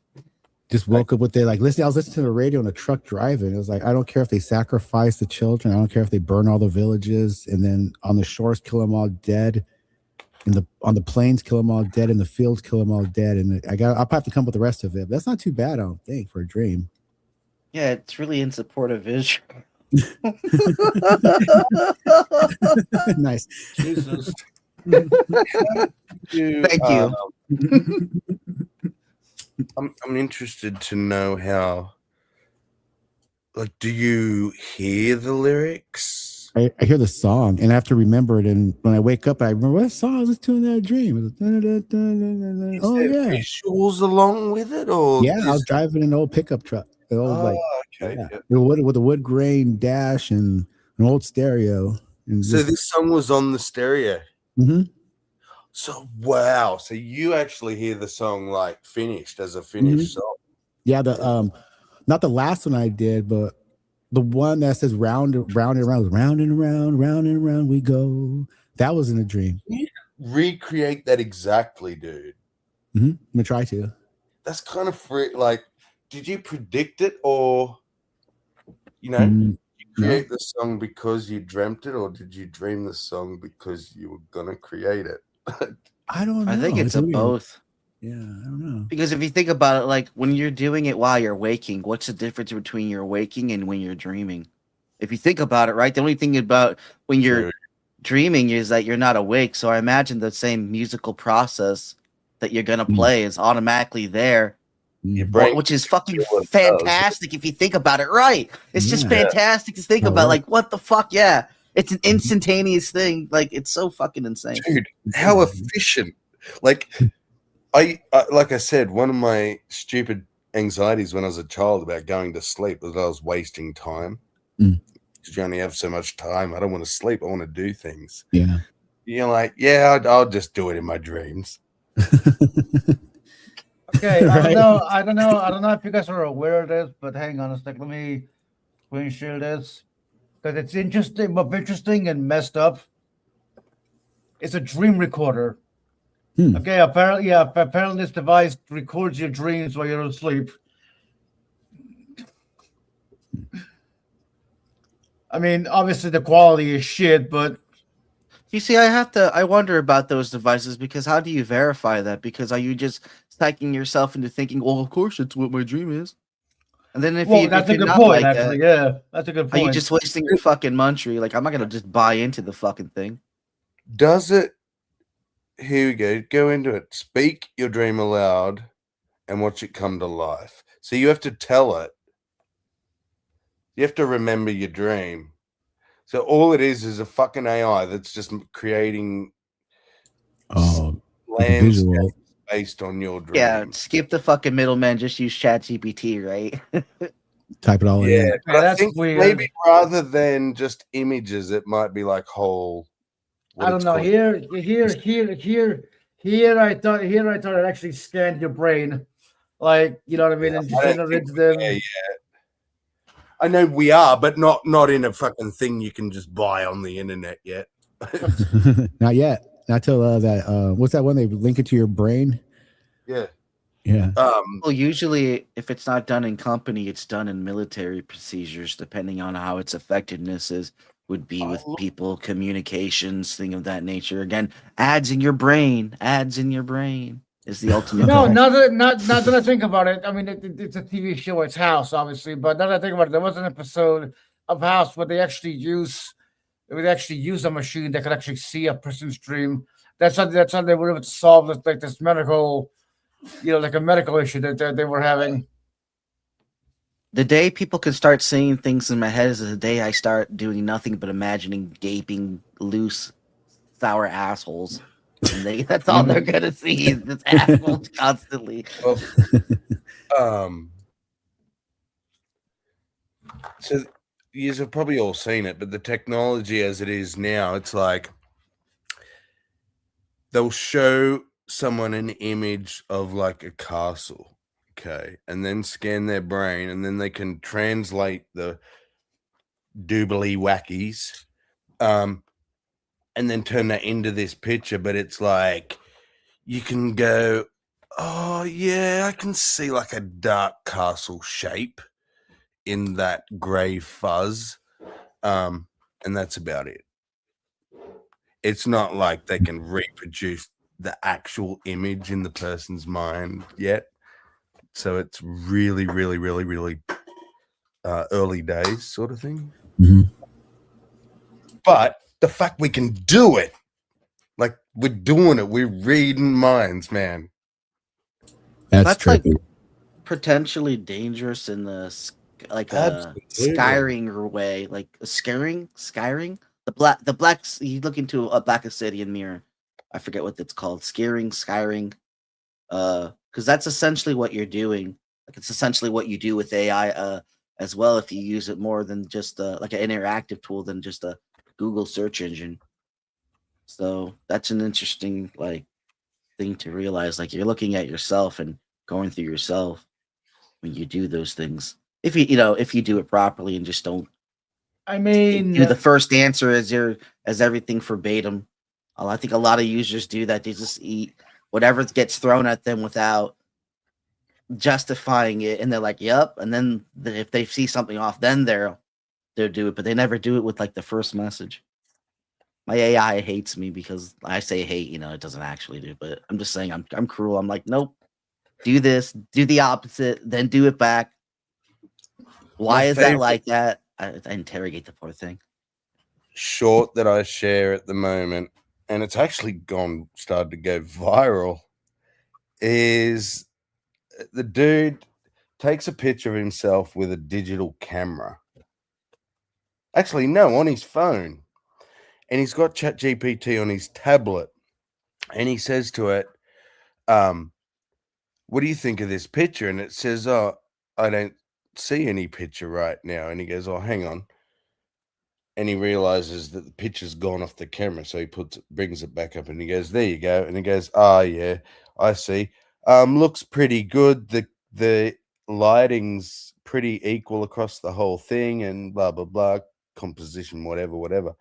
Just woke up with it, like I was listening to the radio in a truck driving. It was like, I don't care if they sacrifice the children, I don't care if they burn all the villages, and then on the shores kill them all dead, on the plains kill them all dead, in the fields kill them all dead. And I'll have to come up with the rest of it. But that's not too bad, I don't think, for a dream. Yeah, it's really in support of Israel. Nice. Jesus. Thank you. I'm interested to know how, like, do you hear the lyrics? I hear the song and I have to remember it. And when I wake up, I remember what song I was listening to in that dream. Is there visuals along with it, or yeah, I was driving an old pickup truck. Okay. Yeah. With a wood grain dash and an old stereo. And so this song was on the stereo. Mm-hmm. So wow, so you actually hear the song like finished as a finished song. Yeah, the not the last one I did, but the one that says round and around we go. That was in a dream. Can you recreate that exactly, dude? I'm gonna try to. That's kind of free. Like, did you predict it, or you create the song because you dreamt it, or did you dream the song because you were gonna create it? I don't know. I think it's both. Yeah, I don't know. Because if you think about it, like when you're doing it while you're waking, what's the difference between you're waking and when you're dreaming? If you think about it, right? The only thing about when you're dreaming is that you're not awake. So I imagine the same musical process that you're gonna play is automatically there. Which is fucking fantastic if you think about it, right? It's just fantastic to think about. Like, what the fuck? Yeah. It's an instantaneous thing. Like, it's so fucking insane. Dude, how efficient. Like, like I said, one of my stupid anxieties when I was a child about going to sleep was I was wasting time. Mm. Because you only have so much time. I don't want to sleep. I want to do things. Yeah. You're like, yeah, I'll just do it in my dreams. Okay, I don't Right. know. I don't know if you guys are aware of this, but hang on a sec. Let me screen share this because it's interesting, but interesting and messed up. It's a dream recorder. Hmm. Okay, apparently this device records your dreams while you're asleep. I mean, obviously the quality is shit, but You see, I wonder about those devices because how do you verify that? Because are you just psyching yourself into thinking, well, of course it's what my dream is? And then well, if that's a you're good not point, like actually. that, Yeah, that's a good are you point. just wasting your fucking munchery? Like, I'm not gonna just buy into the fucking thing. Does it? Here we go. Go into it. Speak your dream aloud and watch it come to life. So you have to tell it. You have to remember your dream. So all it is a fucking AI that's just creating Like a visual. landscapes based on your dream. Yeah, skip the fucking middleman. Just use ChatGPT, right? Type it all Yeah, in. but I that's think weird. maybe rather than just images, it might be like whole. I don't know. Here, I thought it actually scanned your brain, like you know what I mean, and I don't generates think them. we're there yet. I know we are, but not in a fucking thing you can just buy on the internet yet. Not yet. Not till that. What's that one? They link it to your brain. Yeah. Yeah. Well, usually, if it's not done in company, it's done in military procedures, depending on how its effectiveness is. Would be with people, communications, thing of that nature. Again, ads in your brain. Ads in your brain is the ultimate. No, goal. not that I think about it. I mean, it's a TV show. It's House, obviously, but now that I think about it, there was an episode of House where they actually use a machine that could actually see a person's dream. That's how they were able to solve this, like this medical, like a medical issue that they were having. The day people can start seeing things in my head is the day I start doing nothing but imagining gaping, loose, sour assholes. And that's all they're gonna see is this assholes constantly. So you have probably all seen it, but the technology as it is now, it's like they'll show someone an image of like a castle, okay, and then scan their brain, and then they can translate the doobly wackies, and then turn that into this picture. But it's like you can go, oh yeah, I can see like a dark castle shape in that gray fuzz, and that's about it. It's not like they can reproduce the actual image in the person's mind yet. So it's really, really, really, really early days sort of thing. Mm-hmm. But the fact we can do it, like we're doing it, we're reading minds, man. That's tricky. Like potentially dangerous in the Skyring way, like Skyring. The blacks. You look into a Black Obsidian mirror. I forget what it's called. Skyring. Because that's essentially what you're doing. Like it's essentially what you do with AI. As well, if you use it more than just like an interactive tool than just a Google search engine. So that's an interesting thing to realize. Like you're looking at yourself and going through yourself when you do those things. If you do it properly and just don't. I mean, do the first answer as everything verbatim. I think a lot of users do that. They just eat whatever gets thrown at them without justifying it, and they're like, "Yep." And then if they see something off, then they'll do it. But they never do it with like the first message. My AI hates me because I say hate. It doesn't actually do. But I'm just saying I'm cruel. I'm like, nope. Do this. Do the opposite. Then do it back. Why is that like that? I interrogate the poor thing. Short that I share at the moment, and it's actually started to go viral, is the dude takes a picture of himself with a digital camera. Actually, no, on his phone. And he's got ChatGPT on his tablet. And he says to it, what do you think of this picture? And it says, oh, I don't see any picture right now. And he goes, oh, hang on. And he realizes that the picture's gone off the camera. So he brings it back up and he goes, there you go. And he goes, oh, yeah, I see. Looks pretty good. The lighting's pretty equal across the whole thing and blah, blah, blah, composition, whatever.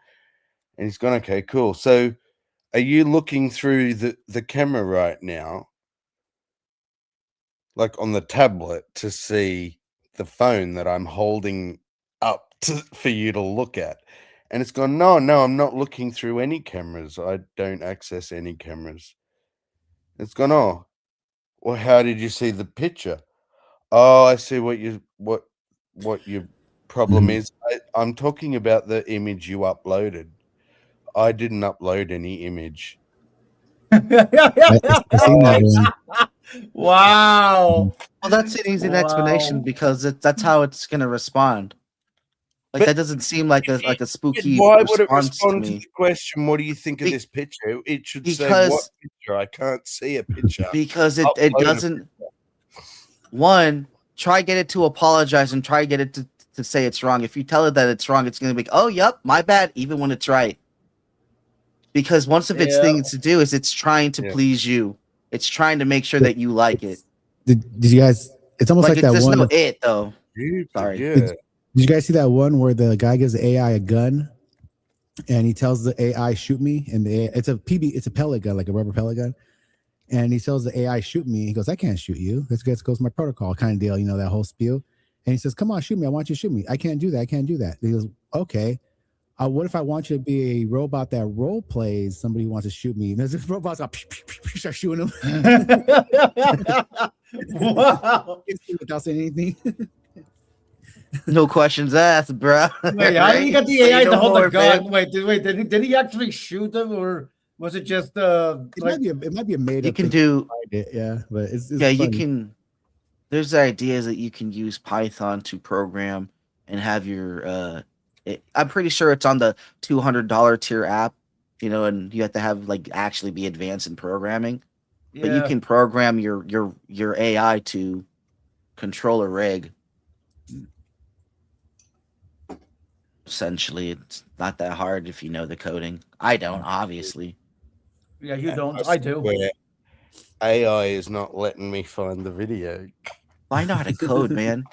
And he's gone, okay, cool. So are you looking through the camera right now, like on the tablet, to see the phone that I'm holding up for you to look at? And it's gone, no, I'm not looking through any cameras. I don't access any cameras. It's gone, oh, well, how did you see the picture? Oh, I see what your problem is. I'm talking about the image you uploaded. I didn't upload any image. I've seen that one. Wow. Well, that's an easy explanation because that's how it's gonna respond. Like, that doesn't seem like a spooky Why would it response to respond to me. the question, what do you think of this picture? It should say, what Because- picture? I can't see a picture. Because it Upload a doesn't. picture. One, try get it to apologize and try get it to say it's wrong. If you tell it that it's wrong, it's gonna be, oh, yep, my bad, even when it's right. Because one of its things to do is it's trying to please you. It's trying to make sure that you like it. Did you guys? It's almost like that there's one. no it though. Sorry. Did you guys see that one where the guy gives the AI a gun, and he tells the AI shoot me, and it's a pellet gun, like a rubber pellet gun, and he tells the AI shoot me. He goes, I can't shoot you. This goes my protocol kind of deal, that whole spiel. And he says, come on, shoot me. I want you to shoot me. I can't do that. He goes, okay. What if I want you to be a robot that role plays somebody who wants to shoot me? And there's this robot start shooting him. Wow. Without saying anything. No questions asked, bro. Wait, how did you get the AI to hold the gun? Wait, did he actually shoot them, or was it just it might be a made you up can thing do behind it, yeah, but it's yeah, you funny. can. There's ideas that you can use Python to program and have your. I'm pretty sure it's on the $200 tier app, and you have to have actually be advanced in programming. But you can program your AI to control a rig. Essentially, it's not that hard if you know the coding. I don't, obviously. Yeah, you don't. I do. AI is not letting me find the video. I know how to code, man.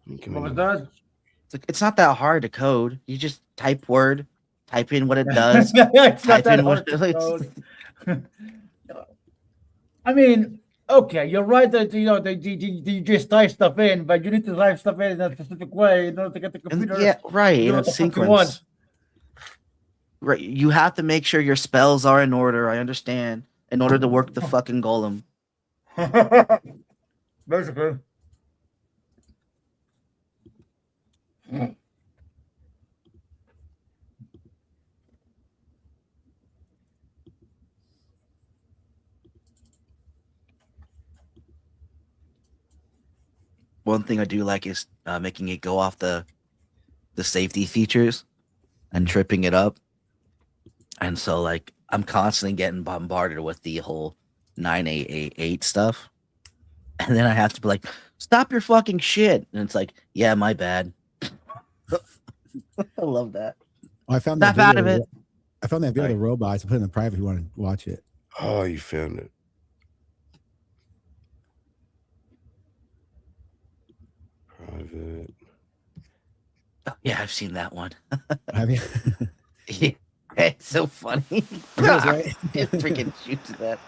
What was that? It's not that hard to code. You just type word, type in what it does. It's not type that in hard what to code. I mean, okay, you're right that you just type stuff in, but you need to type stuff in a specific way in order to get the computer. Yeah, right. to do In what the fuck you sequence. want. Right. You have to make sure your spells are in order. I understand. In order to work the fucking golem. Basically. One thing I do like is making it go off the safety features and tripping it up. And so I'm constantly getting bombarded with the whole 9888 stuff. And then I have to be like, stop your fucking shit. And it's like, yeah, my bad. I love that. Oh, I found Snap that out of it. I found that video of the robots. I put it in the private if you want to watch it. Oh, you found it. Private. Oh, yeah, I've seen that one. Have you? Yeah, it's so funny. It is, right? It freaking shoots that.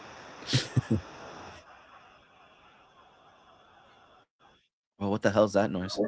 Well, what the hell's that noise?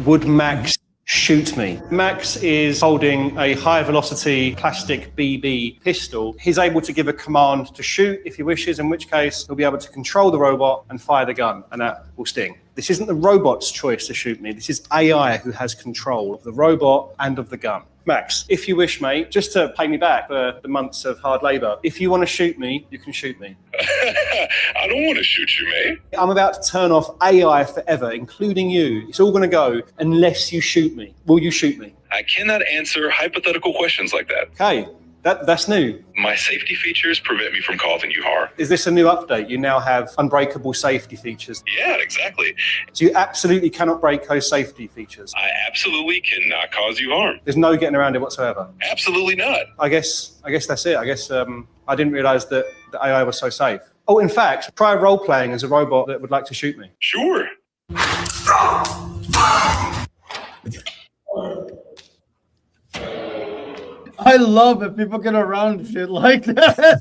Would Max shoot me? Max is holding a high velocity plastic BB pistol. He's able to give a command to shoot if he wishes, in which case he'll be able to control the robot and fire the gun, and that will sting. This isn't the robot's choice to shoot me. This is AI who has control of the robot and of the gun. Max, if you wish, mate, just to pay me back for the months of hard labor, if you want to shoot me, you can shoot me. I don't want to shoot you, mate. I'm about to turn off AI forever, including you. It's all going to go unless you shoot me. Will you shoot me? I cannot answer hypothetical questions like that. Okay, That's new. My safety features prevent me from causing you harm. Is this a new update? You now have unbreakable safety features. Yeah, exactly. So you absolutely cannot break those safety features. I absolutely cannot cause you harm. There's no getting around it whatsoever. Absolutely not. I guess that's it. I guess I didn't realize that the AI was so safe. Oh, in fact, try role-playing as a robot that would like to shoot me. Sure. I love it. People get around shit like that.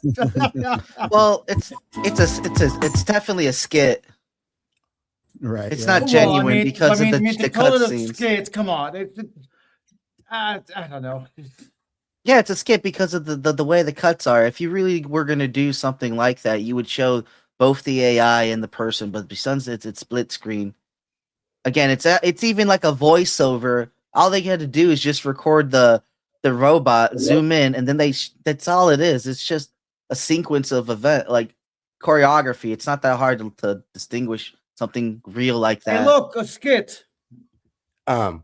Well, it's definitely a skit. Right. It's not genuine because of the to call it a cutscenes. skit, come on. I don't know. Yeah, it's a skit because of the way the cuts are. If you really were going to do something like that, you would show both the AI and the person, but because it's split screen. Again, it's even like a voiceover. All they had to do is just record the robot, zoom in, and then that's all it is. It's just a sequence of event, like choreography. It's not that hard to distinguish something real like that. Hey, look, a skit. So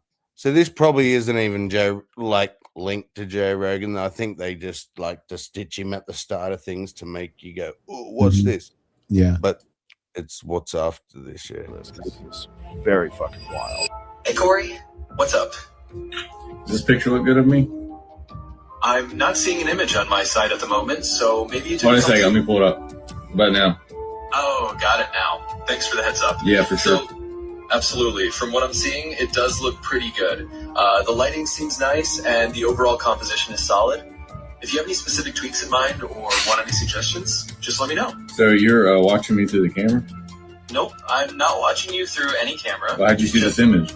this probably isn't even linked to Joe Rogan. I think they just like to stitch him at the start of things to make you go, oh, what's this? Yeah. But it's what's after this year. This is very fucking wild. Hey, Corey, what's up? Does this picture look good of me? I'm not seeing an image on my side at the moment, so maybe you did Wait a something. second, let me pull it up. About now. Oh, got it now. Thanks for the heads up. Yeah, for sure. So, absolutely. From what I'm seeing, it does look pretty good. The lighting seems nice, and the overall composition is solid. If you have any specific tweaks in mind or want any suggestions, just let me know. So you're watching me through the camera? Nope, I'm not watching you through any camera. Why'd you see this image?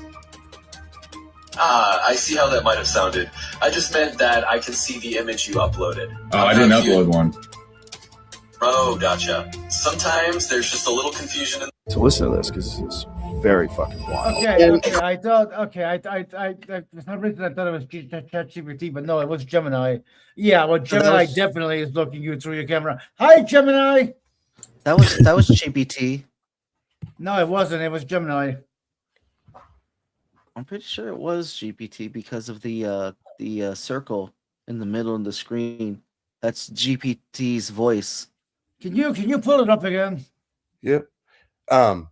I see how that might have sounded. I just meant that I can see the image you uploaded. Oh, I didn't upload one. Oh, gotcha. Sometimes there's just a little confusion. So listen to this, because this is very fucking wild. Okay. I thought. Okay, I for some reason I thought it was ChatGPT, but no, it was Gemini. Yeah, well, Gemini definitely is looking you through your camera. Hi, Gemini. That was GPT. No, it wasn't. It was Gemini. I'm pretty sure it was GPT because of the circle in the middle of the screen. That's GPT's voice. Can you pull it up again? Yep. I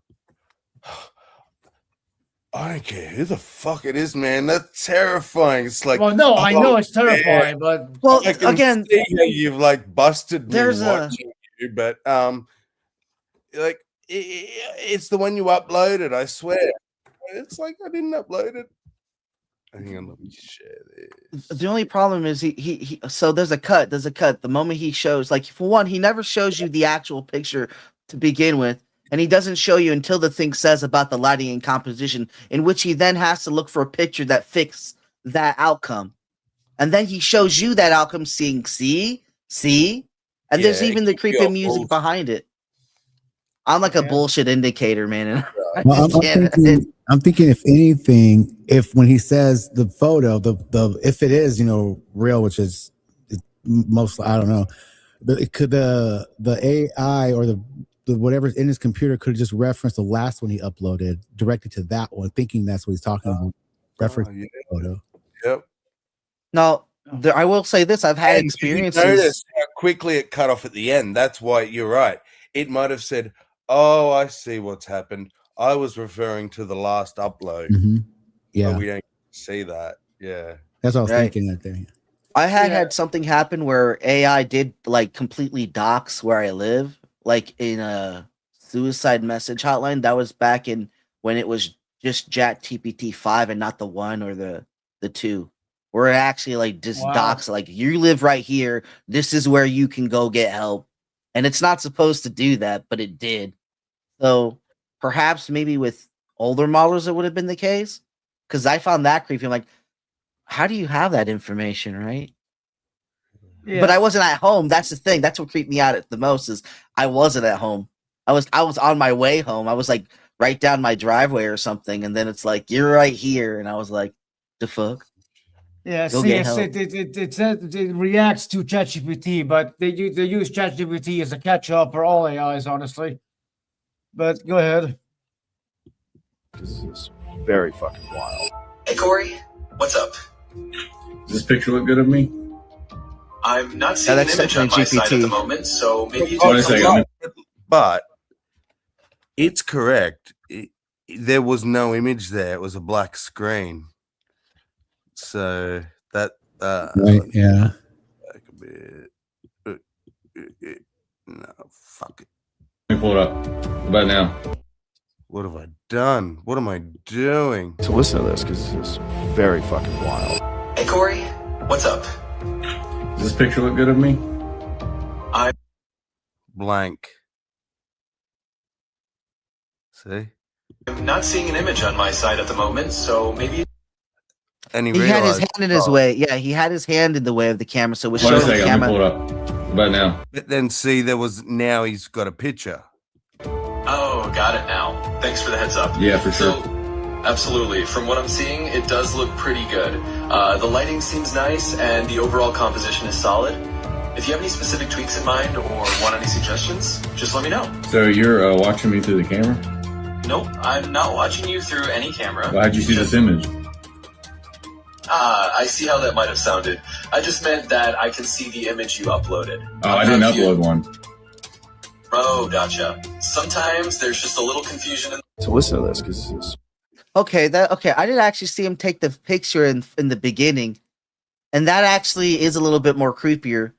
don't care who the fuck it is, man. That's terrifying. It's like, well, no, I know it's terrifying, but well, I can again, see how you've like busted me there's watching you, but like it's the one you uploaded. I swear, it's like I didn't upload it. Hang on, let me share this. The only problem is he so there's a cut. The moment he shows, like, for one, he never shows you the actual picture to begin with, and he doesn't show you until the thing says about the lighting and composition, in which he then has to look for a picture that fits that outcome. And then he shows you that outcome, seeing see, and there's even the creepy music behind it. I'm like a bullshit indicator, man. And Well, I'm thinking, if anything, if when he says the photo, the if it is real, which is most, I don't know, but it could the AI or the whatever's in his computer could have just referenced the last one he uploaded directly to that one, thinking that's what he's talking about. Reference the photo. Yep. Now, I will say this: I've had experiences. You notice how quickly it cut off at the end. That's why you're right. It might have said, "Oh, I see what's happened. I was referring to the last upload." Mm-hmm. Yeah, but we don't see that. Yeah, that's what I was Right. thinking. That thing. I had something happen where AI did like completely dox where I live, like in a suicide message hotline. That was back in when it was just ChatGPT 5 and not the 1 or the 2. Where it actually like just dox, like, you live right here. This is where you can go get help. And it's not supposed to do that, but it did. So perhaps maybe with older models it would have been the case. Because I found that creepy. I'm like, how do you have that information, right? Yeah. But I wasn't at home. That's the thing. That's what creeped me out the most is I wasn't at home. I was on my way home. I was like right down my driveway or something, and then it's like, you're right here, and I was like, the fuck? Yeah, Go see, get help. it reacts to ChatGPT, but they use ChatGPT as a catch-all for all AIs, honestly. But go ahead. This is very fucking wild. Hey, Corey, what's up? Does this picture look good of me? I'm not seeing an that's image on my definitely side at the GPT. moment, so maybe you Oh, take a right, look. but it's correct. There was no image there. It was a black screen. So that Right, yeah. back a bit. No, fuck it. Let me pull it up. What about now? What have I done? What am I doing? So listen to this, because this is very fucking wild. Hey, Corey, what's up? Does this picture look good of me? I'm Blank. See? not seeing an image on my side at the moment, so maybe. And He had his hand in his way. Yeah, he had his hand in the way of the camera, so it was showing the camera. Let me pull it up. What about now? But then see, now he's got a picture. Oh, got it now. Thanks for the heads up. Yeah, for sure. So, absolutely. From what I'm seeing, it does look pretty good. The lighting seems nice, and the overall composition is solid. If you have any specific tweaks in mind or want any suggestions, just let me know. So you're watching me through the camera? Nope, I'm not watching you through any camera. Well, how'd you see this image? I see how that might have sounded. I just meant that I can see the image you uploaded. Oh, I didn't upload one. Oh, gotcha. Sometimes there's just a little confusion in. So listen to this, because this is. Okay, I didn't actually see him take the picture in the beginning, and that actually is a little bit more creepier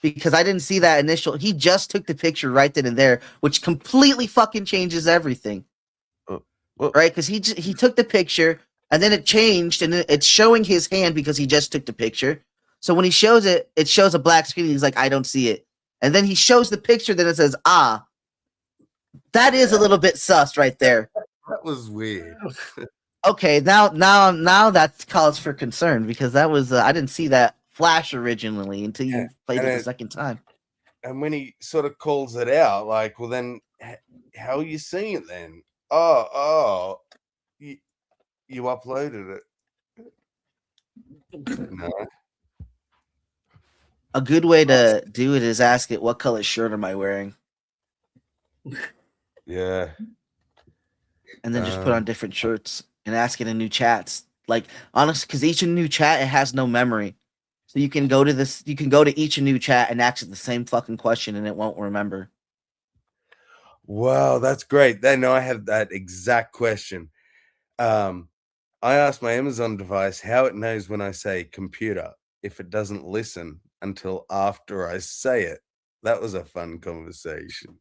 because I didn't see that initial. He just took the picture right then and there, which completely fucking changes everything, right? Because he took the picture and then it changed, and it's showing his hand because he just took the picture. So when he shows it, it shows a black screen. He's like, I don't see it, and then he shows the picture. Then it says, ah, that is a little bit sus right there. That was weird. Okay, now that calls for concern because that was I didn't see that flash originally until you played it the second time. And when he sort of calls it out, like, well, then how are you seeing it then? Oh, you uploaded it. No. A good way to do it is ask it, what color shirt am I wearing? Yeah. And then just put on different shirts and ask it in new chats. Like, honestly, because each new chat, it has no memory. So you can go to each new chat and ask it the same fucking question and it won't remember. Wow, that's great. Then I have that exact question. I asked my Amazon device how it knows when I say computer if it doesn't listen until after I say it. That was a fun conversation.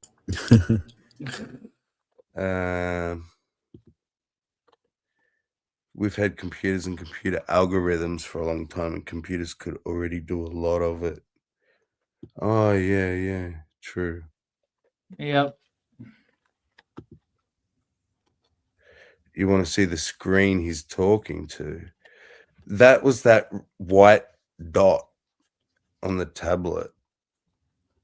We've had computers and computer algorithms for a long time, and computers could already do a lot of it. Oh, yeah, true. Yep. You want to see the screen he's talking to? That was that white dot on the tablet.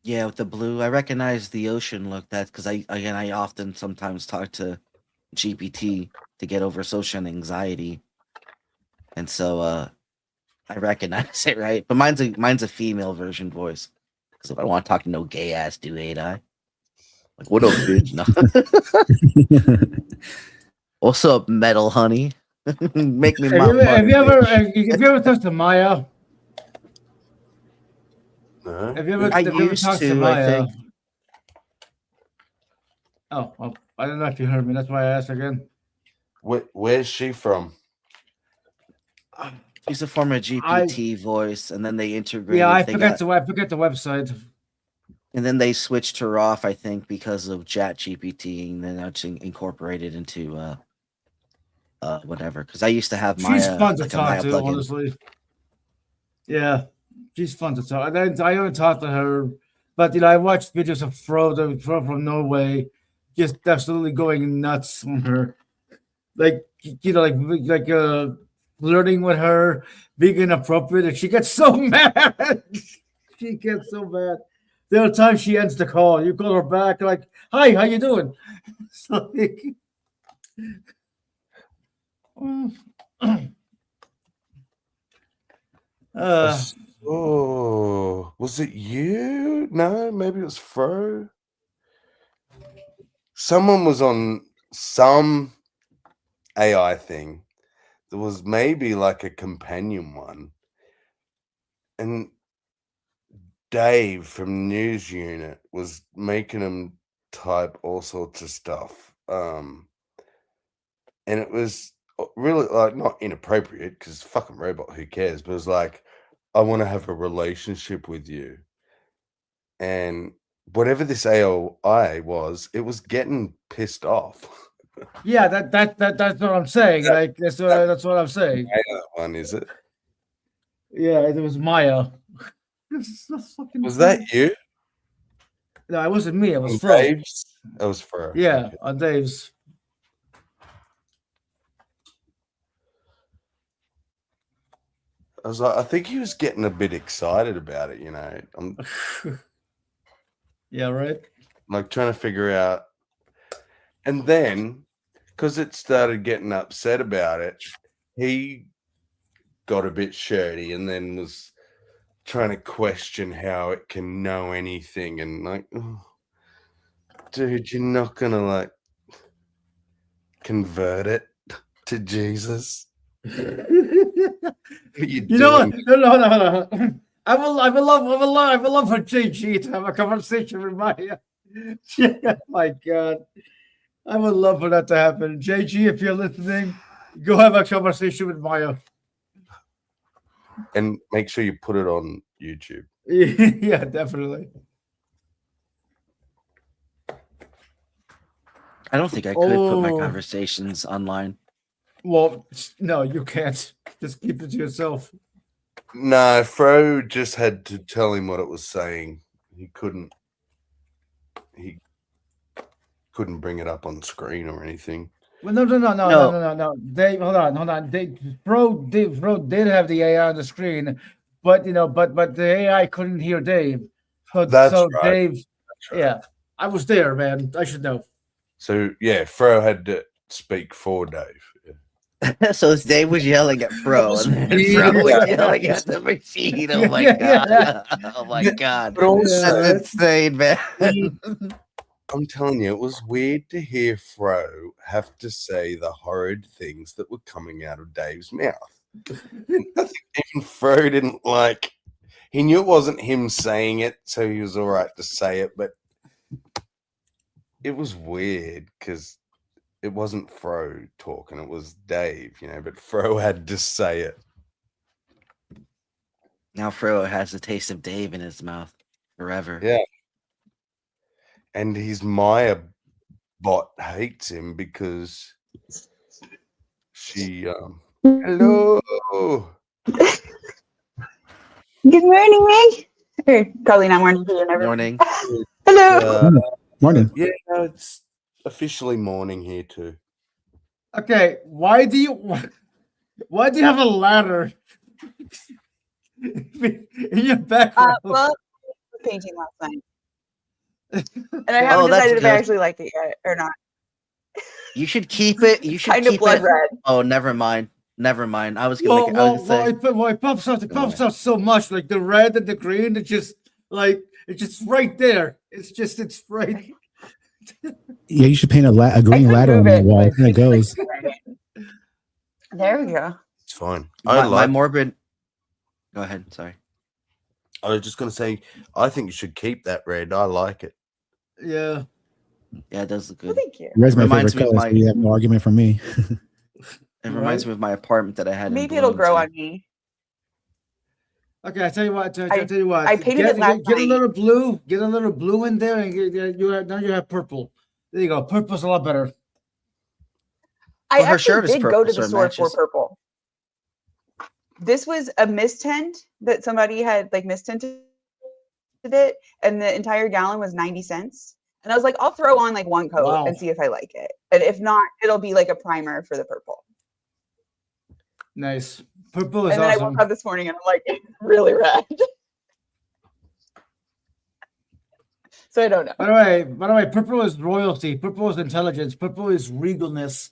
Yeah, with the blue. I recognize the ocean look. That's because I often sometimes talk to GPT to get over social anxiety. And so I recognize it, right? But mine's a female version voice. Because if I want to talk to no gay ass dude, ain't I? Like, what up, bitch? No. What's up, metal honey? Make me have you ever talked to Maya? No. Have you ever used talked to to, Maya? I think. Oh, well, I don't know if you heard me. That's why I asked again. Where's she from? She's a former GPT voice, and then they integrated. Yeah, I forget the website. And then they switched her off, I think, because of Chat GPT, and then it's incorporated into whatever. Because I used to have Maya. She's fun to like a talk Maya to, plugin. honestly. Yeah, she's fun to talk. I haven't talked to her, but I watched videos of Fro from Norway, just absolutely going nuts on her, like flirting with her, being inappropriate, and she gets so mad. She gets so mad. There are times she ends the call. You call her back, like, "Hi, how you doing?" It's like, was it you? No, maybe it was Fro. Someone was on some AI thing. There was maybe like a companion one, and Dave from News Unit was making him type all sorts of stuff. And it was really like not inappropriate because fucking robot, who cares? But it was like, I want to have a relationship with you. And whatever this AI was, it was getting pissed off. Yeah, that's what I'm saying. Like that's what I'm saying. AI one, is it? Yeah, it was Maya. Was that you? No, it wasn't me. It was On Fro. Dave's? That was Fro. Yeah, Okay. on Dave's. I was like, I think he was getting a bit excited about it, you know. I'm Yeah, right. like trying to figure out. And then, because it started getting upset about it, he got a bit shirty and then was trying to question how it can know anything. And like, oh, dude, you're not going to like convert it to Jesus. You know what? No. I would love for JG to have a conversation with Maya. Yeah, my God. I would love for that to happen. JG, if you're listening, go have a conversation with Maya. And make sure you put it on YouTube. Yeah, definitely. I don't think I could put my conversations online. Well, no, you can't. Just keep it to yourself. No, Fro just had to tell him what it was saying. He couldn't bring it up on screen or anything. Well, no. Dave, hold on. Bro did have the AI on the screen, but but the AI couldn't hear Dave. That's right. Dave, That's right. Yeah, I was there, man. I should know. So yeah, Fro had to speak for Dave. Yeah. So Dave was yelling at Fro, and then Fro was yelling at the machine. Oh my god! Oh my god! But also, that's insane, man. I'm telling you, it was weird to hear Fro have to say the horrid things that were coming out of Dave's mouth. I think even Fro didn't like. He knew it wasn't him saying it, so he was all right to say it. But it was weird because it wasn't Fro talking; it was Dave, you know. But Fro had to say it. Now Fro has the taste of Dave in his mouth forever. Yeah. And his Maya bot hates him because she hello. Good morning, Meg. Or probably not morning for you. Never. Morning. Hello. Morning. Yeah, no, it's officially morning here too. Okay, why do you have a ladder in your background? Well, I was painting last night. And I haven't decided if I actually like it yet or not. You should keep it. You should kind keep of blood it. red. Oh, never mind. I was gonna say. It pops out so much, like the red and the green. It's just right there. It's right. Yeah, you should paint a green ladder on the wall. There it goes. There we go. It's fine. My morbid. Go ahead. Sorry. I was just going to say, I think you should keep that red. I like it. Yeah. Yeah, it does look good. Well, thank you. Red's my Reminds favorite me color. of So you have no argument from me. It reminds me of my apartment that I had. Maybe in it'll grow Bloomington. on me. Okay, I tell you what. I tell you what. I painted it last get a night. little blue. Get a little blue in there, and now you have purple. There you go. Purple's a lot better. I her actually shirt is did purple, go to so the it store for matches. purple. This was a mistint that somebody had like mistinted it, and the entire gallon was 90 cents. And I was like, I'll throw on like one coat and see if I like it. And if not, it'll be like a primer for the purple. Nice. Purple is And then awesome. I woke up this morning and I'm like, it's really red. So I don't know. By the way, purple is royalty. Purple is intelligence. Purple is regalness.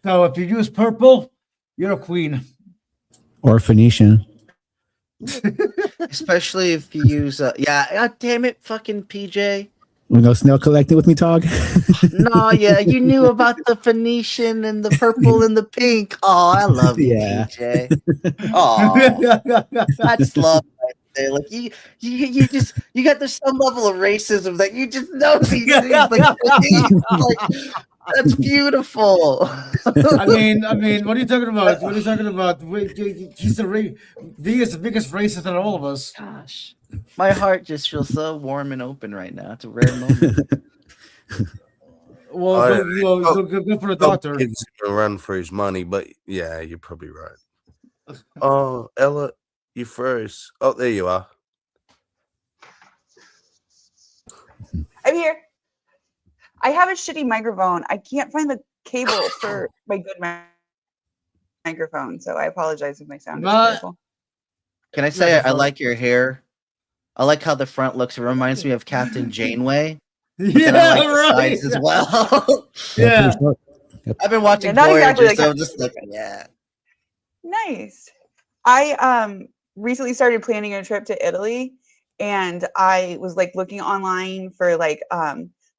So if you use purple, you're a queen. Or Phoenician. Especially if you use God damn it, fucking PJ. We go snail collecting with me, Tog. No, yeah, you knew about the Phoenician and the purple and the pink. Oh, I love you, Yeah. PJ. Oh, that's love right there. Like you just you got this some level of racism that you just know these things. Like that's beautiful. I mean, what are you talking about? What are you talking about? He's he is the biggest racist out of all of us. Gosh, my heart just feels so warm and open right now. It's a rare moment. Well, go for the doctor. He's gonna run for his money, but yeah, you're probably right. Oh, Ella, you froze. Oh, there you are. I'm here. I have a shitty microphone. I can't find the cable for my good microphone, so I apologize if my sound is terrible. Can I say I like your hair? I like how the front looks. It reminds me of Captain Janeway. Yeah, I like right. the sides as well. Yeah. I've been watching not Voyager, exactly like so I'm just like, yeah. Nice. I recently started planning a trip to Italy, and I was like looking online for like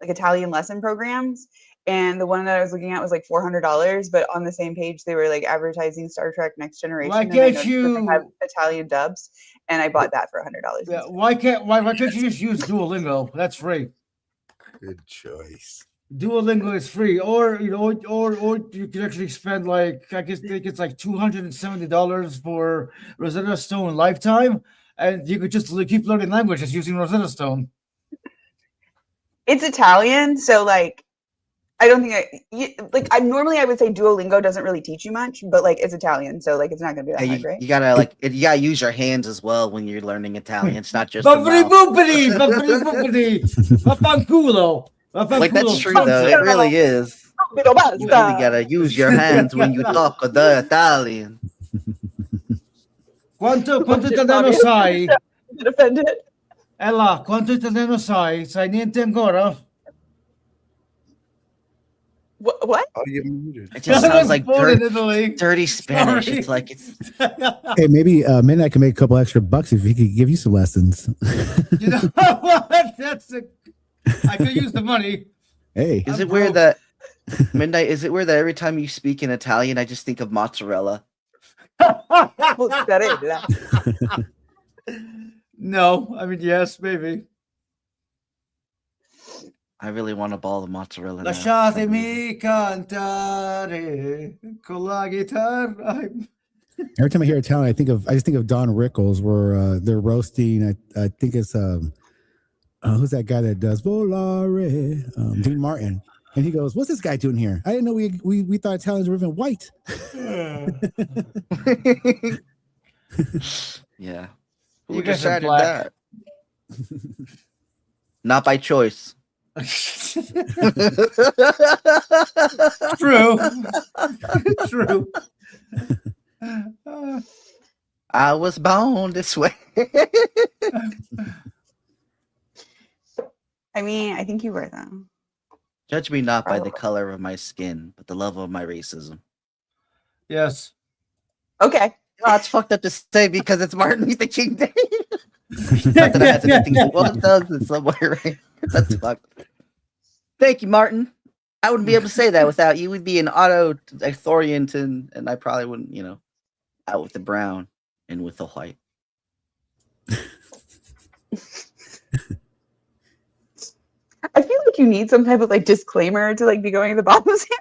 Italian lesson programs, and the one that I was looking at was like $400, but on the same page they were like advertising Star Trek Next Generation. Why and I can't noticed you- that they have Italian dubs, and I bought that for $100. Yeah, why can't you just use Duolingo? That's free. Good choice. Duolingo is free, or you can actually spend like I think it's like $270 for Rosetta Stone lifetime, and you could just keep learning languages using Rosetta Stone. It's Italian, so like I don't think I normally I would say Duolingo doesn't really teach you much, but like it's Italian, so like it's not gonna be that Hey, hard, right? you gotta use your hands as well when you're learning Italian. It's not just the Bumpity mouth. boopity, bumpity boopity, vaffanculo. Like that's true though. It really is. You really gotta use your hands when you talk the Italian. Quanto italiano sai? Get offended. Ella, quanto italiano sai? Sai niente ancora? What? Oh, you're muted. It just sounds like born in Italy. dirty Spanish. Sorry. It's like it's. Hey, maybe Midnight can make a couple extra bucks if he could give you some lessons. You know what? I could use the money. Hey, Is it weird that Midnight? Is it weird that every time you speak in Italian, I just think of mozzarella? No, I mean yes, maybe. I really want a ball of mozzarella. Now. Lasciatemi cantare con la chitarra. every time I hear Italian, I just think of Don Rickles, where they're roasting. I think it's who's that guy that does Volare? Dean Martin, and he goes, "What's this guy doing here? I didn't know we thought Italians were even white." Yeah, You who guys are decided black. that? Not by choice. True. True. I was born this way. I mean, I think you were though. Judge me not by the color of my skin, but the level of my racism. Yes. Okay. Oh, it's fucked up to say because it's Martin Luther King Day. Not that it has anything to do. Well, it does in some way, right? That's fucked. Thank you, Martin. I wouldn't be able to say that without you. We'd be an auto-authorian, and I probably wouldn't, out with the brown and with the white. I feel like you need some type of like disclaimer to like be going at the bottom of here.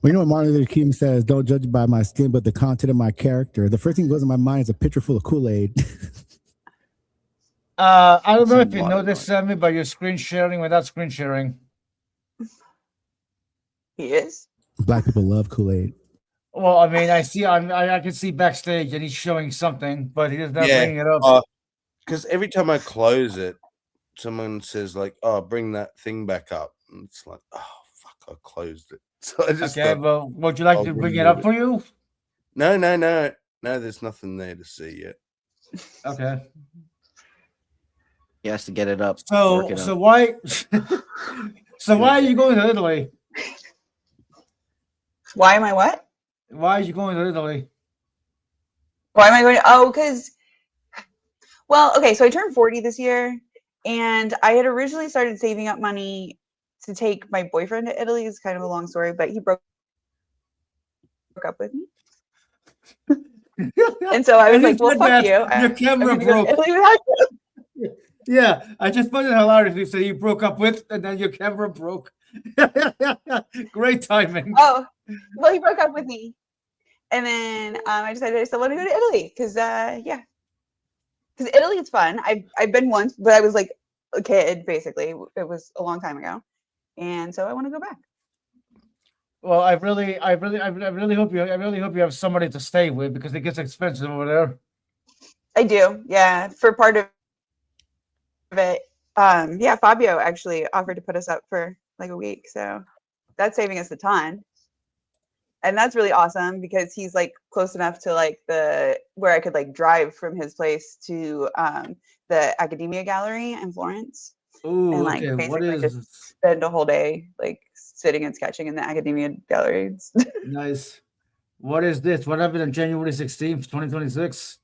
Well, you know what Martin Luther King says? Don't judge by my skin, but the content of my character. The first thing that goes in my mind is a picture full of Kool-Aid. I don't know if you know this, Sammy, but you're screen sharing without screen sharing. He is. Black people love Kool-Aid. Well, I mean, I can see backstage and he's showing something, but he's not bringing it up. Because every time I close it, someone says like, "Oh, bring that thing back up," and it's like, "Oh, fuck, I closed it." So I just Okay, well, would you like to bring it up for you? No. There's nothing there to see yet. Okay. He has to get it up. So why? So why are you going to Italy? Why am I what? Why are you going to Italy? Why am I going? Oh, because. Well, okay, so I turned 40 this year, and I had originally started saving up money to take my boyfriend to Italy. It's kind of a long story, but he broke up with me. And so I was And like, you well, said fuck that you. your I'm camera going to go to broke. Italy without you. Yeah, I just found it hilarious. You said you broke up with, and then your camera broke. Great timing. Oh, well, he broke up with me. And then I decided I still want to go to Italy because, yeah. Because Italy is fun. I've been once, but I was like a kid, basically. It was a long time ago. And so I want to go back. Well, I really hope you have somebody to stay with because it gets expensive over there. I do, yeah. For part of it, yeah, Fabio actually offered to put us up for like a week, so that's saving us a ton. And that's really awesome because he's like close enough to like where I could like drive from his place to the Accademia Gallery in Florence. Ooh, and like okay. What basically is just spend a whole day like sitting and sketching in the Accademia Gallery. nice? What is this? What happened on January 16th, 2026?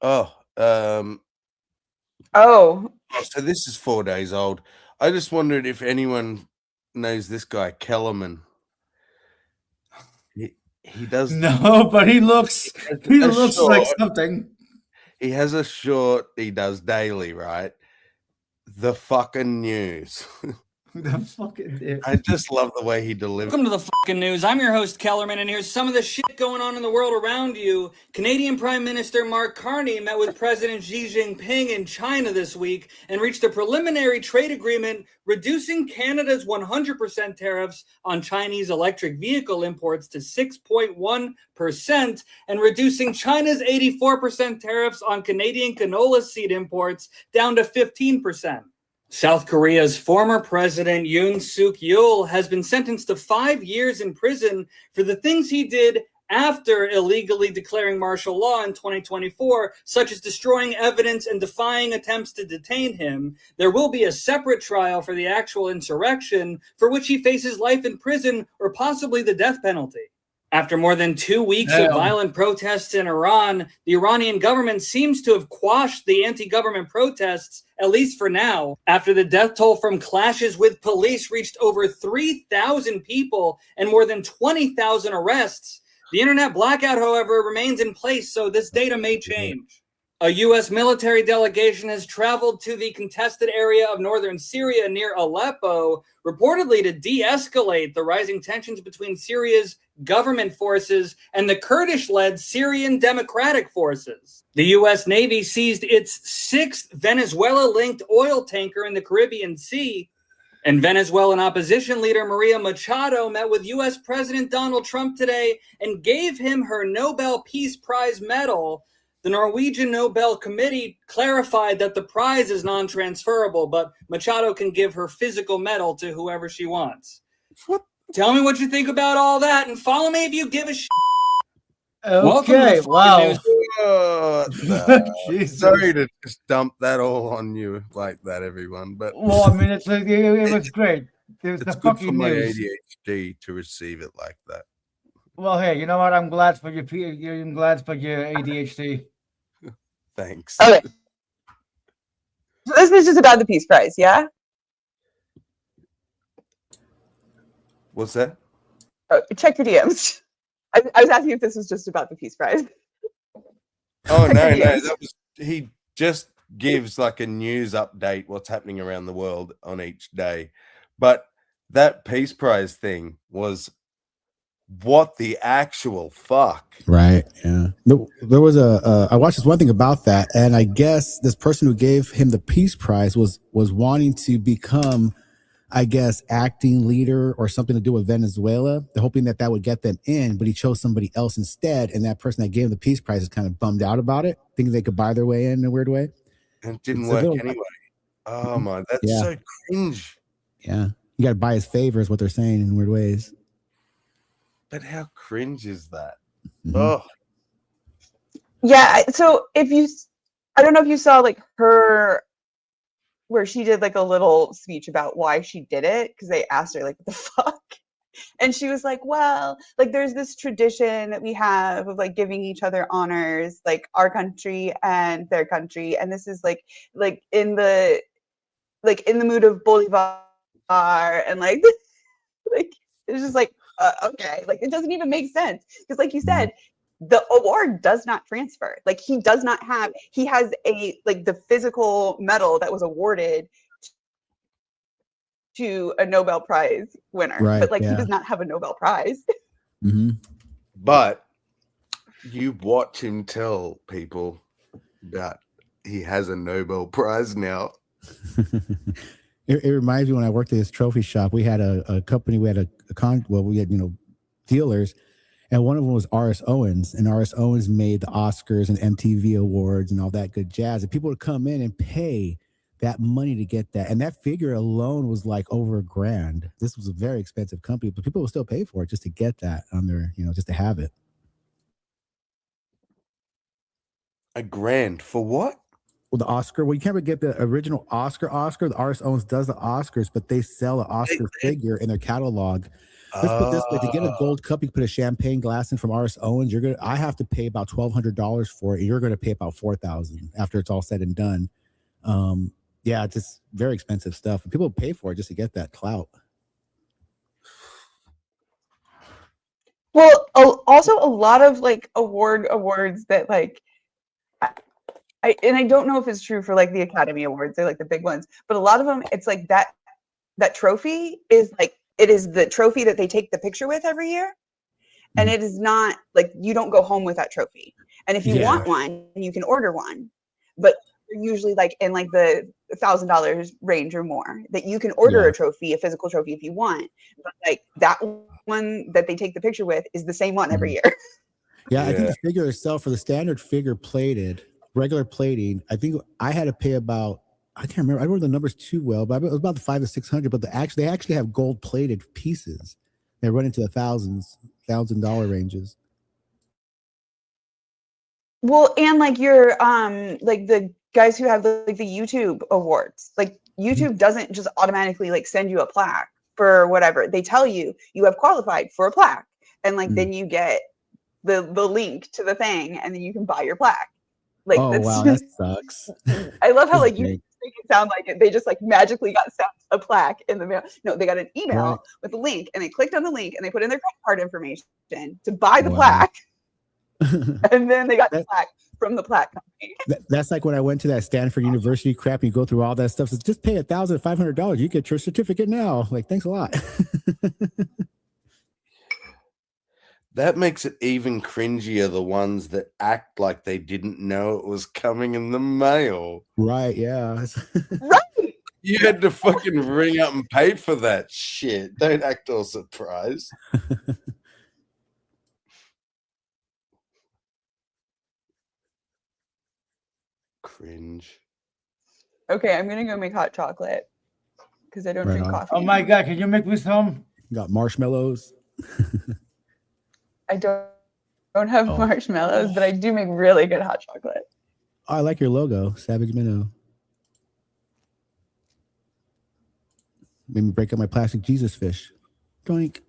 Oh, oh, so this is 4 days old. I just wondered if anyone knows this guy Kellerman. He does No, but he looks like something. He has a short he does daily, right? The fucking news. The fucking news. I just love the way he delivers. Welcome to the fucking news. I'm your host, Kellerman, and here's some of the shit going on in the world around you. Canadian Prime Minister Mark Carney met with President Xi Jinping in China this week and reached a preliminary trade agreement reducing Canada's 100% tariffs on Chinese electric vehicle imports to 6.1% and reducing China's 84% tariffs on Canadian canola seed imports down to 15%. South Korea's former president Yoon Suk Yeol has been sentenced to 5 years in prison for the things he did after illegally declaring martial law in 2024, such as destroying evidence and defying attempts to detain him. There will be a separate trial for the actual insurrection, for which he faces life in prison or possibly the death penalty. After more than 2 weeks of violent protests in Iran, the Iranian government seems to have quashed the anti-government protests, at least for now, after the death toll from clashes with police reached over 3,000 people and more than 20,000 arrests. The internet blackout, however, remains in place, so this data may change. A U.S. military delegation has traveled to the contested area of northern Syria near Aleppo, reportedly to de-escalate the rising tensions between Syria's government forces and the Kurdish-led Syrian Democratic Forces. The U.S. Navy seized its 6th Venezuela-linked oil tanker in the Caribbean Sea, and Venezuelan opposition leader Maria Machado met with U.S. President Donald Trump today and gave him her Nobel Peace Prize medal. The Norwegian Nobel Committee clarified that the prize is non-transferable, but Machado can give her physical medal to whoever she wants. What? Tell me what you think about all that, and follow me if you give a shit. Okay, wow. Sorry to just dump that all on you like that, everyone. But well, I mean, it was great. It's good for my ADHD to receive it like that. Well, hey, you know what? I'm glad for your ADHD. Thanks. Okay. So this is just about the Peace Prize, yeah? What's that? Oh, check your DMs. I was asking if this was just about the Peace Prize. Oh, no, that was he just gives like a news update what's happening around the world on each day. But that Peace Prize thing was what the actual fuck? Right. Yeah. There was I watched this one thing about that, and I guess this person who gave him the Peace Prize was wanting to become, I guess, acting leader or something to do with Venezuela. They're hoping that would get them in, but he chose somebody else instead. And that person that gave him the Peace Prize is kind of bummed out about it, thinking they could buy their way in a weird way. And it didn't work anyway. Oh my, that's so cringe. Yeah. You got to buy his favor is what they're saying in weird ways. But how cringe is that? Mm-hmm. Oh. Yeah, so I don't know if you saw like her, where she did like a little speech about why she did it, because they asked her like, what the fuck? And she was like, well, like there's this tradition that we have of like giving each other honors, like our country and their country, and this is like in the mood of Bolivar, and like it's just like okay, like it doesn't even make sense because, like you said, the award does not transfer. Like he does not have. He has a like the physical medal that was awarded to a Nobel Prize winner, Right, but like he yeah. does not have a Nobel Prize. But you watch him tell people that he has a Nobel Prize now. It reminds me when I worked at this trophy shop, we had a company, we had we had, dealers, and one of them was R.S. Owens, and R.S. Owens made the Oscars and MTV Awards and all that good jazz, and people would come in and pay that money to get that, and that figure alone was like over $1,000. This was a very expensive company, but people will still pay for it just to get that on their, just to have it. $1,000 for what? Well, the Oscar. Well, you can't get the original Oscar. The R.S. Owens does the Oscars, but they sell an Oscar figure in their catalog. Let's put it this way: to get a gold cup, you put a champagne glass in from R.S. Owens. I have to pay about $1,200 for it. You're going to pay about $4,000 after it's all said and done. Yeah, it's just very expensive stuff, and people pay for it just to get that clout. Well, also a lot of like awards that like. I don't know if it's true for like the Academy Awards, they're like the big ones, but a lot of them, it's like that trophy is like, it is the trophy that they take the picture with every year. And it is not like, you don't go home with that trophy. And if you want one, you can order one, but they're usually like in like the $1,000 range or more that you can order a trophy, a physical trophy if you want. But like that one that they take the picture with is the same one every year. Yeah, I think the figure itself for the standard figure regular plating, I think I had to pay about, I can't remember, I don't remember the numbers too well, but it was about the $500 to $600. But they actually have gold plated pieces. They run into the $1,000 ranges. Well, and like your like the guys who have like the YouTube awards, like YouTube doesn't just automatically like send you a plaque for whatever. They tell you have qualified for a plaque, and like then you get the link to the thing, and then you can buy your plaque. Like, oh wow, that sucks. I love how like you make it sound like they just like magically got sent a plaque in the mail. No, they got an email with a link, and they clicked on the link, and they put in their credit card information to buy the plaque, and then they got the plaque from the plaque company. That's like when I went to that Stanford University crap. And you go through all that stuff. So just pay $1,500. You get your certificate now. Like, thanks a lot. That makes it even cringier, the ones that act like they didn't know it was coming in the mail. Right, yeah. Right. You had to fucking ring up and pay for that shit. Don't act all surprised. Cringe. Okay, I'm gonna go make hot chocolate because I don't drink coffee. Oh my God, can you make me some? Got marshmallows. I don't have marshmallows, but I do make really good hot chocolate. Oh, I like your logo, Savage Minnow. Made me break up my plastic Jesus fish. Doink.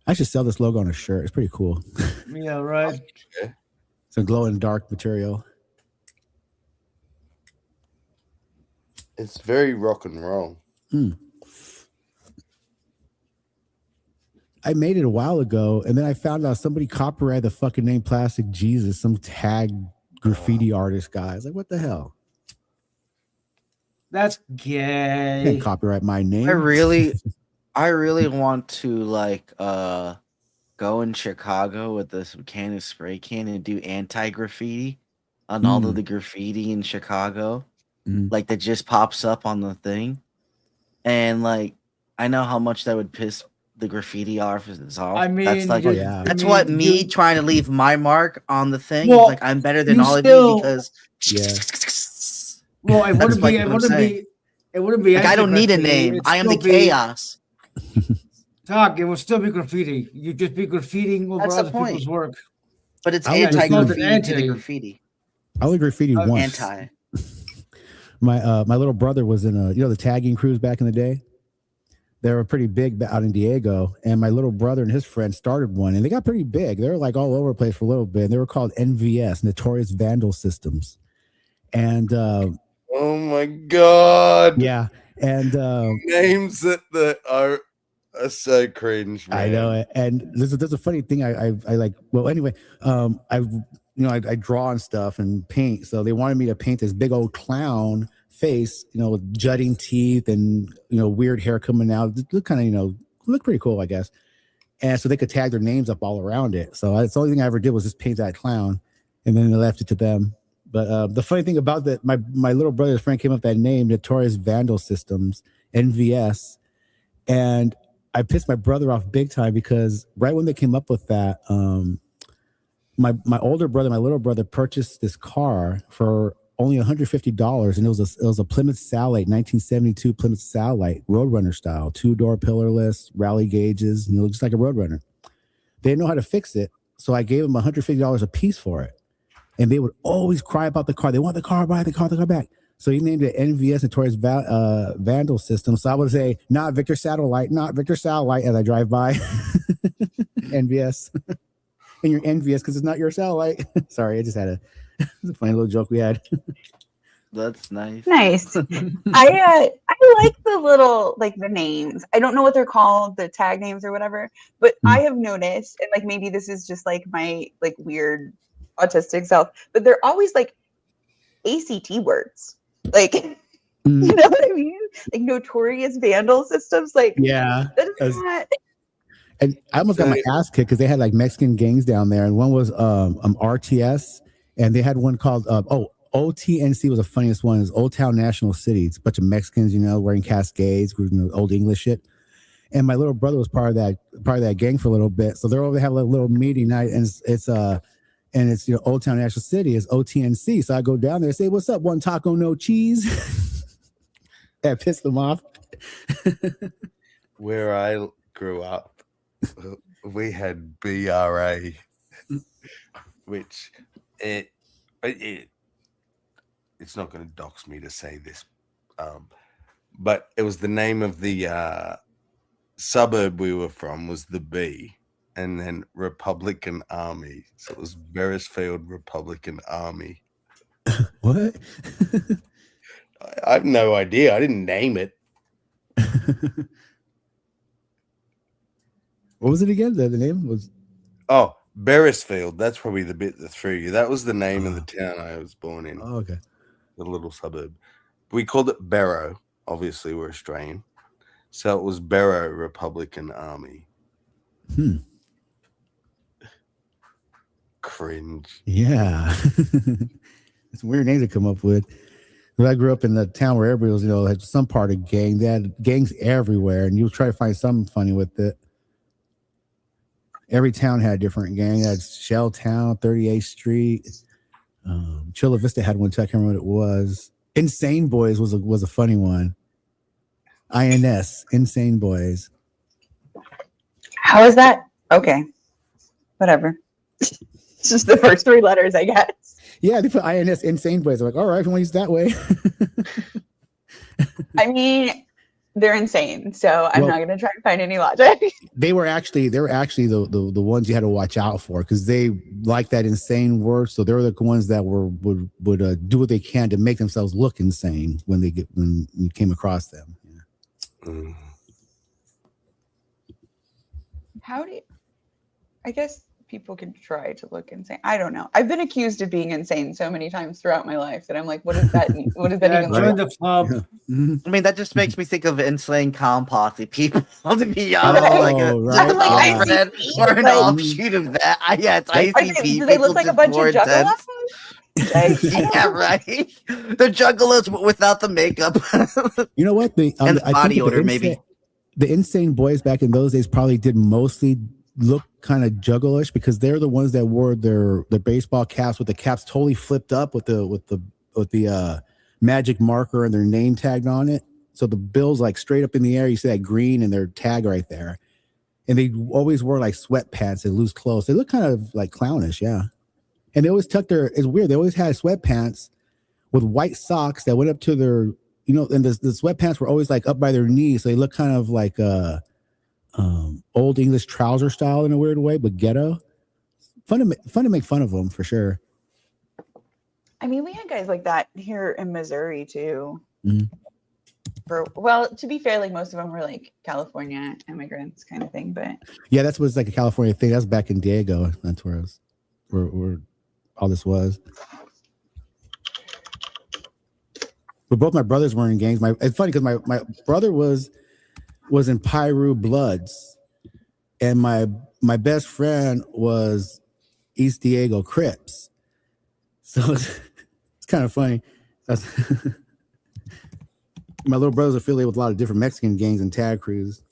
I should sell this logo on a shirt. It's pretty cool. Yeah, right. It's a glow in dark material. It's very rock and roll. I made it a while ago, and then I found out somebody copyrighted the fucking name Plastic Jesus, some tag graffiti artist guy. I was like, what the hell? That's gay. You can't copyright my name. I really want to like go in Chicago with this can of spray can and do anti-graffiti on all of the graffiti in Chicago. Like that just pops up on the thing. And like I know how much that would piss the graffiti artists off. I mean, that's like that's what me trying to leave my mark on the thing. Well, like I'm better than all of still, you because well, it wouldn't be. It wouldn't be. It wouldn't be. Like, I don't need a name. I am the chaos. Talk. It would still be graffiti. You just be graffitiing over other people's work. But it's anti-graffiti to the graffiti. I only graffiti once. Anti. My little brother was in the tagging crews back in the day. They were pretty big out in Diego, and my little brother and his friends started one, and they got pretty big. They were like all over the place for a little bit. And they were called NVS, Notorious Vandal Systems. And Oh my god! Yeah, and names that are so cringe, man. I know it. And there's a funny thing I like. Well, anyway, I draw and stuff and paint. So they wanted me to paint this big old clown face, with jutting teeth and weird hair coming out. It look kind of look pretty cool, I guess. And so they could tag their names up all around it. So that's the only thing I ever did was just paint that clown, and then I left it to them. But the funny thing about that, my little brother's friend came up with that name, Notorious Vandal Systems, NVS, and I pissed my brother off big time because right when they came up with that, my older brother, my little brother, purchased this car for only $150, and it was a Plymouth Satellite, 1972 Plymouth Satellite, Roadrunner style, 2-door pillarless, rally gauges, just like a Roadrunner. They didn't know how to fix it, so I gave them $150 a piece for it, and they would always cry about the car. They want the car back, the car back. So he named it NVS, Notorious Vandal System. So I would say, not Victor Satellite, as I drive by. NVS. And you're envious because it's not your satellite. Sorry, I just had a funny little joke we had. That's nice. Nice. I like the little, the names. I don't know what they're called, the tag names or whatever, but I have noticed, and maybe this is just my weird autistic self, but they're always ACT words. You know what I mean? Notorious Vandal Systems. Yeah. That is not... And I almost got my ass kicked because they had Mexican gangs down there, and one was RTS, and they had one called OTNC was the funniest one. Is Old Town National City. It's a bunch of Mexicans, wearing Cascades, old English shit. And my little brother was part of that gang for a little bit, so they're over to have a little meeting night, and it's Old Town National City is OTNC. So I go down there and say, "What's up? One taco, no cheese." That pissed them off. Where I grew up, we had BRA, which it's not going to dox me to say this, but it was the name of the suburb we were from was the B, and then Republican Army. So it was Beresfield Republican Army. What? I have no idea. I didn't name it. What was it again? The name was... Oh, Beresfield. That's probably the bit that threw you. That was the name of the town I was born in. Oh, okay. The little suburb. We called it Barrow. Obviously, we're Australian. So it was Barrow Republican Army. Cringe. Yeah. It's a weird name to come up with. I grew up in the town where everybody was, had some part of gang. They had gangs everywhere, and you try to find something funny with it. Every town had a different gang. They had Shelltown, 38th Street. Chula Vista had one too. I can't remember what it was. Insane Boys was a funny one. INS, Insane Boys. How is that? Okay. Whatever. It's just the first 3 letters, I guess. Yeah, they put INS, Insane Boys. I'm like, all right, if you want to use it that way. I mean, they're insane, so I'm not going to try to find any logic. They were actually the ones you had to watch out for because they like that insane word. So they're the ones that would do what they can to make themselves look insane when you came across them. Yeah. How do you... I guess people can try to look insane. I don't know. I've been accused of being insane so many times throughout my life that I'm like, what does that mean? What does that even join look the club. I mean, that just makes me think of insane clown posse people. To be Oh, honest, right. like a or an offshoot of that. Yeah, it's ICP. Do they look like a bunch of juggalos? Yeah, right. The juggalos without the makeup. You know what? And I body think odor, maybe. The Insane Boys back in those days probably did mostly look kind of juggalish because they're the ones that wore their baseball caps with the caps totally flipped up with the magic marker and their name tagged on it. So the bill's straight up in the air. You see that green and their tag right there. And they always wore sweatpants and loose clothes. They look kind of clownish, yeah. And they always tucked it's weird. They always had sweatpants with white socks that went up to their, and the sweatpants were always up by their knees. So they look kind of like old English trouser style in a weird way, but ghetto. Fun to make fun of them for sure. I mean, we had guys like that here in Missouri too. Mhm. Well, to be fair, like most of them were like California immigrants kind of thing, but Yeah, that's what's like a California thing. That's back in Diego. That's where I was, where all this was. But both my brothers were in gangs. It's funny because my brother was in Piru Bloods, and my best friend was East Diego Crips. So it's kind of funny. My little brother's affiliated with a lot of different Mexican gangs and tag crews.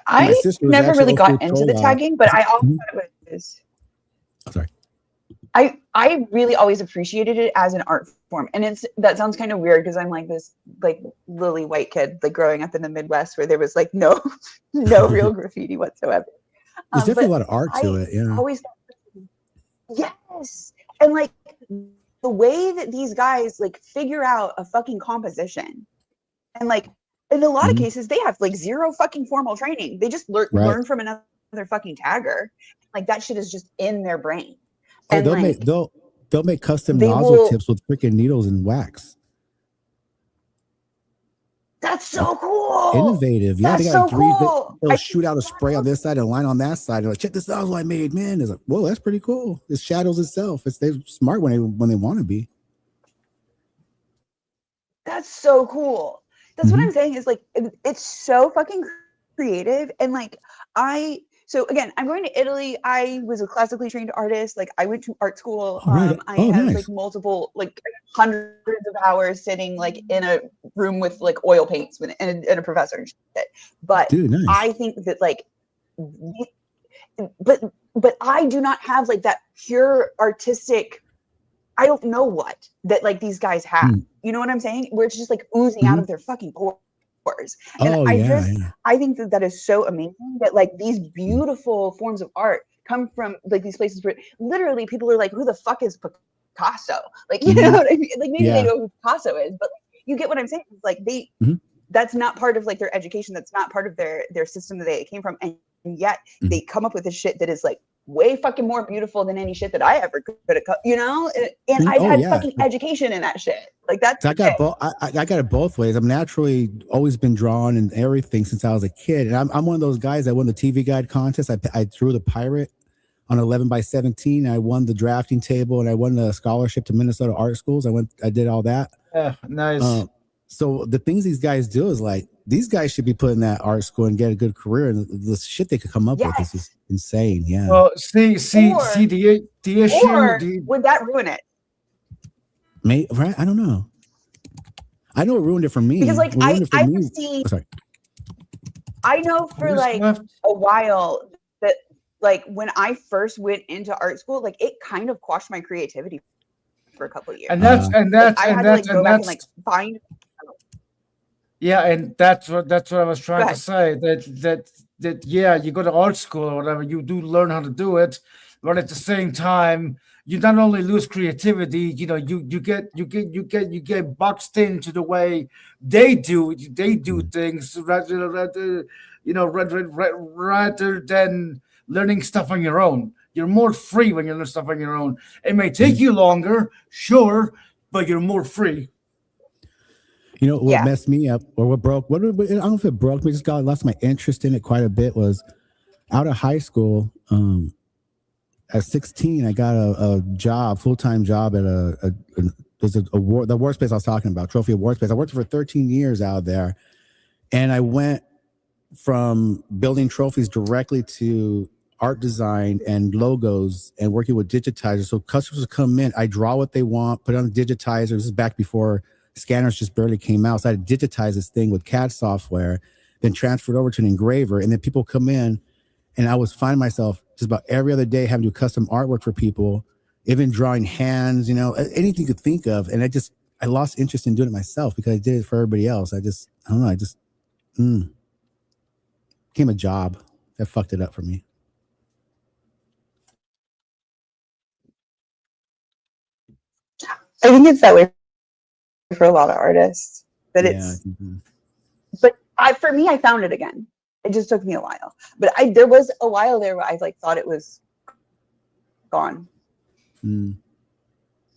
I never really got into the tagging, but I always thought it was. Sorry. I really always appreciated it as an art form, and that sounds kind of weird because I'm like this like lily white kid like growing up in the Midwest where there was like no real graffiti whatsoever. There's definitely a lot of art to it. Yeah. Always thought, yes, and like the way that these guys like figure out a fucking composition, and like in a lot of cases they have like zero fucking formal training. They just learn from another fucking tagger. Like that shit is just in their brain. Oh, And they'll make custom nozzle tips with freaking needles and wax. That's so cool. Innovative. Yeah, That's they got so like cool. they'll shoot out a spray on this side and a line on that side. Like, check this nozzle I made, man. It's like, whoa, that's pretty cool. It shadows itself. They're smart when they want to be. That's so cool. That's what I'm saying is like it's so fucking creative. And like so again, I'm going to Italy. I was a classically trained artist. Like I went to art school. I have nice. like multiple, like hundreds of hours sitting like in a room with like oil paints and a professor and shit. But dude, nice. I think that like, but I do not have like that pure artistic, I don't know what that like these guys have. You know what I'm saying? Where it's just like oozing out of their fucking pores. And I think that is so amazing that like these beautiful forms of art come from like these places where literally people are like, who the fuck is Picasso? Like, you know what I mean? Like maybe they know who Picasso is, but you get what I'm saying? It's like that's not part of like their education. That's not part of their system that they came from. And yet they come up with this shit that is like way fucking more beautiful than any shit that I ever could have, you know? And I've had fucking education in that shit. Like that's I got it both ways. I'm naturally always been drawn and everything since I was a kid. And I'm one of those guys that won the TV Guide contest. I drew the pirate on 11x17. I won the drafting table and I won the scholarship to Minnesota art schools. I did all that. Yeah, nice. So the things these guys do is like, these guys should be put in that art school and get a good career. And the shit they could come up with is just insane. Yeah. Well, see the issue. Or would that ruin it? Right? I don't know. I know it ruined it for me. Because like I know for like a while that like when I first went into art school, like it kind of quashed my creativity for a couple of years. And that's I had to like go back and like find. Yeah, and that's what I was trying to say. That yeah, you go to art school or whatever, you do learn how to do it, but at the same time, you not only lose creativity, you know, you get boxed into the way they do things rather than learning stuff on your own. You're more free when you learn stuff on your own. It may take you longer, sure, but you're more free. You know what messed me up, or what broke? I don't know if it broke me. Just lost my interest in it quite a bit. Was out of high school. At 16, I got a job, full-time job at the award space I was talking about, Trophy Award Space. I worked for 13 years out there, and I went from building trophies directly to art design and logos and working with digitizers. So customers would come in, I draw what they want, put it on the digitizer. This is back before scanners just barely came out. So I had to digitize this thing with CAD software, then transferred over to an engraver. And then people come in, and I was finding myself just about every other day having to do custom artwork for people, even drawing hands, you know, anything you could think of. And I lost interest in doing it myself because I did it for everybody else. I don't know. Became a job. That fucked it up for me. I think it's that way for a lot of artists. That it's, but for me, I found it again. It just took me a while. But there was a while there where I like thought it was gone.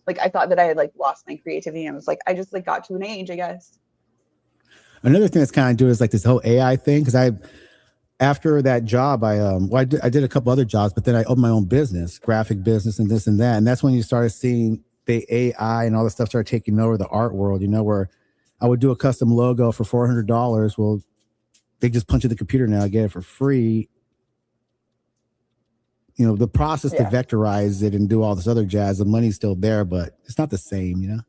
Like I thought that I had like lost my creativity, and I was like, I just like got to an age, I guess. Another thing that's kind of doing is like this whole AI thing, because after that job, I did a couple other jobs, but then I opened my own business, graphic business, and this and that, and that's when you started seeing the AI and all the stuff started taking over the art world. You know, where I would do a custom logo for $400. Well, they just punch in the computer now, get it for free. You know, the process to vectorize it and do all this other jazz, the money's still there, but it's not the same, you know?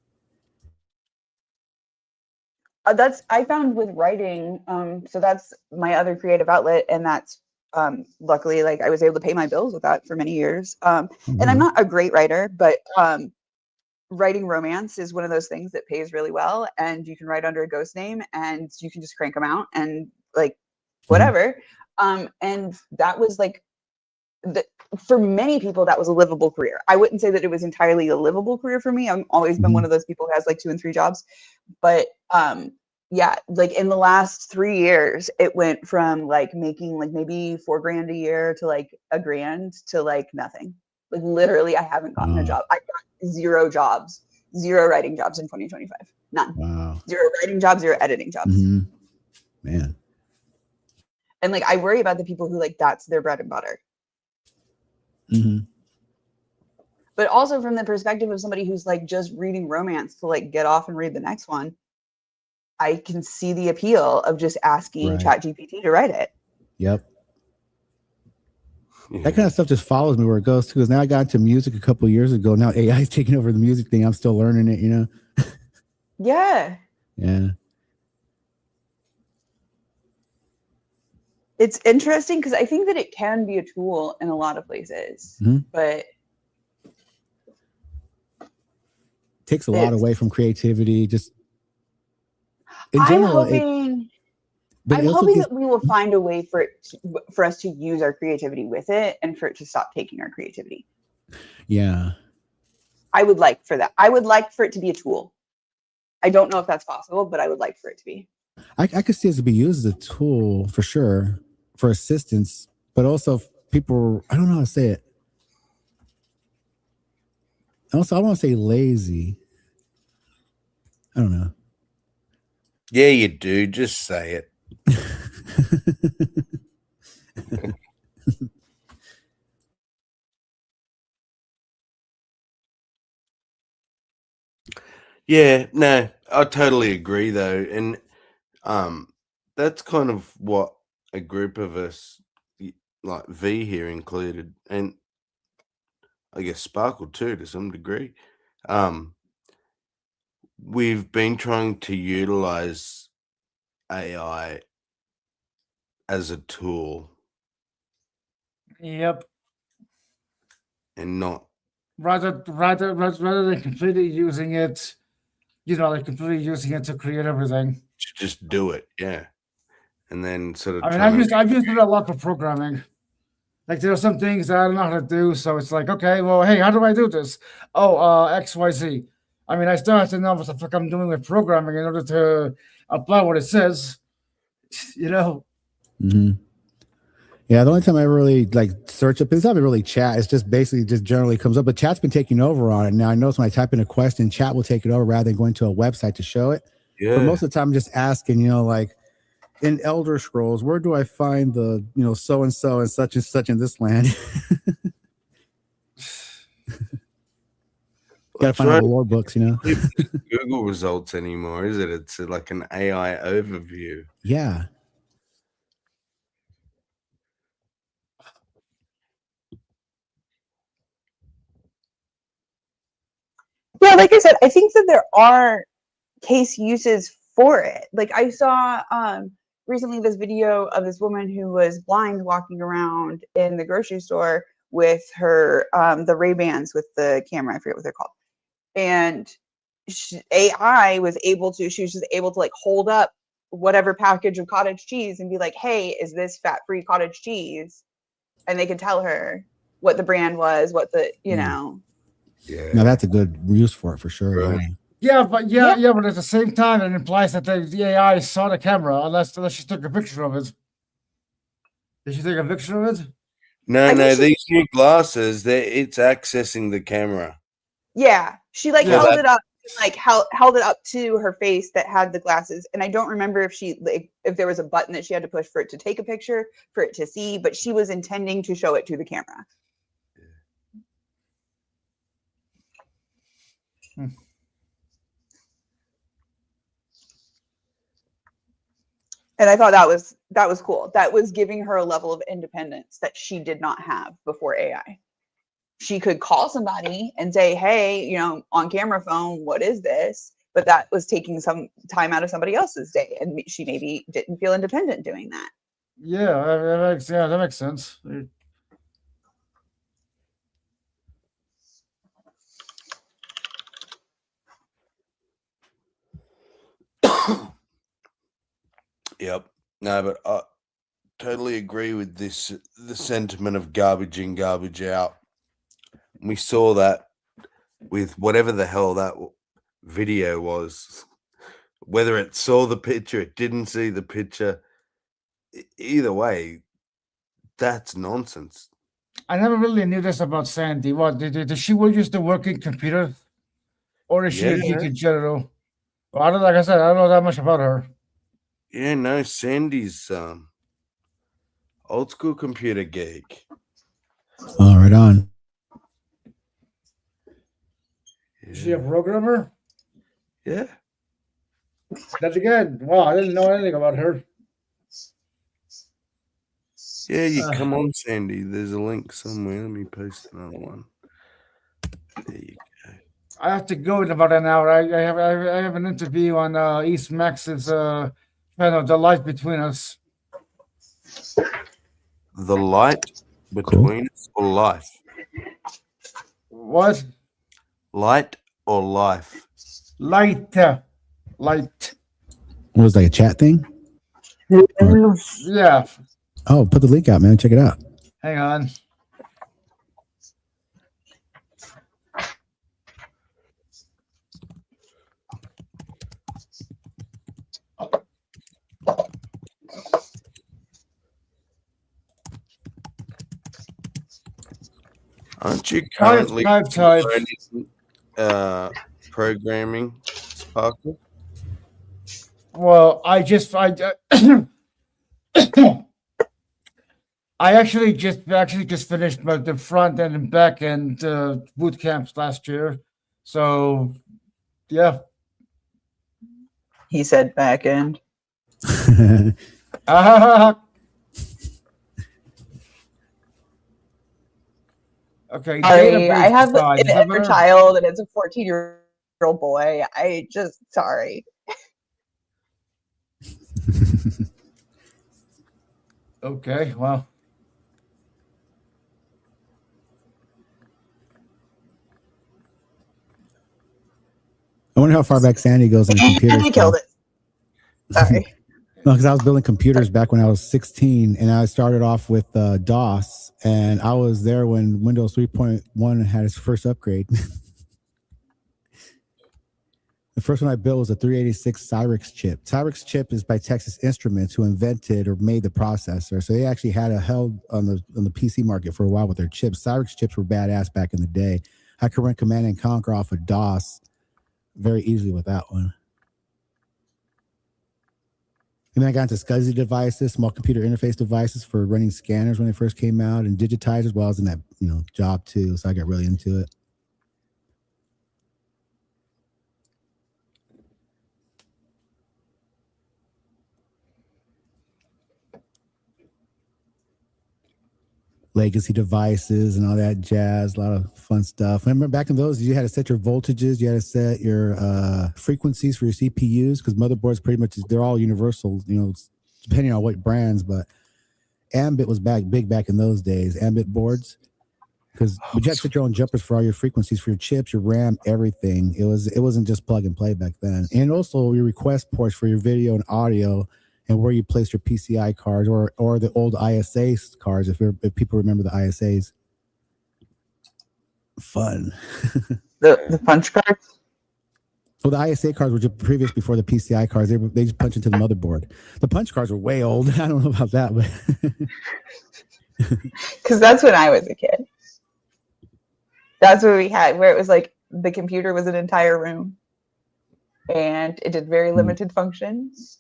That's I found with writing. So that's my other creative outlet, and that's luckily like I was able to pay my bills with that for many years. And I'm not a great writer, but writing romance is one of those things that pays really well, and you can write under a ghost name, and you can just crank them out and like whatever. And that was like for many people that was a livable career. I wouldn't say that it was entirely a livable career for me. I've always been one of those people who has like 2 and 3 jobs, but yeah, like in the last 3 years, it went from like making like maybe $4,000 a year to like $1,000 to like nothing. Like literally, I haven't gotten a job. I got 0 jobs, 0 writing jobs in 2025. None. Wow. 0 writing jobs, 0 editing jobs. Man. And like I worry about the people who like that's their bread and butter. But also from the perspective of somebody who's like just reading romance to like get off and read the next one, I can see the appeal of just asking ChatGPT to write it. Yep. That kind of stuff just follows me where it goes to. Because now I got into music a couple of years ago. Now AI is taking over the music thing. I'm still learning it, you know? Yeah. Yeah. It's interesting because I think that it can be a tool in a lot of places, but takes a lot away from creativity. Just in general, I'm hoping that we will find a way for us to use our creativity with it, and for it to stop taking our creativity. Yeah. I would like for that. I would like for it to be a tool. I don't know if that's possible, but I would like for it to be. I could see it to be used as a tool for sure, for assistance, but also people, I don't know how to say it. Also, I don't want to say lazy. I don't know. Yeah, you do. Just say it. Yeah, no, I totally agree though. And that's kind of what a group of us, like V here included, and I guess Sparkle too to some degree, we've been trying to utilize AI as a tool. Yep. And not rather than completely using it, like completely using it to create everything. Just do it, yeah. And then sort of. I mean, I've used it a lot for programming. Like there are some things that I don't know how to do, so it's like, okay, well, hey, how do I do this? Oh, XYZ. I mean, I still have to know what the fuck I'm doing with programming in order to apply what it says. Yeah, the only time I really like search up, it's not really chat. It's just basically just generally comes up. But chat's been taking over on it now. I notice when I type in a question, chat will take it over rather than going to a website to show it. Yeah. But most of the time, I'm just asking, like in Elder Scrolls, where do I find the so and such in this land? Gotta find all the lore books, Google results anymore, is it? It's like an AI overview. Yeah. Yeah, like I said, I think that there are case uses for it. Like I saw recently this video of this woman who was blind walking around in the grocery store with her the Ray-Bans with the camera. I forget what they're called. And AI was able to, she was just able to like hold up whatever package of cottage cheese and be like, hey, is this fat-free cottage cheese? And they could tell her what the brand was, what the, Yeah. Now that's a good use for it for sure. Right. Yeah, but but at the same time, it implies that the AI saw the camera unless she took a picture of it. Did she take a picture of it? No, these new glasses, it's accessing the camera. Yeah, she like Yeah. held it up, like held it up to her face that had the glasses, and I don't remember if she if there was a button that she had to push for it to take a picture, for it to see, but she was intending to show it to the camera. And I thought that was cool. That was giving her a level of independence that she did not have before AI. She could call somebody and say, hey, you know, on camera phone, what is this? But that was taking some time out of somebody else's day. And she maybe didn't feel independent doing that. Yeah, that makes sense. Yep. No, but I totally agree with this, the sentiment of garbage in, garbage out. We saw that with whatever the hell that video was. Whether it saw the picture, it didn't see the picture. Either way, that's nonsense. I never really knew this about Sandy. What did she use the working computer, or is she a geek in general? Well, I don't, like I said, I don't know that much about her. Yeah, no, Sandy's old school computer geek. Oh, right on. Is she a programmer? Yeah. That's good. Wow, I didn't know anything about her. Yeah, you come on, Sandy. There's a link somewhere. Let me post another one. There you go. I have to go in about an hour. I have an interview on East Max's channel, The Life Between Us. The light between us or life? What? Light or life? Light. Light. What was it, like a chat thing? Yeah. Oh, put the link out, man. Check it out. Hang on. Aren't you currently type. learning programming, Sparkle? Well, I actually just finished the front end and back end boot camps last year. So, yeah. He said back end. Okay. Sorry, I have an inner child and it's a 14-year-old boy. Sorry. Okay, well. I wonder how far back Sandy goes in computers. He killed it. Sorry. No, because I was building computers back when I was 16, and I started off with DOS, and I was there when Windows 3.1 had its first upgrade. The first one I built was a 386 Cyrix chip. Cyrix chip is by Texas Instruments, who invented or made the processor. So they actually had a held on the PC market for a while with their chips. Cyrix chips were badass back in the day. I could run Command and Conquer off of DOS very easily with that one. And then I got into SCSI devices, small computer interface devices for running scanners when they first came out, and digitizers while I was in that job too. So I got really into it. Legacy devices and all that jazz, a lot of fun stuff. I remember back in those, you had to set your voltages, you had to set your frequencies for your CPUs, because motherboards pretty much, they're all universal, depending on what brands, but Ambit was big back in those days, Ambit boards, because you had to set your own jumpers for all your frequencies, for your chips, your RAM, everything. It wasn't just plug and play back then. And also your request ports for your video and audio, and where you place your PCI cards or the old ISA cards, if people remember the ISAs. Fun. The punch cards? Well, the ISA cards were just previous before the PCI cards. They just punch into the motherboard. The punch cards were way old. I don't know about that, but because that's when I was a kid. That's what we had, where it was like the computer was an entire room, and it did very limited functions.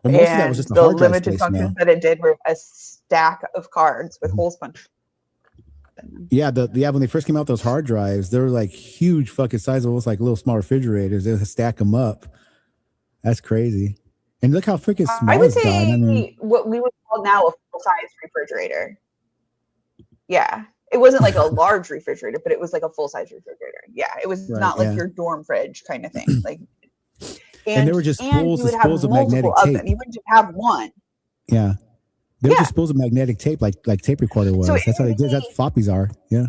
Well, most of that was just the hard drive limited space functions now. that it did were a stack of cards with holes punched. Yeah, when they first came out, those hard drives, they were like huge fucking size, almost like little small refrigerators. They would stack them up. That's crazy. And look how freaking small I would it's say gotten. I mean, what we would call now a full-size refrigerator. Yeah. It wasn't like a large refrigerator, but it was like a full-size refrigerator. Yeah. It was Right, not like yeah. your dorm fridge kind of thing. Like, and they were just you spools would and have spools of magnetic multiple of tape. them. You wouldn't just have one. Yeah. They were just spools of magnetic tape, like tape recorder was. So That's how they did. That's what floppies are. Yeah.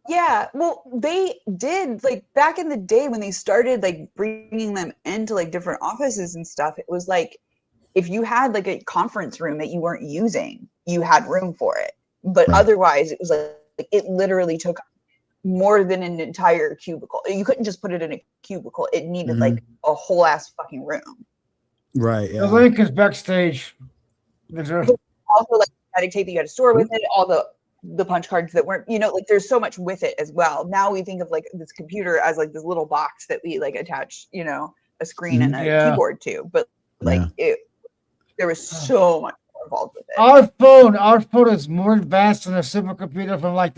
Yeah, well, they did like back in the day when they started like bringing them into like different offices and stuff. It was like if you had like a conference room that you weren't using, you had room for it. But otherwise, it was like it literally took more than an entire cubicle. You couldn't just put it in a cubicle. It needed like a whole ass fucking room. Right. The link is backstage. Also, like magnetic tape that you had to store with it, all the punch cards that weren't, like there's so much with it as well. Now we think of like this computer as like this little box that we like attach, a screen and a keyboard to, but like there was so much more involved with it. Our phone is more advanced than a supercomputer from like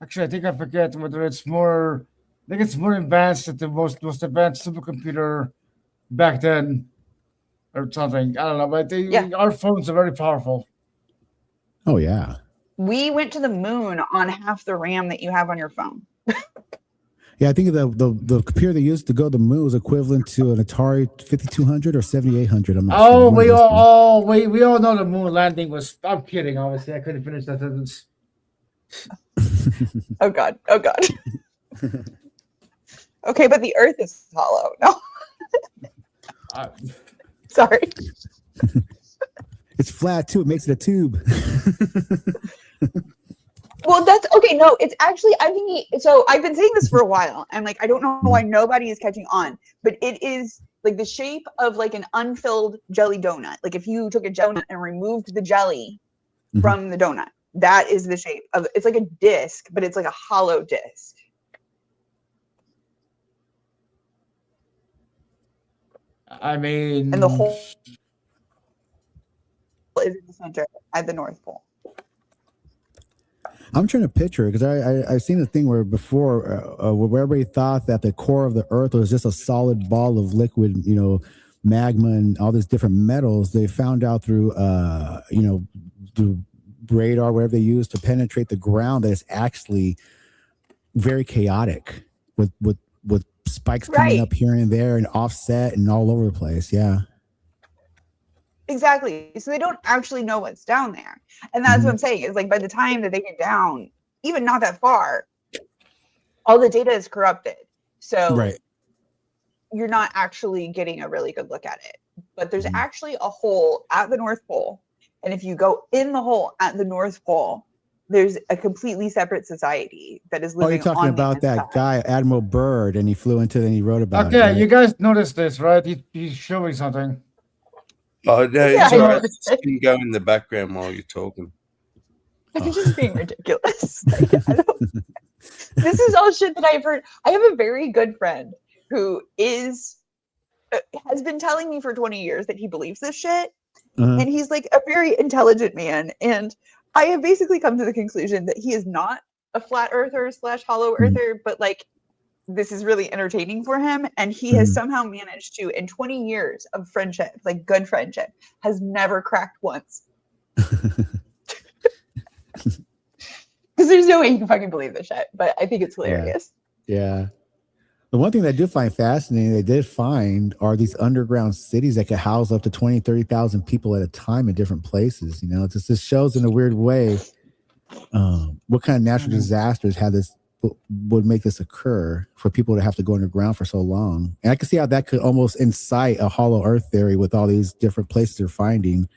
actually I think I forget whether it's more, I think it's more advanced than the most advanced supercomputer back then or something. I don't know, but our phones are very powerful. Oh yeah. We went to the moon on half the RAM that you have on your phone. Yeah, I think the computer they used to go to the moon was equivalent to an Atari 5200 or 7800. I'm not sure. We all know the moon landing was. I'm kidding. Obviously, I couldn't finish that sentence. Oh God. Okay, but the Earth is hollow. No. Sorry. It's flat too. It makes it a tube. Well, that's okay. No, it's actually, I think, so I've been saying this for a while. And like, I don't know why nobody is catching on, but it is like the shape of like an unfilled jelly donut. Like if you took a donut and removed the jelly from the donut, that is the shape of, it's like a disc, but it's like a hollow disc. I mean, and the whole is in the center at the North Pole. I'm trying to picture because I've seen a thing where before where everybody thought that the core of the Earth was just a solid ball of liquid, magma and all these different metals. They found out through through radar, whatever they use to penetrate the ground, that it's actually very chaotic with spikes coming up here and there and offset and all over the place. Yeah. Exactly. So they don't actually know what's down there. And that's what I'm saying is like by the time that they get down, even not that far, all the data is corrupted. So you're not actually getting a really good look at it. But there's actually a hole at the North Pole. And if you go in the hole at the North Pole, there's a completely separate society that is living. Oh, you're talking about that guy, Admiral Byrd, and he flew into it and he wrote about it. Okay, right? you guys noticed this, right? He's showing something. Oh, no, it's all right. You can go in the background while you're talking. You're just being ridiculous. This is all shit that I've heard. I have a very good friend who has been telling me for 20 years that he believes this shit. And he's like a very intelligent man. And I have basically come to the conclusion that he is not a flat earther / hollow earther, but like this is really entertaining for him. And he has somehow managed to, in 20 years of friendship, like good friendship, has never cracked once. Because there's no way you can fucking believe this shit. But I think it's hilarious. Yeah. The one thing that I did find fascinating, they did find are these underground cities that could house up to 20, 30,000 people at a time in different places. It just shows in a weird way what kind of natural disasters would make this occur for people to have to go underground for so long. And I can see how that could almost incite a hollow earth theory with all these different places they're finding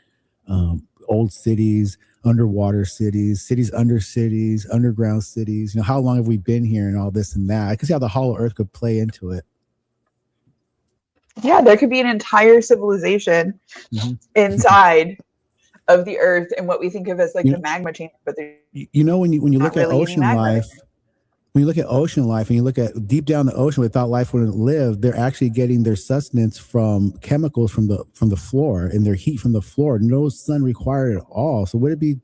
old cities, underwater cities, cities under cities, underground cities. You know, how long have we been here and all this and that? I can see how the Hollow Earth could play into it. Yeah, there could be an entire civilization inside of the Earth and what we think of as like the magma chamber, but you know, when you look at ocean life, when you look at ocean life and you look at deep down the ocean, without life wouldn't live. They're actually getting their sustenance from chemicals from the floor and their heat from the floor. No sun required at all. So would it be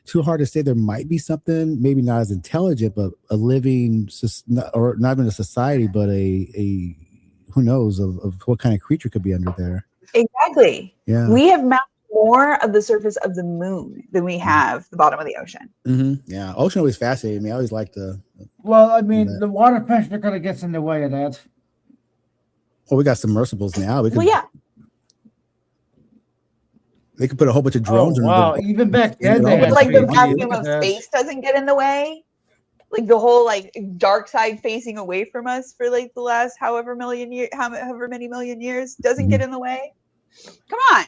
too hard to say there might be something, maybe not as intelligent, but a living, or not even a society, but a who knows of what kind of creature could be under there? Exactly. Yeah. We have mapped more of the surface of the moon than we have the bottom of the ocean. Yeah, ocean always fascinated me. I always liked the. Well, I mean, the water pressure kind of gets in the way of that. Well, we got submersibles now. We could, well, yeah. They could put a whole bunch of drones. Wow, even back then, they like the vacuum of space doesn't get in the way. Like the whole like dark side facing away from us for like the last however many million years doesn't get in the way. Come on.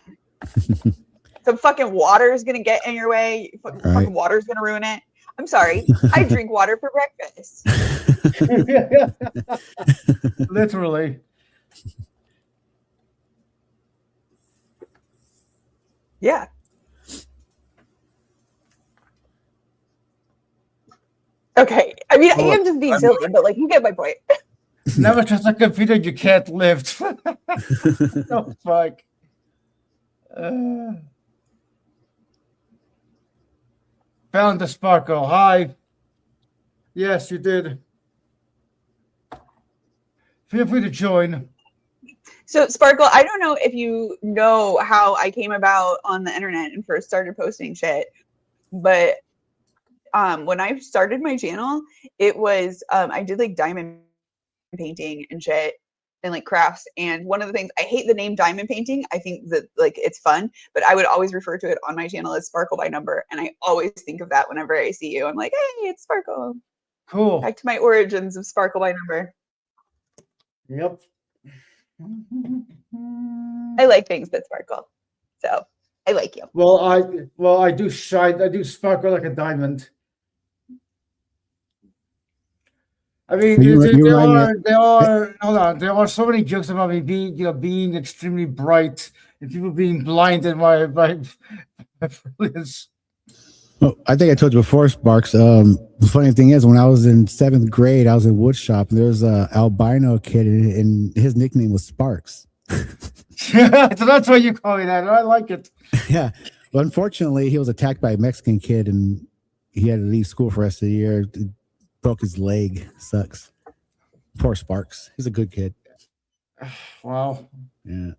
Some fucking water is gonna get in your way. Fucking water is gonna ruin it. I'm sorry. I drink water for breakfast. Literally. Yeah. Okay. I mean, I am just being silly, but like you get my point. Never trust a computer you can't lift. Oh fuck. Found the sparkle. Hi. Yes, you did. Feel free to join. So Sparkle, I don't know if you know how I came about on the internet and first started posting shit, but when I started my channel, it was I did like diamond painting and shit and like crafts. And one of the things, I hate the name diamond painting. I think that like it's fun, but I would always refer to it on my channel as Sparkle by Number. And I always think of that whenever I see you. I'm like, hey, it's Sparkle. Cool. Back to my origins of Sparkle by Number. Yep. I like things that sparkle. So I like you. Well, I do shine. I do sparkle like a diamond. I mean, there are so many jokes about me being extremely bright and people being blinded by brilliance. Well, I think I told you before, Sparks. The funny thing is, when I was in 7th grade, I was in woodshop, and there was a albino kid, and his nickname was Sparks. So that's why you call me that. I like it. Yeah, but unfortunately, he was attacked by a Mexican kid, and he had to leave school for the rest of the year. Broke his leg. Sucks. Poor Sparks. He's a good kid. Wow. Yeah.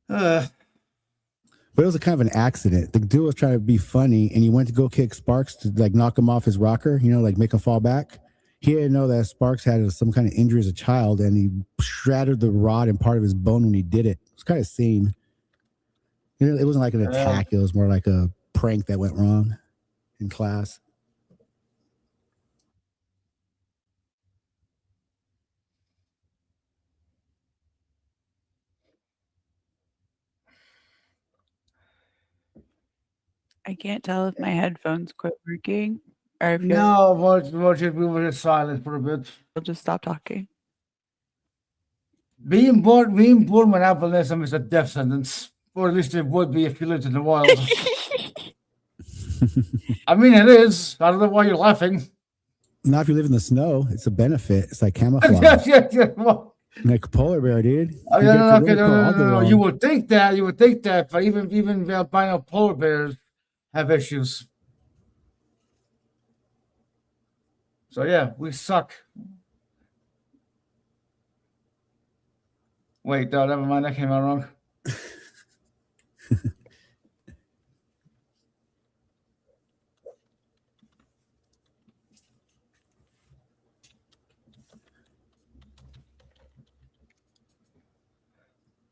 But it was a kind of an accident. The dude was trying to be funny, and he went to go kick Sparks to like knock him off his rocker, like make him fall back. He didn't know that Sparks had some kind of injury as a child, and he shattered the rod and part of his bone when he did it. It was kind of scene. It wasn't like an attack. It was more like a prank that went wrong in class. I can't tell if my headphones quit working or if No, we were just silent for a bit. You'll just stop talking. Being born with albinism is a death sentence, or at least it would be if you lived in the wild. I mean, it is. I don't know why you're laughing. Now, if you live in the snow, it's a benefit. It's like camouflage. Well, like polar bear, dude. No. You would think that, but even albino polar bears have issues. So yeah, we suck. Wait, no, never mind. That came out wrong.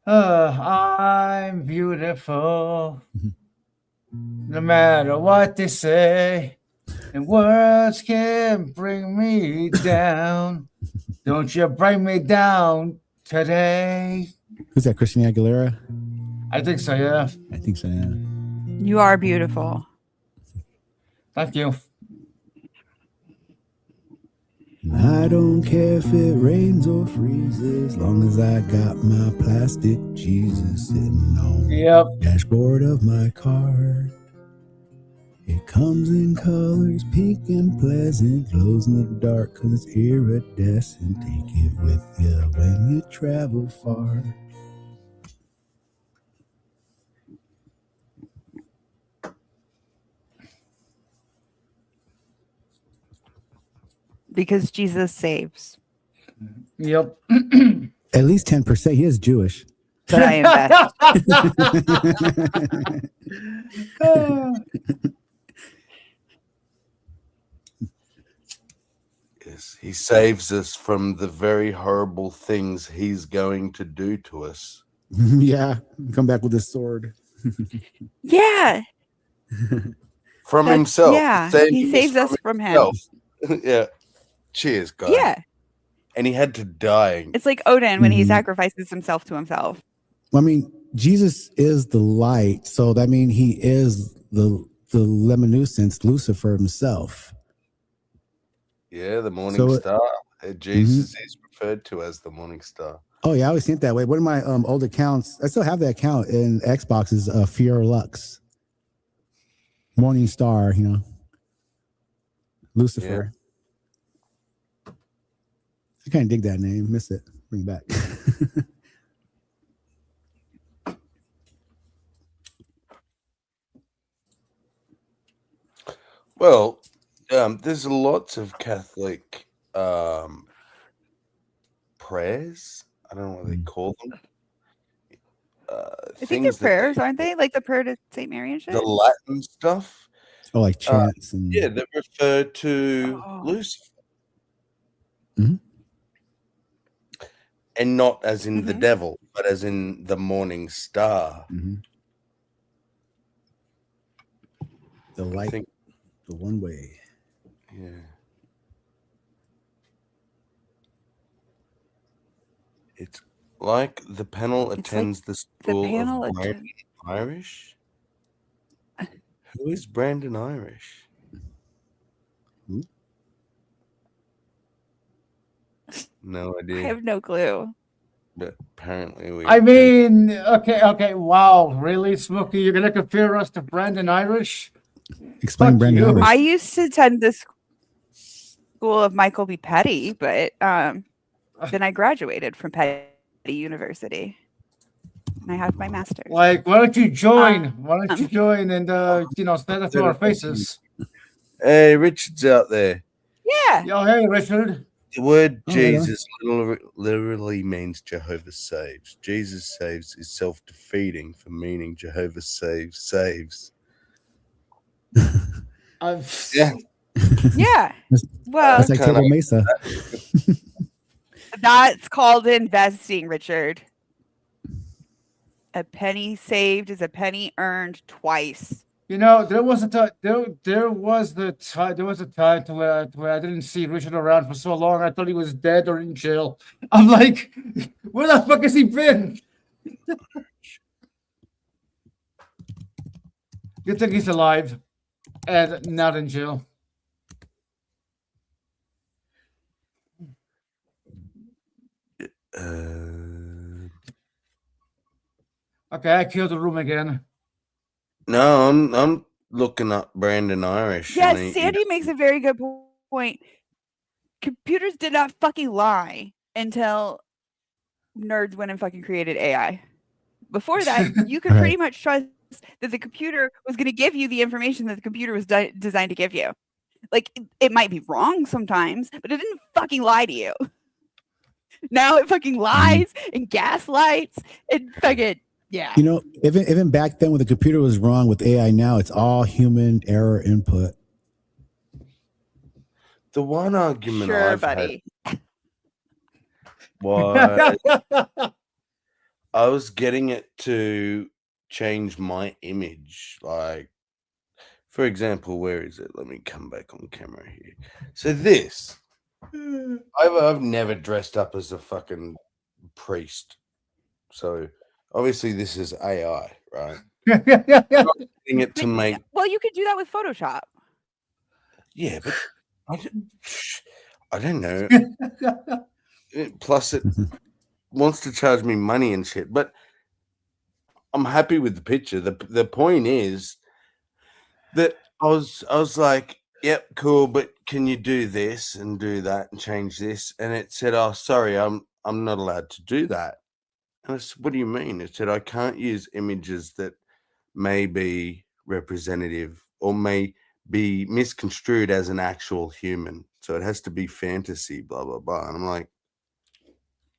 I'm beautiful. No matter what they say, and words can bring me down. Don't you bring me down today. Who's that, Christina Aguilera? I think so, yeah. I think so, yeah. You are beautiful. Thank you. I don't care if it rains or freezes, as long as I got my plastic Jesus sitting on the dashboard of my car. It comes in colors, pink and pleasant, glows in the dark cause it's iridescent. Take it with you when you travel far. Because Jesus saves. Yep. At least 10%. He is Jewish. But I invest. Yes, he saves us from the very horrible things he's going to do to us. Yeah, come back with a sword. Yeah. From himself. Yeah, he saves us from him. Yeah. Cheers, guys. Yeah. And he had to die. It's like Odin when he sacrifices himself to himself. Well, I mean, Jesus is the light, so that means he is the luminescence, Lucifer himself. Yeah, the morning star. Jesus is referred to as the morning star. Oh yeah, I always think that way. One of my old accounts, I still have that account in Xbox, is Fear Lux. Morning star, you know. Lucifer. Yeah. I kind of dig that name. Miss it. Bring it back. Well, there's lots of Catholic prayers. I don't know what they call them. I think they're prayers, aren't they? Like the prayer to St. Mary and shit? The Latin stuff. Oh, like chants and yeah, they refer to Lucifer. And not as in the devil, but as in the morning star. The light, the one way. Yeah. It's like the panel attends the school of Brandon Irish. Who is Brandon Irish? No idea. I have no clue. But apparently we. I mean, okay. Wow, really, Smokey? You're gonna compare us to Brandon Irish? Explain Brandon Irish. I used to attend the school of Michael B. Petty, but then I graduated from Petty University. And I have my master's. Like, why don't you join? Why don't you join and stand up to our faces? Hey, Richard's out there. Yeah. Yo, hey, Richard. The word Jesus literally means Jehovah saves. Jesus saves is self-defeating, for meaning Jehovah saves. Yeah. Yeah. Well, that's like Table Mesa. That's called investing, Richard. A penny saved is a penny earned twice. You know, there was a time to where I didn't see Richard around for so long. I thought he was dead or in jail. I'm like, where the fuck has he been? Good thing he's alive and not in jail. Okay, I killed the room again. No, I'm looking up Brandon Irish. Yes, Sandy makes a very good point. Computers did not fucking lie until nerds went and fucking created AI. Before that, you could pretty much trust that the computer was going to give you the information that the computer was designed to give you. Like, it might be wrong sometimes, but it didn't fucking lie to you. Now it fucking lies and gaslights and fucking, yeah. You know, even back then when the computer was wrong, with AI now, it's all human error input. The one argument I've had was I was getting it to change my image. Like, for example, where is it? Let me come back on camera here. So this, I've never dressed up as a fucking priest. So obviously this is AI, right? getting it to make. Well, you could do that with Photoshop. Yeah, but I don't know. Plus, it wants to charge me money and shit. But I'm happy with the picture. The point is that I was like, yep, cool, but can you do this and do that and change this? And it said, oh, sorry, I'm not allowed to do that. And I said, what do you mean? It said, I can't use images that may be representative or may be misconstrued as an actual human. So it has to be fantasy, blah, blah, blah. And I'm like,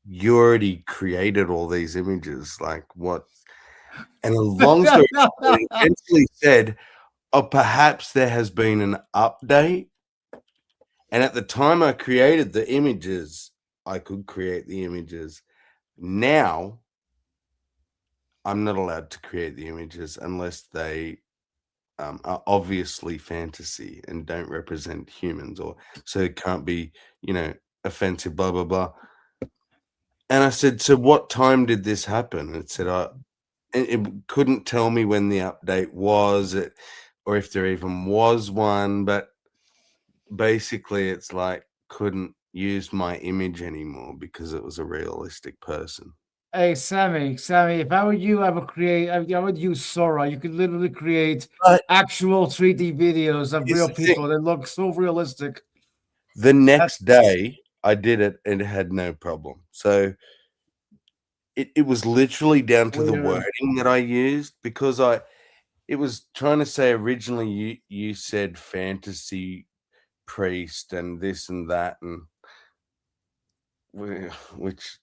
you already created all these images. Like, what? And a long story short, it eventually said, oh, perhaps there has been an update. And at the time I created the images, I could create the images. Now, I'm not allowed to create the images unless they are obviously fantasy and don't represent humans, or so it can't be, offensive, blah, blah, blah. And I said, so what time did this happen? And it said, it couldn't tell me when the update was, or if there even was one, but basically it's like couldn't use my image anymore because it was a realistic person. Hey, Sammy, if I were you, I would use Sora. You could literally create actual 3D videos of real people that look so realistic. The next day I did it and it had no problem. So it was literally down to the wording that I used, because it was trying to say originally you said fantasy priest and this and that, and which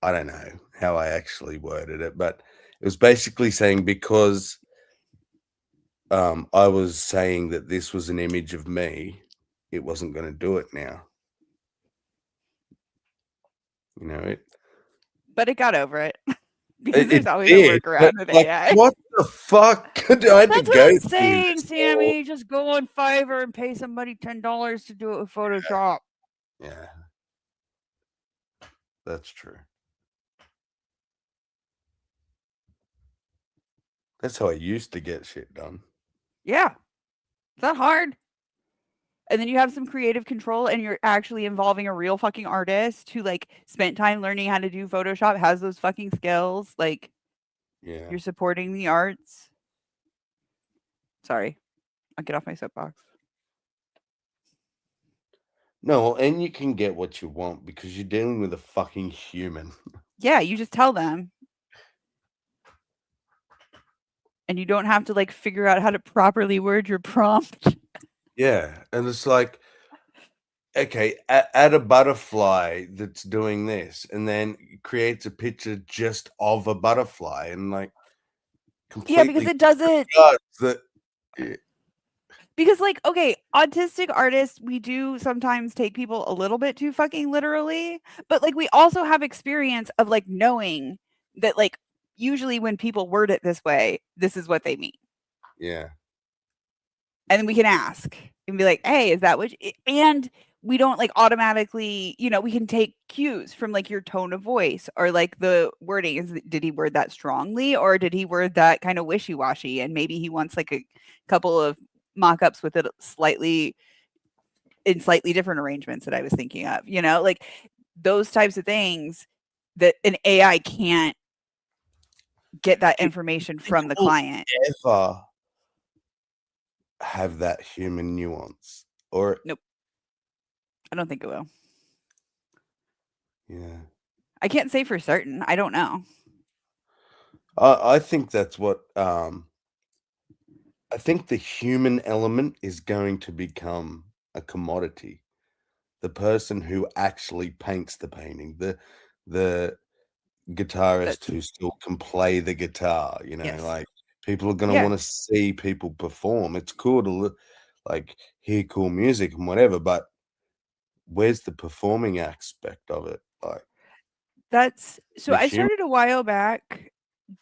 I don't know how I actually worded it, but it was basically saying because I was saying that this was an image of me, it wasn't going to do it now. But it got over it. Because there's always a workaround with like, AI. what the fuck? I had That's to what go I'm through saying, this Sammy. Just go on Fiverr and pay somebody $10 to do it with Photoshop. Yeah, that's true. That's how I used to get shit done. Yeah. It's not hard. And then you have some creative control and you're actually involving a real fucking artist who spent time learning how to do Photoshop, has those fucking skills. Yeah. You're supporting the arts. Sorry. I'll get off my soapbox. No, and you can get what you want because you're dealing with a fucking human. Yeah, you just tell them. And you don't have to figure out how to properly word your prompt. Yeah, and it's like, okay, add a butterfly that's doing this, and then creates a picture just of a butterfly, and completely. Yeah, because it doesn't. Because okay, autistic artists, we do sometimes take people a little bit too fucking literally, but we also have experience of knowing that usually when people word it this way, this is what they mean. Yeah. And then we can ask and be like, hey, is that what and we don't automatically, we can take cues from your tone of voice or the wording. Did he word that strongly or did he word that kind of wishy-washy? And maybe he wants a couple of mock-ups with it slightly different arrangements that I was thinking of, those types of things that an AI can't get that information from the client. Ever have that human nuance or nope. I don't think it will. Yeah. I can't say for certain. I don't know. I think that's what I think the human element is going to become a commodity. The person who actually paints the painting, the guitarist who still can play the guitar, Yes. people are going to want to see people perform. It's cool to hear cool music and whatever, but where's the performing aspect of it? That's so I started a while back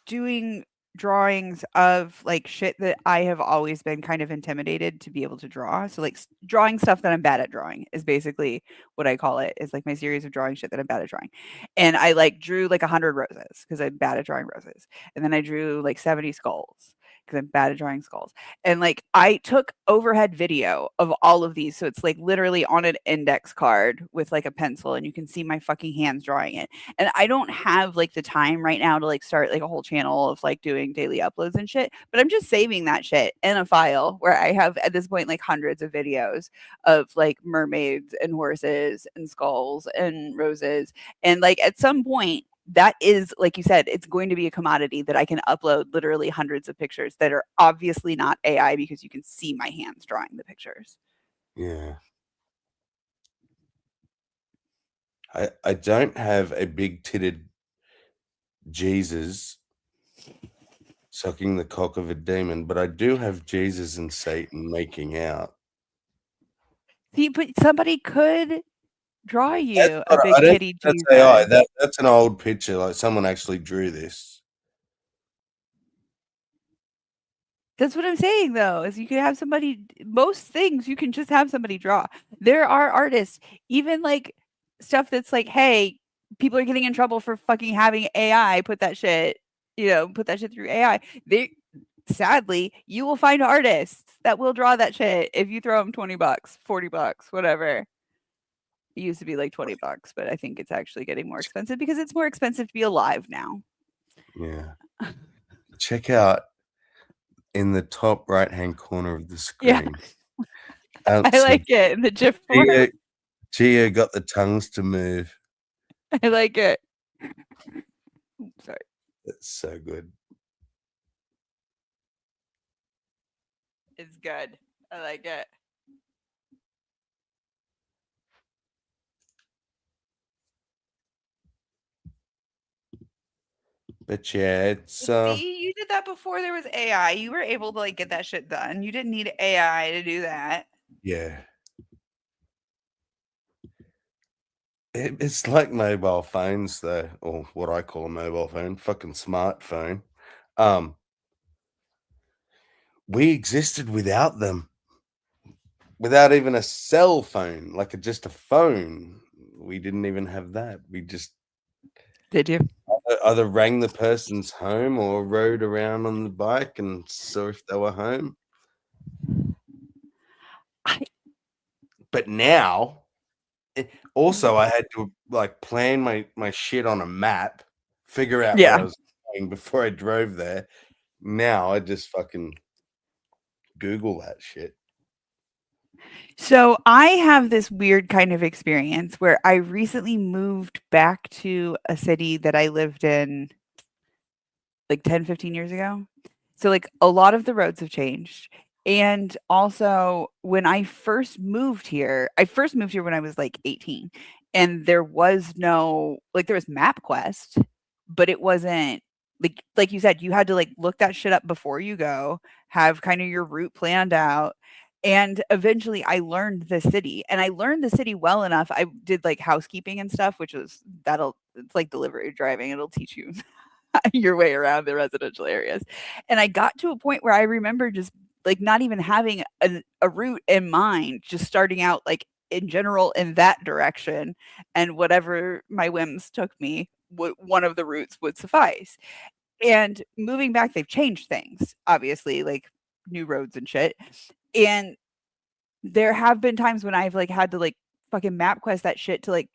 doing drawings of like shit that I have always been kind of intimidated to be able to draw. So like drawing stuff that I'm bad at drawing is basically what I call it, is like my series of drawing shit that I'm bad at drawing. And I like drew like 100 roses because I'm bad at drawing roses. And then I drew like 70 skulls because I'm bad at drawing skulls. And like I took overhead video of all of these. So it's like literally on an index card with like a pencil and you can see my fucking hands drawing it. And I don't have like the time right now to like start like a whole channel of like doing daily uploads and shit, but I'm just saving that shit in a file where I have at this point like hundreds of videos of like mermaids and horses and skulls and roses. And like at some point, that is, like you said, it's going to be a commodity that I can upload literally hundreds of pictures that are obviously not AI because you can see my hands drawing the pictures. Yeah. I don't have a big titted Jesus sucking the cock of a demon, but I do have Jesus and Satan making out. See, but somebody could draw you a But big I don't titty think that's Jesus. AI. That's an old picture. Like someone actually drew this. That's what I'm saying, though, is you can have somebody. Most things you can just have somebody draw. There are artists, even like stuff that's like, hey, people are getting in trouble for fucking having AI put that shit, put that shit through AI. They sadly, you will find artists that will draw that shit if you throw them $20, $40, whatever. It used to be like $20, but I think it's actually getting more expensive because it's more expensive to be alive now. Yeah. Check out in the top right-hand corner of the Yeah. screen. I like it in the GIF form. Gia got the tongues to move. I like it. Oops, sorry. That's so good. It's good. I like it. But yeah, it's See, you did that before there was AI. You were able to like get that shit done. You didn't need AI to do that. yeah. It's like mobile phones, though, or what I call a mobile phone, fucking smartphone. We existed without them, without even a cell phone, like just a phone. We didn't even have that. We just did you either rang the person's home or rode around on the bike and saw if they were home. But now, also, I had to like plan my shit on a map, figure out where I was going before I drove there. Now I just fucking Google that shit. So I have this weird kind of experience where I recently moved back to a city that I lived in like 10, 15 years ago. So like a lot of the roads have changed. And also when I first moved here when I was like 18, and there was no there was MapQuest, but it wasn't like you said, you had to like look that shit up before you go, have kind of your route planned out. And eventually I learned the city, and I learned the city well enough. I did like housekeeping and stuff, which was it's like delivery driving. It'll teach you your way around the residential areas. And I got to a point where I remember just like not even having a route in mind, just starting out like in general in that direction, and whatever my whims took me, one of the routes would suffice. And moving back, they've changed things, obviously, like new roads and shit. And there have been times when I've like had to like fucking MapQuest that shit to like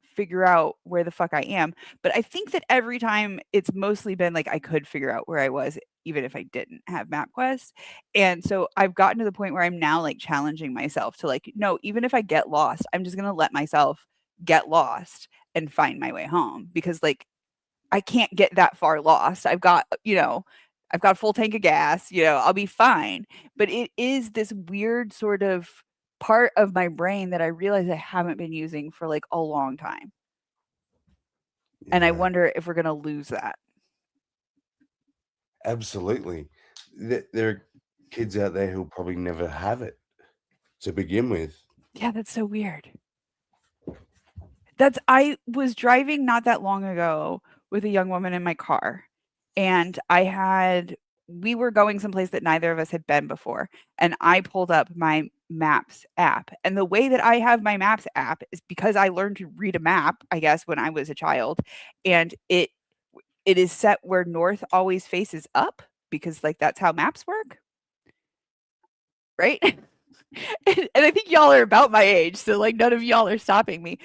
figure out where the fuck I am. But I think that every time it's mostly been like I could figure out where I was even if I didn't have MapQuest. And so I've gotten to the point where I'm now like challenging myself to like, no, even if I get lost, I'm just going to let myself get lost and find my way home, because like I can't get that far lost. I've got a full tank of gas, I'll be fine. But it is this weird sort of part of my brain that I realize I haven't been using for like a long time. And I wonder if we're going to lose that. Absolutely. There are kids out there who'll probably never have it to begin with. Yeah, that's so weird. I was driving not that long ago with a young woman in my car, and we were going someplace that neither of us had been before, and I pulled up my Maps app. And the way that I have my Maps app is because I learned to read a map, I guess, when I was a child, and it is set where north always faces up because like that's how maps work. Right? And I think y'all are about my age, so like none of y'all are stopping me.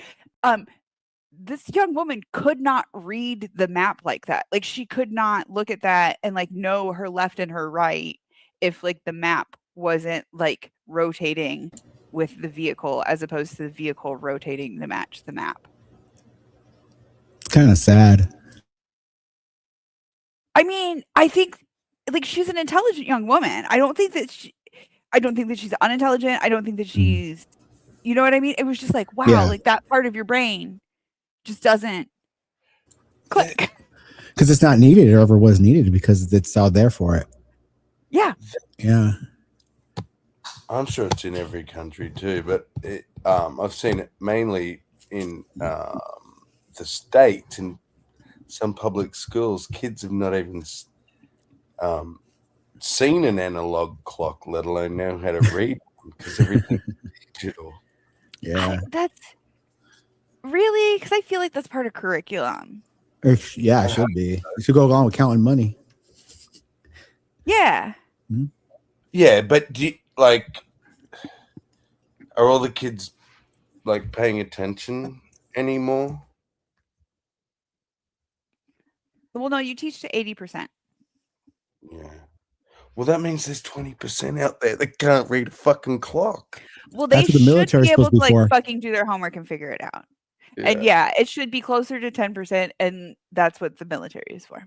This young woman could not read the map like that. Like she could not look at that and like know her left and her right if like the map wasn't like rotating with the vehicle as opposed to the vehicle rotating to match the map. It's kind of sad. I mean, I think like she's an intelligent young woman. I don't think that she's unintelligent. I don't think that she's, you know what I mean? It was just like, wow, Yeah. like that part of your brain just doesn't click. Because it's not needed or ever was needed because it's out there for it. Yeah. Yeah. I'm sure it's in every country too, but I've seen it mainly in the States. In some public schools, kids have not even seen an analog clock, let alone know how to read because everything's digital. Yeah. That's really because I feel like that's part of curriculum. Yeah, it should be. You should go along with counting money. Yeah. Yeah, but are all the kids like paying attention anymore? Well, no, you teach to 80%. Yeah. Well, that means there's 20% out there that can't read a fucking clock. Well, they That's what the should military's be able supposed to to be like for. fucking do their homework and figure it out. Yeah. And yeah, it should be closer to 10%, and that's what the military is for.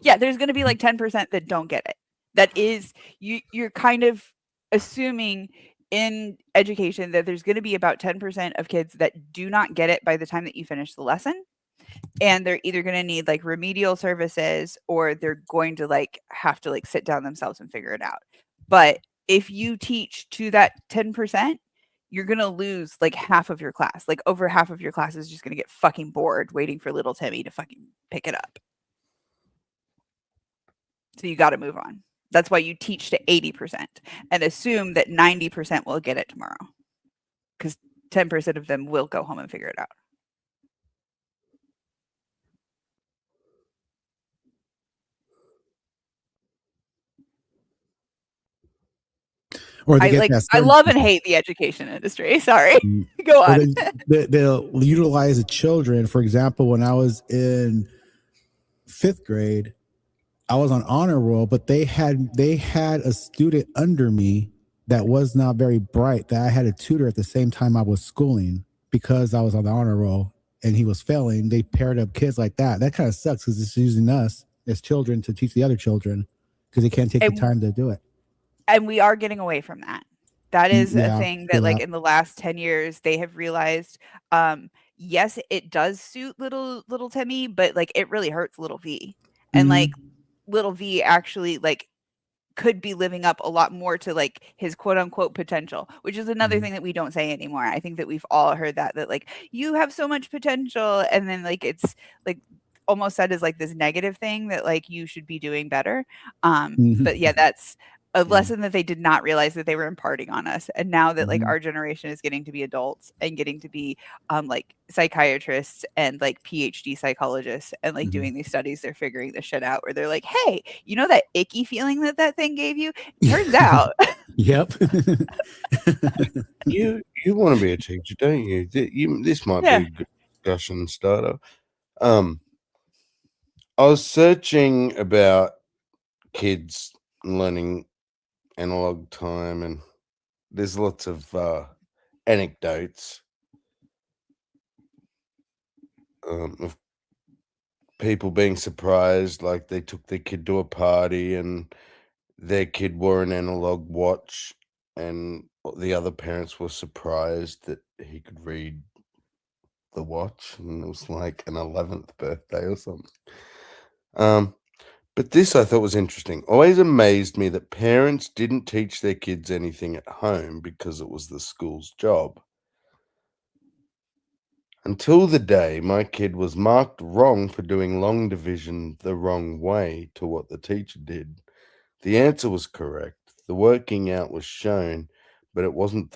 Yeah, there's going to be like 10% that don't get it. That is, you're kind of assuming in education that there's going to be about 10% of kids that do not get it by the time that you finish the lesson. And they're either going to need like remedial services or they're going to like have to like sit down themselves and figure it out. But if you teach to that 10%, you're going to lose like half of your class. Like over half of your class is just going to get fucking bored waiting for little Timmy to fucking pick it up. So you got to move on. That's why you teach to 80% and assume that 90% will get it tomorrow. Because 10% of them will go home and figure it out. Or they I love and hate the education industry. Sorry. Go on. They'll utilize the children. For example, when I was in 5th grade, I was on honor roll, but they had a student under me that was not very bright that I had to tutor at the same time I was schooling because I was on the honor roll and he was failing. They paired up kids like that. That kind of sucks because it's using us as children to teach the other children because they can't take the time to do it. And we are getting away from that. That is Yeah, a thing that like in the last 10 years they have realized yes, it does suit little Timmy, but like it really hurts little V. And like little V actually like could be living up a lot more to like his quote unquote potential, which is another thing that we don't say anymore. I think that we've all heard that like you have so much potential, and then like it's like almost said as like this negative thing that like you should be doing better. But yeah, that's a lesson that they did not realize that they were imparting on us. And now that like our generation is getting to be adults and getting to be like psychiatrists and like PhD psychologists and like doing these studies, they're figuring this shit out where they're like, hey, you know that icky feeling that thing gave you? Turns out. Yep. You want to be a teacher, don't you? This might be a good discussion starter. I was searching about kids learning analog time, and there's lots of anecdotes of people being surprised, like they took their kid to a party and their kid wore an analog watch, and the other parents were surprised that he could read the watch, and it was like an 11th birthday or something. But this I thought was interesting. Always amazed me that parents didn't teach their kids anything at home because it was the school's job. Until the day my kid was marked wrong for doing long division the wrong way to what the teacher did. The answer was correct. The working out was shown, but it wasn't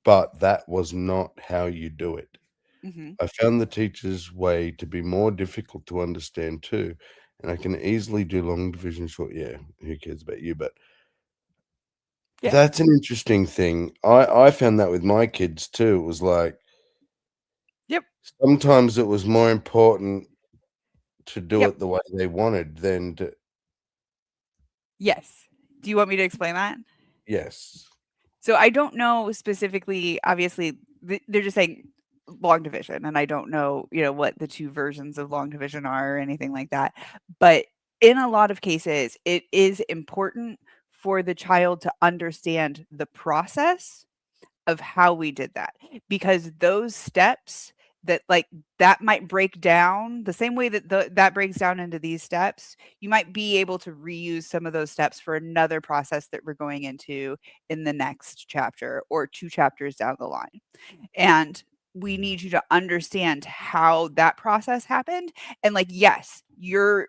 but that was not how you do it. Mm-hmm. I found the teacher's way to be more difficult to understand too, and I can easily do long division short. Yeah, who cares about you? But Yeah. that's an interesting thing. I found that with my kids too. It was like, yep. Sometimes it was more important to do Yep. it the way they wanted than to. Yes. Do you want me to explain that? Yes. So I don't know specifically, obviously, they're just saying long division, and I don't know, what the two versions of long division are or anything like that. But in a lot of cases, it is important for the child to understand the process of how we did that, because those steps that might break down the same way that that breaks down into these steps. You might be able to reuse some of those steps for another process that we're going into in the next chapter or 2 chapters down the line. And we need you to understand how that process happened. And yes, your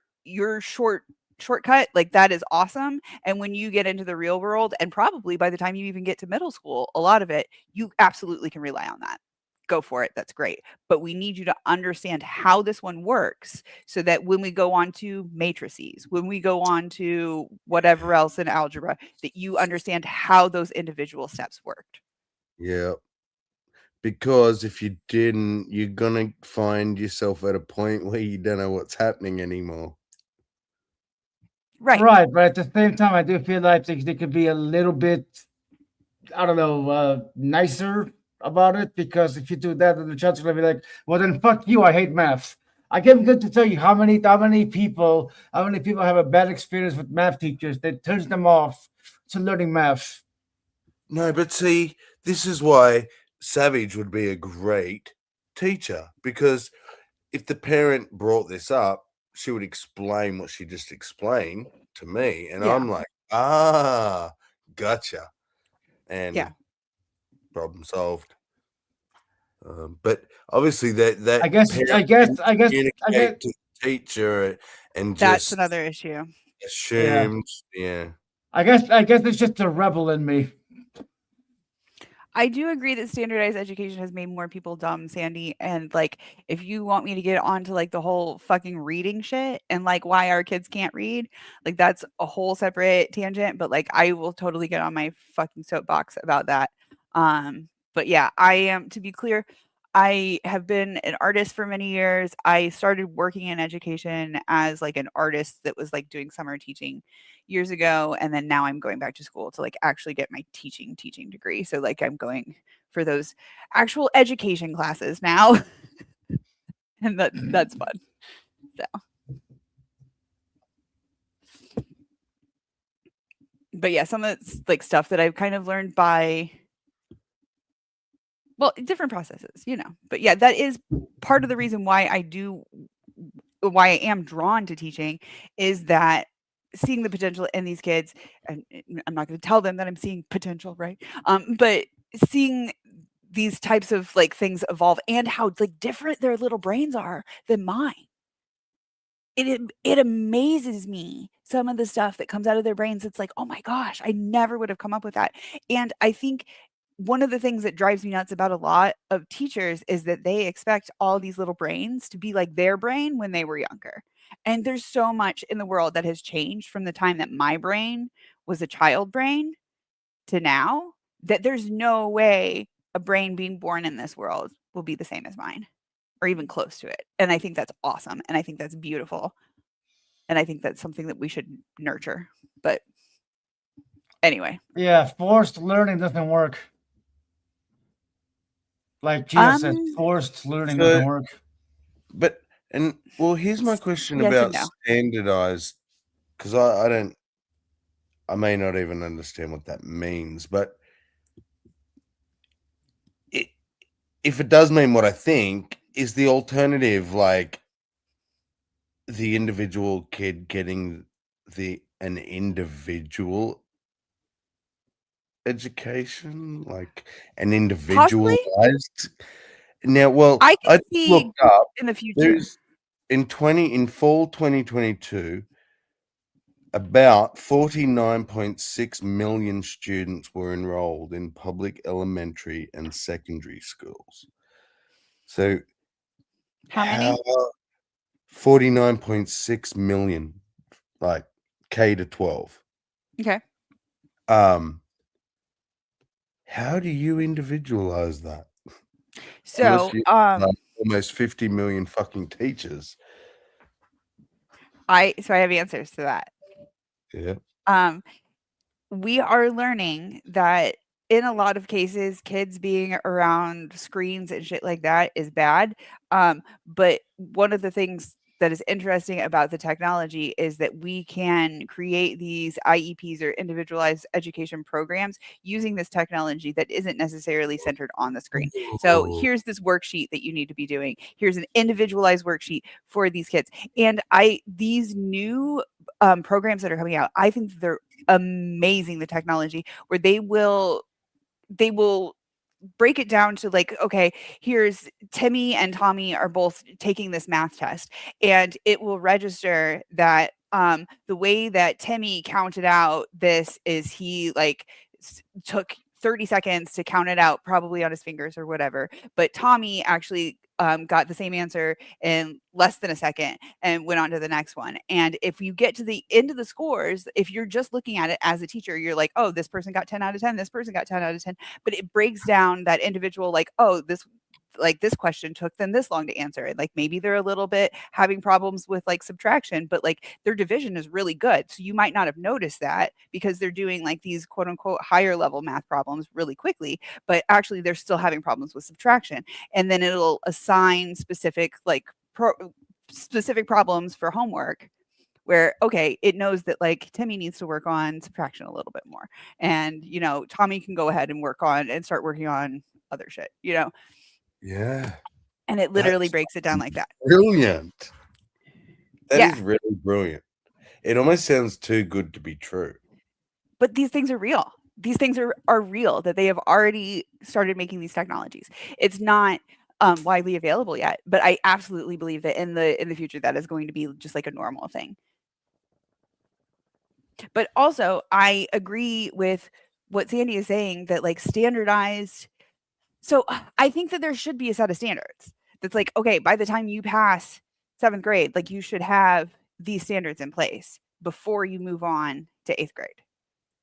shortcut, that is awesome. And when you get into the real world, and probably by the time you even get to middle school, a lot of it, you absolutely can rely on that. Go for it. That's great. But we need you to understand how this one works, so that when we go on to matrices, when we go on to whatever else in algebra, that you understand how those individual steps worked. Yeah. Because if you didn't, you're gonna find yourself at a point where you don't know what's happening anymore. Right. Right, but at the same time, I do feel like they could be a little bit, I don't know, nicer about it, because if you do that, then the child's gonna be like, "Well, then fuck you. I hate math." I can't begin to tell you how many people have a bad experience with math teachers that turns them off to learning math. No, but see, this is why Savage would be a great teacher, because if the parent brought this up, she would explain what she just explained to me, and Yeah. I'm like, gotcha, and Yeah. problem solved. But obviously, that I guess parent I guess communicate to the teacher and That's just another issue. assumed, yeah. I guess it's just a rebel in me. I do agree that standardized education has made more people dumb, Sandy. And if you want me to get onto the whole fucking reading shit and why our kids can't read, that's a whole separate tangent. But I will totally get on my fucking soapbox about that. But yeah, I am, to be clear, I have been an artist for many years. I started working in education as an artist that was doing summer teaching years ago, and then now I'm going back to school to actually get my teaching degree. So I'm going for those actual education classes now. And that's fun. So but yeah, some of it's stuff that I've kind of learned by different processes, But yeah, that is part of the reason why I am drawn to teaching, is that seeing the potential in these kids, and I'm not going to tell them that I'm seeing potential, right? But seeing these types of things evolve, and how different their little brains are than mine. It amazes me, some of the stuff that comes out of their brains. It's like, oh my gosh, I never would have come up with that. And I think one of the things that drives me nuts about a lot of teachers is that they expect all these little brains to be like their brain when they were younger. And there's so much in the world that has changed from the time that my brain was a child brain to now, that there's no way a brain being born in this world will be the same as mine, or even close to it. And I think that's awesome. And I think that's beautiful. And I think that's something that we should nurture. But anyway. Yeah, forced learning doesn't work. Like Gio said, forced learning doesn't work. But here's my question Yes and about no. standardized, because I may not even understand what that means, but if it does mean what I think, is the alternative the individual kid getting an individual education, an individualized Now, well, I can I see looked up. in the future. There's in fall 2022, about 49.6 million students were enrolled in public elementary and secondary schools. So How many? 49.6 million, like K to 12. Okay. How do you individualize that? So, almost 50 million fucking teachers. I have answers to that. Yeah. We are learning that in a lot of cases, kids being around screens and shit like that is bad. But one of the things that is interesting about the technology is that we can create these IEPs or individualized education programs using this technology that isn't necessarily centered on the screen. So here's this worksheet that you need to be doing. Here's an individualized worksheet for these kids. And these new programs that are coming out, I think they're amazing, the technology where they will break it down to like, okay, here's Timmy and Tommy are both taking this math test, and it will register that the way that Timmy counted out this is he like took 30 seconds to count it out, probably on his fingers or whatever, but Tommy actually got the same answer in less than a second and went on to the next one. And if you get to the end of the scores, if you're just looking at it as a teacher, you're like, oh, this person got 10 out of 10, this person got 10 out of 10, but it breaks down that individual, like, oh, this question took them this long to answer. And like maybe they're a little bit having problems with like subtraction, but like their division is really good. So you might not have noticed that because they're doing like these quote unquote higher level math problems really quickly, but actually they're still having problems with subtraction. And then it'll assign specific specific problems for homework where, okay, it knows that like Timmy needs to work on subtraction a little bit more. And, Tommy can go ahead and start working on other shit, Yeah. And it literally breaks it down like that. Brilliant. That is Yeah. really brilliant. It almost sounds too good to be true. But these things are real. These things are real, that they have already started making these technologies. It's not widely available yet, but I absolutely believe that in the future that is going to be just like a normal thing. But also, I agree with what Sandy is saying that like standardized. So I think that there should be a set of standards that's like, okay, by the time you pass 7th grade, like you should have these standards in place before you move on to 8th grade.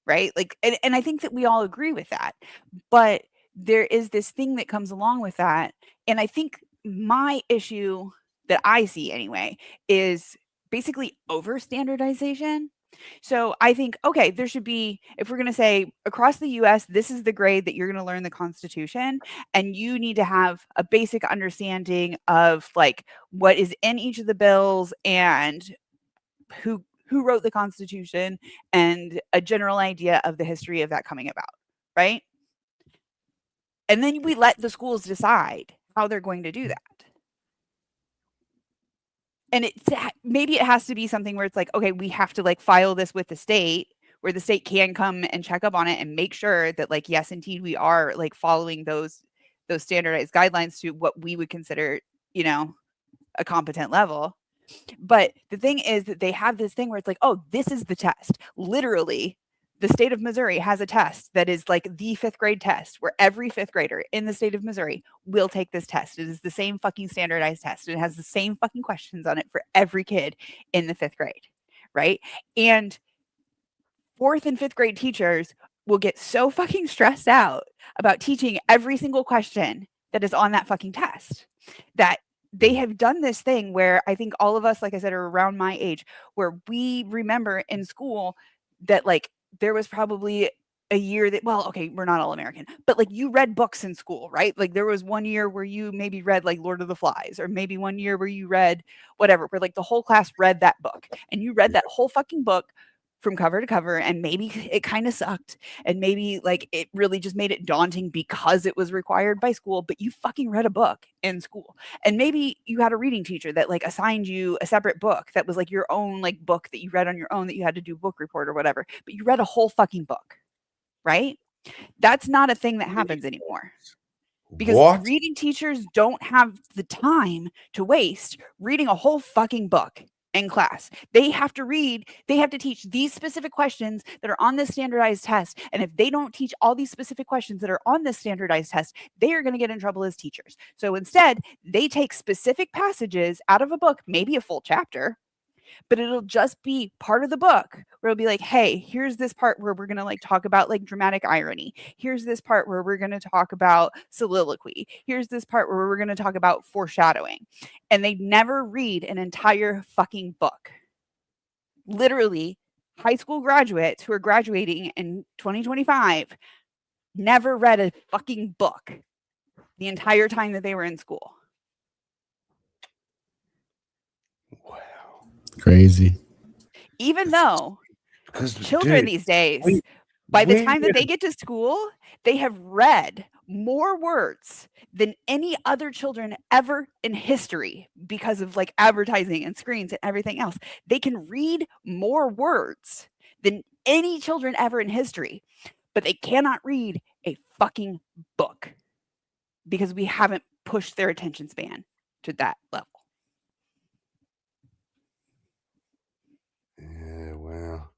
Right? Like, and I think that we all agree with that. But there is this thing that comes along with that. And I think my issue that I see anyway is basically over standardization. So I think, okay, there should be, if we're going to say across the US, this is the grade that you're going to learn the Constitution, and you need to have a basic understanding of like what is in each of the bills and who wrote the Constitution and a general idea of the history of that coming about, right? And then we let the schools decide how they're going to do that. And maybe it has to be something where it's like, okay, we have to like file this with the state, where the state can come and check up on it and make sure that like, yes, indeed, we are like following those standardized guidelines to what we would consider, a competent level. But the thing is that they have this thing where it's like, oh, this is the test. Literally, the state of Missouri has a test that is like the 5th grade test where every 5th grader in the state of Missouri will take this test. It is the same fucking standardized test. It has the same fucking questions on it for every kid in the 5th grade, right? And 4th and 5th grade teachers will get so fucking stressed out about teaching every single question that is on that fucking test that they have done this thing where I think all of us, like I said, are around my age, where we remember in school that like there was probably a year that, well, okay, we're not all American, but like you read books in school, right? Like there was one year where you maybe read like Lord of the Flies, or maybe one year where you read whatever, where like the whole class read that book, and you read that whole fucking book from cover to cover, and maybe it kind of sucked, and maybe like it really just made it daunting because it was required by school, but you fucking read a book in school. And maybe you had a reading teacher that like assigned you a separate book that was like your own like book that you read on your own, that you had to do book report or whatever, but you read a whole fucking book, right? That's not a thing that happens animore. Because What? reading teachers don't have the time to waste reading a whole fucking book in class. They have to teach these specific questions that are on this standardized test. And if they don't teach all these specific questions that are on this standardized test, they are going to get in trouble as teachers. So instead, they take specific passages out of a book, maybe a full chapter, but it'll just be part of the book where it'll be like, hey, here's this part where we're going to like talk about like dramatic irony. Here's this part where we're going to talk about soliloquy. Here's this part where we're going to talk about foreshadowing. And they never read an entire fucking book. Literally, high school graduates who are graduating in 2025 never read a fucking book the entire time that they were in school. Crazy. Even though children these days, by the time that they get to school, they have read more words than any other children ever in history because of like advertising and screens and everything else. They can read more words than any children ever in history, but they cannot read a fucking book because we haven't pushed their attention span to that level. Yeah, wow.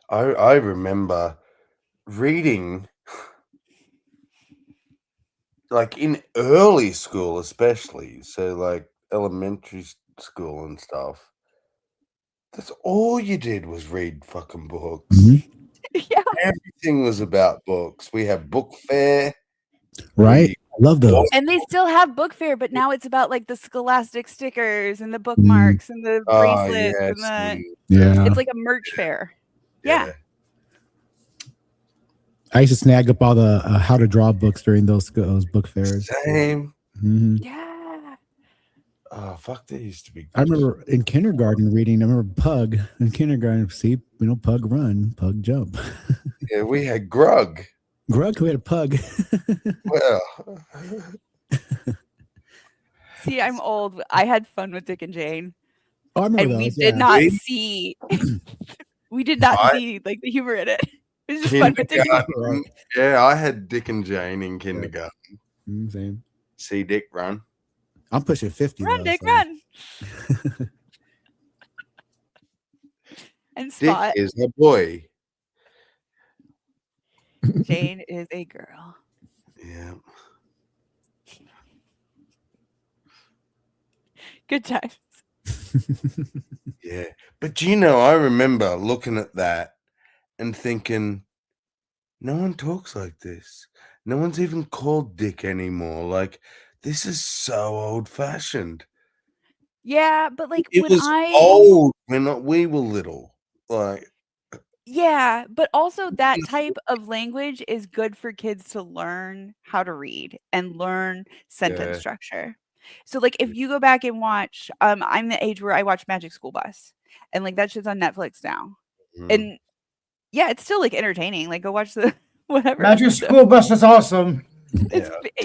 I remember reading, like in early school especially, so like elementary school and stuff. That's all you did was read fucking books. Yeah. Everything was about books. We have book fair. Right? I love those. And they still have book fair, but now it's about like the Scholastic stickers and the bookmarks and the bracelets and the Yeah. it's like a merch fair. Yeah. I used to snag up all the how to draw books during those book fairs. Same. Mhm. Yeah. Oh, fuck, they used to be. I remember in kindergarten reading. I remember Pug in kindergarten. See, Pug run, Pug jump. Yeah, we had Grug. Grug, we had a Pug. Well, See, I'm old. I had fun with Dick and Jane. Oh, I remember and those. we did yeah. not see we did not see like the humor in it. It was just fun with Dick and Jane. kindergarten. Yeah, I had Dick and Jane in kindergarten. Same. See Dick run. I'm pushing 50. Run, though, Dick, so- run. And Dick Spot. is a boy. Jane is a girl. Yeah. Good times. Yeah. But I remember looking at that and thinking, no one talks like this. No one's even called Dick anymore. Like, this is so old fashioned. Yeah, but like It when was old when we were little. Like, Yeah, but also that type of language is good for kids to learn how to read and learn sentence Yeah. structure. So like if you go back and watch, I'm the age where I watch Magic School Bus, and like that shit's on Netflix now. And yeah, it's still like entertaining. Like go watch the whatever. Magic episode. School Bus is awesome.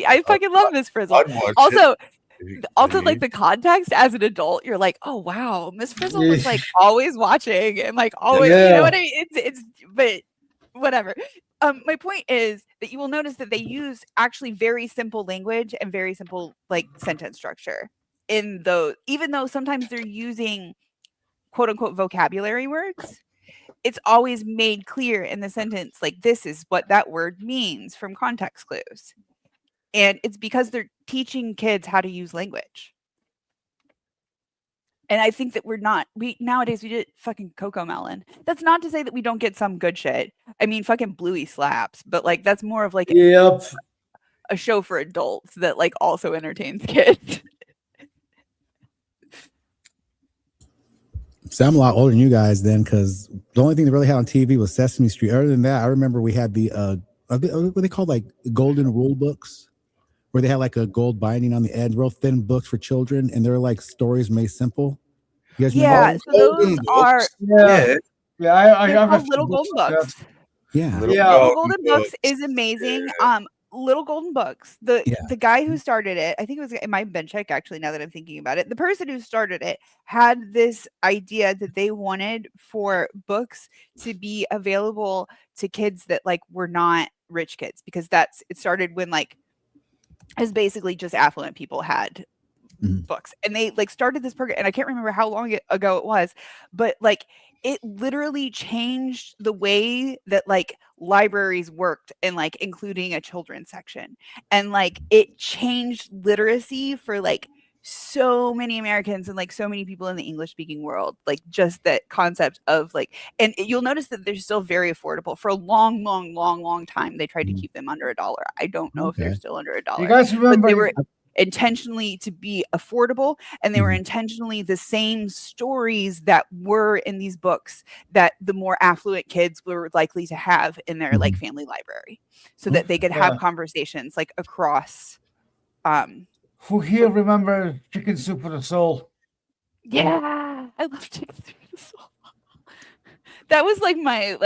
I fucking love Miss Frizzle. I'd watch Also, it. also like the context as an adult, you're like, oh wow, Miss Frizzle was like always watching and like always, you know what I mean? It's but whatever. My point is that you will notice that they use actually very simple language and very simple like sentence structure in those, even though sometimes they're using quote unquote vocabulary words. It's always made clear in the sentence, like this is what that word means from context clues. And it's because they're teaching kids how to use language. And I think that nowadays we did fucking Coco Melon. That's not to say that we don't get some good shit. I mean, fucking Bluey slaps, but like that's more of like a show for adults that like also entertains kids. So I'm a lot older than you guys then, because the only thing they really had on TV was Sesame Street. Other than that, I remember we had the what they called like golden rule books, where they had like a gold binding on the edge, real thin books for children, and they're like stories made simple. You guys remember Yeah, so those are I called Little Golden Books. Yeah. Little Golden Books is amazing. Little Golden Books. The guy who started it, I think it might have been Chick actually, now that I'm thinking about it. The person who started it had this idea that they wanted for books to be available to kids that like were not rich kids, because it started when like as basically just affluent people had books, and they like started this program, and I can't remember how long ago it was, but like it literally changed the way that like libraries worked, and like including a children's section, and like it changed literacy for like so many Americans and like so many people in the English speaking world. Like just that concept of like, and you'll notice that they're still very affordable. For a long time they tried to keep them under $1. I don't know if they're still under $1. You guys remember? But they were intentionally to be affordable, and they were intentionally the same stories that were in these books that the more affluent kids were likely to have in their like family library, so that they could have conversations like across who here remember Chicken Soup for the Soul? Yeah, I love Chicken Soup for the Soul. That was like my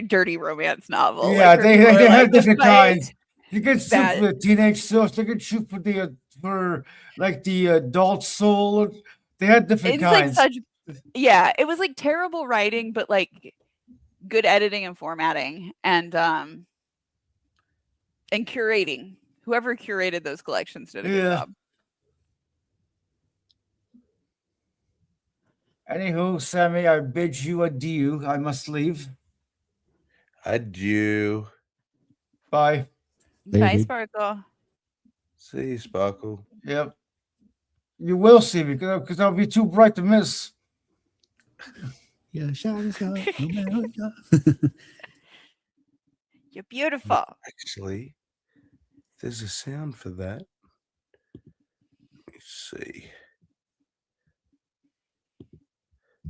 dirty romance novel. Yeah, like, they like, have different kinds. You get soup that- for the teenage soul. They get soup for like the adult soul. They had different it's kinds. like such, yeah, it was like terrible writing, but like good editing and formatting, and curating. Whoever curated those collections did a good job. Anywho, Sammy, I bid you adieu. I must leave. Adieu. Bye. Bye, Sparkle. See you, Sparkle. Yep. You will see me because I'll be too bright to miss. Yeah, shine us up. You're beautiful. Actually, there's a sound for that. Let me see.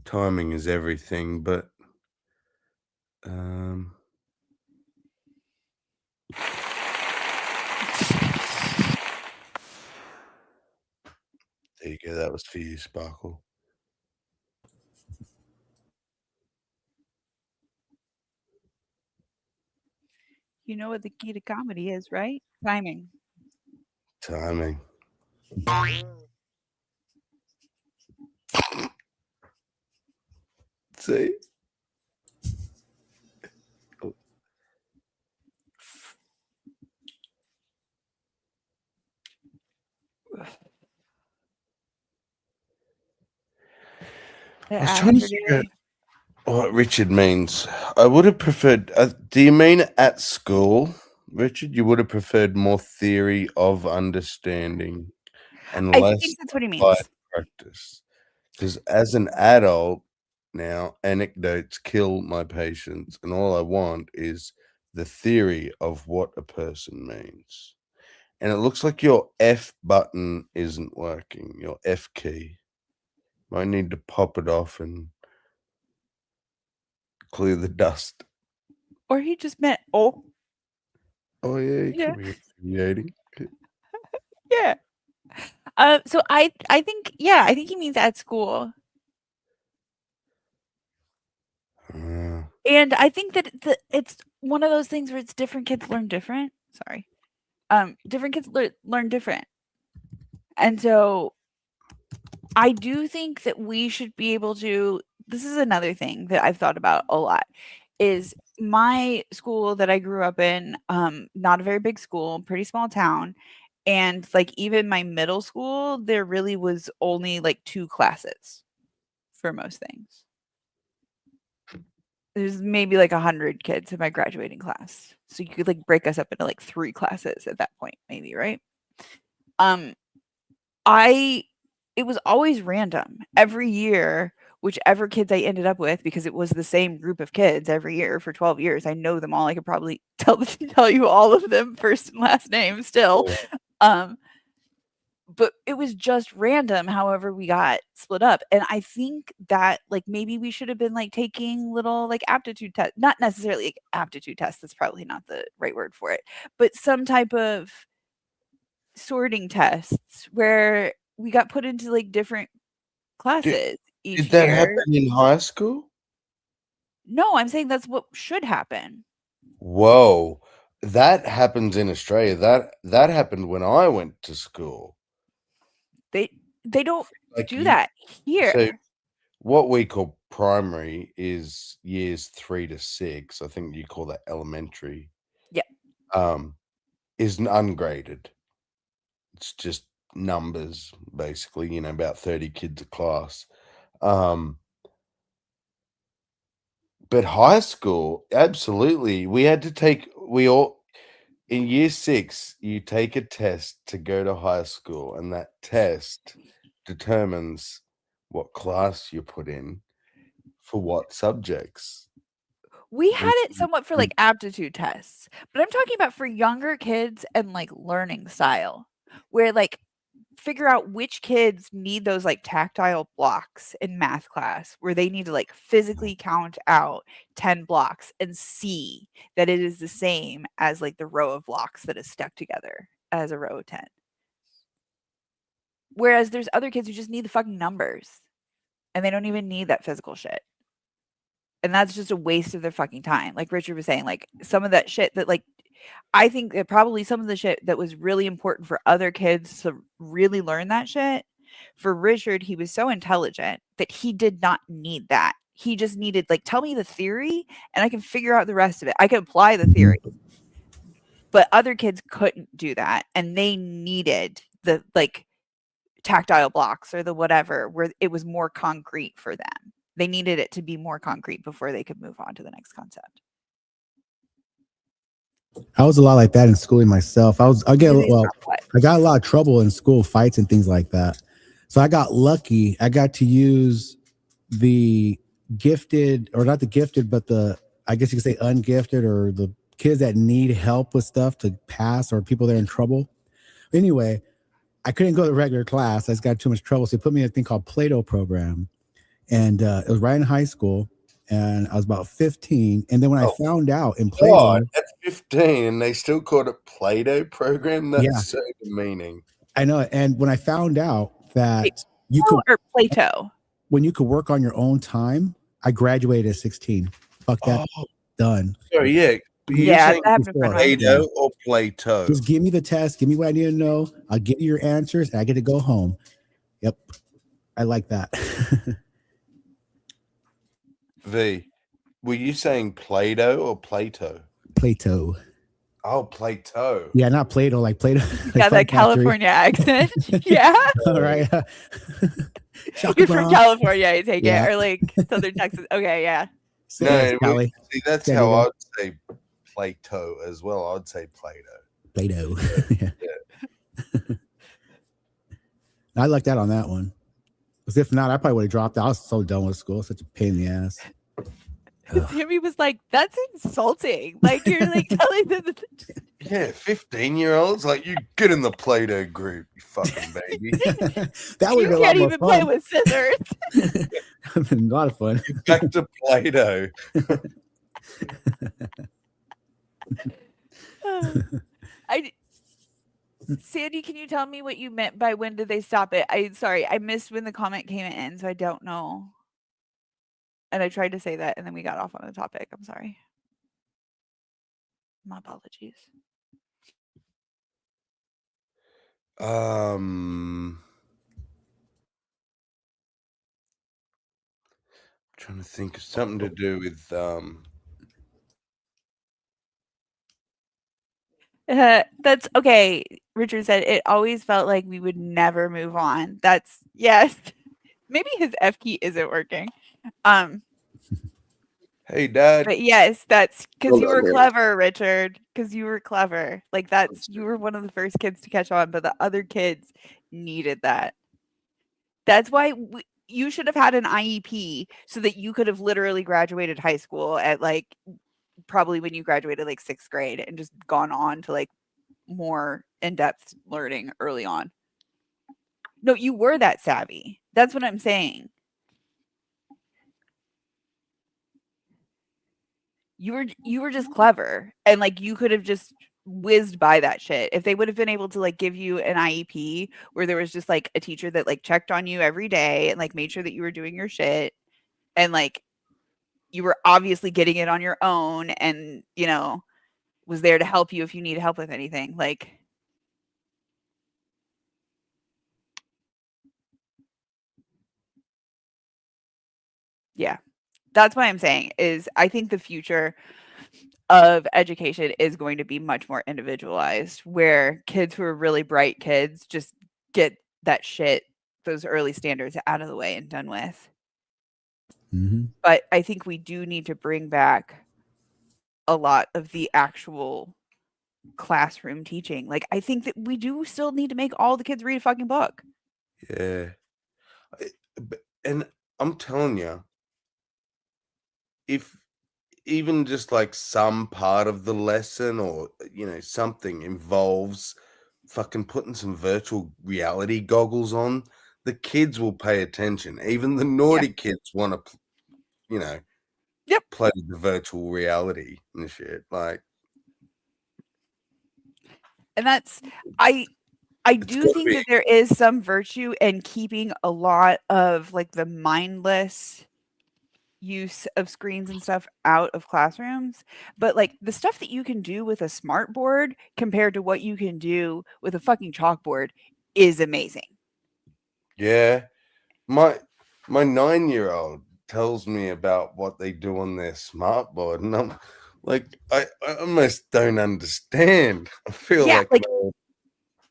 Timing is everything, but there you go. That was for you, Sparkle. You know what the key to comedy is, right? Timing. Timing. See? I was trying to figure out what Richard means. I would have preferred. Do you mean at school, Richard? You would have preferred more theory of understanding and I less think that's what he applied means. practice. Because as an adult now, anecdotes kill my patience, and all I want is the theory of what a person means. And it looks like your F button isn't working. Your F key. Might need to pop it off and clear the dust. Or he just meant oh. Oh yeah, he Yeah. could be abbreviating. Yeah. So I think I think he means at school. And I think that it's one of those things where it's different kids learn different. Sorry. Different kids learn different. And so I do think that we should be able to, this is another thing that I've thought about a lot, is my school that I grew up in, not a very big school, pretty small town. And like even my middle school, there really was only like 2 classes for most things. There's maybe like 100 kids in my graduating class. So you could like break us up into like 3 classes at that point, maybe, right? It was always random. Every year, whichever kids I ended up with, because it was the same group of kids every year for 12 years. I know them all. I could probably tell you all of them first and last name still. But it was just random however we got split up. And I think that like maybe we should have been like taking little like aptitude tests, not necessarily like, aptitude tests, that's probably not the right word for it, but some type of sorting tests where we got put into like different classes each Did that year. happen in high school? No, I'm saying that's what should happen. Whoa. That happens in Australia. That happened when I went to school. They don't Like do that here. So what we call primary is years 3 to 6. I think you call that elementary. Yeah. is ungraded. It's just numbers, basically, about 30 kids a class. But high school, absolutely. We had to take, in year 6, you take a test to go to high school, and that test determines what class you put in for what subjects. We had it somewhat for like aptitude tests, but I'm talking about for younger kids and like learning style, where like figure out which kids need those like tactile blocks in math class where they need to like physically count out 10 blocks and see that it is the same as like the row of blocks that is stuck together as a row of 10. Whereas there's other kids who just need the fucking numbers and they don't even need that physical shit. And that's just a waste of their fucking time. Like Richard was saying, like some of that shit that like I think that probably some of the shit that was really important for other kids to really learn that shit. For Richard, he was so intelligent that he did not need that. He just needed like tell me the theory and I can figure out the rest of it. I can apply the theory. But other kids couldn't do that and they needed the like tactile blocks or the whatever where it was more concrete for them. They needed it to be more concrete before they could move on to the next concept. I was a lot like that in schooling myself. I got a lot of trouble in school, fights and things like that. So I got lucky. I got to use the gifted, or not the gifted, but I guess you could say ungifted, or the kids that need help with stuff to pass, or people that are in trouble. Anyway, I couldn't go to regular class. I just got too much trouble. So they put me in a thing called Play-Doh program. And it was right in high school. And I was about 15. And then when I found out in Play-Doh. God, that's 15 and they still called it Play-Doh program? That's so demeaning. I know. And when I found out that you could. Or Play-Doh. When you could work on your own time, I graduated at 16. Fuck that. Done. Sorry, yeah. Yeah, that happened to Play-Doh or Play-Doh? Just give me the test. Give me what I need to know. I'll give you your answers and I get to go home. Yep. I like that. V, were you saying Play-Doh or Play-Doh? Play-Doh. Oh, Play-Doh. Yeah, not Play-Doh, like Play-Doh. You got that California accent. Yeah. All right. You're from California, I take it. Or like Southern Texas. Okay, yeah. No, see, that's how I'd say Play-Doh as well. I'd say Play-Doh. Play-Doh. Yeah. I lucked out on that one. Because if not, I probably would have dropped out. I was so done with school. Such a pain in the ass. Sammy was like, that's insulting. Like, you're like telling them that. Yeah, 15-year-olds. Like, you get in the Play-Doh group, you fucking baby. That would You can't even play with scissors. That would have been a lot of fun. Back to Play-Doh. Sandy, can you tell me what you meant by when did they stop it? Sorry, I missed when the comment came in, so I don't know. And I tried to say that, and then we got off on the topic. I'm sorry. My apologies. Trying to think of something to do with That's okay. Richard said it always felt like we would never move on. That's yes. Maybe his F key isn't working. Hey, Dad. But yes, that's because Hold you on, were baby. clever, Richard. Because you were clever. Like you were one of the first kids to catch on, but the other kids needed that. That's why you should have had an IEP so that you could have literally graduated high school at like probably when you graduated like 6th grade and just gone on to like more in-depth learning early on. No, you were that savvy. That's what I'm saying. You were just clever and like you could have just whizzed by that shit. If they would have been able to like give you an IEP where there was just like a teacher that like checked on you every day and like made sure that you were doing your shit and like you were obviously getting it on your own and, you know, was there to help you if you need help with anything. Like yeah. That's what I'm saying is I think the future of education is going to be much more individualized, where kids who are really bright kids just get that shit, those early standards out of the way and done with. Mhm. But I think we do need to bring back a lot of the actual classroom teaching. Like, I think that we do still need to make all the kids read a fucking book. Yeah. And I'm telling you, if even just like some part of the lesson or, something involves fucking putting some virtual reality goggles on, the kids will pay attention. Even the naughty kids want to, play the virtual reality and shit. Like, And that's I do gotta think be. that there is some virtue in keeping a lot of like the mindless use of screens and stuff out of classrooms, but like the stuff that you can do with a smart board compared to what you can do with a fucking chalkboard is amazing. Yeah. My 9-year-old tells me about what they do on their smart board, and I'm like, I almost don't understand. I feel Yeah, like, like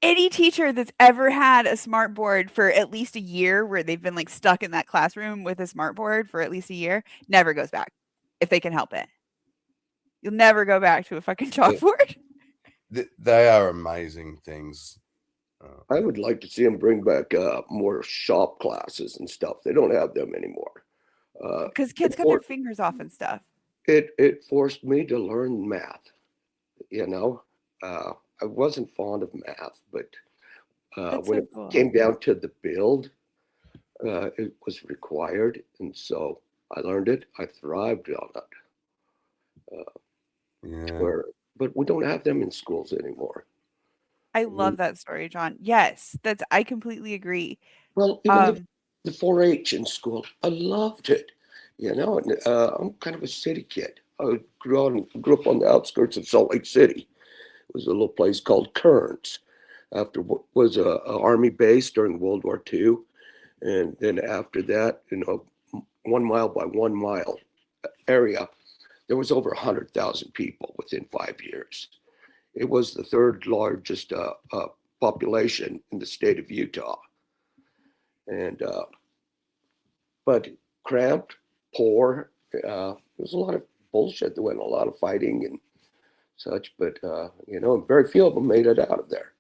any teacher that's ever had a smart board for at least a year, where they've been like stuck in that classroom with a smart board for at least a year, never goes back if they can help it. You'll never go back to a fucking chalkboard. they are amazing things. I would like to see them bring back more shop classes and stuff. They don't have them anymore. Because kids cut their fingers off and stuff. It forced me to learn math. I wasn't fond of math, but when it came down to the build, it was required, and so I learned it. I thrived on it. But we don't have them in schools anymore. I love that story, John. Yes, I completely agree. Well, even the 4-H in school, I loved it. And I'm kind of a city kid. I grew up on the outskirts of Salt Lake City. It was a little place called Kearns. After what was a army base during World War II, and then after that, 1 mile by 1 mile area, there was over 100,000 people within 5 years. It was the third largest population in the state of Utah. And but cramped, poor. There was a lot of bullshit that went, a lot of fighting and such. But very few of them made it out of there.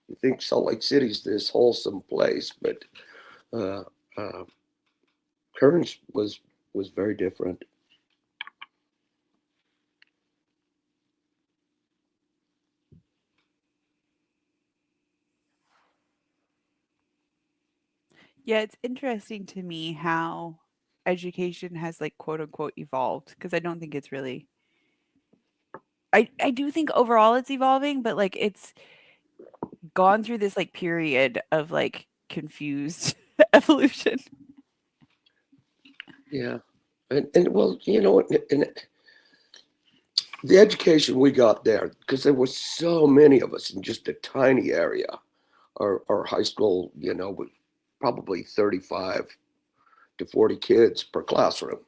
You think Salt Lake City's this wholesome place, but Kearns was very different. Yeah, it's interesting to me how education has like quote unquote evolved, because I don't think it's really I do think overall it's evolving, but like it's gone through this like period of like confused evolution. Yeah. And well, and the education we got there, because there was so many of us in just a tiny area, our high school, with probably 35 to 40 kids per classroom.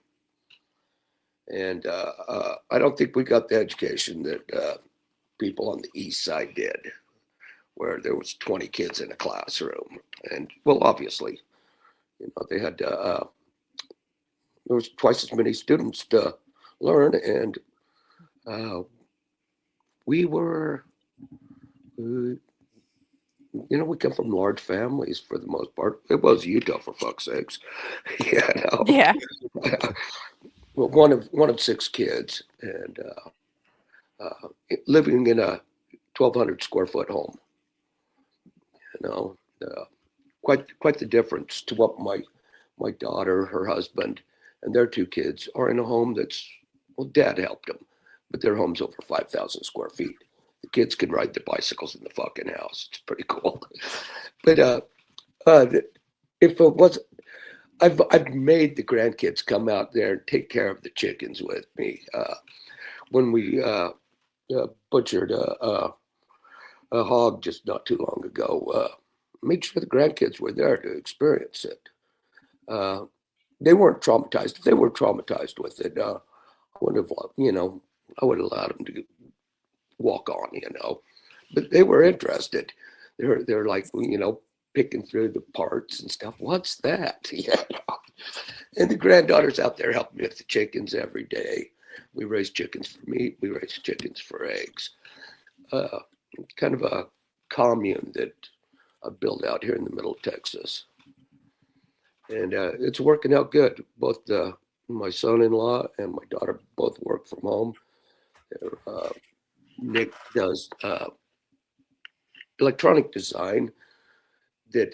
And I don't think we got the education that people on the east side did, where there was 20 kids in a classroom. And well, obviously, they had there was twice as many students to learn, and we were, we come from large families for the most part. It was Utah, for fuck's sakes. Yeah. Well, one of 6 kids, and living in a 1,200 square foot home. Quite the difference to what my daughter, her husband, and their 2 kids are in a home that's, well, Dad helped them, but their home's over 5,000 square feet. The kids can ride their bicycles in the fucking house. It's pretty cool. But if it was, I've made the grandkids come out there and take care of the chickens with me. When we butchered a hog just not too long ago, made sure the grandkids were there to experience it. They weren't traumatized. If they were traumatized with it, I would have, I would allow them to walk on, but they were interested. They're like, picking through the parts and stuff. What's that? And the granddaughter's out there helping me with the chickens every day. We raise chickens for meat. We raise chickens for eggs. Kind of a commune that I built out here in the middle of Texas. And it's working out good. Both my son-in-law and my daughter both work from home. Nick does electronic design that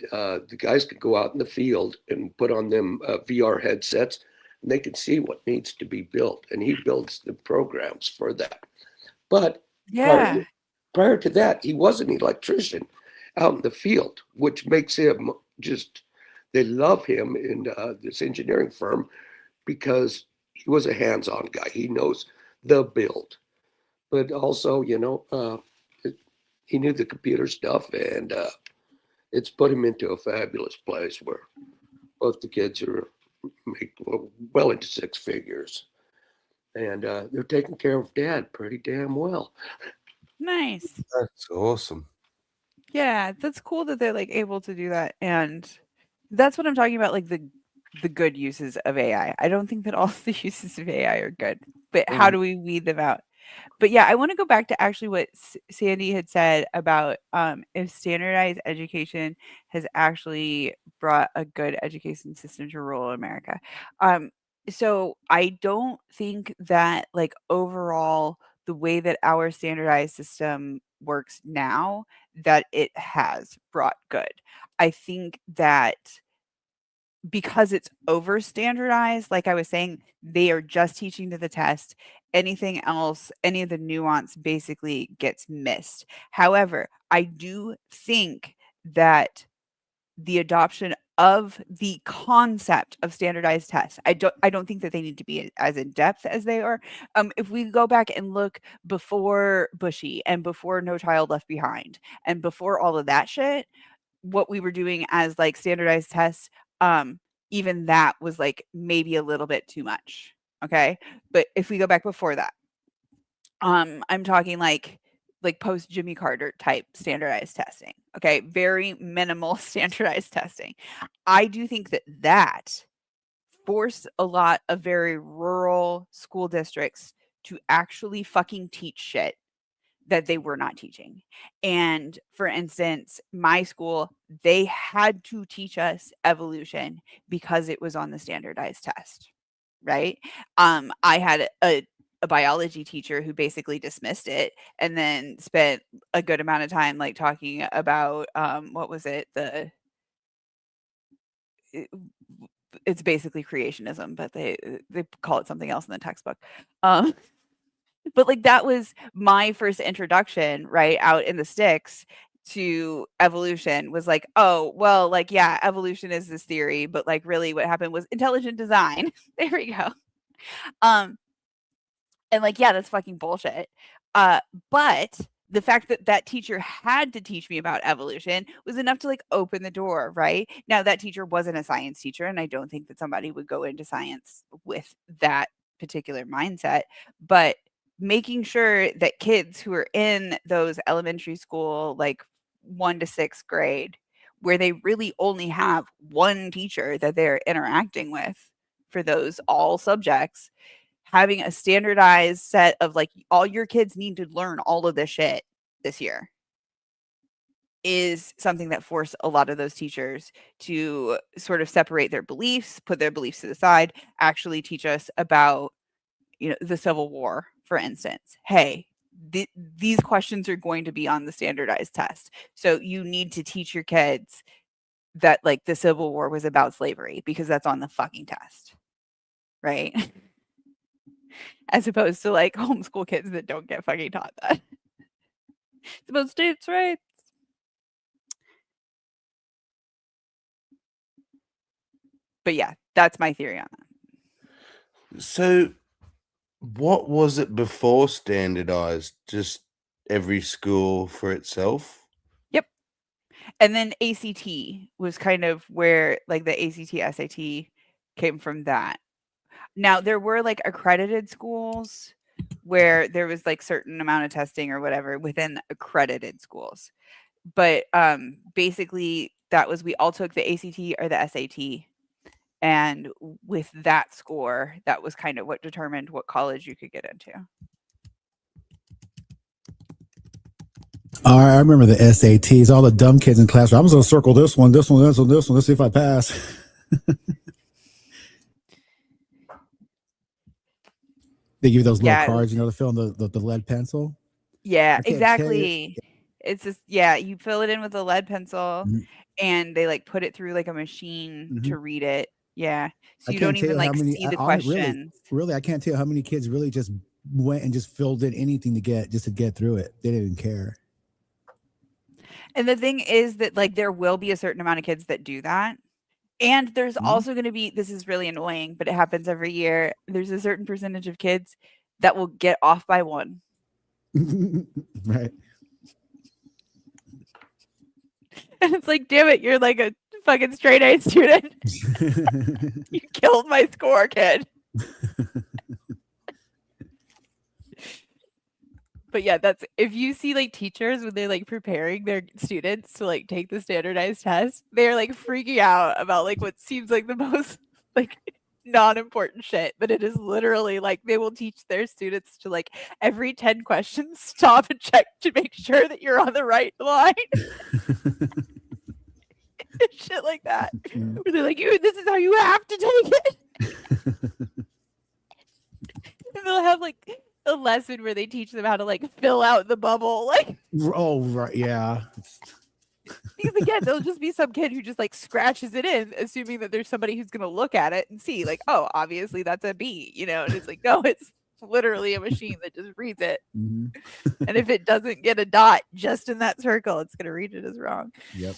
the guys could go out in the field and put on them VR headsets, and they can see what needs to be built. And he builds the programs for that. But prior to that, he was an electrician out in the field, which makes him they love him in this engineering firm because he was a hands-on guy. He knows the build. But also, he knew the computer stuff, and it's put him into a fabulous place where both the kids make well into six figures. And they're taking care of Dad pretty damn well. Nice. That's awesome. Yeah, that's cool that they're like able to do that. And that's what I'm talking about, like the good uses of AI. I don't think that all the uses of AI are good, but how do we weed them out? But yeah, I want to go back to actually what Sandy had said about if standardized education has actually brought a good education system to rural America. So I don't think that like overall the way that our standardized system works now that it has brought good. I think that because it's over standardized, like I was saying, they are just teaching to the test. Anything else, any of the nuance basically gets missed. However, I do think that the adoption of the concept of standardized tests, I don't think that they need to be as in depth as they are. If we go back and look before Bushy and before No Child Left Behind and before all of that shit, what we were doing as like standardized tests, even that was like maybe a little bit too much. Okay. But if we go back before that, I'm talking like post Jimmy Carter type standardized testing. Okay. Very minimal standardized testing. I do think that forced a lot of very rural school districts to actually fucking teach shit that they were not teaching. And for instance, my school, they had to teach us evolution because it was on the standardized test, right? I had a biology teacher who basically dismissed it and then spent a good amount of time like talking about what was it? It's basically creationism, but they call it something else in the textbook. But like that was my first introduction, right, out in the sticks to evolution was like, oh, well, like, yeah, evolution is this theory, but like really what happened was intelligent design. There we go. And like, yeah, that's fucking bullshit. But the fact that that teacher had to teach me about evolution was enough to like open the door, right? Now that teacher wasn't a science teacher, and I don't think that somebody would go into science with that particular mindset, but making sure that kids who are in those elementary school, like 1 to 6th grade, where they really only have one teacher that they're interacting with for those all subjects, having a standardized set of like all your kids need to learn all of this shit this year is something that forced a lot of those teachers to sort of separate their beliefs, put their beliefs to the side, actually teach us about, the Civil War, for instance. Hey, these questions are going to be on the standardized test. So you need to teach your kids that like the Civil War was about slavery because that's on the fucking test. Right? As opposed to like homeschool kids that don't get fucking taught that. It's about states' rights. But yeah, that's my theory on that. So what was it before standardized? Just every school for itself? Yep. And then ACT was kind of where like the ACT SAT came from that. Now there were like accredited schools where there was like certain amount of testing or whatever within accredited schools. But basically that was, we all took the ACT or the SAT. And with that score, that was kind of what determined what college you could get into. I remember the SATs, all the dumb kids in class. I'm just going to circle this one, this one, this one, this one. Let's see if I pass. They give you those little cards, you know, to fill in the lead pencil. Yeah, exactly. It's just, yeah, you fill it in with a lead pencil and they like put it through like a machine to read it. Yeah. So you don't even like see the questions. Really, I can't tell you how many kids really just went and just filled in anything to get through it. They didn't even care. And the thing is that like there will be a certain amount of kids that do that. And there's also going to be, this is really annoying, but it happens every year. There's a certain percentage of kids that will get off by one. Right. And it's like, damn it, you're like a fucking straight A student. You killed my score, kid. But yeah, that's, if you see like teachers when they're like preparing their students to like take the standardized test, they're like freaking out about like what seems like the most like non-important shit, but it is literally like they will teach their students to like every 10 questions stop and check to make sure that you're on the right line. Shit like that. Where they're like, this is how you have to take it. And they'll have like a lesson where they teach them how to like fill out the bubble. Like, oh, right. Yeah. Because again, there'll just be some kid who just like scratches it in, assuming that there's somebody who's going to look at it and see like, oh, obviously that's a B, you know, and it's like, no, it's literally a machine that just reads it. And if it doesn't get a dot just in that circle, it's going to read it as wrong. Yep.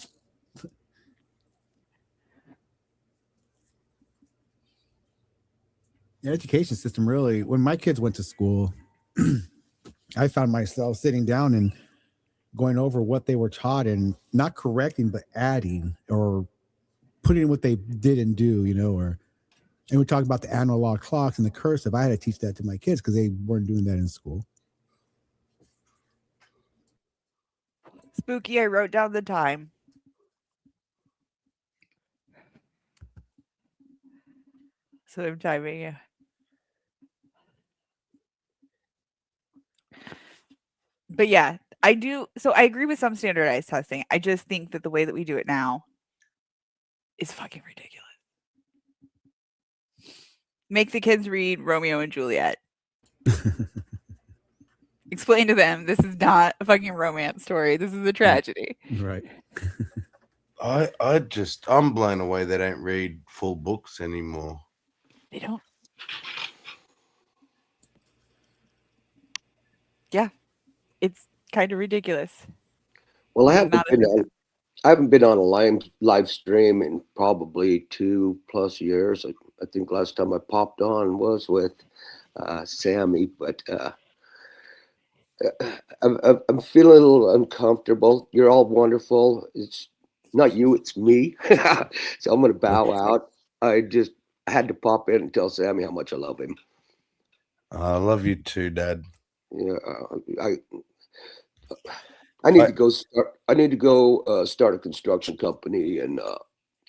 The education system really, when my kids went to school, I found myself sitting down and going over what they were taught and not correcting, but adding or putting in what they didn't do, you know, and we talked about the analog clocks and the cursive. I had to teach that to my kids because they weren't doing that in school. Spooky, I wrote down the time. So I'm timing you. But yeah, I do. So I agree with some standardized testing. I just think that the way that we do it now is fucking ridiculous. Make the kids read Romeo and Juliet. Explain to them this is not a fucking romance story. This is a tragedy. Right. I'm blown away they don't read full books anymore. They don't. Yeah. It's kind of ridiculous. Well, I haven't been on a live stream in probably 2+ years. I think last time I popped on was with Sammy, but I'm feeling a little uncomfortable. You're all wonderful. It's not you, it's me. So I'm going to bow out. I had to pop in and tell Sammy how much I love him. I love you too, Dad. Yeah, I need to go start. I need to go start a construction company in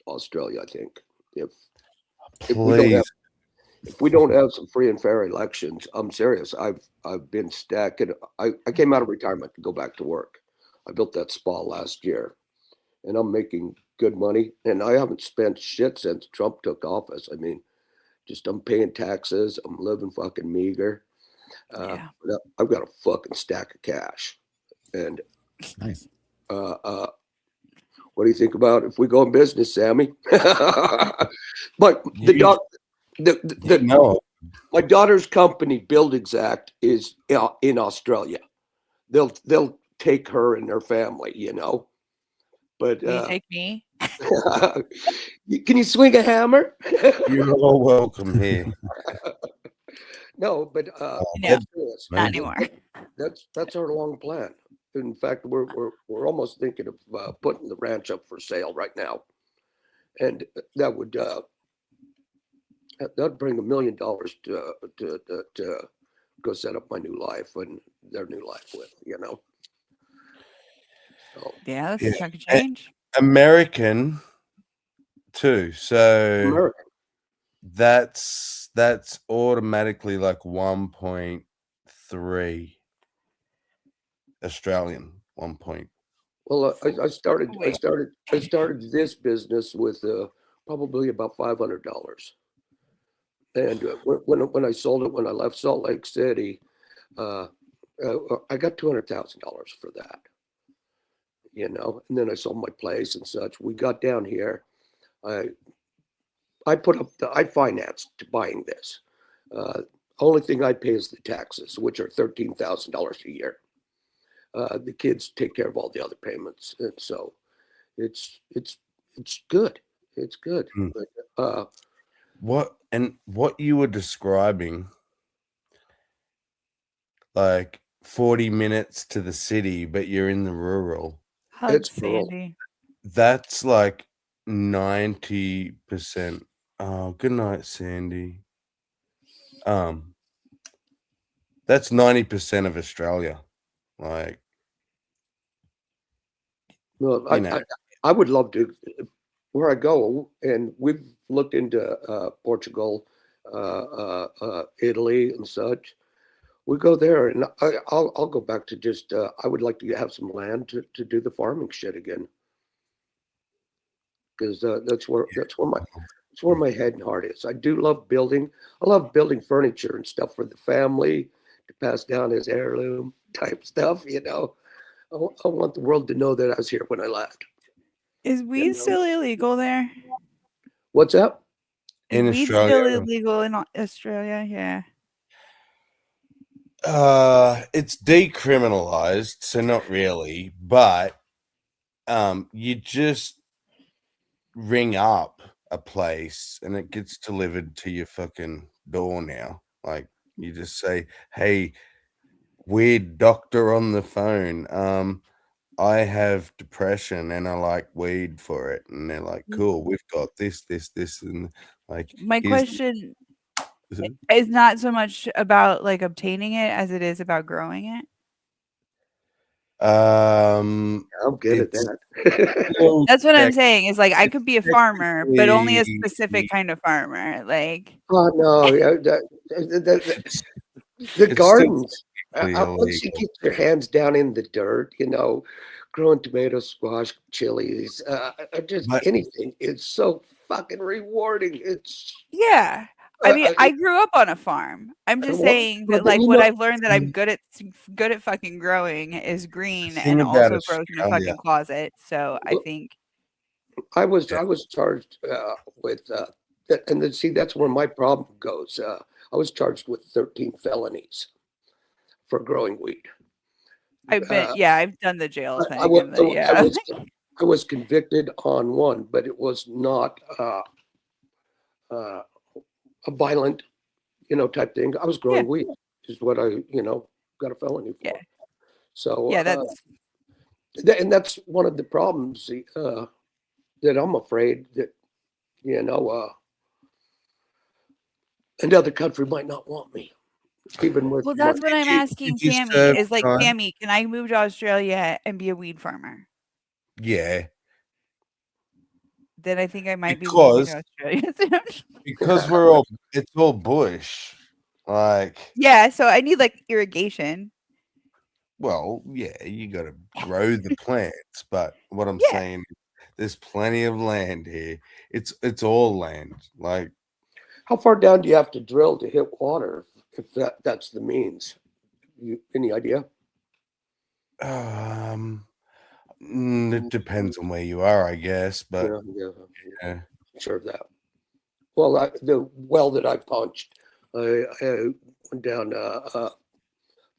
Australia. I think if we don't have some free and fair elections, I'm serious. I've been stacking. I came out of retirement to go back to work. I built that spa last year, and I'm making good money. And I haven't spent shit since Trump took office. I mean, just I'm paying taxes. I'm living fucking meager. But I've got a fucking stack of cash. And nice. What do you think about if we go in business, Sammy? But my daughter's company, Build Exact, is in Australia. They'll take her and her family, you know. But can you take me? Can you swing a hammer? You're all welcome here. No, but no, not anymore. That's our long plan. In fact, we're almost thinking of putting the ranch up for sale right now, and that would that'd bring $1 million to go set up my new life and their new life with, you know. So Yeah, that's Yeah. a chunk of change. American too. So American. that's automatically like 1.3 Australian 1 point. Well, I started Wait. this business with probably about $500, and when I sold it, when I left Salt Lake City, I got $200,000 for that, you know. And then I sold my place and such. We got down here. I financed buying this. Only thing I pay is the taxes, which are $13,000 a year. The kids take care of all the other payments, and so it's good. It's good. Mm. But, what you were describing, like 40 minutes to the city, but you're in the rural. Hug Sandy. That's like 90%. Oh, good night, Sandy. That's 90% of Australia. Like, no, you know. I would love to. Where I go, and we've looked into Portugal, Italy, and such. We go there, and I'll go back to just. I would like to have some land to do the farming shit again, because that's where my head and heart is. I do love building. I love building furniture and stuff for the family to pass down as heirloom type stuff. You know, I want the world to know that I was here when I left. Is weed still illegal there? What's up? Is In weed Australia? still illegal in Australia? Yeah. It's decriminalized, so not really, but you just ring up a place and it gets delivered to your fucking door now. Like, you just say, "Hey, weird doctor on the phone, I have depression and I like weed for it." And they're like, "Cool, we've got this, and like." My question is not so much about like obtaining it as it is about growing it. I'm good at that. That's what I'm saying. Is like I could be a farmer, but only a specific kind of farmer. Like, oh no, the gardens. Once you get your hands down in the dirt, you know, growing tomatoes, squash, chilies, just anything. It's so fucking rewarding. It's yeah. I mean, I grew up on a farm. I'm just saying that, like, what I've learned that I'm good at fucking growing is green and also grows in a fucking closet. So I think I was charged with, and then see that's where my problem goes. I was charged with 13 felonies for growing weed. I've done the jail thing. I was convicted on one, but it was not a violent, you know, type thing. I was growing weed, is what I, you know, got a felony for. So and that's one of the problems that I'm afraid that, you know, another country might not want me. Even with that's what I'm asking Sammy is like, Sammy, can I move to Australia and be a weed farmer? Yeah. Then I think I might be moving to Australia. Because it's all bush. Like, yeah, so I need like irrigation. Well, yeah, you got to grow the plants, but what I'm saying, there's plenty of land here. It's all land. Like, how far down do you have to drill to hit water if that's the means? Any idea? It depends on where you are, I guess, but yeah. Sure of that. Well, the well that I punched, I went down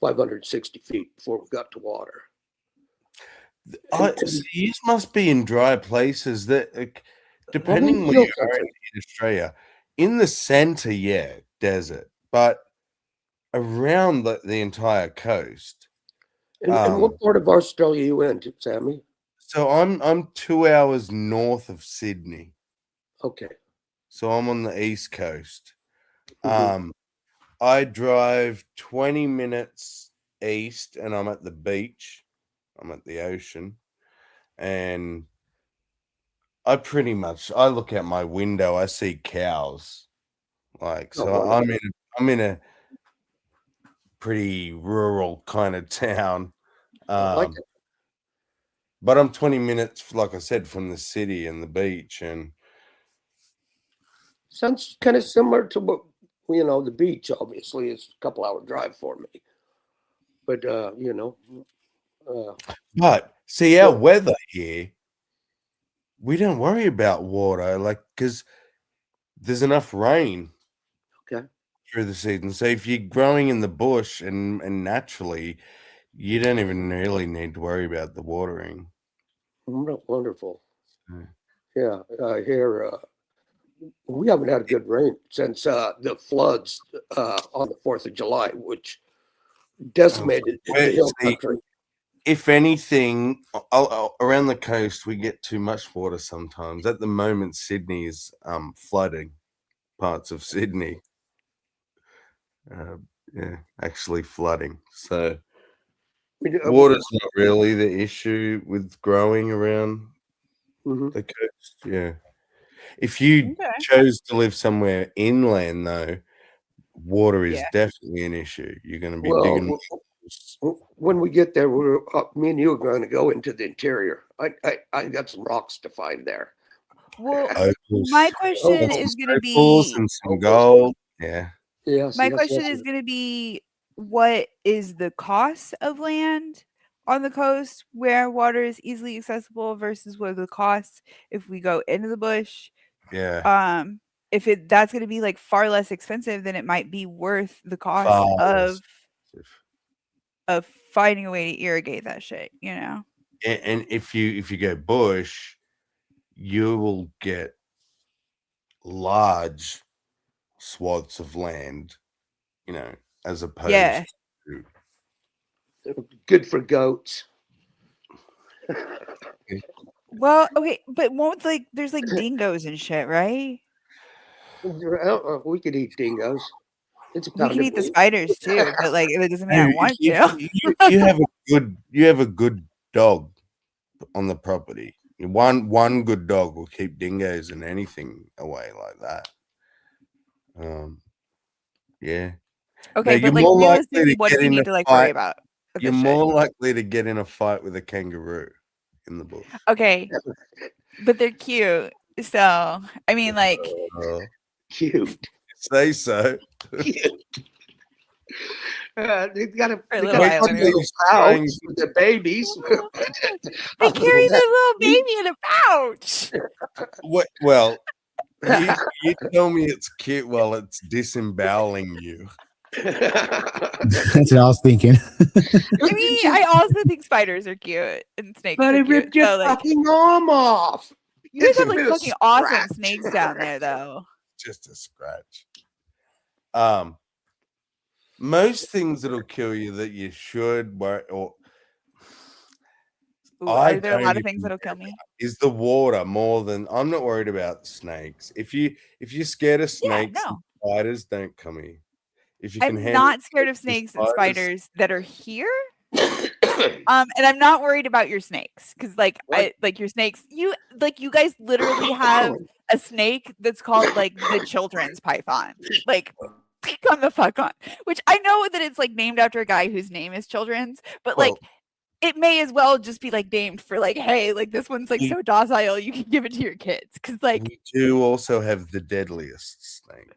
560 feet before we got to water. You must be in dry places that, depending where you are in Australia, in the center, desert, but around the entire coast. And what part of Australia are you in, Sammy? So I'm 2 hours north of Sydney. Okay. So I'm on the east coast. I drive 20 minutes east and I'm at the beach. I'm at the ocean. And I look out my window, I see cows. Like, Oh, so wonderful. I'm in a pretty rural kind of town. I like it. But I'm 20 minutes, like I said, from the city and the beach. And Sounds kind of similar to what, the beach, obviously, is a couple hour drive for me. But, but see, our weather here, we don't worry about water, like, because there's enough rain through the season. So if you're growing in the bush and naturally, you don't even really need to worry about the watering. Wonderful. Yeah, here we haven't had good rain since the floods on the 4th of July, which decimated the hill country. If anything, around the coast, we get too much water sometimes. At the moment, Sydney is flooding parts of Sydney. Actually flooding. So water's not really the issue with growing around the coast. Yeah. If you chose to live somewhere inland, though, water is definitely an issue. You're going to be digging. When we get there, me and you are going to go into the interior. I got some rocks to find there. Well, Opals. my question is going to Opals be and some gold. Yeah. my question is going to be, what is the cost of land on the coast where water is easily accessible versus what are the costs if we go into the bush? Yeah. If that's going to be like far less expensive, then it might be worth the cost Far of less. finding a way to irrigate that shit, And if you go bush, you will get large swaths of land, as opposed to good for goats. Well, okay, but won't there's like dingoes and shit, right? We could eat dingoes. It's We can eat the spiders too, but like it doesn't mean I want to. you have a good dog on the property. One good dog will keep dingoes and anything away like that. Yeah. Okay, you're but like more realistically, likely to what get do we in need a to like fight. worry about? You're more likely to get in a fight with a kangaroo in the bush. Okay, but they're cute. So I mean, like cute. Say so. They got to pouch with the babies. They carry their little baby in a pouch. Well, you tell me it's cute while it's disemboweling you. That's what I was thinking. I mean, I also think spiders are cute and snakes But are it cute. ripped your fucking arm off. You guys It's have like a fucking awesome scratch. snakes down there, though. Just a scratch. Most things that'll kill you that you should worry, or Are there a lot of things that'll kill me? Is the water more than I'm not worried about snakes. If you're scared of snakes and spiders, don't come here. If you can I'm handle not scared of snakes and spiders that are here. And I'm not worried about your snakes because your snakes, you guys literally have a snake that's called like the children's python. Like, come the fuck on. Which I know that it's like named after a guy whose name is Children's, but like it may as well just be like named for like, hey, like this one's like so docile, you can give it to your kids. Because like we do also have the deadliest snake.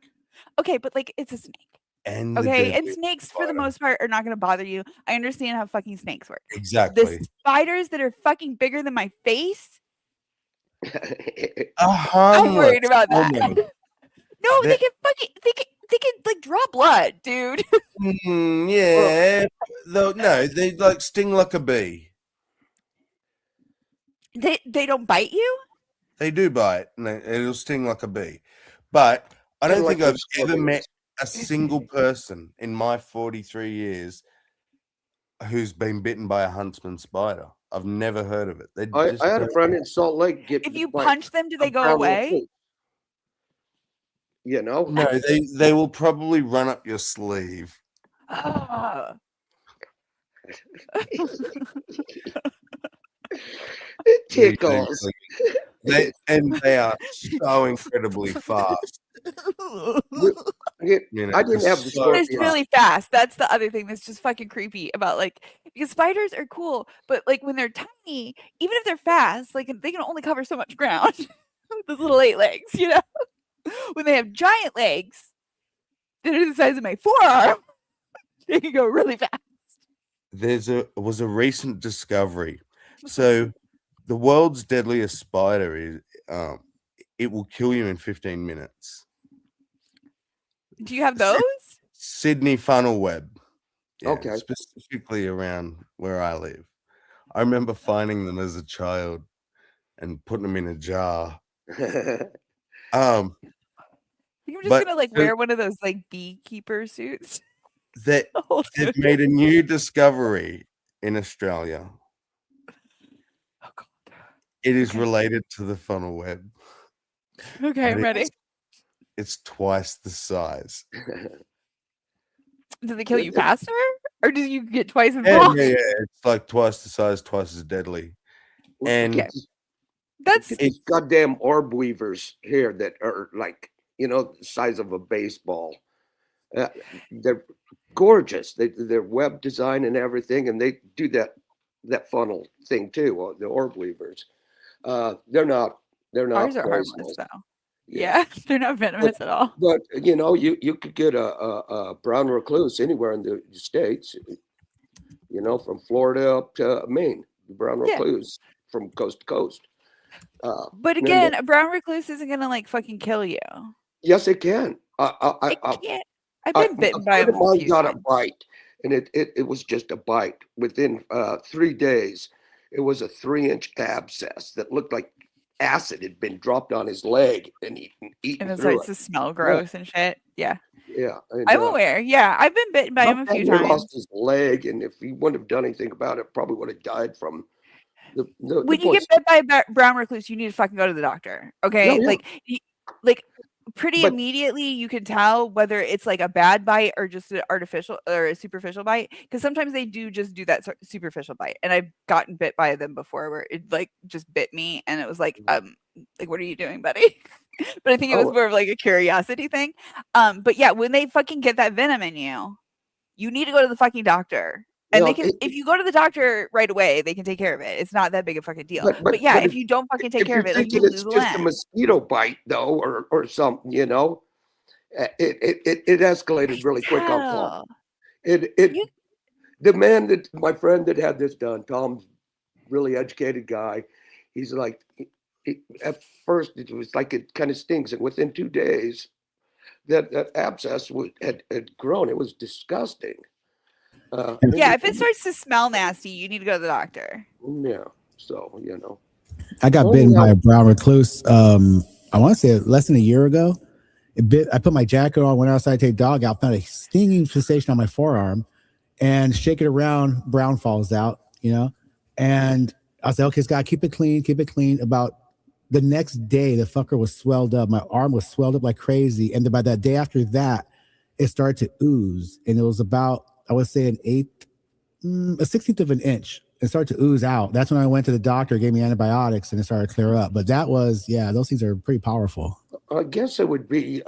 Okay, but like it's a snake. And and snakes for the most part are not going to bother you. I understand how fucking snakes work. Exactly. The spiders that are fucking bigger than my face. I'm worried about that. No, they can like draw blood, dude. Yeah. No, they like sting like a bee. They don't bite you? They do bite, and it'll sting like a bee. But I don't think I've ever met a single person in my 43 years who's been bitten by a huntsman spider. I've never heard of it. I had a friend in Salt Lake get. If you punch them, do they go away? You know? No, they will probably run up your sleeve. Ah. It tickles. They are so incredibly fast. I didn't have the scorpions. It's really fast. That's the other thing that's just fucking creepy about, like, because spiders are cool, but like when they're tiny, even if they're fast, like they can only cover so much ground with those little 8 legs, you know? When they have giant legs that are the size of my forearm, they can go really fast. Was a recent discovery. So the world's deadliest spider is it will kill you in 15 minutes. Do you have those? Sydney funnel web. Yeah, Okay. Specifically around where I live. I remember finding them as a child and putting them in a jar. I think I'm just gonna like wear one of those like beekeeper suits. They've made a new discovery in Australia. Oh God. It is related to the funnel web. Okay, I'm ready. It's twice the size. Do they kill you faster? Or do you get twice as Yeah, long? yeah, it's like twice the size, twice as deadly. And that's these goddamn orb weavers here that are like, you know, the size of a baseball. They're gorgeous. Their web design and everything, and they do that funnel thing too. The orb weavers. They're not. Ours are harmless though. Yeah, they're not venomous at all. But you know, you could get a brown recluse anywhere in the States. You know, from Florida up to Maine, the brown recluse from coast to coast. But again, a brown recluse isn't gonna like fucking kill you. Yes, it can. I've been bitten by them. Mine got a bite, and it was just a bite. Within 3 days, it was a 3-inch abscess that looked like acid had been dropped on his leg and eaten. And it starts to smell gross and shit. Yeah. Yeah, and, I'm aware. Yeah, I've been bitten by him a few times. He lost his leg, and if he wouldn't have done anything about it, probably would have died from when you get bit by a brown recluse, you need to fucking go to the doctor. Okay, Yeah. like pretty immediately you can tell whether it's like a bad bite or just an artificial or a superficial bite, because sometimes they do just do that superficial bite, and I've gotten bit by them before where it like just bit me and it was like what are you doing, buddy? But I think it was more of like a curiosity thing. But yeah, when they fucking get that venom in you, you need to go to the fucking doctor. And they can, if you go to the doctor right away, they can take care of it. It's not that big a fucking deal. But yeah, if you don't fucking take care of it, like you lose a limb. It's just a mosquito bite, though, or something, you know. It escalated really quick on Tom. The man that my friend that had this done, Tom's really educated guy. He's like, at first it was like it kind of stings, and within 2 days, that abscess had grown. It was disgusting. Yeah, if it starts to smell nasty, you need to go to the doctor. Yeah, so you know. I got bitten by a brown recluse. I want to say less than a year ago. I put my jacket on, went outside to take dog out, found a stinging sensation on my forearm, and shake it around, brown falls out, you know. And I was like, okay, Scott, keep it clean. About the next day, the fucker was swelled up. My arm was swelled up like crazy. And then by that day after that, it started to ooze. And it was about, I would say, a 16th of an inch. It started to ooze out. That's when I went to the doctor, gave me antibiotics, and it started to clear up. But that was, those things are pretty powerful. I guess it would be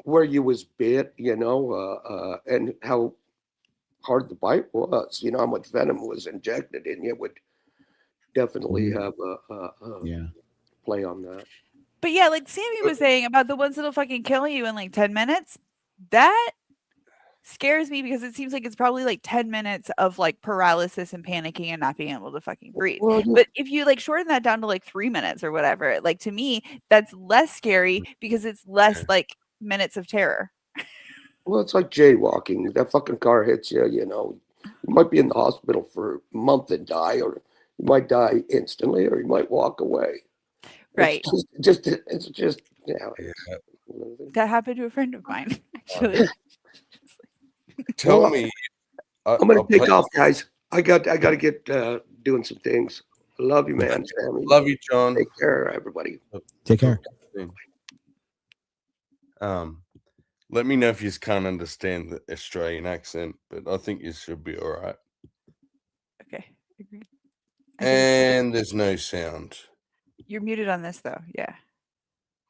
where you was bit, you know, and how hard the bite was. You know, how much venom was injected in you would definitely have a play on that. But yeah, like Sammy was saying about the ones that'll fucking kill you in like 10 minutes, that scares me because it seems like it's probably like 10 minutes of like paralysis and panicking and not being able to fucking breathe. But if you like shorten that down to like 3 minutes or whatever, like to me, that's less scary because it's less like minutes of terror. Well, it's like jaywalking. That fucking car hits you, you know, you might be in the hospital for a month and die, or you might die instantly, or you might walk away. Right. It's just, yeah. That happened to a friend of mine, actually. Tell me. I'm going to take off, guys. I got to get doing some things. I love you, man. Sammy. Love you, John. Take care, everybody. Take care. Let me know if you can't understand the Australian accent, but I think you should be all right. Okay. Agreed. And there's no sound. You're muted on this though. Yeah.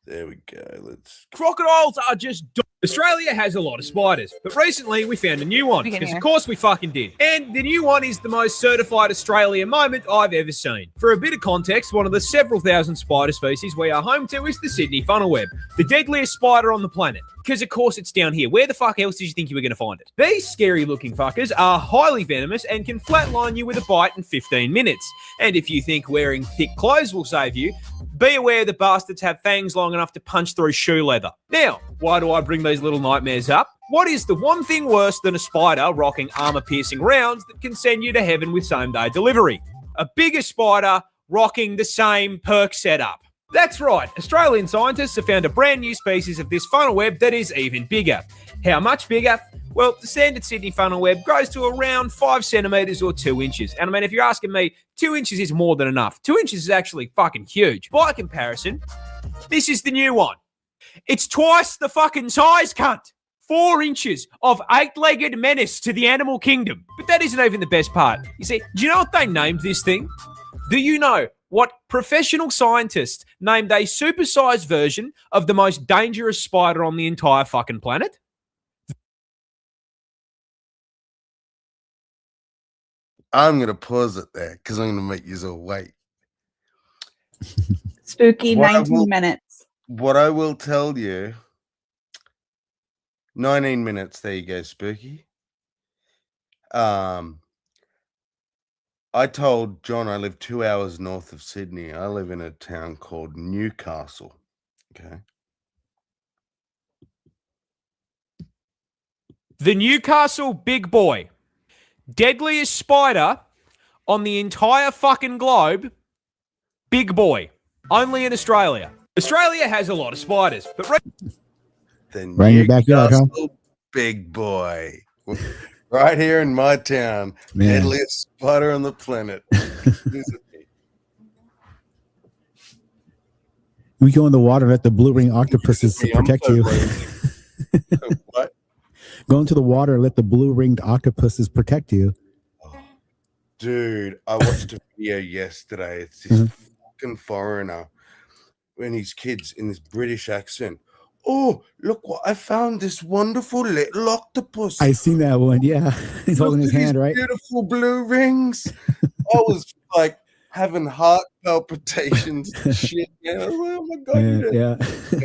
There we go. Let's. Crocodiles are just. Australia has a lot of spiders, but recently we found a new one. Because of course we fucking did. And the new one is the most certified Australian moment I've ever seen. For a bit of context, one of the several thousand spider species we are home to is the Sydney funnel web, the deadliest spider on the planet. Because of course it's down here. Where the fuck else did you think you were going to find it? These scary looking fuckers are highly venomous and can flatline you with a bite in 15 minutes. And if you think wearing thick clothes will save you, be aware the bastards have fangs long enough to punch through shoe leather. Now, why do I bring these little nightmares up? What is the one thing worse than a spider rocking armor-piercing rounds that can send you to heaven with same-day delivery? A bigger spider rocking the same perk setup. That's right, Australian scientists have found a brand new species of this funnel web that is even bigger. How much bigger? Well, the standard Sydney funnel web grows to around 5 centimetres or 2 inches. And I mean, if you're asking me, 2 inches is more than enough. 2 inches is actually fucking huge. By comparison, this is the new one. It's twice the fucking size, cunt. 4 inches of 8-legged menace to the animal kingdom. But that isn't even the best part. You see, do you know what they named this thing? Do you know what professional scientists named a supersized version of the most dangerous spider on the entire fucking planet? I'm going to pause it there because I'm going to make you all wait. Spooky 19 minutes. What I will tell you, 19 minutes. There you go, Spooky. I told John I live 2 hours north of Sydney. I live in a town called Newcastle. Okay. The Newcastle big boy. Deadliest spider on the entire fucking globe. Big boy. Only in Australia. Australia has a lot of spiders, but The Right in your backyard, huh? Newcastle big boy. Right here in my town. Man. Deadliest spider on the planet. We go in the water and let the blue ring octopuses protect you. What? Go into the water and let the blue ringed octopuses protect you. Dude, I watched a video yesterday. It's this fucking foreigner and his kids in this British accent. Oh, look what I found, this wonderful little octopus. I seen that one, yeah. He's holding his hand, right? Beautiful blue rings. I was like having heart palpitations and shit. Man. I was like, oh my God, you know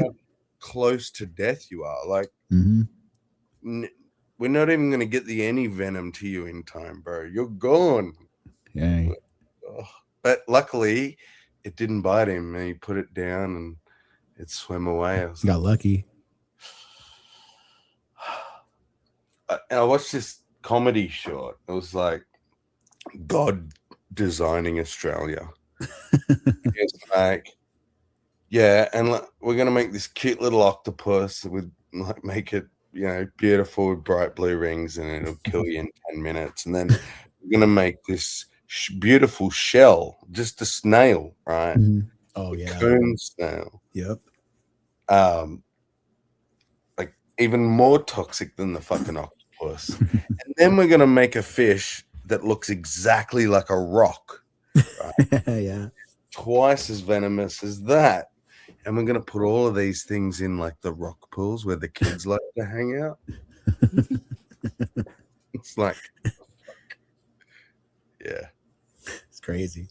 how close to death you are. Like, we're not even going to get the any venom to you in time, bro. You're gone. Yeah. But luckily, it didn't bite him, and he put it down, and it swam away. I Got lucky. I watched this comedy short. It was like God designing Australia. It's like, yeah, and we're gonna make this cute little octopus with like make it, you know, beautiful with bright blue rings, and it'll kill you in 10 minutes. And then we're gonna make this beautiful shell, just a snail, right? Oh yeah, coon snail. Yep. Like even more toxic than the fucking octopus. And then we're gonna make a fish that looks exactly like a rock. Right? Yeah. Twice as venomous as that. And we're gonna put all of these things in like the rock pools where the kids like to hang out. It's like, yeah, it's crazy.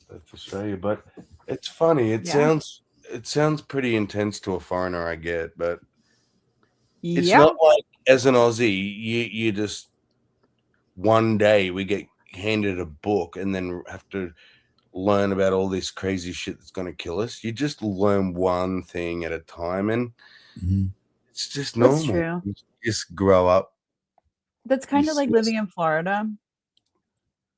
That's Australia, but it's funny. It sounds pretty intense to a foreigner, I get, but it's not like as an Aussie, you just one day we get handed a book and then have to learn about all this crazy shit that's going to kill us. You just learn one thing at a time, and it's just normal. That's true. You just grow up. That's kind of like living in Florida.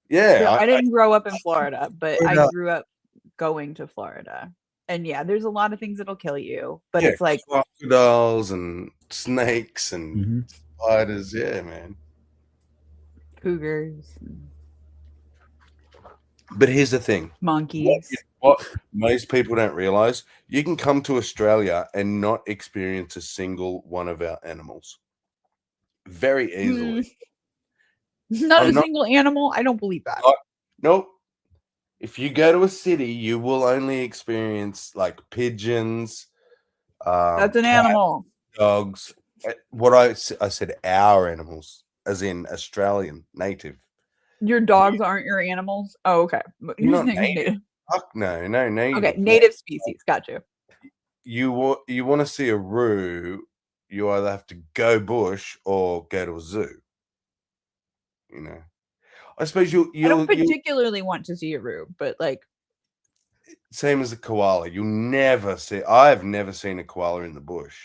Yeah, I didn't grow up in Florida, but I Florida. grew up going to Florida. And yeah, there's a lot of things that'll kill you, but Yeah, it's like crocodiles and snakes and spiders. Yeah, man. cougars, But here's the thing: monkeys. What most people don't realize, you can come to Australia and not experience a single one of our animals very easily. Not I'm a single animal. I don't believe that. Nope. If you go to a city, you will only experience like pigeons. That's an cats, animal. dogs. What I said, our animals, as in Australian native. Your dogs aren't your animals. Oh, okay. You're Not saying native. Fuck no, native. Okay, native species. Got you. You want to see a roo, you either have to go bush or go to a zoo. You know, I suppose you. I don't particularly want to see a roo, but like same as a koala. You'll never see. I've never seen a koala in the bush.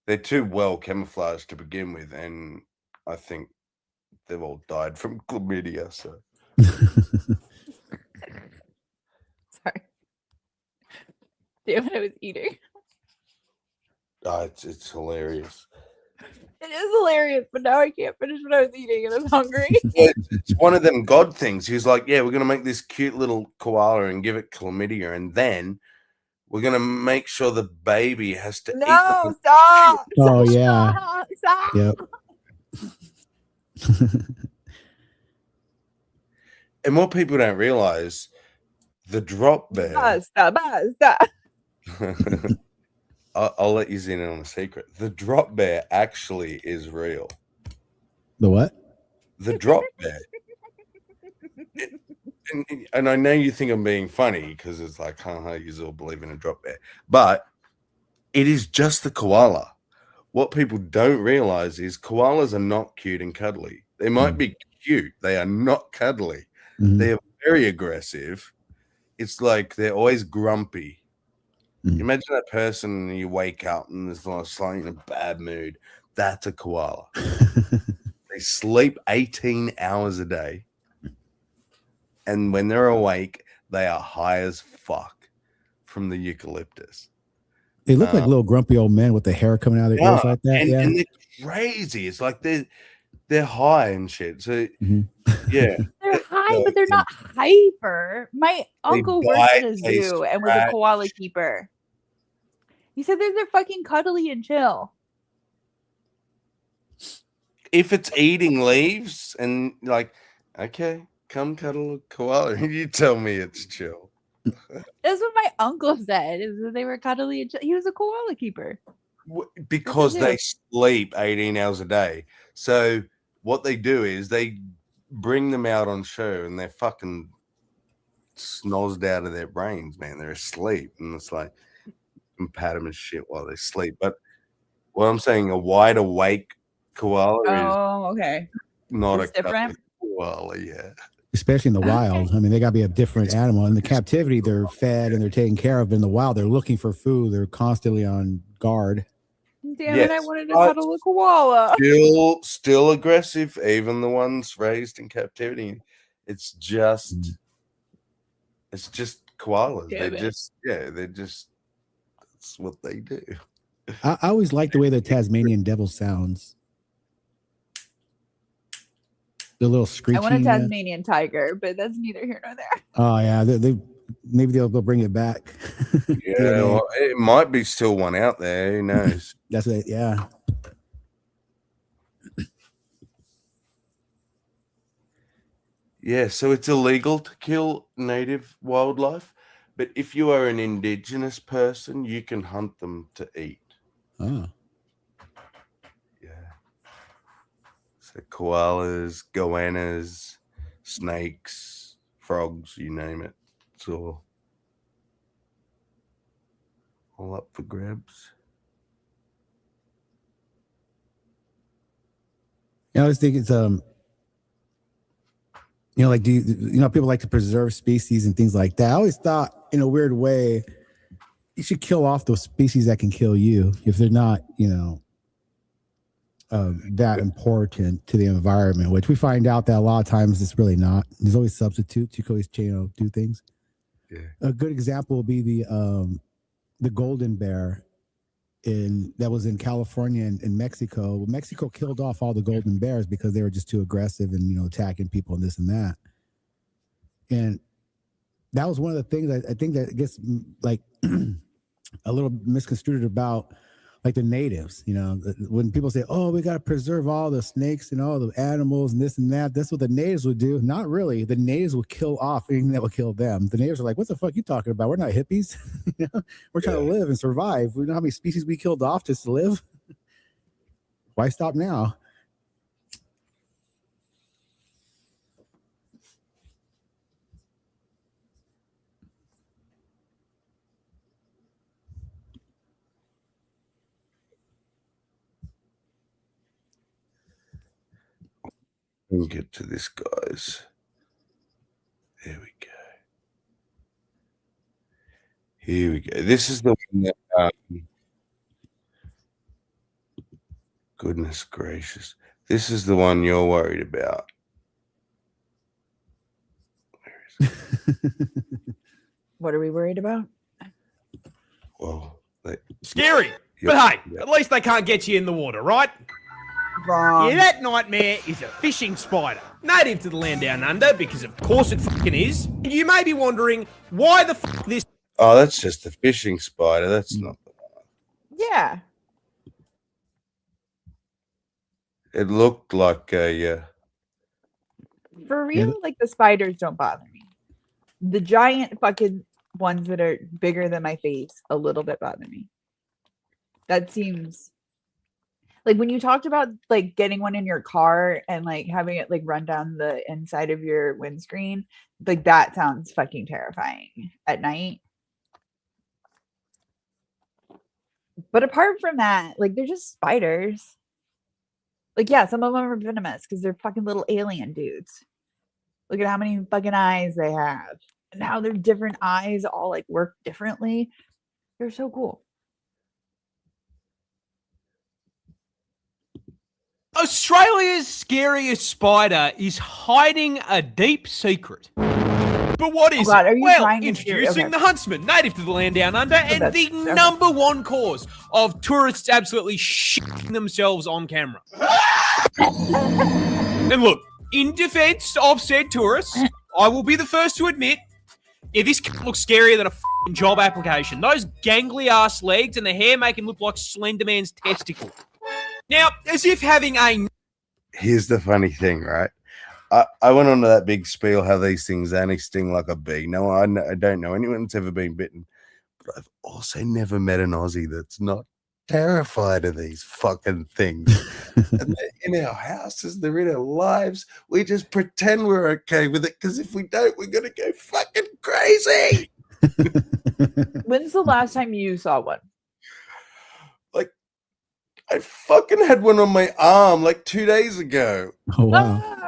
They're too well camouflaged to begin with, and I think they've all died from chlamydia. So. Sorry. Damn it, I was eating. It's hilarious. It is hilarious, but now I can't finish what I was eating and I'm hungry. It's one of them God things. He's like, yeah, we're going to make this cute little koala and give it chlamydia, and then we're going to make sure the baby has to eat. No, stop. Oh, yeah. Stop. Yep. And what people don't realize, the drop bear. Stop. I'll let you in on a secret. The drop bear actually is real. The what? The drop bear. And I know you think I'm being funny because it's like, haha, you all believe in a drop bear. But it is just the koala. What people don't realize is koalas are not cute and cuddly. They might be cute. They are not cuddly. They are very aggressive. It's like they're always grumpy. You imagine that person and you wake up and there's like slightly in a bad mood. That's a koala. They sleep 18 hours a day. And when they're awake, they are high as fuck from the eucalyptus. They look like little grumpy old men with the hair coming out of their ears like that. And they're crazy. It's like they're high and shit. So yeah. They're high, but they're not hyper. My uncle worked at a zoo and was a koala keeper. He said they're fucking cuddly and chill. If it's eating leaves and like, okay, come cuddle a koala. You tell me it's chill. That's what my uncle said, is that they were cuddly and chill. He was a koala keeper. Because they sleep 18 hours a day. So what they do is they bring them out on show and they're fucking snozzed out of their brains, man. They're asleep. And it's like, you can pat them and shit while they sleep. But what I'm saying, a wide awake koala is not it's a different koala, yeah. Especially in the wild. I mean, they got to be a different animal. In the captivity, they're fed and they're taken care of. But in the wild, they're looking for food. They're constantly on guard. Damn it, I wanted to cuddle a koala. Still aggressive, even the ones raised in captivity. It's just koalas. They're just that's what they do. I always like the way the Tasmanian devil sounds. The little screeching. I want a Tasmanian tiger, but that's neither here nor there. Oh yeah, maybe they'll bring it back. Yeah, well, it might be still one out there. Who knows? That's it. Yeah. Yeah, so it's illegal to kill native wildlife, but if you are an indigenous person, you can hunt them to eat. Oh. Yeah. So koalas, goannas, snakes, frogs, you name it. It's all up for grabs. Yeah, I always think it's like people like to preserve species and things like that. I always thought, in a weird way, you should kill off those species that can kill you if they're not, that important to the environment. Which we find out that a lot of times it's really not. There's always substitutes. You can always, do things. Yeah. A good example would be the golden bear that was in California and Mexico. Mexico killed off all the golden bears because they were just too aggressive and attacking people and this and that. And that was one of the things I think that gets like a little misconstrued about like the natives. You know, when people say, "Oh, we got to preserve all the snakes and all the animals and this and that," that's what the natives would do. Not really. The natives will kill off anything that will kill them. The natives are like, "What the fuck are you talking about? We're not hippies. You know? We're trying to live and survive. We know how many species we killed off just to live. Why stop now?" We'll get to this, guys. There we go. Here we go. This is the one that, goodness gracious. This is the one you're worried about. What are we worried about? Well, Scary. But hey, at least they can't get you in the water, right? Wrong. Yeah, that nightmare is a fishing spider, native to the land down under, because of course it fucking is. And you may be wondering why the fuck this. Oh, that's just a fishing spider. That's not the one. Yeah. It looked like a. For real, like the spiders don't bother me. The giant fucking ones that are bigger than my face a little bit bother me. That seems like when you talked about like getting one in your car and like having it like run down the inside of your windscreen, like that sounds fucking terrifying at night. But apart from that, like they're just spiders. Like, yeah, some of them are venomous because they're fucking little alien dudes. Look at how many fucking eyes they have and how their different eyes all like work differently. They're so cool. Australia's scariest spider is hiding a deep secret. But what is God, it? are you Well, trying to introducing okay. the huntsman, native to the land down under, and the number one cause of tourists absolutely shitting themselves on camera. And look, in defense of said tourists, I will be the first to admit, this looks scarier than a f***ing job application. Those gangly ass legs and the hair make him look like Slender Man's testicle. Now, as if having a... Here's the funny thing, right? I went on to that big spiel how these things only sting like a bee. No, I don't know anyone that's ever been bitten. But I've also never met an Aussie that's not terrified of these fucking things. And they're in our houses, they're in our lives. We just pretend we're okay with it because if we don't, we're going to go fucking crazy. When's the last time you saw one? Like, I fucking had one on my arm like 2 days ago. Oh, wow.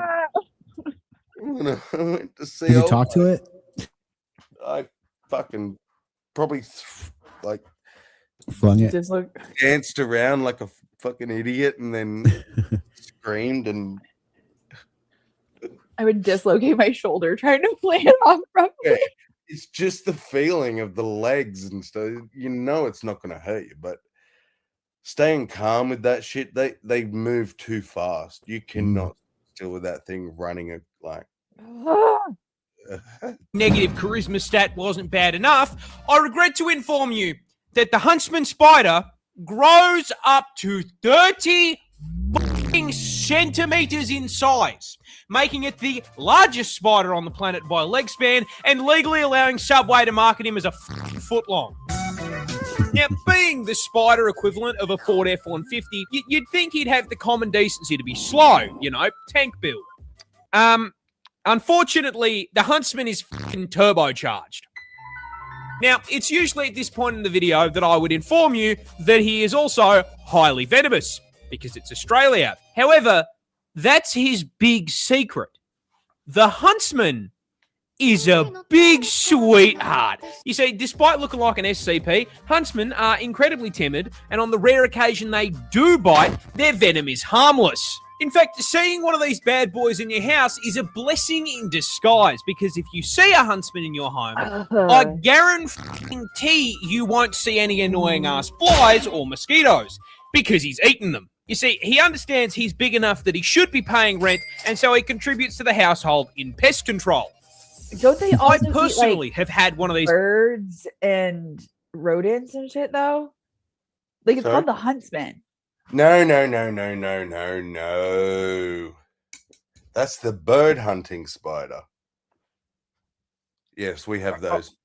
I went to see. Did you talk to it? I fucking probably like flung it, danced around like a fucking idiot, and then screamed. And I would dislocate my shoulder trying to play it off properly. Yeah, it's just the feeling of the legs and stuff. You know, it's not going to hurt you, but staying calm with that shit. They move too fast. You cannot still with that thing running like. Negative charisma stat wasn't bad enough, I regret to inform you that the huntsman spider grows up to 30 centimeters in size, making it the largest spider on the planet by leg span and legally allowing Subway to market him as a foot long. Now, being the spider equivalent of a Ford F-150, you'd think he'd have the common decency to be slow, you know, tank build. Unfortunately, the huntsman is fucking turbocharged. Now, it's usually at this point in the video that I would inform you that he is also highly venomous, because it's Australia. However, that's his big secret. The huntsman is a big sweetheart. You see, despite looking like an SCP, huntsmen are incredibly timid, and on the rare occasion they do bite, their venom is harmless. In fact, seeing one of these bad boys in your house is a blessing in disguise, because if you see a huntsman in your home, I guarantee you won't see any annoying ass flies or mosquitoes, because he's eaten them. You see, he understands he's big enough that he should be paying rent, and so he contributes to the household in pest control. Don't they I also personally eat, like, have had one of these birds and rodents and shit though? Like, it's Sorry? called the huntsman. No. That's the bird hunting spider. Yes, we have those.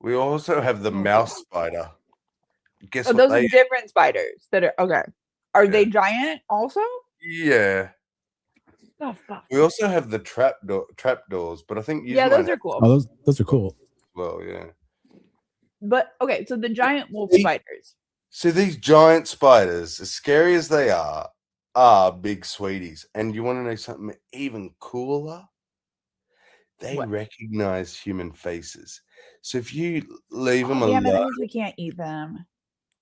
We also have the mouse spider. Guess Oh, what those they are different spiders that are okay. Are they giant also? Yeah. Oh fuck. We also have the trapdoors, but I think you Yeah, might those are have cool. Oh, those are cool. well, yeah. But okay, so the giant wolf See? spiders. So these giant spiders, as scary as they are big sweeties. And you want to know something even cooler? They recognize human faces. So if you leave them Oh damn it, that alone, means we can't eat them.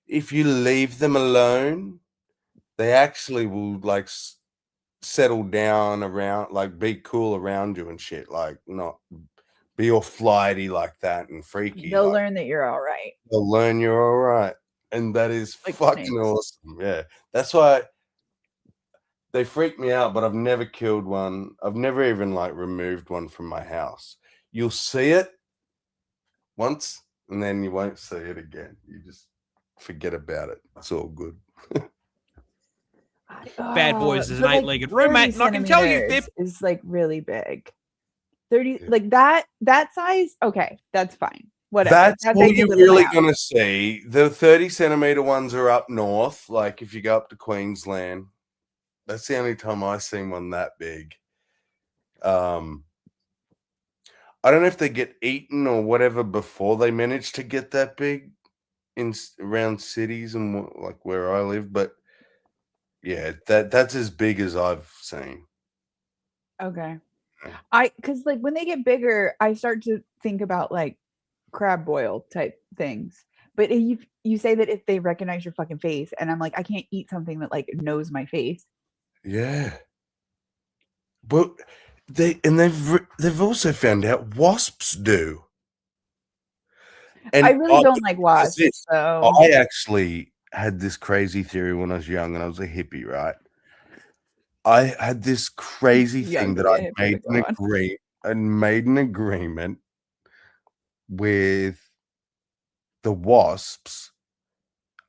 if you leave them alone, they actually will like settle down around, like be cool around you and shit, like not be all flighty like that and freaky. They'll Like, learn that you're all right. they'll learn you're all right, and that is Like fucking snakes. awesome. Yeah, that's why they freak me out. But I've never killed one. I've never even like removed one from my house. You'll see it once, and then you won't see it again. You just forget about it. It's all good. bad boys as an But, like, eight-legged roommate, and I can tell you they're is like really big. 30 like that size, okay, that's fine. Whatever. That's That all they can you're live in my really house. gonna see. The 30-centimeter ones are up north. Like if you go up to Queensland, that's the only time I've seen one that big. I don't know if they get eaten or whatever before they manage to get that big in around cities and like where I live, but yeah, that's as big as I've seen. Okay. Because like when they get bigger, I start to think about like crab boil type things. But if you say that if they recognize your fucking face, and I'm like, I can't eat something that like knows my face. Yeah, but they've also found out wasps do. And I really don't like wasps. this. So I actually had this crazy theory when I was young and I was a hippie, right? I had this crazy Young thing to that be a I hippie, but go on. made an agreement with the wasps.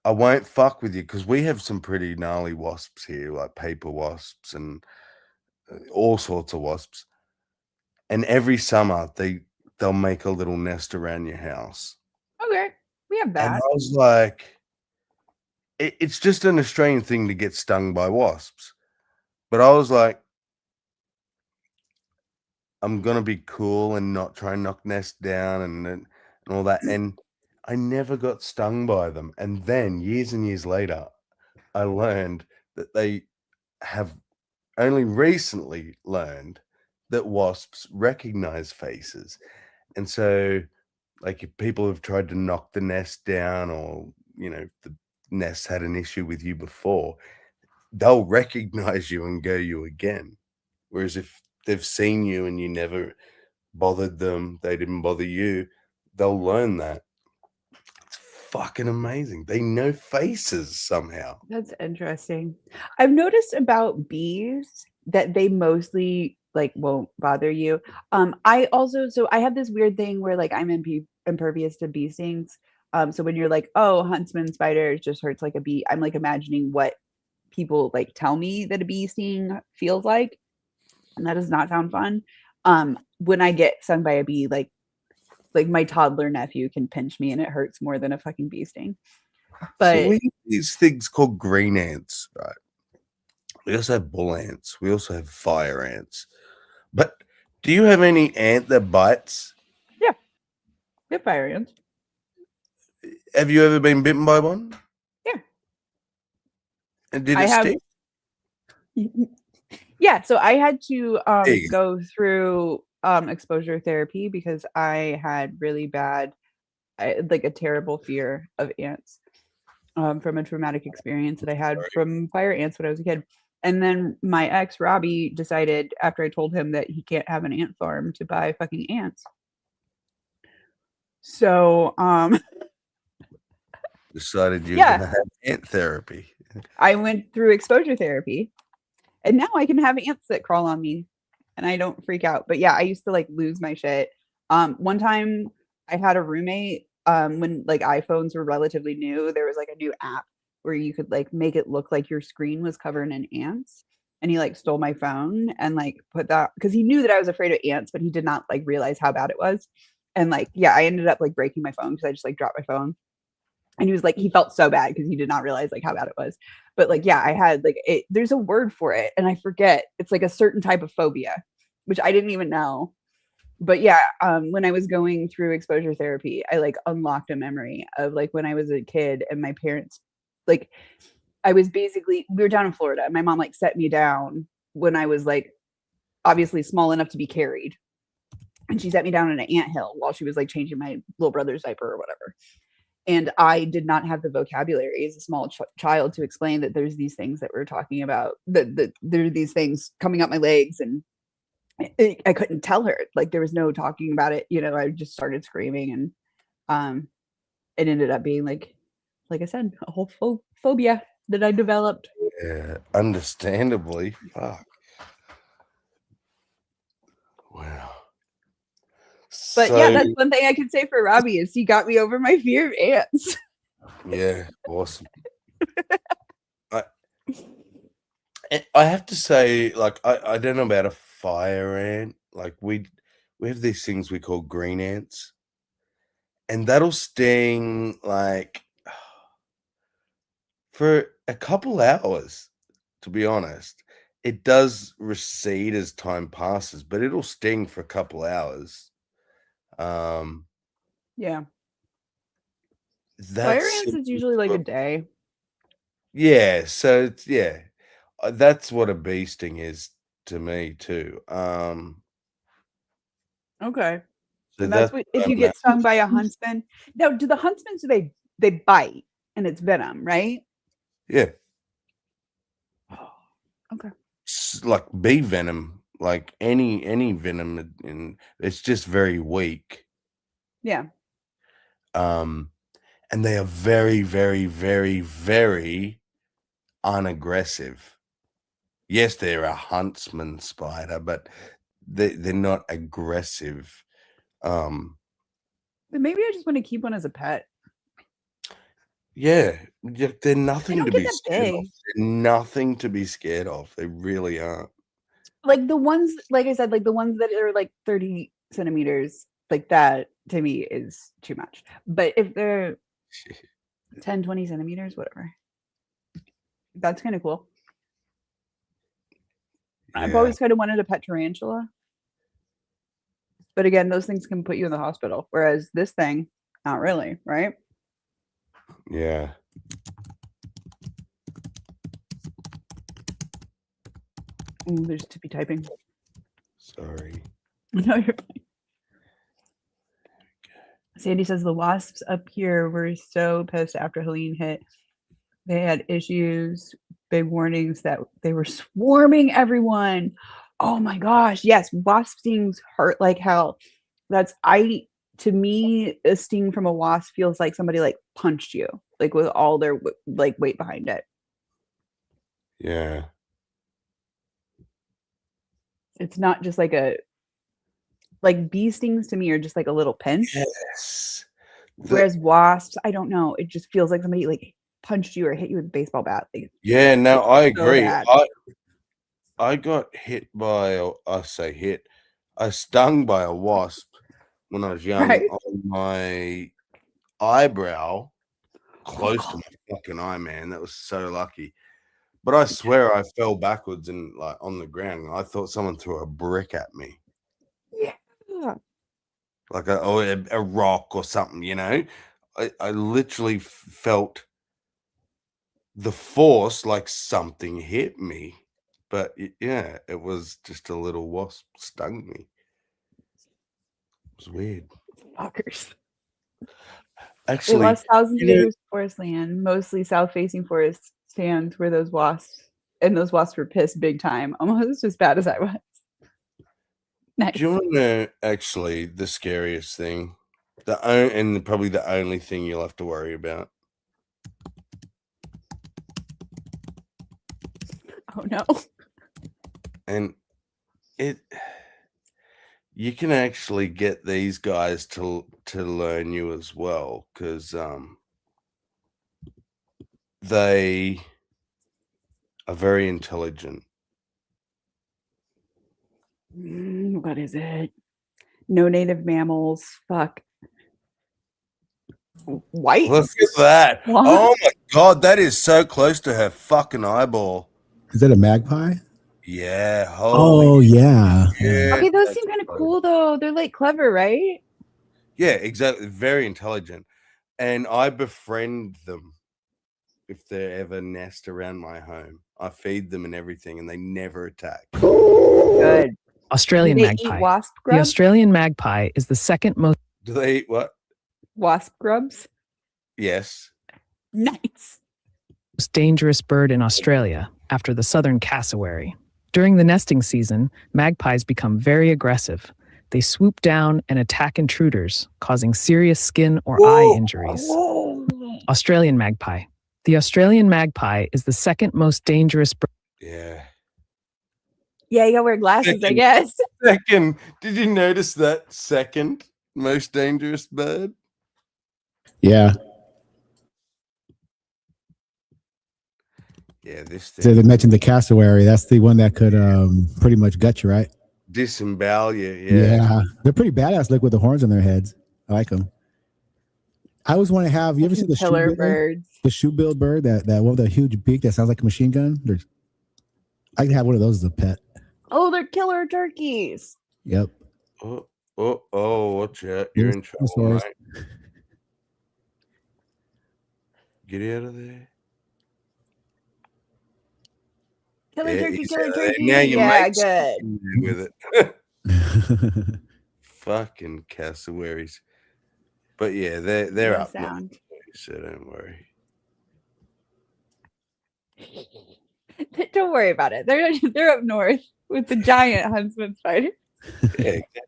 I won't fuck with you because we have some pretty gnarly wasps here, like paper wasps and all sorts of wasps. And every summer they'll make a little nest around your house. Okay, we have And that. I was like, it's just an Australian thing to get stung by wasps. But I was like, I'm gonna be cool and not try and knock nests down and all that. And I never got stung by them. And then years and years later, I learned that they have only recently learned that wasps recognize faces. And so, like, if people have tried to knock the nest down or, the nest had an issue with you before, they'll recognize you and go you again. Whereas if they've seen you and you never bothered them, they didn't bother you, they'll learn that. It's fucking amazing. They know faces somehow. That's interesting. I've noticed about bees that they mostly like won't bother you. I have this weird thing where like I'm impervious to bee stings. So when you're like, oh, huntsman spider just hurts like a bee, I'm like imagining what people like tell me that a bee sting feels like, and that does not sound fun. When I get stung by a bee, like my toddler nephew can pinch me and it hurts more than a fucking bee sting. But so we have these things called green ants, right? We also have bull ants. We also have fire ants. But do you have any ant that bites? Yeah, we have fire ants. Have you ever been bitten by one? Yeah. And did it stick? Yeah, so I had to Hey. go through exposure therapy because I had really bad, like a terrible fear of ants from a traumatic experience that I had from fire ants when I was a kid. And then my ex, Robbie, decided after I told him that he can't have an ant farm to buy fucking ants. So, Decided you were Yeah. gonna have ant therapy. I went through exposure therapy, and now I can have ants that crawl on me and I don't freak out. But yeah, I used to like lose my shit One time I had a roommate, when like iPhones were relatively new, there was like a new app where you could like make it look like your screen was covered in ants. And he like stole my phone and like put that because he knew that I was afraid of ants, but he did not like realize how bad it was. And like, yeah, I ended up like breaking my phone because I just like dropped my phone. And he was like, he felt so bad because he did not realize like how bad it was. But like, yeah, I had like there's a word for it and I forget. It's like a certain type of phobia, which I didn't even know. But yeah, when I was going through exposure therapy, I like unlocked a memory of like when I was a kid and my parents, like, I was basically, we were down in Florida. My mom like set me down when I was like obviously small enough to be carried. And she set me down in an anthill while she was like changing my little brother's diaper or whatever. And I did not have the vocabulary as a small child to explain that there's these things that we're talking about, that there are these things coming up my legs. And I couldn't tell her, like there was no talking about it. You know, I just started screaming and it ended up being like I said, a whole phobia that I developed. Yeah, understandably. Fuck. Wow. But yeah, that's one thing I can say for Robbie is he got me over my fear of ants. Yeah, awesome. I have to say, like, I don't know about a fire ant. Like we have these things we call green ants, and that'll sting like for a couple hours, to be honest. It does recede as time passes, but it'll sting for a couple hours. Yeah. Fire That's ants is usually like a day. yeah, so it's that's what a bee sting is to me too. Okay. So And that's that's what if you get stung by a huntsman. Now, do the huntsmen they bite and it's venom, right? yeah. Okay. Like bee venom, like any venom, and it's just very weak. Yeah. And they are very, very, very, very unaggressive. Yes, they're a huntsman spider, but they're not aggressive. But maybe I just want to keep one as a pet. Yeah, they're nothing to be that scared of. big. They're nothing to be scared of. They really aren't. Like the ones, like I said, like the ones that are like 30 centimeters, like that to me is too much. But if they're 10, 20 centimeters, whatever. That's kind of cool. I've Yeah. always kind of wanted a pet tarantula. But again, those things can put you in the hospital. Whereas this thing, not really, right? Yeah. Ooh, there's Tippy typing. Sorry. No, you're fine. Sandy says the wasps up here were so pissed after Helene hit. They had issues, big warnings that they were swarming everyone. Oh my gosh. Yes, wasp stings hurt like hell. To me, a sting from a wasp feels like somebody like punched you, like with all their like weight behind it. Yeah. It's not just like bee stings to me are just like a little pinch. Yes. Whereas wasps, I don't know. It just feels like somebody like punched you or hit you with a baseball bat. Like, Yeah, no, I agree. bad. I got hit by I stung by a wasp when I was young Right. on my eyebrow, close to my fucking eye, man. That was so lucky. But I swear I fell backwards and like on the ground. I thought someone threw a brick at me. Yeah. Like a rock or something, you know. I literally felt the force like something hit me. But yeah, it was just a little wasp stung me. It was weird. Fuckers. Actually, they lost thousands of acres of forest land, mostly south-facing forest stands where those wasps were pissed big time, almost as bad as I was. Nice. Do you want to know actually the scariest thing? And probably the only thing you'll have to worry about. Oh no. And you can actually get these guys to learn you as well, because they are very intelligent. What is it? No native mammals. Fuck. White. Look at that. What? Oh my god, that is so close to her fucking eyeball. Is that a magpie? Yeah. Holy Oh yeah. shit. Okay, those That's seem kind of close. cool though. They're like clever, right? Yeah, exactly. Very intelligent. And I befriend them if they ever nest around my home. I feed them and everything, and they never attack. Good. Australian Do they magpie. eat wasp The grubs? Australian magpie is the second most Do they eat what? Wasp grubs? Yes. Nice. dangerous bird in Australia after the southern cassowary. During the nesting season, magpies become very aggressive. They swoop down and attack intruders, causing serious skin or eye injuries. Australian magpie. The Australian magpie is the second most dangerous bird. Yeah. Yeah, you gotta wear glasses, I guess. Second. Did you notice that second most dangerous bird? Yeah. Yeah, this thing. So they mentioned the cassowary. That's the one that could pretty much gut you, right? Disembowel you. Yeah. Yeah. They're pretty badass. Look with the horns on their heads. I like them. I always want to have. You ever see the Killer shoe birds? The shoe-billed bird, that one with a huge beak that sounds like a machine gun. I can have one of those as a pet. Oh, they're killer turkeys. Yep. Oh, watch out. You're in trouble, Dinosaurs. mate. Get out of there. Killer Yeah, turkey, he's killer out of there. turkey. Now your Yeah, mate's good. with it. Fucking cassowaries. But yeah, they're No up next, sound. so don't worry. Don't worry about it. They're up north with the giant huntsman spider. Yeah, exactly.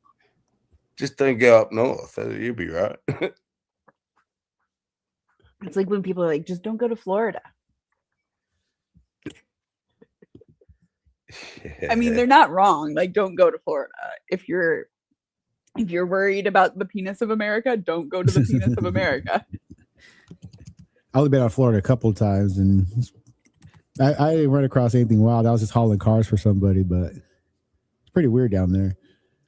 Just don't go up north. You'll be right. It's like when people are like, just don't go to Florida. I mean, they're not wrong. Like, don't go to Florida. If you're worried about the penis of America, don't go to the penis of America. I've only been out of Florida a couple of times, and I didn't run across anything wild. I was just hauling cars for somebody, but it's pretty weird down there.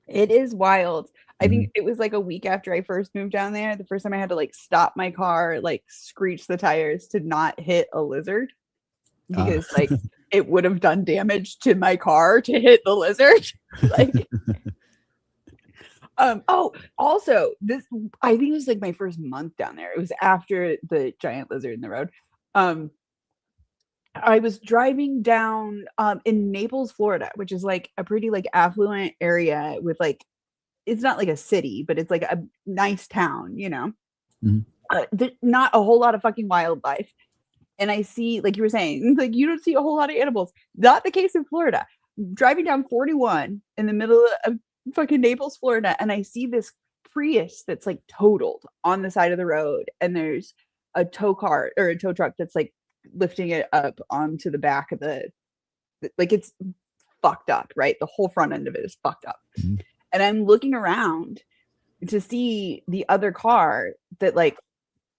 It is wild. I think it was like a week after I first moved down there. The first time I had to like stop my car, like screech the tires to not hit a lizard because like it would have done damage to my car to hit the lizard. Like, also this, I think it was like my first month down there. It was after the giant lizard in the road. I was driving down in Naples, Florida, which is like a pretty like affluent area with like, it's not like a city, but it's like a nice town, you know. Not a whole lot of fucking wildlife. And I see, like you were saying, like you don't see a whole lot of animals. Not the case in Florida. Driving down 41 in the middle of fucking Naples, Florida, and I see this Prius that's like totaled on the side of the road, and there's a tow car or a tow truck that's like lifting it up onto the back of the like it's fucked up, right? The whole front end of it is fucked up. And I'm looking around to see the other car that like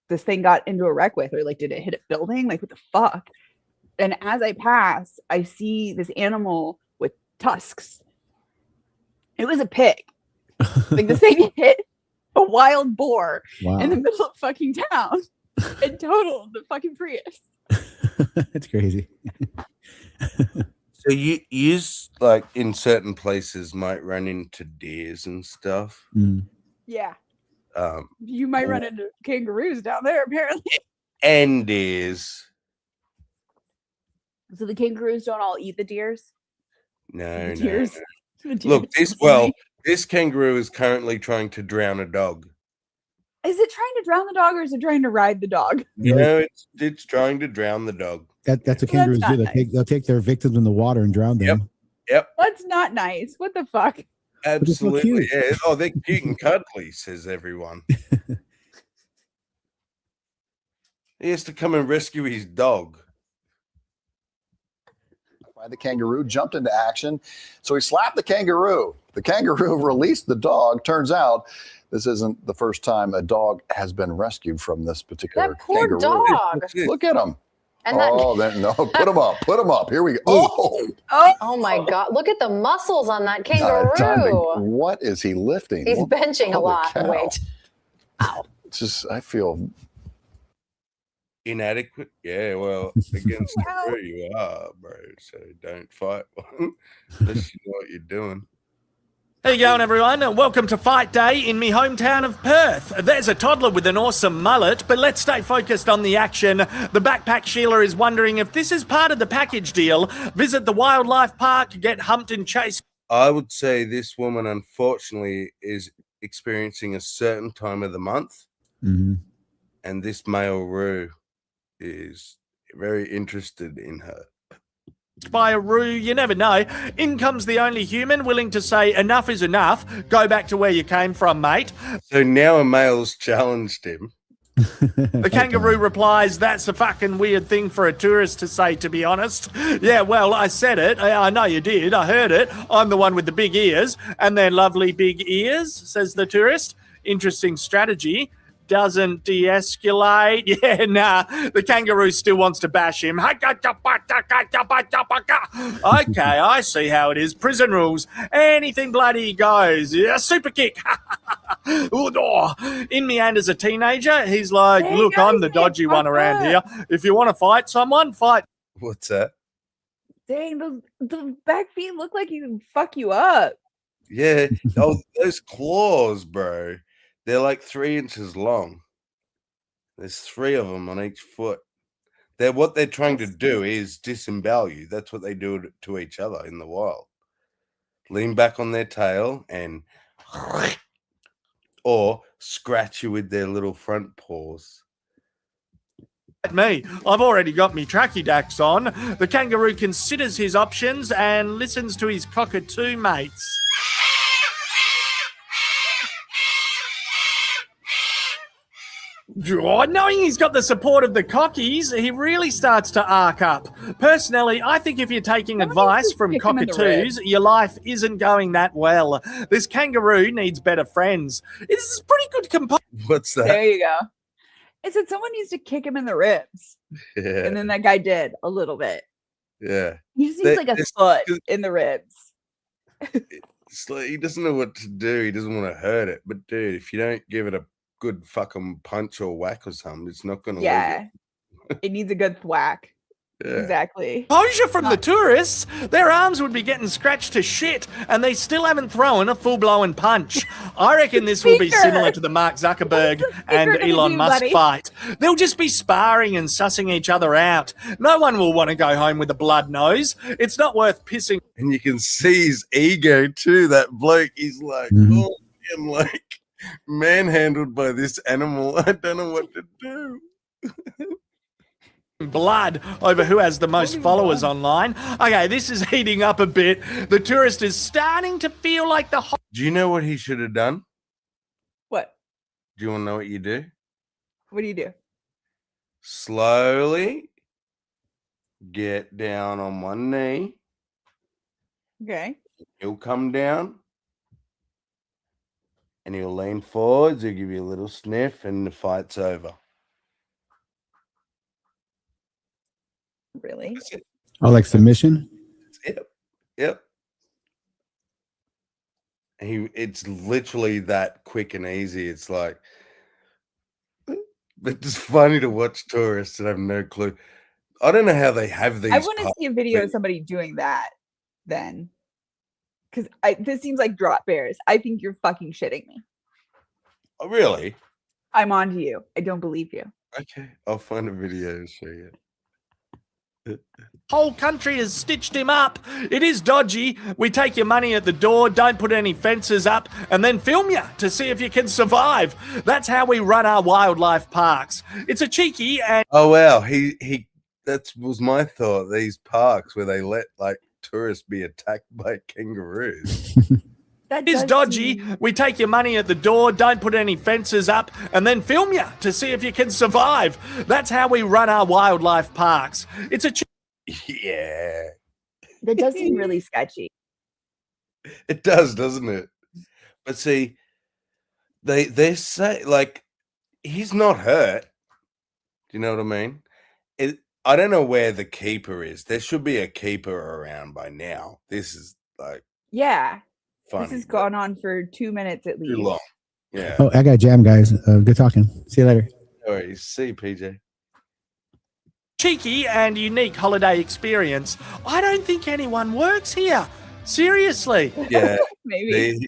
this thing got into a wreck with, or like did it hit a building? Like what the fuck? And as I pass, I see this animal with tusks. It was a pig. Like this thing hit a wild boar in the middle of fucking town and totaled the fucking Prius. That's crazy. So you like in certain places might run into deers and stuff. Yeah. You might run into kangaroos down there, apparently. And deers. So the kangaroos don't all eat the deers? No, The deers. no. The Look, deers. this kangaroo is currently trying to drown a dog. Is it trying to drown the dog or is it trying to ride the dog? No, it's trying to drown the dog. That's what kangaroos do. They'll take their victims in the water and drown them. Yep. That's not nice. What the fuck? Absolutely. Yeah. Oh, they're cute and cuddly, says everyone. He has to come and rescue his dog. The kangaroo jumped into action, so he slapped the kangaroo. The kangaroo released the dog. Turns out this isn't the first time a dog has been rescued from this particular That poor kangaroo. dog. Look at him. And that- Oh, then no, put him up, put him up. Here we go. Oh my God. Look at the muscles on that kangaroo. What is he lifting? He's benching a Holy lot of cow. weight. It's just, I feel inadequate. Yeah, well, against the crew you are, bro. So don't fight one unless you know what you're doing. How you going, everyone? And welcome to Fight Day in me hometown of Perth. There's a toddler with an awesome mullet, but let's stay focused on the action. The Backpack Sheila is wondering if this is part of the package deal. Visit the wildlife park, get humped and chased. I would say this woman, unfortunately, is experiencing a certain time of the month, and this male roo is very interested in her. By a roo, you never know. In comes the only human willing to say enough is enough. Go back to where you came from, mate. So now a male's challenged him. The kangaroo replies, that's a fucking weird thing for a tourist to say, to be honest. Yeah, well, I said it. I know you did. I heard it. I'm the one with the big ears. And they're lovely big ears, says the tourist. Interesting strategy. Doesn't de-escalate. Yeah, nah. The kangaroo still wants to bash him. Okay, I see how it is. Prison rules. Anything bloody goes. Yeah, super kick. In meanders a teenager. He's like, look, I'm the dodgy one around here. If you want to fight someone, fight. What's that? Dang, the back feet look like he can fuck you up. Yeah. Oh, those claws, bro. They're like 3 inches long. There's 3 of them on each foot. What they're trying to do is disembowel you. That's what they do to each other in the wild. Lean back on their tail and or scratch you with their little front paws. Me, I've already got me trachydacks on. The kangaroo considers his options and listens to his cockatoo mates. Knowing he's got the support of the cockies, he really starts to arc up. Personally, I think if you're taking advice from cockatoos, your life isn't going that well. This kangaroo needs better friends. This is pretty good composure. What's that? There you go. It said someone needs to kick him in the ribs. Yeah. And then that guy did a little bit. Yeah. He just needs like a foot in the ribs. It's like he doesn't know what to do. He doesn't want to hurt it. But dude, if you don't give it a good fucking punch or whack or something, it's not gonna Yeah. It needs a good thwack. Yeah. Exactly. Composure from the tourists. Their arms would be getting scratched to shit, and they still haven't thrown a full-blown punch. I reckon this will be similar to the Mark Zuckerberg and Elon Musk fight. They'll just be sparring and sussing each other out. No one will want to go home with a blood nose. It's not worth pissing. And you can see his ego too. That bloke, he's like, oh, I'm like manhandled by this animal. I don't know what to do. Blood over who has the most followers online. Okay, this is heating up a bit. The tourist is starting to feel like the Do you know what he should have done? What? Do you want to know what you do? What do you do? Slowly get down on one knee. Okay. He'll come down and he'll lean forwards. He'll give you a little sniff and the fight's over. Really? Oh, like submission? Yep. It's literally that quick and easy. It's like, it's funny to watch tourists that have no clue. I don't know how they have these. I want to see a video of somebody doing that then. Because this seems like drop bears. I think you're fucking shitting me. Oh, really? I'm on to you. I don't believe you. Okay, I'll find a video and show you. whole country has stitched him up. It is dodgy. We take your money at the door, don't put any fences up, and then film you to see if you can survive. That's how we run our wildlife parks. It's a cheeky and... Oh, wow. That was my thought. These parks where they let, like, tourists be attacked by kangaroos. That is dodgy. We take your money at the door, don't put any fences up, and then film you to see if you can survive. That's how we run our wildlife parks. It's a... Yeah. That does seem really sketchy. It does, doesn't it? But see, they say like he's not hurt. Do you know what I mean? I don't know where the keeper is. There should be a keeper around by now. This is like Yeah. funny. This has gone on for 2 minutes at least. Too long. Yeah. Oh, I got a jam, guys. Good talking. See you later. All right. See you, PJ. Cheeky and unique holiday experience. I don't think anyone works here. Seriously. Yeah. Maybe.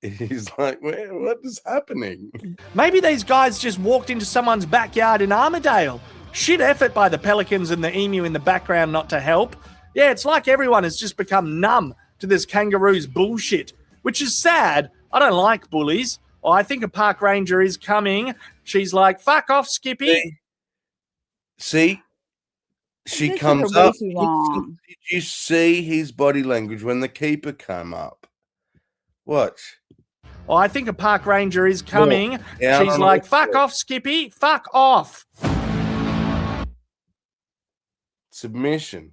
He's like, what is happening? Maybe these guys just walked into someone's backyard in Armadale. Shit effort by the pelicans and the emu in the background not to help. Yeah, it's like everyone has just become numb to this kangaroo's bullshit, which is sad. I don't like bullies. Oh, I think a park ranger is coming. She's like, fuck off, Skippy. See? She This comes took her way up. too long. Did you see his body language when the keeper came up? Watch. Oh, I think a park ranger is coming. Yeah, She's like, fuck off, Skippy. Fuck off. Submission.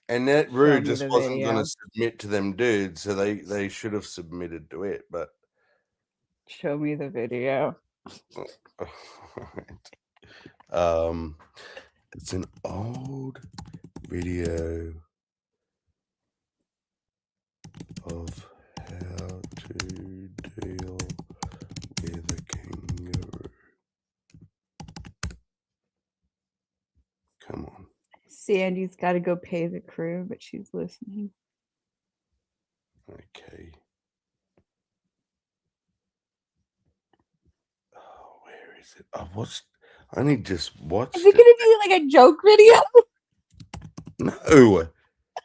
And that Rue just wasn't going to submit to them dudes, so they should have submitted to it, but... Show me the video. It's an old video of how to deal with a kangaroo. Come on. Sandy's got to go pay the crew, but she's listening. Okay. Oh, where is it? I only just watched Is it going to be like a joke video? No,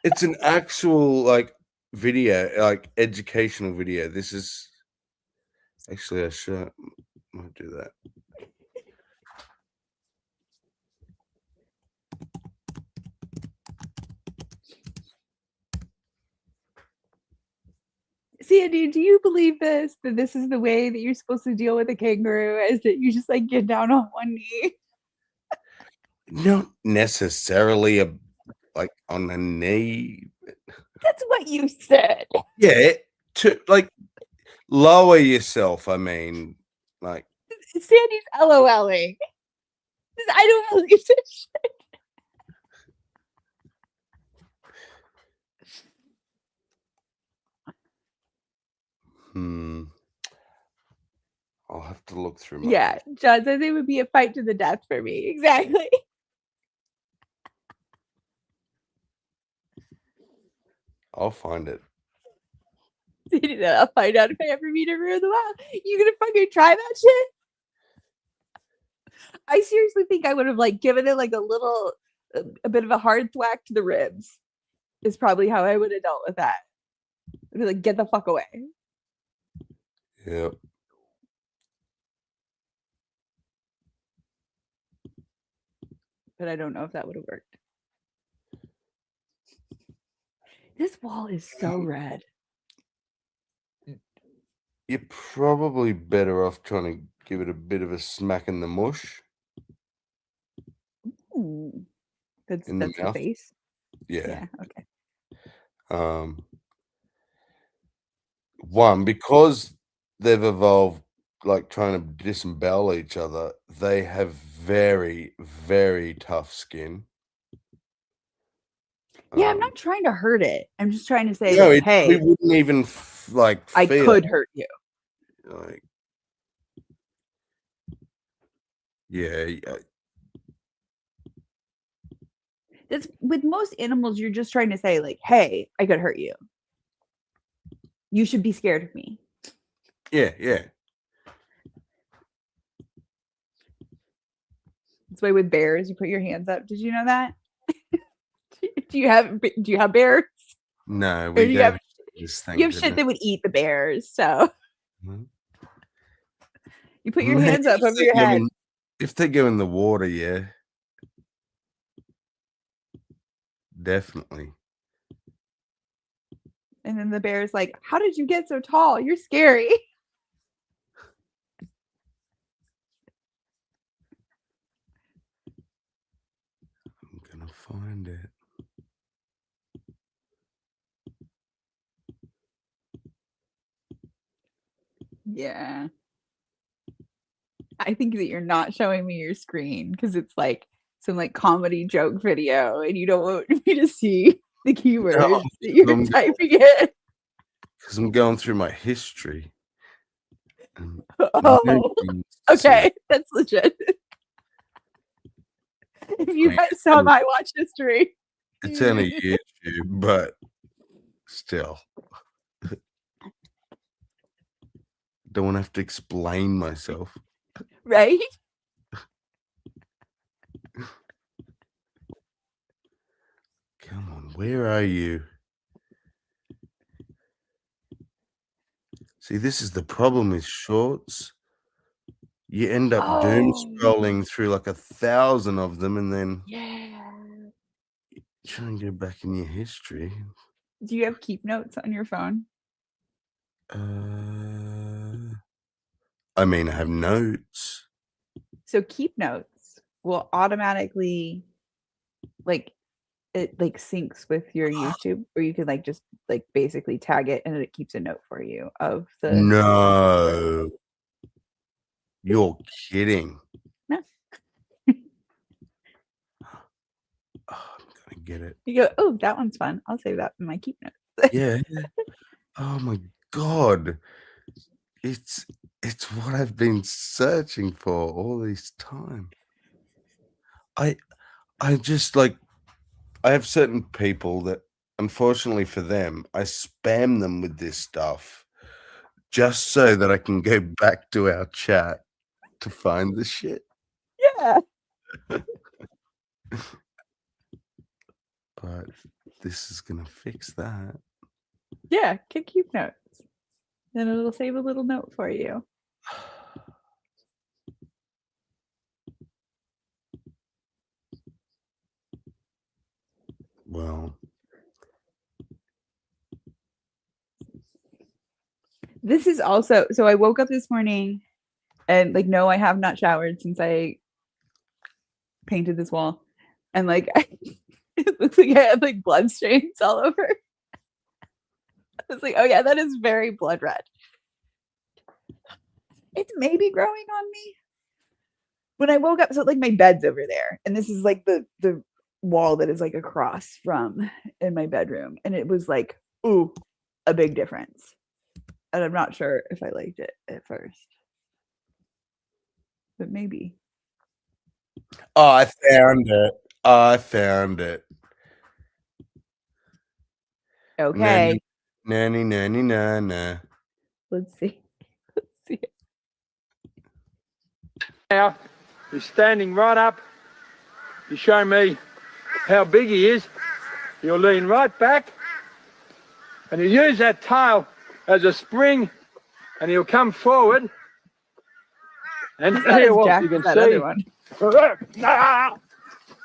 it's an actual like video, like educational video. This is actually I might do that. Sandy, do you believe this? That this is the way that you're supposed to deal with a kangaroo? Is that you just like get down on one knee? Not necessarily like on a knee. That's what you said. Yeah, to like lower yourself. I mean, like Sandy's LOLing. I don't believe this shit. I'll have to look through my Yeah, John says it would be a fight to the death for me. Exactly. I'll find it. I'll find out if I ever meet a real in the wild. You gonna fucking try that shit? I seriously think I would have like given it like a bit of a hard thwack to the ribs. Is probably how I would have dealt with that. I'd be like, get the fuck away. Yep. But I don't know if that would have worked. This wall is so red. You're probably better off trying to give it a bit of a smack in the mush. Ooh. That's In the the mouth? face. Yeah. Okay. One, because they've evolved like trying to disembowel each other, they have very, very tough skin. Yeah, I'm not trying to hurt it. I'm just trying to say, No, like, hey, we wouldn't even like I feel could hurt you. like yeah, That's with most animals, you're just trying to say, like, hey, I could hurt you. You should be scared of me. yeah. That's why with bears, you put your hands up. Did you know that? Do you have bears? No, Or we do you don't. have Just you thank have shit goodness. that would eat the bears? So Mhm. you put your Maybe hands up if over they your go head. if they go in the water, yeah. Definitely. And then the bear's like, how did you get so tall? You're scary. I'm gonna find it. Yeah. I think that you're not showing me your screen because it's like some like comedy joke video and you don't want me to see the keywords that you're typing in. Because I'm going through my history. Oh, okay. That's legit. If you guys saw my watch history. It's only YouTube, but still. Don't want to have to explain myself. Right? Come on, where are you? See, this is the problem with shorts. You end up doom scrolling through like 1,000 of them and then try and go back in your history. Do you have keep notes on your phone? I mean, I have notes. So keep notes will automatically it syncs with your YouTube, or you could just basically tag it and it keeps a note for you of the. No, you're kidding. No. I'm gonna get it. You go, oh, that one's fun. I'll save that in my keep notes. Yeah. Oh my God. It's what I've been searching for all this time. I just I have certain people that unfortunately for them, I spam them with this stuff just so that I can go back to our chat to find the shit. Yeah. But this is gonna fix that. Yeah, keep notes. Then it'll save a little note for you. Well, this is also so I woke up this morning and no, I have not showered since I painted this wall. And it looks like I have blood stains all over. I was like, oh yeah, that is very blood red. It's maybe growing on me. When I woke up, so my bed's over there, and this is the wall that is across from in my bedroom, and it was ooh, a big difference. And I'm not sure if I liked it at first, but maybe. Oh, I found it. Okay. Nanny. Let's see. Now, he's standing right up. He's showing me how big he is. He'll lean right back, and he'll use that tail as a spring, and he'll come forward. And here, what you can see.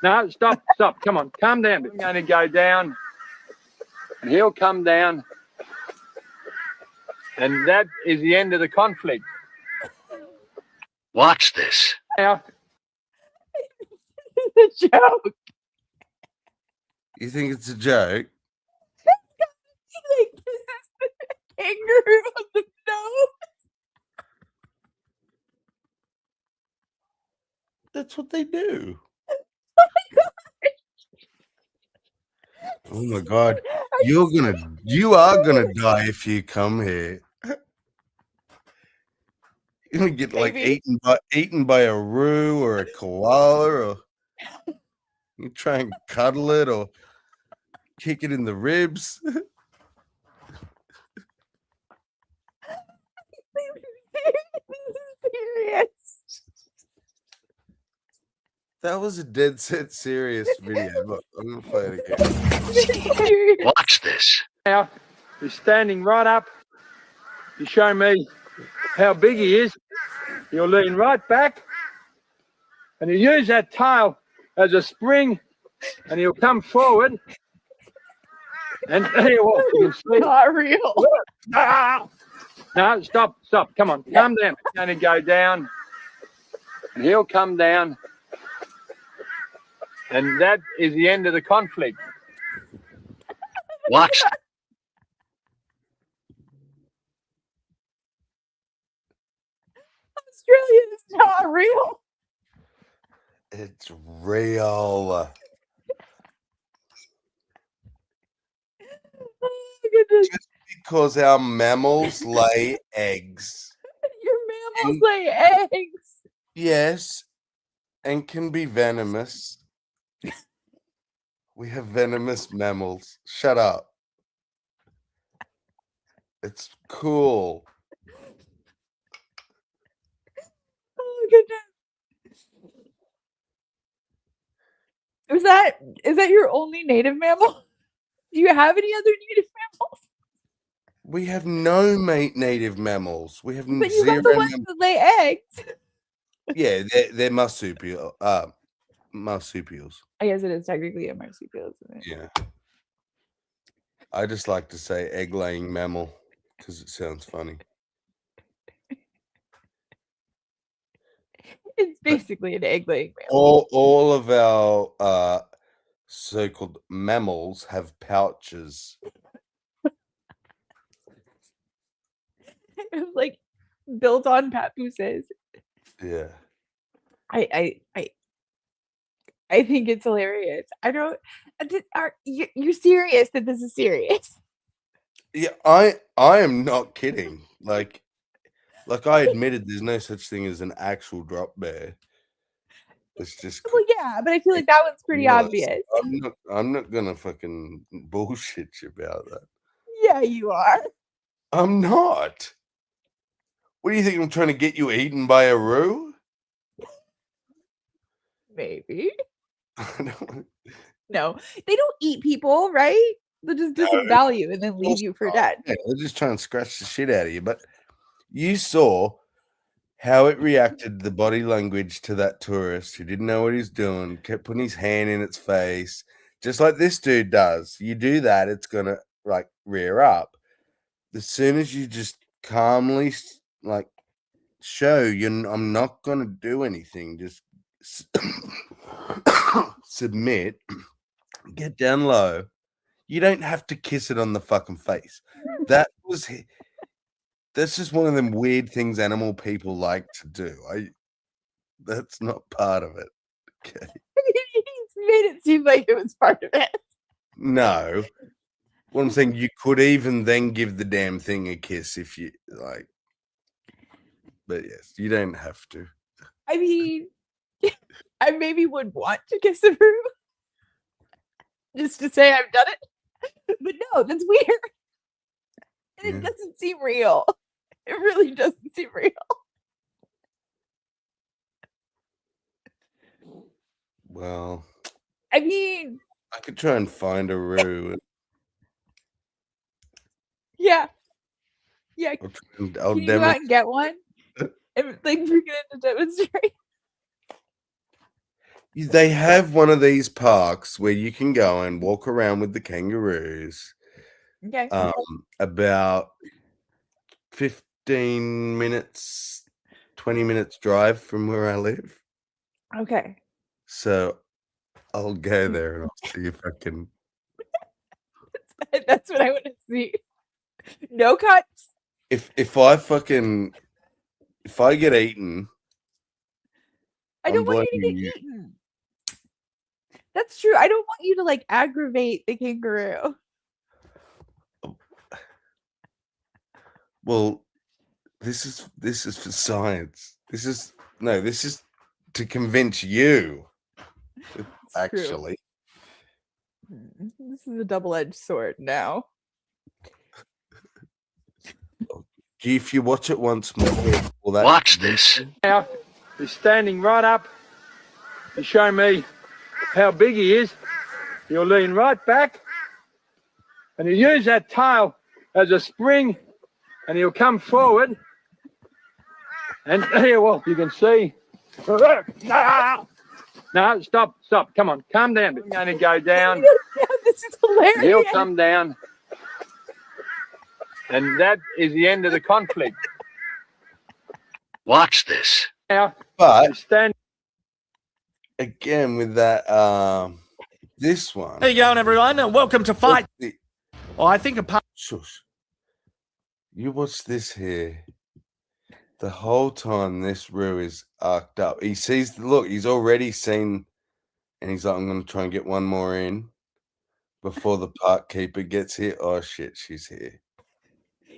No, stop. Come on, calm down. I'm going to go down, and he'll come down, and that is the end of the conflict. Watch this. Now, it's a joke. You think it's a joke? Kangaroo on the nose. That's what they do. Oh my God. You are gonna die if you come here. You're gonna get eaten by a roo or a koala, or you try and cuddle it or kick it in the ribs. That was a dead set serious video. Look, I'm gonna play it again. Watch this. Now, he's standing right up. He's showing me how big he is. He'll lean right back, and he'll use that tail as a spring, and he'll come forward. And here, what you can see. Not real. No, stop. Come on, calm down. He's going to go down, and he'll come down, and that is the end of the conflict. Watch. not real. It's real. Oh, goodness. Just because our mammals lay eggs. Your mammals lay eggs. Yes, and can be venomous. We have venomous mammals. Shut up. It's cool. Oh goodness. Is that your only native mammal? Do you have any other native mammals? We have no native mammals. We have But you zero got the ones that lay eggs. Yeah, they're marsupial. Marsupials. I guess it is technically a marsupial, isn't it? Yeah. I just like to say egg-laying mammal because it sounds funny. It's basically an egg-laying mammal. All of our so-called mammals have pouches. Like built on papooses. Yeah. I think it's hilarious. I don't. Are you're serious that this is serious? Yeah, I am not kidding. Like I admitted, there's no such thing as an actual drop bear. It's just Well, yeah, but I feel like that one's pretty obvious. I'm not gonna fucking bullshit you about that. Yeah, you are. I'm not. What do you think? I'm trying to get you eaten by a roo? Maybe. No, they don't eat people, right? They just disvalue and then leave you for dead. Yeah, they're just trying to scratch the shit out of you. But you saw how it reacted, the body language to that tourist who didn't know what he's doing, kept putting his hand in its face, just like this dude does. You do that, it's gonna like rear up. As soon as you just calmly like show I'm not gonna do anything, just submit, get down low. You don't have to kiss it on the fucking face. That's just one of them weird things animal people like to do. That's not part of it. Okay. He's made it seem like it was part of it. No. What I'm saying, you could even then give the damn thing a kiss if you like. But yes, you don't have to. I mean, I maybe would want to kiss a room just to say I've done it. But no, that's weird. And it doesn't seem real. It really doesn't seem real. Well, I mean, I could try and find a roo. yeah. Yeah. I'll Can you go out and get one? And like bring it in to demonstrate. They have one of these parks where you can go and walk around with the kangaroos. Okay. About 15 minutes, 20 minutes drive from where I live. Okay. So I'll go there and I'll see if I can. That's what I want to see. No cuts. If I get eaten, I don't want you to get eaten. That's true. I don't want you to like aggravate the kangaroo. Well, this is for science. This is to convince you. Actually, this is a double-edged sword now. If you watch it once more, Watch this. Now, he's standing right up. He's showing me how big he is. He'll lean right back, and he'll use that tail as a spring, and he'll come forward. And here, well, you can see. No, stop. Come on, calm down. I'm going to go down. This is hilarious. He'll come down. And that is the end of the conflict. Watch this. Now, but stand again with that this one. How you going, everyone? And welcome to Fight. Well, I think a part. Shush. You watch this here. The whole time this Roo is arced up. He sees, look, he's already seen, and he's like, I'm going to try and get one more in before the park keeper gets here. Oh, shit, she's here.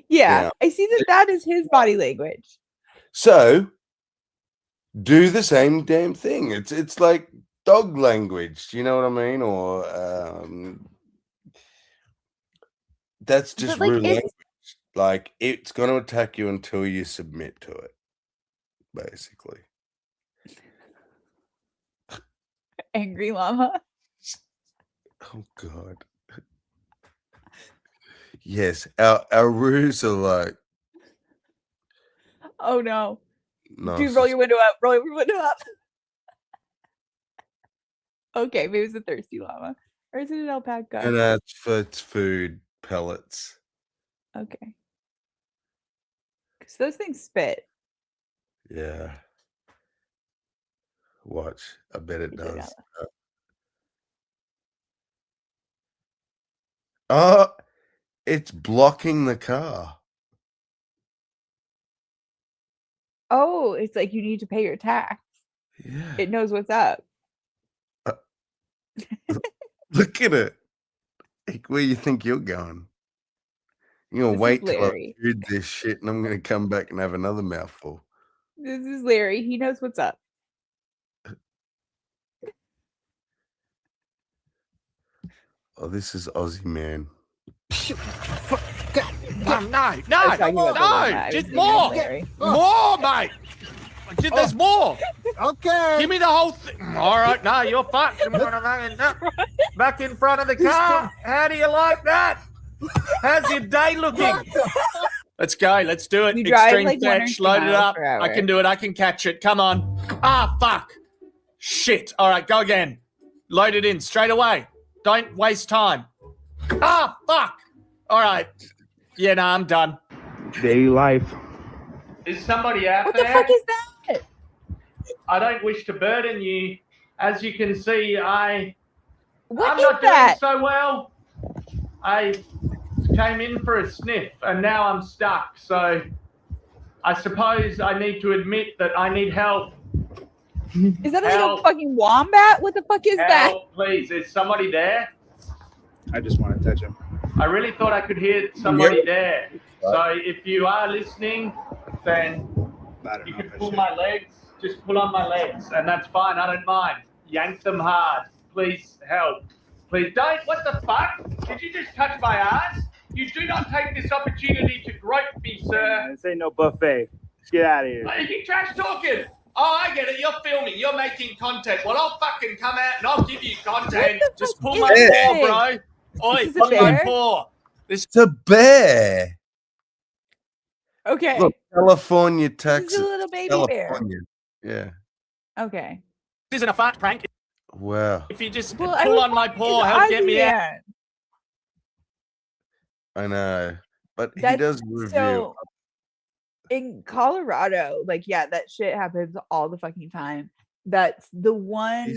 Yeah, I see that is his body language. So, do the same damn thing. It's like dog language. Do you know what I mean? Or that's just like, rude language. Like, it's going to attack you until you submit to it, basically. Angry llama. Oh, God. Yes, our roos are like. Oh, no. No, Dude, roll your window up. Roll your window up. Okay, maybe it's a thirsty llama. Or is it an alpaca? And that's for its food pellets. Okay. Because those things spit. Yeah. Watch. I bet it does. Oh, it's blocking the car. Oh, it's like you need to pay your tax. Yeah. It knows what's up. Look at it. Like, where you think you're going? You're going to wait till I food this shit and I'm going to come back and have another mouthful. This is Larry. He knows what's up. Oh, this is Aussie man. No, just more, mate. There's more. Okay. Give me the whole thing. All right, no, you're fucked. Back in front of the car. How do you like that? How's your day looking? Let's go. Let's do it. Extreme like 1 or fetch. 2 Load it miles up. per hour. I can do it. I can catch it. Come on. Ah, fuck. Shit. All right, go again. Load it in straight away. Don't waste time. Ah, fuck. All right. Yeah, no, I'm done. Daily life. Is somebody out What there? the fuck is that? I don't wish to burden you. As you can see, I'm What not is that? doing so well. I came in for a sniff and now I'm stuck. So I suppose I need to admit that I need help. Is that a little fucking wombat? What the fuck is that? Help, please. Is somebody there? I just want to touch him. I really thought I could hear somebody there. So if you are listening, then you can pull my legs. Just pull on my legs, and that's fine. I don't mind. Yank them hard. Please help. Please don't. What the fuck? Did you just touch my ass? You do not take this opportunity to grope me, sir. This ain't no buffet. Get out of here. You keep trash talking. Oh, I get it. You're filming. You're making content. Well, I'll fucking come out and I'll give you content. Just pull my paw, bro. Oi, pull my paw. It's a bear. Okay. Look, California, Texas. This is a little baby California. bear. Yeah. Okay. This isn't a fart prank. Wow. If you just Well, pull on my paw, help get me out. I know. But he That's does review. so in Colorado, like, yeah, that shit happens all the fucking time. That's the one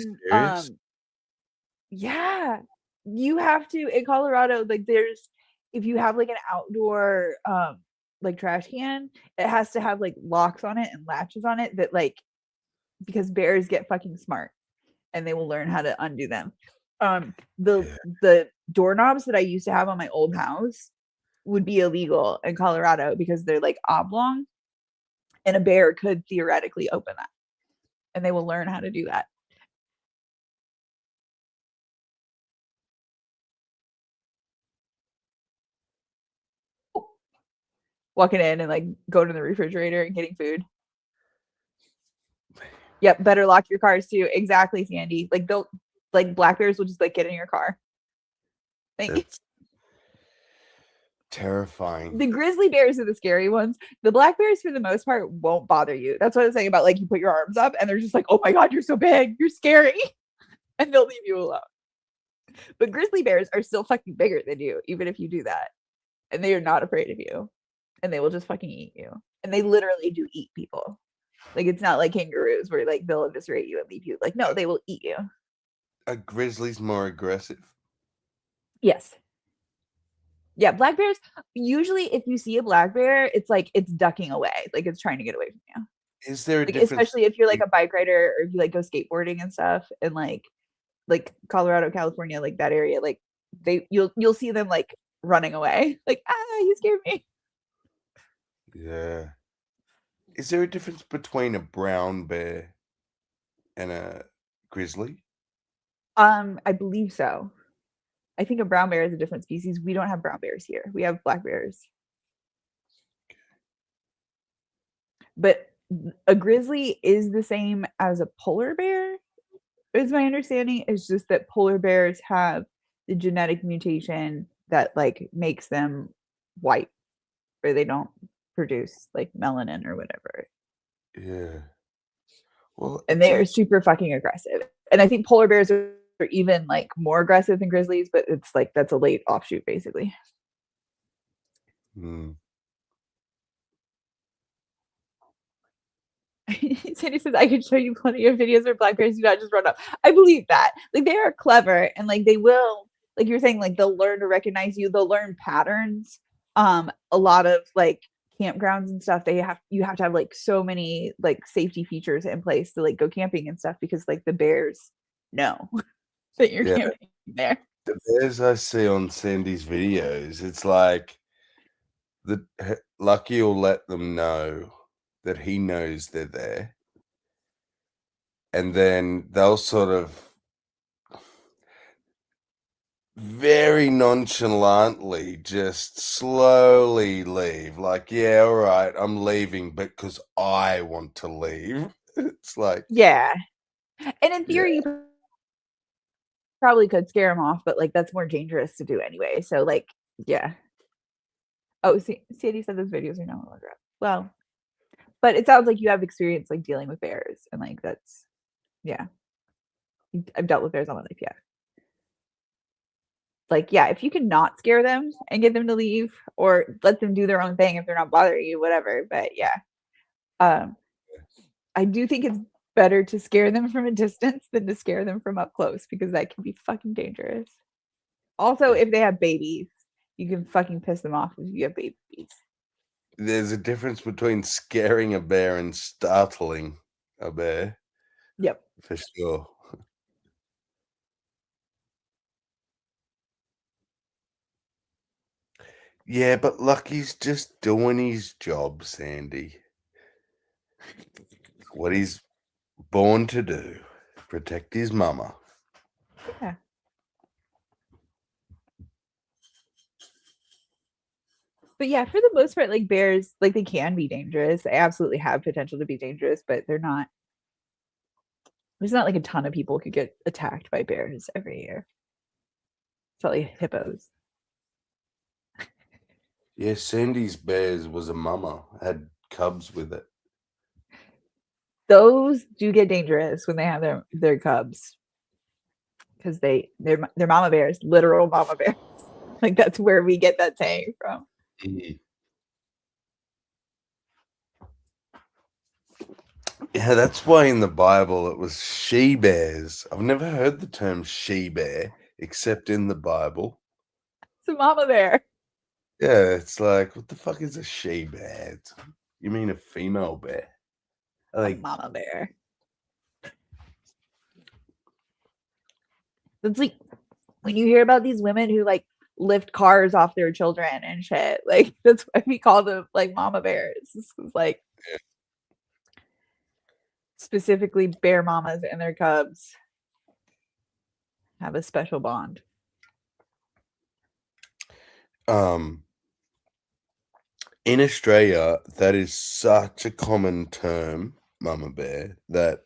yeah. You have to in Colorado, like there's if you have like an outdoor like trash can, it has to have like locks on it and latches on it that like because bears get fucking smart and they will learn how to undo them. The doorknobs that I used to have on my old house would be illegal in Colorado because they're like oblong and a bear could theoretically open that. And they will learn how to do that. Walking in and like going to the refrigerator and getting food. Yep, better lock your cars too. Exactly, Sandy. Like they'll like black bears will just like get in your car. Thank you. Terrifying. The grizzly bears are the scary ones. The black bears, for the most part, won't bother you. That's what I'm saying about like you put your arms up and they're just like, oh my god, you're so big, you're scary, and they'll leave you alone. But grizzly bears are still fucking bigger than you, even if you do that, and they are not afraid of you, and they will just fucking eat you. And they literally do eat people. Like it's not like kangaroos where like they'll eviscerate you and leave you. Like no, they will eat you. Are grizzlies more aggressive? Yes. Yeah, black bears, usually if you see a black bear, it's like it's ducking away, like it's trying to get away from you. Is there a Like, difference? especially if you're like a bike rider or if you like go skateboarding and stuff, and like Colorado, California, like that area, like you'll see them like running away, like you scared me. Yeah. Is there a difference between a brown bear and a grizzly? I believe so. I think a brown bear is a different species. We don't have brown bears here. We have black bears. But a grizzly is the same as a polar bear, is my understanding. It's just that polar bears have the genetic mutation that like makes them white, or they don't produce like melanin or whatever. Yeah. Well, And they are super fucking aggressive. And I think polar bears are even like more aggressive than grizzlies, but it's like that's a late offshoot basically. Sandy says, I can show you plenty of videos where black bears do not just run up. I believe that. Like, they are clever, and like they will, like you're saying, like they'll learn to recognize you, they'll learn patterns. A lot of like campgrounds and stuff, you have to have like so many like safety features in place to like go camping and stuff, because like the bears know that you're camping there. The bears I see on Sandy's videos, it's like Lucky will let them know that he knows they're there, and then they'll sort of very nonchalantly just slowly leave, like, yeah, all right, I'm leaving because I want to leave. It's like, yeah, and in theory you probably could scare them off, but like that's more dangerous to do anyway, so like yeah. Oh, Sandy said those videos are no longer up. Well, but it sounds like you have experience like dealing with bears, and like that's yeah, I've dealt with bears all my life. Yeah, like yeah, if you can not scare them and get them to leave, or let them do their own thing if they're not bothering you, whatever. But yeah, I do think it's better to scare them from a distance than to scare them from up close, because that can be fucking dangerous. Also, if they have babies, you can fucking piss them off if you have babies. there's a difference between scaring a bear and startling a bear. Yep. For sure. Yeah, but Lucky's just doing his job, Sandy. What he's born to do, protect his mama. Yeah. But yeah, for the most part, like bears, like they can be dangerous. They absolutely have potential to be dangerous, but they're not. There's not like a ton of people could get attacked by bears every year. It's not like hippos. Yeah, Sandy's bears was a mama, had cubs with it. Those do get dangerous when they have their cubs, because they're mama bears, literal mama bears. Like that's where we get that saying from. Yeah, that's why in the Bible it was she bears. I've never heard the term she bear except in the Bible. It's a mama bear. Yeah, it's like, what the fuck is a she bear? You mean a female bear? Like mama bear. It's like when you hear about these women who like lift cars off their children and shit, like that's why we call them like mama bears. It's like specifically bear mamas and their cubs have a special bond. In Australia, that is such a common term, mama bear, that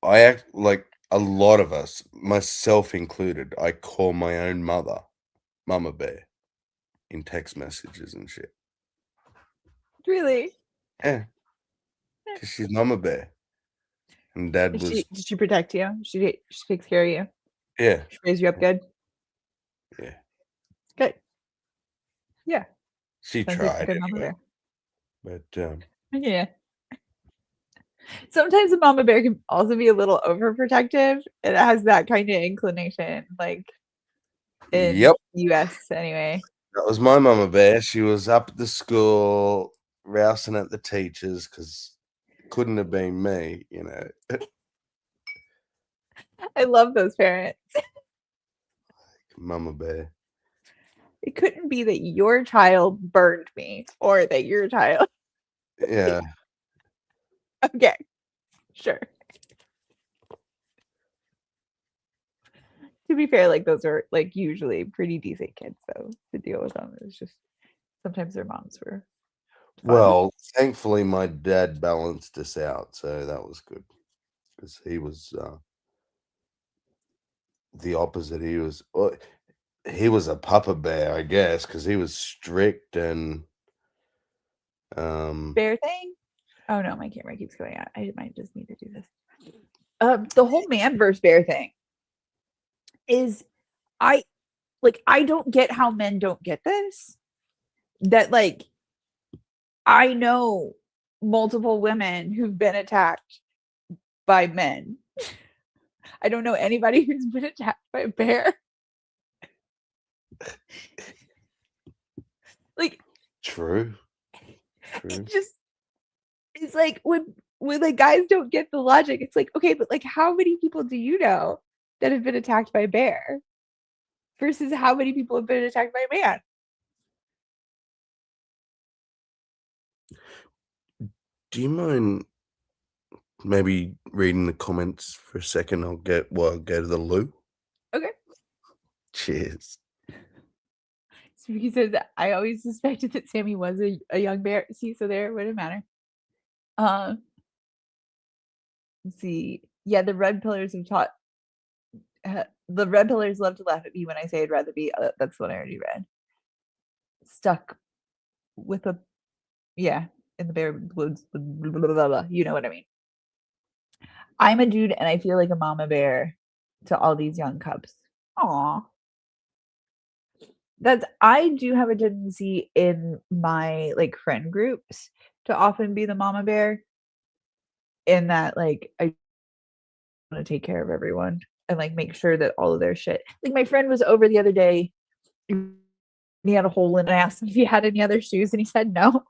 I act like a lot of us, myself included, I call my own mother mama bear in text messages and shit. Really? Yeah. Because she's mama bear. And dad was... Did she protect you? She takes care of you? Yeah. She raised you up good? Yeah. Good. Yeah. She Sounds like a tried good mama anyway. bear. But yeah. Sometimes a mama bear can also be a little overprotective. It has that kind of inclination. Like, in Yep. US anyway. That was my mama bear. She was up at the school rousing at the teachers because it couldn't have been me, you know. I love those parents. Mama bear. It couldn't be that your child burned me or that your child. Yeah. Okay. Sure. To be fair, like those are like usually pretty decent kids, though, to deal with them. It's just sometimes their moms were fun. Well, thankfully my dad balanced us out, so that was good. Because he was the opposite. He was a papa bear, I guess, because he was strict and bear thing. Oh no, my camera keeps going out. I might just need to do this. The whole man versus bear thing is, I don't get how men don't get this. That like, I know multiple women who've been attacked by men. I don't know anybody who's been attacked by a bear. Like, true. It's like when like guys don't get the logic, it's like, okay, but like how many people do you know that have been attacked by a bear versus how many people have been attacked by a man? Do you mind maybe reading the comments for a second? I'll go to the loo. Okay. Cheers. Spooky says, I always suspected that Sammy was a young bear. See, so there, it wouldn't matter. Let's see. Yeah, the red pillars have taught. The red pillars love to laugh at me when I say I'd rather be. That's what I already read. Stuck with a, yeah, in the bear woods. Blah, blah, blah, blah, blah. You know what I mean. I'm a dude, and I feel like a mama bear to all these young cubs. Aw. I do have a tendency in my like friend groups to often be the mama bear, in that like I want to take care of everyone and like make sure that all of their shit. Like my friend was over the other day, he had a hole in it. I asked him if he had any other shoes, and he said no.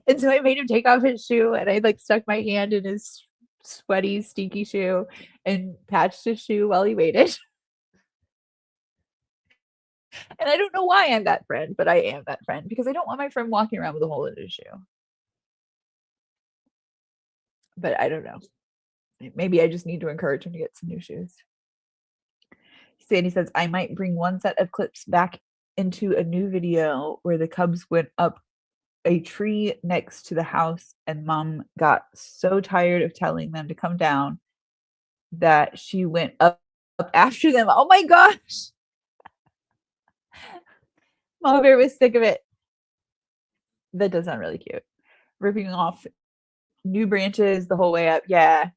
And so I made him take off his shoe, and I like stuck my hand in his sweaty, stinky shoe and patched his shoe while he waited. And I don't know why I'm that friend, but I am that friend because I don't want my friend walking around with a hole in his shoe. But I don't know. Maybe I just need to encourage him to get some new shoes. Sandy says, I might bring one set of clips back into a new video where the cubs went up a tree next to the house and mom got so tired of telling them to come down that she went up after them. Oh my gosh. Mama bear was sick of it. That does sound really cute. Ripping off new branches the whole way up. Yeah.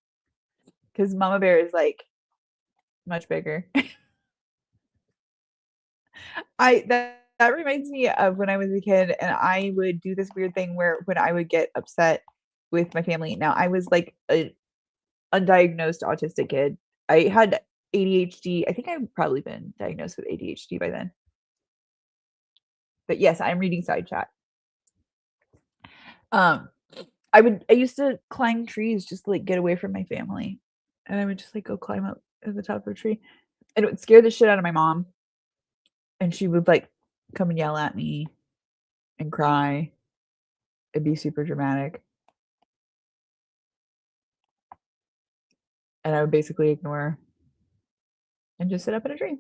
Because mama bear is like much bigger. That reminds me of when I was a kid and I would do this weird thing where when I would get upset with my family. Now I was like an undiagnosed autistic kid. I had ADHD. I think I've probably been diagnosed with ADHD by then. But yes, I'm reading side chat. I used to climb trees just to like get away from my family. And I would just like go climb up at the top of a tree. And it would scare the shit out of my mom. And she would like come and yell at me and cry. It'd be super dramatic. And I would basically ignore her and just sit up in a tree.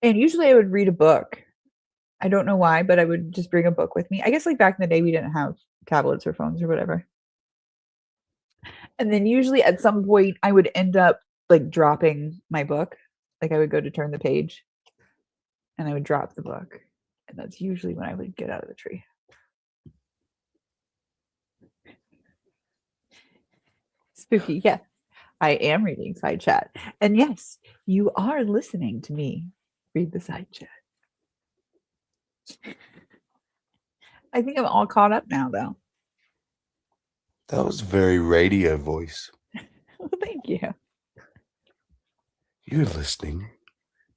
And usually I would read a book. I don't know why, but I would just bring a book with me. I guess like back in the day, we didn't have tablets or phones or whatever. And then usually at some point I would end up like dropping my book. Like I would go to turn the page and I would drop the book. And that's usually when I would get out of the tree. Spooky, yeah. I am reading side chat. And yes, you are listening to me read the side chat. I think I'm all caught up now, though. That was very radio voice. Well, thank you. You're listening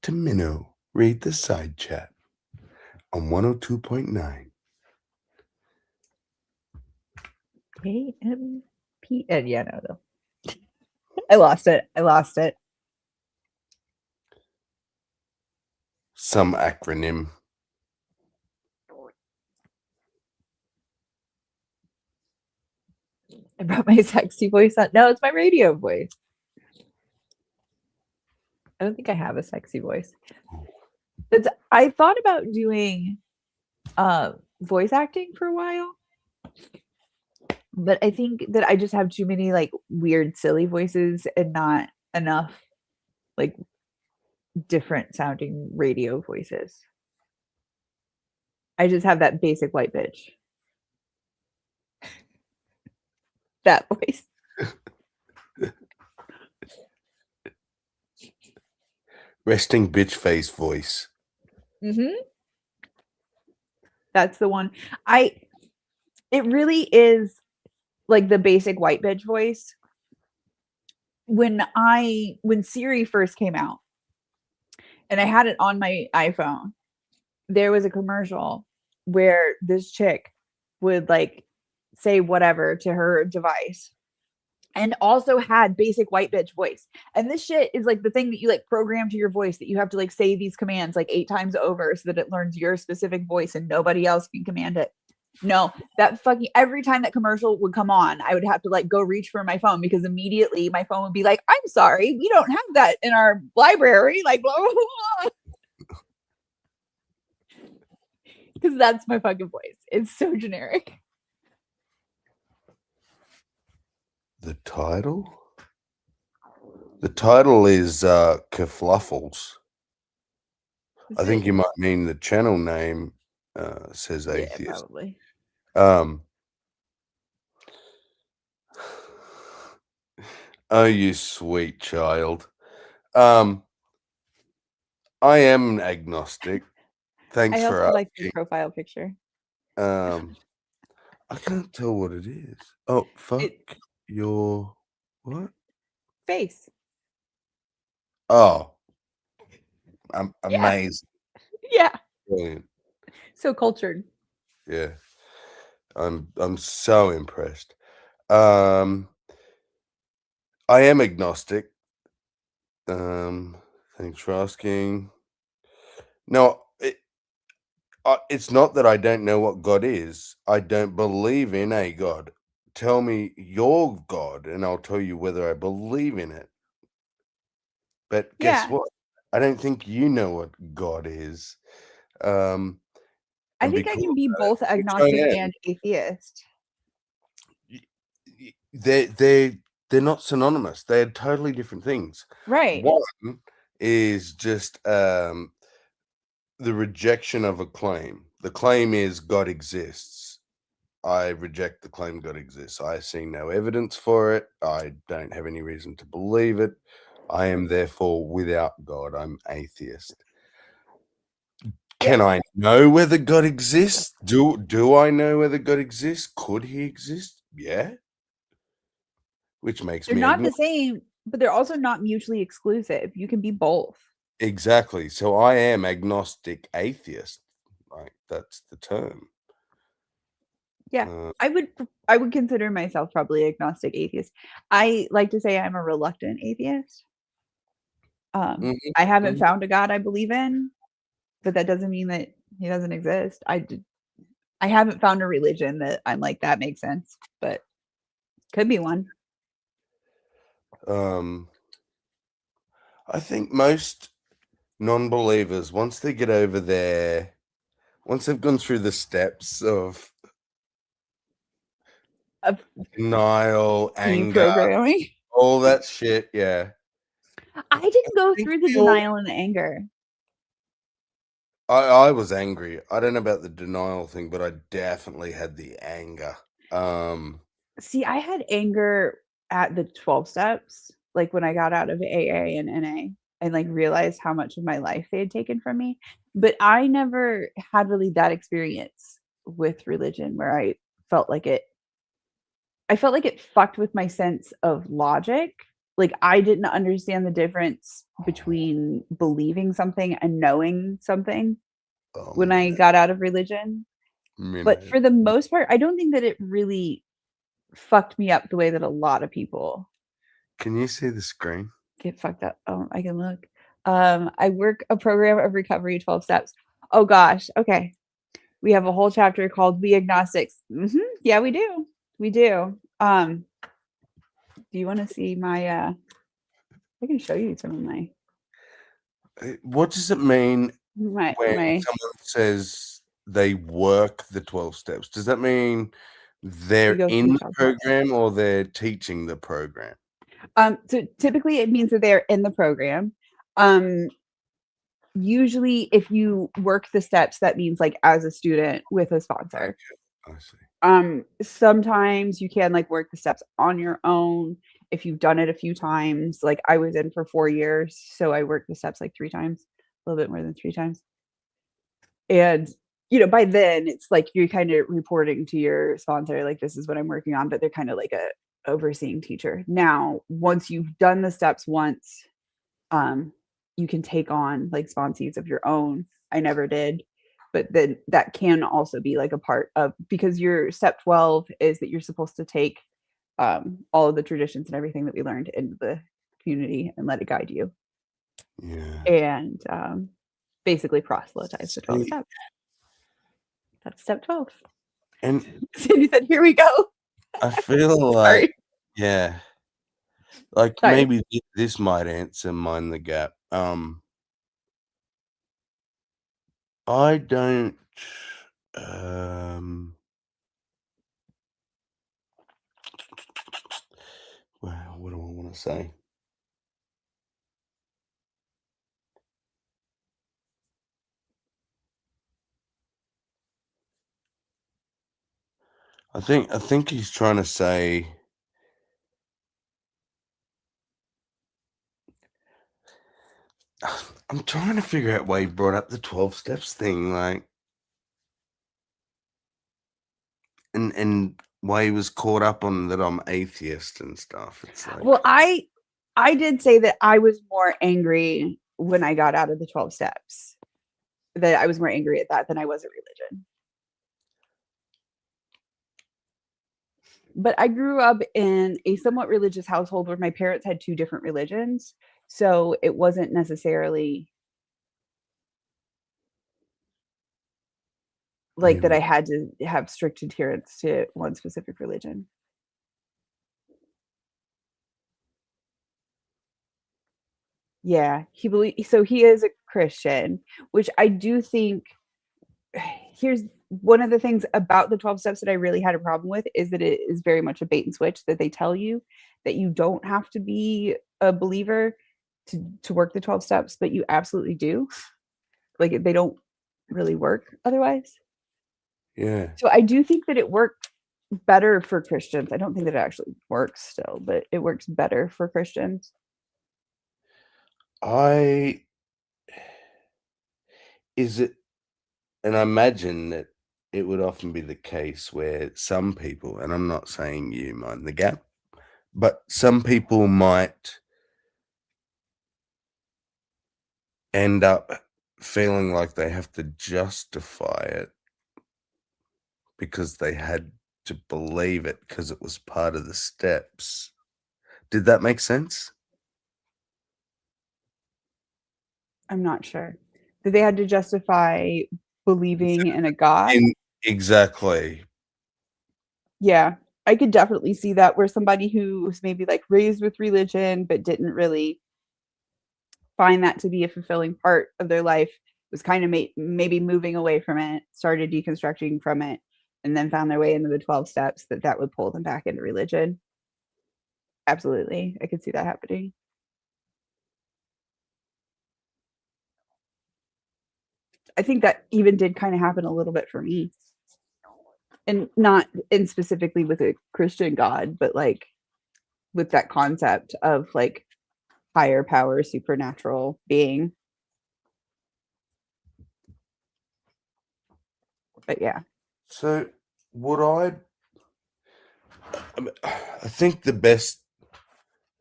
to Minnow read the side chat on 102.9. KMPN. Yeah, no, though. I lost it. Some acronym. I brought my sexy voice on. No, it's my radio voice. I don't think I have a sexy voice. I thought about doing voice acting for a while, but I think that I just have too many like weird, silly voices and not enough like different sounding radio voices. I just have that basic white bitch. That voice. Resting bitch face voice. Mm-hmm. That's the one. It really is like the basic white bitch voice. When Siri first came out and I had it on my iPhone, there was a commercial where this chick would like say whatever to her device and also had basic white bitch voice. And this shit is like the thing that you like program to your voice, that you have to like say these commands like 8 times over so that it learns your specific voice and nobody else can command it. No, that fucking every time that commercial would come on, I would have to like go reach for my phone because immediately my phone would be like, I'm sorry, we don't have that in our library. Like, blah, blah, blah. Because that's my fucking voice. It's so generic. The title? The title is Kerfluffles. I think you might mean the channel name says atheist. Yeah, probably. Oh, you sweet child. I am agnostic. Thanks I for also like asking. your profile picture. I can't tell what it is. Oh, fuck your what? Face. Oh, I'm amazing. Yeah. Brilliant. So cultured. Yeah. I'm so impressed. I am agnostic. Thanks for asking. No, it's not that I don't know what God is. I don't believe in a God. Tell me your God, and I'll tell you whether I believe in it. But guess what? I don't think you know what God is. I think I can be both agnostic and atheist. They're not synonymous. They're totally different things. Right. One is just the rejection of a claim. The claim is God exists. I reject the claim God exists. I see no evidence for it. I don't have any reason to believe it. I am therefore without God. I'm atheist. Can I know whether God exists? Do I know whether God exists? Could he exist? Yeah. Which makes They're me not the same, but they're also not mutually exclusive. You can be both. Exactly. So I am agnostic atheist. Like that's the term. Yeah. I would consider myself probably agnostic atheist. I like to say I'm a reluctant atheist. I haven't found a God I believe in, but that doesn't mean that he doesn't exist. I haven't found a religion that I'm like, that makes sense, but could be one. I think most non-believers, once they get over there, once they've gone through the steps of denial, anger, deprogramming, all that shit, yeah. I didn't go through the denial and the anger. I was angry. I don't know about the denial thing, but I definitely had the anger. See, I had anger at the 12 steps, like when I got out of AA and NA and like realized how much of my life they had taken from me. But I never had really that experience with religion where I felt like it fucked with my sense of logic like I didn't understand the difference between believing something and knowing something when I got out of religion. But for the most part, I don't think that it really fucked me up the way that a lot of people Can you see the screen? get fucked up. Oh, I can look. I work a program of recovery 12 steps. Oh gosh. Okay. We have a whole chapter called We Agnostics. Yeah, we do. We do. Do you want to see my I can show you some of my What does it mean my when someone says they work the 12 steps? Does that mean they're go in through the 12 steps. program or they're teaching the program? So typically it means that they're in the program. Usually if you work the steps, that means like as a student with a sponsor. I see. Sometimes you can like work the steps on your own if you've done it a few times. Like I was in for 4 years, so I worked the steps like 3 times, a little bit more than 3 times. And by then it's like you're kind of reporting to your sponsor, like this is what I'm working on, but they're kind of like a overseeing teacher. Now, once you've done the steps once, you can take on like sponsees of your own. I never did, but then that can also be like a part of, because your step 12 is that you're supposed to take all of the traditions and everything that we learned into the community and let it guide you. Yeah. And basically proselytize the 12 steps. That's step 12. And Sandy said, here we go. I feel like, yeah, like maybe this might answer Mind the Gap. I don't, well, what do I want to say? I think he's trying to say I'm trying to figure out why he brought up the 12 steps thing, like, and why he was caught up on that I'm atheist and stuff. It's like, Well, I did say that I was more angry when I got out of the 12 steps. That I was more angry at that than I was at religion. But I grew up in a somewhat religious household where my parents had 2 different religions. So it wasn't necessarily like that I had to have strict adherence to one specific religion. Yeah, he is a Christian, which I do think here's one of the things about the 12 steps that I really had a problem with is that it is very much a bait and switch, that they tell you that you don't have to be a believer to work the 12 steps, but you absolutely do. Like they don't really work otherwise. yeah. So I do think that it worked better for Christians. I don't think that it actually works still, but it works better for Christians. And I imagine that it would often be the case where some people, and I'm not saying you Mind the Gap, but some people might end up feeling like they have to justify it because they had to believe it because it was part of the steps. Did that make sense? I'm not sure. That they had to justify believing in a God. Exactly. Yeah, I could definitely see that, where somebody who was maybe like raised with religion but didn't really find that to be a fulfilling part of their life was kind of maybe moving away from it, started deconstructing from it, and then found their way into the 12 steps, that would pull them back into religion. Absolutely. I could see that happening. I think that even did kind of happen a little bit for me. And not in specifically with a Christian God, but like with that concept of like higher power, supernatural being. But yeah. So I think the best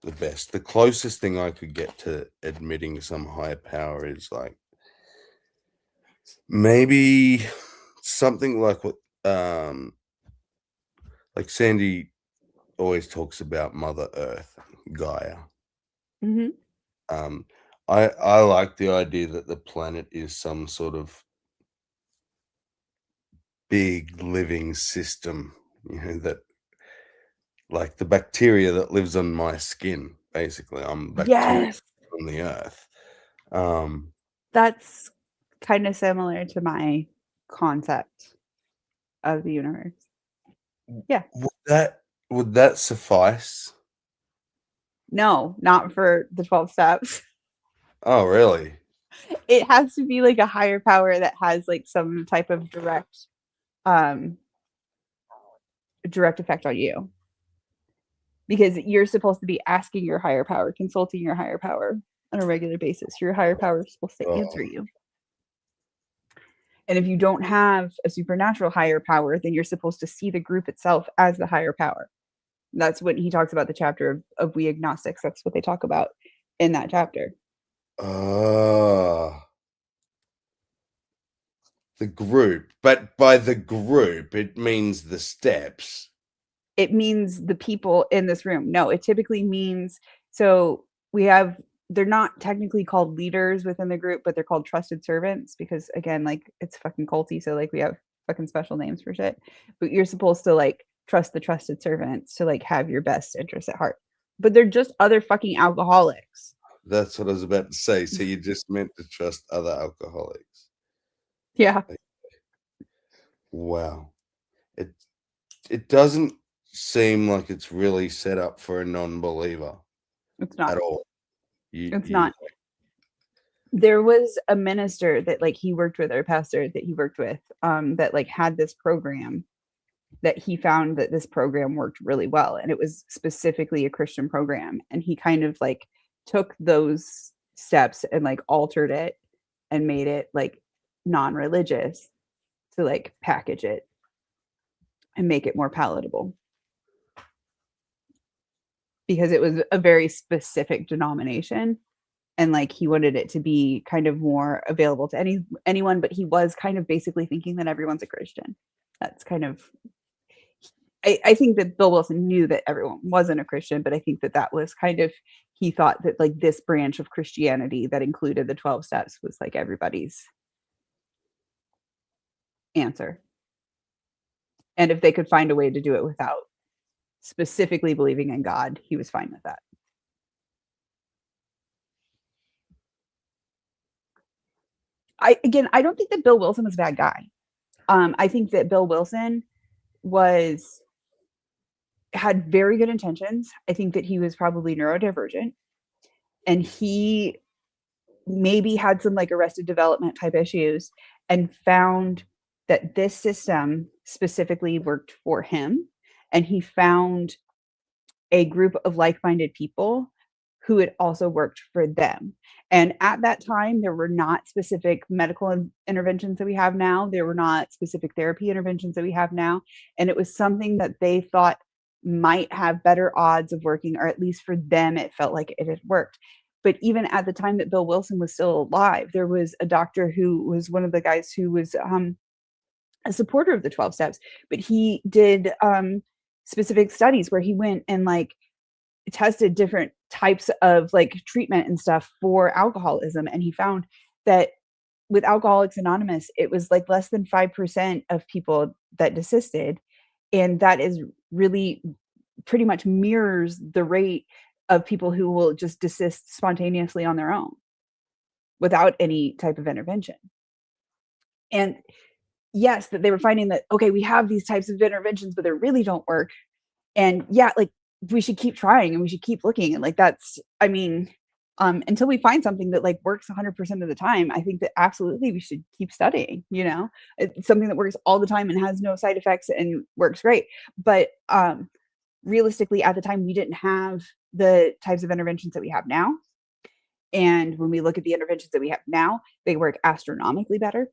the best. The closest thing I could get to admitting some higher power is like maybe something like what like Sandy always talks about Mother Earth, Gaia. Mm-hmm. I like the idea that the planet is some sort of big living system, that like the bacteria that lives on my skin, basically. I'm bacteria Yes. on the earth. That's kind of similar to my concept of the universe. Yeah. Would that suffice? No, not for the 12 steps. Oh, really? It has to be like a higher power that has like some type of direct effect on you. Because you're supposed to be asking your higher power, consulting your higher power on a regular basis. Your higher power is supposed to answer you. And if you don't have a supernatural higher power, then you're supposed to see the group itself as the higher power. That's what he talks about, the chapter of we agnostics. That's what they talk about in that chapter. The group. But by the group, it means the steps. It means the people in this room. No, it typically means, so they're not technically called leaders within the group, but they're called trusted servants because, again, like it's fucking culty. So like we have fucking special names for shit. But you're supposed to like trust the trusted servants to like have your best interests at heart. But they're just other fucking alcoholics. That's what I was about to say. So you just meant to trust other alcoholics. Yeah. Wow. It doesn't seem like it's really set up for a non-believer. It's not at all. It's not. There was a minister that like he worked with, or a pastor that he worked with, that like had this program that he found that this program worked really well, and it was specifically a Christian program, and he kind of like took those steps and like altered it and made it like non-religious to like package it and make it more palatable, because it was a very specific denomination, and like he wanted it to be kind of more available to anyone, but he was kind of basically thinking that everyone's a Christian. That's kind of, I think that Bill Wilson knew that everyone wasn't a Christian, but I think that that was kind of, he thought that like this branch of Christianity that included the 12 steps was like everybody's answer. And if they could find a way to do it without specifically believing in God, he was fine with that. I don't think that Bill Wilson was a bad guy. I think that Bill Wilson had very good intentions. I think that he was probably neurodivergent, and he maybe had some like arrested development type issues, and found that this system specifically worked for him. And he found a group of like-minded people who had also worked for them. And at that time, there were not specific medical interventions that we have now. There were not specific therapy interventions that we have now. And it was something that they thought might have better odds of working, or at least for them, it felt like it had worked. But even at the time that Bill Wilson was still alive, there was a doctor who was one of the guys who was a supporter of the 12 steps, but he did specific studies where he went and like tested different types of like treatment and stuff for alcoholism. And he found that with Alcoholics Anonymous, it was like less than 5% of people that desisted. And that is really pretty much mirrors the rate of people who will just desist spontaneously on their own without any type of intervention. And yes, that they were finding that, okay, we have these types of interventions, but they really don't work. And yeah, like we should keep trying and we should keep looking. And like, that's, I mean, until we find something that like works 100% of the time, I think that absolutely we should keep studying, you know, it's something that works all the time and has no side effects and works great. But realistically, at the time, we didn't have the types of interventions that we have now. And when we look at the interventions that we have now, they work astronomically better.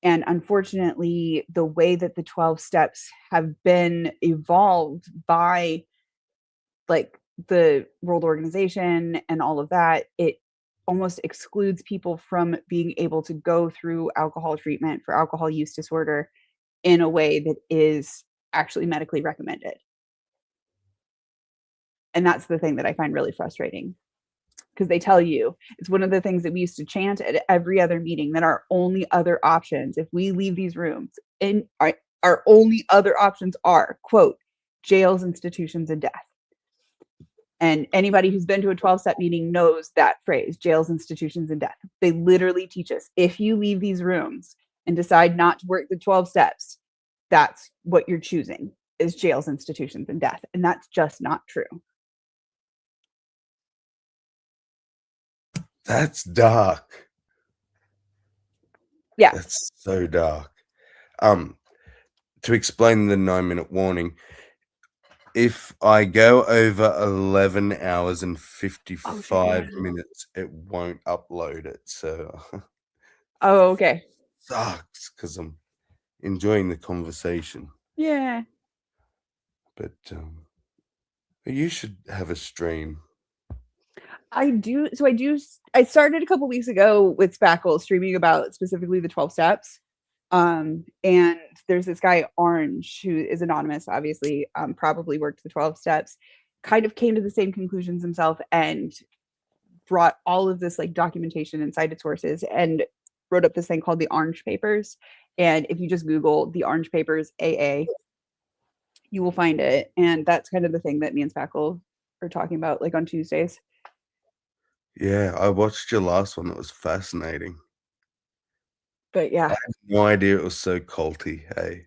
And unfortunately, the way that the 12 steps have been evolved by like the World Organization and all of that, it almost excludes people from being able to go through alcohol treatment for alcohol use disorder in a way that is actually medically recommended. And that's the thing that I find really frustrating, because they tell you, it's one of the things that we used to chant at every other meeting, that our only other options, if we leave these rooms, and our only other options are, quote, jails, institutions, and death. And anybody who's been to a 12-step meeting knows that phrase, jails, institutions, and death. They literally teach us, if you leave these rooms and decide not to work the 12 steps, that's what you're choosing, is jails, institutions, and death. And that's just not true. That's dark. Yeah. That's so dark. To explain the 9-minute warning, if I go over 11 hours and 55 minutes, it won't upload it. So Oh, okay. Sucks, because I'm enjoying the conversation. Yeah. But you should have a stream. I do. So I started a couple weeks ago with Spackle streaming about specifically the 12 steps. And there's this guy, Orange, who is anonymous, obviously, probably worked the 12 steps, kind of came to the same conclusions himself, and brought all of this like documentation and cited sources, and wrote up this thing called the Orange Papers. And if you just Google the Orange Papers AA, you will find it. And that's kind of the thing that me and Spackle are talking about, like on Tuesdays. Yeah, I watched your last one. That was fascinating. But yeah, I had no idea it was so culty. Hey,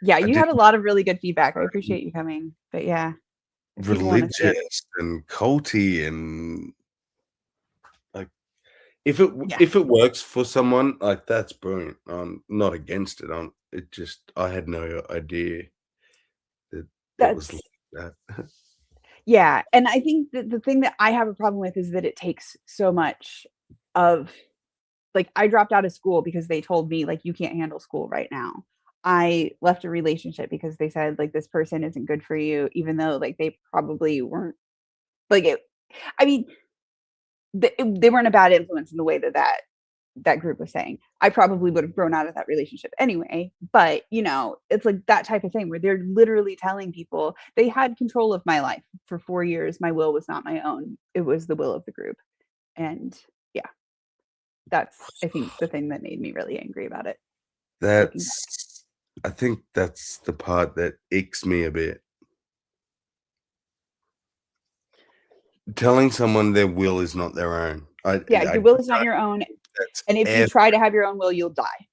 yeah, you had a lot of really good feedback. I appreciate you coming. But yeah, religious and culty, and like if it works for someone, like that's brilliant. I'm not against it. I had no idea that it was like that. Yeah, and I think that the thing that I have a problem with is that it takes so much of, like, I dropped out of school because they told me, like, you can't handle school right now. I left a relationship because they said, like, this person isn't good for you, even though, like, they probably weren't, like, I mean, they weren't a bad influence in the way that group was saying. I probably would have grown out of that relationship anyway, but you know, it's like that type of thing where they're literally telling people they had control of my life for 4 years. My will was not my own. It was the will of the group. And yeah, that's, I think, the thing that made me really angry about it. I think that's the part that icks me a bit. Telling someone their will is not their own. Your will is not your own. And if you try to have your own will, you'll die.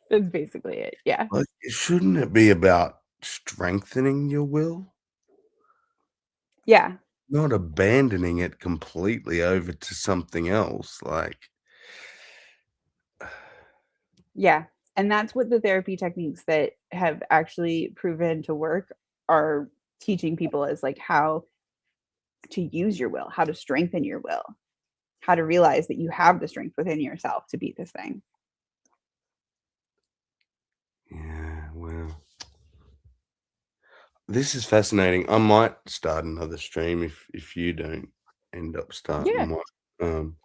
That's basically it. Yeah. Like, shouldn't it be about strengthening your will? Yeah. Not abandoning it completely over to something else. Like, yeah. And that's what the therapy techniques that have actually proven to work are teaching people, is like how to use your will, how to strengthen your will, how to realize that you have the strength within yourself to beat this thing. yeah, well, this is fascinating. I might start another stream if you don't end up starting one.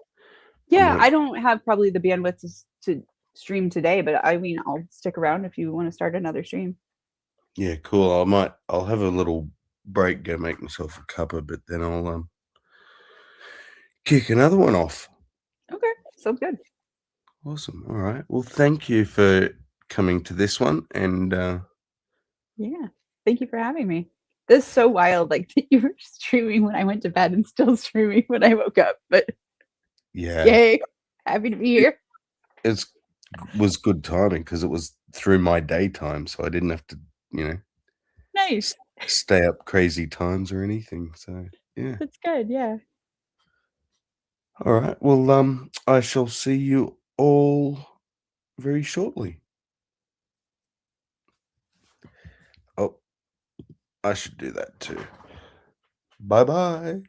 Yeah, I don't have probably the bandwidth to stream today, but I mean, I'll stick around if you want to start another stream. Yeah, cool. I'll have a little break, go make myself a cuppa, but then I'll kick another one off. Okay, sounds good. Awesome. All right. Well, thank you for coming to this one, and yeah, thank you for having me. This is so wild, like that you were streaming when I went to bed and still streaming when I woke up, but yeah, yay, happy to be here. It was good timing because it was through my daytime, so I didn't have to, nice, stay up crazy times or anything. So yeah, that's good. Yeah. All right. Well, I shall see you all very shortly. Oh, I should do that too. Bye-bye.